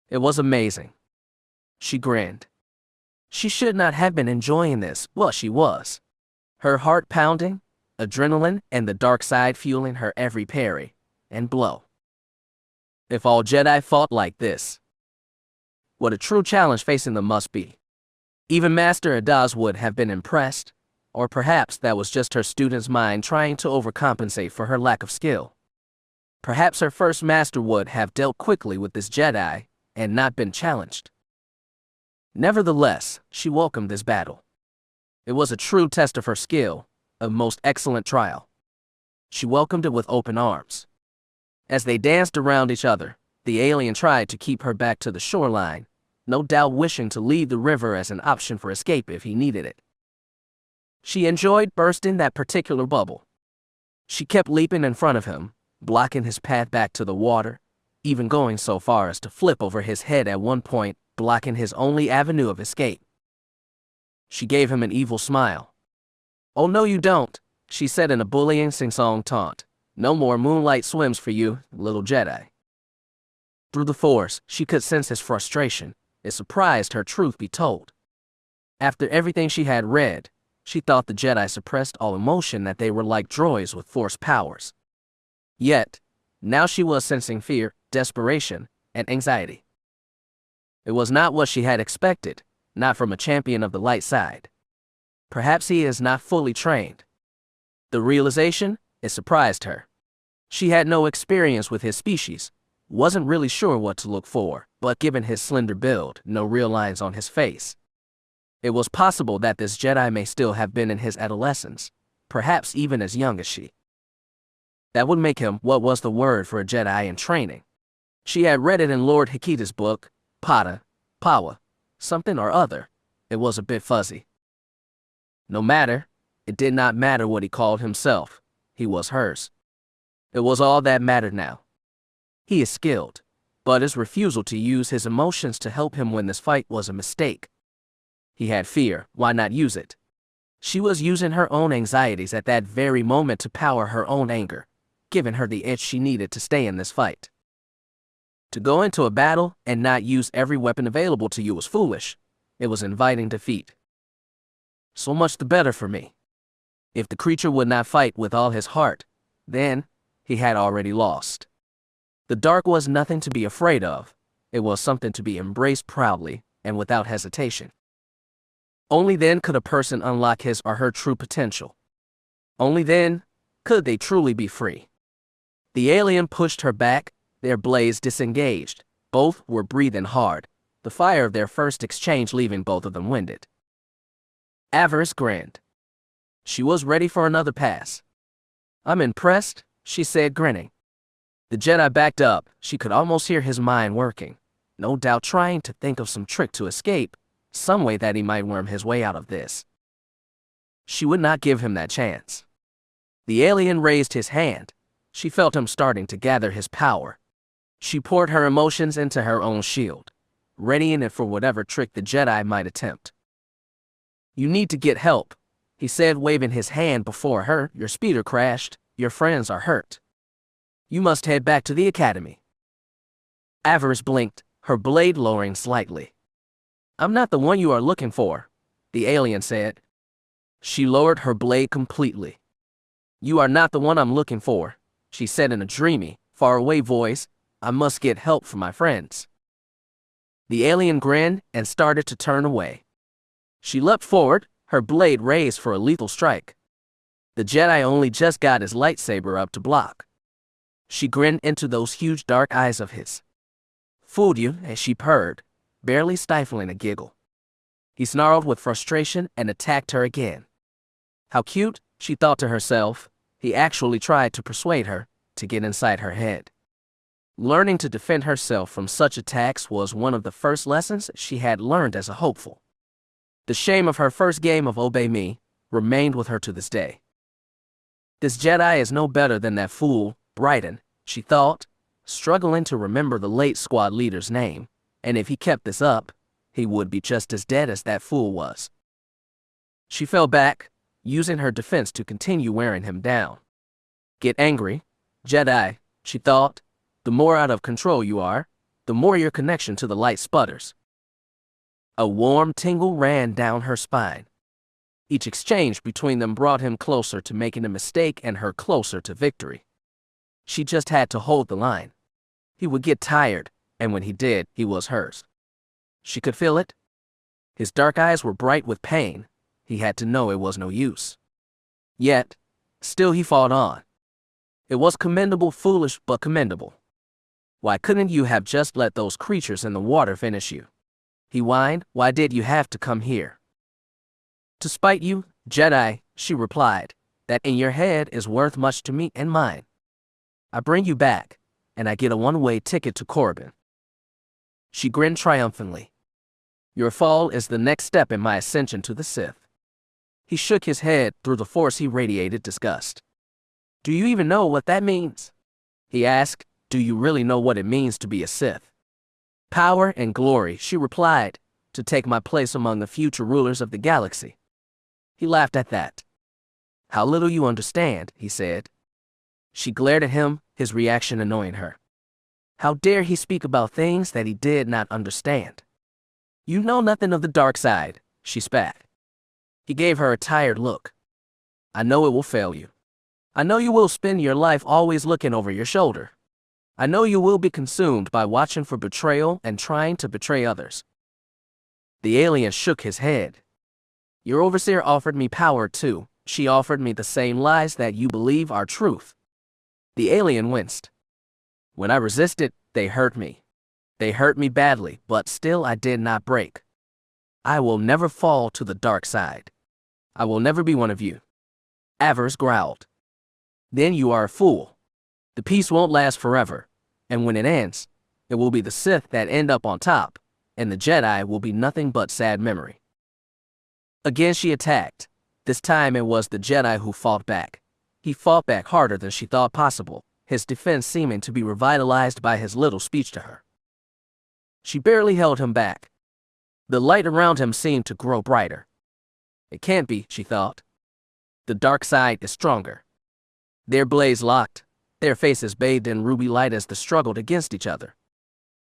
It was amazing. She grinned. She should not have been enjoying this, well she was. Her heart pounding, adrenaline and the dark side fueling her every parry and blow. If all Jedi fought like this, what a true challenge facing them must be. Even Master Adaz would have been impressed, or perhaps that was just her student's mind trying to overcompensate for her lack of skill. Perhaps her first master would have dealt quickly with this Jedi and not been challenged. Nevertheless, she welcomed this battle. It was a true test of her skill, a most excellent trial. She welcomed it with open arms. As they danced around each other, the alien tried to keep her back to the shoreline, no doubt wishing to leave the river as an option for escape if he needed it. She enjoyed bursting that particular bubble. She kept leaping in front of him, blocking his path back to the water, even going so far as to flip over his head at one point, blocking his only avenue of escape. She gave him an evil smile. "Oh no you don't," she said in a bullying sing-song taunt. "No more moonlight swims for you, little Jedi." Through the Force, she could sense his frustration. It surprised her, truth be told. After everything she had read, she thought the Jedi suppressed all emotion, that they were like droids with Force powers. Yet, now she was sensing fear, desperation, and anxiety. It was not what she had expected, not from a champion of the light side. Perhaps he is not fully trained. The realization, it surprised her. She had no experience with his species, wasn't really sure what to look for, but given his slender build, no real lines on his face. It was possible that this Jedi may still have been in his adolescence, perhaps even as young as she. That would make him what was the word for a Jedi in training. She had read it in Lord Hikita's book, Pada, Pawa, something or other. It was a bit fuzzy. No matter, it did not matter what he called himself. He was hers. It was all that mattered now. He is skilled, but his refusal to use his emotions to help him win this fight was a mistake. He had fear, why not use it? She was using her own anxieties at that very moment to power her own anger, giving her the edge she needed to stay in this fight. To go into a battle and not use every weapon available to you was foolish. It was inviting defeat. So much the better for me. If the creature would not fight with all his heart, then he had already lost. The dark was nothing to be afraid of. It was something to be embraced proudly and without hesitation. Only then could a person unlock his or her true potential. Only then could they truly be free. The alien pushed her back, their blades disengaged. Both were breathing hard, the fire of their first exchange leaving both of them winded. Avaryss grinned. She was ready for another pass. "I'm impressed," she said, grinning. The Jedi backed up. She could almost hear his mind working, no doubt trying to think of some trick to escape, some way that he might worm his way out of this. She would not give him that chance. The alien raised his hand. She felt him starting to gather his power. She poured her emotions into her own shield, readying it for whatever trick the Jedi might attempt. "You need to get help," he said, waving his hand before her. "Your speeder crashed. Your friends are hurt. You must head back to the academy." Avaryss blinked, her blade lowering slightly. "I'm not the one you are looking for," the alien said. She lowered her blade completely. "You are not the one I'm looking for," she said in a dreamy, faraway voice. "I must get help for my friends." The alien grinned and started to turn away. She leapt forward, her blade raised for a lethal strike. The Jedi only just got his lightsaber up to block. She grinned into those huge dark eyes of his. "Fooled you," as she purred, barely stifling a giggle. He snarled with frustration and attacked her again. How cute, she thought to herself. He actually tried to persuade her to get inside her head. Learning to defend herself from such attacks was one of the first lessons she had learned as a hopeful. The shame of her first game of Obey Me remained with her to this day. This Jedi is no better than that fool, Brighton, she thought, struggling to remember the late squad leader's name, and if he kept this up, he would be just as dead as that fool was. She fell back, using her defense to continue wearing him down. Get angry, Jedi, she thought. The more out of control you are, the more your connection to the light sputters. A warm tingle ran down her spine. Each exchange between them brought him closer to making a mistake and her closer to victory. She just had to hold the line. He would get tired, and when he did, he was hers. She could feel it. His dark eyes were bright with pain. He had to know it was no use. Yet, still he fought on. It was commendable, foolish, but commendable. Why couldn't you have just let those creatures in the water finish you? He whined. Why did you have to come here? To spite you, Jedi, she replied, that in your head is worth much to me and mine. I bring you back, and I get a one-way ticket to Corbin. She grinned triumphantly. Your fall is the next step in my ascension to the Sith. He shook his head. Through the Force he radiated disgust. Do you even know what that means? He asked. Do you really know what it means to be a Sith? Power and glory, she replied, to take my place among the future rulers of the galaxy. He laughed at that. How little you understand, he said. She glared at him, his reaction annoying her. How dare he speak about things that he did not understand? You know nothing of the dark side, she spat. He gave her a tired look. I know it will fail you. I know you will spend your life always looking over your shoulder. I know you will be consumed by watching for betrayal and trying to betray others. The alien shook his head. Your overseer offered me power too. She offered me the same lies that you believe are truth. The alien winced. When I resisted, they hurt me. They hurt me badly, but still I did not break. I will never fall to the dark side. I will never be one of you. Avaryss growled. Then you are a fool. The peace won't last forever, and when it ends, it will be the Sith that end up on top, and the Jedi will be nothing but sad memory. Again she attacked. This time it was the Jedi who fought back. He fought back harder than she thought possible, his defense seeming to be revitalized by his little speech to her. She barely held him back. The light around him seemed to grow brighter. It can't be, she thought. The dark side is stronger. Their blades locked, their faces bathed in ruby light as they struggled against each other.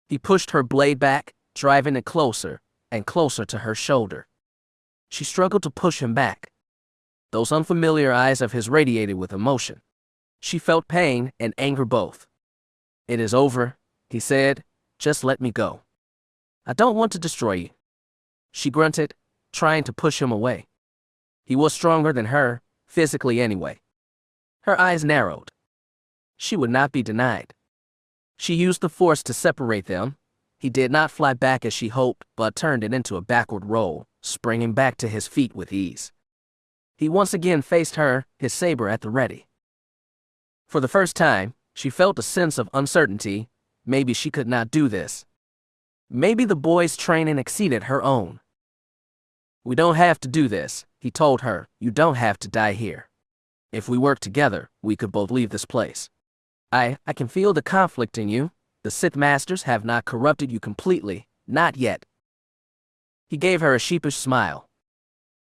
He pushed her blade back, driving it closer and closer to her shoulder. She struggled to push him back. Those unfamiliar eyes of his radiated with emotion. She felt pain and anger both. It is over, he said. Just let me go. I don't want to destroy you. She grunted, trying to push him away. He was stronger than her, physically anyway. Her eyes narrowed. She would not be denied. She used the Force to separate them. He did not fly back as she hoped, but turned it into a backward roll, springing back to his feet with ease. He once again faced her, his saber at the ready. For the first time, she felt a sense of uncertainty. Maybe she could not do this. Maybe the boy's training exceeded her own. We don't have to do this, he told her. You don't have to die here. If we work together, we could both leave this place. I can feel the conflict in you. The Sith Masters have not corrupted you completely, not yet. He gave her a sheepish smile.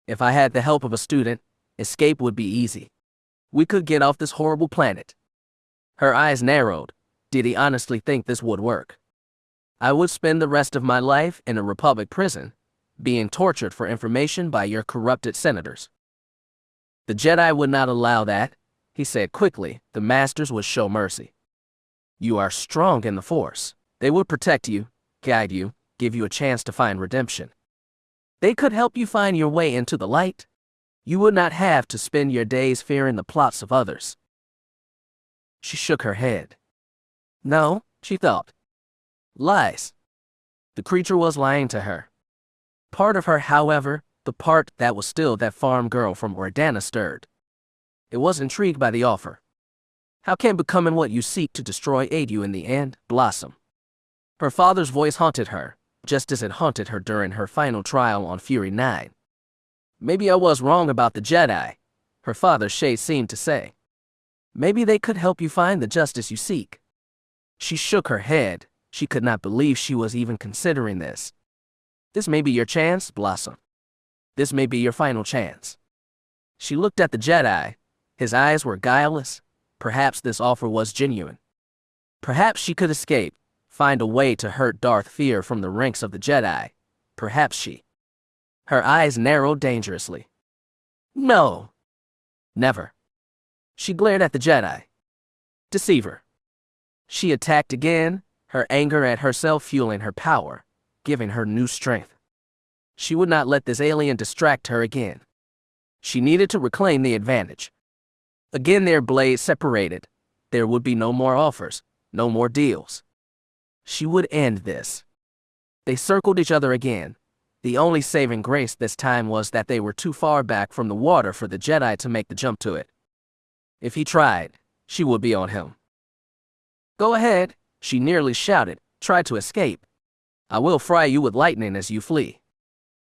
If I had the help of a student, escape would be easy. We could get off this horrible planet. Her eyes narrowed. Did he honestly think this would work? I would spend the rest of my life in a Republic prison, being tortured for information by your corrupted senators. The Jedi would not allow that, he said quickly. The Masters would show mercy. You are strong in the Force. They would protect you, guide you, give you a chance to find redemption. They could help you find your way into the light. You would not have to spend your days fearing the plots of others. She shook her head. No, she thought. Lies. The creature was lying to her. Part of her, however, the part that was still that farm girl from Oridanna stirred. It was intrigued by the offer. How can becoming what you seek to destroy aid you in the end, blossom? Her father's voice haunted her, just as it haunted her during her final trial on Fury 9. Maybe I was wrong about the Jedi, her father's shade seemed to say. Maybe they could help you find the justice you seek. She shook her head. She could not believe she was even considering this. This may be your chance, Blossom. This may be your final chance. She looked at the Jedi. His eyes were guileless. Perhaps this offer was genuine. Perhaps she could escape, find a way to hurt Darth Fear from the ranks of the Jedi. Perhaps she. Her eyes narrowed dangerously. No. Never. She glared at the Jedi. Deceiver. She attacked again, her anger at herself fueling her power, giving her new strength. She would not let this alien distract her again. She needed to reclaim the advantage. Again their blades separated. There would be no more offers, no more deals. She would end this. They circled each other again, The only saving grace this time was that they were too far back from the water for the Jedi to make the jump to it. If he tried, she would be on him. "Go ahead," she nearly shouted. "Try to escape. I will fry you with lightning as you flee."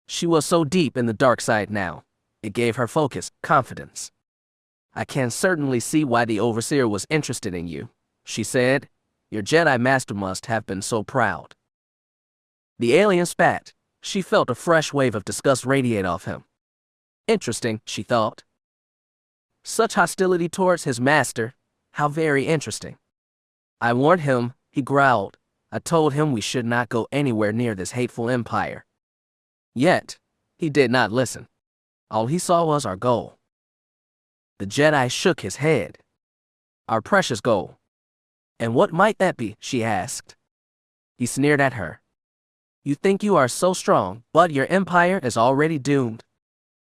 She was so deep in the dark side now. It gave her focus, confidence. "I can certainly see why the Overseer was interested in you," she said. "Your Jedi Master must have been so proud." The alien spat. She felt a fresh wave of disgust radiate off him. Interesting, she thought. Such hostility towards his master. How very interesting. "I warned him," he growled. "I told him we should not go anywhere near this hateful empire." Yet, he did not listen. All he saw was our goal. The Jedi shook his head. "Our precious goal." "And what might that be?" she asked. He sneered at her. "You think you are so strong, but your empire is already doomed.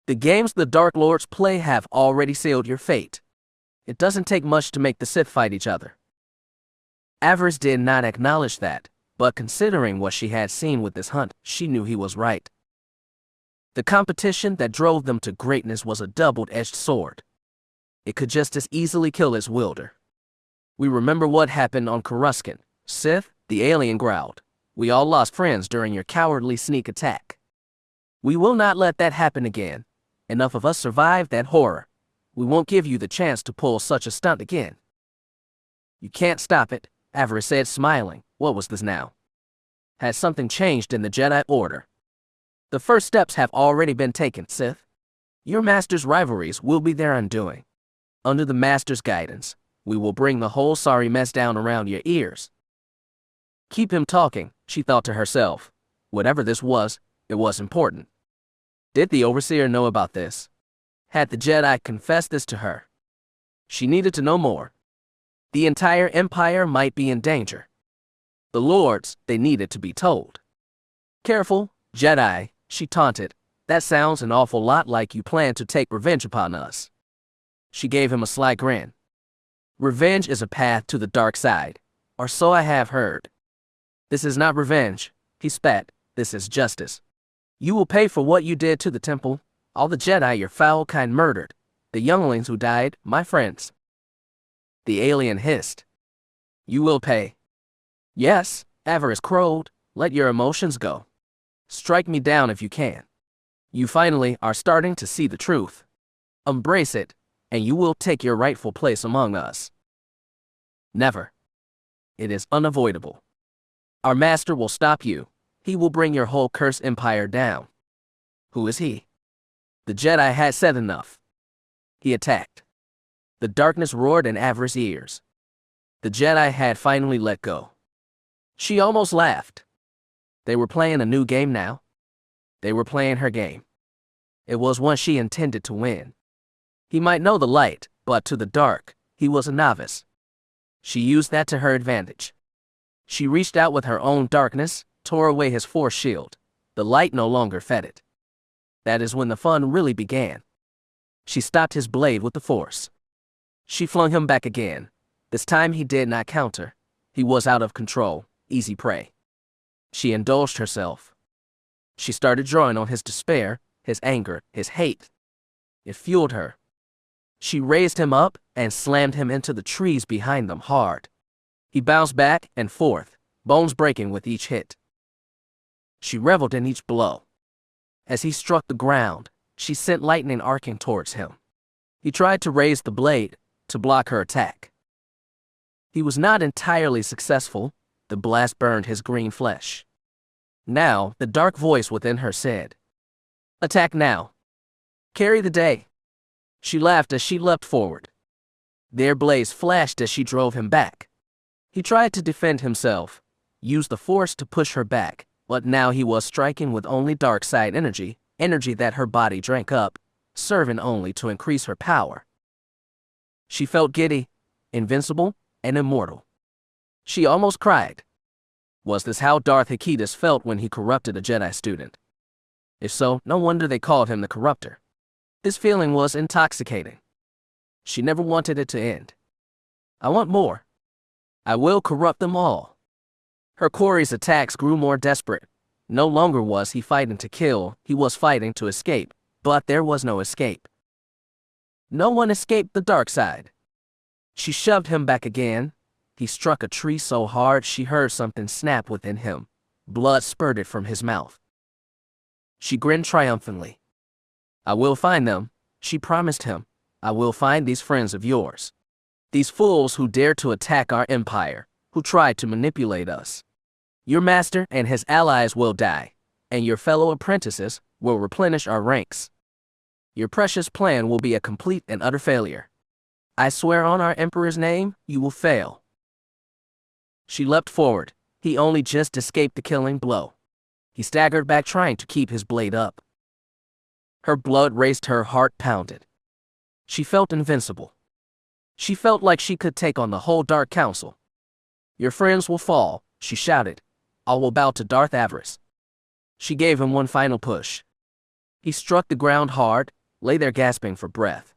The games the Dark Lords play have already sealed your fate. It doesn't take much to make the Sith fight each other." Avaryss did not acknowledge that, but considering what she had seen with this hunt, she knew he was right. The competition that drove them to greatness was a double-edged sword. It could just as easily kill its wielder. "We remember what happened on Coruscant, Sith," the alien growled. "We all lost friends during your cowardly sneak attack. We will not let that happen again. Enough of us survived that horror. We won't give you the chance to pull such a stunt again." "You can't stop it," Avaryss said, smiling. What was this now? Had something changed in the Jedi Order? "The first steps have already been taken, Sith. Your master's rivalries will be their undoing. Under the master's guidance, we will bring the whole sorry mess down around your ears." Keep him talking, she thought to herself. Whatever this was, it was important. Did the Overseer know about this? Had the Jedi confessed this to her? She needed to know more. The entire Empire might be in danger. The Lords, they needed to be told. "Careful, Jedi," she taunted. "That sounds an awful lot like you plan to take revenge upon us." She gave him a sly grin. "Revenge is a path to the dark side, or so I have heard." "This is not revenge," he spat. "This is justice. You will pay for what you did to the temple, all the Jedi your foul kind murdered, the younglings who died, my friends." The alien hissed. "You will pay." "Yes," Avaryss crowed. "Let your emotions go. Strike me down if you can. You finally are starting to see the truth. Embrace it, and you will take your rightful place among us." "Never. It is unavoidable. Our master will stop you. He will bring your whole cursed empire down." "Who is he?" The Jedi had said enough. He attacked. The darkness roared in Avaryss' ears. The Jedi had finally let go. She almost laughed. They were playing a new game now. They were playing her game. It was one she intended to win. He might know the light, but to the dark, he was a novice. She used that to her advantage. She reached out with her own darkness, tore away his force shield. The light no longer fed it. That is when the fun really began. She stopped his blade with the force. She flung him back again. This time he did not counter. He was out of control, easy prey. She indulged herself. She started drawing on his despair, his anger, his hate. It fueled her. She raised him up and slammed him into the trees behind them hard. He bounced back and forth, bones breaking with each hit. She reveled in each blow. As he struck the ground, she sent lightning arcing towards him. He tried to raise the blade to block her attack. He was not entirely successful. The blast burned his green flesh. Now, the dark voice within her said, "Attack now. Carry the day." She laughed as she leapt forward. Their blades flashed as she drove him back. He tried to defend himself, used the force to push her back, but now he was striking with only dark side energy, energy that her body drank up, serving only to increase her power. She felt giddy, invincible, and immortal. She almost cried. Was this how Darth Fear felt when he corrupted a Jedi student? If so, no wonder they called him the Corruptor. This feeling was intoxicating. She never wanted it to end. "I want more. I will corrupt them all." Her quarry's attacks grew more desperate. No longer was he fighting to kill, he was fighting to escape, but there was no escape. No one escaped the dark side. She shoved him back again. He struck a tree so hard she heard something snap within him. Blood spurted from his mouth. She grinned triumphantly. I will find them, she promised him. I will find these friends of yours. These fools who dared to attack our empire, who tried to manipulate us. Your master and his allies will die, and your fellow apprentices will replenish our ranks. Your precious plan will be a complete and utter failure. I swear on our emperor's name, you will fail. She leapt forward. He only just escaped the killing blow. He staggered back trying to keep his blade up. Her blood raced, her heart pounded. She felt invincible. She felt like she could take on the whole Dark Council. Your friends will fall, she shouted. All will bow to Darth Daverus. She gave him one final push. He struck the ground hard, lay there gasping for breath.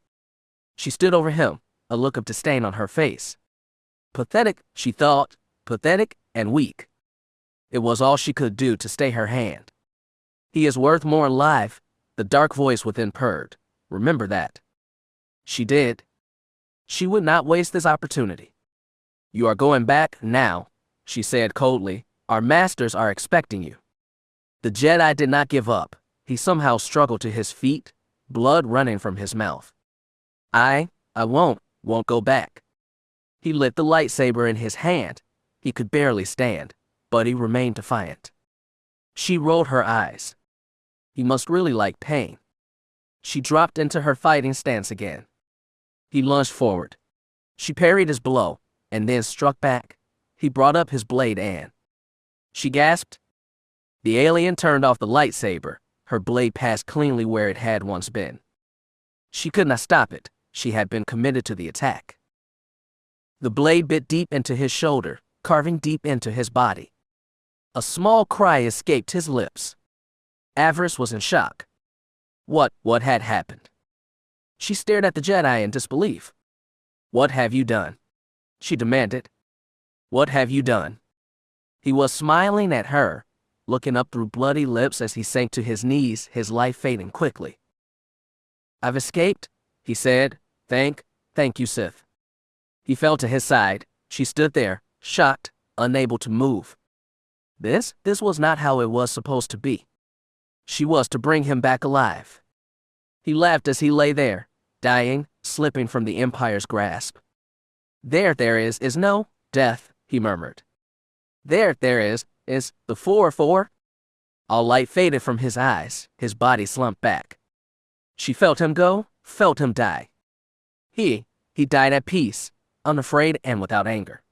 She stood over him, a look of disdain on her face. Pathetic, she thought, pathetic and weak. It was all she could do to stay her hand. He is worth more alive, the dark voice within purred. Remember that. She did. She would not waste this opportunity. You are going back now, she said coldly. Our masters are expecting you. The Jedi did not give up. He somehow struggled to his feet, blood running from his mouth. I won't go back. He lit the lightsaber in his hand. He could barely stand, but he remained defiant. She rolled her eyes. He must really like pain. She dropped into her fighting stance again. He lunged forward. She parried his blow, and then struck back. He brought up his blade and... She gasped. The alien turned off the lightsaber. Her blade passed cleanly where it had once been. She could not stop it. She had been committed to the attack. The blade bit deep into his shoulder, carving deep into his body. A small cry escaped his lips. Avaryss was in shock. What had happened? She stared at the Jedi in disbelief. What have you done? She demanded. What have you done? He was smiling at her, looking up through bloody lips as he sank to his knees, his life fading quickly. I've escaped, he said. Thank you, Sith. He fell to his side. She stood there, shocked, unable to move. This was not how it was supposed to be. She was to bring him back alive. He laughed as he lay there, dying, slipping from the Empire's grasp. There is no death, he murmured. There is the 4-4. All light faded from his eyes, his body slumped back. She felt him go, felt him die. He died at peace, unafraid and without anger.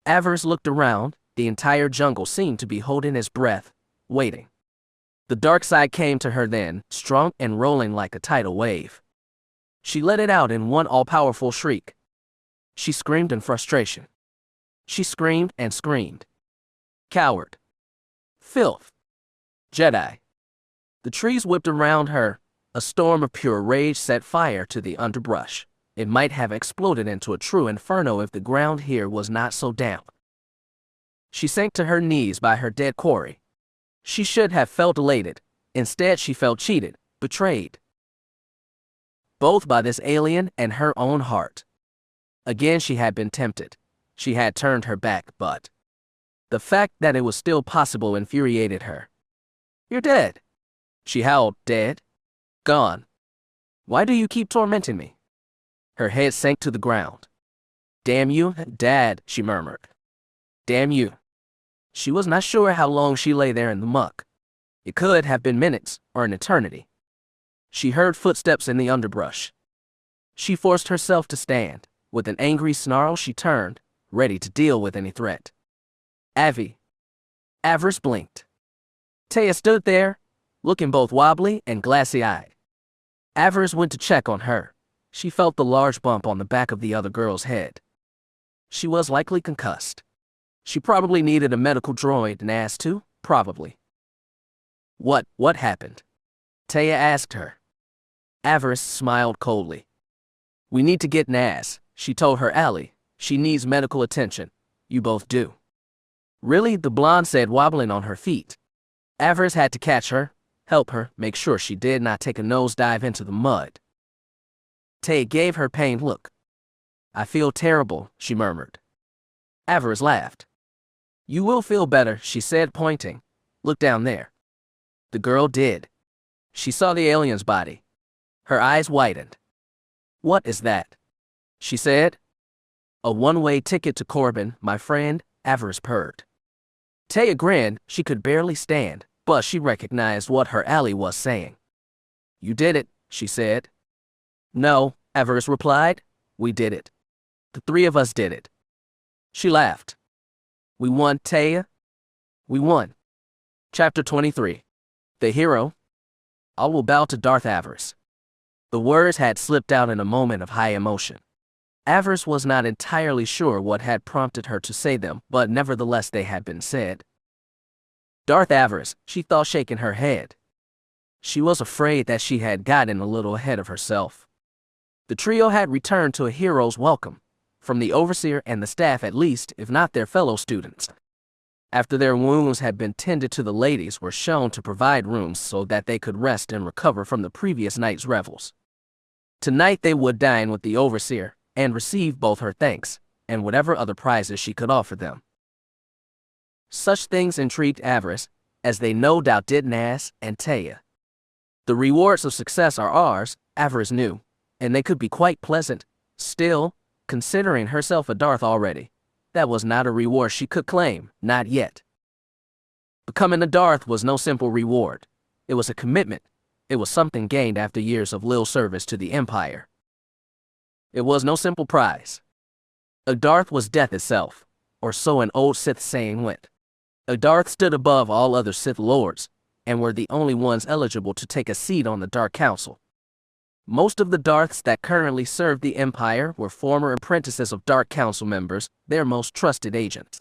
Avaryss looked around. The entire jungle seemed to be holding his breath, waiting. The dark side came to her then, strong and rolling like a tidal wave. She let it out in one all-powerful shriek. She screamed in frustration. She screamed and screamed. Coward. Filth. Jedi. The trees whipped around her. A storm of pure rage set fire to the underbrush. It might have exploded into a true inferno if the ground here was not so damp. She sank to her knees by her dead quarry. She should have felt elated. Instead, she felt cheated, betrayed. Both by this alien and her own heart. Again, she had been tempted. She had turned her back, but the fact that it was still possible infuriated her. You're dead. She howled. Dead? Gone. Why do you keep tormenting me? Her head sank to the ground. Damn you, Dad, she murmured. Damn you. She was not sure how long she lay there in the muck. It could have been minutes or an eternity. She heard footsteps in the underbrush. She forced herself to stand. With an angry snarl, she turned, ready to deal with any threat. Avaryss blinked. Taya stood there, looking both wobbly and glassy-eyed. Avaryss went to check on her. She felt the large bump on the back of the other girl's head. She was likely concussed. She probably needed a medical droid and asked to, probably. What happened? Taya asked her. Avaryss smiled coldly. We need to get Naz, she told her ally. She needs medical attention. You both do. Really? The blonde said, wobbling on her feet. Avaryss had to catch her, help her, make sure she did not take a nosedive into the mud. Tay gave her pained look. "I feel terrible," she murmured. Avaryss laughed. "You will feel better," she said, pointing. "Look down there." The girl did. She saw the alien's body. Her eyes widened. "What is that?" she said. "A one-way ticket to Corbin, my friend," Avaryss purred. Taya grinned. She could barely stand, but she recognized what her ally was saying. "You did it," she said. "No," Avaryss replied. "We did it. The three of us did it." She laughed. "We won, Taya. We won." Chapter 23. The Hero. All will bow to Darth Daverus. The words had slipped out in a moment of high emotion. Avaryss was not entirely sure what had prompted her to say them, but nevertheless they had been said. Darth Daverus, she thought, shaking her head. She was afraid that she had gotten a little ahead of herself. The trio had returned to a hero's welcome, from the overseer and the staff at least, if not their fellow students. After their wounds had been tended to, the ladies were shown to provide rooms so that they could rest and recover from the previous night's revels. Tonight they would dine with the overseer and receive both her thanks and whatever other prizes she could offer them. Such things intrigued Avaryss, as they no doubt did Nas and Taya. The rewards of success are ours, Avaryss knew, and they could be quite pleasant. Still, considering herself a Darth already, that was not a reward she could claim, not yet. Becoming a Darth was no simple reward. It was a commitment. It was something gained after years of loyal service to the Empire. It was no simple prize. A Darth was death itself, or so an old Sith saying went. A Darth stood above all other Sith lords, and were the only ones eligible to take a seat on the Dark Council. Most of the Darths that currently served the Empire were former apprentices of Dark Council members, their most trusted agents.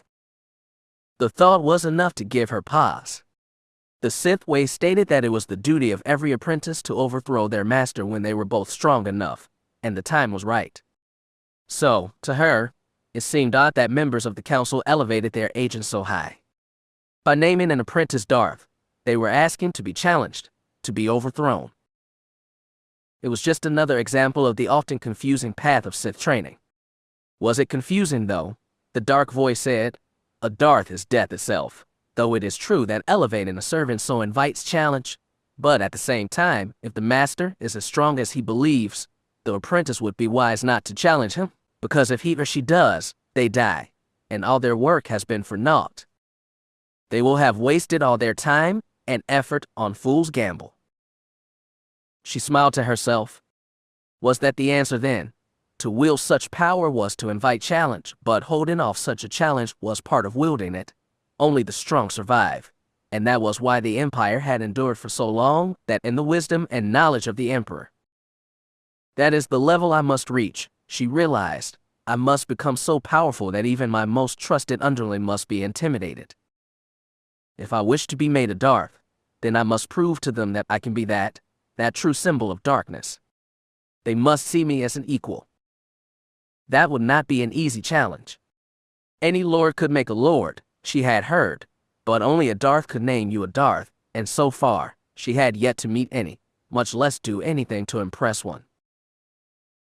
The thought was enough to give her pause. The Sith way stated that it was the duty of every apprentice to overthrow their master when they were both strong enough, and the time was right. So, to her, it seemed odd that members of the council elevated their agents so high. By naming an apprentice Darth, they were asking to be challenged, to be overthrown. It was just another example of the often confusing path of Sith training. Was it confusing, though? The dark voice said, "A Darth is death itself, though it is true that elevating a servant so invites challenge. But at the same time, if the master is as strong as he believes, the apprentice would be wise not to challenge him, because if he or she does, they die, and all their work has been for naught. They will have wasted all their time and effort on fool's gamble." She smiled to herself. Was that the answer then? To wield such power was to invite challenge, but holding off such a challenge was part of wielding it. Only the strong survive, and that was why the Empire had endured for so long, that in the wisdom and knowledge of the Emperor. That is the level I must reach, she realized. I must become so powerful that even my most trusted underling must be intimidated. If I wish to be made a Darth, then I must prove to them that I can be that true symbol of darkness. They must see me as an equal. That would not be an easy challenge. Any lord could make a lord, she had heard, but only a Darth could name you a Darth, and so far, she had yet to meet any, much less do anything to impress one.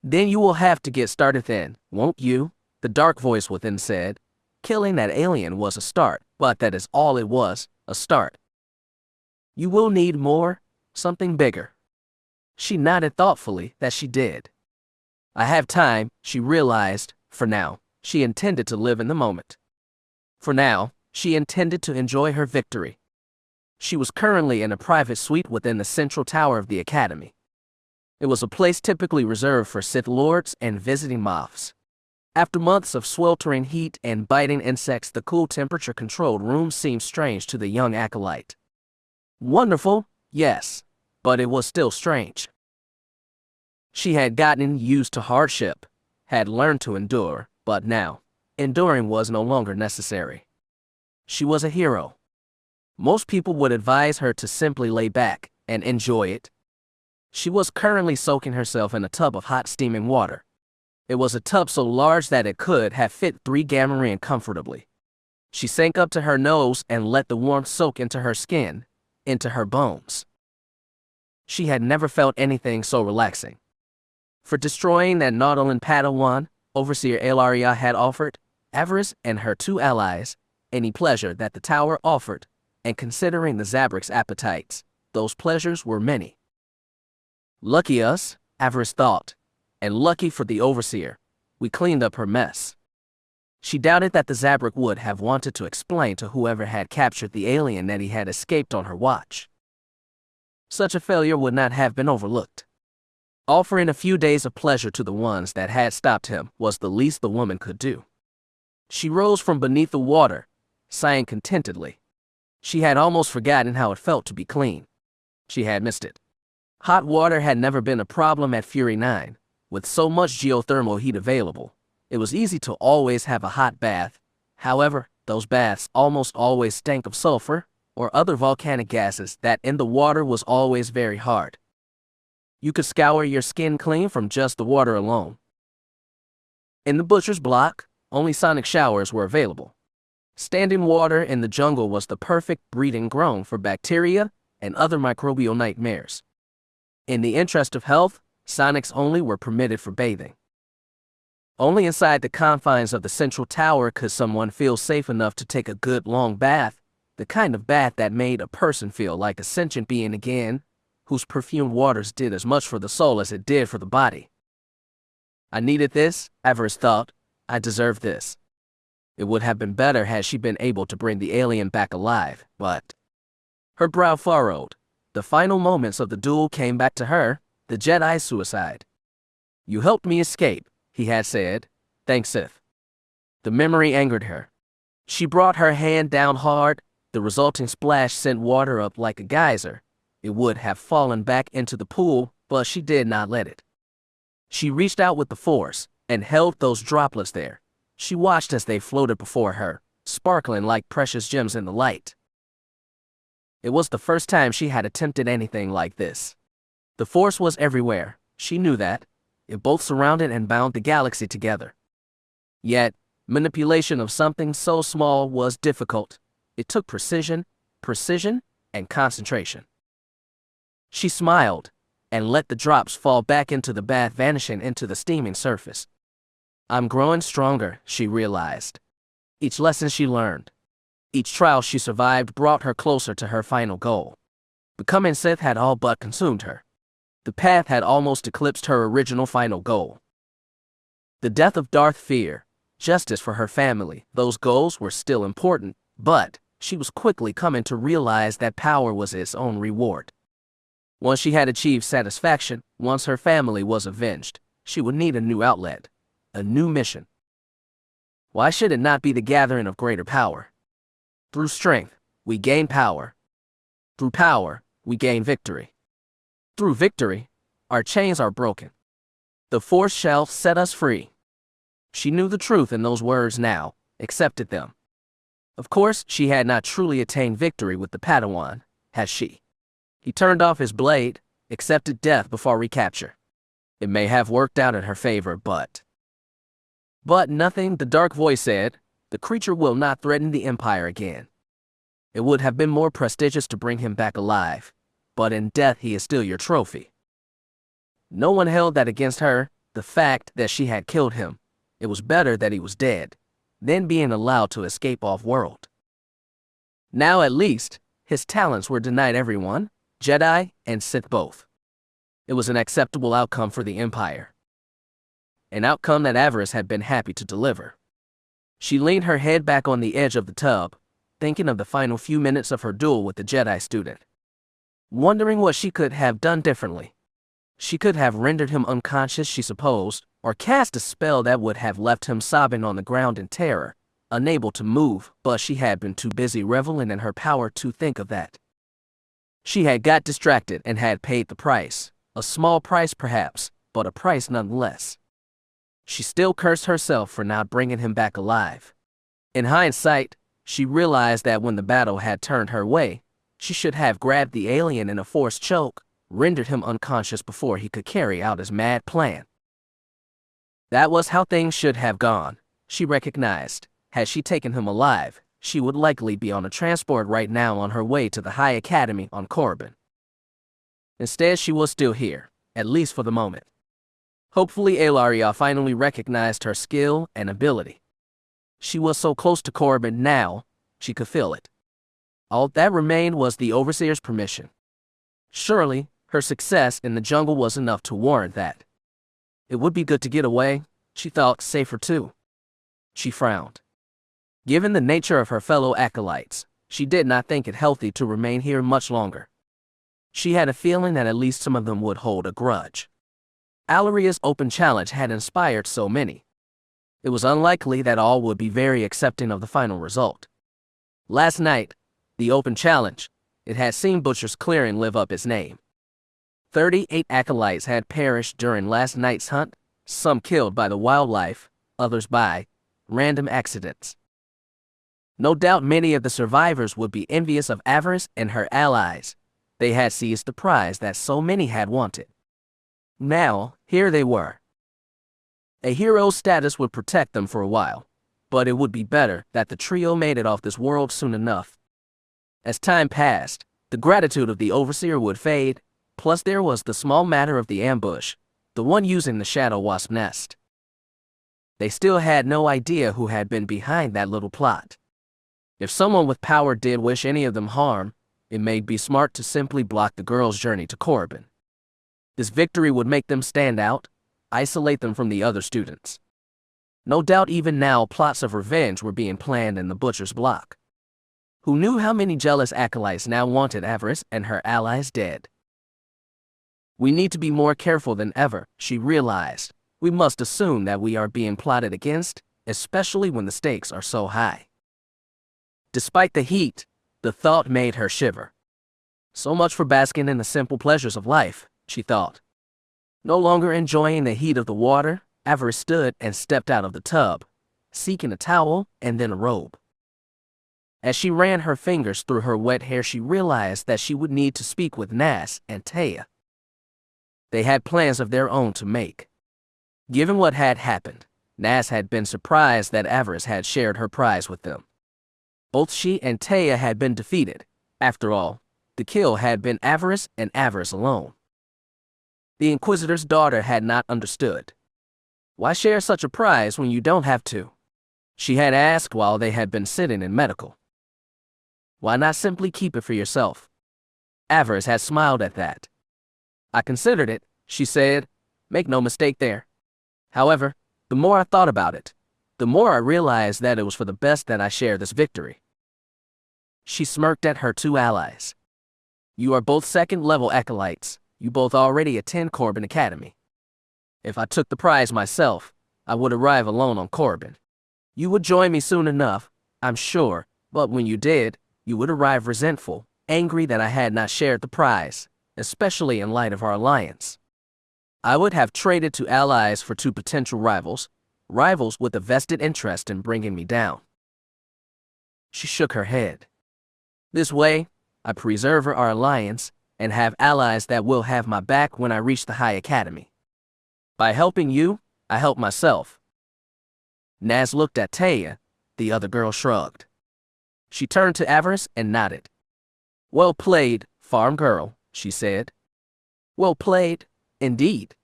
"Then you will have to get started then, won't you?" the dark voice within said. Killing that alien was a start, but that is all it was, a start. "You will need more, something bigger." She nodded thoughtfully that she did. I have time, she realized. For now, she intended to live in the moment. For now, she intended to enjoy her victory. She was currently in a private suite within the central tower of the academy. It was a place typically reserved for Sith lords and visiting moths. After months of sweltering heat and biting insects, the cool temperature-controlled room seemed strange to the young acolyte. Wonderful, yes, but it was still strange. She had gotten used to hardship, had learned to endure, but now, enduring was no longer necessary. She was a hero. Most people would advise her to simply lay back and enjoy it. She was currently soaking herself in a tub of hot steaming water. It was a tub so large that it could have fit 3 Gamorrean comfortably. She sank up to her nose and let the warmth soak into her skin, into her bones. She had never felt anything so relaxing. For destroying that Nautolan Padawan, Overseer Elaria had offered Avaryss and her 2 allies any pleasure that the tower offered, and considering the Zabrik's appetites, those pleasures were many. Lucky us, Avaryss thought, and lucky for the Overseer, we cleaned up her mess. She doubted that the Zabrik would have wanted to explain to whoever had captured the alien that he had escaped on her watch. Such a failure would not have been overlooked. Offering a few days of pleasure to the ones that had stopped him was the least the woman could do. She rose from beneath the water, sighing contentedly. She had almost forgotten how it felt to be clean. She had missed it. Hot water had never been a problem at Fury 9. With so much geothermal heat available, it was easy to always have a hot bath. However, those baths almost always stank of sulfur or other volcanic gases that in the water was always very hard. You could scour your skin clean from just the water alone. In the butcher's block, only sonic showers were available. Standing water in the jungle was the perfect breeding ground for bacteria and other microbial nightmares. In the interest of health, sonics only were permitted for bathing. Only inside the confines of the central tower could someone feel safe enough to take a good long bath, the kind of bath that made a person feel like a sentient being again, whose perfumed waters did as much for the soul as it did for the body. I needed this, Avaryss thought. I deserved this. It would have been better had she been able to bring the alien back alive, but... Her brow furrowed. The final moments of the duel came back to her, the Jedi suicide. You helped me escape, he had said. Thanks, Sith. The memory angered her. She brought her hand down hard. The resulting splash sent water up like a geyser. It would have fallen back into the pool, but she did not let it. She reached out with the force and held those droplets there. She watched as they floated before her, sparkling like precious gems in the light. It was the first time she had attempted anything like this. The force was everywhere, she knew that. It both surrounded and bound the galaxy together. Yet, manipulation of something so small was difficult. It took precision, and concentration. She smiled, and let the drops fall back into the bath, vanishing into the steaming surface. I'm growing stronger, she realized. Each lesson she learned, each trial she survived brought her closer to her final goal. Becoming Sith had all but consumed her. The path had almost eclipsed her original final goal. The death of Darth Fear, justice for her family, those goals were still important, but she was quickly coming to realize that power was its own reward. Once she had achieved satisfaction, once her family was avenged, she would need a new outlet, a new mission. Why should it not be the gathering of greater power? Through strength, we gain power. Through power, we gain victory. Through victory, our chains are broken. The Force shall set us free. She knew the truth in those words now, accepted them. Of course, she had not truly attained victory with the Padawan, had she? He turned off his blade, accepted death before recapture. It may have worked out in her favor, but nothing, the dark voice said. The creature will not threaten the Empire again. It would have been more prestigious to bring him back alive, but in death he is still your trophy. No one held that against her, the fact that she had killed him. It was better that he was dead, than being allowed to escape off-world. Now at least, his talents were denied everyone, Jedi and Sith both. It was an acceptable outcome for the Empire. An outcome that Avaryss had been happy to deliver. She leaned her head back on the edge of the tub, thinking of the final few minutes of her duel with the Jedi student. Wondering what she could have done differently. She could have rendered him unconscious, she supposed, or cast a spell that would have left him sobbing on the ground in terror, unable to move, but she had been too busy reveling in her power to think of that. She had got distracted and had paid the price, a small price perhaps, but a price nonetheless. She still cursed herself for not bringing him back alive. In hindsight, she realized that when the battle had turned her way, she should have grabbed the alien in a forced choke, rendered him unconscious before he could carry out his mad plan. That was how things should have gone, she recognized. Had she taken him alive, she would likely be on a transport right now on her way to the High Academy on Corbin. Instead, she was still here, at least for the moment. Hopefully, Elaria finally recognized her skill and ability. She was so close to Corbin now, she could feel it. All that remained was the Overseer's permission. Surely, her success in the jungle was enough to warrant that. It would be good to get away, she thought, safer too. She frowned. Given the nature of her fellow acolytes, she did not think it healthy to remain here much longer. She had a feeling that at least some of them would hold a grudge. Alaria's open challenge had inspired so many. It was unlikely that all would be very accepting of the final result. Last night, the open challenge, it had seen Butcher's Clearing live up its name. 38 acolytes had perished during last night's hunt, some killed by the wildlife, others by random accidents. No doubt many of the survivors would be envious of Avaryss and her allies. They had seized the prize that so many had wanted. Now, here they were. A hero's status would protect them for a while, but it would be better that the trio made it off this world soon enough. As time passed, the gratitude of the Overseer would fade, plus there was the small matter of the ambush, the one using the Shadow Wasp nest. They still had no idea who had been behind that little plot. If someone with power did wish any of them harm, it may be smart to simply block the girl's journey to Corbin. This victory would make them stand out, isolate them from the other students. No doubt even now plots of revenge were being planned in the Butcher's block. Who knew how many jealous acolytes now wanted Avaryss and her allies dead? We need to be more careful than ever, she realized. We must assume that we are being plotted against, especially when the stakes are so high. Despite the heat, the thought made her shiver. So much for basking in the simple pleasures of life, she thought. No longer enjoying the heat of the water, Avaryss stood and stepped out of the tub, seeking a towel and then a robe. As she ran her fingers through her wet hair, she realized that she would need to speak with Nas and Taya. They had plans of their own to make. Given what had happened, Nas had been surprised that Avaryss had shared her prize with them. Both she and Taya had been defeated. After all, the kill had been Avaryss and Avaryss alone. The Inquisitor's daughter had not understood. Why share such a prize when you don't have to? She had asked while they had been sitting in medical. Why not simply keep it for yourself? Avaryss had smiled at that. I considered it, she said. Make no mistake there. However, the more I thought about it, the more I realized that it was for the best that I share this victory. She smirked at her two allies. You are both second-level acolytes. You both already attend Corbin Academy. If I took the prize myself, I would arrive alone on Corbin. You would join me soon enough, I'm sure, but when you did, you would arrive resentful, angry that I had not shared the prize, especially in light of our alliance. I would have traded to allies for two potential rivals with a vested interest in bringing me down. She shook her head. This way, I preserve our alliance and have allies that will have my back when I reach the High Academy. By helping you, I help myself. Nas looked at Taya. The other girl shrugged. She turned to Avaryss and nodded. Well played, farm girl, she said. Well played, indeed.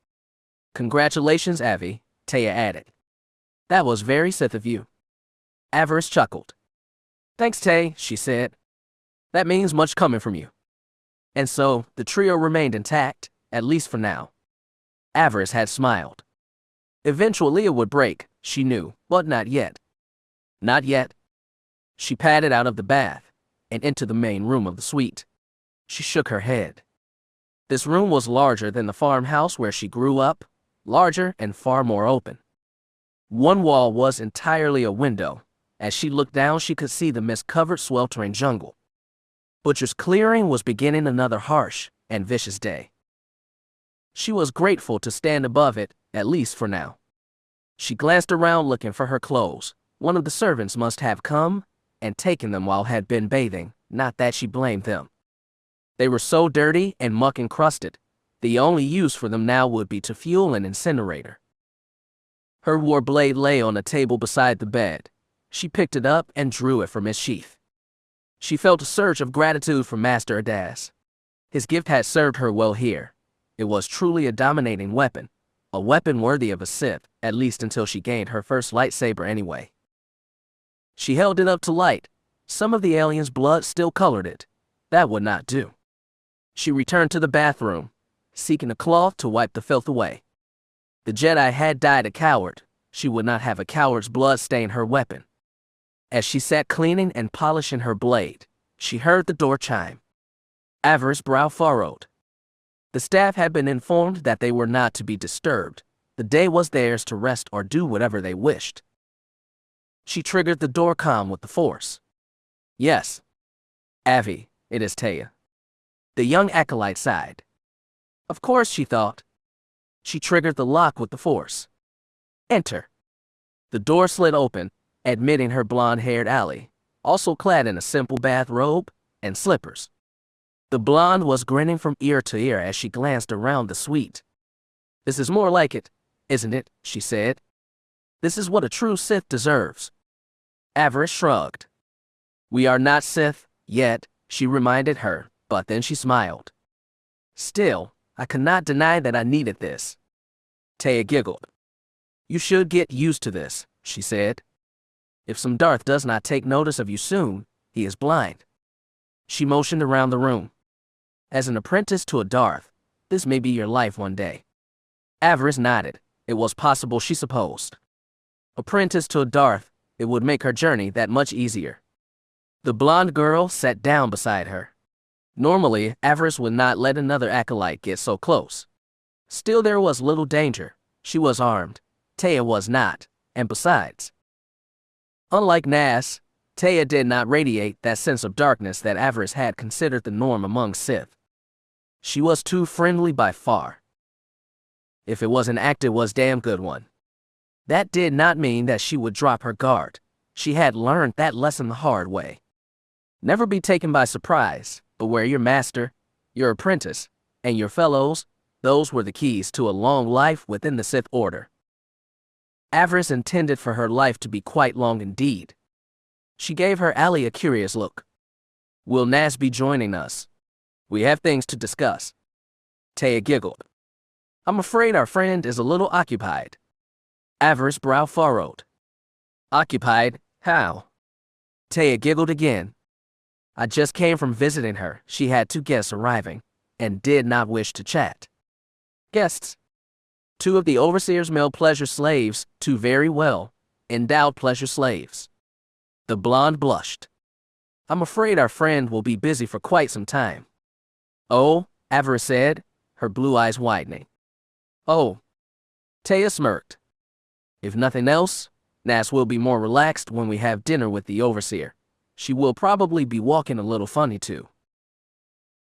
Congratulations, Avi, Taya added. That was very Sith of you. Avaryss chuckled. Thanks, Tay, she said. That means much coming from you. And so, the trio remained intact, at least for now. Avaryss had smiled. Eventually it would break, she knew, but not yet. Not yet. She padded out of the bath and into the main room of the suite. She shook her head. This room was larger than the farmhouse where she grew up, larger and far more open. One wall was entirely a window. As she looked down, she could see the mist-covered, sweltering jungle. Butcher's Clearing was beginning another harsh and vicious day. She was grateful to stand above it, at least for now. She glanced around looking for her clothes. One of the servants must have come and taken them while had been bathing, not that she blamed them. They were so dirty and muck-encrusted, the only use for them now would be to fuel an incinerator. Her war blade lay on a table beside the bed. She picked it up and drew it from its sheath. She felt a surge of gratitude for Master Adas. His gift had served her well here. It was truly a dominating weapon, a weapon worthy of a Sith, at least until she gained her first lightsaber anyway. She held it up to light. Some of the alien's blood still colored it. That would not do. She returned to the bathroom, seeking a cloth to wipe the filth away. The Jedi had died a coward. She would not have a coward's blood stain her weapon. As she sat cleaning and polishing her blade, she heard the door chime. Avaryss' brow furrowed. The staff had been informed that they were not to be disturbed. The day was theirs to rest or do whatever they wished. She triggered the door comm with the Force. Yes. Avi, it is Taya. The young acolyte sighed. Of course, she thought. She triggered the lock with the Force. Enter. The door slid open, admitting her blonde-haired ally, also clad in a simple bathrobe and slippers. The blonde was grinning from ear to ear as she glanced around the suite. This is more like it, isn't it? She said. This is what a true Sith deserves. Avaryss shrugged. We are not Sith yet, she reminded her, but then she smiled. Still, I cannot deny that I needed this. Taya giggled. You should get used to this, she said. If some Darth does not take notice of you soon, he is blind. She motioned around the room. As an apprentice to a Darth, this may be your life one day. Avaryss nodded. It was possible, she supposed. Apprentice to a Darth, it would make her journey that much easier. The blonde girl sat down beside her. Normally, Avaryss would not let another acolyte get so close. Still, there was little danger. She was armed. Taya was not, and besides, unlike Nas, Taya did not radiate that sense of darkness that Avaryss had considered the norm among Sith. She was too friendly by far. If it was an act, it was a damn good one. That did not mean that she would drop her guard. She had learned that lesson the hard way. Never be taken by surprise, but where your master, your apprentice, and your fellows, those were the keys to a long life within the Sith Order. Avaryss intended for her life to be quite long indeed. She gave her ally a curious look. Will Nas be joining us? We have things to discuss. Taya giggled. I'm afraid our friend is a little occupied. Avaryss' brow furrowed. Occupied? How? Taya giggled again. I just came from visiting her. She had 2 guests arriving, and did not wish to chat. Guests? 2 of the Overseer's male pleasure slaves, 2 very well endowed pleasure slaves. The blonde blushed. I'm afraid our friend will be busy for quite some time. Oh, Avaryss said, her blue eyes widening. Oh. Taya smirked. If nothing else, Nas will be more relaxed when we have dinner with the Overseer. She will probably be walking a little funny too.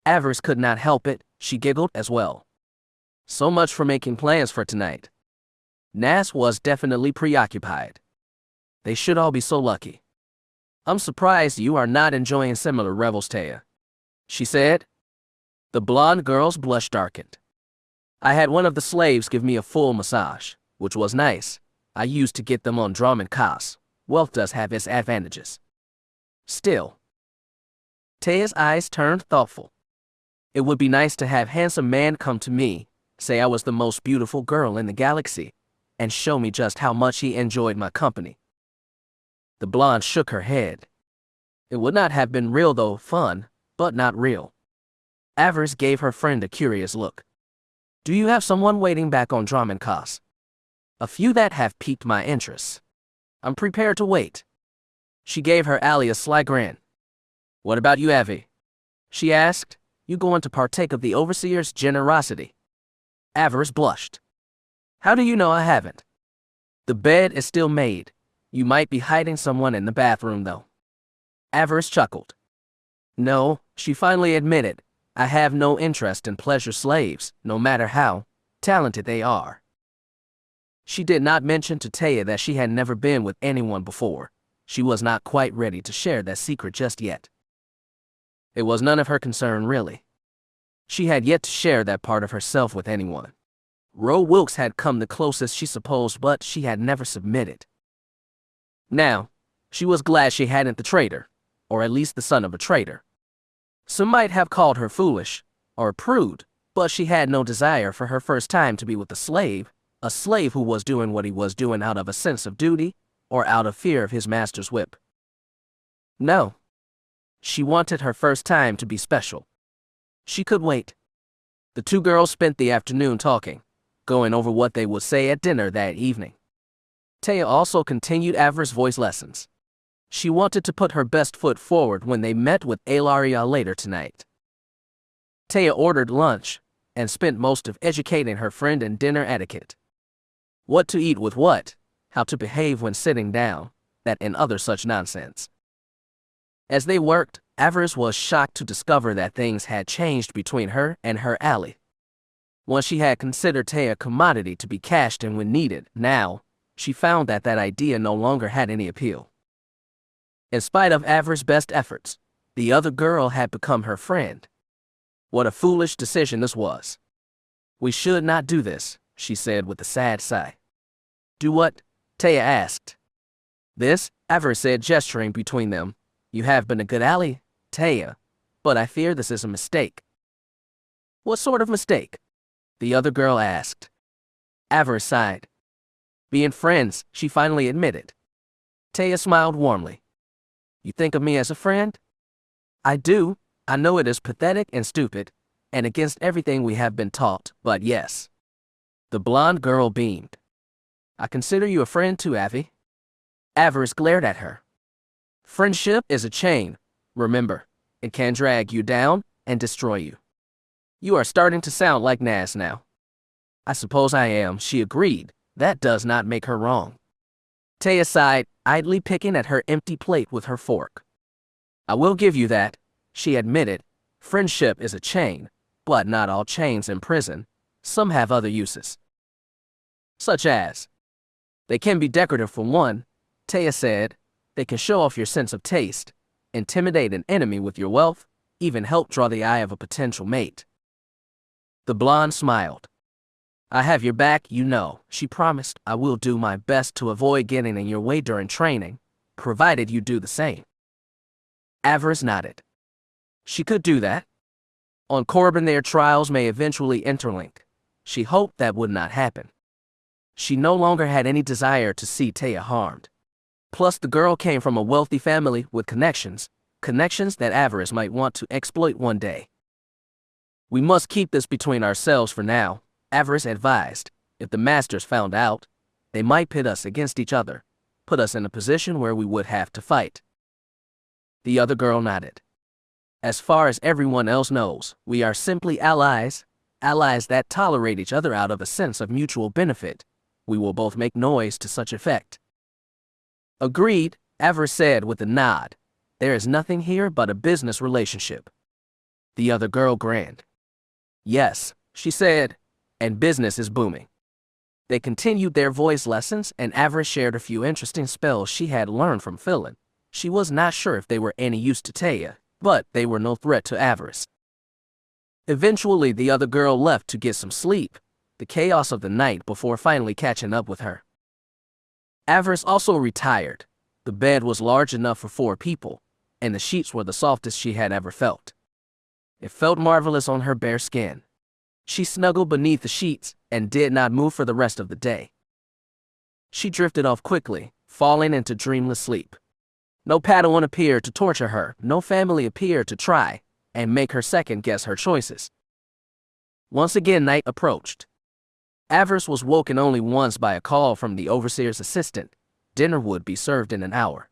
Avaryss could not help it, she giggled as well. So much for making plans for tonight. Nas was definitely preoccupied. They should all be so lucky. I'm surprised you are not enjoying similar revels, Taya, she said. The blonde girl's blush darkened. I had one of the slaves give me a full massage, which was nice. I used to get them on Dromund Kaas. Wealth does have its advantages. Still. Taya's eyes turned thoughtful. It would be nice to have handsome man come to me, say I was the most beautiful girl in the galaxy, and show me just how much he enjoyed my company. The blonde shook her head. It would not have been real though, fun, but not real. Avaryss gave her friend a curious look. Do you have someone waiting back on Dromund Kaas? A few that have piqued my interest. I'm prepared to wait. She gave her ally a sly grin. What about you, Avi? She asked. You going to partake of the Overseer's generosity? Avaryss blushed. How do you know I haven't? The bed is still made. You might be hiding someone in the bathroom, though. Avaryss chuckled. No, she finally admitted. I have no interest in pleasure slaves, no matter how talented they are. She did not mention to Taya that she had never been with anyone before. She was not quite ready to share that secret just yet. It was none of her concern, really. She had yet to share that part of herself with anyone. Ro Wilkes had come the closest she supposed, but she had never submitted. Now, She was glad she hadn't the traitor, or at least the son of a traitor. Some might have called her foolish, or a prude, but she had no desire for her first time to be with a slave who was doing what he was doing out of a sense of duty, or out of fear of his master's whip. No. She wanted her first time to be special. She could wait. The two girls spent the afternoon talking, going over what they would say at dinner that evening. Taya also continued Avaryss' voice lessons. She wanted to put her best foot forward when they met with Alaria later tonight. Taya ordered lunch, and spent most of educating her friend in dinner etiquette. What to eat with what, how to behave when sitting down, that and other such nonsense. As they worked, Avaryss was shocked to discover that things had changed between her and her ally. Once she had considered Taya a commodity to be cashed in when needed, now, she found that that idea no longer had any appeal. In spite of Avaryss' best efforts, the other girl had become her friend. What a foolish decision this was. We should not do this, she said with a sad sigh. Do what? Taya asked. This, Avaryss said, gesturing between them. You have been a good ally, Taya, but I fear this is a mistake. What sort of mistake? The other girl asked. Avaryss sighed. Being friends, she finally admitted. Taya smiled warmly. You think of me as a friend? I do. I know it is pathetic and stupid, and against everything we have been taught, but yes. The blonde girl beamed. I consider you a friend too, Avi. Avaryss glared at her. Friendship is a chain, remember. It can drag you down and destroy you. You are starting to sound like Nas now. I suppose I am, she agreed. That does not make her wrong. Taya sighed, idly picking at her empty plate with her fork. I will give you that, she admitted. Friendship is a chain, but not all chains imprison. Some have other uses. Such as? They can be decorative for one, Taya said. They can show off your sense of taste, intimidate an enemy with your wealth, even help draw the eye of a potential mate. The blonde smiled. I have your back, you know, she promised. I will do my best to avoid getting in your way during training, provided you do the same. Avaryss nodded. She could do that. On Corbin, their trials may eventually interlink. She hoped that would not happen. She no longer had any desire to see Taya harmed. Plus, the girl came from a wealthy family with connections that Avaryss might want to exploit one day. We must keep this between ourselves for now, Avaryss advised. If the masters found out, they might pit us against each other, put us in a position where we would have to fight. The other girl nodded. As far as everyone else knows, we are simply allies that tolerate each other out of a sense of mutual benefit. We will both make noise to such effect. Agreed, Avaryss said with a nod. There is nothing here but a business relationship. The other girl grinned. Yes, she said, and business is booming. They continued their voice lessons, and Avaryss shared a few interesting spells she had learned from Philin. She was not sure if they were any use to Taya, but they were no threat to Avaryss. Eventually, the other girl left to get some sleep, the chaos of the night before finally catching up with her. Avaryss also retired. The bed was large enough for 4 people, and the sheets were the softest she had ever felt. It felt marvelous on her bare skin. She snuggled beneath the sheets and did not move for the rest of the day. She drifted off quickly, falling into dreamless sleep. No Padawan appeared to torture her, no family appeared to try and make her second-guess her choices. Once again night approached. Avaryss was woken only once by a call from the overseer's assistant. Dinner would be served in an hour.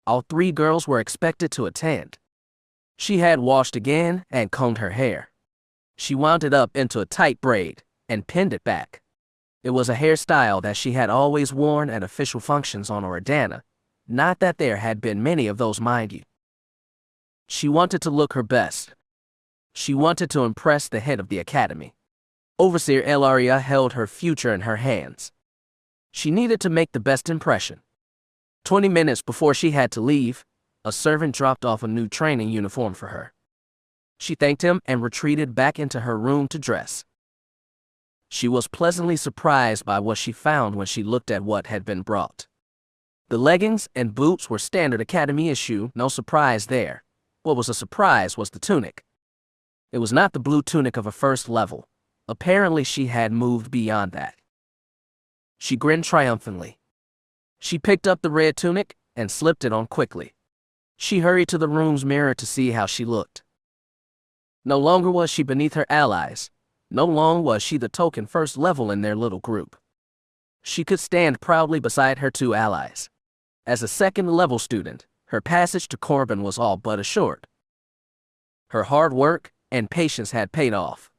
All 3 girls were expected to attend. She had washed again and combed her hair. She wound it up into a tight braid and pinned it back. It was a hairstyle that she had always worn at official functions on Oridanna. Not that there had been many of those, mind you. She wanted to look her best. She wanted to impress the head of the academy. Overseer Elaria held her future in her hands. She needed to make the best impression. 20 minutes before she had to leave, a servant dropped off a new training uniform for her. She thanked him and retreated back into her room to dress. She was pleasantly surprised by what she found when she looked at what had been brought. The leggings and boots were standard academy issue, no surprise there. What was a surprise was the tunic. It was not the blue tunic of a first level. Apparently she had moved beyond that. She grinned triumphantly. She picked up the red tunic and slipped it on quickly. She hurried to the room's mirror to see how she looked. No longer was she beneath her allies. No longer was she the token first level in their little group. She could stand proudly beside her two allies. As a second-level student, her passage to Corbin was all but assured. Her hard work and patience had paid off.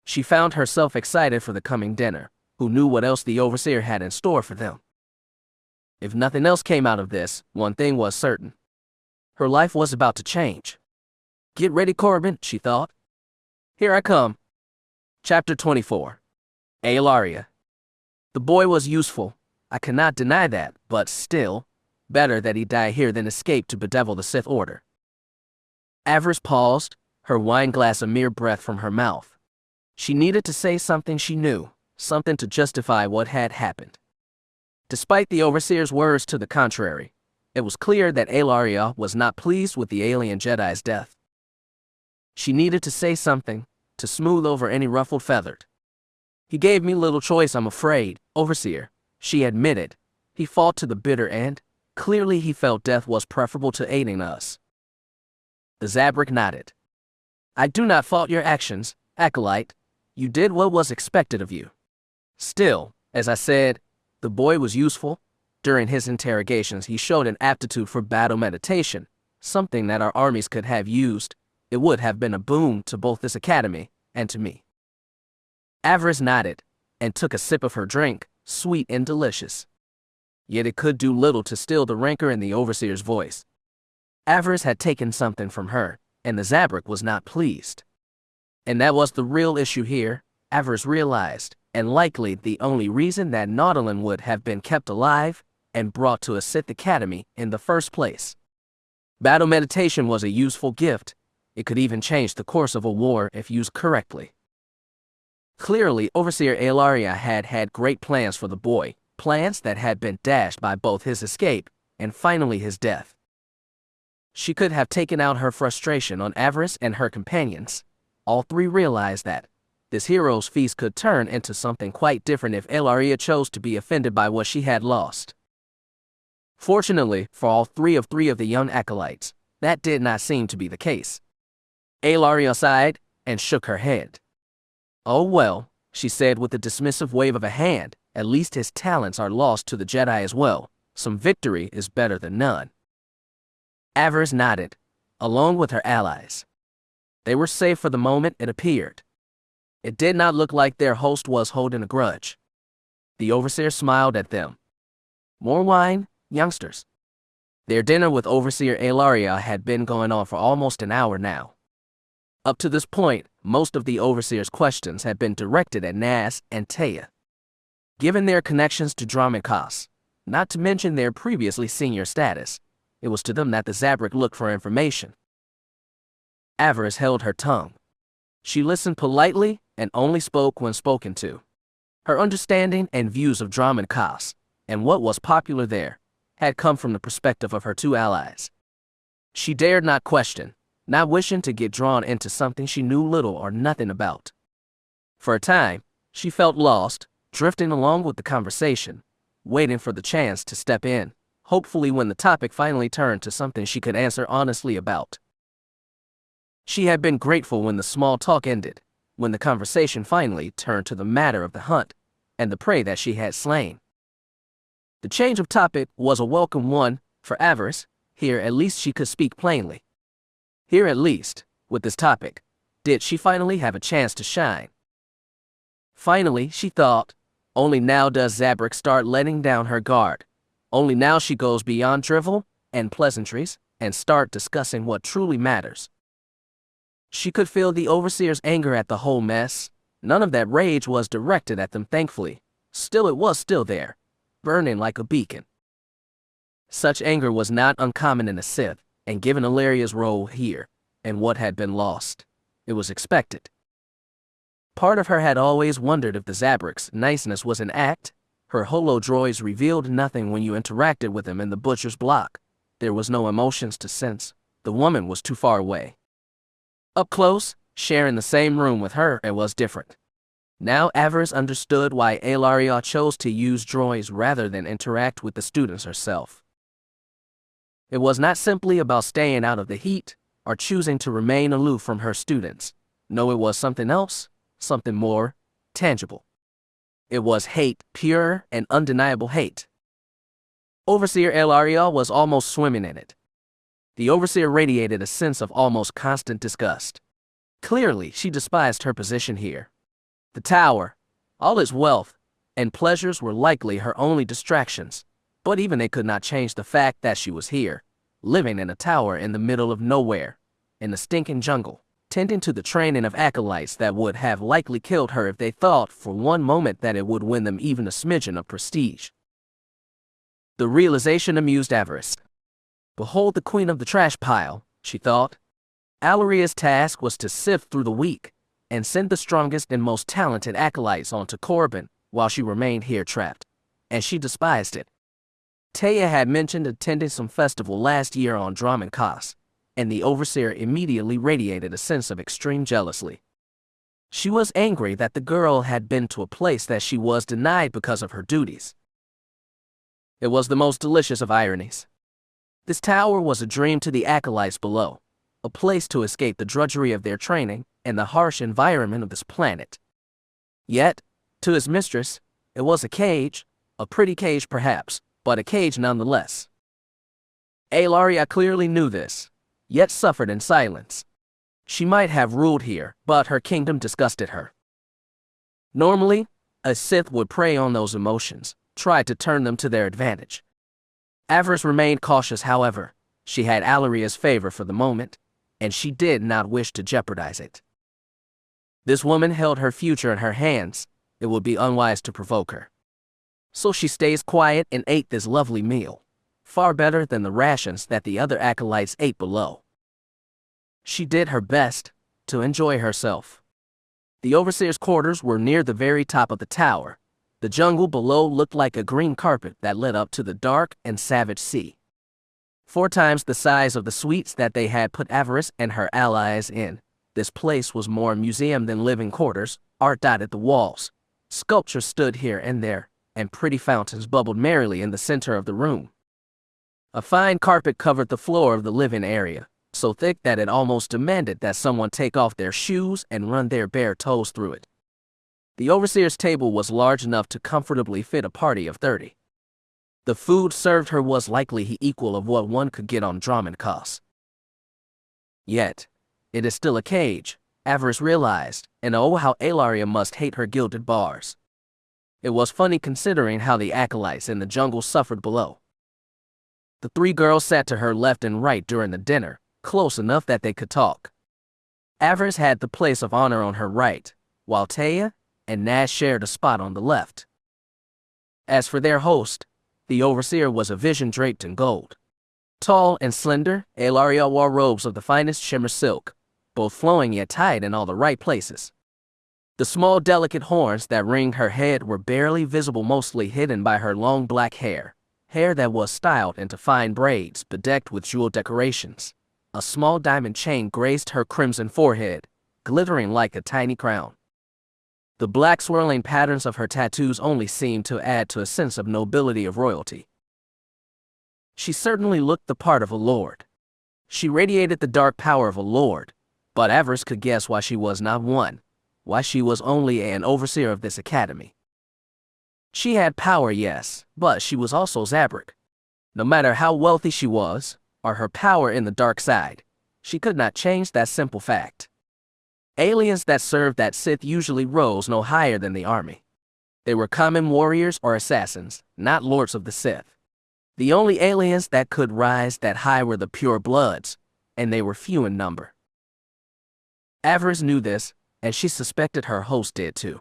She found herself excited for the coming dinner. Who knew what else the Overseer had in store for them? If nothing else came out of this, one thing was certain. Her life was about to change. Get ready, Corbin, she thought. Here I come. Chapter 24. Aelaria. The boy was useful. I cannot deny that, but still, better that he die here than escape to bedevil the Sith Order. Avaryss paused, her wineglass a mere breath from her mouth. She needed to say something she knew, something to justify what had happened. Despite the Overseer's words to the contrary, it was clear that Aelaria was not pleased with the alien Jedi's death. She needed to say something, to smooth over any ruffled feathers. He gave me little choice, I'm afraid, Overseer, she admitted. He fought to the bitter end. Clearly he felt death was preferable to aiding us. The Zabrak nodded. I do not fault your actions, acolyte. You did what was expected of you. Still, as I said, the boy was useful. During his interrogations he showed an aptitude for battle meditation, something that our armies could have used. It would have been a boon to both this academy and to me. Avaryss nodded and took a sip of her drink, sweet and delicious. Yet it could do little to still the rancor in the Overseer's voice. Avaryss had taken something from her, and the Zabrak was not pleased. And that was the real issue here, Avaryss realized, and likely the only reason that Nautilin would have been kept alive and brought to a Sith Academy in the first place. Battle meditation was a useful gift. It could even change the course of a war if used correctly. Clearly, Overseer Aelaria had great plans for the boy, plans that had been dashed by both his escape and finally his death. She could have taken out her frustration on Avaryss and her companions. All three realized that this hero's feast could turn into something quite different if Aelaria chose to be offended by what she had lost. Fortunately, for all three of the young acolytes, that did not seem to be the case. Aelaria sighed and shook her head. Oh well, she said with a dismissive wave of a hand, at least his talents are lost to the Jedi as well. Some victory is better than none. Avaryss nodded, along with her allies. They were safe for the moment, it appeared. It did not look like their host was holding a grudge. The Overseer smiled at them. More wine, youngsters. Their dinner with Overseer Aelaria had been going on for almost an hour now. Up to this point, most of the Overseer's questions had been directed at Nas and Taya. Given their connections to Dromikos, not to mention their previously senior status, it was to them that the Zabrak looked for information. Avaryss held her tongue. She listened politely and only spoke when spoken to. Her understanding and views of Dromikos, and what was popular there, had come from the perspective of her two allies. She dared not question, not wishing to get drawn into something she knew little or nothing about. For a time, she felt lost, drifting along with the conversation, waiting for the chance to step in, hopefully when the topic finally turned to something she could answer honestly about. She had been grateful when the small talk ended, when the conversation finally turned to the matter of the hunt and the prey that she had slain. The change of topic was a welcome one for Avaryss. Here at least she could speak plainly. Here at least, with this topic, did she finally have a chance to shine. Finally, she thought, only now does Zabrak start letting down her guard. Only now she goes beyond drivel and pleasantries and start discussing what truly matters. She could feel the Overseer's anger at the whole mess. None of that rage was directed at them, thankfully. Still, it was still there, burning like a beacon. Such anger was not uncommon in a Sith, and given Aelaria's role here, and what had been lost, it was expected. Part of her had always wondered if the Zabrak's niceness was an act, Her holo-droids revealed nothing when you interacted with them in the butcher's block. There was no emotions to sense. The woman was too far away. Up close, sharing the same room with her, it was different. Now Avaryss understood why Ellaria chose to use droids rather than interact with the students herself. It was not simply about staying out of the heat or choosing to remain aloof from her students. No, it was something else, something more tangible. It was hate, pure and undeniable hate. Overseer Ellaria was almost swimming in it. The Overseer radiated a sense of almost constant disgust. Clearly, she despised her position here. The tower, all its wealth and pleasures were likely her only distractions, but even they could not change the fact that she was here, living in a tower in the middle of nowhere, in the stinking jungle, tending to the training of acolytes that would have likely killed her if they thought for one moment that it would win them even a smidgen of prestige. The realization amused Avaryss. Behold the queen of the trash pile, she thought. Allaria's task was to sift through the weak and send the strongest and most talented acolytes onto Corbin while she remained here trapped, and she despised it. Taya had mentioned attending some festival last year on Dromon, and the Overseer immediately radiated a sense of extreme jealousy. She was angry that the girl had been to a place that she was denied because of her duties. It was the most delicious of ironies. This tower was a dream to the acolytes below, a place to escape the drudgery of their training and the harsh environment of this planet. Yet, to his mistress, it was a cage, a pretty cage perhaps, but a cage nonetheless. Ellaria clearly knew this, yet suffered in silence. She might have ruled here, but her kingdom disgusted her. Normally, a Sith would prey on those emotions, try to turn them to their advantage. Avaryss remained cautious, however. She had Allaria's favor for the moment, and she did not wish to jeopardize it. This woman held her future in her hands. It would be unwise to provoke her. So she stays quiet and ate this lovely meal, far better than the rations that the other acolytes ate below. She did her best to enjoy herself. The Overseer's quarters were near the very top of the tower. The jungle below looked like a green carpet that led up to the dark and savage sea. 4 times the size of the suites that they had put Avaryss and her allies in, this place was more a museum than living quarters. Art dotted the walls. Sculptures stood here and there, and pretty fountains bubbled merrily in the center of the room. A fine carpet covered the floor of the living area, so thick that it almost demanded that someone take off their shoes and run their bare toes through it. The Overseer's table was large enough to comfortably fit a party of 30. The food served her was likely the equal of what one could get on Dromon. Yet, it is still a cage, Avaryss realized, and oh how Ellaria must hate her gilded bars. It was funny considering how the acolytes in the jungle suffered below. The 3 girls sat to her left and right during the dinner, close enough that they could talk. Avaryss had the place of honor on her right, while Taya and Nash shared a spot on the left. As for their host, the Overseer was a vision draped in gold. Tall and slender, Ellaria wore robes of the finest shimmer silk, both flowing yet tied in all the right places. The small delicate horns that ringed her head were barely visible, mostly hidden by her long black hair that was styled into fine braids bedecked with jewel decorations. A small diamond chain graced her crimson forehead, glittering like a tiny crown. The black swirling patterns of her tattoos only seemed to add to a sense of nobility of royalty. She certainly looked the part of a lord. She radiated the dark power of a lord, but Avaryss could guess why she was not one, why she was only an overseer of this academy. She had power, yes, but she was also Zabrak. No matter how wealthy she was, or her power in the dark side, she could not change that simple fact. Aliens that served that Sith usually rose no higher than the army. They were common warriors or assassins, not lords of the Sith. The only aliens that could rise that high were the pure bloods, and they were few in number. Avaryss knew this, and she suspected her host did too.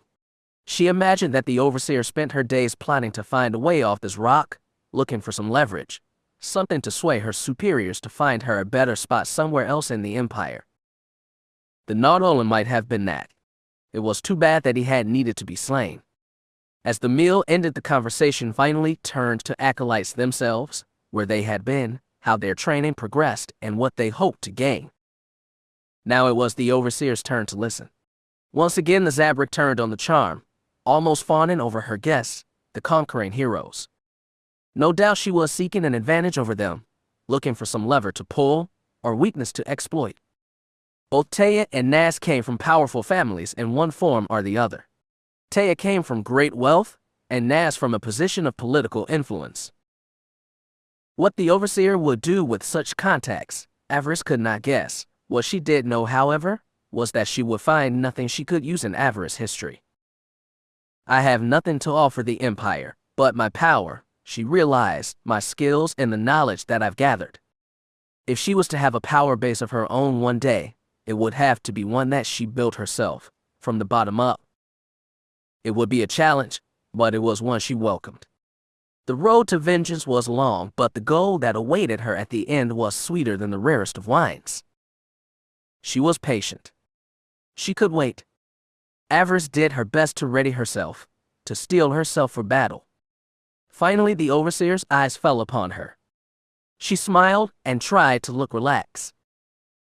She imagined that the Overseer spent her days plotting to find a way off this rock, looking for some leverage, something to sway her superiors to find her a better spot somewhere else in the Empire. The Nautolan might have been that. It was too bad that he had needed to be slain. As the meal ended, the conversation finally turned to acolytes themselves, where they had been, how their training progressed, and what they hoped to gain. Now it was the overseer's turn to listen. Once again the Zabrak turned on the charm, almost fawning over her guests, the conquering heroes. No doubt she was seeking an advantage over them, looking for some lever to pull or weakness to exploit. Both Taya and Naz came from powerful families in one form or the other. Taya came from great wealth, and Naz from a position of political influence. What the overseer would do with such contacts, Avaryss could not guess. What she did know, however, was that she would find nothing she could use in Avaryss history. I have nothing to offer the Empire, but my power, she realized, my skills and the knowledge that I've gathered. If she was to have a power base of her own one day, it would have to be one that she built herself, from the bottom up. It would be a challenge, but it was one she welcomed. The road to vengeance was long, but the goal that awaited her at the end was sweeter than the rarest of wines. She was patient. She could wait. Avaryss did her best to ready herself, to steel herself for battle. Finally, the overseer's eyes fell upon her. She smiled and tried to look relaxed.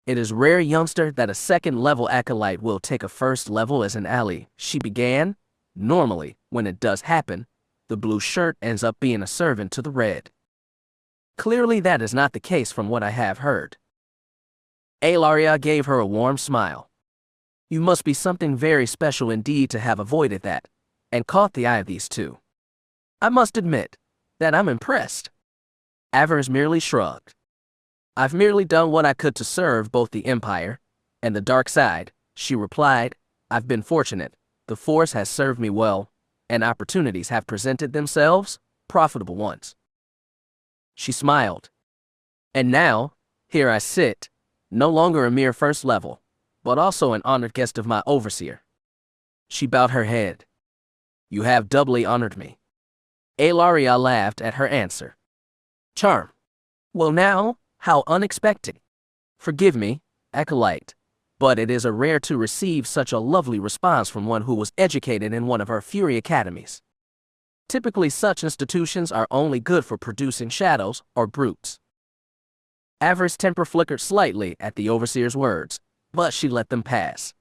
It is rare, youngster, that a second-level acolyte will take a first level as an ally, she began. Normally, when it does happen, the blue shirt ends up being a servant to the red. Clearly that is not the case from what I have heard. Alaria gave her a warm smile. You must be something very special indeed to have avoided that, and caught the eye of these two. I must admit that I'm impressed. Avaryss merely shrugged. I've merely done what I could to serve both the Empire and the dark side, she replied. I've been fortunate. The Force has served me well, and opportunities have presented themselves, profitable ones. She smiled. And now, here I sit, no longer a mere first level, but also an honored guest of my overseer. She bowed her head. You have doubly honored me. Alaria laughed at her answer. Charm. Well now, how unexpected. Forgive me, acolyte, but it is a rare to receive such a lovely response from one who was educated in one of our Fury academies. Typically such institutions are only good for producing shadows or brutes. Avaryss' temper flickered slightly at the overseer's words, but she let them pass.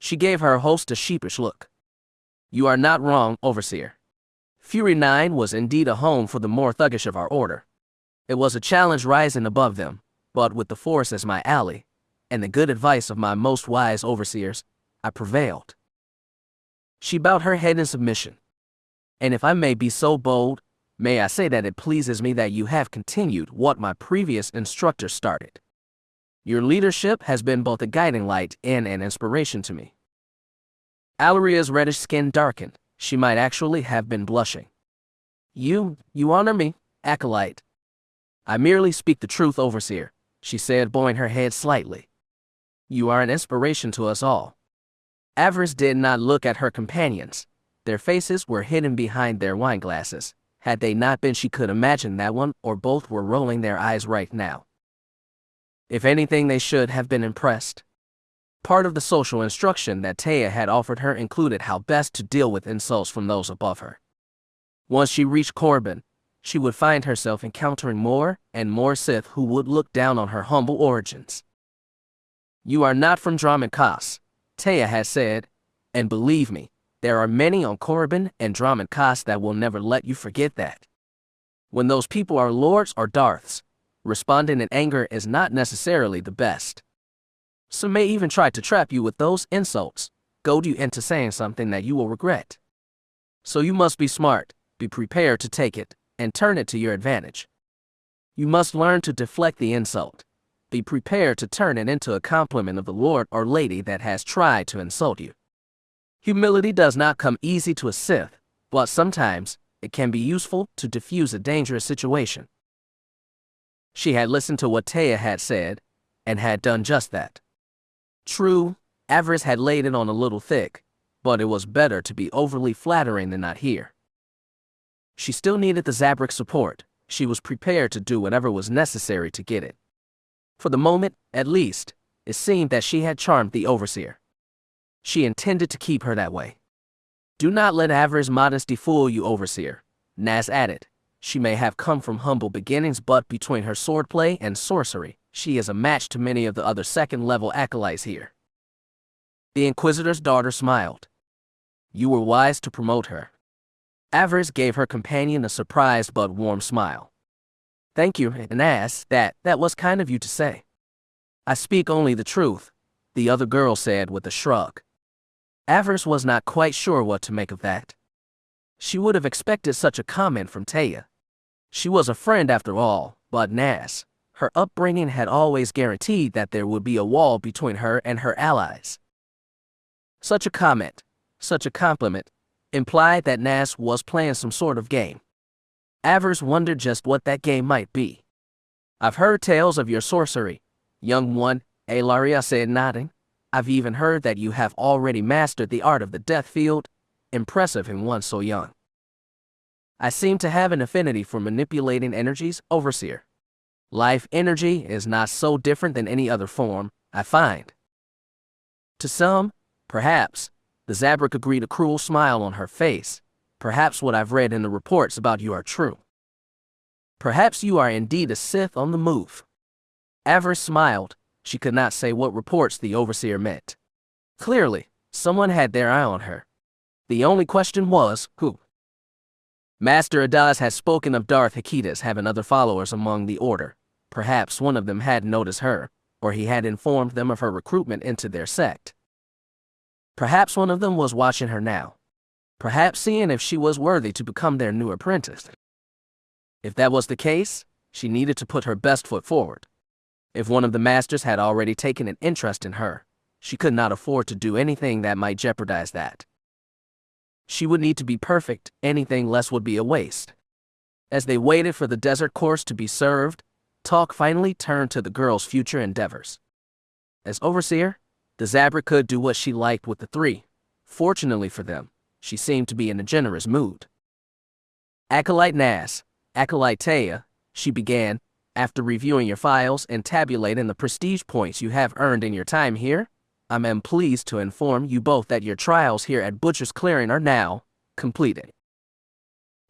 She gave her host a sheepish look. You are not wrong, overseer. Fury 9 was indeed a home for the more thuggish of our order. It was a challenge rising above them, but with the Force as my ally, and the good advice of my most wise overseers, I prevailed. She bowed her head in submission. And if I may be so bold, may I say that it pleases me that you have continued what my previous instructor started. Your leadership has been both a guiding light and an inspiration to me. Alaria's reddish skin darkened. She might actually have been blushing. You honor me, acolyte. I merely speak the truth, overseer, she said, bowing her head slightly. You are an inspiration to us all. Avaryss did not look at her companions. Their faces were hidden behind their wineglasses. Had they not been, she could imagine that one or both were rolling their eyes right now. If anything, they should have been impressed. Part of the social instruction that Taya had offered her included how best to deal with insults from those above her. Once she reached Corbin, she would find herself encountering more and more Sith who would look down on her humble origins. You are not from Dromund-Kaas, Taya had said, and believe me, there are many on Corbin and Dromund-Kaas that will never let you forget that. When those people are lords or Darths, responding in anger is not necessarily the best. Some may even try to trap you with those insults, goad you into saying something that you will regret. So you must be smart, be prepared to take it, and turn it to your advantage. You must learn to deflect the insult. Be prepared to turn it into a compliment of the lord or lady that has tried to insult you. Humility does not come easy to a Sith, but sometimes it can be useful to diffuse a dangerous situation. She had listened to what Taya had said, and had done just that. True, Avaryss had laid it on a little thick, but it was better to be overly flattering than not hear. She still needed the Zabrak's support. She was prepared to do whatever was necessary to get it. For the moment, at least, it seemed that she had charmed the overseer. She intended to keep her that way. Do not let Avaryss' modesty fool you, Overseer, Nas added. She may have come from humble beginnings, but between her swordplay and sorcery, she is a match to many of the other second-level acolytes here. The Inquisitor's daughter smiled. You were wise to promote her. Avaryss gave her companion a surprised but warm smile. Thank you, Nas, that was kind of you to say. I speak only the truth, the other girl said with a shrug. Avaryss was not quite sure what to make of that. She would have expected such a comment from Taya. She was a friend after all, but Nas, her upbringing had always guaranteed that there would be a wall between her and her allies. Such a comment, such a compliment, implied that Nas was playing some sort of game. Avaryss wondered just what that game might be. I've heard tales of your sorcery, young one, Elaria said, nodding. I've even heard that you have already mastered the art of the death field. Impressive in one so young. I seem to have an affinity for manipulating energies, Overseer. Life energy is not so different than any other form, I find. To some, perhaps, the Zabrak agreed, a cruel smile on her face. Perhaps what I've read in the reports about you are true. Perhaps you are indeed a Sith on the move. Avaryss smiled. She could not say what reports the Overseer meant. Clearly, someone had their eye on her. The only question was, who? Master Adas had spoken of Darth Hakitas having other followers among the Order. Perhaps one of them had noticed her, or he had informed them of her recruitment into their sect. Perhaps one of them was watching her now. Perhaps seeing if she was worthy to become their new apprentice. If that was the case, she needed to put her best foot forward. If one of the masters had already taken an interest in her, she could not afford to do anything that might jeopardize that. She would need to be perfect, anything less would be a waste. As they waited for the desert course to be served, talk finally turned to the girl's future endeavors. As Overseer, the Zabrak could do what she liked with the three. Fortunately for them, she seemed to be in a generous mood. Acolyte Nas, Acolyte Taya, she began, after reviewing your files and tabulating the prestige points you have earned in your time here, I am pleased to inform you both that your trials here at Butcher's Clearing are now completed.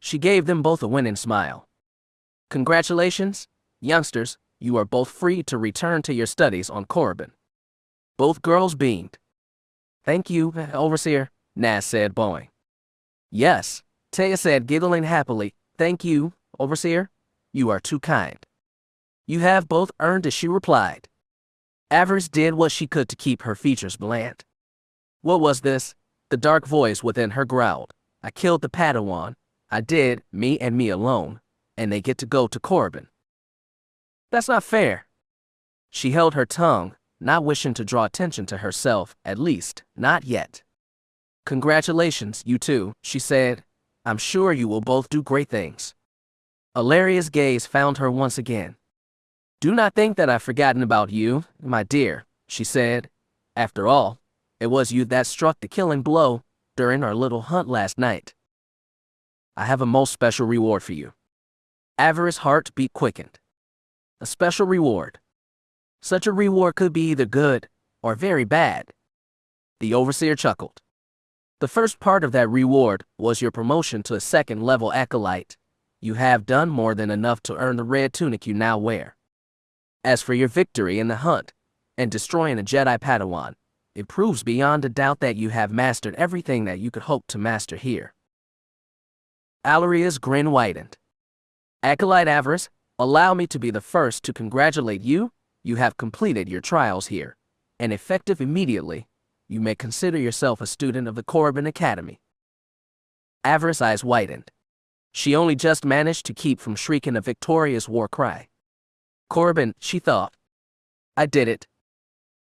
She gave them both a winning smile. Congratulations, youngsters, you are both free to return to your studies on Corbin. Both girls beamed. Thank you, Overseer, Nas said, bowing. Yes, Taya said, giggling happily. Thank you, Overseer. You are too kind. You have both earned it, she replied. Avaryss did what she could to keep her features bland. What was this? The dark voice within her growled. I killed the Padawan. I did, me and me alone, and they get to go to Corbin. That's not fair. She held her tongue, not wishing to draw attention to herself, at least, not yet. Congratulations, you two, she said. I'm sure you will both do great things. Alaria's gaze found her once again. Do not think that I've forgotten about you, my dear, she said. After all, it was you that struck the killing blow during our little hunt last night. I have a most special reward for you. Avaryss' heartbeat quickened. A special reward. Such a reward could be either good or very bad. The Overseer chuckled. The first part of that reward was your promotion to a second-level acolyte. You have done more than enough to earn the red tunic you now wear. As for your victory in the hunt and destroying a Jedi Padawan, it proves beyond a doubt that you have mastered everything that you could hope to master here. Alaria's grin widened. Acolyte Avaryss, allow me to be the first to congratulate you. You have completed your trials here, and effective immediately, you may consider yourself a student of the Corbin Academy. Avaryss' eyes widened. She only just managed to keep from shrieking a victorious war cry. Corbin, she thought. I did it.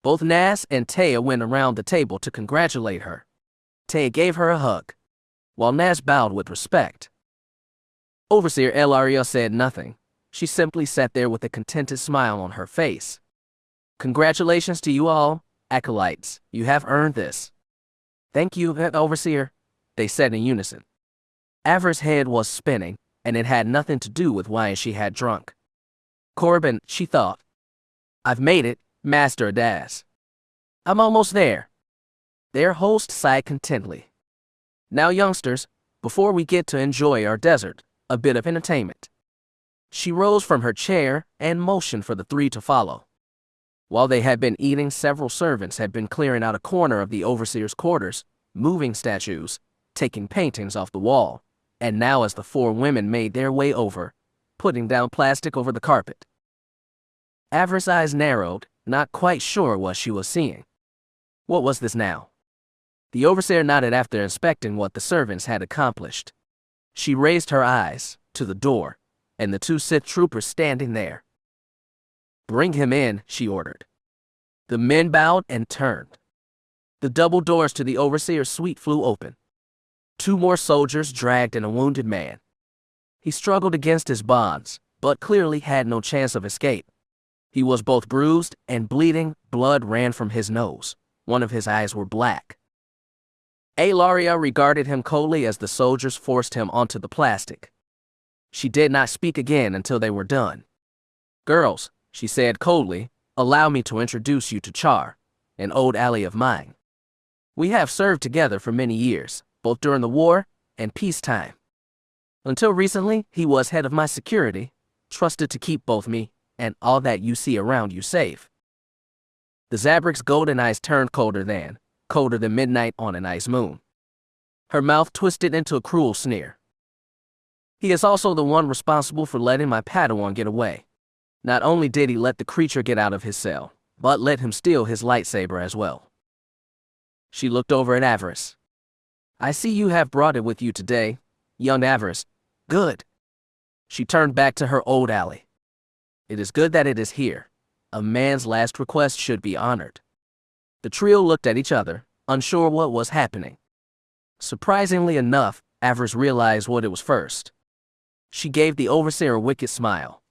Both Nas and Taya went around the table to congratulate her. Taya gave her a hug, while Nas bowed with respect. Overseer Elaria said nothing. She simply sat there with a contented smile on her face. Congratulations to you all, acolytes. You have earned this. Thank you, Overseer, they said in unison. Avaryss' head was spinning, and it had nothing to do with wine she had drunk. Corbin, she thought. I've made it, Master Adas. I'm almost there. Their host sighed contentedly. Now youngsters, before we get to enjoy our dessert, a bit of entertainment. She rose from her chair and motioned for the three to follow. While they had been eating, several servants had been clearing out a corner of the overseer's quarters, moving statues, taking paintings off the wall, and now as the four women made their way over, putting down plastic over the carpet. Avaryss' eyes narrowed, not quite sure what she was seeing. What was this now? The overseer nodded after inspecting what the servants had accomplished. She raised her eyes to the door, and the two Sith troopers standing there. "Bring him in," she ordered. The men bowed and turned. The double doors to the overseer's suite flew open. Two more soldiers dragged in a wounded man. He struggled against his bonds, but clearly had no chance of escape. He was both bruised and bleeding. Blood ran from his nose. One of his eyes were black. Alaria regarded him coldly as the soldiers forced him onto the plastic. She did not speak again until they were done. "Girls," she said coldly, "allow me to introduce you to Char, an old ally of mine. We have served together for many years, both during the war and peacetime. Until recently, he was head of my security, trusted to keep both me and all that you see around you safe." The Zabrik's golden eyes turned colder than midnight on an ice moon. Her mouth twisted into a cruel sneer. "He is also the one responsible for letting my Padawan get away. Not only did he let the creature get out of his cell, but let him steal his lightsaber as well." She looked over at Avaryss. "I see you have brought it with you today, young Avaryss. Good." She turned back to her old ally. "It is good that it is here. A man's last request should be honored." The trio looked at each other, unsure what was happening. Surprisingly enough, Avaryss realized what it was first. She gave the overseer a wicked smile.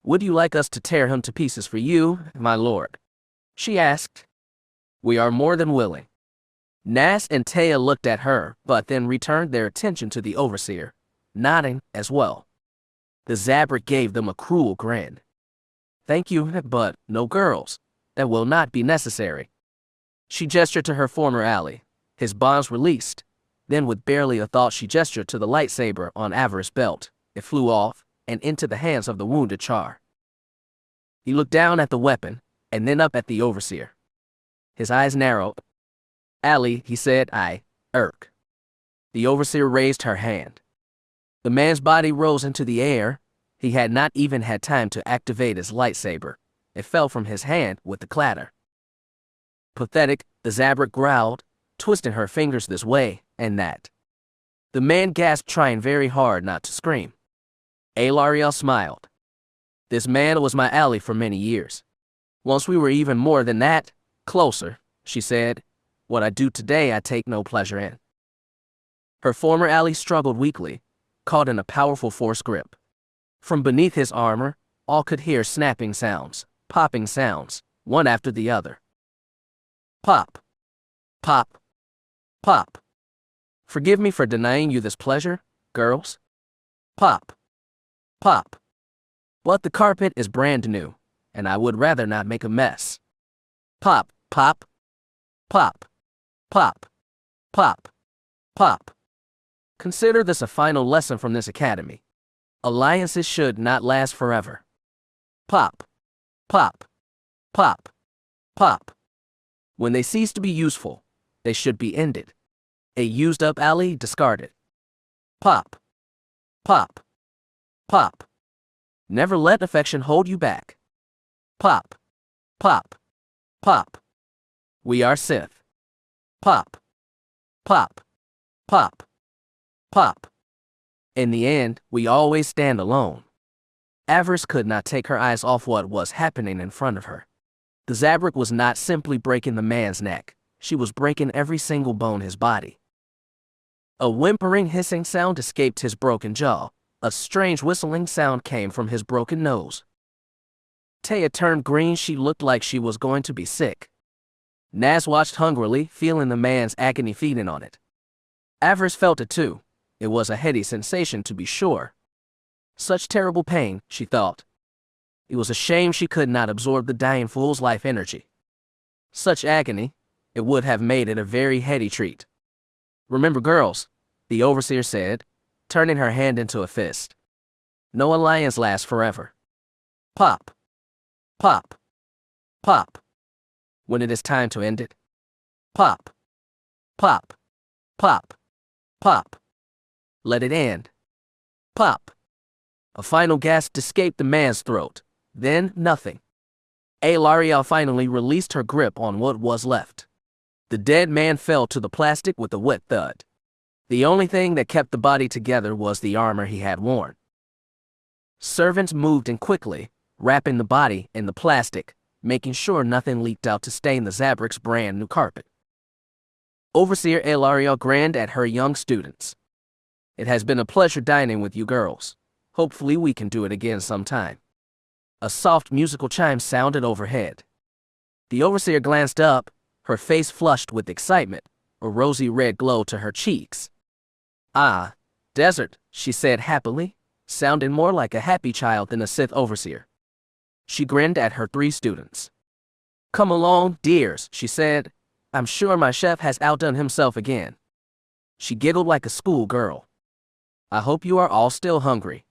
"Would you like us to tear him to pieces for you, my lord?" she asked. "We are more than willing." Nas and Taya looked at her, but then returned their attention to the overseer, nodding as well. The Zabrik gave them a cruel grin. "Thank you, but no girls. That will not be necessary." She gestured to her former ally. His bonds released. Then with barely a thought she gestured to the lightsaber on Avaryss' belt. It flew off and into the hands of the wounded Char. He looked down at the weapon and then up at the overseer. His eyes narrowed. "Ally," he said, "I, Irk." The overseer raised her hand. The man's body rose into the air. He had not even had time to activate his lightsaber. It fell from his hand with a clatter. "Pathetic," the Zabrik growled, twisting her fingers this way and that. The man gasped, trying very hard not to scream. Alaria smiled. "This man was my ally for many years. Once we were even more than that, closer," she said. "What I do today I take no pleasure in." Her former ally struggled weakly, caught in a powerful force grip. From beneath his armor, all could hear snapping sounds, popping sounds, one after the other. Pop. Pop. Pop. "Forgive me for denying you this pleasure, girls." Pop. Pop. "But the carpet is brand new, and I would rather not make a mess." Pop. Pop. Pop. Pop. Pop. Pop. Consider this a final lesson from this academy. Alliances should not last forever. Pop. Pop. Pop. Pop. When they cease to be useful, they should be ended. A used-up ally discarded. Pop. Pop. Pop. Never let affection hold you back. Pop. Pop. Pop. We are Sith. Pop. Pop. Pop. Pop. In the end, we always stand alone. Avaryss could not take her eyes off what was happening in front of her. The Zabrik was not simply breaking the man's neck. She was breaking every single bone in his body. A whimpering, hissing sound escaped his broken jaw. A strange whistling sound came from his broken nose. Taya turned green. She looked like she was going to be sick. Nas watched hungrily, feeling the man's agony feeding on it. Avaryss felt it too. It was a heady sensation, to be sure. Such terrible pain, she thought. It was a shame she could not absorb the dying fool's life energy. Such agony, it would have made it a very heady treat. Remember, girls, the Overseer said, turning her hand into a fist. No alliance lasts forever. Pop. Pop. Pop. When it is time to end it. Pop. Pop. Pop. Pop. Let it end. Pop. A final gasp escaped the man's throat. Then, nothing. Alarielle finally released her grip on what was left. The dead man fell to the plastic with a wet thud. The only thing that kept the body together was the armor he had worn. Servants moved in quickly, wrapping the body in the plastic, making sure nothing leaked out to stain the Zabrik's brand new carpet. Overseer Alarielle grinned at her young students. It has been a pleasure dining with you girls. Hopefully we can do it again sometime. A soft musical chime sounded overhead. The Overseer glanced up, her face flushed with excitement, a rosy red glow to her cheeks. Ah, Desert, she said happily, sounding more like a happy child than a Sith Overseer. She grinned at her 3 students. Come along, dears, she said. I'm sure my chef has outdone himself again. She giggled like a schoolgirl. I hope you are all still hungry.